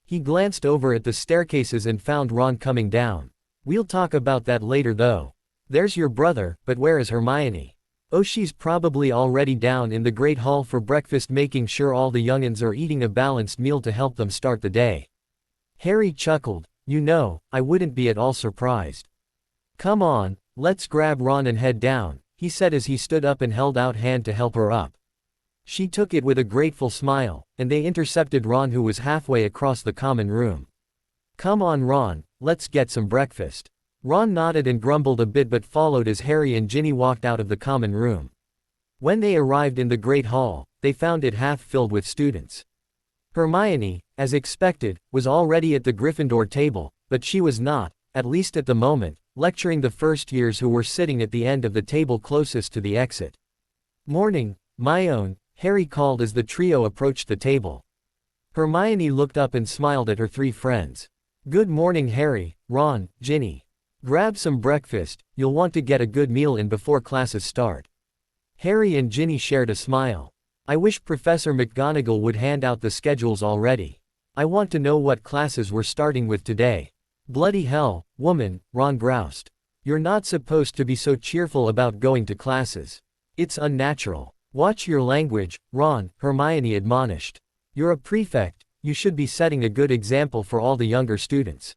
[SPEAKER 1] He glanced over at the staircases and found Ron coming down. "We'll talk about that later though. There's your brother, but where is Hermione?" "Oh, she's probably already down in the Great Hall for breakfast making sure all the young'uns are eating a balanced meal to help them start the day." Harry chuckled. "You know, I wouldn't be at all surprised." "Come on, let's grab Ron and head down," he said as he stood up and held out hand to help her up. She took it with a grateful smile, and they intercepted Ron who was halfway across the common room. "Come on Ron, let's get some breakfast." Ron nodded and grumbled a bit but followed as Harry and Ginny walked out of the common room. When they arrived in the Great Hall, they found it half filled with students. Hermione, as expected, was already at the Gryffindor table, but she was not, at least at the moment, lecturing the first years who were sitting at the end of the table closest to the exit. Morning, my own, Harry called as the trio approached the table. Hermione looked up and smiled at her three friends. Good morning Harry, Ron, Ginny. Grab some breakfast, you'll want to get a good meal in before classes start. Harry and Ginny shared a smile. I wish Professor McGonagall would hand out the schedules already. I want to know what classes we're starting with today. Bloody hell, woman, Ron groused. You're not supposed to be so cheerful about going to classes. It's unnatural. Watch your language, Ron, Hermione admonished. You're a prefect, you should be setting a good example for all the younger students.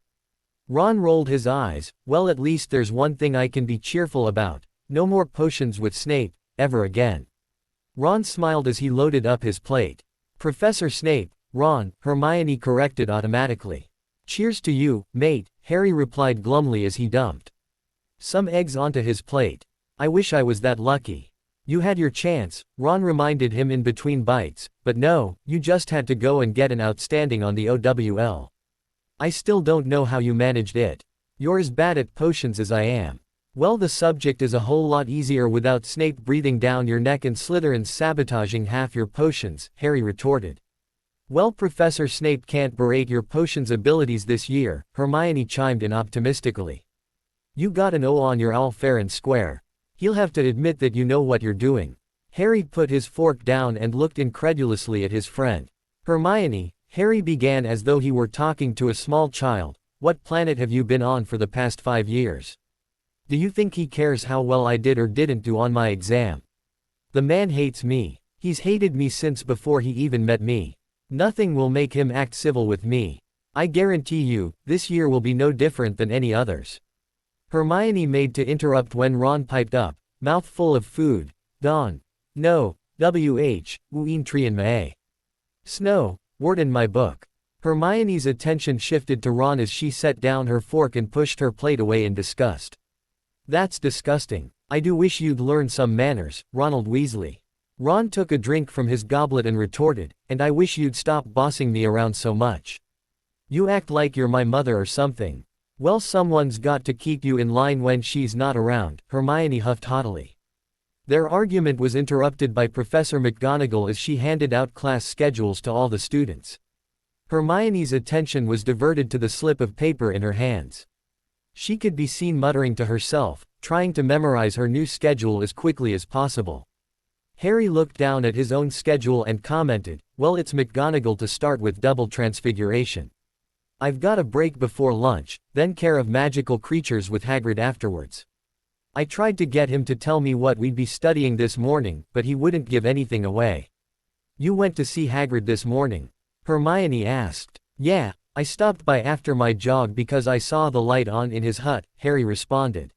[SPEAKER 1] Ron rolled his eyes. Well, at least there's one thing I can be cheerful about. No more potions with Snape, ever again. Ron smiled as he loaded up his plate. Professor Snape, Ron, Hermione corrected automatically. Cheers to you, mate, Harry replied glumly as he dumped some eggs onto his plate. I wish I was that lucky. You had your chance, Ron reminded him in between bites, but no, you just had to go and get an outstanding on the OWL. I still don't know how you managed it. You're as bad at potions as I am. Well, the subject is a whole lot easier without Snape breathing down your neck and Slytherin sabotaging half your potions, Harry retorted. Well, Professor Snape can't berate your potions abilities this year, Hermione chimed in optimistically. You got an O on your all fair and square. He'll have to admit that you know what you're doing. Harry put his fork down and looked incredulously at his friend. Hermione, Harry began as though he were talking to a small child, what planet have you been on for the past 5 years? Do you think he cares how well I did or didn't do on my exam? The man hates me. He's hated me since before he even met me. Nothing will make him act civil with me. I guarantee you, this year will be no different than any others. Hermione made to interrupt when Ron piped up, mouth full of food. Dawn. No, W.H., Uintrian Mae. Snow, word in my book. Hermione's attention shifted to Ron as she set down her fork and pushed her plate away in disgust. That's disgusting. I do wish you'd learn some manners, Ronald Weasley. Ron took a drink from his goblet and retorted, and I wish you'd stop bossing me around so much. You act like you're my mother or something. Well, someone's got to keep you in line when she's not around, Hermione huffed haughtily. Their argument was interrupted by Professor McGonagall as she handed out class schedules to all the students. Hermione's attention was diverted to the slip of paper in her hands. She could be seen muttering to herself, trying to memorize her new schedule as quickly as possible. Harry looked down at his own schedule and commented, well, it's McGonagall to start with double transfiguration. I've got a break before lunch, then care of magical creatures with Hagrid afterwards. I tried to get him to tell me what we'd be studying this morning, but he wouldn't give anything away. You went to see Hagrid this morning? Hermione asked. Yeah, I stopped by after my jog because I saw the light on in his hut, Harry responded.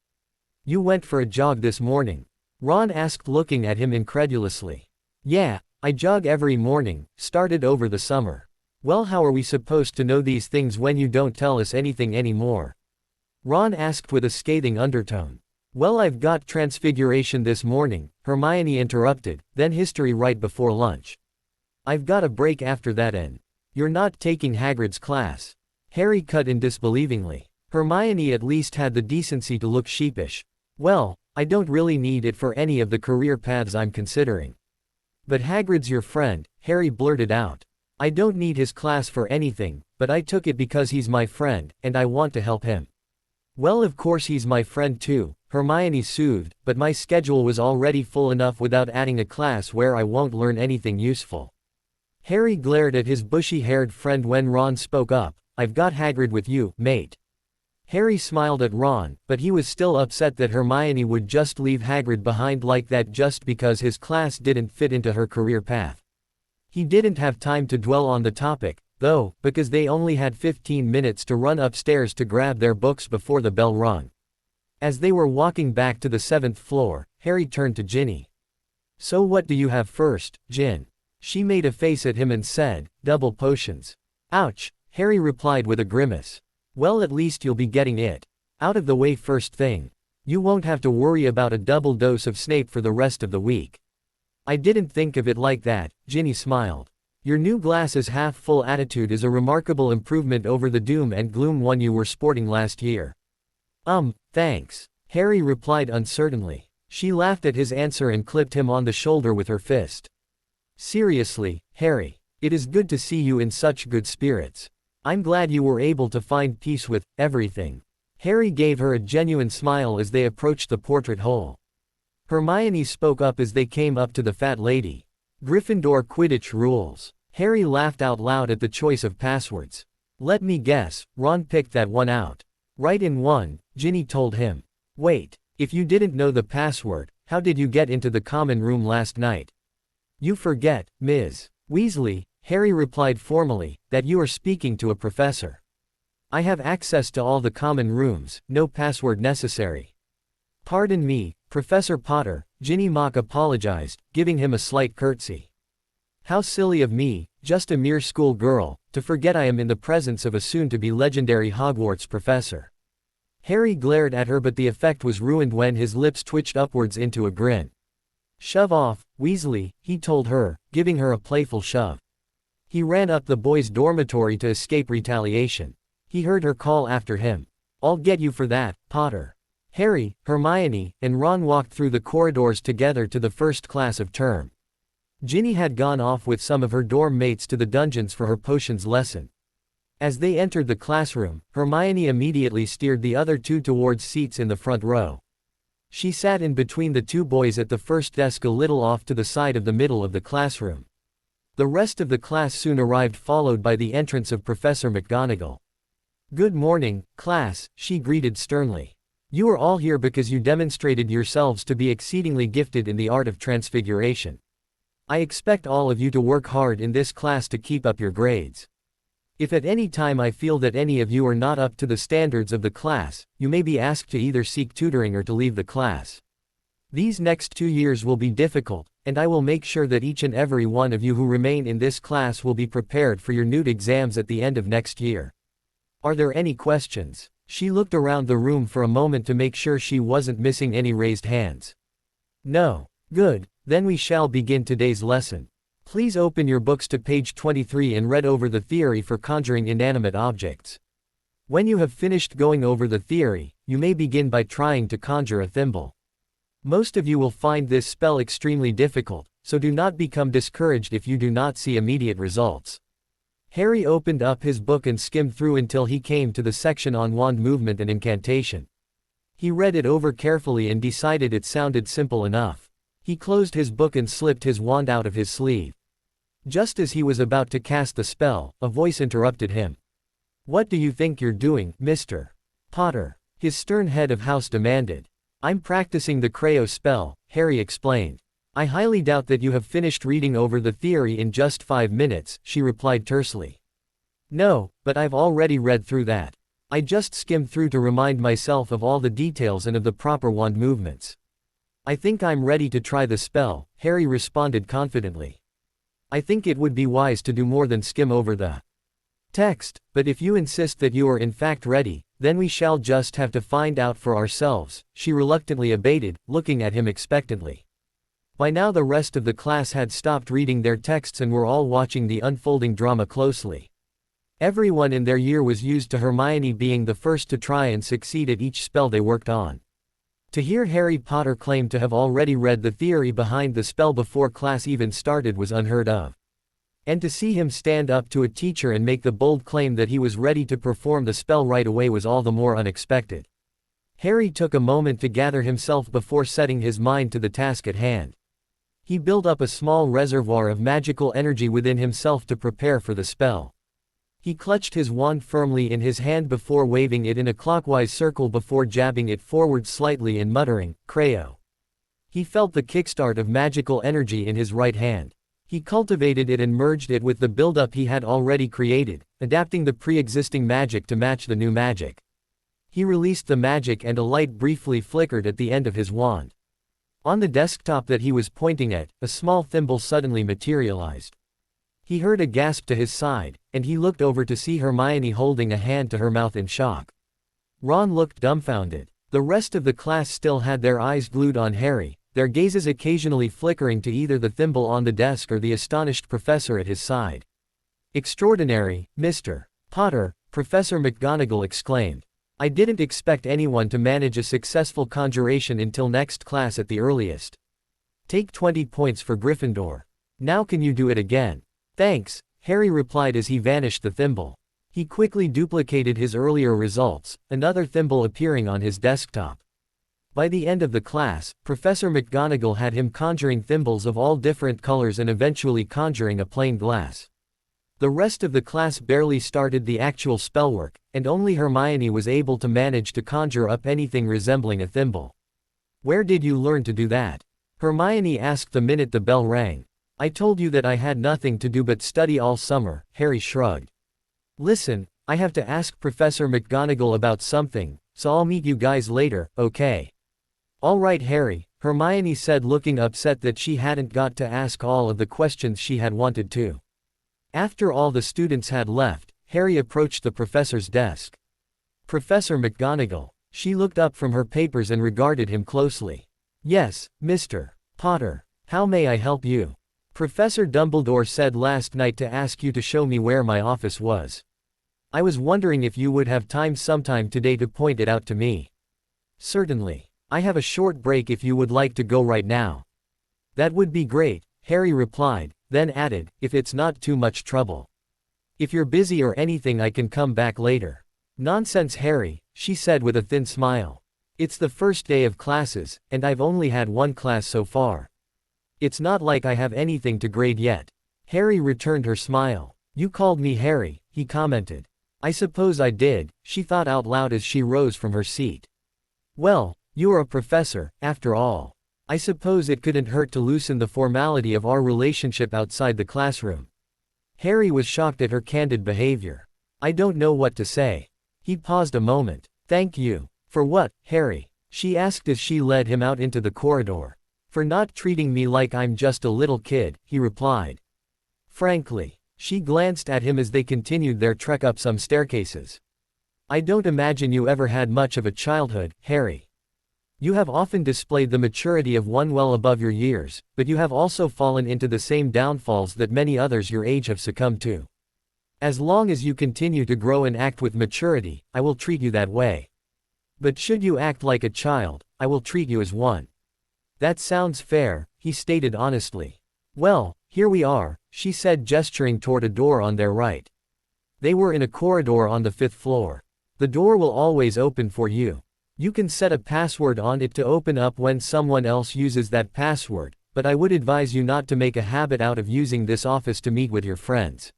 [SPEAKER 1] You went for a jog this morning? Ron asked looking at him incredulously. Yeah, I jog every morning, started over the summer. Well, how are we supposed to know these things when you don't tell us anything anymore? Ron asked with a scathing undertone. Well, I've got transfiguration this morning, Hermione interrupted, then history right before lunch. I've got a break after that and you're not taking Hagrid's class. Harry cut in disbelievingly. Hermione at least had the decency to look sheepish. Well, I don't really need it for any of the career paths I'm considering. But Hagrid's your friend, Harry blurted out. I don't need his class for anything, but I took it because he's my friend, and I want to help him. Well, of course he's my friend too, Hermione soothed, but my schedule was already full enough without adding a class where I won't learn anything useful. Harry glared at his bushy-haired friend when Ron spoke up. I've got Hagrid with you, mate. Harry smiled at Ron, but he was still upset that Hermione would just leave Hagrid behind like that just because his class didn't fit into her career path. He didn't have time to dwell on the topic, though, because they only had 15 minutes to run upstairs to grab their books before the bell rung. As they were walking back to the 7th floor, Harry turned to Ginny. So what do you have first, Gin? She made a face at him and said, double potions. Ouch, Harry replied with a grimace. Well, at least you'll be getting it out of the way first thing. You won't have to worry about a double dose of Snape for the rest of the week. I didn't think of it like that, Ginny smiled. Your new glasses half full attitude is a remarkable improvement over the doom and gloom one you were sporting last year. Thanks, Harry replied uncertainly. She laughed at his answer and clipped him on the shoulder with her fist. Seriously, Harry. It is good to see you in such good spirits. I'm glad you were able to find peace with everything. Harry gave her a genuine smile as they approached the portrait hole. Hermione spoke up as they came up to the fat lady. Gryffindor Quidditch rules. Harry laughed out loud at the choice of passwords. Let me guess, Ron picked that one out. Right in one, Ginny told him. Wait, if you didn't know the password, how did you get into the common room last night? You forget, Ms. Weasley, Harry replied formally, that you are speaking to a professor. I have access to all the common rooms, no password necessary. Pardon me, Professor Potter, Ginny Mock apologized, giving him a slight curtsy. How silly of me, just a mere school girl, to forget I am in the presence of a soon-to-be legendary Hogwarts professor. Harry glared at her, but the effect was ruined when his lips twitched upwards into a grin. Shove off, Weasley, he told her, giving her a playful shove. He ran up the boys' dormitory to escape retaliation. He heard her call after him. I'll get you for that, Potter. Harry, Hermione, and Ron walked through the corridors together to the first class of term. Ginny had gone off with some of her dorm mates to the dungeons for her potions lesson. As they entered the classroom, Hermione immediately steered the other two towards seats in the front row. She sat in between the two boys at the first desk a little off to the side of the middle of the classroom. The rest of the class soon arrived, followed by the entrance of Professor McGonagall. Good morning, class, she greeted sternly. You are all here because you demonstrated yourselves to be exceedingly gifted in the art of transfiguration. I expect all of you to work hard in this class to keep up your grades. If at any time I feel that any of you are not up to the standards of the class, you may be asked to either seek tutoring or to leave the class. These next 2 years will be difficult, and I will make sure that each and every one of you who remain in this class will be prepared for your NEWT exams at the end of next year. Are there any questions? She looked around the room for a moment to make sure she wasn't missing any raised hands. No. Good, then we shall begin today's lesson. Please open your books to page 23 and read over the theory for conjuring inanimate objects. When you have finished going over the theory, you may begin by trying to conjure a thimble. Most of you will find this spell extremely difficult, so do not become discouraged if you do not see immediate results. Harry opened up his book and skimmed through until he came to the section on wand movement and incantation. He read it over carefully and decided it sounded simple enough. He closed his book and slipped his wand out of his sleeve. Just as he was about to cast the spell, a voice interrupted him. What do you think you're doing, Mr. Potter? His stern head of house demanded. I'm practicing the Creo spell, Harry explained. I highly doubt that you have finished reading over the theory in just 5 minutes, she replied tersely. No, but I've already read through that. I just skimmed through to remind myself of all the details and of the proper wand movements. I think I'm ready to try the spell, Harry responded confidently. I think it would be wise to do more than skim over the text, but if you insist that you are in fact ready, then we shall just have to find out for ourselves, she reluctantly abated, looking at him expectantly. By now the rest of the class had stopped reading their texts and were all watching the unfolding drama closely. Everyone in their year was used to Hermione being the first to try and succeed at each spell they worked on. To hear Harry Potter claim to have already read the theory behind the spell before class even started was unheard of. And to see him stand up to a teacher and make the bold claim that he was ready to perform the spell right away was all the more unexpected. Harry took a moment to gather himself before setting his mind to the task at hand. He built up a small reservoir of magical energy within himself to prepare for the spell. He clutched his wand firmly in his hand before waving it in a clockwise circle before jabbing it forward slightly and muttering, Creo. He felt the kickstart of magical energy in his right hand. He cultivated it and merged it with the buildup he had already created, adapting the pre-existing magic to match the new magic. He released the magic and a light briefly flickered at the end of his wand. On the desktop that he was pointing at, a small thimble suddenly materialized. He heard a gasp to his side, and he looked over to see Hermione holding a hand to her mouth in shock. Ron looked dumbfounded. The rest of the class still had their eyes glued on Harry, their gazes occasionally flickering to either the thimble on the desk or the astonished professor at his side. Extraordinary, Mr. Potter, Professor McGonagall exclaimed. I didn't expect anyone to manage a successful conjuration until next class at the earliest. Take 20 points for Gryffindor. Now can you do it again? Thanks, Harry replied as he vanished the thimble. He quickly duplicated his earlier results, another thimble appearing on his desktop. By the end of the class, Professor McGonagall had him conjuring thimbles of all different colors and eventually conjuring a plain glass. The rest of the class barely started the actual spellwork, and only Hermione was able to manage to conjure up anything resembling a thimble. Where did you learn to do that? Hermione asked the minute the bell rang. I told you that I had nothing to do but study all summer, Harry shrugged. Listen, I have to ask Professor McGonagall about something, so I'll meet you guys later, okay? All right Harry, Hermione said, looking upset that she hadn't got to ask all of the questions she had wanted to. After all the students had left, Harry approached the professor's desk. Professor McGonagall. She looked up from her papers and regarded him closely. Yes, Mr. Potter. How may I help you? Professor Dumbledore said last night to ask you to show me where my office was. I was wondering if you would have time sometime today to point it out to me. Certainly. I have a short break if you would like to go right now. That would be great, Harry replied, then added, if it's not too much trouble. If you're busy or anything I can come back later. Nonsense Harry, she said with a thin smile. It's the first day of classes, and I've only had one class so far. It's not like I have anything to grade yet. Harry returned her smile. You called me Harry, he commented. I suppose I did, she thought out loud as she rose from her seat. Well, you're a professor, after all. I suppose it couldn't hurt to loosen the formality of our relationship outside the classroom. Harry was shocked at her candid behavior. I don't know what to say. He paused a moment. Thank you. For what, Harry? She asked as she led him out into the corridor. For not treating me like I'm just a little kid, he replied. Frankly. She glanced at him as they continued their trek up some staircases. I don't imagine you ever had much of a childhood, Harry. You have often displayed the maturity of one well above your years, but you have also fallen into the same downfalls that many others your age have succumbed to. As long as you continue to grow and act with maturity, I will treat you that way. But should you act like a child, I will treat you as one. That sounds fair, he stated honestly. Well, here we are, she said, gesturing toward a door on their right. They were in a corridor on the 5th floor. The door will always open for you. You can set a password on it to open up when someone else uses that password, but I would advise you not to make a habit out of using this office to meet with your friends.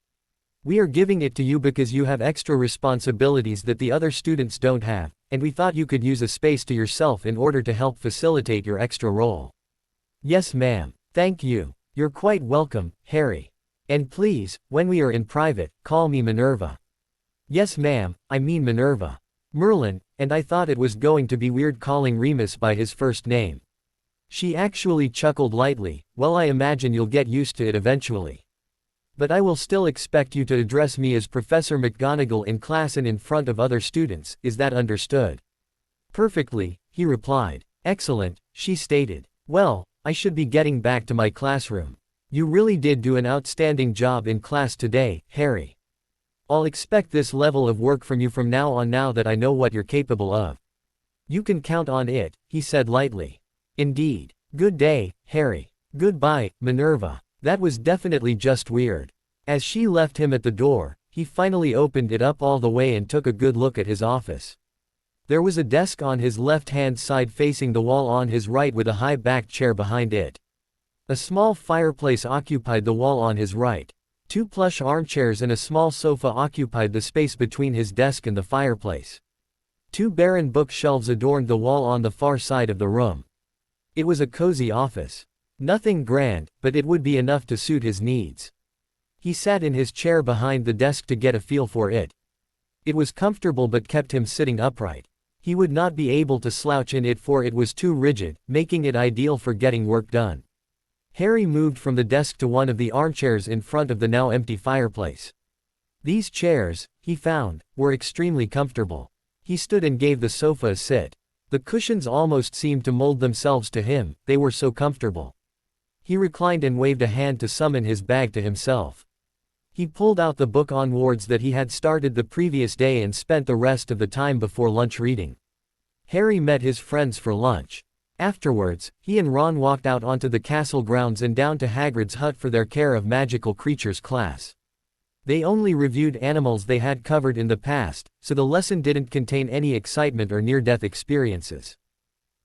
[SPEAKER 1] We are giving it to you because you have extra responsibilities that the other students don't have, and we thought you could use a space to yourself in order to help facilitate your extra role. Yes ma'am. Thank you. You're quite welcome, Harry. And please, when we are in private, call me Minerva. Yes ma'am, I mean Minerva. Merlin, and I thought it was going to be weird calling Remus by his first name. She actually chuckled lightly. Well, I imagine you'll get used to it eventually. But I will still expect you to address me as Professor McGonagall in class and in front of other students, is that understood? Perfectly, he replied. Excellent, she stated. Well, I should be getting back to my classroom. You really did do an outstanding job in class today, Harry. I'll expect this level of work from you from now on now that I know what you're capable of. You can count on it, he said lightly. Indeed. Good day, Harry. Goodbye, Minerva. That was definitely just weird. As she left him at the door, he finally opened it up all the way and took a good look at his office. There was a desk on his left-hand side facing the wall on his right with a high-backed chair behind it. A small fireplace occupied the wall on his right. 2 plush armchairs and a small sofa occupied the space between his desk and the fireplace. 2 barren bookshelves adorned the wall on the far side of the room. It was a cozy office. Nothing grand, but it would be enough to suit his needs. He sat in his chair behind the desk to get a feel for it. It was comfortable but kept him sitting upright. He would not be able to slouch in it for it was too rigid, making it ideal for getting work done. Harry moved from the desk to one of the armchairs in front of the now empty fireplace. These chairs, he found, were extremely comfortable. He stood and gave the sofa a sit. The cushions almost seemed to mold themselves to him, they were so comfortable. He reclined and waved a hand to summon his bag to himself. He pulled out the book onwards that he had started the previous day and spent the rest of the time before lunch reading. Harry met his friends for lunch. Afterwards, he and Ron walked out onto the castle grounds and down to Hagrid's hut for their Care of Magical Creatures class. They only reviewed animals they had covered in the past, so the lesson didn't contain any excitement or near-death experiences.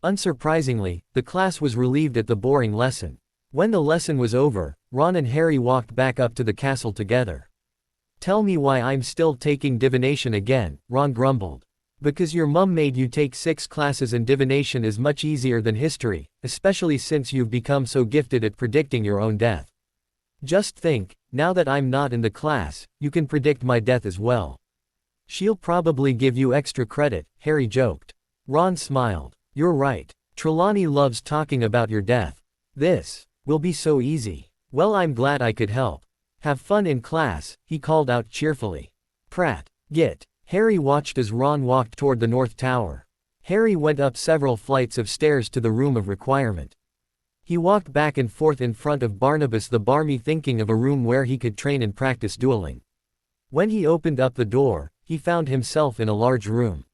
[SPEAKER 1] Unsurprisingly, the class was relieved at the boring lesson. When the lesson was over, Ron and Harry walked back up to the castle together. "Tell me why I'm still taking divination again," Ron grumbled. "Because your mum made you take 6 classes and divination is much easier than history, especially since you've become so gifted at predicting your own death. Just think, now that I'm not in the class, you can predict my death as well." "She'll probably give you extra credit," Harry joked. Ron smiled. "You're right. Trelawney loves talking about your death. This will be so easy. Well, I'm glad I could help. Have fun in class," he called out cheerfully. "Prat. Git." Harry watched as Ron walked toward the North Tower. Harry went up several flights of stairs to the room of requirement. He walked back and forth in front of Barnabas the Barmy thinking of a room where he could train and practice dueling. When he opened up the door, he found himself in a large room.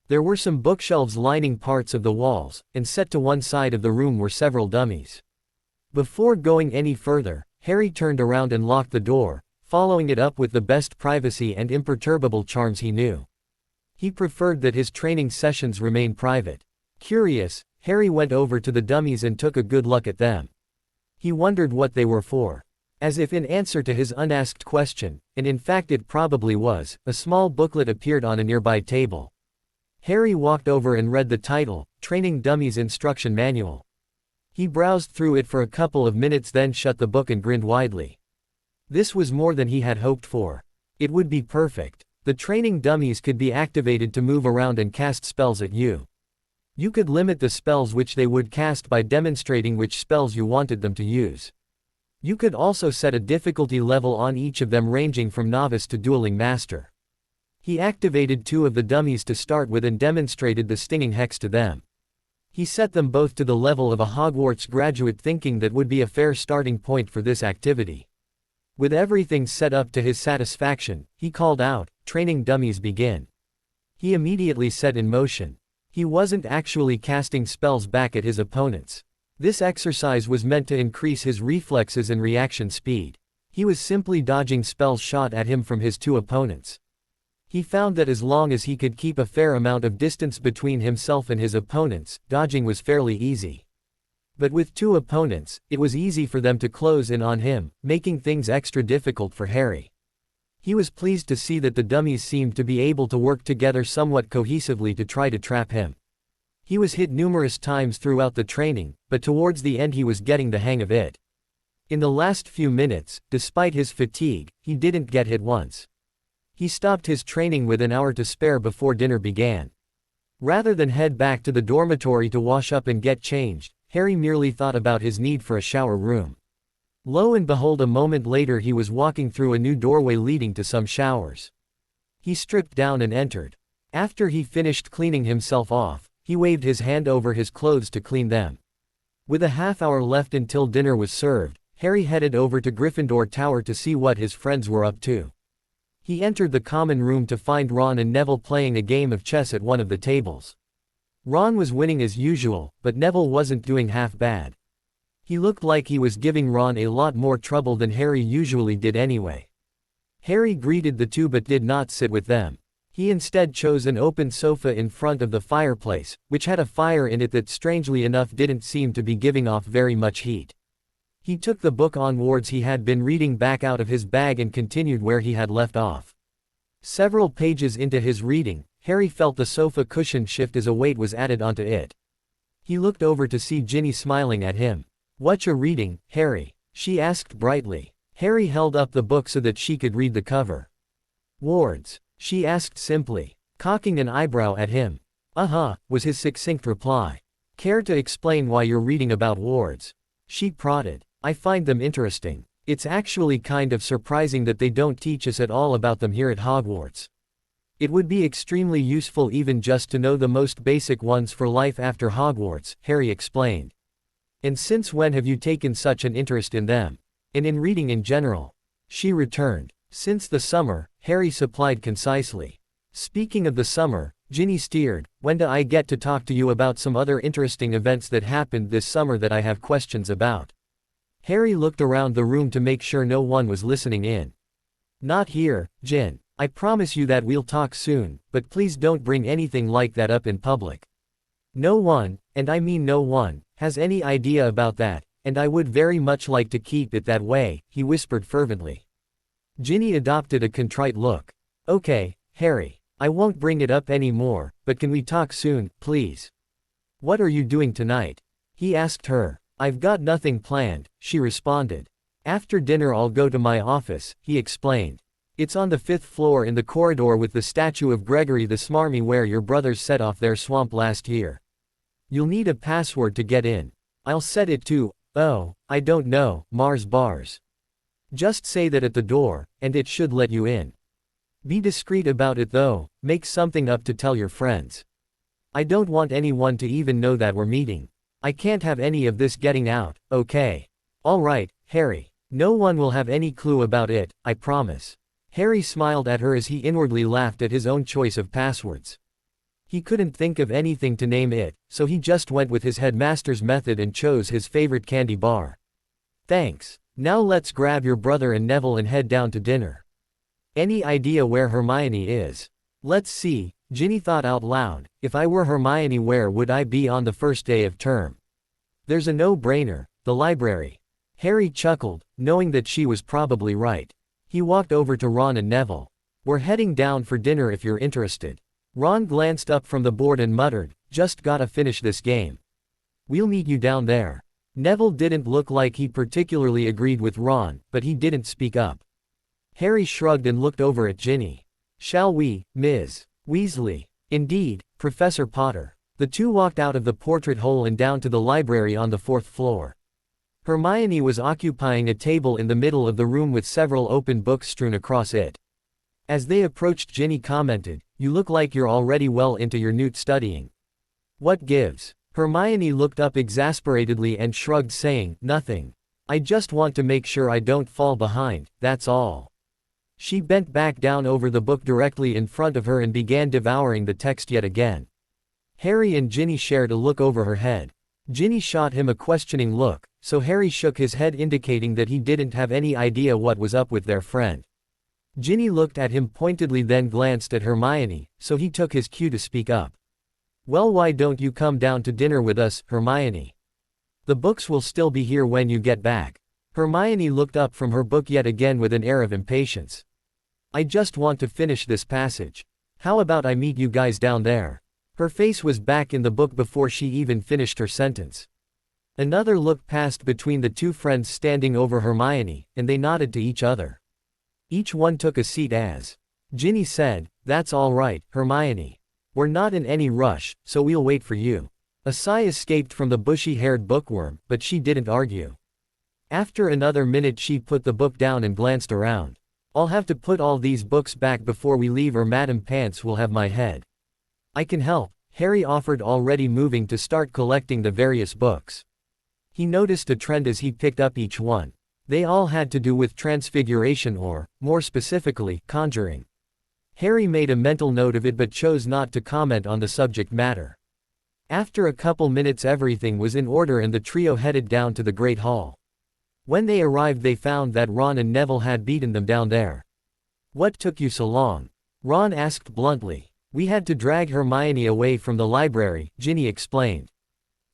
[SPEAKER 1] There were some bookshelves lining parts of the walls, and set to one side of the room were several dummies. Before going any further, Harry turned around and locked the door, following it up with the best privacy and imperturbable charms he knew. He preferred that his training sessions remain private. Curious, Harry went over to the dummies and took a good look at them. He wondered what they were for. As if in answer to his unasked question, and in fact it probably was, a small booklet appeared on a nearby table. Harry walked over and read the title, Training Dummies Instruction Manual. He browsed through it for a couple of minutes, then shut the book and grinned widely. This was more than he had hoped for. It would be perfect. The training dummies could be activated to move around and cast spells at you. You could limit the spells which they would cast by demonstrating which spells you wanted them to use. You could also set a difficulty level on each of them ranging from novice to dueling master. He activated 2 of the dummies to start with and demonstrated the stinging hex to them. He set them both to the level of a Hogwarts graduate, thinking that would be a fair starting point for this activity. With everything set up to his satisfaction, he called out, "Training dummies begin." He immediately set in motion. He wasn't actually casting spells back at his opponents. This exercise was meant to increase his reflexes and reaction speed. He was simply dodging spells shot at him from his 2 opponents. He found that as long as he could keep a fair amount of distance between himself and his opponents, dodging was fairly easy. But with 2 opponents, it was easy for them to close in on him, making things extra difficult for Harry. He was pleased to see that the dummies seemed to be able to work together somewhat cohesively to try to trap him. He was hit numerous times throughout the training, but towards the end he was getting the hang of it. In the last few minutes, despite his fatigue, he didn't get hit once. He stopped his training with an hour to spare before dinner began. Rather than head back to the dormitory to wash up and get changed, Harry merely thought about his need for a shower room. Lo and behold, a moment later he was walking through a new doorway leading to some showers. He stripped down and entered. After he finished cleaning himself off, he waved his hand over his clothes to clean them. With a half-hour left until dinner was served, Harry headed over to Gryffindor Tower to see what his friends were up to. He entered the common room to find Ron and Neville playing a game of chess at one of the tables. Ron was winning as usual, but Neville wasn't doing half bad. He looked like he was giving Ron a lot more trouble than Harry usually did anyway. Harry greeted the 2 but did not sit with them. He instead chose an open sofa in front of the fireplace, which had a fire in it that strangely enough didn't seem to be giving off very much heat. He took the book onwards he had been reading back out of his bag and continued where he had left off. Several pages into his reading, Harry felt the sofa cushion shift as a weight was added onto it. He looked over to see Ginny smiling at him. "Whatcha reading, Harry?" she asked brightly. Harry held up the book so that she could read the cover. "Wards?" she asked simply, cocking an eyebrow at him. "Uh-huh," was his succinct reply. "Care to explain why you're reading about wards?" She prodded. "I find them interesting. It's actually kind of surprising that they don't teach us at all about them here at Hogwarts. It would be extremely useful even just to know the most basic ones for life after Hogwarts," Harry explained. "And since when have you taken such an interest in them? And in reading in general?" she returned. Since the summer, Harry supplied concisely. Speaking of the summer, Ginny steered, when do I get to talk to you about some other interesting events that happened this summer that I have questions about? Harry looked around the room to make sure no one was listening in. Not here, Gin. I promise you that we'll talk soon, but please don't bring anything like that up in public. No one, and I mean no one, has any idea about that, and I would very much like to keep it that way, he whispered fervently. Ginny adopted a contrite look. Okay, Harry. I won't bring it up anymore, but can we talk soon, please? What are you doing tonight? He asked her. I've got nothing planned, she responded. After dinner I'll go to my office, he explained. It's on the 5th floor in the corridor with the statue of Gregory the Smarmy where your brothers set off their swamp last year. You'll need a password to get in. I'll set it to, oh, I don't know, Mars bars. Just say that at the door, and it should let you in. Be discreet about it though, make something up to tell your friends. I don't want anyone to even know that we're meeting. I can't have any of this getting out, okay? Alright, Harry. No one will have any clue about it, I promise. Harry smiled at her as he inwardly laughed at his own choice of passwords. He couldn't think of anything to name it, so he just went with his headmaster's method and chose his favorite candy bar. Thanks. Now let's grab your brother and Neville and head down to dinner. Any idea where Hermione is? Let's see, Ginny thought out loud, if I were Hermione where would I be on the first day of term? There's a no-brainer, the library. Harry chuckled, knowing that she was probably right. He walked over to Ron and Neville. We're heading down for dinner if you're interested. Ron glanced up from the board and muttered, just gotta finish this game. We'll meet you down there. Neville didn't look like he particularly agreed with Ron, but he didn't speak up. Harry shrugged and looked over at Ginny. Shall we, Ms. Weasley? Indeed, Professor Potter. The two walked out of the portrait hole and down to the library on the 4th floor. Hermione was occupying a table in the middle of the room with several open books strewn across it. As they approached, Ginny commented, "You look like you're already well into your newt studying." What gives? Hermione looked up exasperatedly and shrugged, saying, "Nothing. I just want to make sure I don't fall behind, that's all." She bent back down over the book directly in front of her and began devouring the text yet again. Harry and Ginny shared a look over her head. Ginny shot him a questioning look, so Harry shook his head indicating that he didn't have any idea what was up with their friend. Ginny looked at him pointedly then glanced at Hermione, so he took his cue to speak up. Well, why don't you come down to dinner with us, Hermione? The books will still be here when you get back. Hermione looked up from her book yet again with an air of impatience. I just want to finish this passage. How about I meet you guys down there? Her face was back in the book before she even finished her sentence. Another look passed between the two friends standing over Hermione, and they nodded to each other. Each one took a seat as Ginny said, "That's all right, Hermione. We're not in any rush, so we'll wait for you." A sigh escaped from the bushy-haired bookworm, but she didn't argue. After another minute she put the book down and glanced around. I'll have to put all these books back before we leave or Madame Pants will have my head. I can help, Harry offered, already moving to start collecting the various books. He noticed a trend as he picked up each one. They all had to do with transfiguration or, more specifically, conjuring. Harry made a mental note of it but chose not to comment on the subject matter. After a couple minutes everything was in order and the trio headed down to the Great Hall. When they arrived they found that Ron and Neville had beaten them down there. What took you so long? Ron asked bluntly. We had to drag Hermione away from the library, Ginny explained.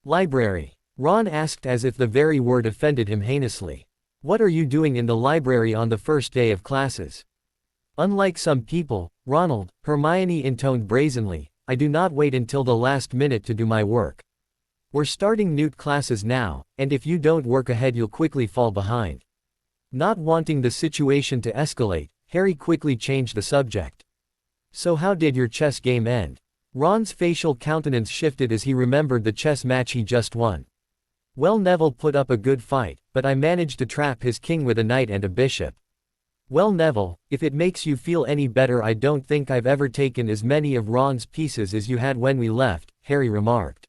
[SPEAKER 1] Library? Ron asked as if the very word offended him heinously. What are you doing in the library on the first day of classes? Unlike some people, Ronald, Hermione intoned brazenly, I do not wait until the last minute to do my work. We're starting newt classes now, and if you don't work ahead you'll quickly fall behind. Not wanting the situation to escalate, Harry quickly changed the subject. So how did your chess game end? Ron's facial countenance shifted as he remembered the chess match he just won. Well, Neville put up a good fight, but I managed to trap his king with a knight and a bishop. Well, Neville, if it makes you feel any better, I don't think I've ever taken as many of Ron's pieces as you had when we left, Harry remarked.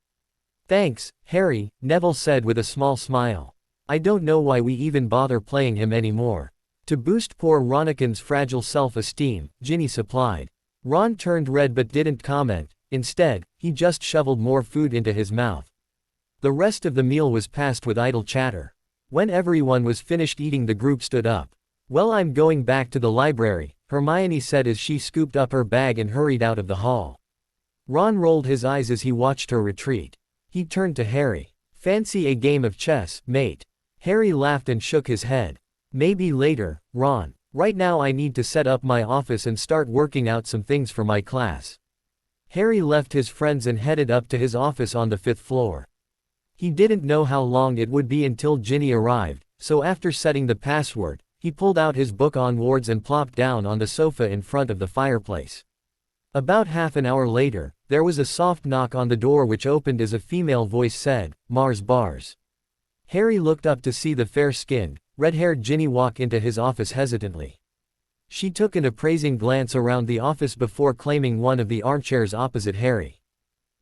[SPEAKER 1] Thanks, Harry, Neville said with a small smile. I don't know why we even bother playing him anymore. To boost poor Ronikin's fragile self-esteem, Ginny supplied. Ron turned red but didn't comment. Instead, he just shoveled more food into his mouth. The rest of the meal was passed with idle chatter. When everyone was finished eating, the group stood up. "Well, I'm going back to the library," Hermione said as she scooped up her bag and hurried out of the hall. Ron rolled his eyes as he watched her retreat. He turned to Harry. "Fancy a game of chess, mate?" Harry laughed and shook his head. "Maybe later, Ron. Right now I need to set up my office and start working out some things for my class." Harry left his friends and headed up to his office on the 5th floor. He didn't know how long it would be until Ginny arrived, so after setting the password, he pulled out his book on wards and plopped down on the sofa in front of the fireplace. About half an hour later, there was a soft knock on the door which opened as a female voice said, "Mars bars." Harry looked up to see the fair-skinned, red-haired Ginny walk into his office hesitantly. She took an appraising glance around the office before claiming one of the armchairs opposite Harry.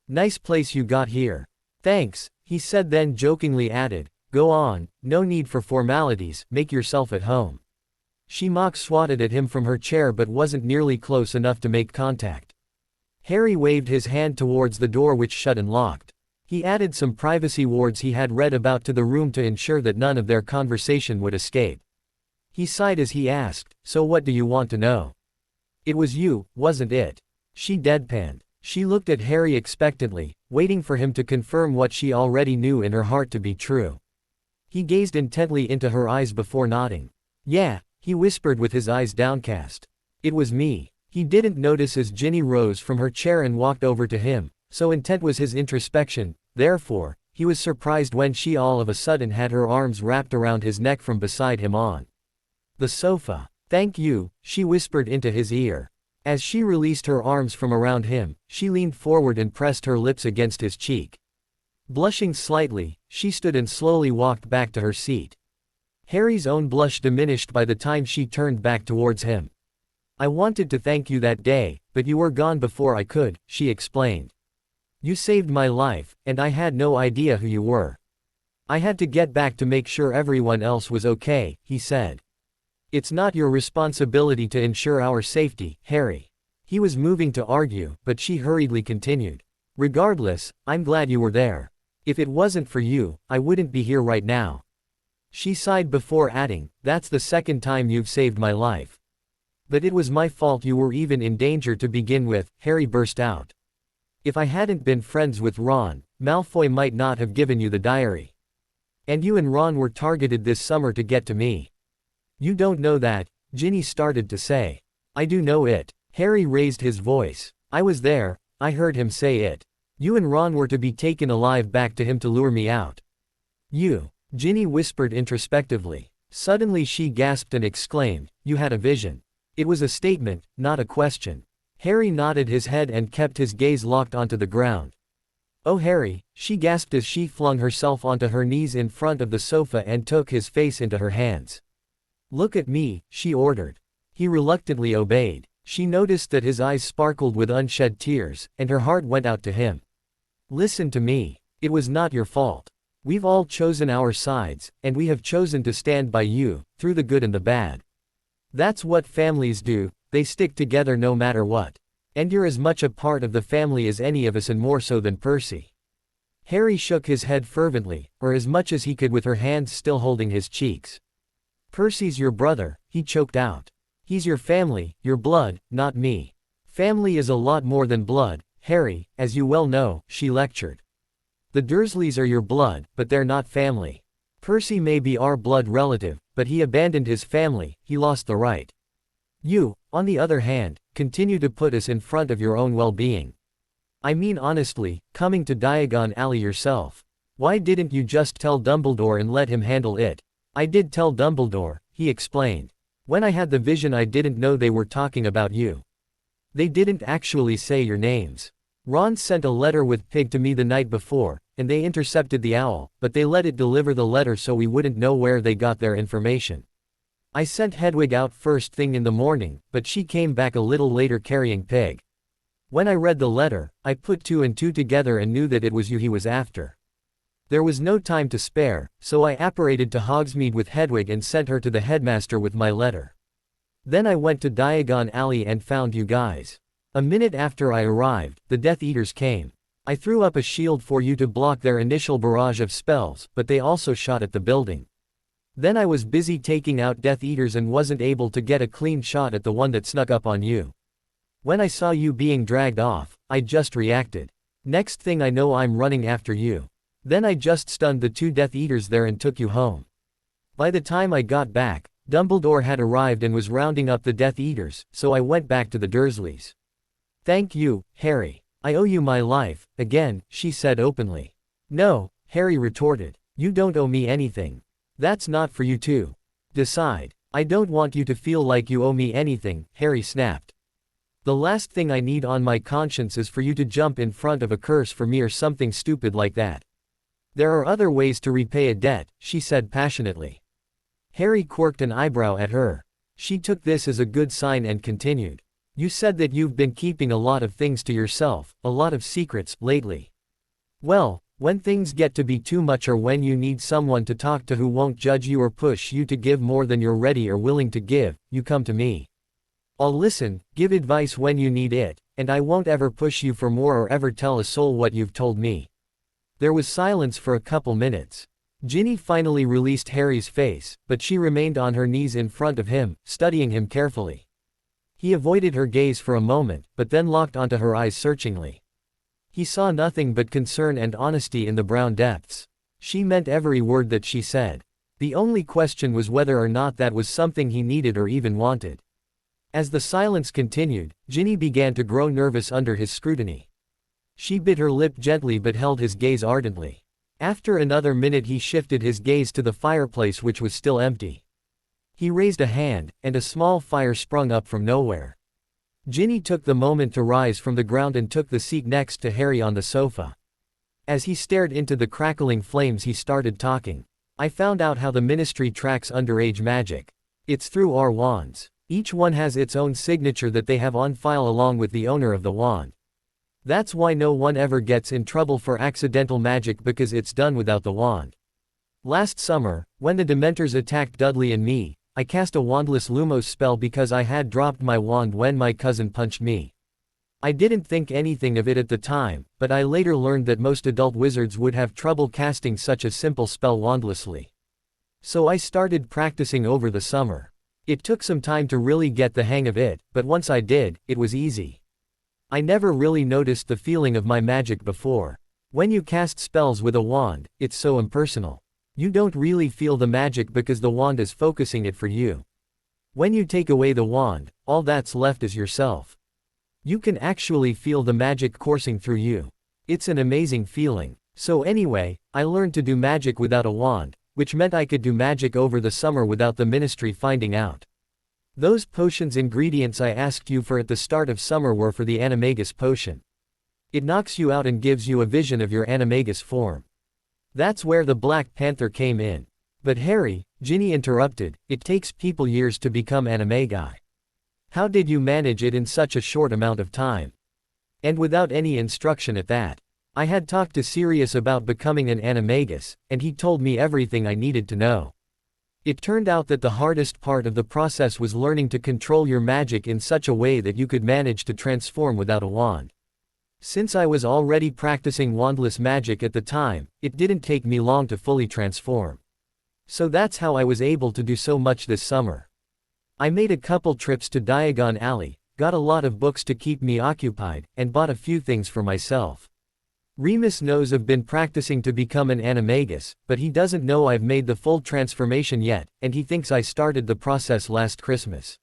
[SPEAKER 1] "Nice place you got here." "Thanks," he said, then jokingly added, "Go on, no need for formalities, make yourself at home." She mock-swatted at him from her chair but wasn't nearly close enough to make contact. Harry waved his hand towards the door which shut and locked. He added some privacy wards he had read about to the room to ensure that none of their conversation would escape. He sighed as he asked, "So what do you want to know?" "It was you, wasn't it?" She deadpanned. She looked at Harry expectantly, waiting for him to confirm what she already knew in her heart to be true. He gazed intently into her eyes before nodding. "Yeah," he whispered with his eyes downcast. "It was me." He didn't notice as Ginny rose from her chair and walked over to him, so intent was his introspection. Therefore, he was surprised when she all of a sudden had her arms wrapped around his neck from beside him on the sofa. "Thank you," she whispered into his ear. As she released her arms from around him, she leaned forward and pressed her lips against his cheek. Blushing slightly, she stood and slowly walked back to her seat. Harry's own blush diminished by the time she turned back towards him. "I wanted to thank you that day, but you were gone before I could," she explained. "You saved my life, and I had no idea who you were. I had to get back to make sure everyone else was okay," he said. "It's not your responsibility to ensure our safety, Harry." He was moving to argue, but she hurriedly continued. "Regardless, I'm glad you were there. If it wasn't for you, I wouldn't be here right now." She sighed before adding, "That's the second time you've saved my life." "But it was my fault you were even in danger to begin with," Harry burst out. "If I hadn't been friends with Ron, Malfoy might not have given you the diary. And you and Ron were targeted this summer to get to me." "You don't know that," Ginny started to say. "I do know it." Harry raised his voice. "I was there, I heard him say it. You and Ron were to be taken alive back to him to lure me out." "You," Ginny whispered introspectively. Suddenly she gasped and exclaimed, "You had a vision." It was a statement, not a question. Harry nodded his head and kept his gaze locked onto the ground. "Oh Harry," she gasped as she flung herself onto her knees in front of the sofa and took his face into her hands. "Look at me," she ordered. He reluctantly obeyed. She noticed that his eyes sparkled with unshed tears, and her heart went out to him. "Listen to me. It was not your fault. We've all chosen our sides, and we have chosen to stand by you, through the good and the bad. That's what families do, they stick together no matter what. And you're as much a part of the family as any of us and more so than Percy." Harry shook his head fervently, or as much as he could with her hands still holding his cheeks. "Percy's your brother," he choked out. "He's your family, your blood, not me. Family is a lot more than blood, Harry, as you well know," she lectured. "The Dursleys are your blood, but they're not family. Percy may be our blood relative, but he abandoned his family, he lost the right. You, on the other hand, continue to put us in front of your own well-being. I mean honestly, coming to Diagon Alley yourself. Why didn't you just tell Dumbledore and let him handle it?" "I did tell Dumbledore," he explained. "When I had the vision I didn't know they were talking about you. They didn't actually say your names. Ron sent a letter with Pig to me the night before, and they intercepted the owl, but they let it deliver the letter so we wouldn't know where they got their information. I sent Hedwig out first thing in the morning, but she came back a little later carrying Pig. When I read the letter, I put two and two together and knew that it was you he was after." There was no time to spare, so I apparated to Hogsmeade with Hedwig and sent her to the headmaster with my letter. Then I went to Diagon Alley and found you guys. A minute after I arrived, the Death Eaters came. I threw up a shield for you to block their initial barrage of spells, but they also shot at the building. Then I was busy taking out Death Eaters and wasn't able to get a clean shot at the one that snuck up on you. When I saw you being dragged off, I just reacted. Next thing I know I'm running after you. Then I just stunned the 2 Death Eaters there and took you home. By the time I got back, Dumbledore had arrived and was rounding up the Death Eaters, so I went back to the Dursleys. Thank you, Harry. I owe you my life, again, she said openly. No, Harry retorted. You don't owe me anything. That's not for you to decide. I don't want you to feel like you owe me anything, Harry snapped. The last thing I need on my conscience is for you to jump in front of a curse for me or something stupid like that. There are other ways to repay a debt, she said passionately. Harry quirked an eyebrow at her. She took this as a good sign and continued. You said that you've been keeping a lot of things to yourself, a lot of secrets, lately. Well, when things get to be too much or when you need someone to talk to who won't judge you or push you to give more than you're ready or willing to give, you come to me. I'll listen, give advice when you need it, and I won't ever push you for more or ever tell a soul what you've told me. There was silence for a couple minutes. Ginny finally released Harry's face, but she remained on her knees in front of him, studying him carefully. He avoided her gaze for a moment, but then locked onto her eyes searchingly. He saw nothing but concern and honesty in the brown depths. She meant every word that she said. The only question was whether or not that was something he needed or even wanted. As the silence continued, Ginny began to grow nervous under his scrutiny. She bit her lip gently but held his gaze ardently. After another minute he shifted his gaze to the fireplace which was still empty. He raised a hand, and a small fire sprung up from nowhere. Ginny took the moment to rise from the ground and took the seat next to Harry on the sofa. As he stared into the crackling flames he started talking. I found out how the Ministry tracks underage magic. It's through our wands. Each one has its own signature that they have on file along with the owner of the wand. That's why no one ever gets in trouble for accidental magic because it's done without the wand. Last summer, when the Dementors attacked Dudley and me, I cast a wandless Lumos spell because I had dropped my wand when my cousin punched me. I didn't think anything of it at the time, but I later learned that most adult wizards would have trouble casting such a simple spell wandlessly. So I started practicing over the summer. It took some time to really get the hang of it, but once I did, it was easy. I never really noticed the feeling of my magic before. When you cast spells with a wand, it's so impersonal. You don't really feel the magic because the wand is focusing it for you. When you take away the wand, all that's left is yourself. You can actually feel the magic coursing through you. It's an amazing feeling. So anyway, I learned to do magic without a wand, which meant I could do magic over the summer without the Ministry finding out. Those potions ingredients I asked you for at the start of summer were for the Animagus potion. It knocks you out and gives you a vision of your Animagus form. That's where the Black Panther came in. But Harry, Ginny interrupted, it takes people years to become Animagi. How did you manage it in such a short amount of time? And without any instruction at that. I had talked to Sirius about becoming an Animagus, and he told me everything I needed to know. It turned out that the hardest part of the process was learning to control your magic in such a way that you could manage to transform without a wand. Since I was already practicing wandless magic at the time, it didn't take me long to fully transform. So that's how I was able to do so much this summer. I made a couple trips to Diagon Alley, got a lot of books to keep me occupied, and bought a few things for myself. Remus knows I've been practicing to become an Animagus, but he doesn't know I've made the full transformation yet, and he thinks I started the process last Christmas.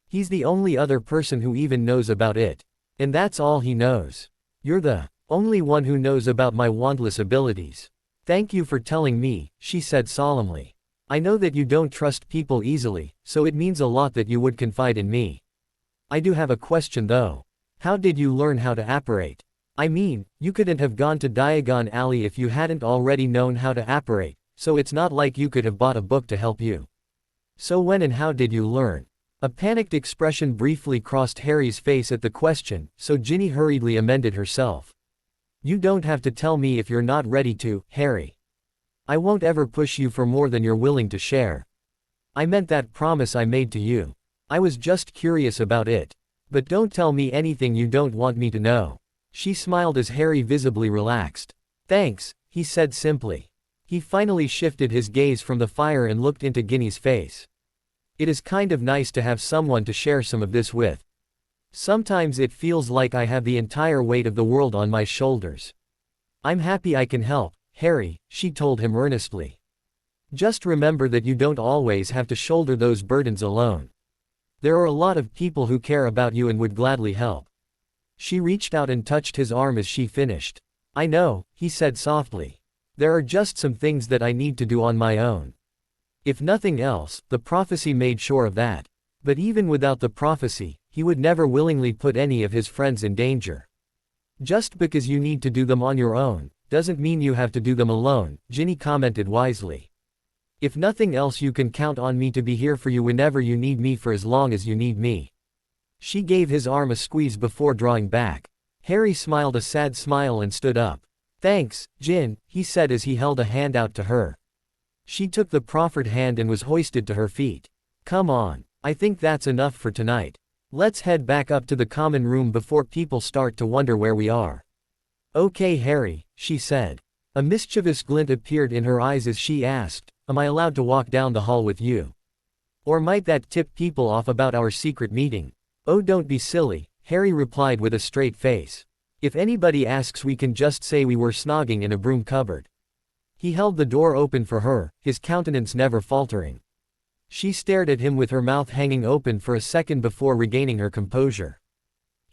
[SPEAKER 1] He's the only other person who even knows about it. And that's all he knows. You're the only one who knows about my wandless abilities. Thank you for telling me, she said solemnly. I know that you don't trust people easily, so it means a lot that you would confide in me. I do have a question though. How did you learn how to apparate? I mean, you couldn't have gone to Diagon Alley if you hadn't already known how to apparate, so it's not like you could have bought a book to help you. So when and how did you learn? A panicked expression briefly crossed Harry's face at the question, so Ginny hurriedly amended herself. You don't have to tell me if you're not ready to, Harry. I won't ever push you for more than you're willing to share. I meant that promise I made to you. I was just curious about it. But don't tell me anything you don't want me to know. She smiled as Harry visibly relaxed. Thanks, he said simply. He finally shifted his gaze from the fire and looked into Ginny's face. It is kind of nice to have someone to share some of this with. Sometimes it feels like I have the entire weight of the world on my shoulders. I'm happy I can help, Harry, she told him earnestly. Just remember that you don't always have to shoulder those burdens alone. There are a lot of people who care about you and would gladly help. She reached out and touched his arm as she finished. I know, he said softly. There are just some things that I need to do on my own. If nothing else, the prophecy made sure of that. But even without the prophecy, he would never willingly put any of his friends in danger. Just because you need to do them on your own, doesn't mean you have to do them alone, Ginny commented wisely. If nothing else, you can count on me to be here for you whenever you need me for as long as you need me. She gave his arm a squeeze before drawing back. Harry smiled a sad smile and stood up. Thanks, Gin, he said as he held a hand out to her. She took the proffered hand and was hoisted to her feet. Come on, I think that's enough for tonight. Let's head back up to the common room before people start to wonder where we are. Okay, Harry, she said. A mischievous glint appeared in her eyes as she asked, am I allowed to walk down the hall with you? Or might that tip people off about our secret meeting? Oh, don't be silly, Harry replied with a straight face. If anybody asks, we can just say we were snogging in a broom cupboard. He held the door open for her, his countenance never faltering. She stared at him with her mouth hanging open for a second before regaining her composure.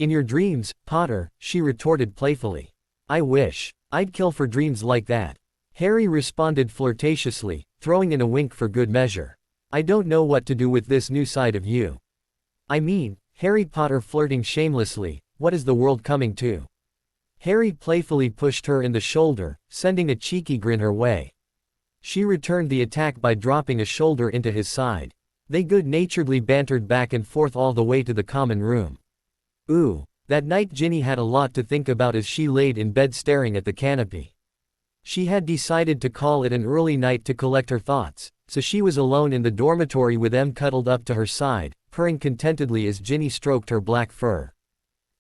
[SPEAKER 1] In your dreams, Potter, she retorted playfully. I wish I'd kill for dreams like that. Harry responded flirtatiously, throwing in a wink for good measure. I don't know what to do with this new side of you. I mean, Harry Potter flirting shamelessly, what is the world coming to? Harry playfully pushed her in the shoulder, sending a cheeky grin her way. She returned the attack by dropping a shoulder into his side. They good-naturedly bantered back and forth all the way to the common room. Ooh, that night Ginny had a lot to think about as she laid in bed staring at the canopy. She had decided to call it an early night to collect her thoughts, so she was alone in the dormitory with Em cuddled up to her side, purring contentedly as Ginny stroked her black fur.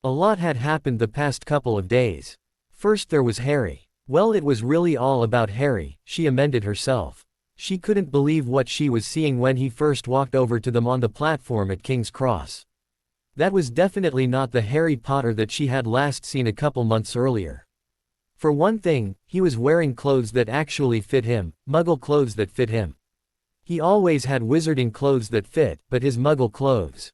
[SPEAKER 1] A lot had happened the past couple of days. First there was Harry. Well, it was really all about Harry, she amended herself. She couldn't believe what she was seeing when he first walked over to them on the platform at King's Cross. That was definitely not the Harry Potter that she had last seen a couple months earlier. For one thing, he was wearing clothes that actually fit him, Muggle clothes that fit him. He always had wizarding clothes that fit, but his Muggle clothes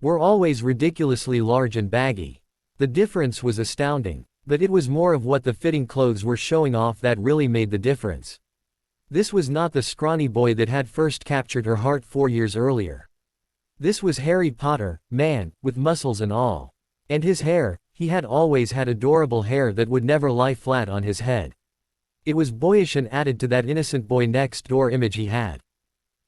[SPEAKER 1] were always ridiculously large and baggy. The difference was astounding, but it was more of what the fitting clothes were showing off that really made the difference. This was not the scrawny boy that had first captured her heart 4 years earlier. This was Harry Potter, man, with muscles and all. And his hair, he had always had adorable hair that would never lie flat on his head. It was boyish and added to that innocent boy next door image he had.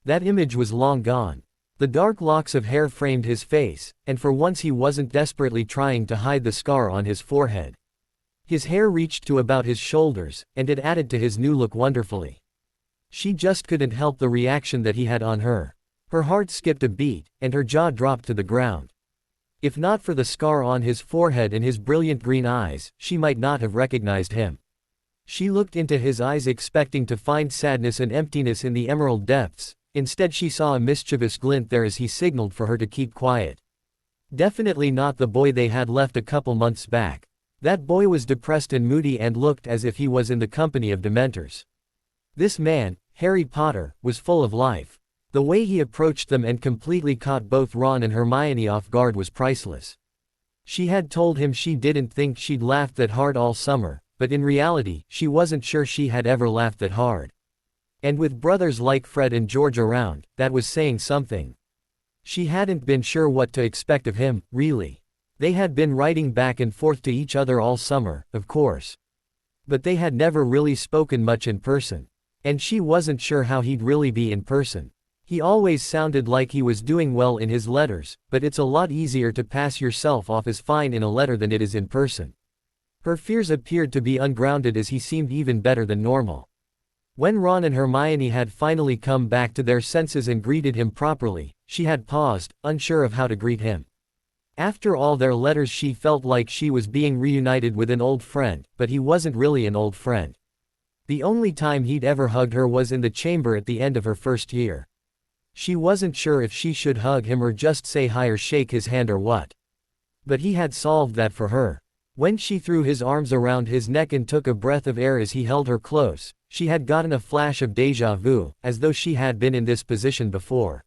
[SPEAKER 1] That image was long gone. The dark locks of hair framed his face, and for once he wasn't desperately trying to hide the scar on his forehead. His hair reached to about his shoulders, and it added to his new look wonderfully. She just couldn't help the reaction that he had on her. Her heart skipped a beat, and her jaw dropped to the ground. If not for the scar on his forehead and his brilliant green eyes, she might not have recognized him. She looked into his eyes expecting to find sadness and emptiness in the emerald depths. Instead she saw a mischievous glint there as he signaled for her to keep quiet. Definitely not the boy they had left a couple months back. That boy was depressed and moody and looked as if he was in the company of dementors. This man, Harry Potter, was full of life. The way he approached them and completely caught both Ron and Hermione off guard was priceless. She had told him she didn't think she'd laughed that hard all summer, but in reality, she wasn't sure she had ever laughed that hard. And with brothers like Fred and George around, that was saying something. She hadn't been sure what to expect of him, really. They had been writing back and forth to each other all summer, of course. But they had never really spoken much in person. And she wasn't sure how he'd really be in person. He always sounded like he was doing well in his letters, but it's a lot easier to pass yourself off as fine in a letter than it is in person. Her fears appeared to be ungrounded as he seemed even better than normal. When Ron and Hermione had finally come back to their senses and greeted him properly, she had paused, unsure of how to greet him. After all their letters, she felt like she was being reunited with an old friend, but he wasn't really an old friend. The only time he'd ever hugged her was in the chamber at the end of her first year. She wasn't sure if she should hug him or just say hi or shake his hand or what. But he had solved that for her. When she threw his arms around his neck and took a breath of air as he held her close, she had gotten a flash of déjà vu, as though she had been in this position before.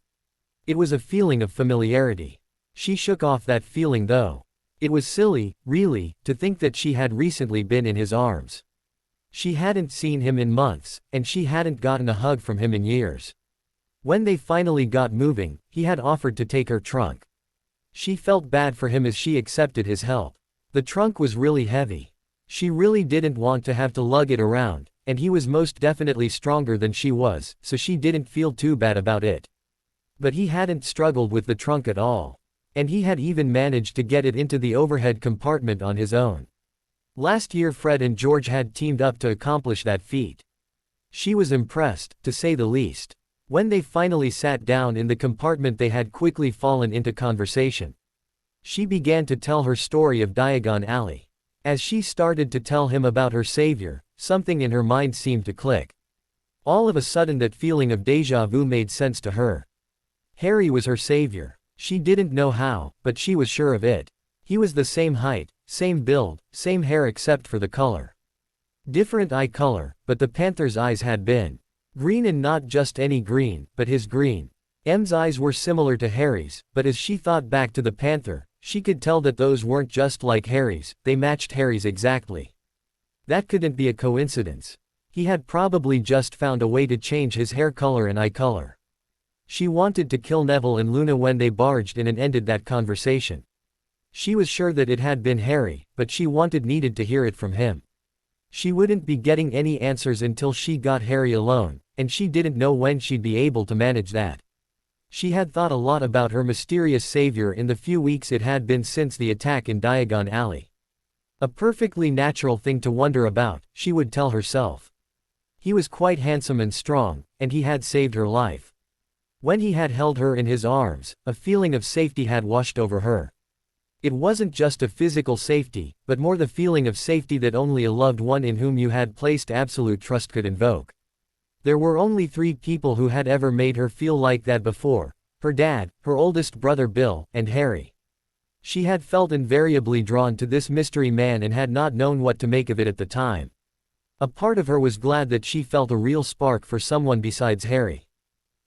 [SPEAKER 1] It was a feeling of familiarity. She shook off that feeling though. It was silly, really, to think that she had recently been in his arms. She hadn't seen him in months, and she hadn't gotten a hug from him in years. When they finally got moving, he had offered to take her trunk. She felt bad for him as she accepted his help. The trunk was really heavy. She really didn't want to have to lug it around, and he was most definitely stronger than she was, so she didn't feel too bad about it. But he hadn't struggled with the trunk at all. And he had even managed to get it into the overhead compartment on his own. Last year Fred and George had teamed up to accomplish that feat. She was impressed, to say the least. When they finally sat down in the compartment, they had quickly fallen into conversation. She began to tell her story of Diagon Alley. As she started to tell him about her savior, something in her mind seemed to click. All of a sudden that feeling of déjà vu made sense to her. Harry was her savior. She didn't know how, but she was sure of it. He was the same height, same build, same hair except for the color. Different eye color, but the panther's eyes had been green, and not just any green, but his green. M's eyes were similar to Harry's, but as she thought back to the panther, she could tell that those weren't just like Harry's, they matched Harry's exactly. That couldn't be a coincidence. He had probably just found a way to change his hair color and eye color. She wanted to kill Neville and Luna when they barged in and ended that conversation. She was sure that it had been Harry, but she needed to hear it from him. She wouldn't be getting any answers until she got Harry alone, and she didn't know when she'd be able to manage that. She had thought a lot about her mysterious savior in the few weeks it had been since the attack in Diagon Alley. A perfectly natural thing to wonder about, she would tell herself. He was quite handsome and strong, and he had saved her life. When he had held her in his arms, a feeling of safety had washed over her. It wasn't just a physical safety, but more the feeling of safety that only a loved one in whom you had placed absolute trust could invoke. There were only 3 people who had ever made her feel like that before: her dad, her oldest brother Bill, and Harry. She had felt invariably drawn to this mystery man and had not known what to make of it at the time. A part of her was glad that she felt a real spark for someone besides Harry.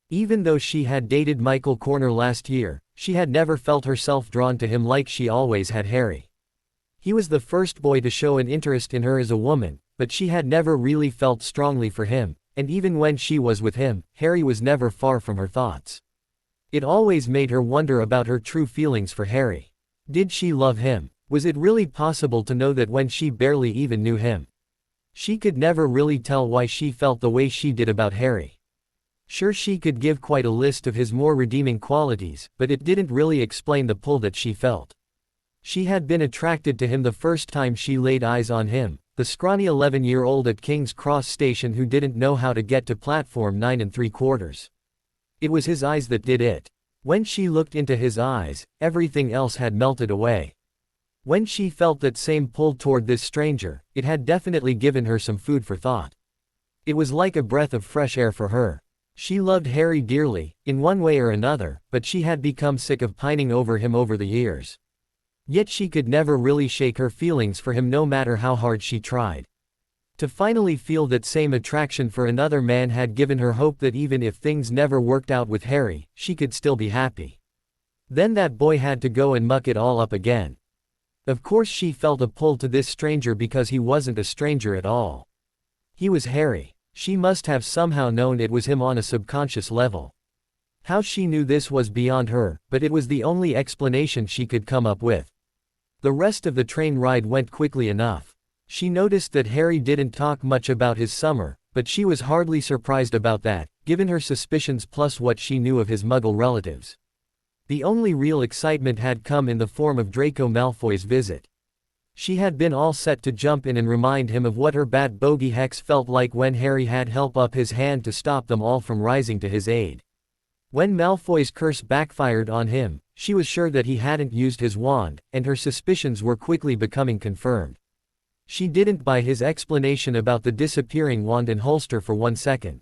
[SPEAKER 1] Even though she had dated Michael Corner last year, she had never felt herself drawn to him like she always had Harry. He was the first boy to show an interest in her as a woman, but she had never really felt strongly for him, and even when she was with him, Harry was never far from her thoughts. It always made her wonder about her true feelings for Harry. Did she love him? Was it really possible to know that when she barely even knew him? She could never really tell why she felt the way she did about Harry. Sure, she could give quite a list of his more redeeming qualities, but it didn't really explain the pull that she felt. She had been attracted to him the first time she laid eyes on him, the scrawny 11-year-old at King's Cross Station who didn't know how to get to platform 9 3/4. It was his eyes that did it. When she looked into his eyes, everything else had melted away. When she felt that same pull toward this stranger, it had definitely given her some food for thought. It was like a breath of fresh air for her. She loved Harry dearly, in one way or another, but she had become sick of pining over him over the years. Yet she could never really shake her feelings for him no matter how hard she tried. To finally feel that same attraction for another man had given her hope that even if things never worked out with Harry, she could still be happy. Then that boy had to go and muck it all up again. Of course she felt a pull to this stranger because he wasn't a stranger at all. He was Harry. She must have somehow known it was him on a subconscious level. How she knew this was beyond her, but it was the only explanation she could come up with. The rest of the train ride went quickly enough. She noticed that Harry didn't talk much about his summer, but she was hardly surprised about that, given her suspicions plus what she knew of his Muggle relatives. The only real excitement had come in the form of Draco Malfoy's visit. She had been all set to jump in and remind him of what her bat bogey hex felt like when Harry had held up his hand to stop them all from rising to his aid. When Malfoy's curse backfired on him, she was sure that he hadn't used his wand, and her suspicions were quickly becoming confirmed. She didn't buy his explanation about the disappearing wand and holster for 1 second.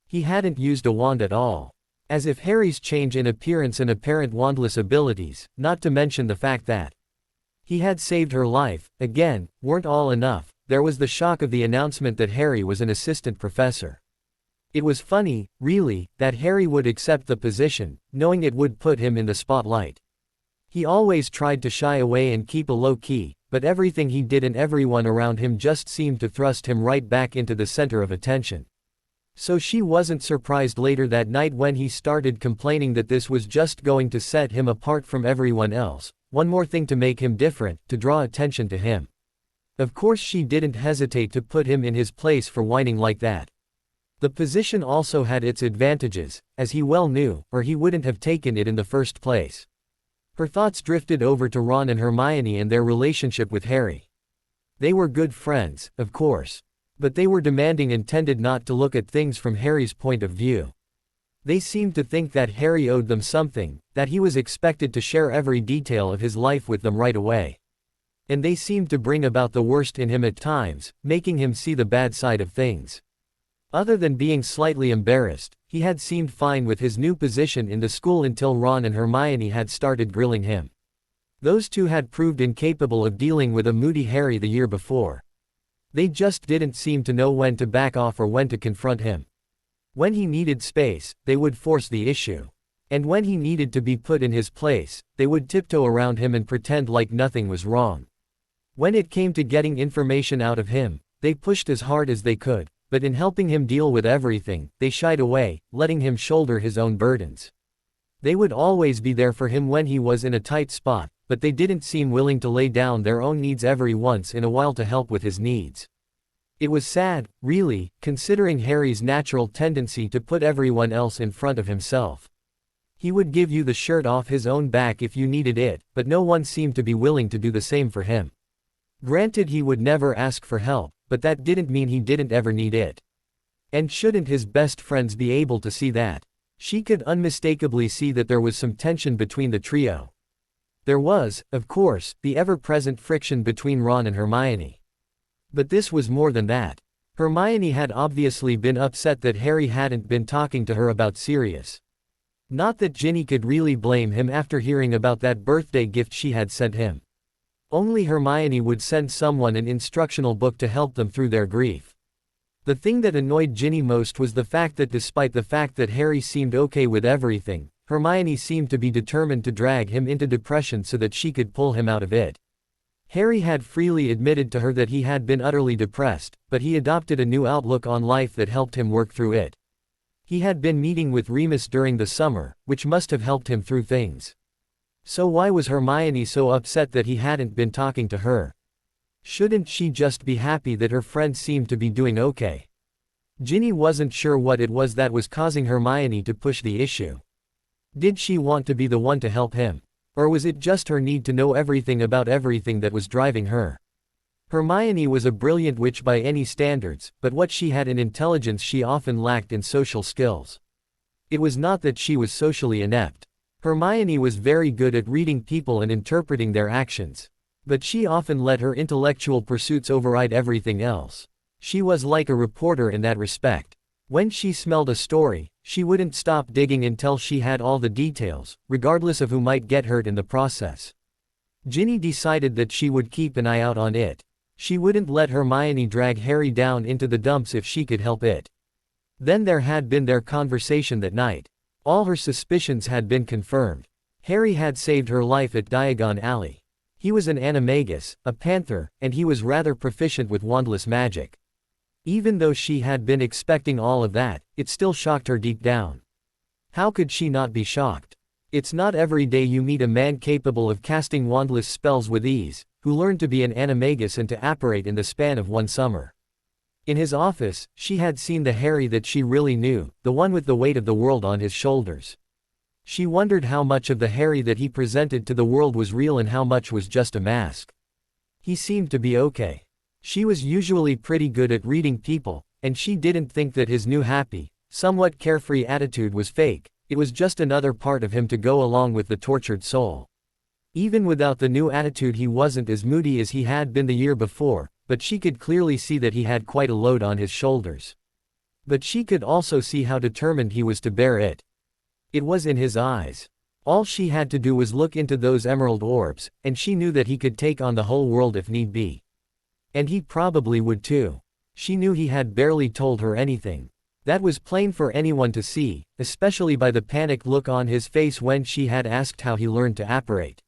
[SPEAKER 1] He hadn't used a wand at all. As if Harry's change in appearance and apparent wandless abilities, not to mention the fact that he had saved her life, again, weren't all enough. There was the shock of the announcement that Harry was an assistant professor. It was funny, really, that Harry would accept the position, knowing it would put him in the spotlight. He always tried to shy away and keep a low key, but everything he did and everyone around him just seemed to thrust him right back into the center of attention. So she wasn't surprised later that night when he started complaining that this was just going to set him apart from everyone else, one more thing to make him different, to draw attention to him. Of course she didn't hesitate to put him in his place for whining like that. The position also had its advantages, as he well knew, or he wouldn't have taken it in the first place. Her thoughts drifted over to Ron and Hermione and their relationship with Harry. They were good friends, of course. But they were demanding and tended not to look at things from Harry's point of view. They seemed to think that Harry owed them something, that he was expected to share every detail of his life with them right away. And they seemed to bring about the worst in him at times, making him see the bad side of things. Other than being slightly embarrassed, he had seemed fine with his new position in the school until Ron and Hermione had started grilling him. Those two had proved incapable of dealing with a moody Harry the year before. They just didn't seem to know when to back off or when to confront him. When he needed space, they would force the issue. And when he needed to be put in his place, they would tiptoe around him and pretend like nothing was wrong. When it came to getting information out of him, they pushed as hard as they could, but in helping him deal with everything, they shied away, letting him shoulder his own burdens. They would always be there for him when he was in a tight spot, but they didn't seem willing to lay down their own needs every once in a while to help with his needs. It was sad, really, considering Harry's natural tendency to put everyone else in front of himself. He would give you the shirt off his own back if you needed it, but no one seemed to be willing to do the same for him. Granted, he would never ask for help, but that didn't mean he didn't ever need it. And shouldn't his best friends be able to see that? She could unmistakably see that there was some tension between the trio. There was, of course, the ever-present friction between Ron and Hermione. But this was more than that. Hermione had obviously been upset that Harry hadn't been talking to her about Sirius. Not that Ginny could really blame him after hearing about that birthday gift she had sent him. Only Hermione would send someone an instructional book to help them through their grief. The thing that annoyed Ginny most was the fact that despite the fact that Harry seemed okay with everything, Hermione seemed to be determined to drag him into depression so that she could pull him out of it. Harry had freely admitted to her that he had been utterly depressed, but he adopted a new outlook on life that helped him work through it. He had been meeting with Remus during the summer, which must have helped him through things. So why was Hermione so upset that he hadn't been talking to her? Shouldn't she just be happy that her friend seemed to be doing okay? Ginny wasn't sure what it was that was causing Hermione to push the issue. Did she want to be the one to help him? Or was it just her need to know everything about everything that was driving her? Hermione was a brilliant witch by any standards, but what she had in intelligence she often lacked in social skills. It was not that she was socially inept. Hermione was very good at reading people and interpreting their actions. But she often let her intellectual pursuits override everything else. She was like a reporter in that respect. When she smelled a story, she wouldn't stop digging until she had all the details, regardless of who might get hurt in the process. Ginny decided that she would keep an eye out on it. She wouldn't let Hermione drag Harry down into the dumps if she could help it. Then there had been their conversation that night. All her suspicions had been confirmed. Harry had saved her life at Diagon Alley. He was an animagus, a panther, and he was rather proficient with wandless magic. Even though she had been expecting all of that, it still shocked her deep down. How could she not be shocked? It's not every day you meet a man capable of casting wandless spells with ease, who learned to be an animagus and to apparate in the span of one summer. In his office, she had seen the Harry that she really knew, the one with the weight of the world on his shoulders. She wondered how much of the Harry that he presented to the world was real and how much was just a mask. He seemed to be okay. She was usually pretty good at reading people, and she didn't think that his new happy, somewhat carefree attitude was fake. It was just another part of him to go along with the tortured soul. Even without the new attitude, he wasn't as moody as he had been the year before, but she could clearly see that he had quite a load on his shoulders. But she could also see how determined he was to bear it. It was in his eyes. All she had to do was look into those emerald orbs, and she knew that he could take on the whole world if need be. And he probably would too. She knew he had barely told her anything. That was plain for anyone to see, especially by the panicked look on his face when she had asked how he learned to apparate.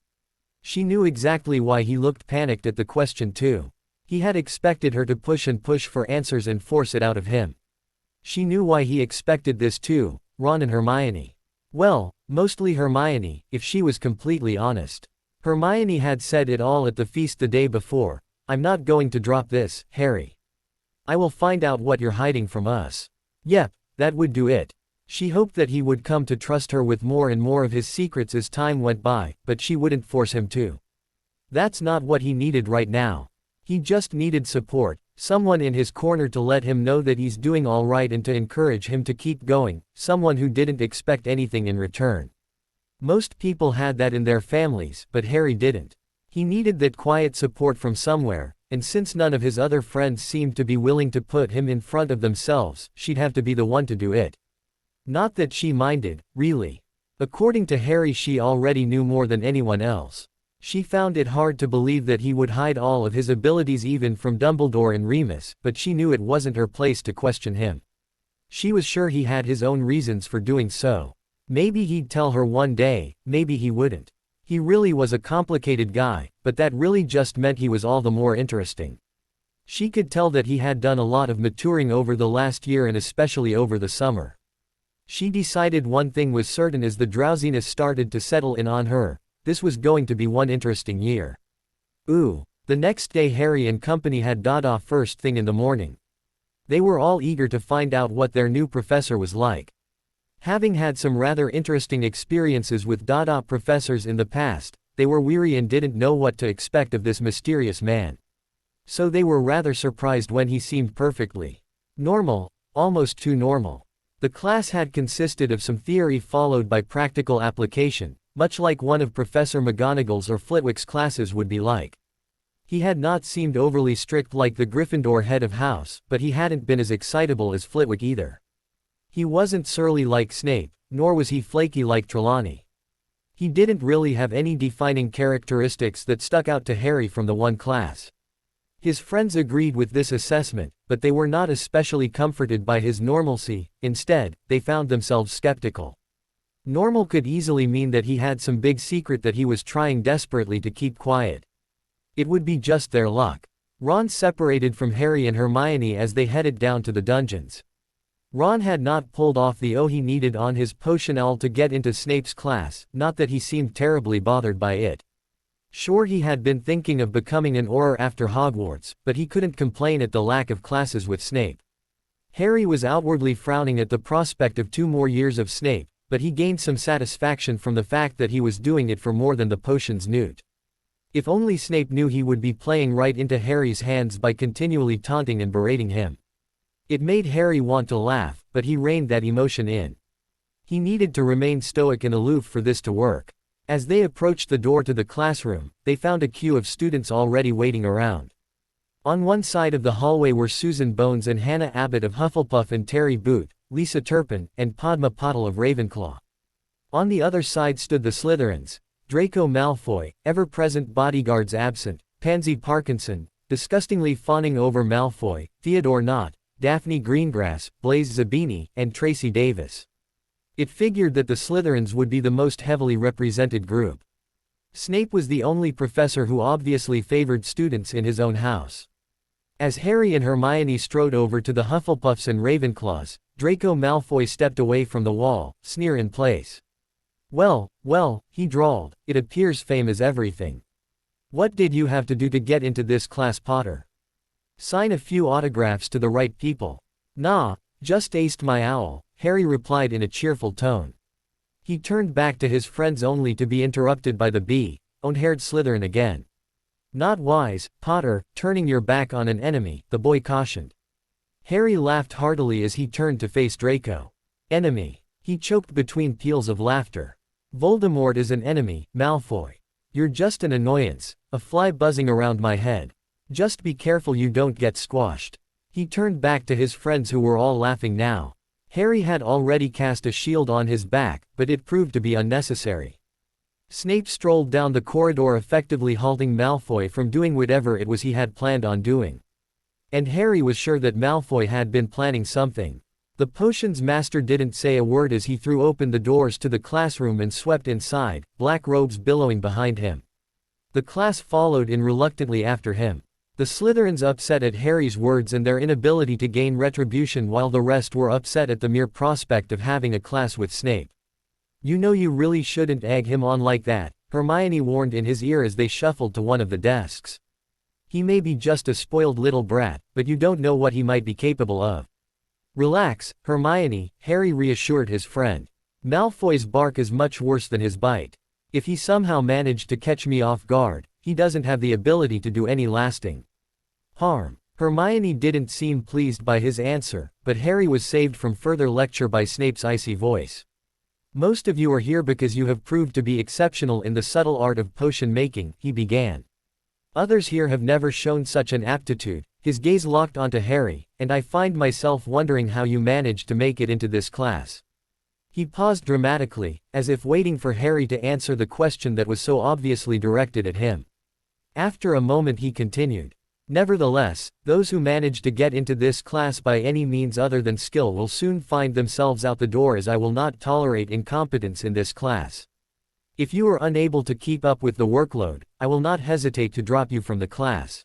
[SPEAKER 1] She knew exactly why he looked panicked at the question too. He had expected her to push and push for answers and force it out of him. She knew why he expected this too, Ron and Hermione. Well, mostly Hermione, if she was completely honest. Hermione had said it all at the feast the day before. I'm not going to drop this, Harry. I will find out what you're hiding from us. Yep, that would do it. She hoped that he would come to trust her with more and more of his secrets as time went by, but she wouldn't force him to. That's not what he needed right now. He just needed support, someone in his corner to let him know that he's doing all right and to encourage him to keep going, someone who didn't expect anything in return. Most people had that in their families, but Harry didn't. He needed that quiet support from somewhere, and since none of his other friends seemed to be willing to put him in front of themselves, she'd have to be the one to do it. Not that she minded, really. According to Harry, she already knew more than anyone else. She found it hard to believe that he would hide all of his abilities even from Dumbledore and Remus, but she knew it wasn't her place to question him. She was sure he had his own reasons for doing so. Maybe he'd tell her one day, maybe he wouldn't. He really was a complicated guy, but that really just meant he was all the more interesting. She could tell that he had done a lot of maturing over the last year and especially over the summer. She decided one thing was certain as the drowsiness started to settle in on her: this was going to be one interesting year. The next day Harry and company had Dada first thing in the morning. They were all eager to find out what their new professor was like. Having had some rather interesting experiences with Dada professors in the past, they were weary and didn't know what to expect of this mysterious man. So they were rather surprised when he seemed perfectly normal, almost too normal. The class had consisted of some theory followed by practical application, much like one of Professor McGonagall's or Flitwick's classes would be like. He had not seemed overly strict like the Gryffindor head of house, but he hadn't been as excitable as Flitwick either. He wasn't surly like Snape, nor was he flaky like Trelawney. He didn't really have any defining characteristics that stuck out to Harry from the one class. His friends agreed with this assessment, but they were not especially comforted by his normalcy. Instead, they found themselves skeptical. Normal could easily mean that he had some big secret that he was trying desperately to keep quiet. It would be just their luck. Ron separated from Harry and Hermione as they headed down to the dungeons. Ron had not pulled off the he needed on his potion to get into Snape's class, not that he seemed terribly bothered by it. Sure, he had been thinking of becoming an Auror after Hogwarts, but he couldn't complain at the lack of classes with Snape. Harry was outwardly frowning at the prospect of 2 more years of Snape, but he gained some satisfaction from the fact that he was doing it for more than the potion's newt. If only Snape knew he would be playing right into Harry's hands by continually taunting and berating him. It made Harry want to laugh, but he reined that emotion in. He needed to remain stoic and aloof for this to work. As they approached the door to the classroom, they found a queue of students already waiting around. On one side of the hallway were Susan Bones and Hannah Abbott of Hufflepuff and Terry Boot, Lisa Turpin, and Padma Patil of Ravenclaw. On the other side stood the Slytherins: Draco Malfoy, ever-present bodyguards absent, Pansy Parkinson, disgustingly fawning over Malfoy, Theodore Nott, Daphne Greengrass, Blaise Zabini, and Tracy Davis. It figured that the Slytherins would be the most heavily represented group. Snape was the only professor who obviously favored students in his own house. As Harry and Hermione strode over to the Hufflepuffs and Ravenclaws, Draco Malfoy stepped away from the wall, sneer in place. Well, he drawled, it appears fame is everything. What did you have to do to get into this class, Potter? Sign a few autographs to the right people. Nah, just aced my owl, Harry replied in a cheerful tone. He turned back to his friends only to be interrupted by the bee-haired Slytherin again. Not wise, Potter, turning your back on an enemy, the boy cautioned. Harry laughed heartily as he turned to face Draco. Enemy. He choked between peals of laughter. Voldemort is an enemy, Malfoy. You're just an annoyance, a fly buzzing around my head. Just be careful you don't get squashed. He turned back to his friends who were all laughing now. Harry had already cast a shield on his back, but it proved to be unnecessary. Snape strolled down the corridor, effectively halting Malfoy from doing whatever it was he had planned on doing. And Harry was sure that Malfoy had been planning something. The potions master didn't say a word as he threw open the doors to the classroom and swept inside, black robes billowing behind him. The class followed in reluctantly after him. The Slytherins upset at Harry's words and their inability to gain retribution, while the rest were upset at the mere prospect of having a class with Snape. You know you really shouldn't egg him on like that, Hermione warned in his ear as they shuffled to one of the desks. He may be just a spoiled little brat, but you don't know what he might be capable of. Relax, Hermione, Harry reassured his friend. Malfoy's bark is much worse than his bite. If he somehow managed to catch me off guard, he doesn't have the ability to do any lasting harm. Hermione didn't seem pleased by his answer, but Harry was saved from further lecture by Snape's icy voice. Most of you are here because you have proved to be exceptional in the subtle art of potion making, he began. Others here have never shown such an aptitude. His gaze locked onto Harry, and I find myself wondering how you managed to make it into this class. He paused dramatically, as if waiting for Harry to answer the question that was so obviously directed at him. After a moment he continued. Nevertheless, those who manage to get into this class by any means other than skill will soon find themselves out the door, as I will not tolerate incompetence in this class. If you are unable to keep up with the workload, I will not hesitate to drop you from the class.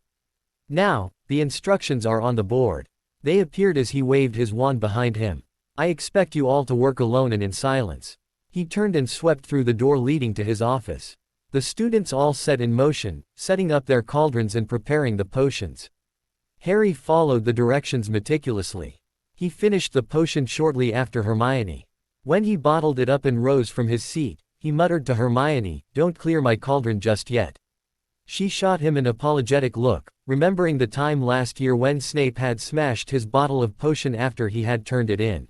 [SPEAKER 1] Now, the instructions are on the board. They appeared as he waved his wand behind him. I expect you all to work alone and in silence. He turned and swept through the door leading to his office. The students all set in motion, setting up their cauldrons and preparing the potions. Harry followed the directions meticulously. He finished the potion shortly after Hermione. When he bottled it up and rose from his seat, he muttered to Hermione, "Don't clear my cauldron just yet." She shot him an apologetic look, remembering the time last year when Snape had smashed his bottle of potion after he had turned it in.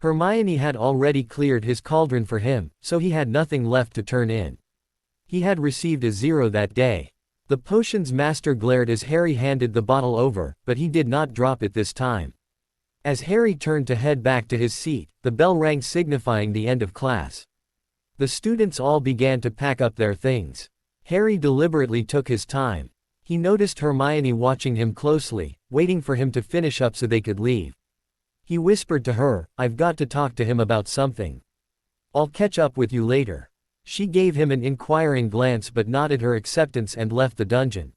[SPEAKER 1] Hermione had already cleared his cauldron for him, so he had nothing left to turn in. He had received a 0 that day. The potions master glared as Harry handed the bottle over, but he did not drop it this time. As Harry turned to head back to his seat, the bell rang, signifying the end of class. The students all began to pack up their things. Harry deliberately took his time. He noticed Hermione watching him closely, waiting for him to finish up so they could leave. He whispered to her, "I've got to talk to him about something. I'll catch up with you later." She gave him an inquiring glance but nodded her acceptance and left the dungeon.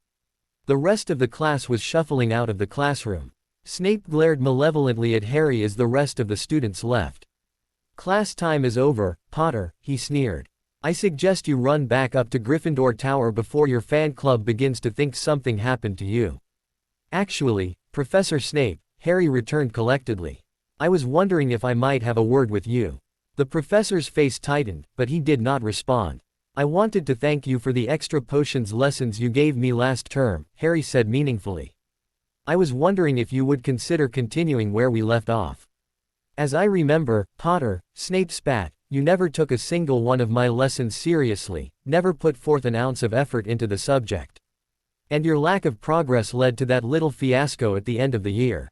[SPEAKER 1] The rest of the class was shuffling out of the classroom. Snape glared malevolently at Harry as the rest of the students left. "Class time is over, Potter," he sneered. "I suggest you run back up to Gryffindor Tower before your fan club begins to think something happened to you." "Actually, Professor Snape," Harry returned collectedly. "I was wondering if I might have a word with you." The professor's face tightened, but he did not respond. "I wanted to thank you for the extra potions lessons you gave me last term," Harry said meaningfully. "I was wondering if you would consider continuing where we left off." "As I remember, Potter," Snape spat, "you never took a single one of my lessons seriously, never put forth an ounce of effort into the subject. And your lack of progress led to that little fiasco at the end of the year.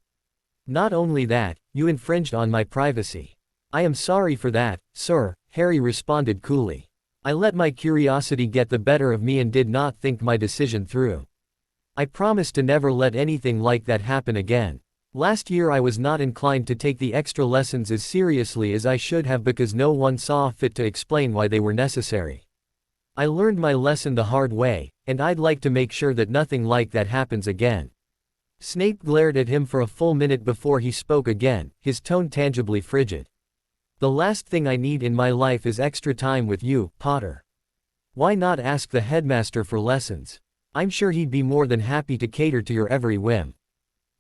[SPEAKER 1] Not only that, you infringed on my privacy." "I am sorry for that, sir," Harry responded coolly. "I let my curiosity get the better of me and did not think my decision through. I promise to never let anything like that happen again. Last year I was not inclined to take the extra lessons as seriously as I should have because no one saw fit to explain why they were necessary. I learned my lesson the hard way, and I'd like to make sure that nothing like that happens again." Snape glared at him for a full minute before he spoke again, his tone tangibly frigid. "The last thing I need in my life is extra time with you, Potter. Why not ask the headmaster for lessons? I'm sure he'd be more than happy to cater to your every whim.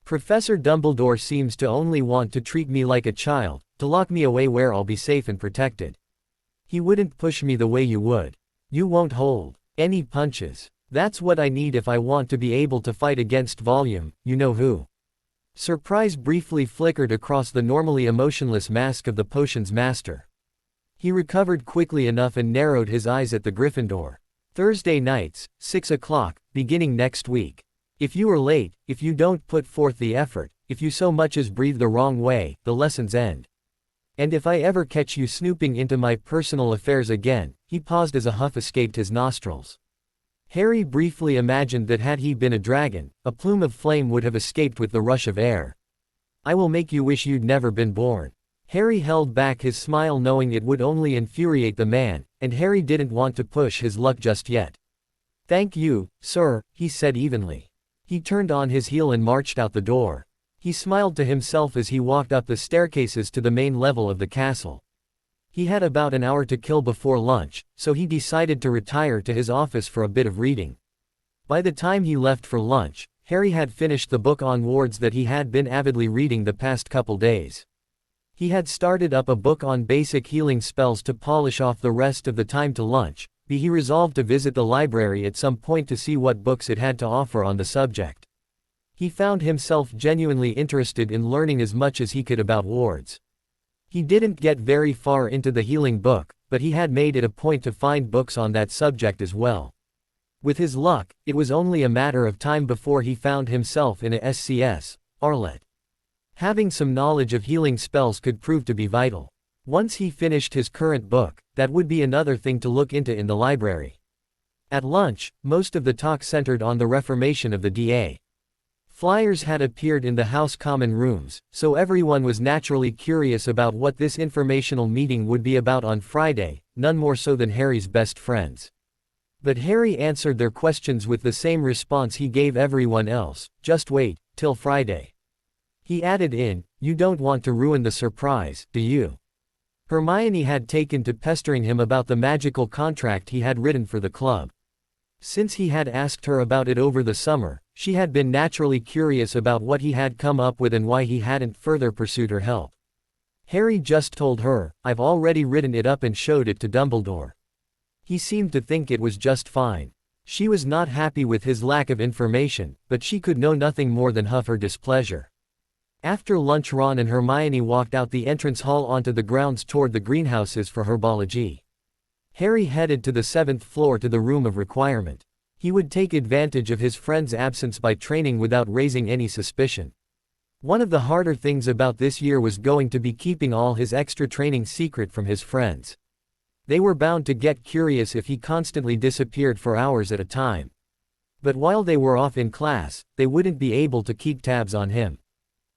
[SPEAKER 1] Professor Dumbledore seems to only want to treat me like a child, to lock me away where I'll be safe and protected. He wouldn't push me the way you would. You won't hold any punches." That's what I need if I want to be able to fight against volume, you know who. Surprise briefly flickered across the normally emotionless mask of the potion's master. He recovered quickly enough and narrowed his eyes at the Gryffindor. Thursday nights, 6 o'clock, beginning next week. If you are late, if you don't put forth the effort, if you so much as breathe the wrong way, the lessons end. And if I ever catch you snooping into my personal affairs again, he paused as a huff escaped his nostrils. Harry briefly imagined that had he been a dragon, a plume of flame would have escaped with the rush of air. I will make you wish you'd never been born. Harry held back his smile knowing it would only infuriate the man, and Harry didn't want to push his luck just yet. Thank you, sir, he said evenly. He turned on his heel and marched out the door. He smiled to himself as he walked up the staircases to the main level of the castle. He had about an hour to kill before lunch, so he decided to retire to his office for a bit of reading. By the time he left for lunch, Harry had finished the book on wards that he had been avidly reading the past couple days. He had started up a book on basic healing spells to polish off the rest of the time to lunch, but he resolved to visit the library at some point to see what books it had to offer on the subject. He found himself genuinely interested in learning as much as he could about wards. He didn't get very far into the healing book, but he had made it a point to find books on that subject as well. With his luck, it was only a matter of time before he found himself in a SCS, Arlet. Having some knowledge of healing spells could prove to be vital. Once he finished his current book, that would be another thing to look into in the library. At lunch, most of the talk centered on the reformation of the DA. Flyers had appeared in the House common rooms, so everyone was naturally curious about what this informational meeting would be about on Friday, none more so than Harry's best friends. But Harry answered their questions with the same response he gave everyone else, just wait, till Friday. He added in, you don't want to ruin the surprise, do you? Hermione had taken to pestering him about the magical contract he had written for the club. Since he had asked her about it over the summer, she had been naturally curious about what he had come up with and why he hadn't further pursued her help. Harry just told her, I've already written it up and showed it to Dumbledore. He seemed to think it was just fine. She was not happy with his lack of information, but she could know nothing more than huff her displeasure. After lunch Ron and Hermione walked out the entrance hall onto the grounds toward the greenhouses for herbology. Harry headed to the 7th floor to the room of requirement. He would take advantage of his friend's absence by training without raising any suspicion. One of the harder things about this year was going to be keeping all his extra training secret from his friends. They were bound to get curious if he constantly disappeared for hours at a time. But while they were off in class, they wouldn't be able to keep tabs on him.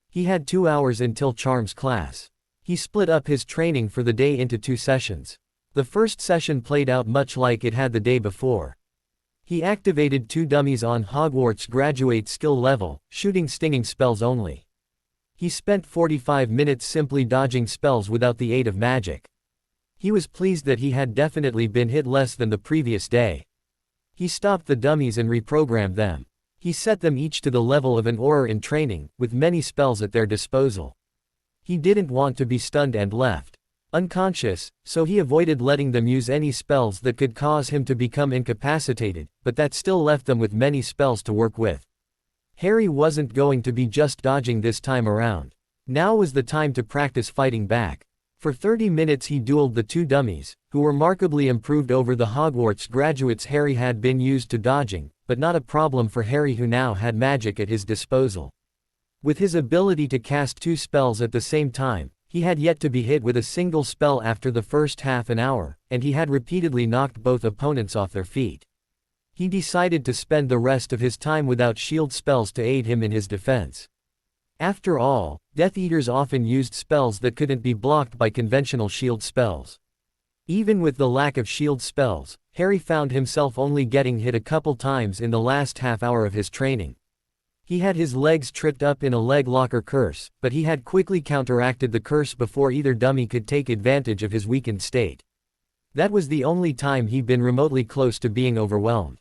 [SPEAKER 1] He had 2 hours until Charms class. He split up his training for the day into 2 sessions. The first session played out much like it had the day before. He activated 2 dummies on Hogwarts graduate skill level, shooting stinging spells only. He spent 45 minutes simply dodging spells without the aid of magic. He was pleased that he had definitely been hit less than the previous day. He stopped the dummies and reprogrammed them. He set them each to the level of an Auror in training, with many spells at their disposal. He didn't want to be stunned and left unconscious, so he avoided letting them use any spells that could cause him to become incapacitated, but that still left them with many spells to work with. Harry wasn't going to be just dodging this time around. Now was the time to practice fighting back. For 30 minutes he dueled the 2 dummies, who were remarkably improved over the Hogwarts graduates Harry had been used to dodging, but not a problem for Harry who now had magic at his disposal. With his ability to cast 2 spells at the same time, he had yet to be hit with a single spell after the first half an hour, and he had repeatedly knocked both opponents off their feet. He decided to spend the rest of his time without shield spells to aid him in his defense. After all, Death Eaters often used spells that couldn't be blocked by conventional shield spells. Even with the lack of shield spells, Harry found himself only getting hit a couple times in the last half hour of his training. He had his legs tripped up in a leg locker curse, but he had quickly counteracted the curse before either dummy could take advantage of his weakened state. That was the only time he'd been remotely close to being overwhelmed.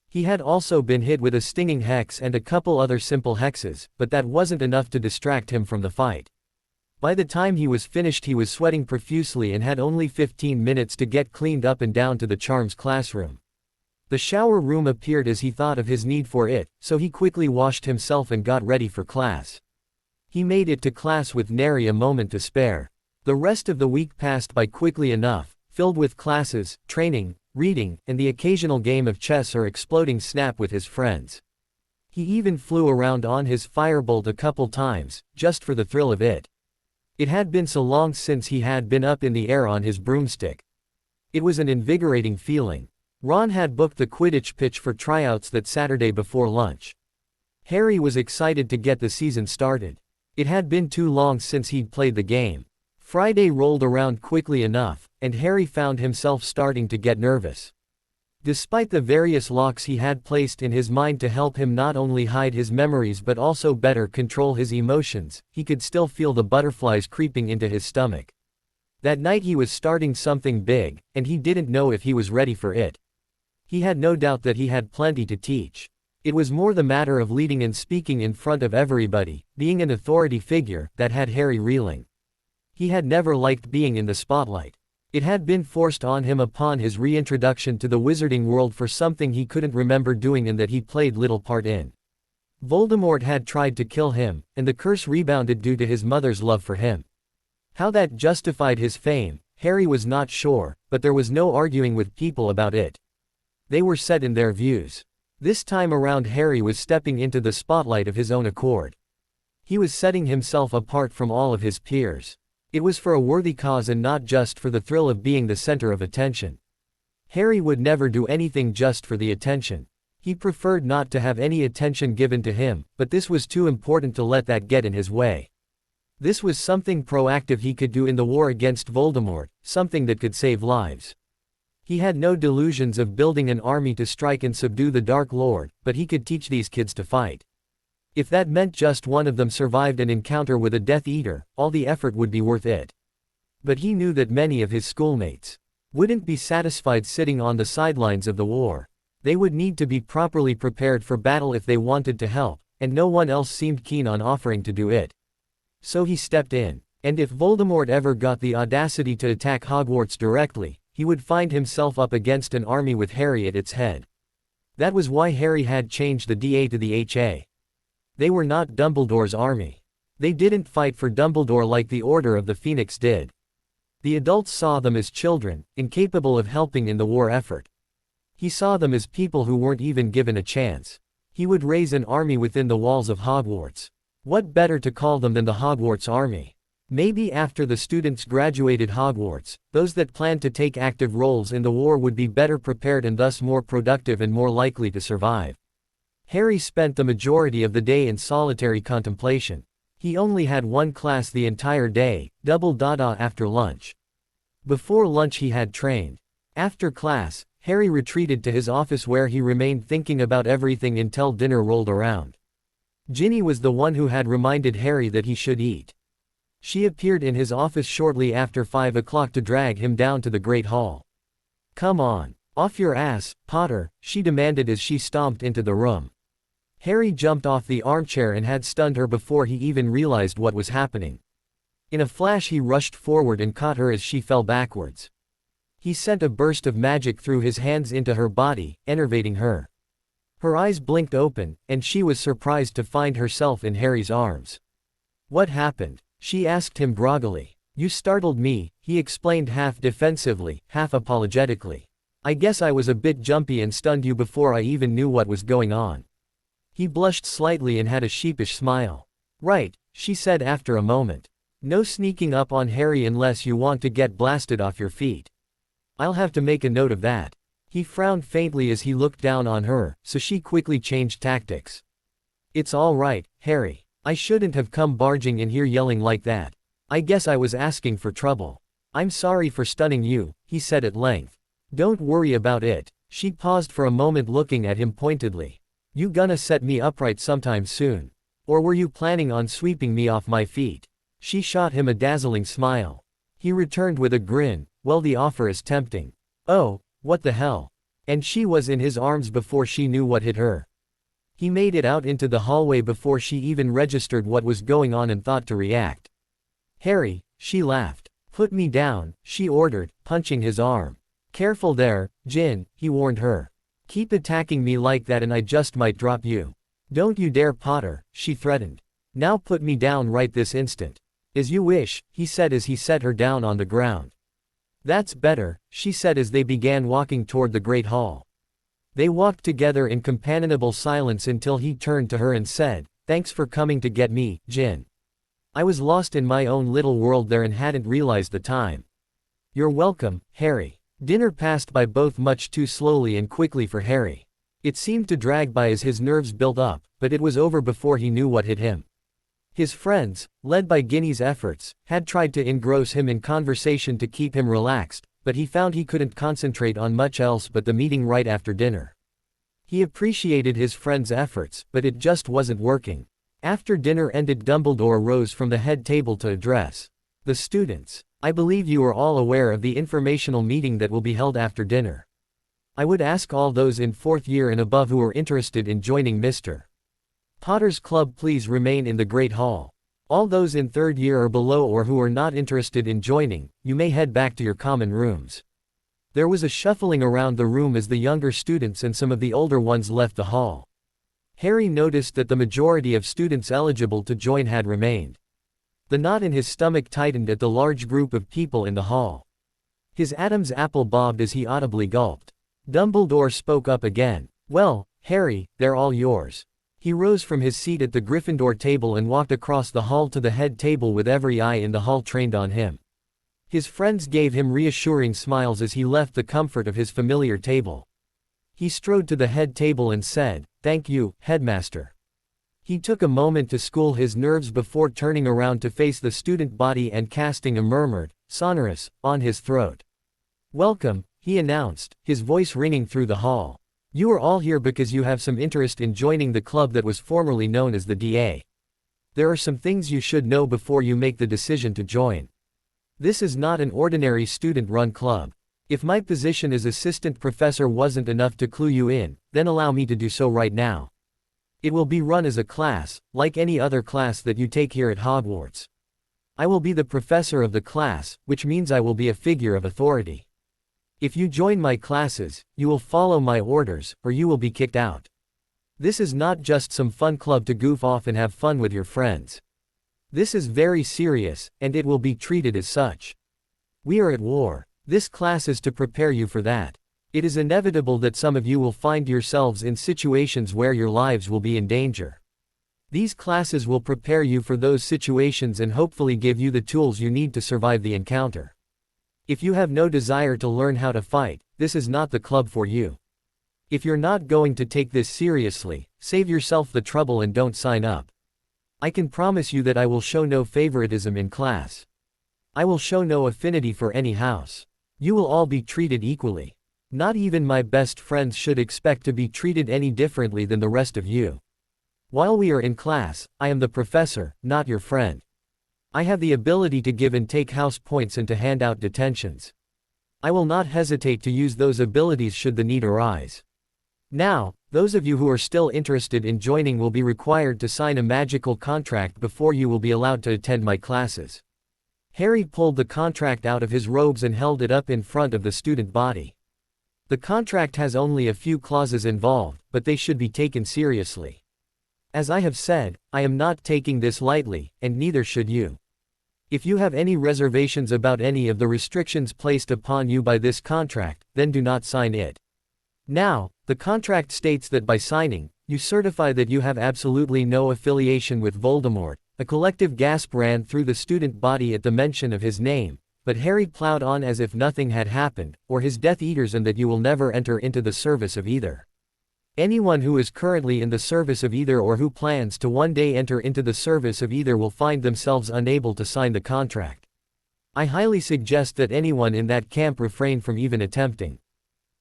[SPEAKER 1] He had also been hit with a stinging hex and a couple other simple hexes, but that wasn't enough to distract him from the fight. By the time he was finished he was sweating profusely and had only 15 minutes to get cleaned up and down to the Charms classroom. The shower room appeared as he thought of his need for it, so he quickly washed himself and got ready for class. He made it to class with nary a moment to spare. The rest of the week passed by quickly enough, filled with classes, training, reading, and the occasional game of chess or exploding snap with his friends. He even flew around on his firebolt a couple times, just for the thrill of it. It had been so long since he had been up in the air on his broomstick. It was an invigorating feeling. Ron had booked the Quidditch pitch for tryouts that Saturday before lunch. Harry was excited to get the season started. It had been too long since he'd played the game. Friday rolled around quickly enough, and Harry found himself starting to get nervous. Despite the various locks he had placed in his mind to help him not only hide his memories but also better control his emotions, he could still feel the butterflies creeping into his stomach. That night he was starting something big, and he didn't know if he was ready for it. He had no doubt that he had plenty to teach. It was more the matter of leading and speaking in front of everybody, being an authority figure, that had Harry reeling. He had never liked being in the spotlight. It had been forced on him upon his reintroduction to the wizarding world for something he couldn't remember doing and that he played little part in. Voldemort had tried to kill him, and the curse rebounded due to his mother's love for him. How that justified his fame, Harry was not sure, but there was no arguing with people about it. They were set in their views. This time around Harry was stepping into the spotlight of his own accord. He was setting himself apart from all of his peers. It was for a worthy cause and not just for the thrill of being the center of attention. Harry would never do anything just for the attention. He preferred not to have any attention given to him, but this was too important to let that get in his way. This was something proactive he could do in the war against Voldemort, something that could save lives. He had no delusions of building an army to strike and subdue the Dark Lord, but he could teach these kids to fight. If that meant just one of them survived an encounter with a Death Eater, all the effort would be worth it. But he knew that many of his schoolmates wouldn't be satisfied sitting on the sidelines of the war. They would need to be properly prepared for battle if they wanted to help, and no one else seemed keen on offering to do it. So he stepped in, and if Voldemort ever got the audacity to attack Hogwarts directly, he would find himself up against an army with Harry at its head. That was why Harry had changed the DA to the HA. They were not Dumbledore's army. They didn't fight for Dumbledore like the Order of the Phoenix did. The adults saw them as children, incapable of helping in the war effort. He saw them as people who weren't even given a chance. He would raise an army within the walls of Hogwarts. What better to call them than the Hogwarts Army? Maybe after the students graduated Hogwarts, those that planned to take active roles in the war would be better prepared and thus more productive and more likely to survive. Harry spent the majority of the day in solitary contemplation. He only had one class the entire day, double dada after lunch. Before lunch he had trained. After class, Harry retreated to his office where he remained thinking about everything until dinner rolled around. Ginny was the one who had reminded Harry that he should eat. She appeared in his office shortly after 5 o'clock to drag him down to the Great Hall. "Come on, off your ass, Potter," she demanded as she stomped into the room. Harry jumped off the armchair and had stunned her before he even realized what was happening. In a flash he rushed forward and caught her as she fell backwards. He sent a burst of magic through his hands into her body, enervating her. Her eyes blinked open, and she was surprised to find herself in Harry's arms. "What happened?" she asked him groggily. "You startled me," he explained half defensively, half apologetically. "I guess I was a bit jumpy and stunned you before I even knew what was going on." He blushed slightly and had a sheepish smile. "Right," she said after a moment. "No sneaking up on Harry unless you want to get blasted off your feet. I'll have to make a note of that." He frowned faintly as he looked down on her, so she quickly changed tactics. "It's all right, Harry. I shouldn't have come barging in here yelling like that. I guess I was asking for trouble. I'm sorry for stunning you," he said at length. "Don't worry about it." She paused for a moment looking at him pointedly. "You gonna set me upright sometime soon? Or were you planning on sweeping me off my feet?" She shot him a dazzling smile. He returned with a grin. "Well, the offer is tempting." "Oh, what the hell?" And she was in his arms before she knew what hit her. He made it out into the hallway before she even registered what was going on and thought to react. "Harry," she laughed. "Put me down," she ordered, punching his arm. "Careful there, Jin," he warned her. Keep attacking me like that and I just might drop you. Don't you dare, Potter, she threatened. Now put me down right this instant. As you wish, he said as he set her down on the ground. That's better, she said as they began walking toward the great hall. They walked together in companionable silence until he turned to her and said, "Thanks for coming to get me, Jin. I was lost in my own little world there and hadn't realized the time." "You're welcome, Harry." Dinner passed by both much too slowly and quickly for Harry. It seemed to drag by as his nerves built up, but it was over before he knew what hit him. His friends, led by Ginny's efforts, had tried to engross him in conversation to keep him relaxed, but he found he couldn't concentrate on much else but the meeting right after dinner. He appreciated his friends' efforts, but it just wasn't working. After dinner ended, Dumbledore rose from the head table to address the students. "I believe you are all aware of the informational meeting that will be held after dinner. I would ask all those in 4th year and above who are interested in joining Mr. Potter's club please remain in the Great Hall. All those in 3rd year or below or who are not interested in joining, you may head back to your common rooms." There was a shuffling around the room as the younger students and some of the older ones left the hall. Harry noticed that the majority of students eligible to join had remained. The knot in his stomach tightened at the large group of people in the hall. His Adam's apple bobbed as he audibly gulped. Dumbledore spoke up again. "Well, Harry, they're all yours." He rose from his seat at the Gryffindor table and walked across the hall to the head table with every eye in the hall trained on him. His friends gave him reassuring smiles as he left the comfort of his familiar table. He strode to the head table and said, "Thank you, Headmaster." He took a moment to school his nerves before turning around to face the student body and casting a murmured, sonorous, on his throat. "Welcome," he announced, his voice ringing through the hall. "You are all here because you have some interest in joining the club that was formerly known as the DA. There are some things you should know before you make the decision to join. This is not an ordinary student-run club. If my position as assistant professor wasn't enough to clue you in, then allow me to do so right now. It will be run as a class, like any other class that you take here at Hogwarts. I will be the professor of the class, which means I will be a figure of authority. If you join my classes, you will follow my orders, or you will be kicked out. This is not just some fun club to goof off and have fun with your friends. This is very serious, and it will be treated as such. We are at war. This class is to prepare you for that. It is inevitable that some of you will find yourselves in situations where your lives will be in danger. These classes will prepare you for those situations and hopefully give you the tools you need to survive the encounter. If you have no desire to learn how to fight, this is not the club for you. If you're not going to take this seriously, save yourself the trouble and don't sign up. I can promise you that I will show no favoritism in class. I will show no affinity for any house. You will all be treated equally. Not even my best friends should expect to be treated any differently than the rest of you. While we are in class, I am the professor, not your friend. I have the ability to give and take house points and to hand out detentions. I will not hesitate to use those abilities should the need arise. Now, those of you who are still interested in joining will be required to sign a magical contract before you will be allowed to attend my classes." Harry pulled the contract out of his robes and held it up in front of the student body. The contract has only a few clauses involved, but they should be taken seriously. As I have said, I am not taking this lightly, and neither should you. If you have any reservations about any of the restrictions placed upon you by this contract, then do not sign it. Now, the contract states that by signing, you certify that you have absolutely no affiliation with Voldemort. A collective gasp ran through the student body at the mention of his name, but Harry plowed on as if nothing had happened, or his Death Eaters, and that you will never enter into the service of either. Anyone who is currently in the service of either or who plans to one day enter into the service of either will find themselves unable to sign the contract. I highly suggest that anyone in that camp refrain from even attempting.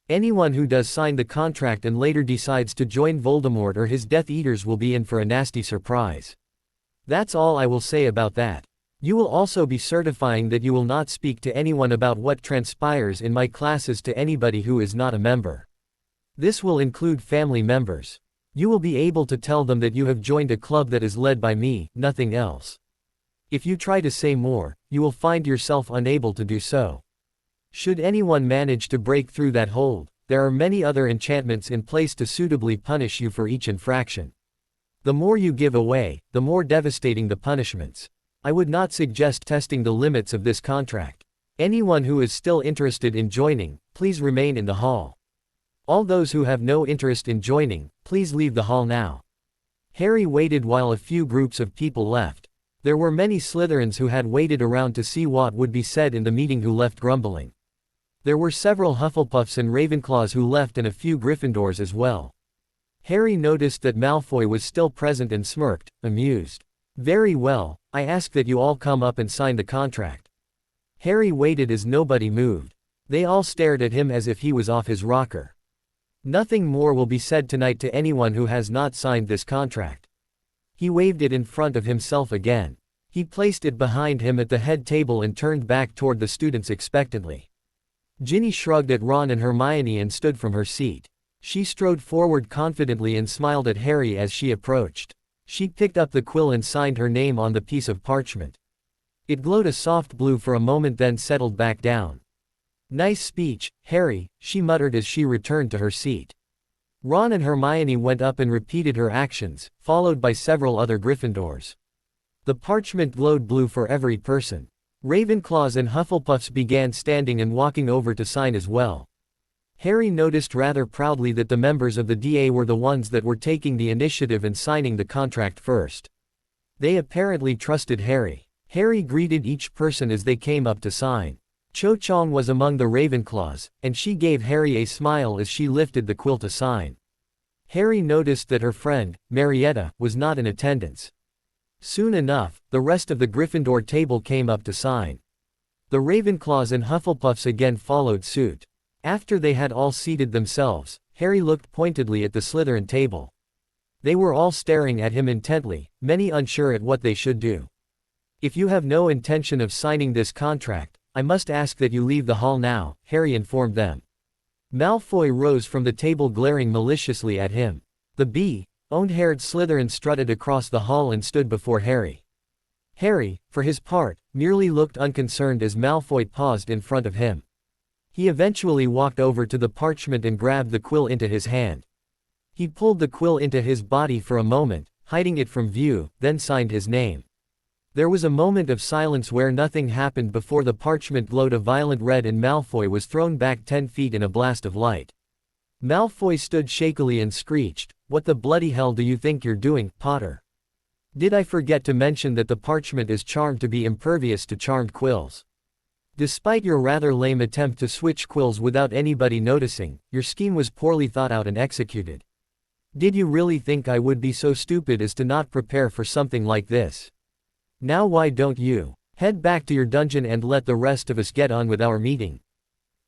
[SPEAKER 1] Anyone who does sign the contract and later decides to join Voldemort or his Death Eaters will be in for a nasty surprise. That's all I will say about that. You will also be certifying that you will not speak to anyone about what transpires in my classes to anybody who is not a member. This will include family members. You will be able to tell them that you have joined a club that is led by me, nothing else. If you try to say more, you will find yourself unable to do so. Should anyone manage to break through that hold, there are many other enchantments in place to suitably punish you for each infraction. The more you give away, the more devastating the punishments. I would not suggest testing the limits of this contract. Anyone who is still interested in joining, please remain in the hall. All those who have no interest in joining, please leave the hall now. Harry waited while a few groups of people left. There were many Slytherins who had waited around to see what would be said in the meeting who left grumbling. There were several Hufflepuffs and Ravenclaws who left and a few Gryffindors as well. Harry noticed that Malfoy was still present and smirked, amused. Very well, I ask that you all come up and sign the contract. Harry waited as nobody moved. They all stared at him as if he was off his rocker. Nothing more will be said tonight to anyone who has not signed this contract. He waved it in front of himself again. He placed it behind him at the head table and turned back toward the students expectantly. Ginny shrugged at Ron and Hermione and stood from her seat. She strode forward confidently and smiled at Harry as she approached. She picked up the quill and signed her name on the piece of parchment. It glowed a soft blue for a moment then settled back down. Nice speech, Harry, she muttered as she returned to her seat. Ron and Hermione went up and repeated her actions, followed by several other Gryffindors. The parchment glowed blue for every person. Ravenclaws and Hufflepuffs began standing and walking over to sign as well. Harry noticed rather proudly that the members of the DA were the ones that were taking the initiative and signing the contract first. They apparently trusted Harry. Harry greeted each person as they came up to sign. Cho Chang was among the Ravenclaws, and she gave Harry a smile as she lifted the quill to sign. Harry noticed that her friend, Marietta, was not in attendance. Soon enough, the rest of the Gryffindor table came up to sign. The Ravenclaws and Hufflepuffs again followed suit. After they had all seated themselves, Harry looked pointedly at the Slytherin table. They were all staring at him intently, many unsure at what they should do. If you have no intention of signing this contract, I must ask that you leave the hall now, Harry informed them. Malfoy rose from the table glaring maliciously at him. The blonde-haired Slytherin strutted across the hall and stood before Harry. Harry, for his part, merely looked unconcerned as Malfoy paused in front of him. He eventually walked over to the parchment and grabbed the quill into his hand. He pulled the quill into his body for a moment, hiding it from view, then signed his name. There was a moment of silence where nothing happened before the parchment glowed a violent red and Malfoy was thrown back 10 feet in a blast of light. Malfoy stood shakily and screeched, "What the bloody hell do you think you're doing, Potter? Did I forget to mention that the parchment is charmed to be impervious to charmed quills? Despite your rather lame attempt to switch quills without anybody noticing, your scheme was poorly thought out and executed. Did you really think I would be so stupid as to not prepare for something like this? Now why don't you head back to your dungeon and let the rest of us get on with our meeting?"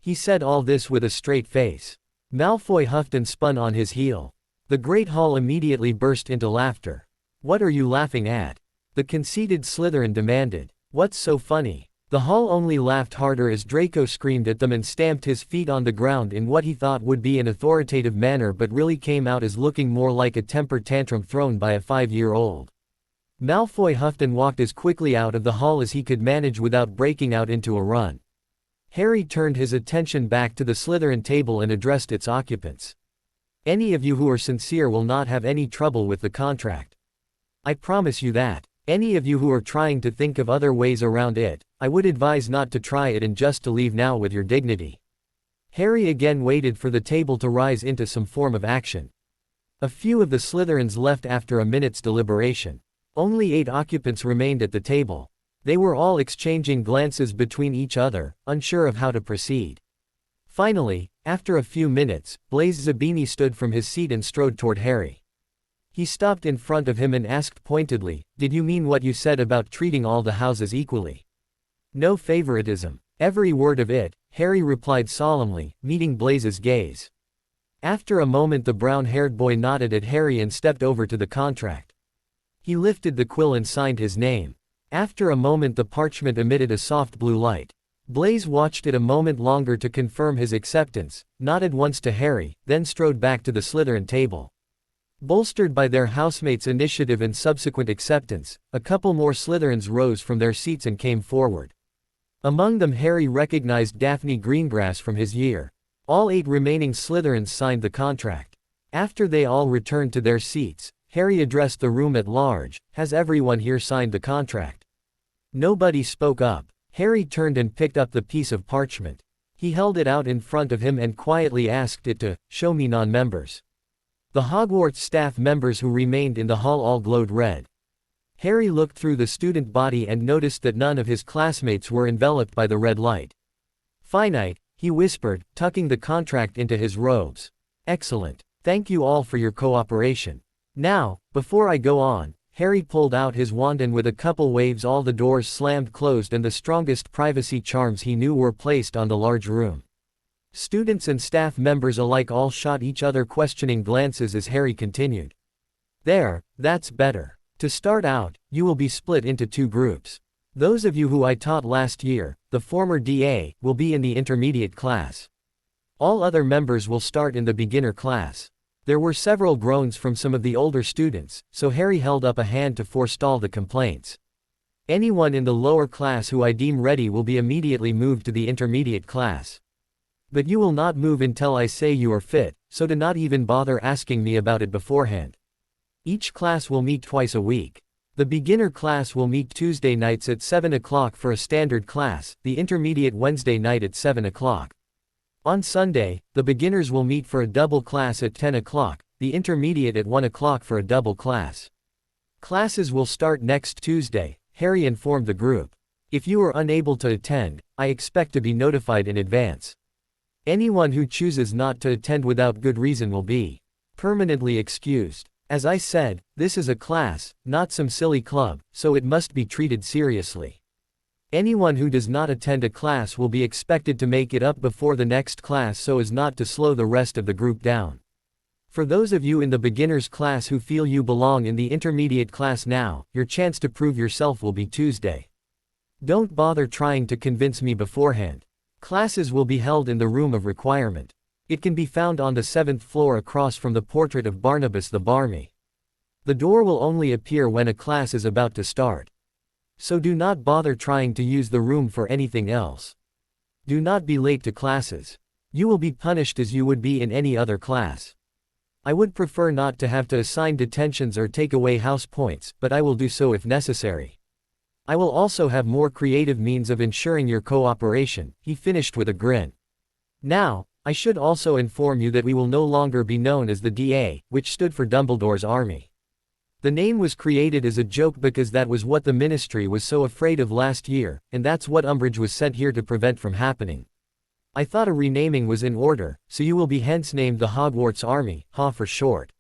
[SPEAKER 1] He said all this with a straight face. Malfoy huffed and spun on his heel. The Great Hall immediately burst into laughter. "What are you laughing at?" the conceited Slytherin demanded. "What's so funny?" The hall only laughed harder as Draco screamed at them and stamped his feet on the ground in what he thought would be an authoritative manner but really came out as looking more like a temper tantrum thrown by a 5-year-old. Malfoy huffed and walked as quickly out of the hall as he could manage without breaking out into a run. Harry turned his attention back to the Slytherin table and addressed its occupants. "Any of you who are sincere will not have any trouble with the contract. I promise you that. Any of you who are trying to think of other ways around it, I would advise not to try it and just to leave now with your dignity." Harry again waited for the table to rise into some form of action. A few of the Slytherins left after a minute's deliberation. Only 8 occupants remained at the table. They were all exchanging glances between each other, unsure of how to proceed. Finally, after a few minutes, Blaise Zabini stood from his seat and strode toward Harry. He stopped in front of him and asked pointedly, "Did you mean what you said about treating all the houses equally?" "No favoritism. Every word of it," Harry replied solemnly, meeting Blaise's gaze. After a moment the brown-haired boy nodded at Harry and stepped over to the contract. He lifted the quill and signed his name. After a moment the parchment emitted a soft blue light. Blaise watched it a moment longer to confirm his acceptance, nodded once to Harry, then strode back to the Slytherin table. Bolstered by their housemates' initiative and subsequent acceptance, a couple more Slytherins rose from their seats and came forward. Among them Harry recognized Daphne Greengrass from his year. All 8 remaining Slytherins signed the contract. After they all returned to their seats, Harry addressed the room at large. Has everyone here signed the contract? Nobody spoke up. Harry turned and picked up the piece of parchment. He held it out in front of him and quietly asked it to show me non-members. The Hogwarts staff members who remained in the hall all glowed red. Harry looked through the student body and noticed that none of his classmates were enveloped by the red light. Finite, he whispered, tucking the contract into his robes. Excellent. Thank you all for your cooperation. Now, before I go on, Harry pulled out his wand and with a couple waves all the doors slammed closed and the strongest privacy charms he knew were placed on the large room. Students and staff members alike all shot each other questioning glances as Harry continued. There, that's better. To start out, you will be split into 2 groups. Those of you who I taught last year, the former DA, will be in the intermediate class. All other members will start in the beginner class. There were several groans from some of the older students, so Harry held up a hand to forestall the complaints. Anyone in the lower class who I deem ready will be immediately moved to the intermediate class. But you will not move until I say you are fit, so do not even bother asking me about it beforehand. Each class will meet twice a week. The beginner class will meet Tuesday nights at 7 o'clock for a standard class, the intermediate Wednesday night at 7 o'clock. On Sunday, the beginners will meet for a double class at 10 o'clock, the intermediate at 1 o'clock for a double class. Classes will start next Tuesday, Harry informed the group. If you are unable to attend, I expect to be notified in advance. Anyone who chooses not to attend without good reason will be permanently excused. As I said, this is a class, not some silly club, so it must be treated seriously. Anyone who does not attend a class will be expected to make it up before the next class so as not to slow the rest of the group down. For those of you in the beginners class who feel you belong in the intermediate class now, your chance to prove yourself will be Tuesday. Don't bother trying to convince me beforehand. Classes will be held in the room of requirement. It can be found on the 7th floor across from the portrait of Barnabas the Barmy. The door will only appear when a class is about to start. So do not bother trying to use the room for anything else. Do not be late to classes. You will be punished as you would be in any other class. I would prefer not to have to assign detentions or take away house points, but I will do so if necessary. I will also have more creative means of ensuring your cooperation, he finished with a grin. Now, I should also inform you that we will no longer be known as the DA, which stood for Dumbledore's Army. The name was created as a joke because that was what the Ministry was so afraid of last year, and that's what Umbridge was sent here to prevent from happening. I thought a renaming was in order, so you will be hence named the Hogwarts Army, HA for short.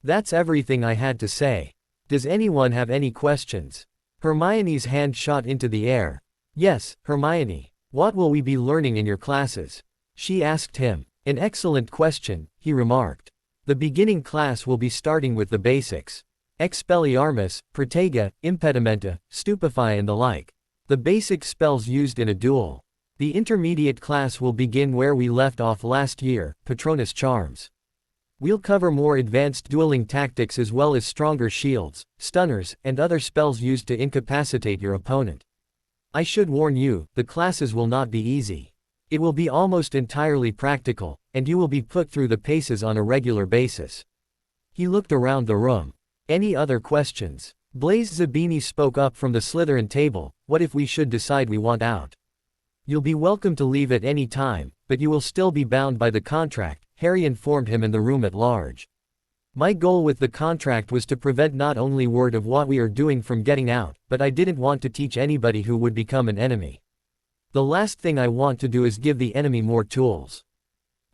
[SPEAKER 1] That's everything I had to say. Does anyone have any questions? Hermione's hand shot into the air. Yes, Hermione. What will we be learning in your classes? She asked him. An excellent question, he remarked. The beginning class will be starting with the basics. Expelliarmus, Protega, Impedimenta, Stupefy and the like. The basic spells used in a duel. The intermediate class will begin where we left off last year, Patronus Charms. We'll cover more advanced dueling tactics as well as stronger shields, stunners, and other spells used to incapacitate your opponent. I should warn you, the classes will not be easy. It will be almost entirely practical, and you will be put through the paces on a regular basis. He looked around the room. Any other questions? Blaise Zabini spoke up from the Slytherin table. What if we should decide we want out? You'll be welcome to leave at any time, but you will still be bound by the contract, Harry informed him in the room at large. My goal with the contract was to prevent not only word of what we are doing from getting out, but I didn't want to teach anybody who would become an enemy. The last thing I want to do is give the enemy more tools.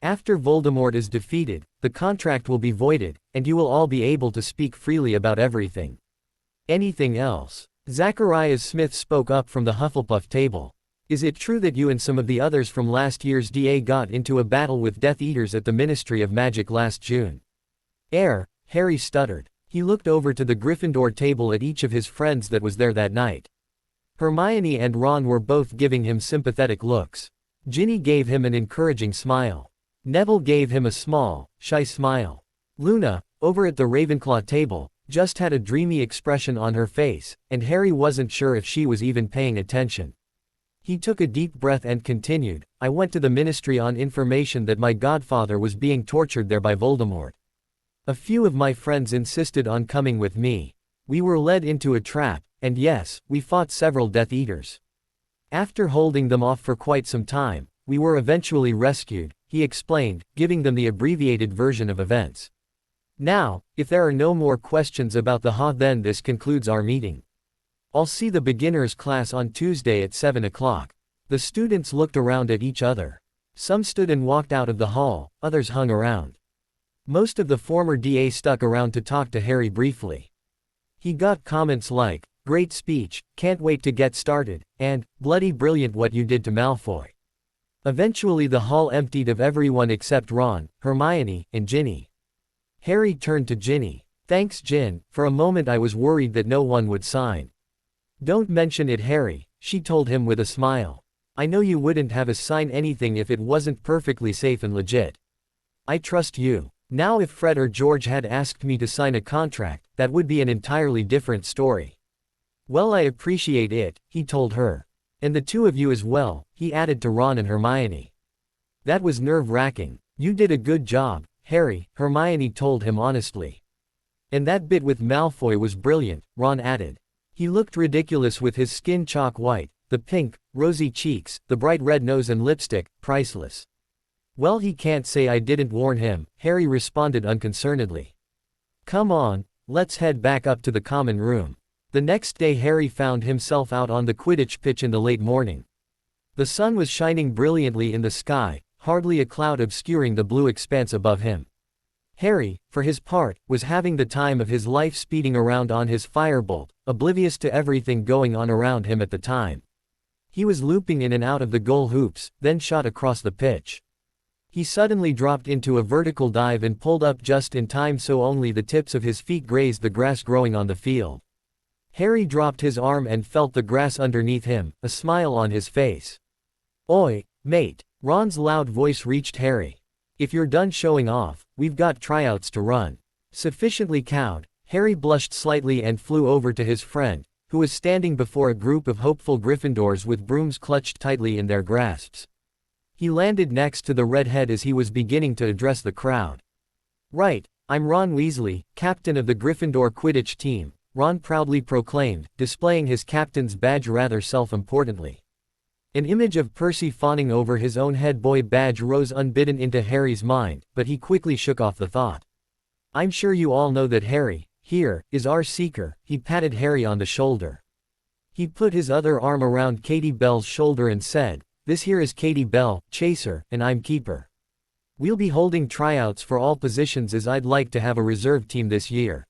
[SPEAKER 1] After Voldemort is defeated, the contract will be voided, and you will all be able to speak freely about everything. Anything else? Zacharias Smith spoke up from the Hufflepuff table. Is it true that you and some of the others from last year's DA got into a battle with Death Eaters at the Ministry of Magic last June? Harry stuttered. He looked over to the Gryffindor table at each of his friends that was there that night. Hermione and Ron were both giving him sympathetic looks. Ginny gave him an encouraging smile. Neville gave him a small, shy smile. Luna, over at the Ravenclaw table, just had a dreamy expression on her face, and Harry wasn't sure if she was even paying attention. He took a deep breath and continued, I went to the ministry on information that my godfather was being tortured there by Voldemort. A few of my friends insisted on coming with me. We were led into a trap, and yes, we fought several Death Eaters. After holding them off for quite some time, we were eventually rescued, he explained, giving them the abbreviated version of events. Now, if there are no more questions about the Ha, then this concludes our meeting. I'll see the beginners class on Tuesday at 7 o'clock. The students looked around at each other. Some stood and walked out of the hall, others hung around. Most of the former DA stuck around to talk to Harry briefly. He got comments like, great speech, can't wait to get started, and, bloody brilliant what you did to Malfoy. Eventually the hall emptied of everyone except Ron, Hermione, and Ginny. Harry turned to Ginny. Thanks Gin, for a moment I was worried that no one would sign. Don't mention it Harry, she told him with a smile. I know you wouldn't have us sign anything if it wasn't perfectly safe and legit. I trust you. Now if Fred or George had asked me to sign a contract, that would be an entirely different story. Well I appreciate it, he told her. And the two of you as well, he added to Ron and Hermione. That was nerve-wracking. You did a good job, Harry, Hermione told him honestly. And that bit with Malfoy was brilliant, Ron added. He looked ridiculous with his skin chalk white, the pink, rosy cheeks, the bright red nose and lipstick, priceless. Well he can't say I didn't warn him, Harry responded unconcernedly. Come on, let's head back up to the common room. The next day Harry found himself out on the Quidditch pitch in the late morning. The sun was shining brilliantly in the sky, hardly a cloud obscuring the blue expanse above him. Harry, for his part, was having the time of his life speeding around on his firebolt, oblivious to everything going on around him at the time. He was looping in and out of the goal hoops, then shot across the pitch. He suddenly dropped into a vertical dive and pulled up just in time so only the tips of his feet grazed the grass growing on the field. Harry dropped his arm and felt the grass underneath him, a smile on his face. Oi, mate, Ron's loud voice reached Harry. If you're done showing off, we've got tryouts to run. Sufficiently cowed, Harry blushed slightly and flew over to his friend, who was standing before a group of hopeful Gryffindors with brooms clutched tightly in their grasps. He landed next to the redhead as he was beginning to address the crowd. Right, I'm Ron Weasley, captain of the Gryffindor Quidditch team, Ron proudly proclaimed, displaying his captain's badge rather self-importantly. An image of Percy fawning over his own head boy badge rose unbidden into Harry's mind, but he quickly shook off the thought. I'm sure you all know that Harry, here, is our seeker, he patted Harry on the shoulder. He put his other arm around Katie Bell's shoulder and said, this here is Katie Bell, chaser, and I'm keeper. We'll be holding tryouts for all positions as I'd like to have a reserve team this year.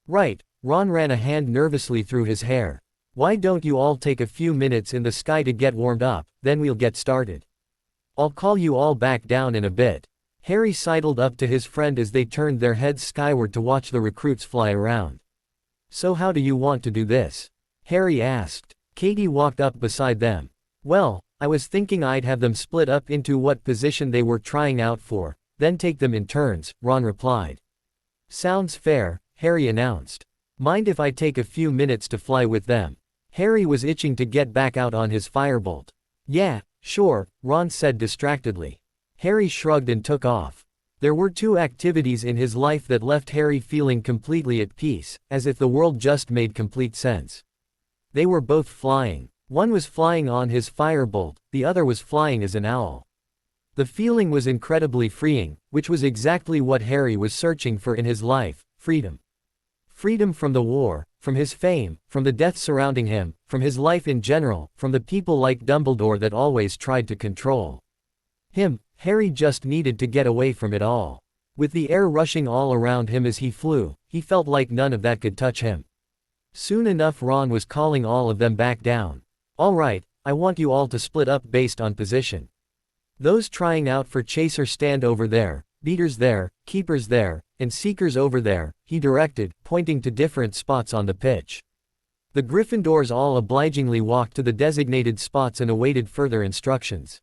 [SPEAKER 1] Right, Ron ran a hand nervously through his hair. Why don't you all take a few minutes in the sky to get warmed up, then we'll get started. I'll call you all back down in a bit. Harry sidled up to his friend as they turned their heads skyward to watch the recruits fly around. So how do you want to do this? Harry asked. Katie walked up beside them. Well, I was thinking I'd have them split up into what position they were trying out for, then take them in turns, Ron replied. Sounds fair, Harry announced. Mind if I take a few minutes to fly with them? Harry was itching to get back out on his firebolt. Yeah, sure, Ron said distractedly. Harry shrugged and took off. There were two activities in his life that left Harry feeling completely at peace, as if the world just made complete sense. They were both flying. One was flying on his firebolt, the other was flying as an owl. The feeling was incredibly freeing, which was exactly what Harry was searching for in his life, freedom. Freedom from the war, from his fame, from the death surrounding him, from his life in general, from the people like Dumbledore that always tried to control him. Harry just needed to get away from it all. With the air rushing all around him as he flew, he felt like none of that could touch him. Soon enough Ron was calling all of them back down. All right, I want you all to split up based on position. Those trying out for chaser stand over there, beaters there, keepers there, and seekers over there, he directed, pointing to different spots on the pitch. The Gryffindors all obligingly walked to the designated spots and awaited further instructions.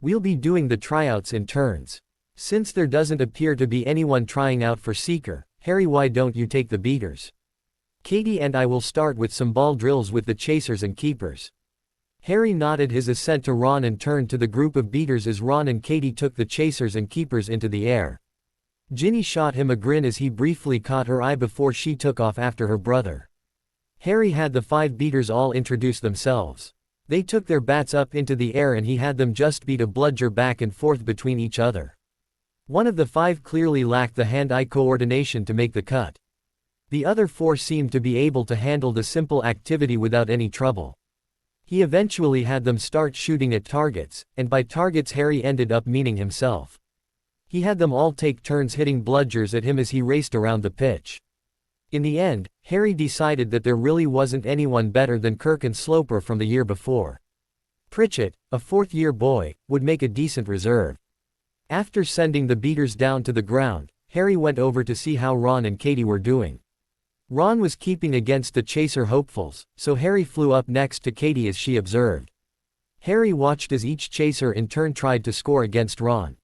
[SPEAKER 1] We'll be doing the tryouts in turns. Since there doesn't appear to be anyone trying out for seeker, Harry, why don't you take the beaters? Katie and I will start with some ball drills with the chasers and keepers. Harry nodded his assent to Ron and turned to the group of beaters as Ron and Katie took the chasers and keepers into the air. Ginny shot him a grin as he briefly caught her eye before she took off after her brother. Harry had the 5 beaters all introduce themselves. They took their bats up into the air and he had them just beat a bludger back and forth between each other. One of the 5 clearly lacked the hand-eye coordination to make the cut. The other 4 seemed to be able to handle the simple activity without any trouble. He eventually had them start shooting at targets, and by targets Harry ended up meaning himself. He had them all take turns hitting bludgers at him as he raced around the pitch. In the end, Harry decided that there really wasn't anyone better than Kirk and Sloper from the year before. Pritchett, a 4th-year boy, would make a decent reserve. After sending the beaters down to the ground, Harry went over to see how Ron and Katie were doing. Ron was keeping against the chaser hopefuls, so Harry flew up next to Katie as she observed. Harry watched as each chaser in turn tried to score against Ron.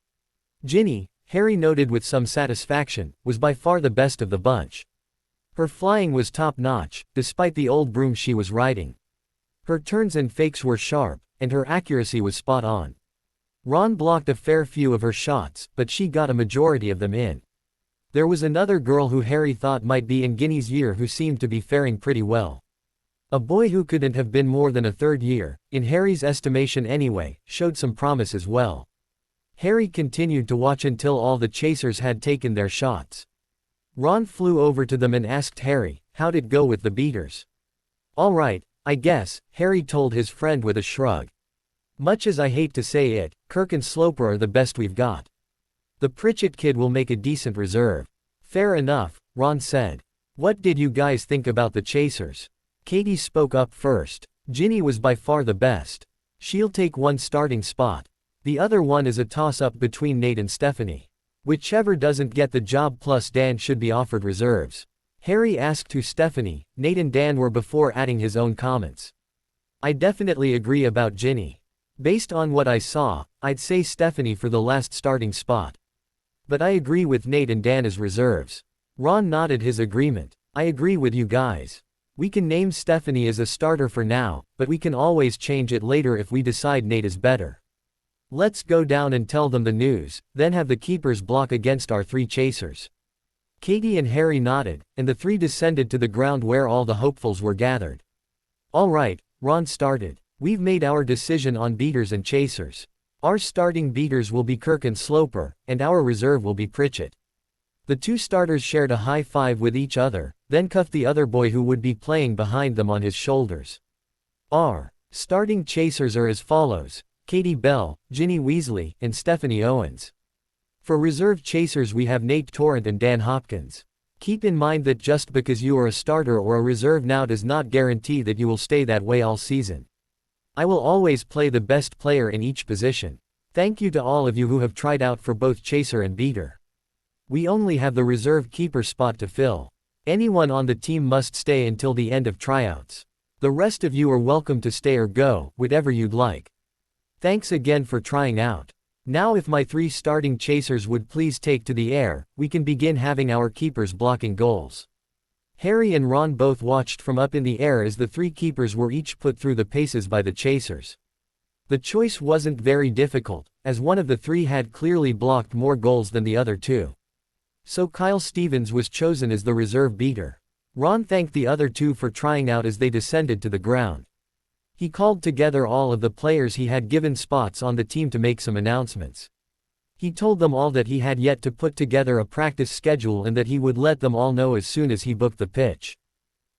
[SPEAKER 1] Ginny, Harry noted with some satisfaction, was by far the best of the bunch. Her flying was top-notch, despite the old broom she was riding. Her turns and fakes were sharp, and her accuracy was spot-on. Ron blocked a fair few of her shots, but she got a majority of them in. There was another girl who Harry thought might be in Ginny's year who seemed to be faring pretty well. A boy who couldn't have been more than a 3rd year, in Harry's estimation anyway, showed some promise as well. Harry continued to watch until all the chasers had taken their shots. Ron flew over to them and asked Harry, "How'd it go with the beaters?" "All right, I guess," Harry told his friend with a shrug. "Much as I hate to say it, Kirk and Sloper are the best we've got. The Pritchett kid will make a decent reserve." "Fair enough," Ron said. "What did you guys think about the chasers?" Katie spoke up first. "Ginny was by far the best. She'll take one starting spot. The other one is a toss-up between Nate and Stephanie. Whichever doesn't get the job plus Dan should be offered reserves." Harry asked who Stephanie, Nate and Dan were before adding his own comments. "I definitely agree about Ginny. Based on what I saw, I'd say Stephanie for the last starting spot. But I agree with Nate and Dan as reserves." Ron nodded his agreement. "I agree with you guys. We can name Stephanie as a starter for now, but we can always change it later if we decide Nate is better. Let's go down and tell them the news, then have the keepers block against our 3 chasers." Katie and Harry nodded, and the 3 descended to the ground where all the hopefuls were gathered. "All right," Ron started. "We've made our decision on beaters and chasers. Our starting beaters will be Kirk and Sloper, and our reserve will be Pritchett." The 2 starters shared a high five with each other, then cuffed the other boy who would be playing behind them on his shoulders. Our starting chasers are as follows: Katie Bell, Ginny Weasley, and Stephanie Owens. For reserve chasers we have Nate Torrent and Dan Hopkins. Keep in mind that just because you are a starter or a reserve now does not guarantee that you will stay that way all season. I will always play the best player in each position. Thank you to all of you who have tried out for both chaser and beater. We only have the reserve keeper spot to fill. Anyone on the team must stay until the end of tryouts. The rest of you are welcome to stay or go, whatever you'd like. Thanks again for trying out. Now if my 3 starting chasers would please take to the air, we can begin having our keepers blocking goals." Harry and Ron both watched from up in the air as the 3 keepers were each put through the paces by the chasers. The choice wasn't very difficult, as one of the 3 had clearly blocked more goals than the other 2. So Kyle Stevens was chosen as the reserve beater. Ron thanked the other 2 for trying out as they descended to the ground. He called together all of the players he had given spots on the team to make some announcements. He told them all that he had yet to put together a practice schedule and that he would let them all know as soon as he booked the pitch.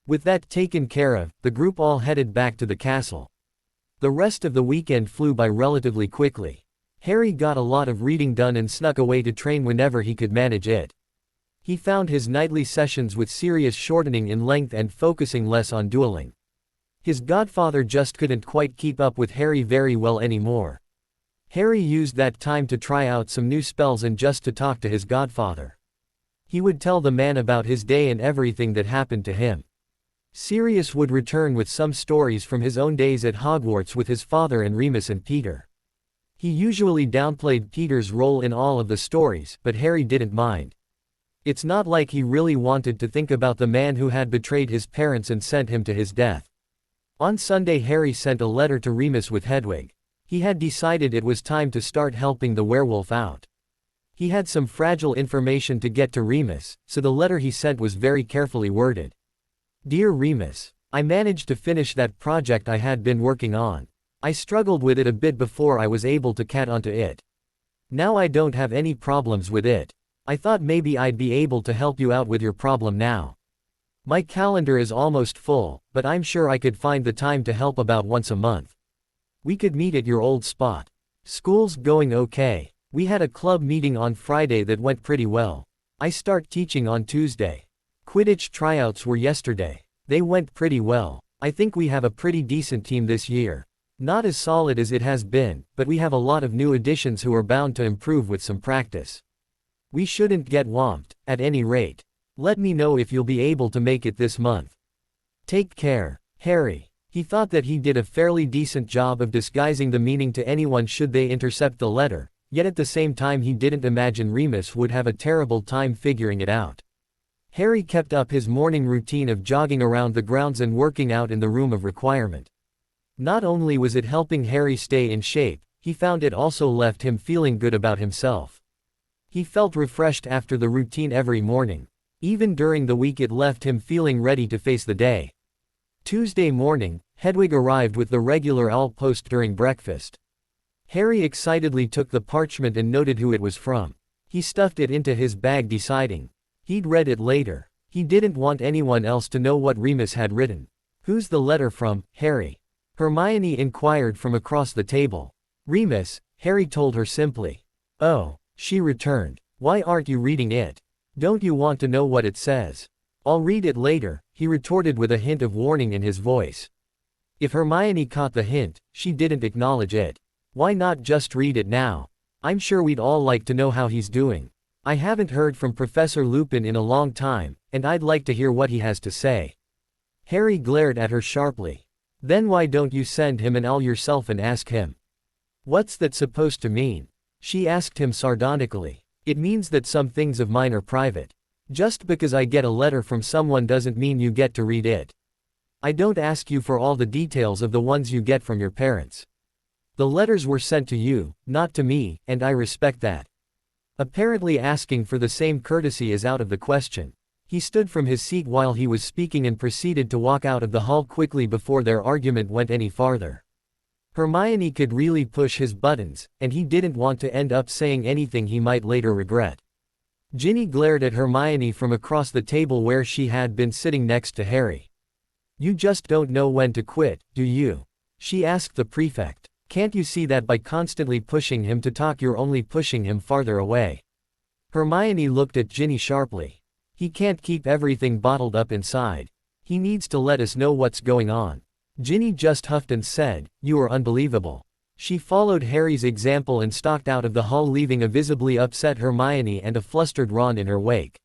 [SPEAKER 1] With that taken care of, the group all headed back to the castle. The rest of the weekend flew by relatively quickly. Harry got a lot of reading done and snuck away to train whenever he could manage it. He found his nightly sessions with Sirius shortening in length and focusing less on dueling. His godfather just couldn't quite keep up with Harry very well anymore. Harry used that time to try out some new spells and just to talk to his godfather. He would tell the man about his day and everything that happened to him. Sirius would return with some stories from his own days at Hogwarts with his father and Remus and Peter. He usually downplayed Peter's role in all of the stories, but Harry didn't mind. It's not like he really wanted to think about the man who had betrayed his parents and sent him to his death. On Sunday, Harry sent a letter to Remus with Hedwig. He had decided it was time to start helping the werewolf out. He had some fragile information to get to Remus, so the letter he sent was very carefully worded. Dear Remus, I managed to finish that project I had been working on. I struggled with it a bit before I was able to cat onto it. Now I don't have any problems with it. I thought maybe I'd be able to help you out with your problem now. My calendar is almost full, but I'm sure I could find the time to help about once a month. We could meet at your old spot. School's going okay. We had a club meeting on Friday that went pretty well. I start teaching on Tuesday. Quidditch tryouts were yesterday. They went pretty well. I think we have a pretty decent team this year. Not as solid as it has been, but we have a lot of new additions who are bound to improve with some practice. We shouldn't get whomped, at any rate. Let me know if you'll be able to make it this month. Take care, Harry. He thought that he did a fairly decent job of disguising the meaning to anyone should they intercept the letter, yet at the same time he didn't imagine Remus would have a terrible time figuring it out. Harry kept up his morning routine of jogging around the grounds and working out in the room of requirement. Not only was it helping Harry stay in shape, he found it also left him feeling good about himself. He felt refreshed after the routine every morning. Even during the week it left him feeling ready to face the day. Tuesday morning, Hedwig arrived with the regular owl post during breakfast. Harry excitedly took the parchment and noted who it was from. He stuffed it into his bag, deciding he'd read it later. He didn't want anyone else to know what Remus had written. Who's the letter from, Harry? Hermione inquired from across the table. Remus, Harry told her simply. Oh, she returned. Why aren't you reading it? Don't you want to know what it says? I'll read it later, he retorted with a hint of warning in his voice. If Hermione caught the hint, she didn't acknowledge it. Why not just read it now? I'm sure we'd all like to know how he's doing. I haven't heard from Professor Lupin in a long time, and I'd like to hear what he has to say. Harry glared at her sharply. Then why don't you send him an owl yourself and ask him? What's that supposed to mean? She asked him sardonically. It means that some things of mine are private. Just because I get a letter from someone doesn't mean you get to read it. I don't ask you for all the details of the ones you get from your parents. The letters were sent to you, not to me, and I respect that. Apparently asking for the same courtesy is out of the question. He stood from his seat while he was speaking and proceeded to walk out of the hall quickly before their argument went any farther. Hermione could really push his buttons, and he didn't want to end up saying anything he might later regret. Ginny glared at Hermione from across the table where she had been sitting next to Harry. You just don't know when to quit, do you? She asked the prefect. Can't you see that by constantly pushing him to talk you're only pushing him farther away? Hermione looked at Ginny sharply. He can't keep everything bottled up inside. He needs to let us know what's going on. Ginny just huffed and said, You are unbelievable. She followed Harry's example and stalked out of the hall, leaving a visibly upset Hermione and a flustered Ron in her wake.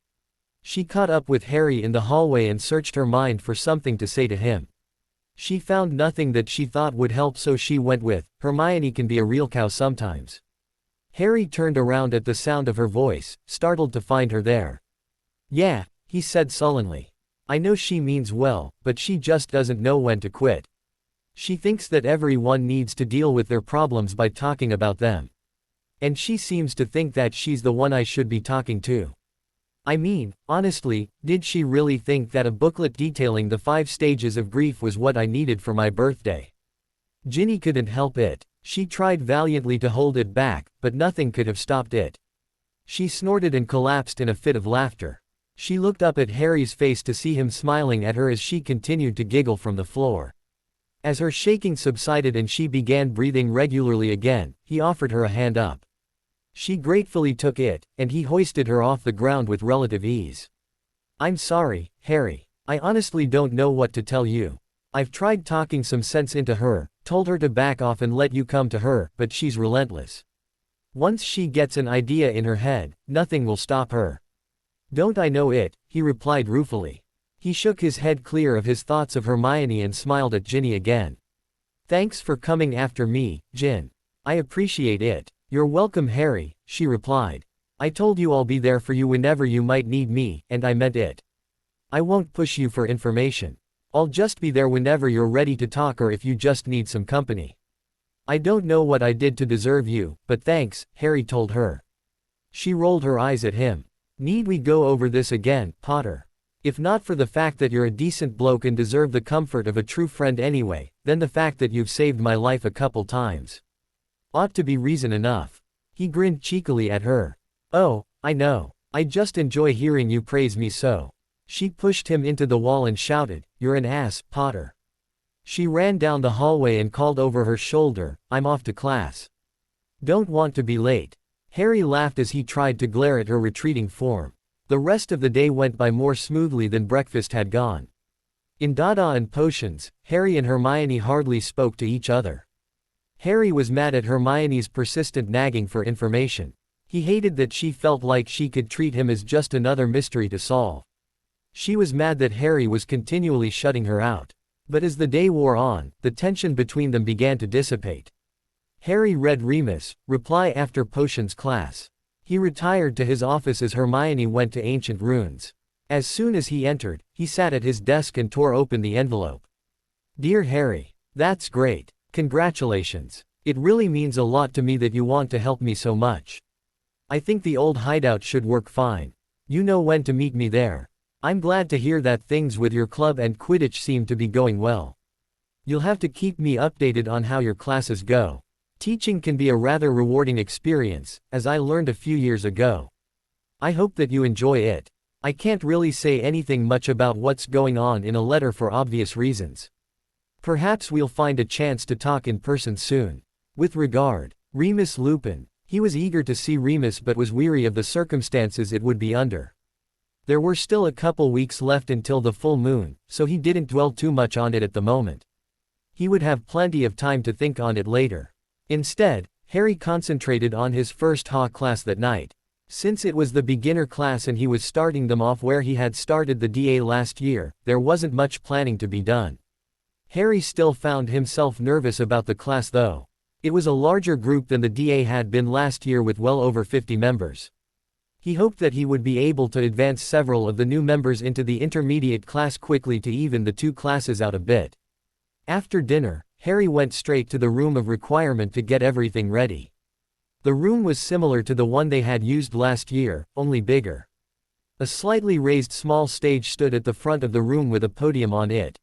[SPEAKER 1] She caught up with Harry in the hallway and searched her mind for something to say to him. She found nothing that she thought would help, so she went with, Hermione can be a real cow sometimes. Harry turned around at the sound of her voice, startled to find her there. Yeah, he said sullenly. I know she means well, but she just doesn't know when to quit. She thinks that everyone needs to deal with their problems by talking about them. And she seems to think that she's the one I should be talking to. I mean, honestly, did she really think that a booklet detailing the 5 stages of grief was what I needed for my birthday? Ginny couldn't help it. She tried valiantly to hold it back, but nothing could have stopped it. She snorted and collapsed in a fit of laughter. She looked up at Harry's face to see him smiling at her as she continued to giggle from the floor. As her shaking subsided and she began breathing regularly again, he offered her a hand up. She gratefully took it, and he hoisted her off the ground with relative ease. I'm sorry, Harry. I honestly don't know what to tell you. I've tried talking some sense into her, told her to back off and let you come to her, but she's relentless. Once she gets an idea in her head, nothing will stop her. Don't I know it, he replied ruefully. He shook his head clear of his thoughts of Hermione and smiled at Ginny again. Thanks for coming after me, Gin. I appreciate it. You're welcome, Harry, she replied. I told you I'll be there for you whenever you might need me, and I meant it. I won't push you for information. I'll just be there whenever you're ready to talk or if you just need some company. I don't know what I did to deserve you, but thanks, Harry told her. She rolled her eyes at him. Need we go over this again, Potter? If not for the fact that you're a decent bloke and deserve the comfort of a true friend anyway, then the fact that you've saved my life a couple times ought to be reason enough. He grinned cheekily at her. Oh, I know. I just enjoy hearing you praise me so. She pushed him into the wall and shouted, "You're an ass, Potter." She ran down the hallway and called over her shoulder, "I'm off to class. Don't want to be late." Harry laughed as he tried to glare at her retreating form. The rest of the day went by more smoothly than breakfast had gone. In Dada and potions, Harry and Hermione hardly spoke to each other. Harry was mad at Hermione's persistent nagging for information. He hated that she felt like she could treat him as just another mystery to solve. She was mad that Harry was continually shutting her out. But as the day wore on, the tension between them began to dissipate. Harry read Remus, reply after potions class. He retired to his office as Hermione went to ancient runes. As soon as he entered, he sat at his desk and tore open the envelope. "Dear Harry, that's great. Congratulations. It really means a lot to me that you want to help me so much. I think the old hideout should work fine. You know when to meet me there. I'm glad to hear that things with your club and Quidditch seem to be going well. You'll have to keep me updated on how your classes go. Teaching can be a rather rewarding experience, as I learned a few years ago. I hope that you enjoy it. I can't really say anything much about what's going on in a letter for obvious reasons. Perhaps we'll find a chance to talk in person soon. With regard, Remus Lupin." He was eager to see Remus but was weary of the circumstances it would be under. There were still a couple weeks left until the full moon, so he didn't dwell too much on it at the moment. He would have plenty of time to think on it later. Instead, Harry concentrated on his first HA class that night. Since it was the beginner class and he was starting them off where he had started the DA last year, there wasn't much planning to be done. Harry still found himself nervous about the class though. It was a larger group than the DA had been last year with well over 50 members. He hoped that he would be able to advance several of the new members into the intermediate class quickly to even the two classes out a bit. After dinner, Harry went straight to the room of requirement to get everything ready. The room was similar to the one they had used last year, only bigger. A slightly raised small stage stood at the front of the room with a podium on it.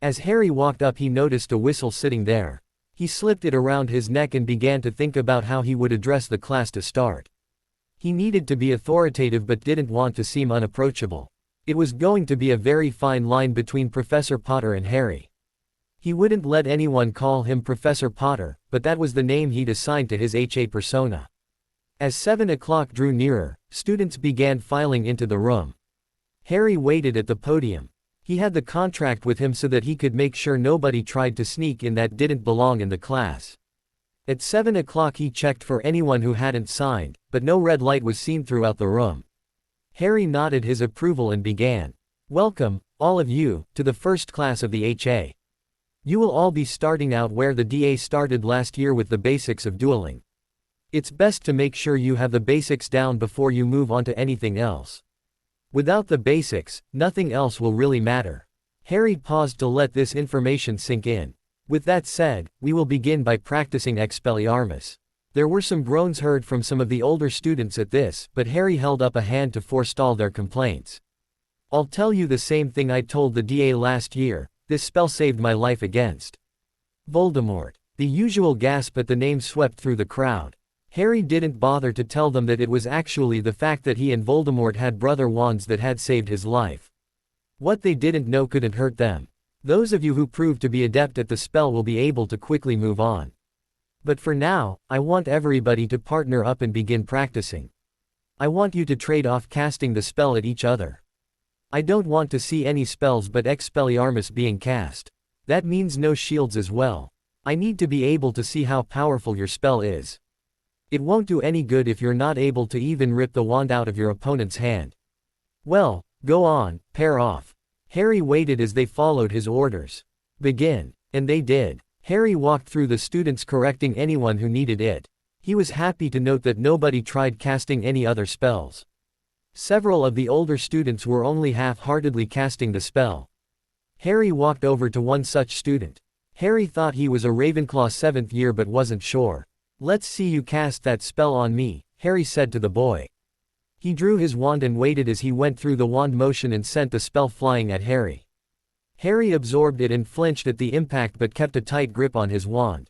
[SPEAKER 1] As Harry walked up, he noticed a whistle sitting there. He slipped it around his neck and began to think about how he would address the class to start. He needed to be authoritative but didn't want to seem unapproachable. It was going to be a very fine line between Professor Potter and Harry. He wouldn't let anyone call him Professor Potter, but that was the name he'd assigned to his HA persona. As 7 o'clock drew nearer, students began filing into the room. Harry waited at the podium. He had the contract with him so that he could make sure nobody tried to sneak in that didn't belong in the class. At 7 o'clock he checked for anyone who hadn't signed, but no red light was seen throughout the room. Harry nodded his approval and began. "Welcome, all of you, to the first class of the HA. You will all be starting out where the DA started last year with the basics of dueling. It's best to make sure you have the basics down before you move on to anything else. Without the basics, nothing else will really matter." Harry paused to let this information sink in. "With that said, we will begin by practicing Expelliarmus." There were some groans heard from some of the older students at this, but Harry held up a hand to forestall their complaints. "I'll tell you the same thing I told the DA last year, this spell saved my life against Voldemort." The usual gasp at the name swept through the crowd. Harry didn't bother to tell them that it was actually the fact that he and Voldemort had brother wands that had saved his life. What they didn't know couldn't hurt them. Those of you who prove to be adept at the spell will be able to quickly move on. But for now, I want everybody to partner up and begin practicing. I want you to trade off casting the spell at each other. I don't want to see any spells but Expelliarmus being cast. That means no shields as well. I need to be able to see how powerful your spell is. It won't do any good if you're not able to even rip the wand out of your opponent's hand. Well, go on, pair off. Harry waited as they followed his orders. Begin. And they did. Harry walked through the students correcting anyone who needed it. He was happy to note that nobody tried casting any other spells. Several of the older students were only half-heartedly casting the spell. Harry walked over to one such student. Harry thought he was a Ravenclaw 7th year but wasn't sure. "Let's see you cast that spell on me," Harry said to the boy. He drew his wand and waited as he went through the wand motion and sent the spell flying at Harry. Harry absorbed it and flinched at the impact but kept a tight grip on his wand.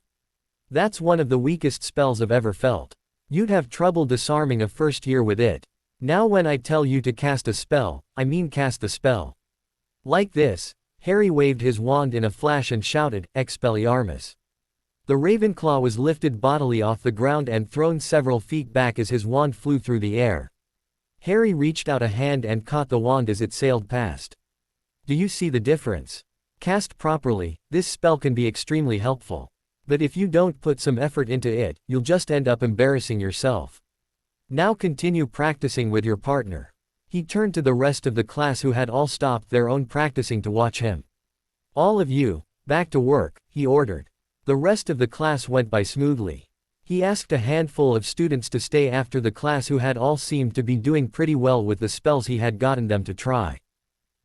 [SPEAKER 1] "That's one of the weakest spells I've ever felt. You'd have trouble disarming a first year with it. Now when I tell you to cast a spell, I mean cast the spell. Like this." Harry waved his wand in a flash and shouted, "Expelliarmus." The Ravenclaw was lifted bodily off the ground and thrown several feet back as his wand flew through the air. Harry reached out a hand and caught the wand as it sailed past. Do you see the difference? Cast properly, this spell can be extremely helpful. But if you don't put some effort into it, you'll just end up embarrassing yourself. Now continue practicing with your partner. He turned to the rest of the class who had all stopped their own practicing to watch him. "All of you, back to work," he ordered. The rest of the class went by smoothly. He asked a handful of students to stay after the class who had all seemed to be doing pretty well with the spells he had gotten them to try.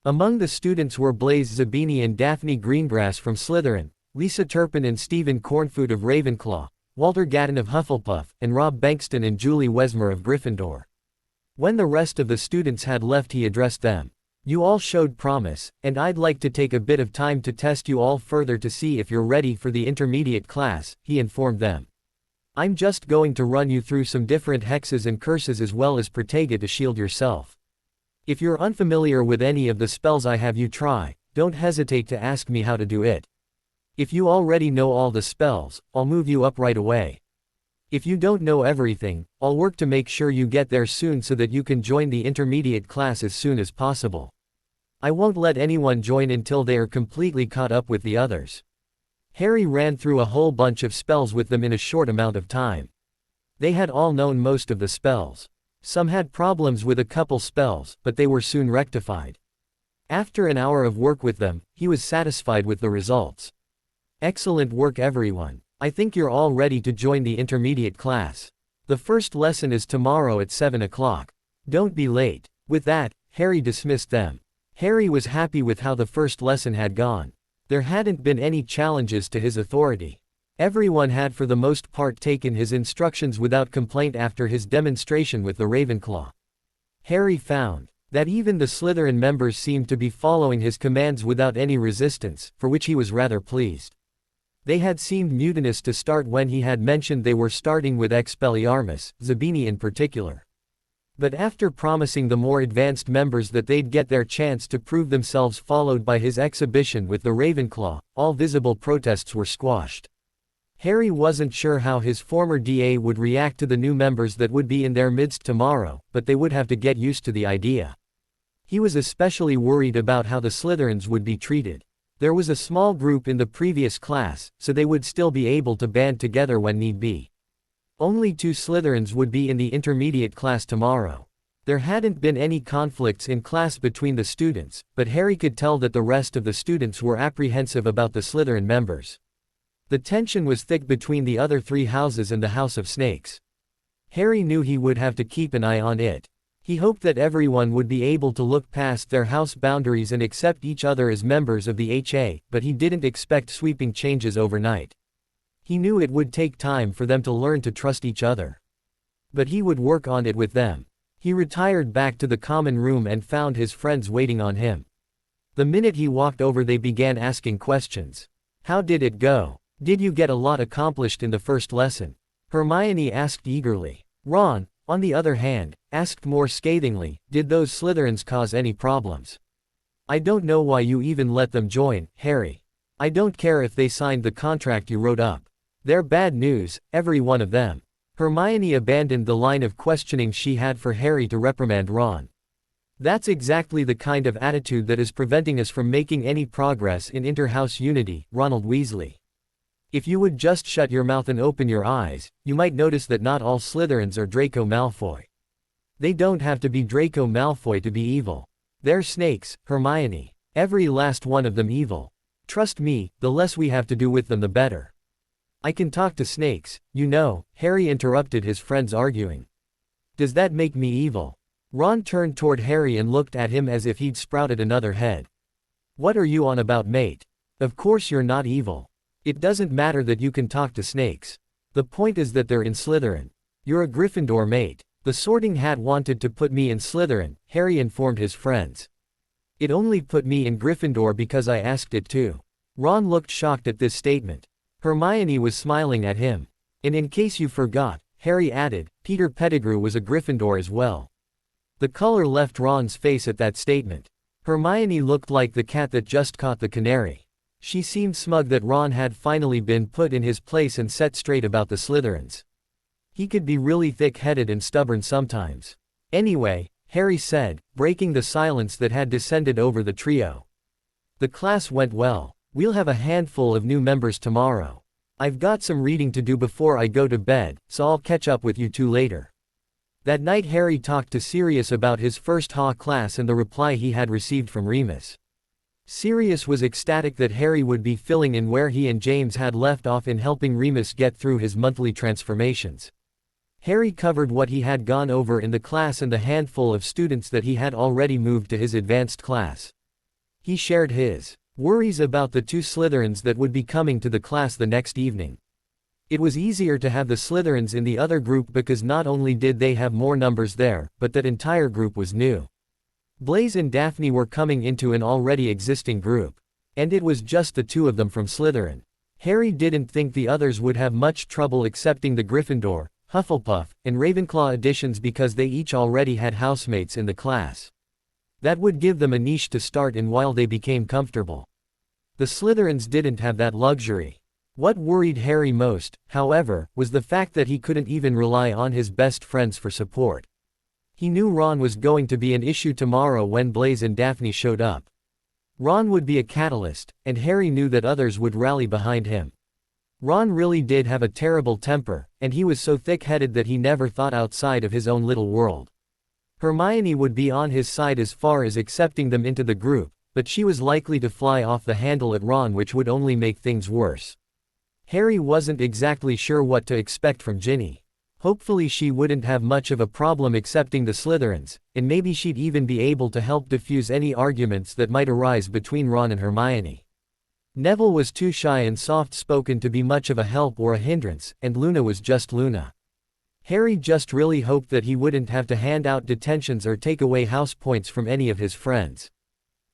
[SPEAKER 1] Among the students were Blaise Zabini and Daphne Greengrass from Slytherin, Lisa Turpin and Stephen Cornfoot of Ravenclaw, Walter Gatton of Hufflepuff, and Rob Bankston and Julie Wesmer of Gryffindor. When the rest of the students had left, he addressed them. "You all showed promise, and I'd like to take a bit of time to test you all further to see if you're ready for the intermediate class," he informed them. "I'm just going to run you through some different hexes and curses as well as Protega to shield yourself. If you're unfamiliar with any of the spells I have you try, don't hesitate to ask me how to do it. If you already know all the spells, I'll move you up right away. If you don't know everything, I'll work to make sure you get there soon so that you can join the intermediate class as soon as possible. I won't let anyone join until they are completely caught up with the others." Harry ran through a whole bunch of spells with them in a short amount of time. They had all known most of the spells. Some had problems with a couple spells, but they were soon rectified. After an hour of work with them, he was satisfied with the results. "Excellent work everyone. I think you're all ready to join the intermediate class. The first lesson is tomorrow at 7 o'clock. Don't be late." With that, Harry dismissed them. Harry was happy with how the first lesson had gone. There hadn't been any challenges to his authority. Everyone had for the most part taken his instructions without complaint after his demonstration with the Ravenclaw. Harry found that even the Slytherin members seemed to be following his commands without any resistance, for which he was rather pleased. They had seemed mutinous to start when he had mentioned they were starting with Expelliarmus, Zabini in particular. But after promising the more advanced members that they'd get their chance to prove themselves followed by his exhibition with the Ravenclaw, all visible protests were squashed. Harry wasn't sure how his former DA would react to the new members that would be in their midst tomorrow, but they would have to get used to the idea. He was especially worried about how the Slytherins would be treated. There was a small group in the previous class, so they would still be able to band together when need be. Only 2 Slytherins would be in the intermediate class tomorrow. There hadn't been any conflicts in class between the students, but Harry could tell that the rest of the students were apprehensive about the Slytherin members. The tension was thick between the other 3 houses and the House of Snakes. Harry knew he would have to keep an eye on it. He hoped that everyone would be able to look past their house boundaries and accept each other as members of the HA, but he didn't expect sweeping changes overnight. He knew it would take time for them to learn to trust each other. But he would work on it with them. He retired back to the common room and found his friends waiting on him. The minute he walked over, they began asking questions. "How did it go? Did you get a lot accomplished in the first lesson?" Hermione asked eagerly. Ron, on the other hand, asked more scathingly, "Did those Slytherins cause any problems?" "I don't know why you even let them join, Harry. I don't care if they signed the contract you wrote up. They're bad news, every one of them." Hermione abandoned the line of questioning she had for Harry to reprimand Ron. "That's exactly the kind of attitude that is preventing us from making any progress in inter-house unity, Ronald Weasley. If you would just shut your mouth and open your eyes, you might notice that not all Slytherins are Draco Malfoy. They don't have to be Draco Malfoy to be evil. They're snakes, Hermione. Every last one of them evil. Trust me, the less we have to do with them the better." "I can talk to snakes, you know," Harry interrupted his friends arguing. "Does that make me evil?" Ron turned toward Harry and looked at him as if he'd sprouted another head. What are you on about, mate? Of course you're not evil. It doesn't matter that you can talk to snakes. The point is that they're in Slytherin. You're a Gryffindor, mate. The Sorting Hat wanted to put me in Slytherin, Harry informed his friends. It only put me in Gryffindor because I asked it to. Ron looked shocked at this statement. Hermione was smiling at him. And in case you forgot, Harry added, Peter Pettigrew was a Gryffindor as well. The color left Ron's face at that statement. Hermione looked like the cat that just caught the canary. She seemed smug that Ron had finally been put in his place and set straight about the Slytherins. He could be really thick-headed and stubborn sometimes. Anyway, Harry said, breaking the silence that had descended over the trio. The class went well. We'll have a handful of new members tomorrow. I've got some reading to do before I go to bed, so I'll catch up with you two later. That night Harry talked to Sirius about his first HA class and the reply he had received from Remus. Sirius was ecstatic that Harry would be filling in where he and James had left off in helping Remus get through his monthly transformations. Harry covered what he had gone over in the class and the handful of students that he had already moved to his advanced class. He shared his worries about the two Slytherins that would be coming to the class the next evening. It was easier to have the Slytherins in the other group because not only did they have more numbers there, but that entire group was new. Blaise and Daphne were coming into an already existing group. And it was just the two of them from Slytherin. Harry didn't think the others would have much trouble accepting the Gryffindor, Hufflepuff, and Ravenclaw additions because they each already had housemates in the class. That would give them a niche to start in while they became comfortable. The Slytherins didn't have that luxury. What worried Harry most, however, was the fact that he couldn't even rely on his best friends for support. He knew Ron was going to be an issue tomorrow when Blaise and Daphne showed up. Ron would be a catalyst, and Harry knew that others would rally behind him. Ron really did have a terrible temper, and he was so thick-headed that he never thought outside of his own little world. Hermione would be on his side as far as accepting them into the group, but she was likely to fly off the handle at Ron, which would only make things worse. Harry wasn't exactly sure what to expect from Ginny. Hopefully she wouldn't have much of a problem accepting the Slytherins, and maybe she'd even be able to help diffuse any arguments that might arise between Ron and Hermione. Neville was too shy and soft-spoken to be much of a help or a hindrance, and Luna was just Luna. Harry just really hoped that he wouldn't have to hand out detentions or take away house points from any of his friends.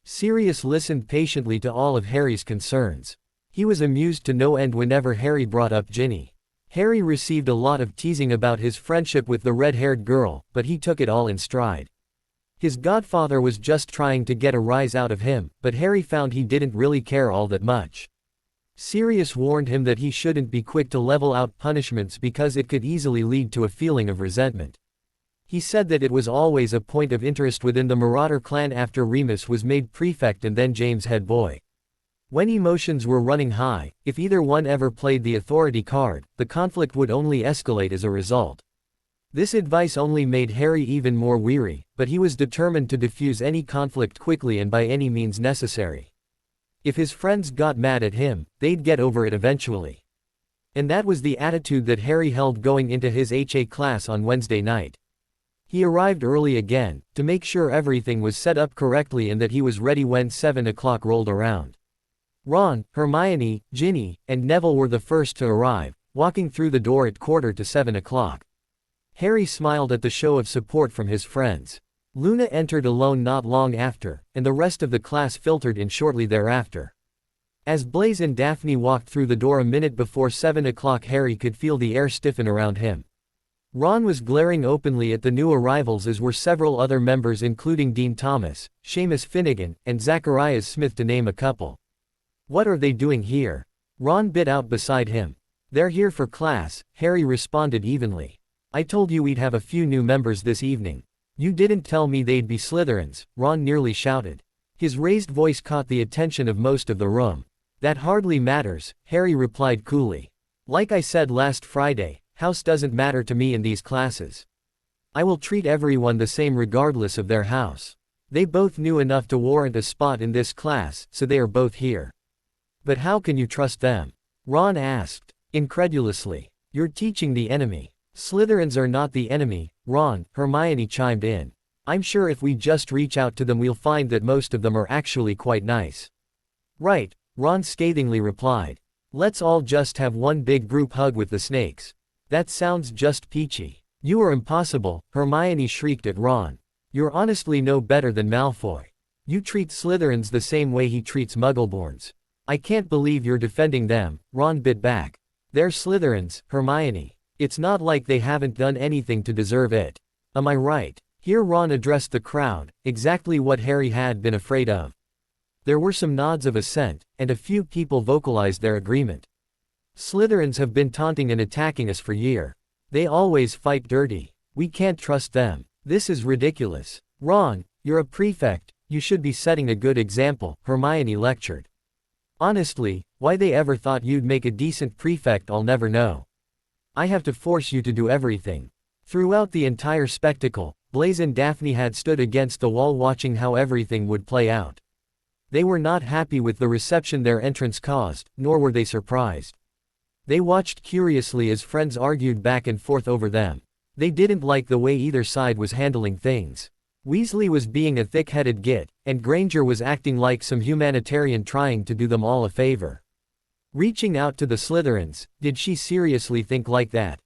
[SPEAKER 1] Sirius listened patiently to all of Harry's concerns. He was amused to no end whenever Harry brought up Ginny. Harry received a lot of teasing about his friendship with the red-haired girl, but he took it all in stride. His godfather was just trying to get a rise out of him, but Harry found he didn't really care all that much. Sirius warned him that he shouldn't be quick to level out punishments because it could easily lead to a feeling of resentment. He said that it was always a point of interest within the Marauder clan after Remus was made prefect and then James head boy. When emotions were running high, if either one ever played the authority card, the conflict would only escalate as a result. This advice only made Harry even more weary, but he was determined to diffuse any conflict quickly and by any means necessary. If his friends got mad at him, they'd get over it eventually. And that was the attitude that Harry held going into his HA class on Wednesday night. He arrived early again, to make sure everything was set up correctly and that he was ready when 7 o'clock rolled around. Ron, Hermione, Ginny, and Neville were the first to arrive, walking through the door at 7:15 o'clock. Harry smiled at the show of support from his friends. Luna entered alone not long after, and the rest of the class filtered in shortly thereafter. As Blaise and Daphne walked through the door a minute before 7 o'clock, Harry could feel the air stiffen around him. Ron was glaring openly at the new arrivals, as were several other members including Dean Thomas, Seamus Finnegan, and Zacharias Smith to name a couple. "What are they doing here?" Ron bit out beside him. "They're here for class," Harry responded evenly. "I told you we'd have a few new members this evening. You didn't tell me they'd be Slytherins," Ron nearly shouted. His raised voice caught the attention of most of the room. "That hardly matters," Harry replied coolly. "Like I said last Friday, house doesn't matter to me in these classes. I will treat everyone the same regardless of their house. They both knew enough to warrant a spot in this class, so they are both here." "But how can you trust them?" Ron asked, incredulously. "You're teaching the enemy." "Slytherins are not the enemy, Ron," Hermione chimed in. I'm sure if we just reach out to them we'll find that most of them are actually quite nice. Right, Ron scathingly replied. Let's all just have one big group hug with the snakes. That sounds just peachy. You are impossible, Hermione shrieked at Ron. You're honestly no better than Malfoy. You treat Slytherins the same way he treats Muggleborns. I can't believe you're defending them, Ron bit back. They're Slytherins, Hermione. It's not like they haven't done anything to deserve it. Am I right? Here Ron addressed the crowd, exactly what Harry had been afraid of. There were some nods of assent, and a few people vocalized their agreement. Slytherins have been taunting and attacking us for years. They always fight dirty. We can't trust them. This is ridiculous. Ron, you're a prefect, you should be setting a good example, Hermione lectured. Honestly, why they ever thought you'd make a decent prefect I'll never know. I have to force you to do everything. Throughout the entire spectacle, Blaise and Daphne had stood against the wall watching how everything would play out. They were not happy with the reception their entrance caused, nor were they surprised. They watched curiously as friends argued back and forth over them. They didn't like the way either side was handling things. Weasley was being a thick-headed git, and Granger was acting like some humanitarian trying to do them all a favor. Reaching out to the Slytherins, did she seriously think like that?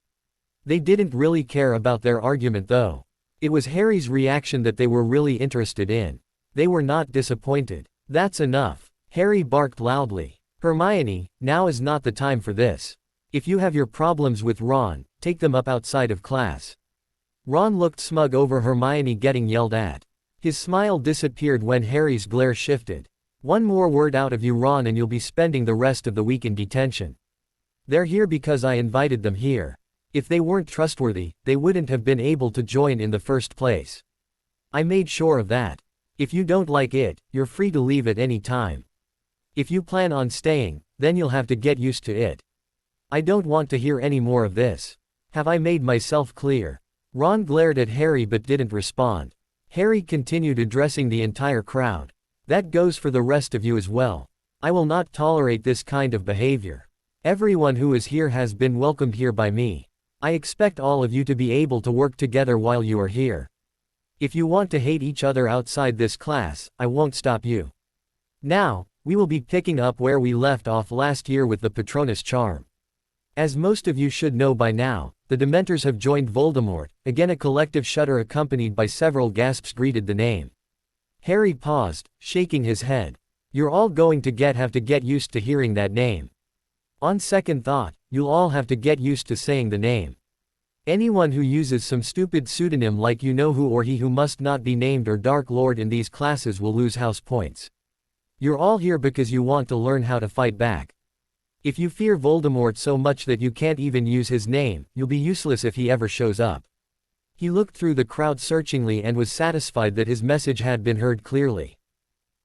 [SPEAKER 1] They didn't really care about their argument though. It was Harry's reaction that they were really interested in. They were not disappointed. That's enough. Harry barked loudly. Hermione, now is not the time for this. If you have your problems with Ron, take them up outside of class. Ron looked smug over Hermione getting yelled at. His smile disappeared when Harry's glare shifted. One more word out of you, Ron, and you'll be spending the rest of the week in detention. They're here because I invited them here. If they weren't trustworthy, they wouldn't have been able to join in the first place. I made sure of that. If you don't like it, you're free to leave at any time. If you plan on staying, then you'll have to get used to it. I don't want to hear any more of this. Have I made myself clear? Ron glared at Harry but didn't respond. Harry continued addressing the entire crowd. That goes for the rest of you as well. I will not tolerate this kind of behavior. Everyone who is here has been welcomed here by me. I expect all of you to be able to work together while you are here. If you want to hate each other outside this class, I won't stop you. Now, we will be picking up where we left off last year with the Patronus charm. As most of you should know by now, the Dementors have joined Voldemort. Again a collective shudder accompanied by several gasps greeted the name. Harry paused, shaking his head. You're all going to have to get used to hearing that name. On second thought, you'll all have to get used to saying the name. Anyone who uses some stupid pseudonym like you know who or he who must not be named or Dark Lord in these classes will lose house points. You're all here because you want to learn how to fight back. If you fear Voldemort so much that you can't even use his name, you'll be useless if he ever shows up. He looked through the crowd searchingly and was satisfied that his message had been heard clearly.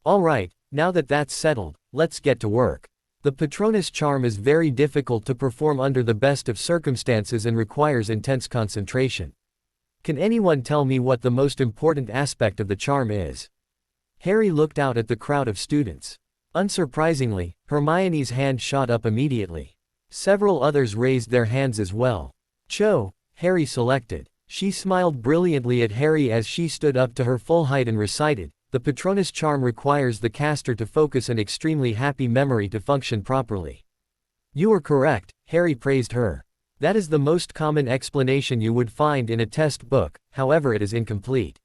[SPEAKER 1] All right, now that that's settled, let's get to work. The Patronus charm is very difficult to perform under the best of circumstances and requires intense concentration. Can anyone tell me what the most important aspect of the charm is? Harry looked out at the crowd of students. Unsurprisingly, Hermione's hand shot up immediately. Several others raised their hands as well. Cho, Harry selected. She smiled brilliantly at Harry as she stood up to her full height and recited, "The Patronus charm requires the caster to focus an extremely happy memory to function properly." You are correct, Harry praised her. That is the most common explanation you would find in a test book, however it is incomplete.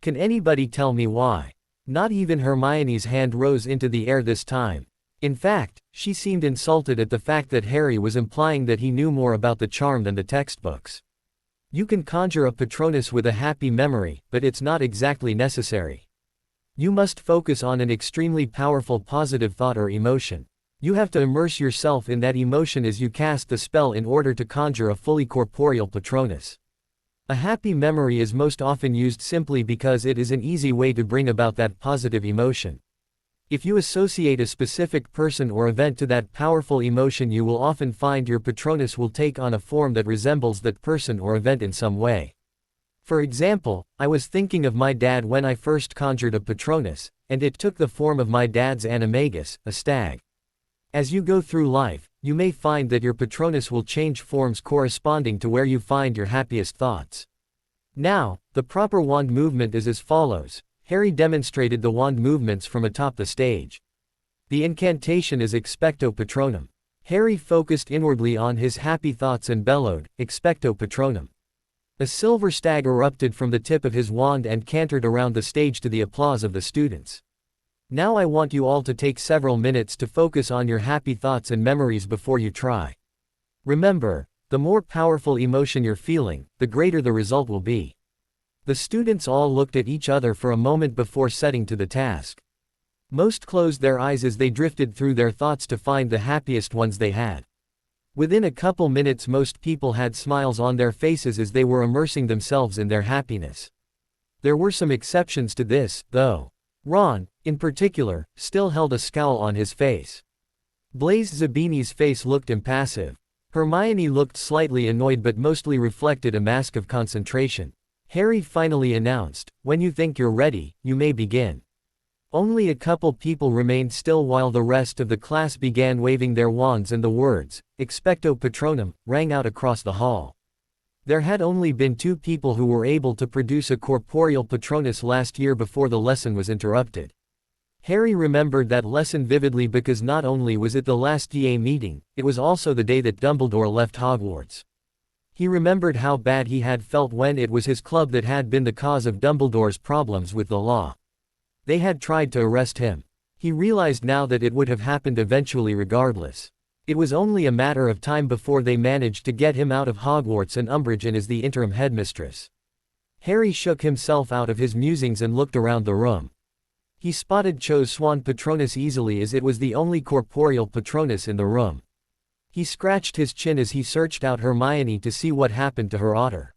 [SPEAKER 1] Can anybody tell me why? Not even Hermione's hand rose into the air this time. In fact, she seemed insulted at the fact that Harry was implying that he knew more about the charm than the textbooks. You can conjure a Patronus with a happy memory, but it's not exactly necessary. You must focus on an extremely powerful positive thought or emotion. You have to immerse yourself in that emotion as you cast the spell in order to conjure a fully corporeal Patronus. A happy memory is most often used simply because it is an easy way to bring about that positive emotion. If you associate a specific person or event to that powerful emotion, you will often find your Patronus will take on a form that resembles that person or event in some way. For example, I was thinking of my dad when I first conjured a Patronus, and it took the form of my dad's animagus, a stag. As you go through life, you may find that your Patronus will change forms corresponding to where you find your happiest thoughts. Now, the proper wand movement is as follows. Harry demonstrated the wand movements from atop the stage. The incantation is Expecto Patronum. Harry focused inwardly on his happy thoughts and bellowed, Expecto Patronum. A silver stag erupted from the tip of his wand and cantered around the stage to the applause of the students. Now I want you all to take several minutes to focus on your happy thoughts and memories before you try. Remember, the more powerful emotion you're feeling, the greater the result will be. The students all looked at each other for a moment before setting to the task. Most closed their eyes as they drifted through their thoughts to find the happiest ones they had. Within a couple minutes most people had smiles on their faces as they were immersing themselves in their happiness. There were some exceptions to this, though. Ron, in particular, still held a scowl on his face. Blaise Zabini's face looked impassive. Hermione looked slightly annoyed but mostly reflected a mask of concentration. Harry finally announced, "When you think you're ready, you may begin." Only a couple people remained still while the rest of the class began waving their wands and the words, Expecto Patronum, rang out across the hall. There had only been 2 people who were able to produce a corporeal Patronus last year before the lesson was interrupted. Harry remembered that lesson vividly because not only was it the last DA meeting, it was also the day that Dumbledore left Hogwarts. He remembered how bad he had felt when it was his club that had been the cause of Dumbledore's problems with the law. They had tried to arrest him. He realized now that it would have happened eventually regardless. It was only a matter of time before they managed to get him out of Hogwarts and Umbridge in as the interim headmistress. Harry shook himself out of his musings and looked around the room. He spotted Cho's Swan Patronus easily as it was the only corporeal Patronus in the room. He scratched his chin as he searched out Hermione to see what happened to her otter.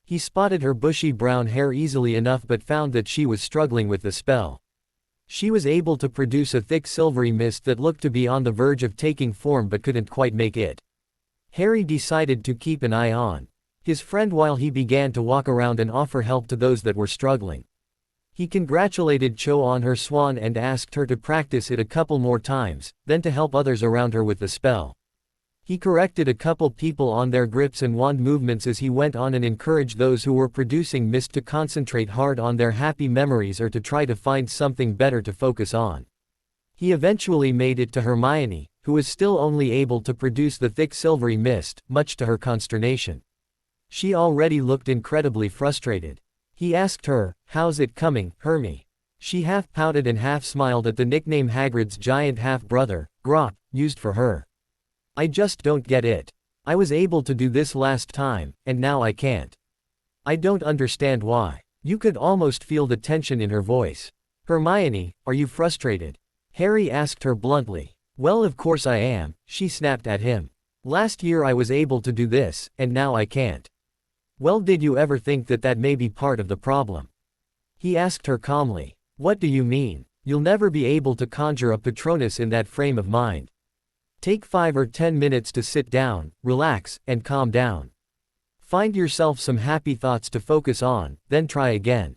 [SPEAKER 1] He spotted her bushy brown hair easily enough but found that she was struggling with the spell. She was able to produce a thick silvery mist that looked to be on the verge of taking form but couldn't quite make it. Harry decided to keep an eye on his friend while he began to walk around and offer help to those that were struggling. He congratulated Cho on her swan and asked her to practice it a couple more times, then to help others around her with the spell. He corrected a couple people on their grips and wand movements as he went on and encouraged those who were producing mist to concentrate hard on their happy memories or to try to find something better to focus on. He eventually made it to Hermione, who was still only able to produce the thick silvery mist, much to her consternation. She already looked incredibly frustrated. He asked her, "How's it coming, Hermie?" She half pouted and half smiled at the nickname Hagrid's giant half-brother, Grop, used for her. "I just don't get it. I was able to do this last time, and now I can't. I don't understand why." You could almost feel the tension in her voice. "Hermione, are you frustrated?" Harry asked her bluntly. "Well, of course I am," she snapped at him. "Last year I was able to do this, and now I can't." "Well, did you ever think that that may be part of the problem?" He asked her calmly. "What do you mean? You'll never be able to conjure a Patronus in that frame of mind. Take 5 or 10 minutes to sit down, relax, and calm down. Find yourself some happy thoughts to focus on, then try again.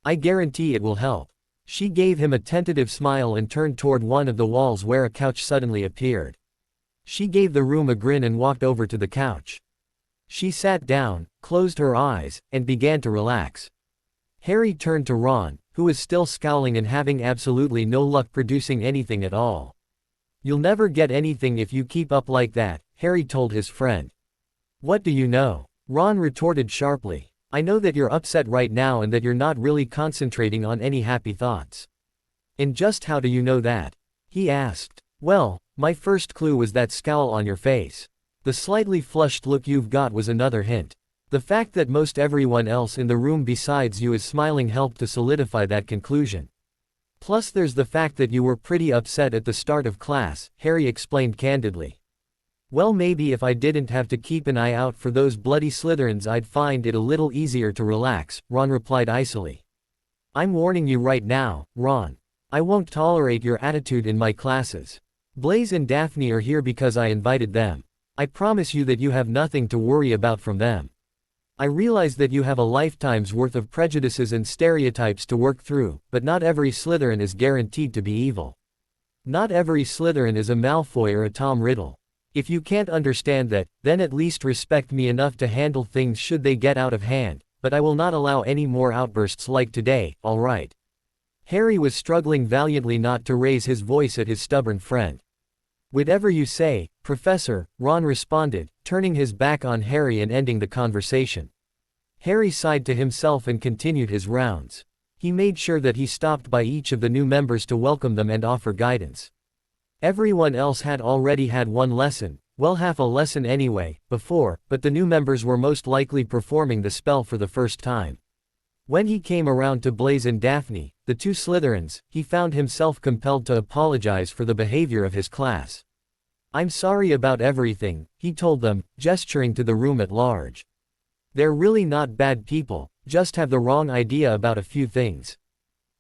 [SPEAKER 1] I guarantee it will help." She gave him a tentative smile and turned toward one of the walls where a couch suddenly appeared. She gave the room a grin and walked over to the couch. She sat down, closed her eyes, and began to relax. Harry turned to Ron, who was still scowling and having absolutely no luck producing anything at all. "You'll never get anything if you keep up like that," Harry told his friend. "What do you know?" Ron retorted sharply. "I know that you're upset right now and that you're not really concentrating on any happy thoughts." "And just how do you know that?" he asked. "Well, my first clue was that scowl on your face. The slightly flushed look you've got was another hint. The fact that most everyone else in the room besides you is smiling helped to solidify that conclusion. Plus there's the fact that you were pretty upset at the start of class," Harry explained candidly. "Well, maybe if I didn't have to keep an eye out for those bloody Slytherins I'd find it a little easier to relax," Ron replied icily. "I'm warning you right now, Ron. I won't tolerate your attitude in my classes. Blaise and Daphne are here because I invited them. I promise you that you have nothing to worry about from them. I realize that you have a lifetime's worth of prejudices and stereotypes to work through, but not every Slytherin is guaranteed to be evil. Not every Slytherin is a Malfoy or a Tom Riddle. If you can't understand that, then at least respect me enough to handle things should they get out of hand," but I will not allow any more outbursts like today, all right? Harry was struggling valiantly not to raise his voice at his stubborn friend. Whatever you say, Professor, Ron responded, turning his back on Harry and ending the conversation. Harry sighed to himself and continued his rounds. He made sure that he stopped by each of the new members to welcome them and offer guidance. Everyone else had already had one lesson, well, half a lesson anyway, before, but the new members were most likely performing the spell for the first time. When he came around to Blaise and Daphne, the two Slytherins, he found himself compelled to apologize for the behavior of his class. "I'm sorry about everything," he told them, gesturing to the room at large. "They're really not bad people, just have the wrong idea about a few things.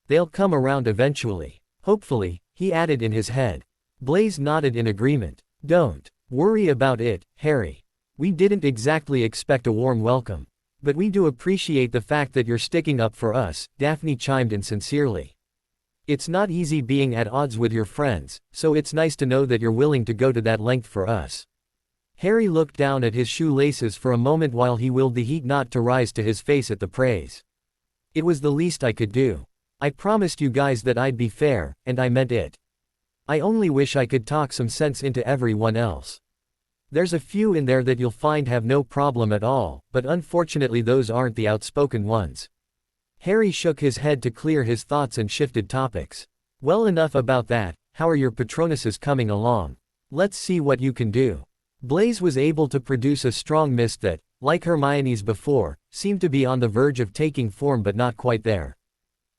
[SPEAKER 1] They'll come around eventually. Hopefully," he added in his head. Blaise nodded in agreement. "Don't worry about it, Harry. We didn't exactly expect a warm welcome. But we do appreciate the fact that you're sticking up for us," Daphne chimed in sincerely. "It's not easy being at odds with your friends, so it's nice to know that you're willing to go to that length for us." Harry looked down at his shoelaces for a moment while he willed the heat not to rise to his face at the praise. "It was the least I could do. I promised you guys that I'd be fair, and I meant it. I only wish I could talk some sense into everyone else. There's a few in there that you'll find have no problem at all, but unfortunately those aren't the outspoken ones." Harry shook his head to clear his thoughts and shifted topics. "Well, enough about that. How are your Patronuses coming along? Let's see what you can do." Blaise was able to produce a strong mist that, like Hermione's before, seemed to be on the verge of taking form but not quite there.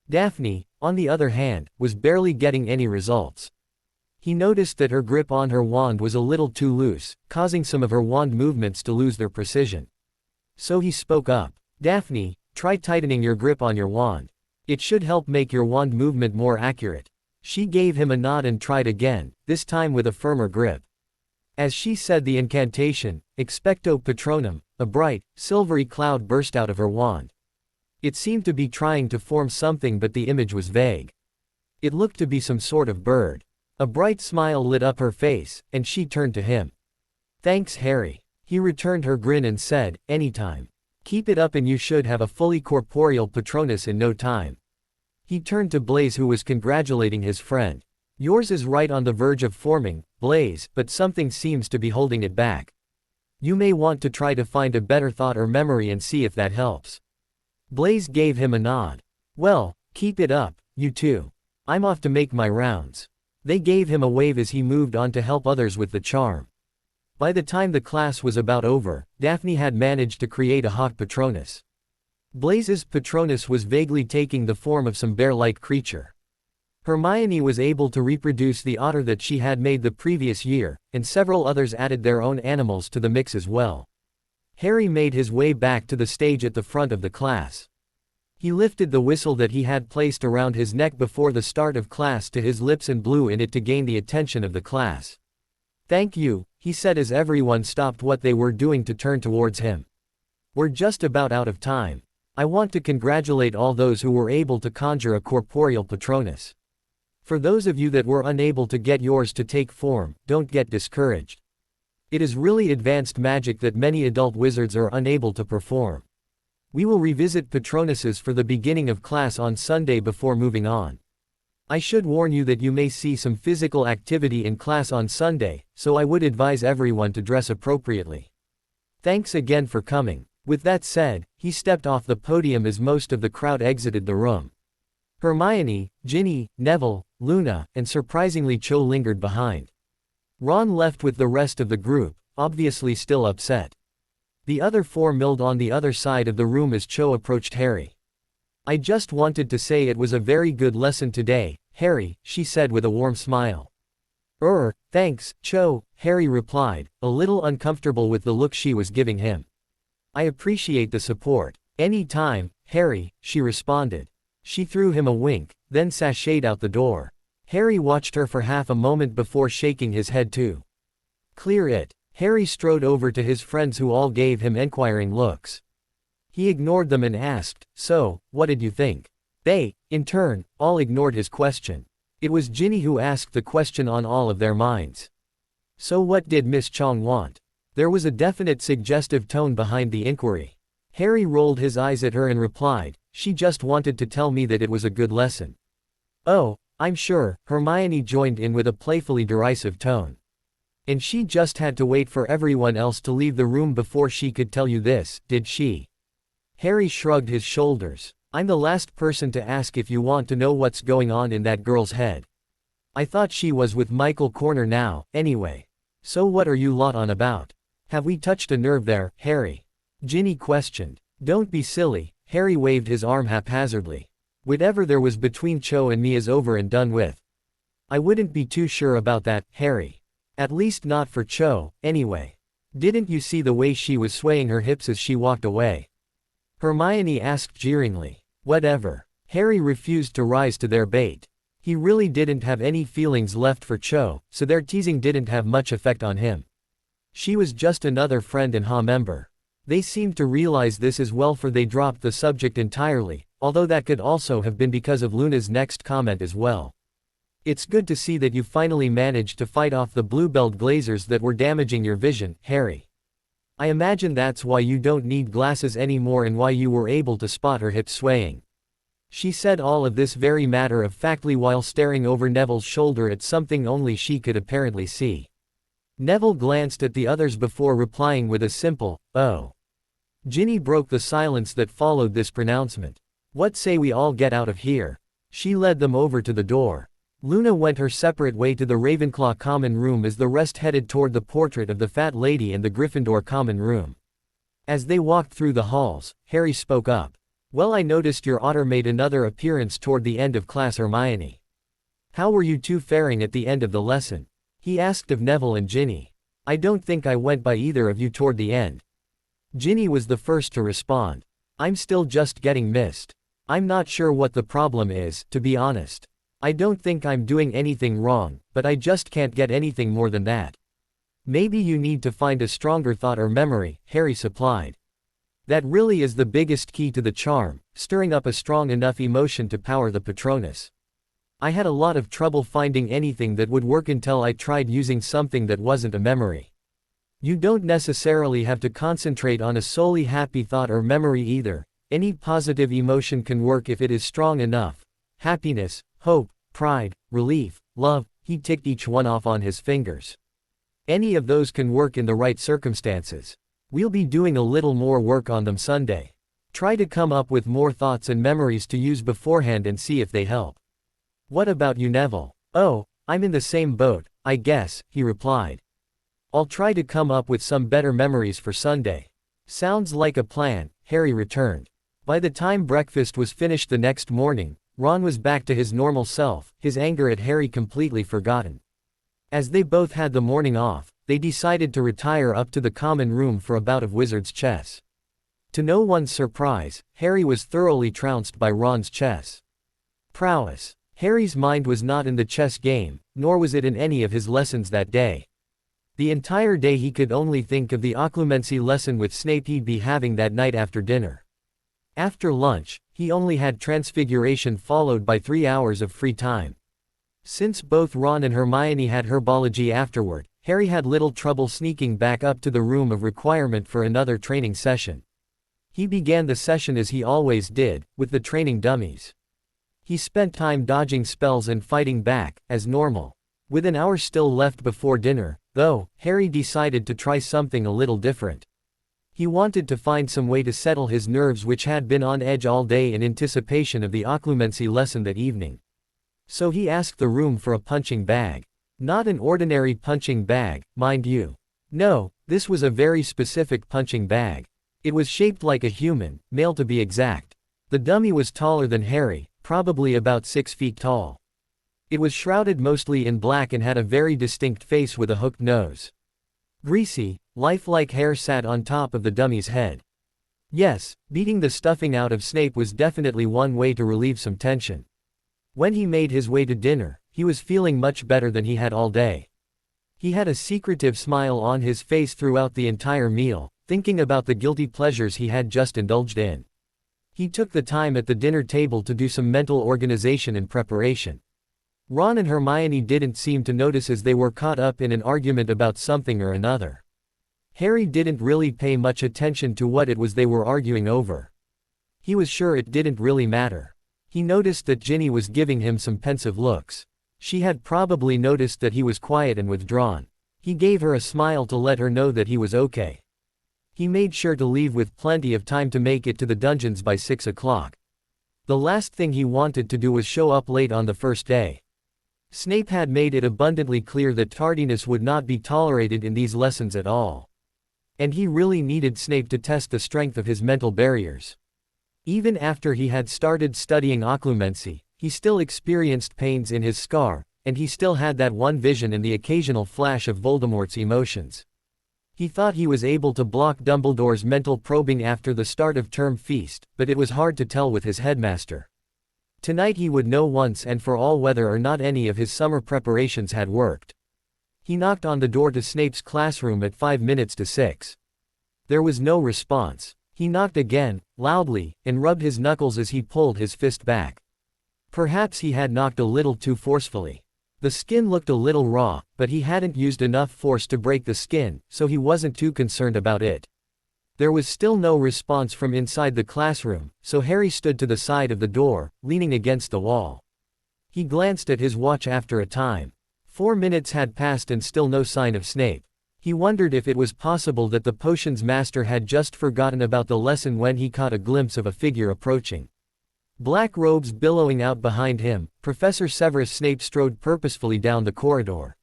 [SPEAKER 1] Daphne, on the other hand, was barely getting any results. He noticed that her grip on her wand was a little too loose, causing some of her wand movements to lose their precision. So he spoke up. "Daphne, try tightening your grip on your wand. It should help make your wand movement more accurate." She gave him a nod and tried again, this time with a firmer grip. As she said the incantation, Expecto Patronum, a bright, silvery cloud burst out of her wand. It seemed to be trying to form something, but the image was vague. It looked to be some sort of bird. A bright smile lit up her face, and she turned to him. "Thanks, Harry." He returned her grin and said, "Anytime. Keep it up and you should have a fully corporeal Patronus in no time." He turned to Blaise, who was congratulating his friend. "Yours is right on the verge of forming, Blaise, but something seems to be holding it back. You may want to try to find a better thought or memory and see if that helps." Blaise gave him a nod. "Well, keep it up, you two. I'm off to make my rounds." They gave him a wave as he moved on to help others with the charm. By the time the class was about over, Daphne had managed to create a hawk Patronus. Blaise's Patronus was vaguely taking the form of some bear-like creature. Hermione was able to reproduce the otter that she had made the previous year, and several others added their own animals to the mix as well. Harry made his way back to the stage at the front of the class. He lifted the whistle that he had placed around his neck before the start of class to his lips and blew in it to gain the attention of the class. "Thank you," he said as everyone stopped what they were doing to turn towards him. "We're just about out of time. I want to congratulate all those who were able to conjure a corporeal Patronus. For those of you that were unable to get yours to take form, don't get discouraged. It is really advanced magic that many adult wizards are unable to perform. We will revisit Patronuses for the beginning of class on Sunday before moving on. I should warn you that you may see some physical activity in class on Sunday, so I would advise everyone to dress appropriately. Thanks again for coming." With that said, he stepped off the podium as most of the crowd exited the room. Hermione, Ginny, Neville, Luna, and surprisingly Cho lingered behind. Ron left with the rest of the group, obviously still upset. The other four milled on the other side of the room as Cho approached Harry. "I just wanted to say it was a very good lesson today, Harry," she said with a warm smile. Thanks, Cho," Harry replied, a little uncomfortable with the look she was giving him. "I appreciate the support." "Any time, Harry," she responded. She threw him a wink, then sashayed out the door. Harry watched her for half a moment before shaking his head to clear it. Harry strode over to his friends, who all gave him enquiring looks. He ignored them and asked, "So, what did you think?" They, in turn, all ignored his question. It was Ginny who asked the question on all of their minds. "So what did Miss Chong want?" There was a definite suggestive tone behind the inquiry. Harry rolled his eyes at her and replied, "She just wanted to tell me that it was a good lesson." "Oh, I'm sure," Hermione joined in with a playfully derisive tone. "And she just had to wait for everyone else to leave the room before she could tell you this, did she?" Harry shrugged his shoulders. "I'm the last person to ask if you want to know what's going on in that girl's head. I thought she was with Michael Corner now, anyway. So what are you lot on about? Have we touched a nerve there, Harry?" Ginny questioned. "Don't be silly," Harry waved his arm haphazardly. "Whatever there was between Cho and me is over and done with." "I wouldn't be too sure about that, Harry. At least not for Cho, anyway. Didn't you see the way she was swaying her hips as she walked away?" Hermione asked jeeringly. "Whatever." Harry refused to rise to their bait. He really didn't have any feelings left for Cho, so their teasing didn't have much effect on him. She was just another friend and Ha member. They seemed to realize this as well, for they dropped the subject entirely, although that could also have been because of Luna's next comment as well. "It's good to see that you finally managed to fight off the Bluebell glazers that were damaging your vision, Harry. I imagine that's why you don't need glasses anymore and why you were able to spot her hips swaying." She said all of this very matter-of-factly while staring over Neville's shoulder at something only she could apparently see. Neville glanced at the others before replying with a simple, "Oh." Ginny broke the silence that followed this pronouncement. "What say we all get out of here?" She led them over to the door. Luna went her separate way to the Ravenclaw common room as the rest headed toward the portrait of the Fat Lady and the Gryffindor common room. As they walked through the halls, Harry spoke up. "Well, I noticed your otter made another appearance toward the end of class, Hermione. How were you two faring at the end of the lesson?" he asked of Neville and Ginny. "I don't think I went by either of you toward the end." Ginny was the first to respond. "I'm still just getting missed. I'm not sure what the problem is, to be honest. I don't think I'm doing anything wrong, but I just can't get anything more than that." "Maybe you need to find a stronger thought or memory," Harry supplied. "That really is the biggest key to the charm, stirring up a strong enough emotion to power the Patronus. I had a lot of trouble finding anything that would work until I tried using something that wasn't a memory. You don't necessarily have to concentrate on a solely happy thought or memory either. Any positive emotion can work if it is strong enough. Happiness, hope, pride, relief, love," he ticked each one off on his fingers. "Any of those can work in the right circumstances. We'll be doing a little more work on them Sunday. Try to come up with more thoughts and memories to use beforehand and see if they help." "What about you, Neville?" "Oh, I'm in the same boat, I guess," he replied. "I'll try to come up with some better memories for Sunday." "Sounds like a plan," Harry returned. By the time breakfast was finished the next morning, Ron was back to his normal self, his anger at Harry completely forgotten. As they both had the morning off, they decided to retire up to the common room for a bout of wizard's chess. To no one's surprise, Harry was thoroughly trounced by Ron's chess prowess. Harry's mind was not in the chess game, nor was it in any of his lessons that day. The entire day he could only think of the occlumency lesson with Snape he'd be having that night after dinner. After lunch, he only had Transfiguration followed by 3 hours of free time. Since both Ron and Hermione had herbology afterward, Harry had little trouble sneaking back up to the room of requirement for another training session. He began the session as he always did, with the training dummies. He spent time dodging spells and fighting back, as normal. With an hour still left before dinner, though, Harry decided to try something a little different. He wanted to find some way to settle his nerves, which had been on edge all day in anticipation of the occlumency lesson that evening. So he asked the room for a punching bag. Not an ordinary punching bag, mind you. No, this was a very specific punching bag. It was shaped like a human, male to be exact. The dummy was taller than Harry, probably about 6 feet tall. It was shrouded mostly in black and had a very distinct face with a hooked nose. Greasy, lifelike hair sat on top of the dummy's head. Yes, beating the stuffing out of Snape was definitely one way to relieve some tension. When he made his way to dinner, he was feeling much better than he had all day. He had a secretive smile on his face throughout the entire meal, thinking about the guilty pleasures he had just indulged in. He took the time at the dinner table to do some mental organization and preparation. Ron and Hermione didn't seem to notice as they were caught up in an argument about something or another. Harry didn't really pay much attention to what it was they were arguing over. He was sure it didn't really matter. He noticed that Ginny was giving him some pensive looks. She had probably noticed that he was quiet and withdrawn. He gave her a smile to let her know that he was okay. He made sure to leave with plenty of time to make it to the dungeons by 6 o'clock. The last thing he wanted to do was show up late on the first day. Snape had made it abundantly clear that tardiness would not be tolerated in these lessons at all. And he really needed Snape to test the strength of his mental barriers. Even after he had started studying occlumency, he still experienced pains in his scar, and he still had that one vision and the occasional flash of Voldemort's emotions. He thought he was able to block Dumbledore's mental probing after the start of term feast, but it was hard to tell with his headmaster. Tonight he would know once and for all whether or not any of his summer preparations had worked. He knocked on the door to Snape's classroom at 5 minutes to 6. There was no response. He knocked again, loudly, and rubbed his knuckles as he pulled his fist back. Perhaps he had knocked a little too forcefully. The skin looked a little raw, but he hadn't used enough force to break the skin, so he wasn't too concerned about it. There was still no response from inside the classroom, so Harry stood to the side of the door, leaning against the wall. He glanced at his watch after a time. 4 minutes had passed and still no sign of Snape. He wondered if it was possible that the potions master had just forgotten about the lesson when he caught a glimpse of a figure approaching. Black robes billowing out behind him, Professor Severus Snape strode purposefully down the corridor.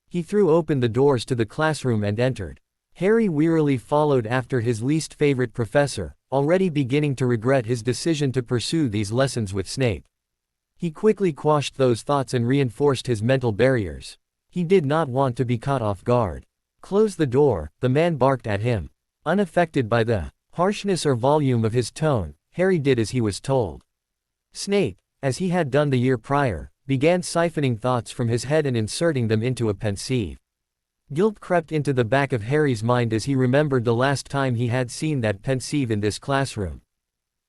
[SPEAKER 1] He threw open the doors to the classroom and entered. Harry wearily followed after his least favorite professor, already beginning to regret his decision to pursue these lessons with Snape. He quickly quashed those thoughts and reinforced his mental barriers. He did not want to be caught off guard. "Close the door," the man barked at him. Unaffected by the harshness or volume of his tone, Harry did as he was told. Snape, as he had done the year prior, began siphoning thoughts from his head and inserting them into a pensieve. Guilt crept into the back of Harry's mind as he remembered the last time he had seen that pensieve in this classroom.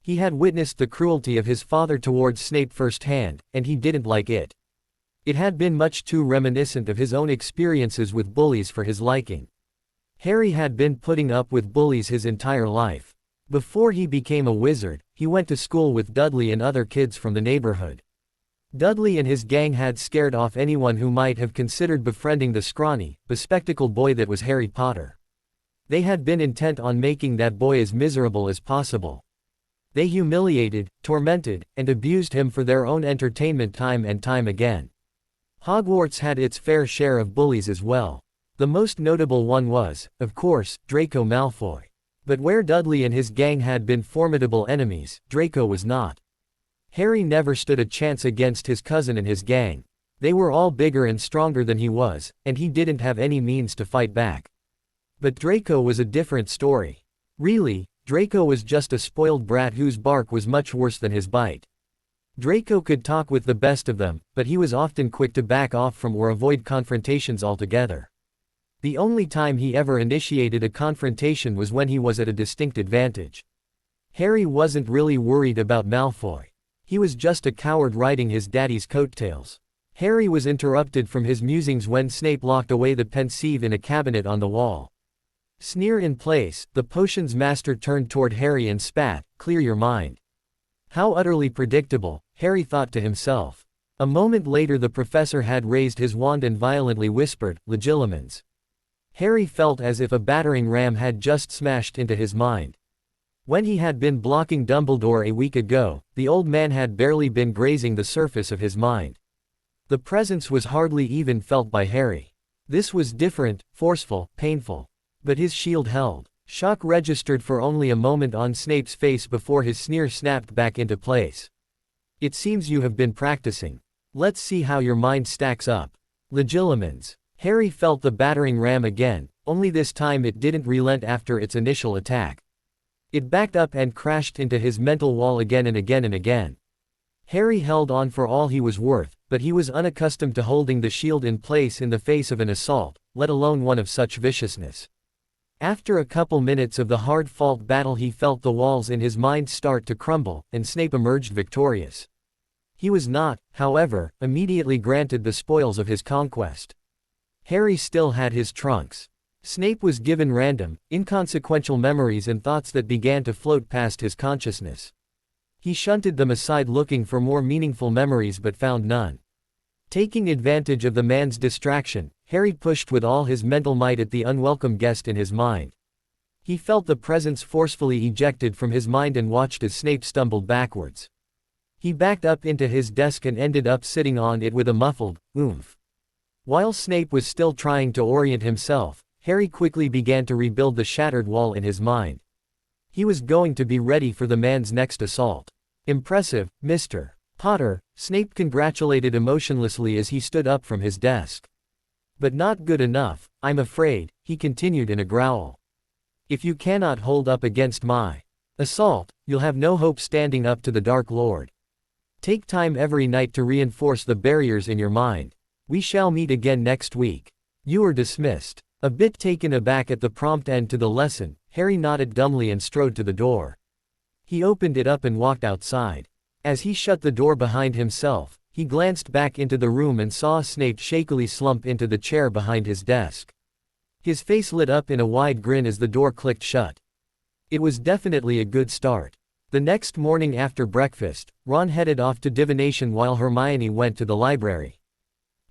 [SPEAKER 1] He had witnessed the cruelty of his father towards Snape firsthand, and he didn't like it. It had been much too reminiscent of his own experiences with bullies for his liking. Harry had been putting up with bullies his entire life. Before he became a wizard, he went to school with Dudley and other kids from the neighborhood. Dudley and his gang had scared off anyone who might have considered befriending the scrawny, bespectacled boy that was Harry Potter. They had been intent on making that boy as miserable as possible. They humiliated, tormented, and abused him for their own entertainment time and time again. Hogwarts had its fair share of bullies as well. The most notable one was, of course, Draco Malfoy. But where Dudley and his gang had been formidable enemies, Draco was not. Harry never stood a chance against his cousin and his gang. They were all bigger and stronger than he was, and he didn't have any means to fight back. But Draco was a different story. Really, Draco was just a spoiled brat whose bark was much worse than his bite. Draco could talk with the best of them, but he was often quick to back off from or avoid confrontations altogether. The only time he ever initiated a confrontation was when he was at a distinct advantage. Harry wasn't really worried about Malfoy. He was just a coward riding his daddy's coattails. Harry was interrupted from his musings when Snape locked away the pensieve in a cabinet on the wall. Sneer in place, the potions master turned toward Harry and spat, "Clear your mind." How utterly predictable, Harry thought to himself. A moment later the professor had raised his wand and violently whispered, "Legilimens." Harry felt as if a battering ram had just smashed into his mind. When he had been blocking Dumbledore a week ago, the old man had barely been grazing the surface of his mind. The presence was hardly even felt by Harry. This was different, forceful, painful. But his shield held. Shock registered for only a moment on Snape's face before his sneer snapped back into place. "It seems you have been practicing. Let's see how your mind stacks up." Legilimens. Harry felt the battering ram again, only this time it didn't relent after its initial attack. It backed up and crashed into his mental wall again and again and again. Harry held on for all he was worth, but he was unaccustomed to holding the shield in place in the face of an assault, let alone one of such viciousness. After a couple minutes of the hard-fought battle he felt the walls in his mind start to crumble, and Snape emerged victorious. He was not, however, immediately granted the spoils of his conquest. Harry still had his trunks. Snape was given random, inconsequential memories and thoughts that began to float past his consciousness. He shunted them aside looking for more meaningful memories but found none. Taking advantage of the man's distraction, Harry pushed with all his mental might at the unwelcome guest in his mind. He felt the presence forcefully ejected from his mind and watched as Snape stumbled backwards. He backed up into his desk and ended up sitting on it with a muffled, oomph. While Snape was still trying to orient himself, Harry quickly began to rebuild the shattered wall in his mind. He was going to be ready for the man's next assault. "Impressive, Mr. Potter," Snape congratulated emotionlessly as he stood up from his desk. "But not good enough, I'm afraid," he continued in a growl. "If you cannot hold up against my assault, you'll have no hope standing up to the Dark Lord. Take time every night to reinforce the barriers in your mind. We shall meet again next week. You are dismissed." A bit taken aback at the prompt end to the lesson, Harry nodded dumbly and strode to the door. He opened it up and walked outside. As he shut the door behind himself, he glanced back into the room and saw Snape shakily slump into the chair behind his desk. His face lit up in a wide grin as the door clicked shut. It was definitely a good start. The next morning after breakfast, Ron headed off to divination while Hermione went to the library.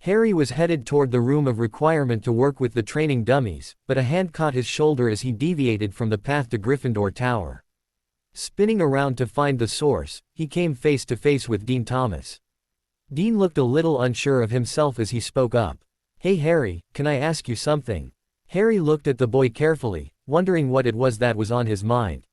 [SPEAKER 1] Harry was headed toward the room of requirement to work with the training dummies, but a hand caught his shoulder as he deviated from the path to Gryffindor Tower. Spinning around to find the source, he came face to face with Dean Thomas. Dean looked a little unsure of himself as he spoke up. "Hey Harry, can I ask you something?" Harry looked at the boy carefully, wondering what it was that was on his mind.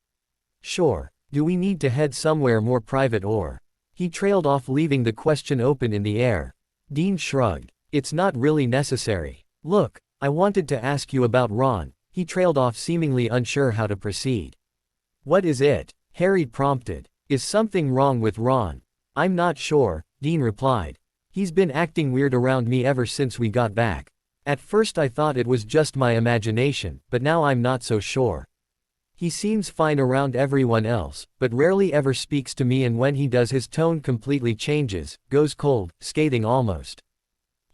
[SPEAKER 1] "Sure. Do we need to head somewhere more private or?" He trailed off, leaving the question open in the air. Dean shrugged. "It's not really necessary. Look, I wanted to ask you about Ron." He trailed off, seemingly unsure how to proceed. "What is it?" Harry prompted. "Is something wrong with Ron?" "I'm not sure," Dean replied. "He's been acting weird around me ever since we got back. At first I thought it was just my imagination, but now I'm not so sure. He seems fine around everyone else, but rarely ever speaks to me, and when he does his tone completely changes, goes cold, scathing almost.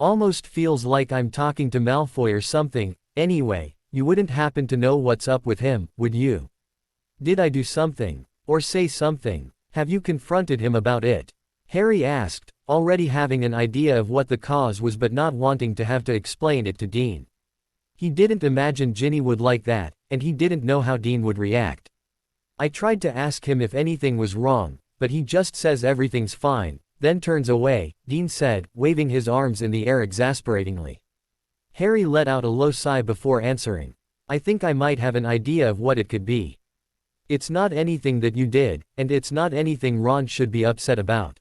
[SPEAKER 1] Almost feels like I'm talking to Malfoy or something. Anyway, you wouldn't happen to know what's up with him, would you? Did I do something? Or say something? Have you confronted him about it?" Harry asked, already having an idea of what the cause was but not wanting to have to explain it to Dean. He didn't imagine Ginny would like that, and he didn't know how Dean would react. "I tried to ask him if anything was wrong, but he just says everything's fine, then turns away," Dean said, waving his arms in the air exasperatingly. Harry let out a low sigh before answering. "I think I might have an idea of what it could be. It's not anything that you did, and it's not anything Ron should be upset about.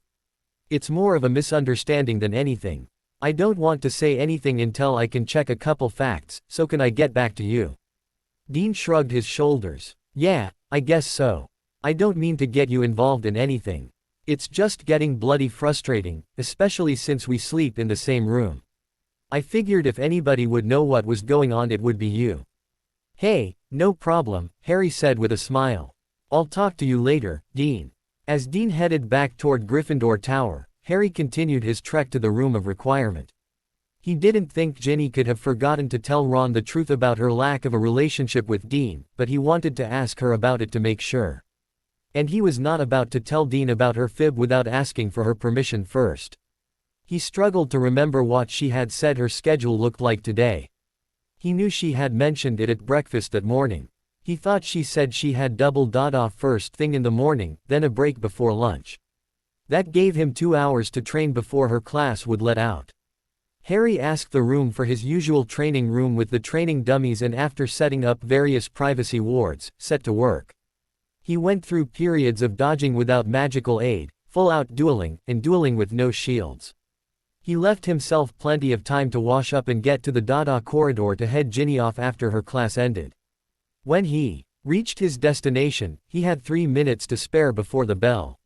[SPEAKER 1] It's more of a misunderstanding than anything. I don't want to say anything until I can check a couple facts, so can I get back to you?" Dean shrugged his shoulders. "Yeah, I guess so. I don't mean to get you involved in anything. It's just getting bloody frustrating, especially since we sleep in the same room. I figured if anybody would know what was going on, it would be you." "Hey, no problem," Harry said with a smile. "I'll talk to you later, Dean." As Dean headed back toward Gryffindor Tower, Harry continued his trek to the room of requirement. He didn't think Ginny could have forgotten to tell Ron the truth about her lack of a relationship with Dean, but he wanted to ask her about it to make sure. And he was not about to tell Dean about her fib without asking for her permission first. He struggled to remember what she had said her schedule looked like today. He knew she had mentioned it at breakfast that morning. He thought she said she had double off first thing in the morning, then a break before lunch. That gave him 2 hours to train before her class would let out. Harry asked the room for his usual training room with the training dummies, and after setting up various privacy wards, set to work. He went through periods of dodging without magical aid, full-out dueling, and dueling with no shields. He left himself plenty of time to wash up and get to the Dada corridor to head Ginny off after her class ended. When he reached his destination, he had 3 minutes to spare before the bell.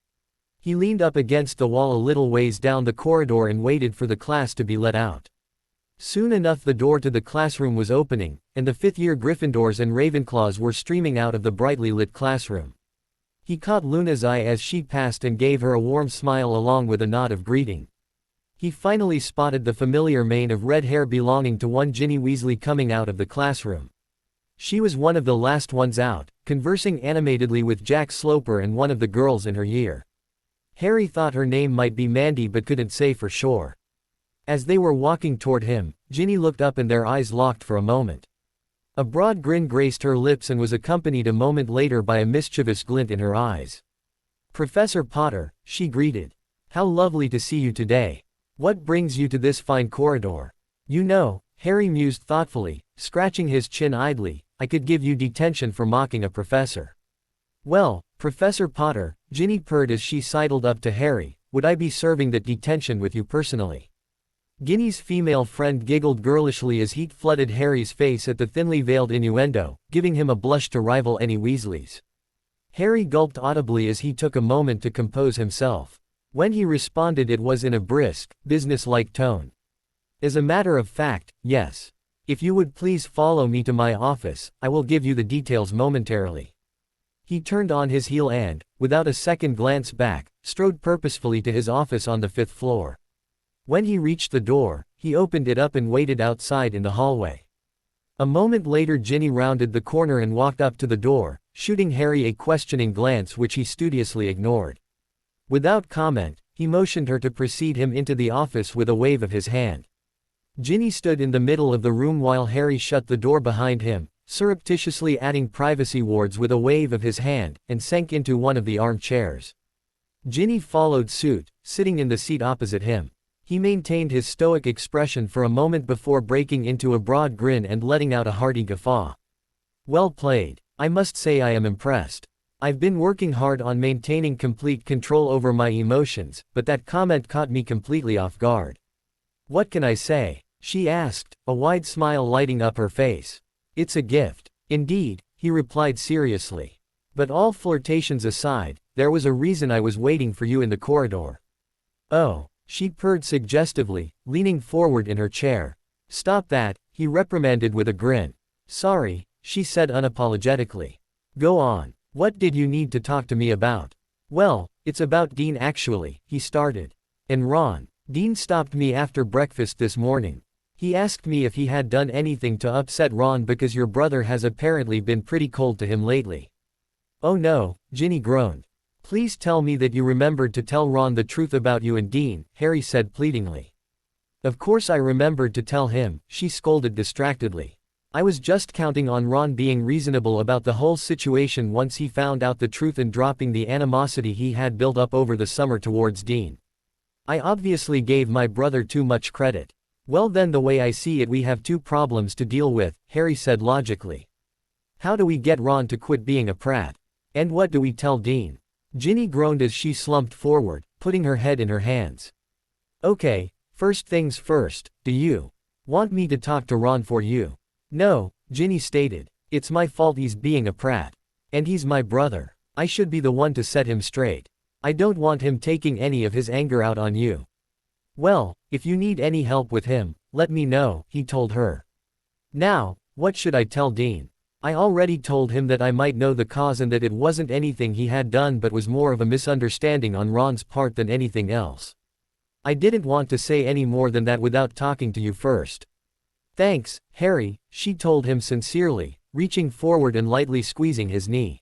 [SPEAKER 1] He leaned up against the wall a little ways down the corridor and waited for the class to be let out. Soon enough the door to the classroom was opening, and the fifth-year Gryffindors and Ravenclaws were streaming out of the brightly lit classroom. He caught Luna's eye as she passed and gave her a warm smile along with a nod of greeting. He finally spotted the familiar mane of red hair belonging to one Ginny Weasley coming out of the classroom. She was one of the last ones out, conversing animatedly with Jack Sloper and one of the girls in her year. Harry thought her name might be Mandy but couldn't say for sure. As they were walking toward him, Ginny looked up and their eyes locked for a moment. A broad grin graced her lips and was accompanied a moment later by a mischievous glint in her eyes. "Professor Potter," she greeted. "How lovely to see you today. What brings you to this fine corridor?" "You know," Harry mused thoughtfully, scratching his chin idly, "I could give you detention for mocking a professor." "Well, Professor Potter," Ginny purred as she sidled up to Harry, "would I be serving that detention with you personally?" Ginny's female friend giggled girlishly as heat flooded Harry's face at the thinly veiled innuendo, giving him a blush to rival any Weasleys. Harry gulped audibly as he took a moment to compose himself. When he responded it was in a brisk, business-like tone. "As a matter of fact, yes. If you would please follow me to my office, I will give you the details momentarily." He turned on his heel and, without a second glance back, strode purposefully to his office on the 5th floor. When he reached the door, he opened it up and waited outside in the hallway. A moment later Ginny rounded the corner and walked up to the door, shooting Harry a questioning glance which he studiously ignored. Without comment, he motioned her to precede him into the office with a wave of his hand. Ginny stood in the middle of the room while Harry shut the door behind him, surreptitiously adding privacy wards with a wave of his hand, and sank into one of the armchairs. Ginny followed suit, sitting in the seat opposite him. He maintained his stoic expression for a moment before breaking into a broad grin and letting out a hearty guffaw. "Well played. I must say I am impressed. I've been working hard on maintaining complete control over my emotions, but that comment caught me completely off guard." "What can I say?" she asked, a wide smile lighting up her face. "It's a gift." "Indeed," he replied seriously. "But all flirtations aside, there was a reason I was waiting for you in the corridor." "Oh," she purred suggestively, leaning forward in her chair. "Stop that," he reprimanded with a grin. "Sorry," she said unapologetically. "Go on. What did you need to talk to me about?" "Well, it's about Dean actually," he started. "And Ron. Dean stopped me after breakfast this morning. He asked me if he had done anything to upset Ron because your brother has apparently been pretty cold to him lately." "Oh no," Ginny groaned. "Please tell me that you remembered to tell Ron the truth about you and Dean," Harry said pleadingly. "Of course I remembered to tell him," she scolded distractedly. "I was just counting on Ron being reasonable about the whole situation once he found out the truth and dropping the animosity he had built up over the summer towards Dean. I obviously gave my brother too much credit." "Well then the way I see it we have two problems to deal with," Harry said logically. "How do we get Ron to quit being a prat? And what do we tell Dean?" Ginny groaned as she slumped forward, putting her head in her hands. "Okay, first things first, do you want me to talk to Ron for you?" "No," Ginny stated. "It's my fault he's being a prat. And he's my brother. I should be the one to set him straight. I don't want him taking any of his anger out on you." "Well, if you need any help with him, let me know," he told her. "Now, what should I tell Dean?" "I already told him that I might know the cause and that it wasn't anything he had done but was more of a misunderstanding on Ron's part than anything else. I didn't want to say any more than that without talking to you first." "Thanks, Harry," she told him sincerely, reaching forward and lightly squeezing his knee.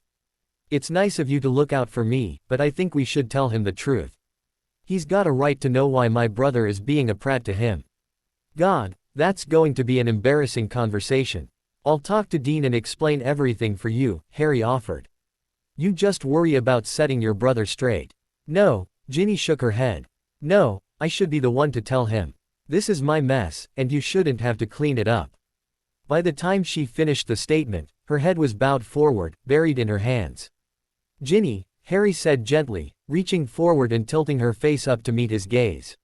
[SPEAKER 1] "It's nice of you to look out for me, but I think we should tell him the truth. He's got a right to know why my brother is being a prat to him." "God, that's going to be an embarrassing conversation. I'll talk to Dean and explain everything for you," Harry offered. "You just worry about setting your brother straight." "No," Ginny shook her head. "No, I should be the one to tell him. This is my mess, and you shouldn't have to clean it up." By the time she finished the statement, her head was bowed forward, buried in her hands. "Ginny," Harry said gently, reaching forward and tilting her face up to meet his gaze.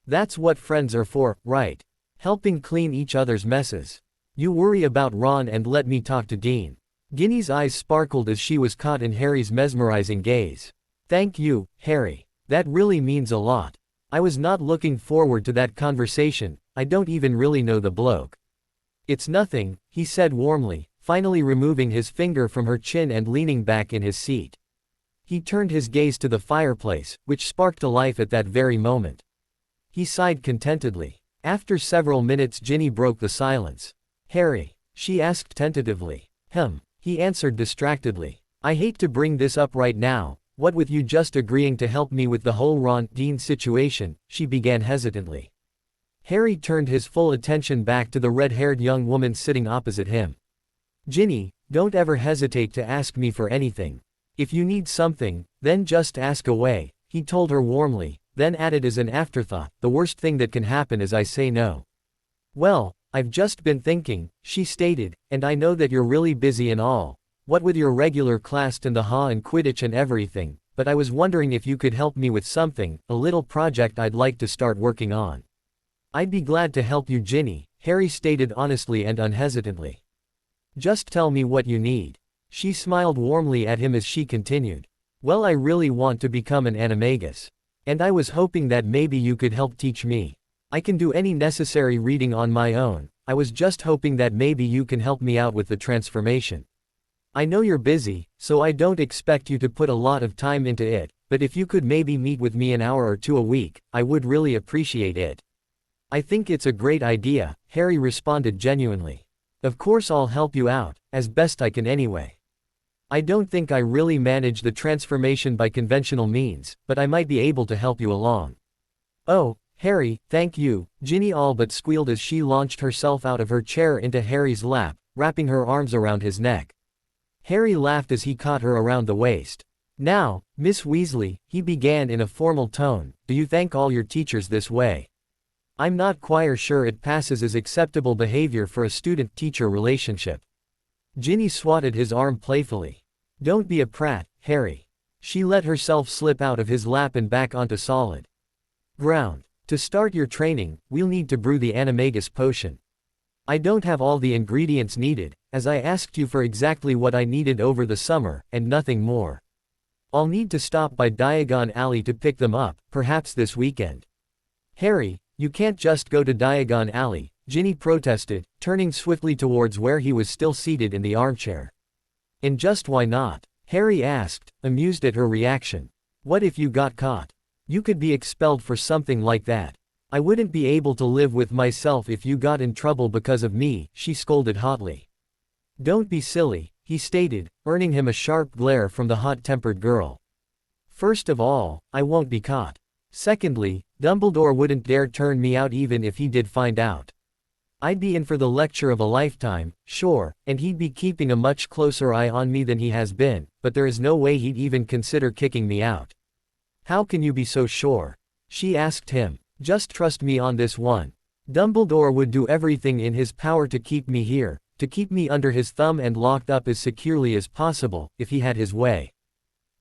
[SPEAKER 1] "That's what friends are for, right? Helping clean each other's messes. You worry about Ron and let me talk to Dean." Ginny's eyes sparkled as she was caught in Harry's mesmerizing gaze. "Thank you, Harry. That really means a lot. I was not looking forward to that conversation, I don't even really know the bloke." "It's nothing," he said warmly, finally removing his finger from her chin and leaning back in his seat. He turned his gaze to the fireplace, which sparked to life at that very moment. He sighed contentedly. After several minutes Ginny broke the silence. Harry, she asked tentatively. He answered distractedly. I hate to bring this up right now, what with you just agreeing to help me with the whole Ron Dean situation, she began hesitantly. Harry turned his full attention back to the red-haired young woman sitting opposite him. Ginny, don't ever hesitate to ask me for anything. If you need something, then just ask away, he told her warmly, then added as an afterthought, the worst thing that can happen is I say no. Well, I've just been thinking, she stated, and I know that you're really busy and all, what with your regular class and the Ha and Quidditch and everything, but I was wondering if you could help me with something, a little project I'd like to start working on. I'd be glad to help you, Ginny, Harry stated honestly and unhesitantly. Just tell me what you need. She smiled warmly at him as she continued. Well, I really want to become an animagus. And I was hoping that maybe you could help teach me. I can do any necessary reading on my own, I was just hoping that maybe you can help me out with the transformation. I know you're busy, so I don't expect you to put a lot of time into it, but if you could maybe meet with me an hour or two a week, I would really appreciate it. I think it's a great idea, Harry responded genuinely. Of course I'll help you out, as best I can anyway. I don't think I really manage the transformation by conventional means, but I might be able to help you along. Oh, Harry, thank you, Ginny all but squealed as she launched herself out of her chair into Harry's lap, wrapping her arms around his neck. Harry laughed as he caught her around the waist. Now, Miss Weasley, he began in a formal tone, do you thank all your teachers this way? I'm not quite sure it passes as acceptable behavior for a student-teacher relationship. Ginny swatted his arm playfully. Don't be a prat, Harry. She let herself slip out of his lap and back onto solid ground. To start your training, we'll need to brew the animagus potion. I don't have all the ingredients needed, as I asked you for exactly what I needed over the summer, and nothing more. I'll need to stop by Diagon Alley to pick them up, perhaps this weekend. Harry, you can't just go to Diagon Alley, Ginny protested, turning swiftly towards where he was still seated in the armchair. And just why not? Harry asked, amused at her reaction. What if you got caught? You could be expelled for something like that. I wouldn't be able to live with myself if you got in trouble because of me, she scolded hotly. Don't be silly, he stated, earning him a sharp glare from the hot-tempered girl. First of all, I won't be caught. Secondly, Dumbledore wouldn't dare turn me out even if he did find out. I'd be in for the lecture of a lifetime, sure, and he'd be keeping a much closer eye on me than he has been, but there is no way he'd even consider kicking me out. How can you be so sure? She asked him. Just trust me on this one. Dumbledore would do everything in his power to keep me here, to keep me under his thumb and locked up as securely as possible, if he had his way.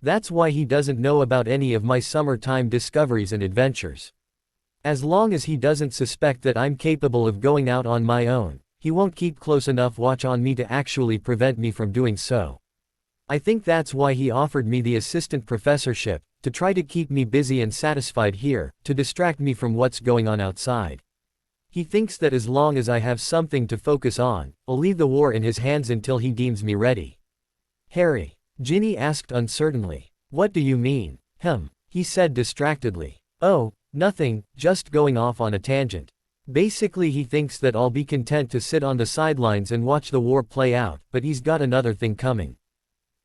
[SPEAKER 1] That's why he doesn't know about any of my summertime discoveries and adventures. As long as he doesn't suspect that I'm capable of going out on my own, he won't keep close enough watch on me to actually prevent me from doing so. I think that's why he offered me the assistant professorship, to try to keep me busy and satisfied here, to distract me from what's going on outside. He thinks that as long as I have something to focus on, I'll leave the war in his hands until he deems me ready. Harry, Ginny asked uncertainly. What do you mean? He said distractedly. Oh, nothing, just going off on a tangent. Basically he thinks that I'll be content to sit on the sidelines and watch the war play out, but he's got another thing coming.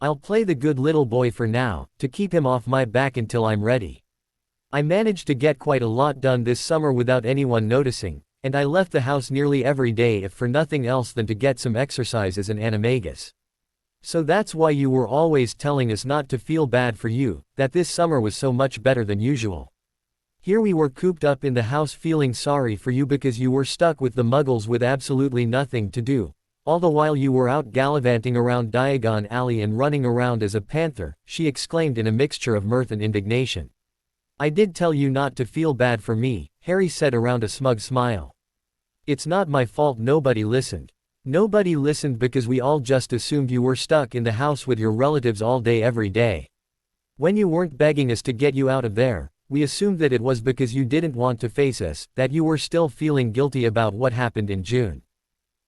[SPEAKER 1] I'll play the good little boy for now, to keep him off my back until I'm ready. I managed to get quite a lot done this summer without anyone noticing, and I left the house nearly every day if for nothing else than to get some exercise as an animagus. So that's why you were always telling us not to feel bad for you, that this summer was so much better than usual. Here we were cooped up in the house feeling sorry for you because you were stuck with the muggles with absolutely nothing to do. All the while you were out gallivanting around Diagon Alley and running around as a panther, she exclaimed in a mixture of mirth and indignation. I did tell you not to feel bad for me, Harry said around a smug smile. It's not my fault nobody listened. Nobody listened because we all just assumed you were stuck in the house with your relatives all day every day. When you weren't begging us to get you out of there, we assumed that it was because you didn't want to face us, that you were still feeling guilty about what happened in June.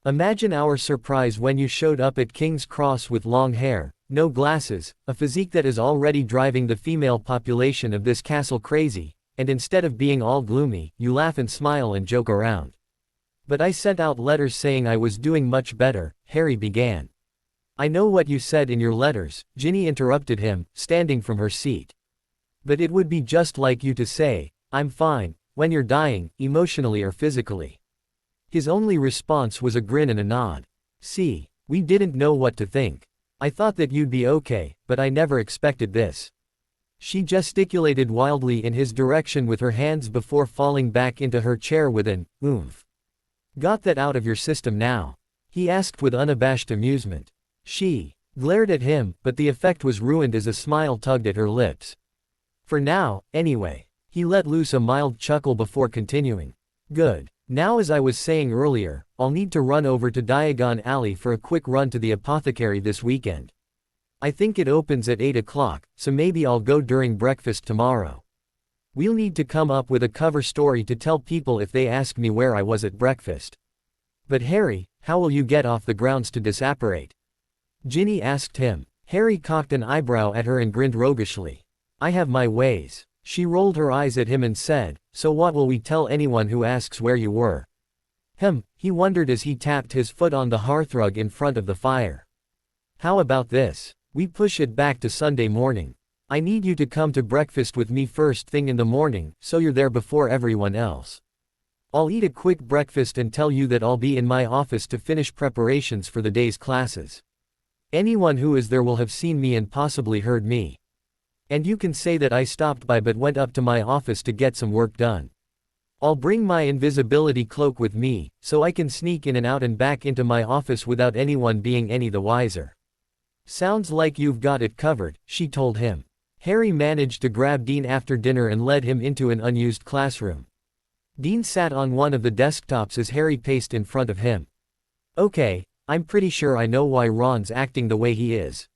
[SPEAKER 1] Imagine our surprise when you showed up at King's Cross with long hair, no glasses, a physique that is already driving the female population of this castle crazy, and instead of being all gloomy, you laugh and smile and joke around. But I sent out letters saying I was doing much better, Harry began. I know what you said in your letters, Ginny interrupted him, standing from her seat. But it would be just like you to say, I'm fine, when you're dying, emotionally or physically. His only response was a grin and a nod. See, we didn't know what to think. I thought that you'd be okay, but I never expected this. She gesticulated wildly in his direction with her hands before falling back into her chair with an oomph. Got that out of your system now? He asked with unabashed amusement. She glared at him, but the effect was ruined as a smile tugged at her lips. For now, anyway. He let loose a mild chuckle before continuing. Good. Now, as I was saying earlier, I'll need to run over to Diagon Alley for a quick run to the apothecary this weekend. I think it opens at 8 o'clock, so maybe I'll go during breakfast tomorrow. We'll need to come up with a cover story to tell people if they ask me where I was at breakfast. But Harry, how will you get off the grounds to disapparate? Ginny asked him. Harry cocked an eyebrow at her and grinned roguishly. I have my ways. She rolled her eyes at him and said, so what will we tell anyone who asks where you were? He wondered as he tapped his foot on the hearthrug in front of the fire. How about this? We push it back to Sunday morning. I need you to come to breakfast with me first thing in the morning, so you're there before everyone else. I'll eat a quick breakfast and tell you that I'll be in my office to finish preparations for the day's classes. Anyone who is there will have seen me and possibly heard me. And you can say that I stopped by but went up to my office to get some work done. I'll bring my invisibility cloak with me, so I can sneak in and out and back into my office without anyone being any the wiser. Sounds like you've got it covered, she told him. Harry managed to grab Dean after dinner and led him into an unused classroom. Dean sat on one of the desktops as Harry paced in front of him. Okay, I'm pretty sure I know why Ron's acting the way he is.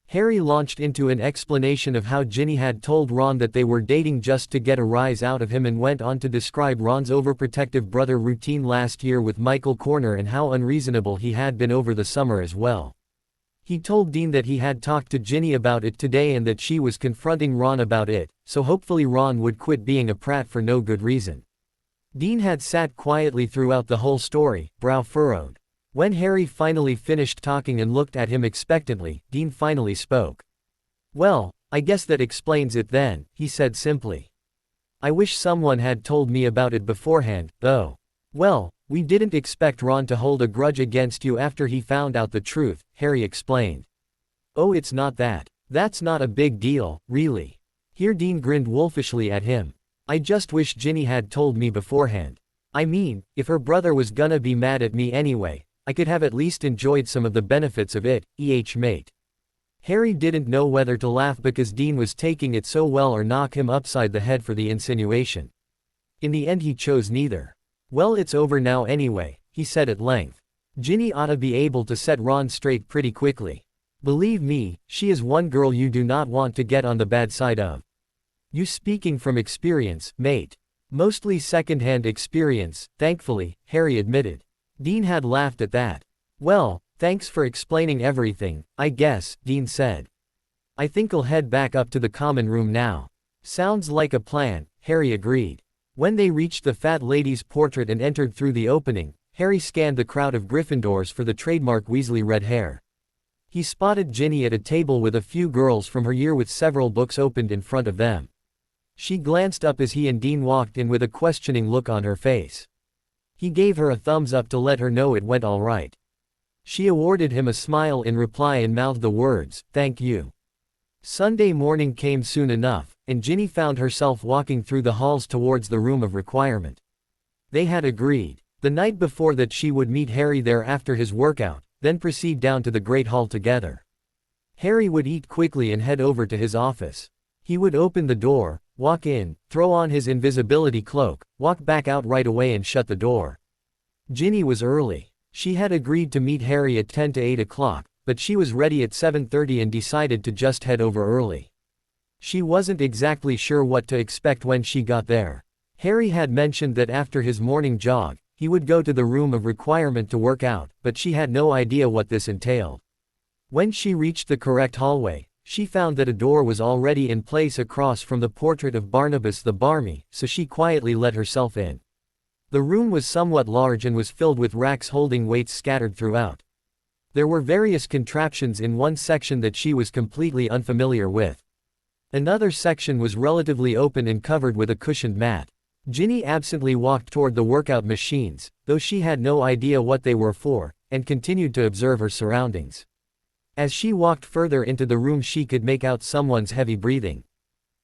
[SPEAKER 1] Harry launched into an explanation of how Ginny had told Ron that they were dating just to get a rise out of him and went on to describe Ron's overprotective brother routine last year with Michael Corner and how unreasonable he had been over the summer as well. He told Dean that he had talked to Ginny about it today and that she was confronting Ron about it, so hopefully Ron would quit being a prat for no good reason. Dean had sat quietly throughout the whole story, brow furrowed. When Harry finally finished talking and looked at him expectantly, Dean finally spoke. Well, I guess that explains it then, he said simply. I wish someone had told me about it beforehand, though. Well, we didn't expect Ron to hold a grudge against you after he found out the truth, Harry explained. Oh, it's not that. That's not a big deal, really. Here Dean grinned wolfishly at him. I just wish Ginny had told me beforehand. I mean, if her brother was gonna be mad at me anyway, I could have at least enjoyed some of the benefits of it, mate. Harry didn't know whether to laugh because Dean was taking it so well or knock him upside the head for the insinuation. In the end he chose neither. Well, it's over now anyway, he said at length. Ginny ought to be able to set Ron straight pretty quickly. Believe me, she is one girl you do not want to get on the bad side of. You speaking from experience, mate. Mostly second-hand experience, thankfully, Harry admitted. Dean had laughed at that. Well, thanks for explaining everything, I guess, Dean said. I think I'll head back up to the common room now. Sounds like a plan, Harry agreed. When they reached the fat lady's portrait and entered through the opening, Harry scanned the crowd of Gryffindors for the trademark Weasley red hair. He spotted Ginny at a table with a few girls from her year with several books opened in front of them. She glanced up as he and Dean walked in with a questioning look on her face. He gave her a thumbs up to let her know it went all right. She awarded him a smile in reply and mouthed the words, "Thank you." Sunday morning came soon enough, and Ginny found herself walking through the halls towards the room of requirement. They had agreed, the night before, that she would meet Harry there after his workout, then proceed down to the Great Hall together. Harry would eat quickly and head over to his office. He would open the door, walk in, throw on his invisibility cloak, walk back out right away and shut the door. Ginny was early. She had agreed to meet Harry at 10 to 8 o'clock, but she was ready at 7:30 and decided to just head over early. She wasn't exactly sure what to expect when she got there. Harry had mentioned that after his morning jog, he would go to the room of requirement to work out, but she had no idea what this entailed. When she reached the correct hallway, She found that a door was already in place across from the portrait of Barnabas the Barmy, so she quietly let herself in. The room was somewhat large and was filled with racks holding weights scattered throughout. There were various contraptions in one section that she was completely unfamiliar with. Another section was relatively open and covered with a cushioned mat. Ginny absently walked toward the workout machines, though she had no idea what they were for, and continued to observe her surroundings. As she walked further into the room, she could make out someone's heavy breathing.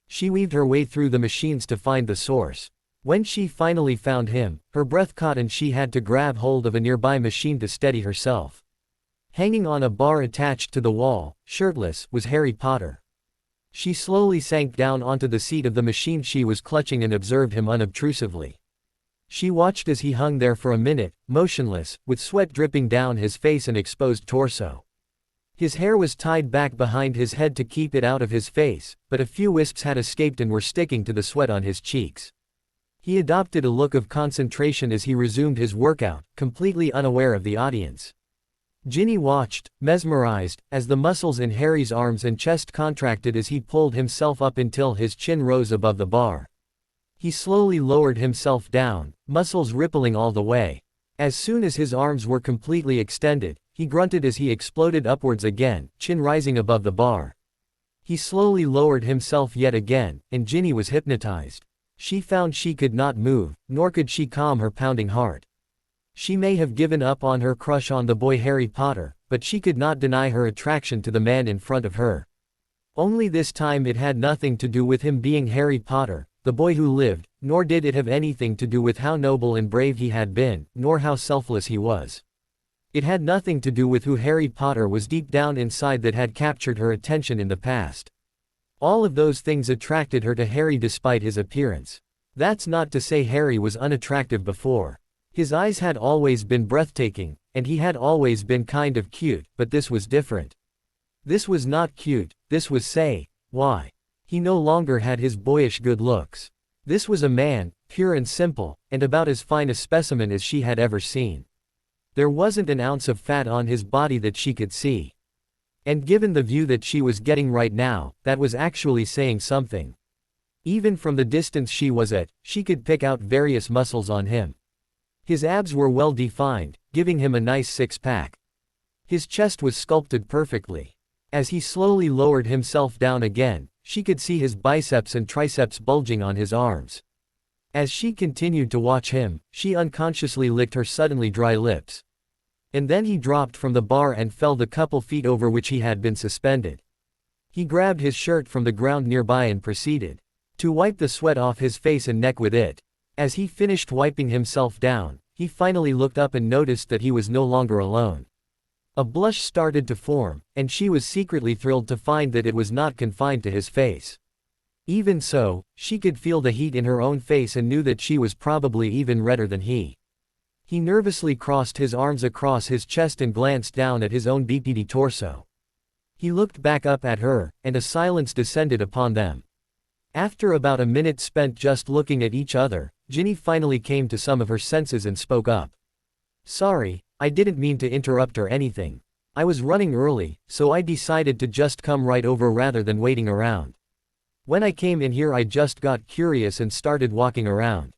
[SPEAKER 1] She weaved her way through the machines to find the source. When she finally found him, her breath caught and she had to grab hold of a nearby machine to steady herself. Hanging on a bar attached to the wall, shirtless, was Harry Potter. She slowly sank down onto the seat of the machine she was clutching and observed him unobtrusively. She watched as he hung there for a minute, motionless, with sweat dripping down his face and exposed torso. His hair was tied back behind his head to keep it out of his face, but a few wisps had escaped and were sticking to the sweat on his cheeks. He adopted a look of concentration as he resumed his workout, completely unaware of the audience. Ginny watched, mesmerized, as the muscles in Harry's arms and chest contracted as he pulled himself up until his chin rose above the bar. He slowly lowered himself down, muscles rippling all the way. As soon as his arms were completely extended, he grunted as he exploded upwards again, chin rising above the bar. He slowly lowered himself yet again, and Ginny was hypnotized. She found she could not move, nor could she calm her pounding heart. She may have given up on her crush on the boy Harry Potter, but she could not deny her attraction to the man in front of her. Only this time it had nothing to do with him being Harry Potter, the boy who lived, nor did it have anything to do with how noble and brave he had been, nor how selfless he was. It had nothing to do with who Harry Potter was deep down inside that had captured her attention in the past. All of those things attracted her to Harry despite his appearance. That's not to say Harry was unattractive before. His eyes had always been breathtaking, and he had always been kind of cute, but this was different. This was not cute, this was why? He no longer had his boyish good looks. This was a man, pure and simple, and about as fine a specimen as she had ever seen. There wasn't an ounce of fat on his body that she could see. And given the view that she was getting right now, that was actually saying something. Even from the distance she was at, she could pick out various muscles on him. His abs were well defined, giving him a nice six-pack. His chest was sculpted perfectly. As he slowly lowered himself down again, she could see his biceps and triceps bulging on his arms. As she continued to watch him, she unconsciously licked her suddenly dry lips. And then he dropped from the bar and fell the couple feet over which he had been suspended. He grabbed his shirt from the ground nearby and proceeded to wipe the sweat off his face and neck with it. As he finished wiping himself down, he finally looked up and noticed that he was no longer alone. A blush started to form, and she was secretly thrilled to find that it was not confined to his face. Even so, she could feel the heat in her own face and knew that she was probably even redder than he. He nervously crossed his arms across his chest and glanced down at his own beefy torso. He looked back up at her, and a silence descended upon them. After about a minute spent just looking at each other, Ginny finally came to some of her senses and spoke up. "Sorry, I didn't mean to interrupt or anything. I was running early, so I decided to just come right over rather than waiting around. When I came in here I just got curious and started walking around."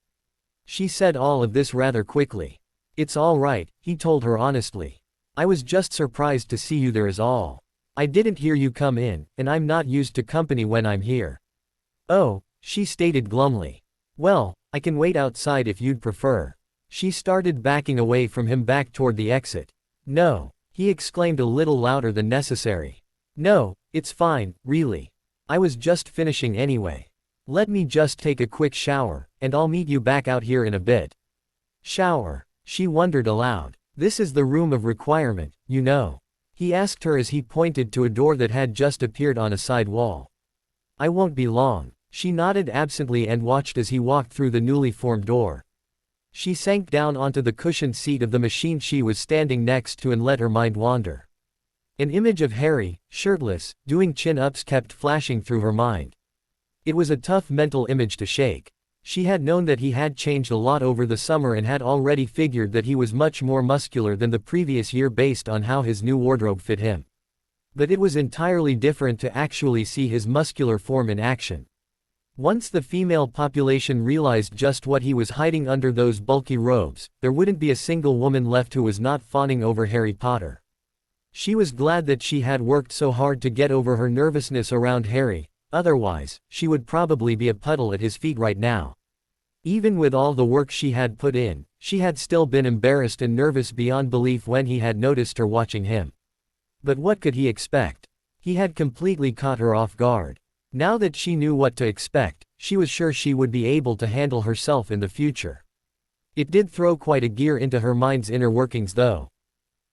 [SPEAKER 1] She said all of this rather quickly. "It's all right," he told her honestly. "I was just surprised to see you there is all. I didn't hear you come in, and I'm not used to company when I'm here." "Oh," she stated glumly. "Well, I can wait outside if you'd prefer." She started backing away from him back toward the exit. "No," he exclaimed a little louder than necessary. "No, it's fine, really. I was just finishing anyway. Let me just take a quick shower, and I'll meet you back out here in a bit." "Shower?" she wondered aloud. "This is the room of requirement, you know," he asked her as he pointed to a door that had just appeared on a side wall. "I won't be long." She nodded absently and watched as he walked through the newly formed door. She sank down onto the cushioned seat of the machine she was standing next to and let her mind wander. An image of Harry, shirtless, doing chin-ups kept flashing through her mind. It was a tough mental image to shake. She had known that he had changed a lot over the summer and had already figured that he was much more muscular than the previous year based on how his new wardrobe fit him. But it was entirely different to actually see his muscular form in action. Once the female population realized just what he was hiding under those bulky robes, there wouldn't be a single woman left who was not fawning over Harry Potter. She was glad that she had worked so hard to get over her nervousness around Harry, otherwise, she would probably be a puddle at his feet right now. Even with all the work she had put in, she had still been embarrassed and nervous beyond belief when he had noticed her watching him. But what could he expect? He had completely caught her off guard. Now that she knew what to expect, she was sure she would be able to handle herself in the future. It did throw quite a gear into her mind's inner workings though.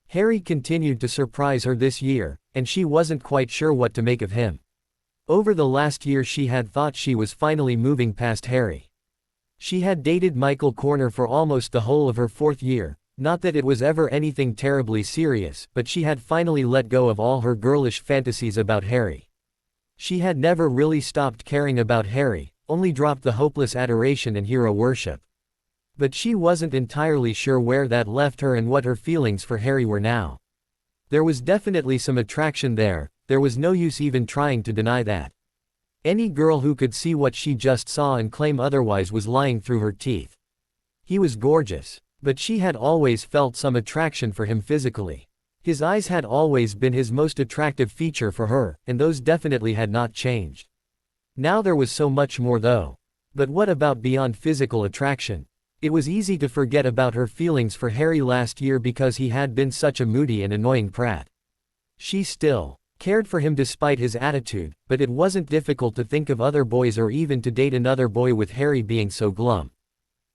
[SPEAKER 1] Harry continued to surprise her this year, and she wasn't quite sure what to make of him. Over the last year she had thought she was finally moving past Harry. She had dated Michael Corner for almost the whole of her 4th year, not that it was ever anything terribly serious, but she had finally let go of all her girlish fantasies about Harry. She had never really stopped caring about Harry, only dropped the hopeless adoration and hero worship. But she wasn't entirely sure where that left her and what her feelings for Harry were now. There was definitely some attraction there was no use even trying to deny that. Any girl who could see what she just saw and claim otherwise was lying through her teeth. He was gorgeous, but she had always felt some attraction for him physically. His eyes had always been his most attractive feature for her, and those definitely had not changed. Now there was so much more though. But what about beyond physical attraction? It was easy to forget about her feelings for Harry last year because he had been such a moody and annoying prat. She still cared for him despite his attitude, but it wasn't difficult to think of other boys or even to date another boy with Harry being so glum.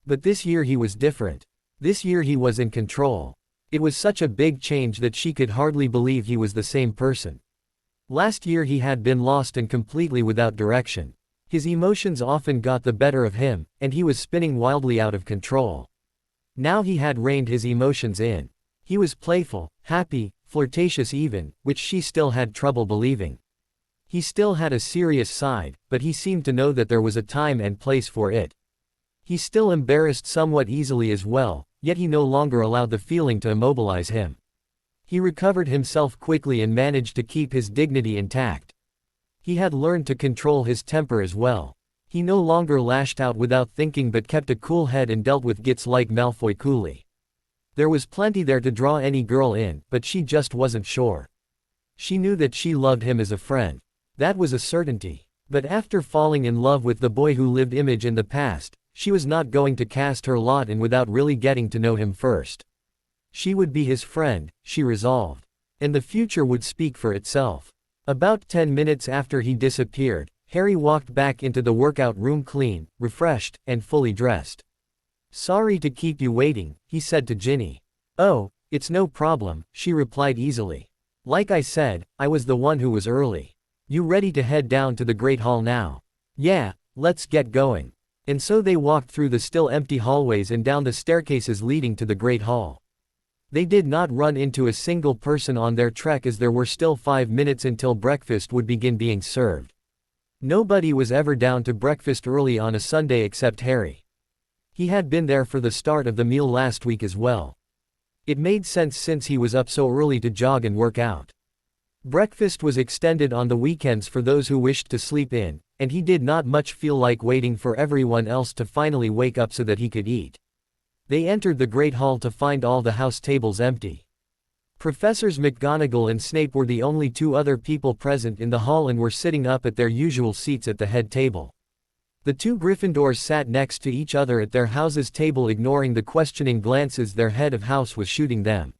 [SPEAKER 1] But this year he was different. This year he was in control. It was such a big change that she could hardly believe he was the same person. Last year he had been lost and completely without direction. His emotions often got the better of him, and he was spinning wildly out of control. Now he had reined his emotions in. He was playful, happy, flirtatious even, which she still had trouble believing. He still had a serious side, but he seemed to know that there was a time and place for it. He still embarrassed somewhat easily as well, yet he no longer allowed the feeling to immobilize him. He recovered himself quickly and managed to keep his dignity intact. He had learned to control his temper as well. He no longer lashed out without thinking but kept a cool head and dealt with gits like Malfoy coolly. There was plenty there to draw any girl in, but she just wasn't sure. She knew that she loved him as a friend. That was a certainty. But after falling in love with the boy who lived image in the past, she was not going to cast her lot in without really getting to know him first. She would be his friend, she resolved. And the future would speak for itself. About 10 minutes after he disappeared, Harry walked back into the workout room clean, refreshed, and fully dressed. "Sorry to keep you waiting," he said to Ginny. "Oh, it's no problem," she replied easily. "Like I said, I was the one who was early. You ready to head down to the Great Hall now?" "Yeah, let's get going." And so they walked through the still empty hallways and down the staircases leading to the Great Hall. They did not run into a single person on their trek as there were still 5 minutes until breakfast would begin being served. Nobody was ever down to breakfast early on a Sunday except Harry. He had been there for the start of the meal last week as well. It made sense since he was up so early to jog and work out. Breakfast was extended on the weekends for those who wished to sleep in, and he did not much feel like waiting for everyone else to finally wake up so that he could eat. They entered the Great Hall to find all the house tables empty. Professors McGonagall and Snape were the only 2 other people present in the hall and were sitting up at their usual seats at the head table. The 2 Gryffindors sat next to each other at their house's table, ignoring the questioning glances their head of house was shooting them.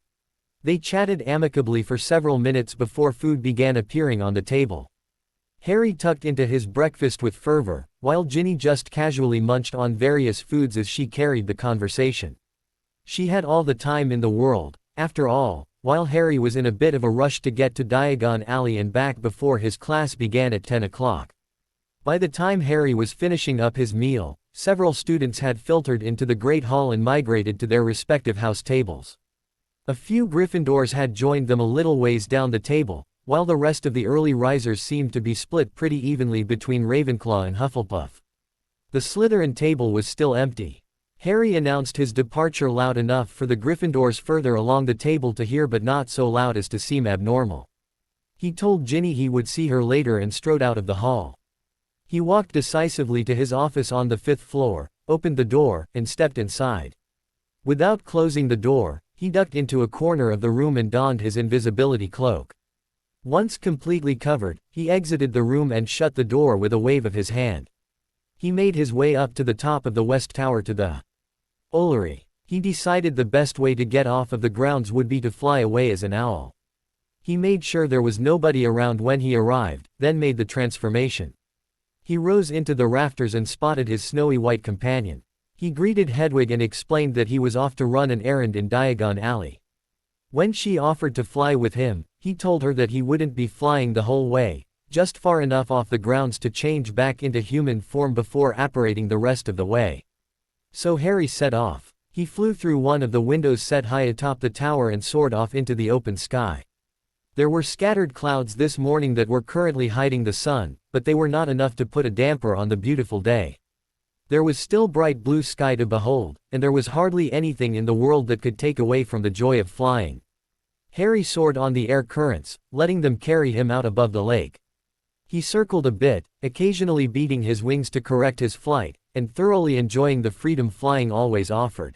[SPEAKER 1] They chatted amicably for several minutes before food began appearing on the table. Harry tucked into his breakfast with fervor, while Ginny just casually munched on various foods as she carried the conversation. She had all the time in the world, after all, while Harry was in a bit of a rush to get to Diagon Alley and back before his class began at 10 o'clock. By the time Harry was finishing up his meal, several students had filtered into the Great Hall and migrated to their respective house tables. A few Gryffindors had joined them a little ways down the table, while the rest of the early risers seemed to be split pretty evenly between Ravenclaw and Hufflepuff. The Slytherin table was still empty. Harry announced his departure loud enough for the Gryffindors further along the table to hear, but not so loud as to seem abnormal. He told Ginny he would see her later and strode out of the hall. He walked decisively to his office on the 5th floor, opened the door, and stepped inside. Without closing the door, he ducked into a corner of the room and donned his invisibility cloak. Once completely covered, he exited the room and shut the door with a wave of his hand. He made his way up to the top of the West Tower to the Ollery. He decided the best way to get off of the grounds would be to fly away as an owl. He made sure there was nobody around when he arrived, then made the transformation. He rose into the rafters and spotted his snowy white companion. He greeted Hedwig and explained that he was off to run an errand in Diagon Alley. When she offered to fly with him, he told her that he wouldn't be flying the whole way, just far enough off the grounds to change back into human form before apparating the rest of the way. So Harry set off. He flew through one of the windows set high atop the tower and soared off into the open sky. There were scattered clouds this morning that were currently hiding the sun, but they were not enough to put a damper on the beautiful day. There was still bright blue sky to behold, and there was hardly anything in the world that could take away from the joy of flying. Harry soared on the air currents, letting them carry him out above the lake. He circled a bit, occasionally beating his wings to correct his flight, and thoroughly enjoying the freedom flying always offered.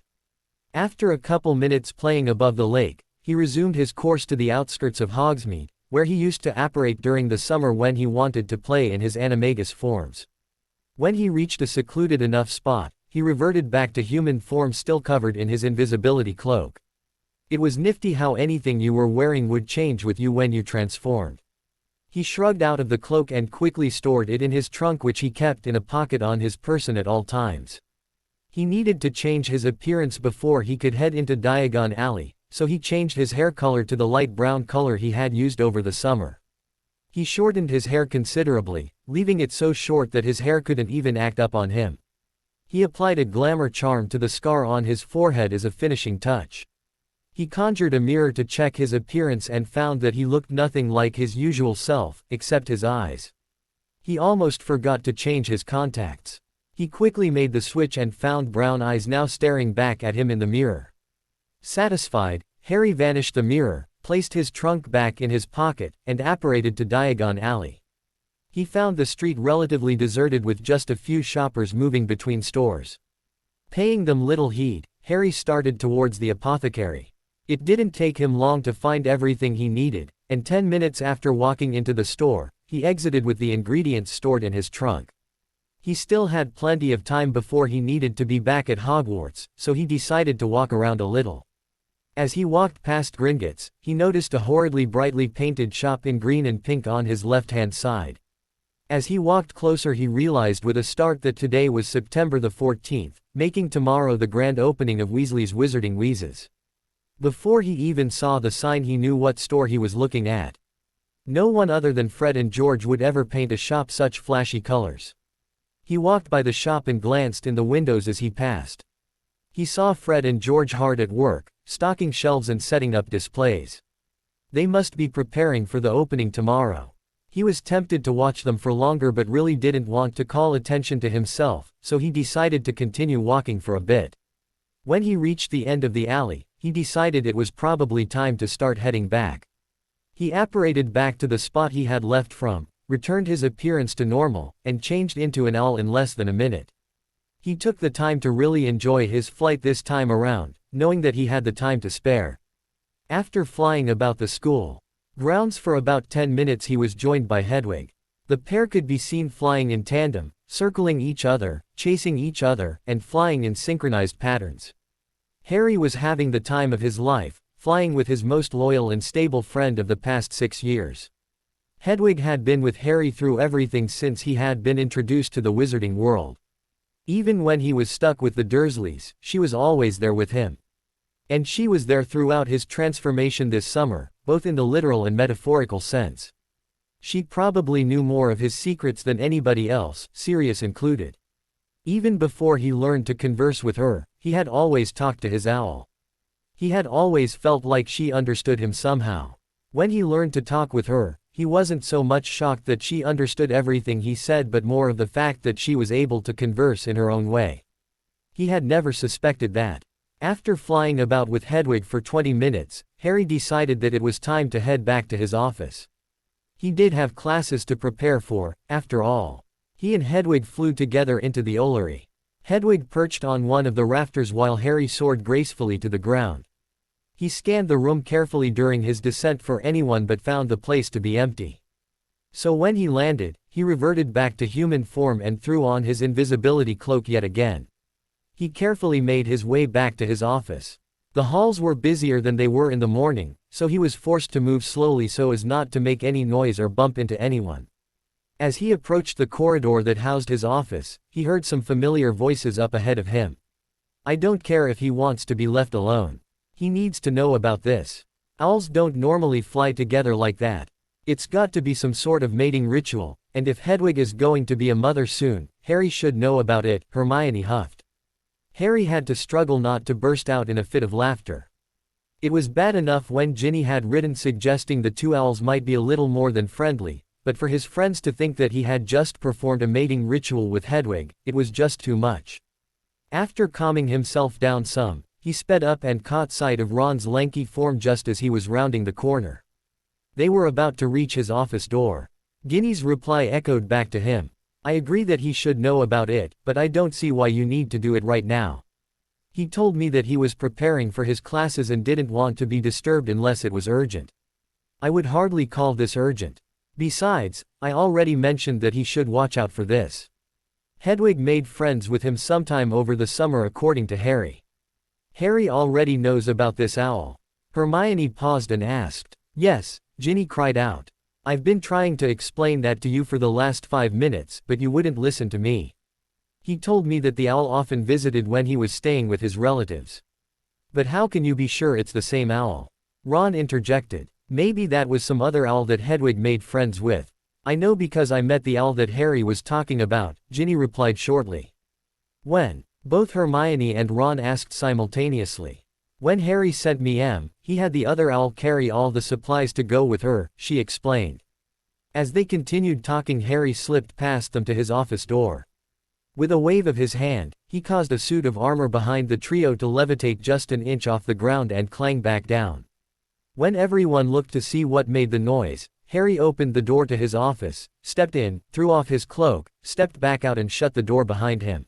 [SPEAKER 1] After a couple minutes playing above the lake, he resumed his course to the outskirts of Hogsmeade, where he used to apparate during the summer when he wanted to play in his animagus forms. When he reached a secluded enough spot, he reverted back to human form still covered in his invisibility cloak. It was nifty how anything you were wearing would change with you when you transformed. He shrugged out of the cloak and quickly stored it in his trunk, which he kept in a pocket on his person at all times. He needed to change his appearance before he could head into Diagon Alley, so he changed his hair color to the light brown color he had used over the summer. He shortened his hair considerably, leaving it so short that his hair couldn't even act up on him. He applied a glamour charm to the scar on his forehead as a finishing touch. He conjured a mirror to check his appearance and found that he looked nothing like his usual self, except his eyes. He almost forgot to change his contacts. He quickly made the switch and found brown eyes now staring back at him in the mirror. Satisfied, Harry vanished the mirror, placed his trunk back in his pocket, and apparated to Diagon Alley. He found the street relatively deserted with just a few shoppers moving between stores. Paying them little heed, Harry started towards the apothecary. It didn't take him long to find everything he needed, and 10 minutes after walking into the store, he exited with the ingredients stored in his trunk. He still had plenty of time before he needed to be back at Hogwarts, so he decided to walk around a little. As he walked past Gringotts, he noticed a horridly brightly painted shop in green and pink on his left-hand side. As he walked closer, he realized with a start that today was September the 14th, making tomorrow the grand opening of Weasley's Wizarding Wheezes. Before he even saw the sign, he knew what store he was looking at. No one other than Fred and George would ever paint a shop such flashy colors. He walked by the shop and glanced in the windows as he passed. He saw Fred and George hard at work, stocking shelves and setting up displays. They must be preparing for the opening tomorrow. He was tempted to watch them for longer but really didn't want to call attention to himself, so he decided to continue walking for a bit. When he reached the end of the alley, he decided it was probably time to start heading back. He apparated back to the spot he had left from, returned his appearance to normal, and changed into an owl in less than a minute. He took the time to really enjoy his flight this time around, knowing that he had the time to spare. After flying about the school grounds for about 10 minutes, he was joined by Hedwig. The pair could be seen flying in tandem, circling each other, chasing each other, and flying in synchronized patterns. Harry was having the time of his life, flying with his most loyal and stable friend of the past 6 years. Hedwig had been with Harry through everything since he had been introduced to the wizarding world. Even when he was stuck with the Dursleys, she was always there with him. And she was there throughout his transformation this summer, both in the literal and metaphorical sense. She probably knew more of his secrets than anybody else, Sirius included. Even before he learned to converse with her, he had always talked to his owl. He had always felt like she understood him somehow. When he learned to talk with her, he wasn't so much shocked that she understood everything he said, but more of the fact that she was able to converse in her own way. He had never suspected that. After flying about with Hedwig for 20 minutes, Harry decided that it was time to head back to his office. He did have classes to prepare for, after all. He and Hedwig flew together into the Ollery. Hedwig perched on one of the rafters while Harry soared gracefully to the ground. He scanned the room carefully during his descent for anyone but found the place to be empty. So when he landed, he reverted back to human form and threw on his invisibility cloak yet again. He carefully made his way back to his office. The halls were busier than they were in the morning, so he was forced to move slowly so as not to make any noise or bump into anyone. As he approached the corridor that housed his office, he heard some familiar voices up ahead of him. I don't care if he wants to be left alone. He needs to know about this. Owls don't normally fly together like that. It's got to be some sort of mating ritual, and if Hedwig is going to be a mother soon, Harry should know about it, Hermione huffed. Harry had to struggle not to burst out in a fit of laughter. It was bad enough when Ginny had written suggesting the two owls might be a little more than friendly, but for his friends to think that he had just performed a mating ritual with Hedwig, it was just too much. After calming himself down some, he sped up and caught sight of Ron's lanky form just as he was rounding the corner. They were about to reach his office door. Ginny's reply echoed back to him. I agree that he should know about it, but I don't see why you need to do it right now. He told me that he was preparing for his classes and didn't want to be disturbed unless it was urgent. I would hardly call this urgent. Besides, I already mentioned that he should watch out for this. Hedwig made friends with him sometime over the summer according to Harry. Harry already knows about this owl. Hermione paused and asked. Yes, Ginny cried out. I've been trying to explain that to you for the last 5 minutes, but you wouldn't listen to me. He told me that the owl often visited when he was staying with his relatives. But how can you be sure it's the same owl? Ron interjected. Maybe that was some other owl that Hedwig made friends with. I know because I met the owl that Harry was talking about, Ginny replied shortly. When? Both Hermione and Ron asked simultaneously. When Harry sent me he had the other owl carry all the supplies to go with her, she explained. As they continued talking, Harry slipped past them to his office door. With a wave of his hand, he caused a suit of armor behind the trio to levitate just an inch off the ground and clang back down. When everyone looked to see what made the noise, Harry opened the door to his office, stepped in, threw off his cloak, stepped back out and shut the door behind him.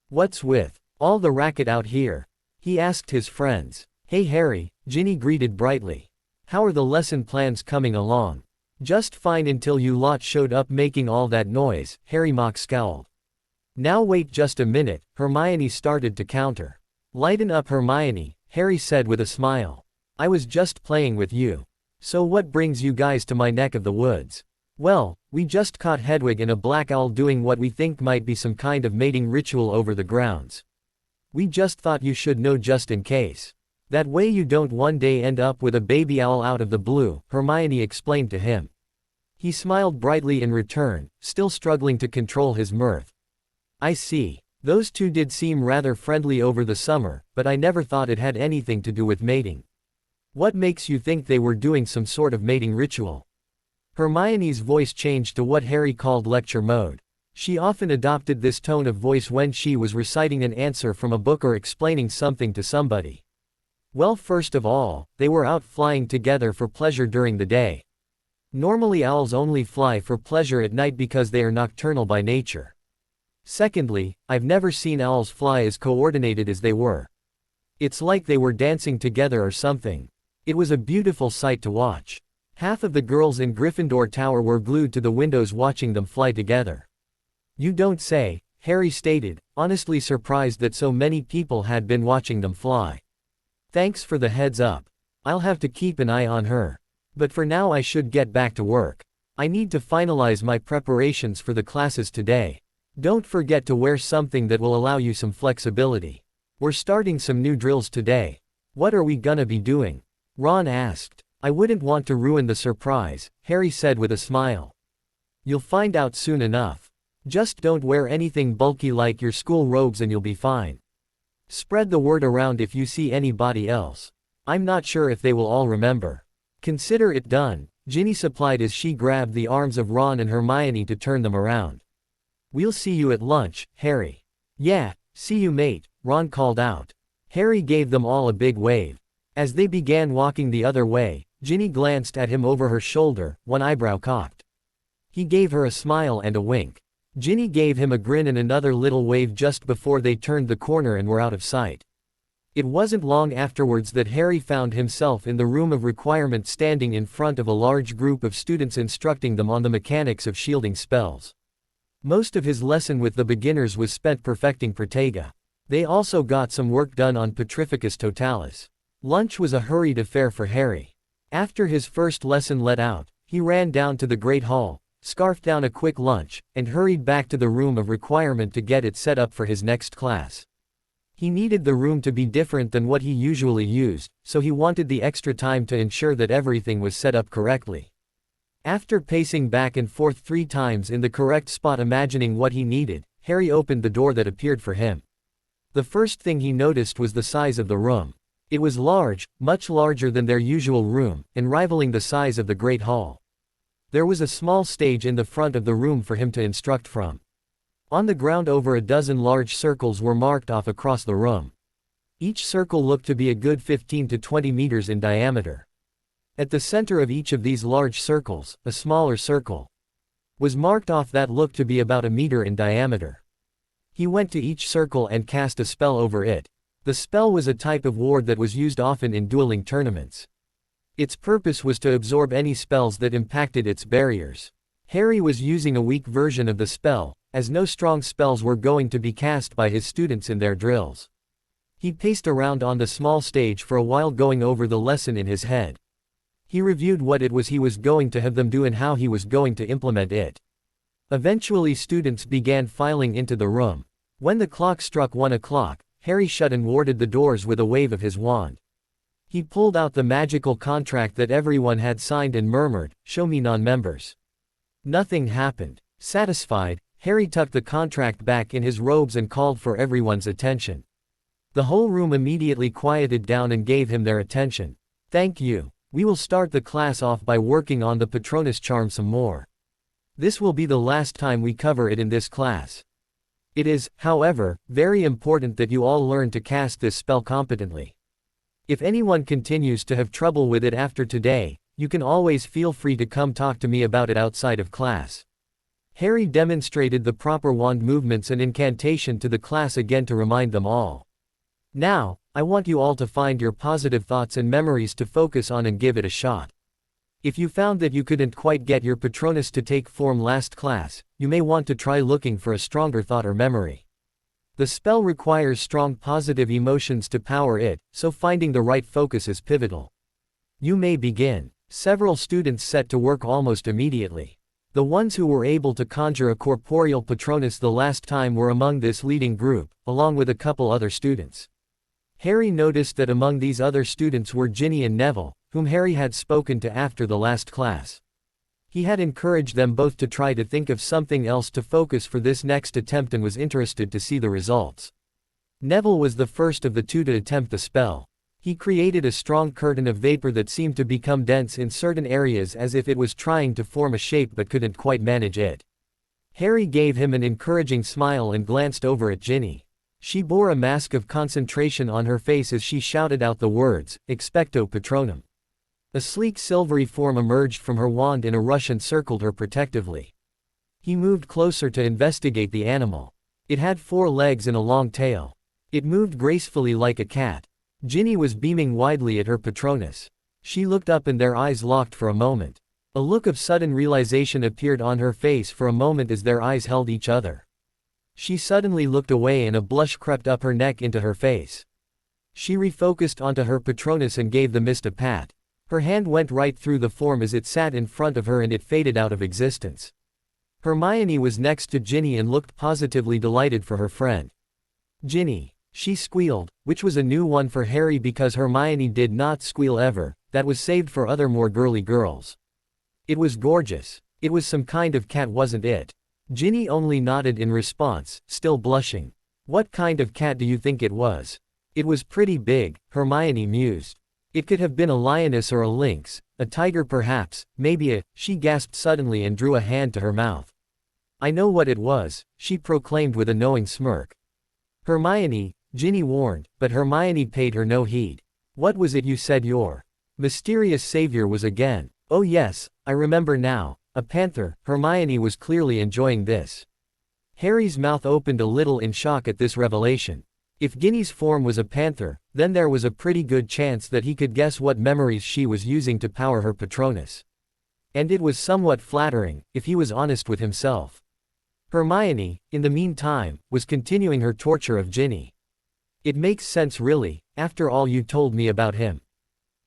[SPEAKER 1] What's with all the racket out here? He asked his friends. Hey Harry, Ginny greeted brightly. How are the lesson plans coming along? Just fine until you lot showed up making all that noise, Harry mock scowled. Now wait just a minute, Hermione started to counter. Lighten up Hermione, Harry said with a smile. I was just playing with you. So what brings you guys to my neck of the woods? Well, we just caught Hedwig and a black owl doing what we think might be some kind of mating ritual over the grounds. We just thought you should know just in case. That way you don't one day end up with a baby owl out of the blue, Hermione explained to him. He smiled brightly in return, still struggling to control his mirth. I see. Those two did seem rather friendly over the summer, but I never thought it had anything to do with mating. What makes you think they were doing some sort of mating ritual? Hermione's voice changed to what Harry called lecture mode. She often adopted this tone of voice when she was reciting an answer from a book or explaining something to somebody. Well, first of all, they were out flying together for pleasure during the day. Normally owls only fly for pleasure at night because they are nocturnal by nature. Secondly, I've never seen owls fly as coordinated as they were. It's like they were dancing together or something. It was a beautiful sight to watch. Half of the girls in Gryffindor Tower were glued to the windows watching them fly together. You don't say, Harry stated, honestly surprised that so many people had been watching them fly. Thanks for the heads up. I'll have to keep an eye on her. But for now I should get back to work. I need to finalize my preparations for the classes today. Don't forget to wear something that will allow you some flexibility. We're starting some new drills today. What are we gonna be doing? Ron asked. I wouldn't want to ruin the surprise, Harry said with a smile. You'll find out soon enough. Just don't wear anything bulky like your school robes and you'll be fine. Spread the word around if you see anybody else. I'm not sure if they will all remember. Consider it done, Ginny supplied as she grabbed the arms of Ron and Hermione to turn them around. We'll see you at lunch, Harry. Yeah, see you mate, Ron called out. Harry gave them all a big wave. As they began walking the other way, Ginny glanced at him over her shoulder, one eyebrow cocked. He gave her a smile and a wink. Ginny gave him a grin and another little wave just before they turned the corner and were out of sight. It wasn't long afterwards that Harry found himself in the room of requirement, standing in front of a large group of students instructing them on the mechanics of shielding spells. Most of his lesson with the beginners was spent perfecting Protega. They also got some work done on Petrificus Totalis. Lunch was a hurried affair for Harry. After his first lesson let out, he ran down to the Great Hall, scarfed down a quick lunch, and hurried back to the room of requirement to get it set up for his next class. He needed the room to be different than what he usually used, so he wanted the extra time to ensure that everything was set up correctly. After pacing back and forth 3 times in the correct spot imagining what he needed, Harry opened the door that appeared for him. The first thing he noticed was the size of the room. It was large, much larger than their usual room, and rivaling the size of the Great Hall. There was a small stage in the front of the room for him to instruct from. On the ground over a dozen large circles were marked off across the room. Each circle looked to be a good 15 to 20 meters in diameter. At the center of each of these large circles, a smaller circle was marked off that looked to be about a meter in diameter. He went to each circle and cast a spell over it. The spell was a type of ward that was used often in dueling tournaments. Its purpose was to absorb any spells that impacted its barriers. Harry was using a weak version of the spell, as no strong spells were going to be cast by his students in their drills. He paced around on the small stage for a while, going over the lesson in his head. He reviewed what it was he was going to have them do and how he was going to implement it. Eventually students began filing into the room. When the clock struck 1 o'clock, Harry shut and warded the doors with a wave of his wand. He pulled out the magical contract that everyone had signed and murmured, "Show me non-members." Nothing happened. Satisfied, Harry tucked the contract back in his robes and called for everyone's attention. The whole room immediately quieted down and gave him their attention. "Thank you. We will start the class off by working on the Patronus charm some more. This will be the last time we cover it in this class. It is, however, very important that you all learn to cast this spell competently. If anyone continues to have trouble with it after today, you can always feel free to come talk to me about it outside of class." Harry demonstrated the proper wand movements and incantation to the class again to remind them all. "Now, I want you all to find your positive thoughts and memories to focus on and give it a shot. If you found that you couldn't quite get your Patronus to take form last class, you may want to try looking for a stronger thought or memory. The spell requires strong positive emotions to power it, so finding the right focus is pivotal. You may begin." Several students set to work almost immediately. The ones who were able to conjure a corporeal Patronus the last time were among this leading group, along with a couple other students. Harry noticed that among these other students were Ginny and Neville, whom Harry had spoken to after the last class. He had encouraged them both to try to think of something else to focus for this next attempt and was interested to see the results. Neville was the first of the two to attempt the spell. He created a strong curtain of vapor that seemed to become dense in certain areas as if it was trying to form a shape but couldn't quite manage it. Harry gave him an encouraging smile and glanced over at Ginny. She bore a mask of concentration on her face as she shouted out the words, "Expecto Patronum." A sleek silvery form emerged from her wand in a rush and circled her protectively. He moved closer to investigate the animal. It had 4 legs and a long tail. It moved gracefully like a cat. Ginny was beaming widely at her Patronus. She looked up and their eyes locked for a moment. A look of sudden realization appeared on her face for a moment as their eyes held each other. She suddenly looked away and a blush crept up her neck into her face. She refocused onto her Patronus and gave the mist a pat. Her hand went right through the form as it sat in front of her and it faded out of existence. Hermione was next to Ginny and looked positively delighted for her friend. "Ginny," she squealed, which was a new one for Harry because Hermione did not squeal ever, that was saved for other more girly girls. It was gorgeous. It was some kind of cat, wasn't it? Ginny only nodded in response, still blushing. "What kind of cat do you think it was?" "It was pretty big," Hermione mused. "It could have been a lioness or a lynx, a tiger perhaps, maybe a—" She gasped suddenly and drew a hand to her mouth. "I know what it was," she proclaimed with a knowing smirk. "Hermione," Ginny warned, but Hermione paid her no heed. "What was it you said you're Mysterious savior was again. Oh yes, I remember now. A panther. Hermione was clearly enjoying this. Harry's mouth opened a little in shock at this revelation. If Ginny's form was a panther, then there was a pretty good chance that he could guess what memories she was using to power her Patronus. And it was somewhat flattering, if he was honest with himself. Hermione, in the meantime, was continuing her torture of Ginny. It makes sense really, after all you told me about him.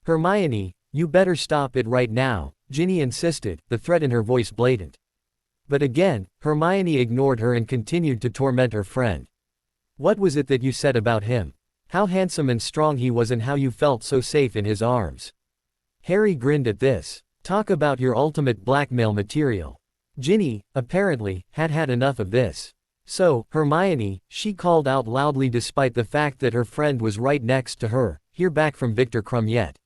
[SPEAKER 1] Hermione, you better stop it right now, Ginny insisted, the threat in her voice blatant. But again, Hermione ignored her and continued to torment her friend. What was it that you said about him? How handsome and strong he was and how you felt so safe in his arms. Harry grinned at this. Talk about your ultimate blackmail material. Ginny, apparently, had had enough of this. So, Hermione, she called out loudly despite the fact that her friend was right next to her, hear back from Victor Crumb yet?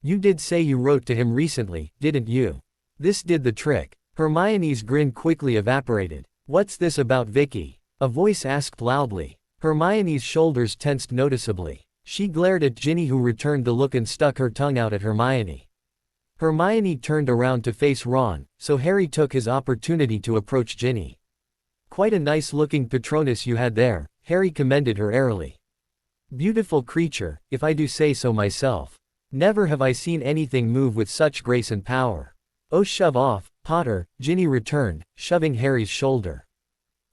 [SPEAKER 1] You did say you wrote to him recently, didn't you? This did the trick. Hermione's grin quickly evaporated. What's this about Vicky? A voice asked loudly. Hermione's shoulders tensed noticeably. She glared at Ginny who returned the look and stuck her tongue out at Hermione. Hermione turned around to face Ron, so Harry took his opportunity to approach Ginny. Quite a nice-looking Patronus you had there, Harry commended her airily. Beautiful creature, if I do say so myself. Never have I seen anything move with such grace and power. Oh shove off, Potter, Ginny returned, shoving Harry's shoulder.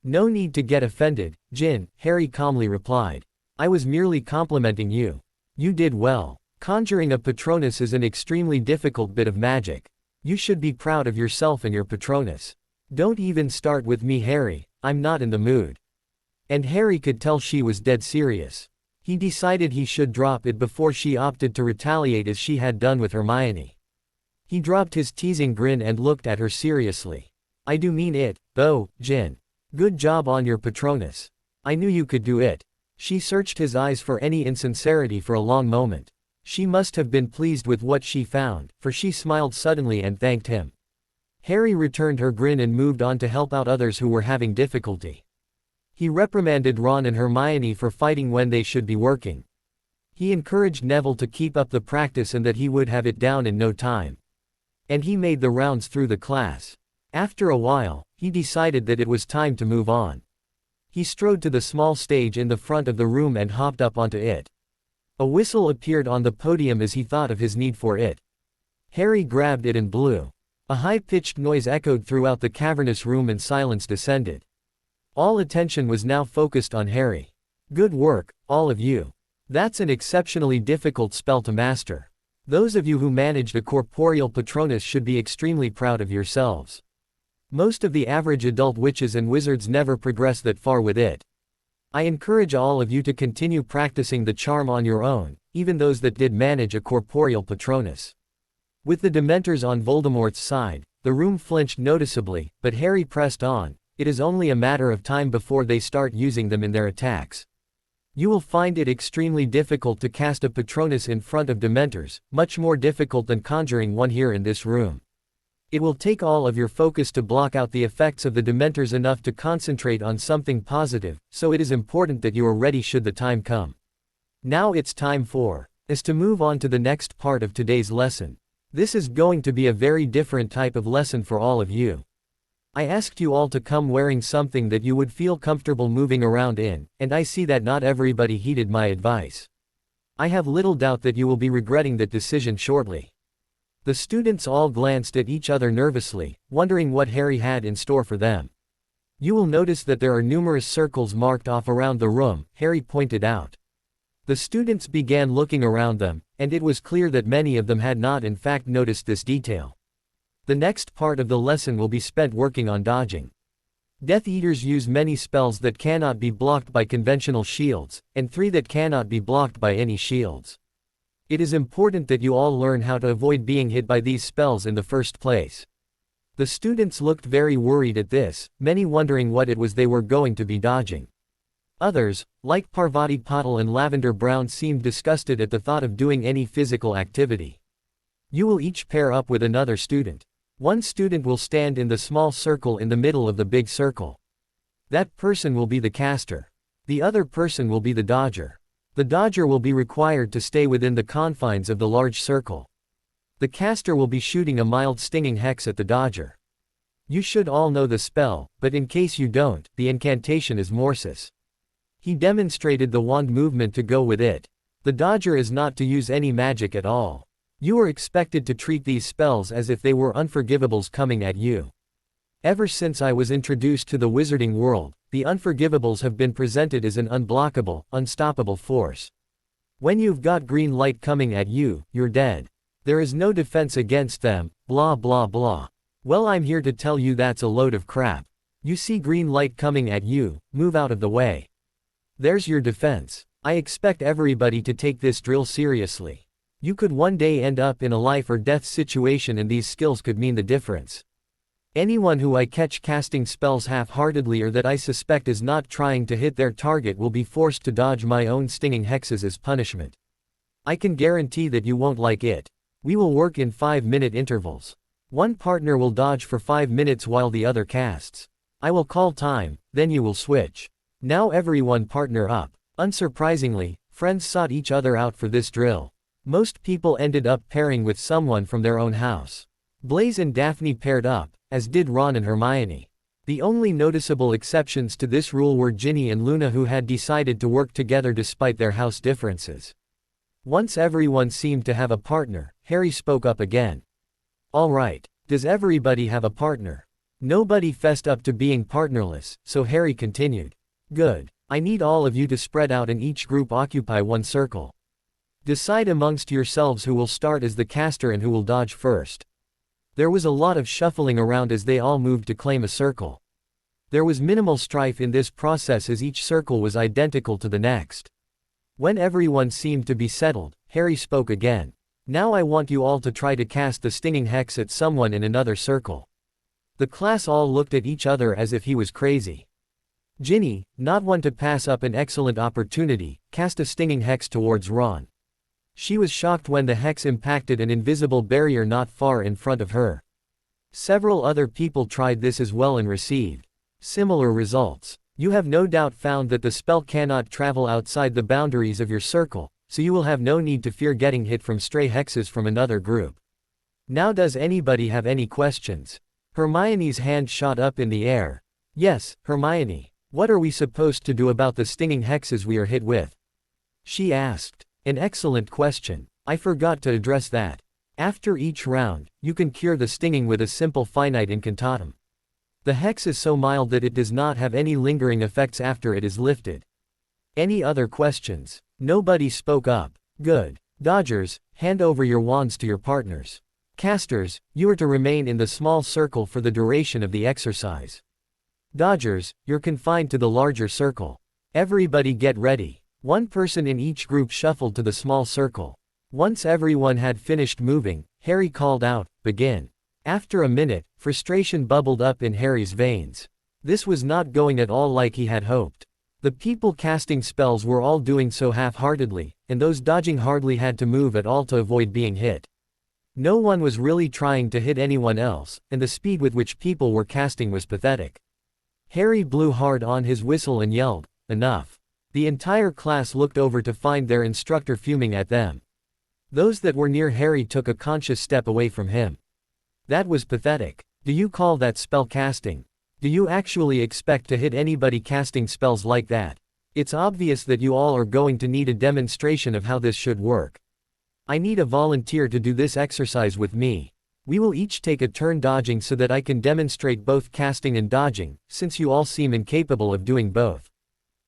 [SPEAKER 1] No need to get offended, Gin, Harry calmly replied. I was merely complimenting you. You did well. Conjuring a Patronus is an extremely difficult bit of magic. You should be proud of yourself and your Patronus. Don't even start with me, Harry, I'm not in the mood. And Harry could tell she was dead serious. He decided he should drop it before she opted to retaliate as she had done with Hermione. He dropped his teasing grin and looked at her seriously. I do mean it, though, Gin. Good job on your Patronus. I knew you could do it. She searched his eyes for any insincerity for a long moment. She must have been pleased with what she found, for she smiled suddenly and thanked him. Harry returned her grin and moved on to help out others who were having difficulty. He reprimanded Ron and Hermione for fighting when they should be working. He encouraged Neville to keep up the practice and that he would have it down in no time. And he made the rounds through the class. After a while, he decided that it was time to move on. He strode to the small stage in the front of the room and hopped up onto it. A whistle appeared on the podium as he thought of his need for it. Harry grabbed it and blew. A high-pitched noise echoed throughout the cavernous room and silence descended. All attention was now focused on Harry. Good work, all of you. That's an exceptionally difficult spell to master. Those of you who managed a corporeal Patronus should be extremely proud of yourselves. Most of the average adult witches and wizards never progress that far with it. I encourage all of you to continue practicing the charm on your own, even those that did manage a corporeal Patronus. With the Dementors on Voldemort's side, the room flinched noticeably, but Harry pressed on. It is only a matter of time before they start using them in their attacks. You will find it extremely difficult to cast a Patronus in front of Dementors, much more difficult than conjuring one here in this room. It will take all of your focus to block out the effects of the Dementors enough to concentrate on something positive, so it is important that you are ready should the time come. Now it's time for us to move on to the next part of today's lesson. This is going to be a very different type of lesson for all of you. I asked you all to come wearing something that you would feel comfortable moving around in, and I see that not everybody heeded my advice. I have little doubt that you will be regretting that decision shortly. The students all glanced at each other nervously, wondering what Harry had in store for them. You will notice that there are numerous circles marked off around the room, Harry pointed out. The students began looking around them, and it was clear that many of them had not in fact noticed this detail. The next part of the lesson will be spent working on dodging. Death Eaters use many spells that cannot be blocked by conventional shields, and 3 that cannot be blocked by any shields. It is important that you all learn how to avoid being hit by these spells in the first place. The students looked very worried at this, many wondering what it was they were going to be dodging. Others, like Parvati Patil and Lavender Brown, seemed disgusted at the thought of doing any physical activity. You will each pair up with another student. One student will stand in the small circle in the middle of the big circle. That person will be the caster. The other person will be the dodger. The dodger will be required to stay within the confines of the large circle. The caster will be shooting a mild stinging hex at the dodger. You should all know the spell, but in case you don't, the incantation is Morsis. He demonstrated the wand movement to go with it. The dodger is not to use any magic at all. You are expected to treat these spells as if they were unforgivables coming at you. Ever since I was introduced to the wizarding world, the unforgivables have been presented as an unblockable, unstoppable force. When you've got green light coming at you, you're dead. There is no defense against them, blah blah blah. Well, I'm here to tell you that's a load of crap. You see green light coming at you, move out of the way. There's your defense. I expect everybody to take this drill seriously. You could one day end up in a life or death situation and these skills could mean the difference. Anyone who I catch casting spells half-heartedly or that I suspect is not trying to hit their target will be forced to dodge my own stinging hexes as punishment. I can guarantee that you won't like it. We will work in 5-minute intervals. One partner will dodge for 5 minutes while the other casts. I will call time, then you will switch. Now everyone partner up. Unsurprisingly, friends sought each other out for this drill. Most people ended up pairing with someone from their own house. Blaze and Daphne paired up, as did Ron and Hermione. The only noticeable exceptions to this rule were Ginny and Luna, who had decided to work together despite their house differences. Once everyone seemed to have a partner, Harry spoke up again. All right, does everybody have a partner? Nobody fessed up to being partnerless, so Harry continued. Good. I need all of you to spread out and each group occupy one circle. Decide amongst yourselves who will start as the caster and who will dodge first. There was a lot of shuffling around as they all moved to claim a circle. There was minimal strife in this process as each circle was identical to the next. When everyone seemed to be settled, Harry spoke again. Now I want you all to try to cast the stinging hex at someone in another circle. The class all looked at each other as if he was crazy. Ginny, not one to pass up an excellent opportunity, cast a stinging hex towards Ron. She was shocked when the hex impacted an invisible barrier not far in front of her. Several other people tried this as well and received similar results. You have no doubt found that the spell cannot travel outside the boundaries of your circle, so you will have no need to fear getting hit from stray hexes from another group. Now, does anybody have any questions? Hermione's hand shot up in the air. Yes, Hermione. What are we supposed to do about the stinging hexes we are hit with? She asked. An excellent question. I forgot to address that. After each round, you can cure the stinging with a simple finite incantatum. The hex is so mild that it does not have any lingering effects after it is lifted. Any other questions? Nobody spoke up. Good. Dodgers, hand over your wands to your partners. Casters, you are to remain in the small circle for the duration of the exercise. Dodgers, you're confined to the larger circle. Everybody get ready. One person in each group shuffled to the small circle. Once everyone had finished moving, Harry called out, "Begin." After a minute, frustration bubbled up in Harry's veins. This was not going at all like he had hoped. The people casting spells were all doing so half-heartedly, and those dodging hardly had to move at all to avoid being hit. No one was really trying to hit anyone else, and the speed with which people were casting was pathetic. Harry blew hard on his whistle and yelled, "Enough." The entire class looked over to find their instructor fuming at them. Those that were near Harry took a conscious step away from him. That was pathetic. Do you call that spell casting? Do you actually expect to hit anybody casting spells like that? It's obvious that you all are going to need a demonstration of how this should work. I need a volunteer to do this exercise with me. We will each take a turn dodging so that I can demonstrate both casting and dodging, since you all seem incapable of doing both.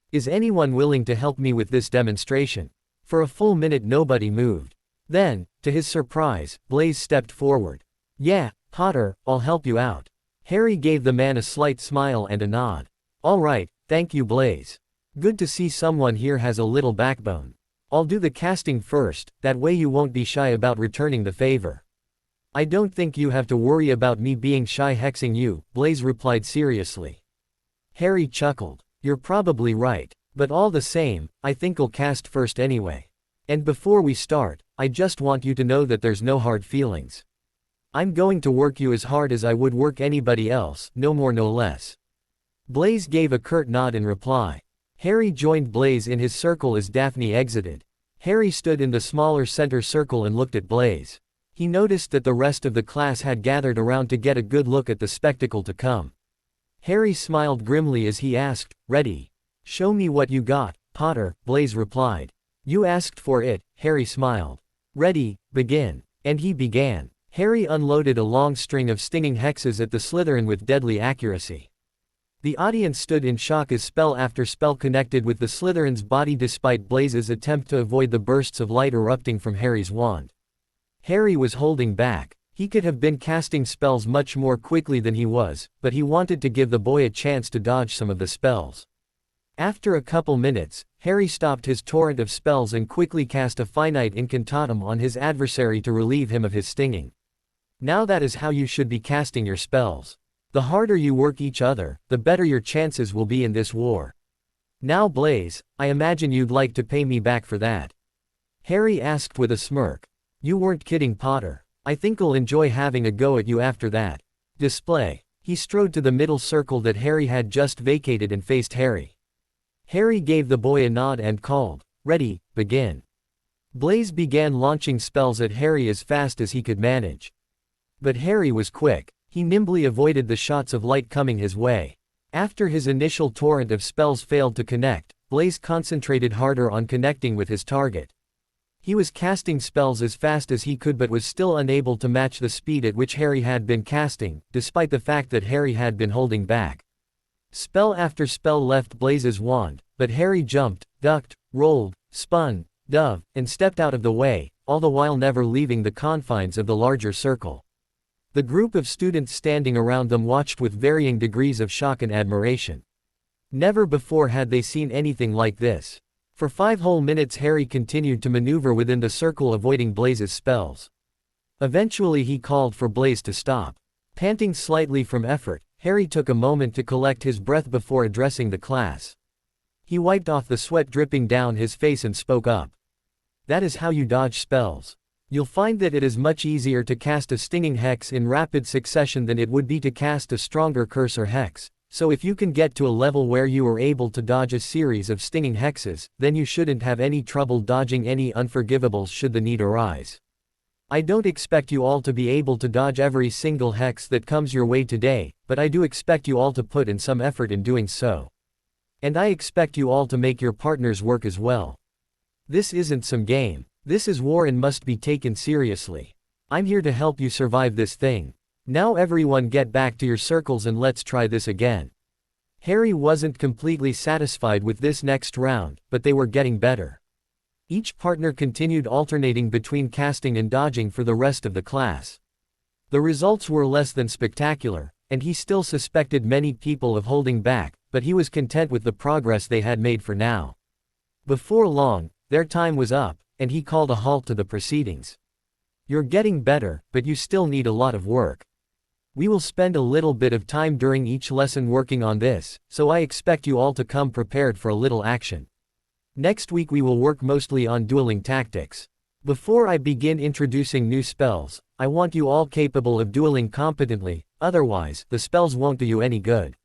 [SPEAKER 1] Is anyone willing to help me with this demonstration? For a full minute nobody moved. Then, to his surprise, Blaze stepped forward. Yeah, Potter, I'll help you out. Harry gave the man a slight smile and a nod. All right, thank you, Blaze. Good to see someone here has a little backbone. I'll do the casting first, that way you won't be shy about returning the favor. I don't think you have to worry about me being shy hexing you, Blaze replied seriously. Harry chuckled. You're probably right, but all the same, I think I'll cast first anyway. And before we start, I just want you to know that there's no hard feelings. I'm going to work you as hard as I would work anybody else, no more no less. Blaze gave a curt nod in reply. Harry joined Blaze in his circle as Daphne exited. Harry stood in the smaller center circle and looked at Blaze. He noticed that the rest of the class had gathered around to get a good look at the spectacle to come. Harry smiled grimly as he asked, "Ready? Show me what you got, Potter," Blaze replied. "You asked for it," Harry smiled. "Ready, begin." And he began. Harry unloaded a long string of stinging hexes at the Slytherin with deadly accuracy. The audience stood in shock as spell after spell connected with the Slytherin's body despite Blaze's attempt to avoid the bursts of light erupting from Harry's wand. Harry was holding back. He could have been casting spells much more quickly than he was, but he wanted to give the boy a chance to dodge some of the spells. After a couple minutes, Harry stopped his torrent of spells and quickly cast a finite incantatum on his adversary to relieve him of his stinging. Now that is how you should be casting your spells. The harder you work each other, the better your chances will be in this war. Now Blaze, I imagine you'd like to pay me back for that. Harry asked with a smirk. You weren't kidding, Potter. I think I'll enjoy having a go at you after that. Display. He strode to the middle circle that Harry had just vacated and faced Harry. Harry gave the boy a nod and called, "Ready, begin." Blaze began launching spells at Harry as fast as he could manage. But Harry was quick. He nimbly avoided the shots of light coming his way. After his initial torrent of spells failed to connect, Blaze concentrated harder on connecting with his target. He was casting spells as fast as he could but was still unable to match the speed at which Harry had been casting, despite the fact that Harry had been holding back. Spell after spell left Blaze's wand, but Harry jumped, ducked, rolled, spun, dove, and stepped out of the way, all the while never leaving the confines of the larger circle. The group of students standing around them watched with varying degrees of shock and admiration. Never before had they seen anything like this. For 5 whole minutes Harry continued to maneuver within the circle avoiding Blaze's spells. Eventually he called for Blaze to stop. Panting slightly from effort, Harry took a moment to collect his breath before addressing the class. He wiped off the sweat dripping down his face and spoke up. That is how you dodge spells. You'll find that it is much easier to cast a stinging hex in rapid succession than it would be to cast a stronger curse or hex, so if you can get to a level where you are able to dodge a series of stinging hexes, then you shouldn't have any trouble dodging any unforgivables should the need arise. I don't expect you all to be able to dodge every single hex that comes your way today, but I do expect you all to put in some effort in doing so. And I expect you all to make your partners work as well. This isn't some game. This is war and must be taken seriously. I'm here to help you survive this thing. Now everyone get back to your circles and let's try this again. Harry wasn't completely satisfied with this next round, but they were getting better. Each partner continued alternating between casting and dodging for the rest of the class. The results were less than spectacular, and he still suspected many people of holding back, but he was content with the progress they had made for now. Before long, their time was up, and he called a halt to the proceedings. You're getting better, but you still need a lot of work. We will spend a little bit of time during each lesson working on this, so I expect you all to come prepared for a little action. Next week we will work mostly on dueling tactics. Before I begin introducing new spells, I want you all capable of dueling competently, otherwise, the spells won't do you any good.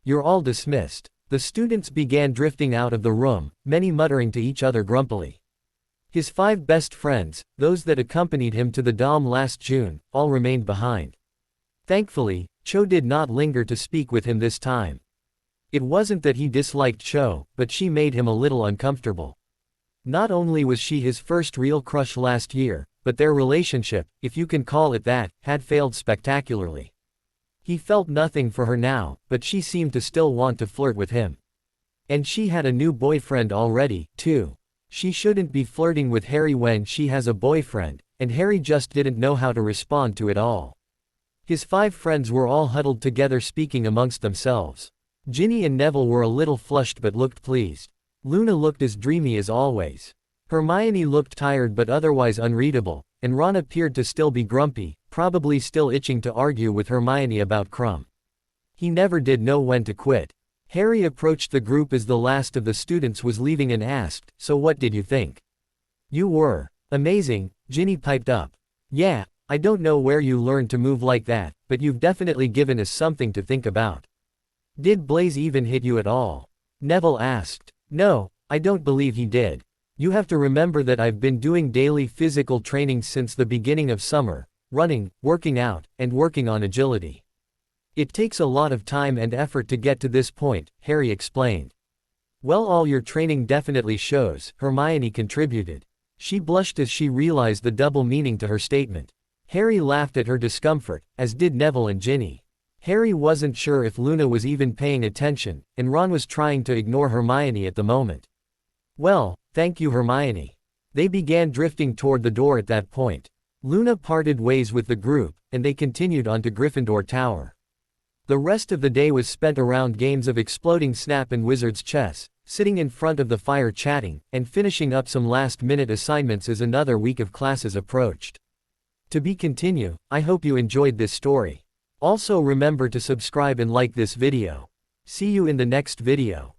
[SPEAKER 1] You're all dismissed. The students began drifting out of the room, many muttering to each other grumpily. His 5 best friends, those that accompanied him to the Dom last June, all remained behind. Thankfully, Cho did not linger to speak with him this time. It wasn't that he disliked Cho, but she made him a little uncomfortable. Not only was she his first real crush last year, but their relationship, if you can call it that, had failed spectacularly. He felt nothing for her now, but she seemed to still want to flirt with him. And she had a new boyfriend already, too. She shouldn't be flirting with Harry when she has a boyfriend, and Harry just didn't know how to respond to it all. His 5 friends were all huddled together speaking amongst themselves. Ginny and Neville were a little flushed but looked pleased. Luna looked as dreamy as always. Hermione looked tired but otherwise unreadable, and Ron appeared to still be grumpy, probably still itching to argue with Hermione about Crumb. He never did know when to quit. Harry approached the group as the last of the students was leaving and asked, "So what did you think?" "You were amazing," Ginny piped up. "Yeah, I don't know where you learned to move like that, but you've definitely given us something to think about." "Did Blaze even hit you at all?" Neville asked. "No, I don't believe he did. You have to remember that I've been doing daily physical training since the beginning of summer, running, working out, and working on agility. It takes a lot of time and effort to get to this point, Harry explained. Well, all your training definitely shows, Hermione contributed. She blushed as she realized the double meaning to her statement. Harry laughed at her discomfort, as did Neville and Ginny. Harry wasn't sure if Luna was even paying attention, and Ron was trying to ignore Hermione at the moment. Well, thank you, Hermione. They began drifting toward the door at that point. Luna parted ways with the group, and they continued on to Gryffindor Tower. The rest of the day was spent around games of Exploding Snap and Wizard's Chess, sitting in front of the fire chatting, and finishing up some last-minute assignments as another week of classes approached. To be continued, I hope you enjoyed this story. Also remember to subscribe and like this video. See you in the next video.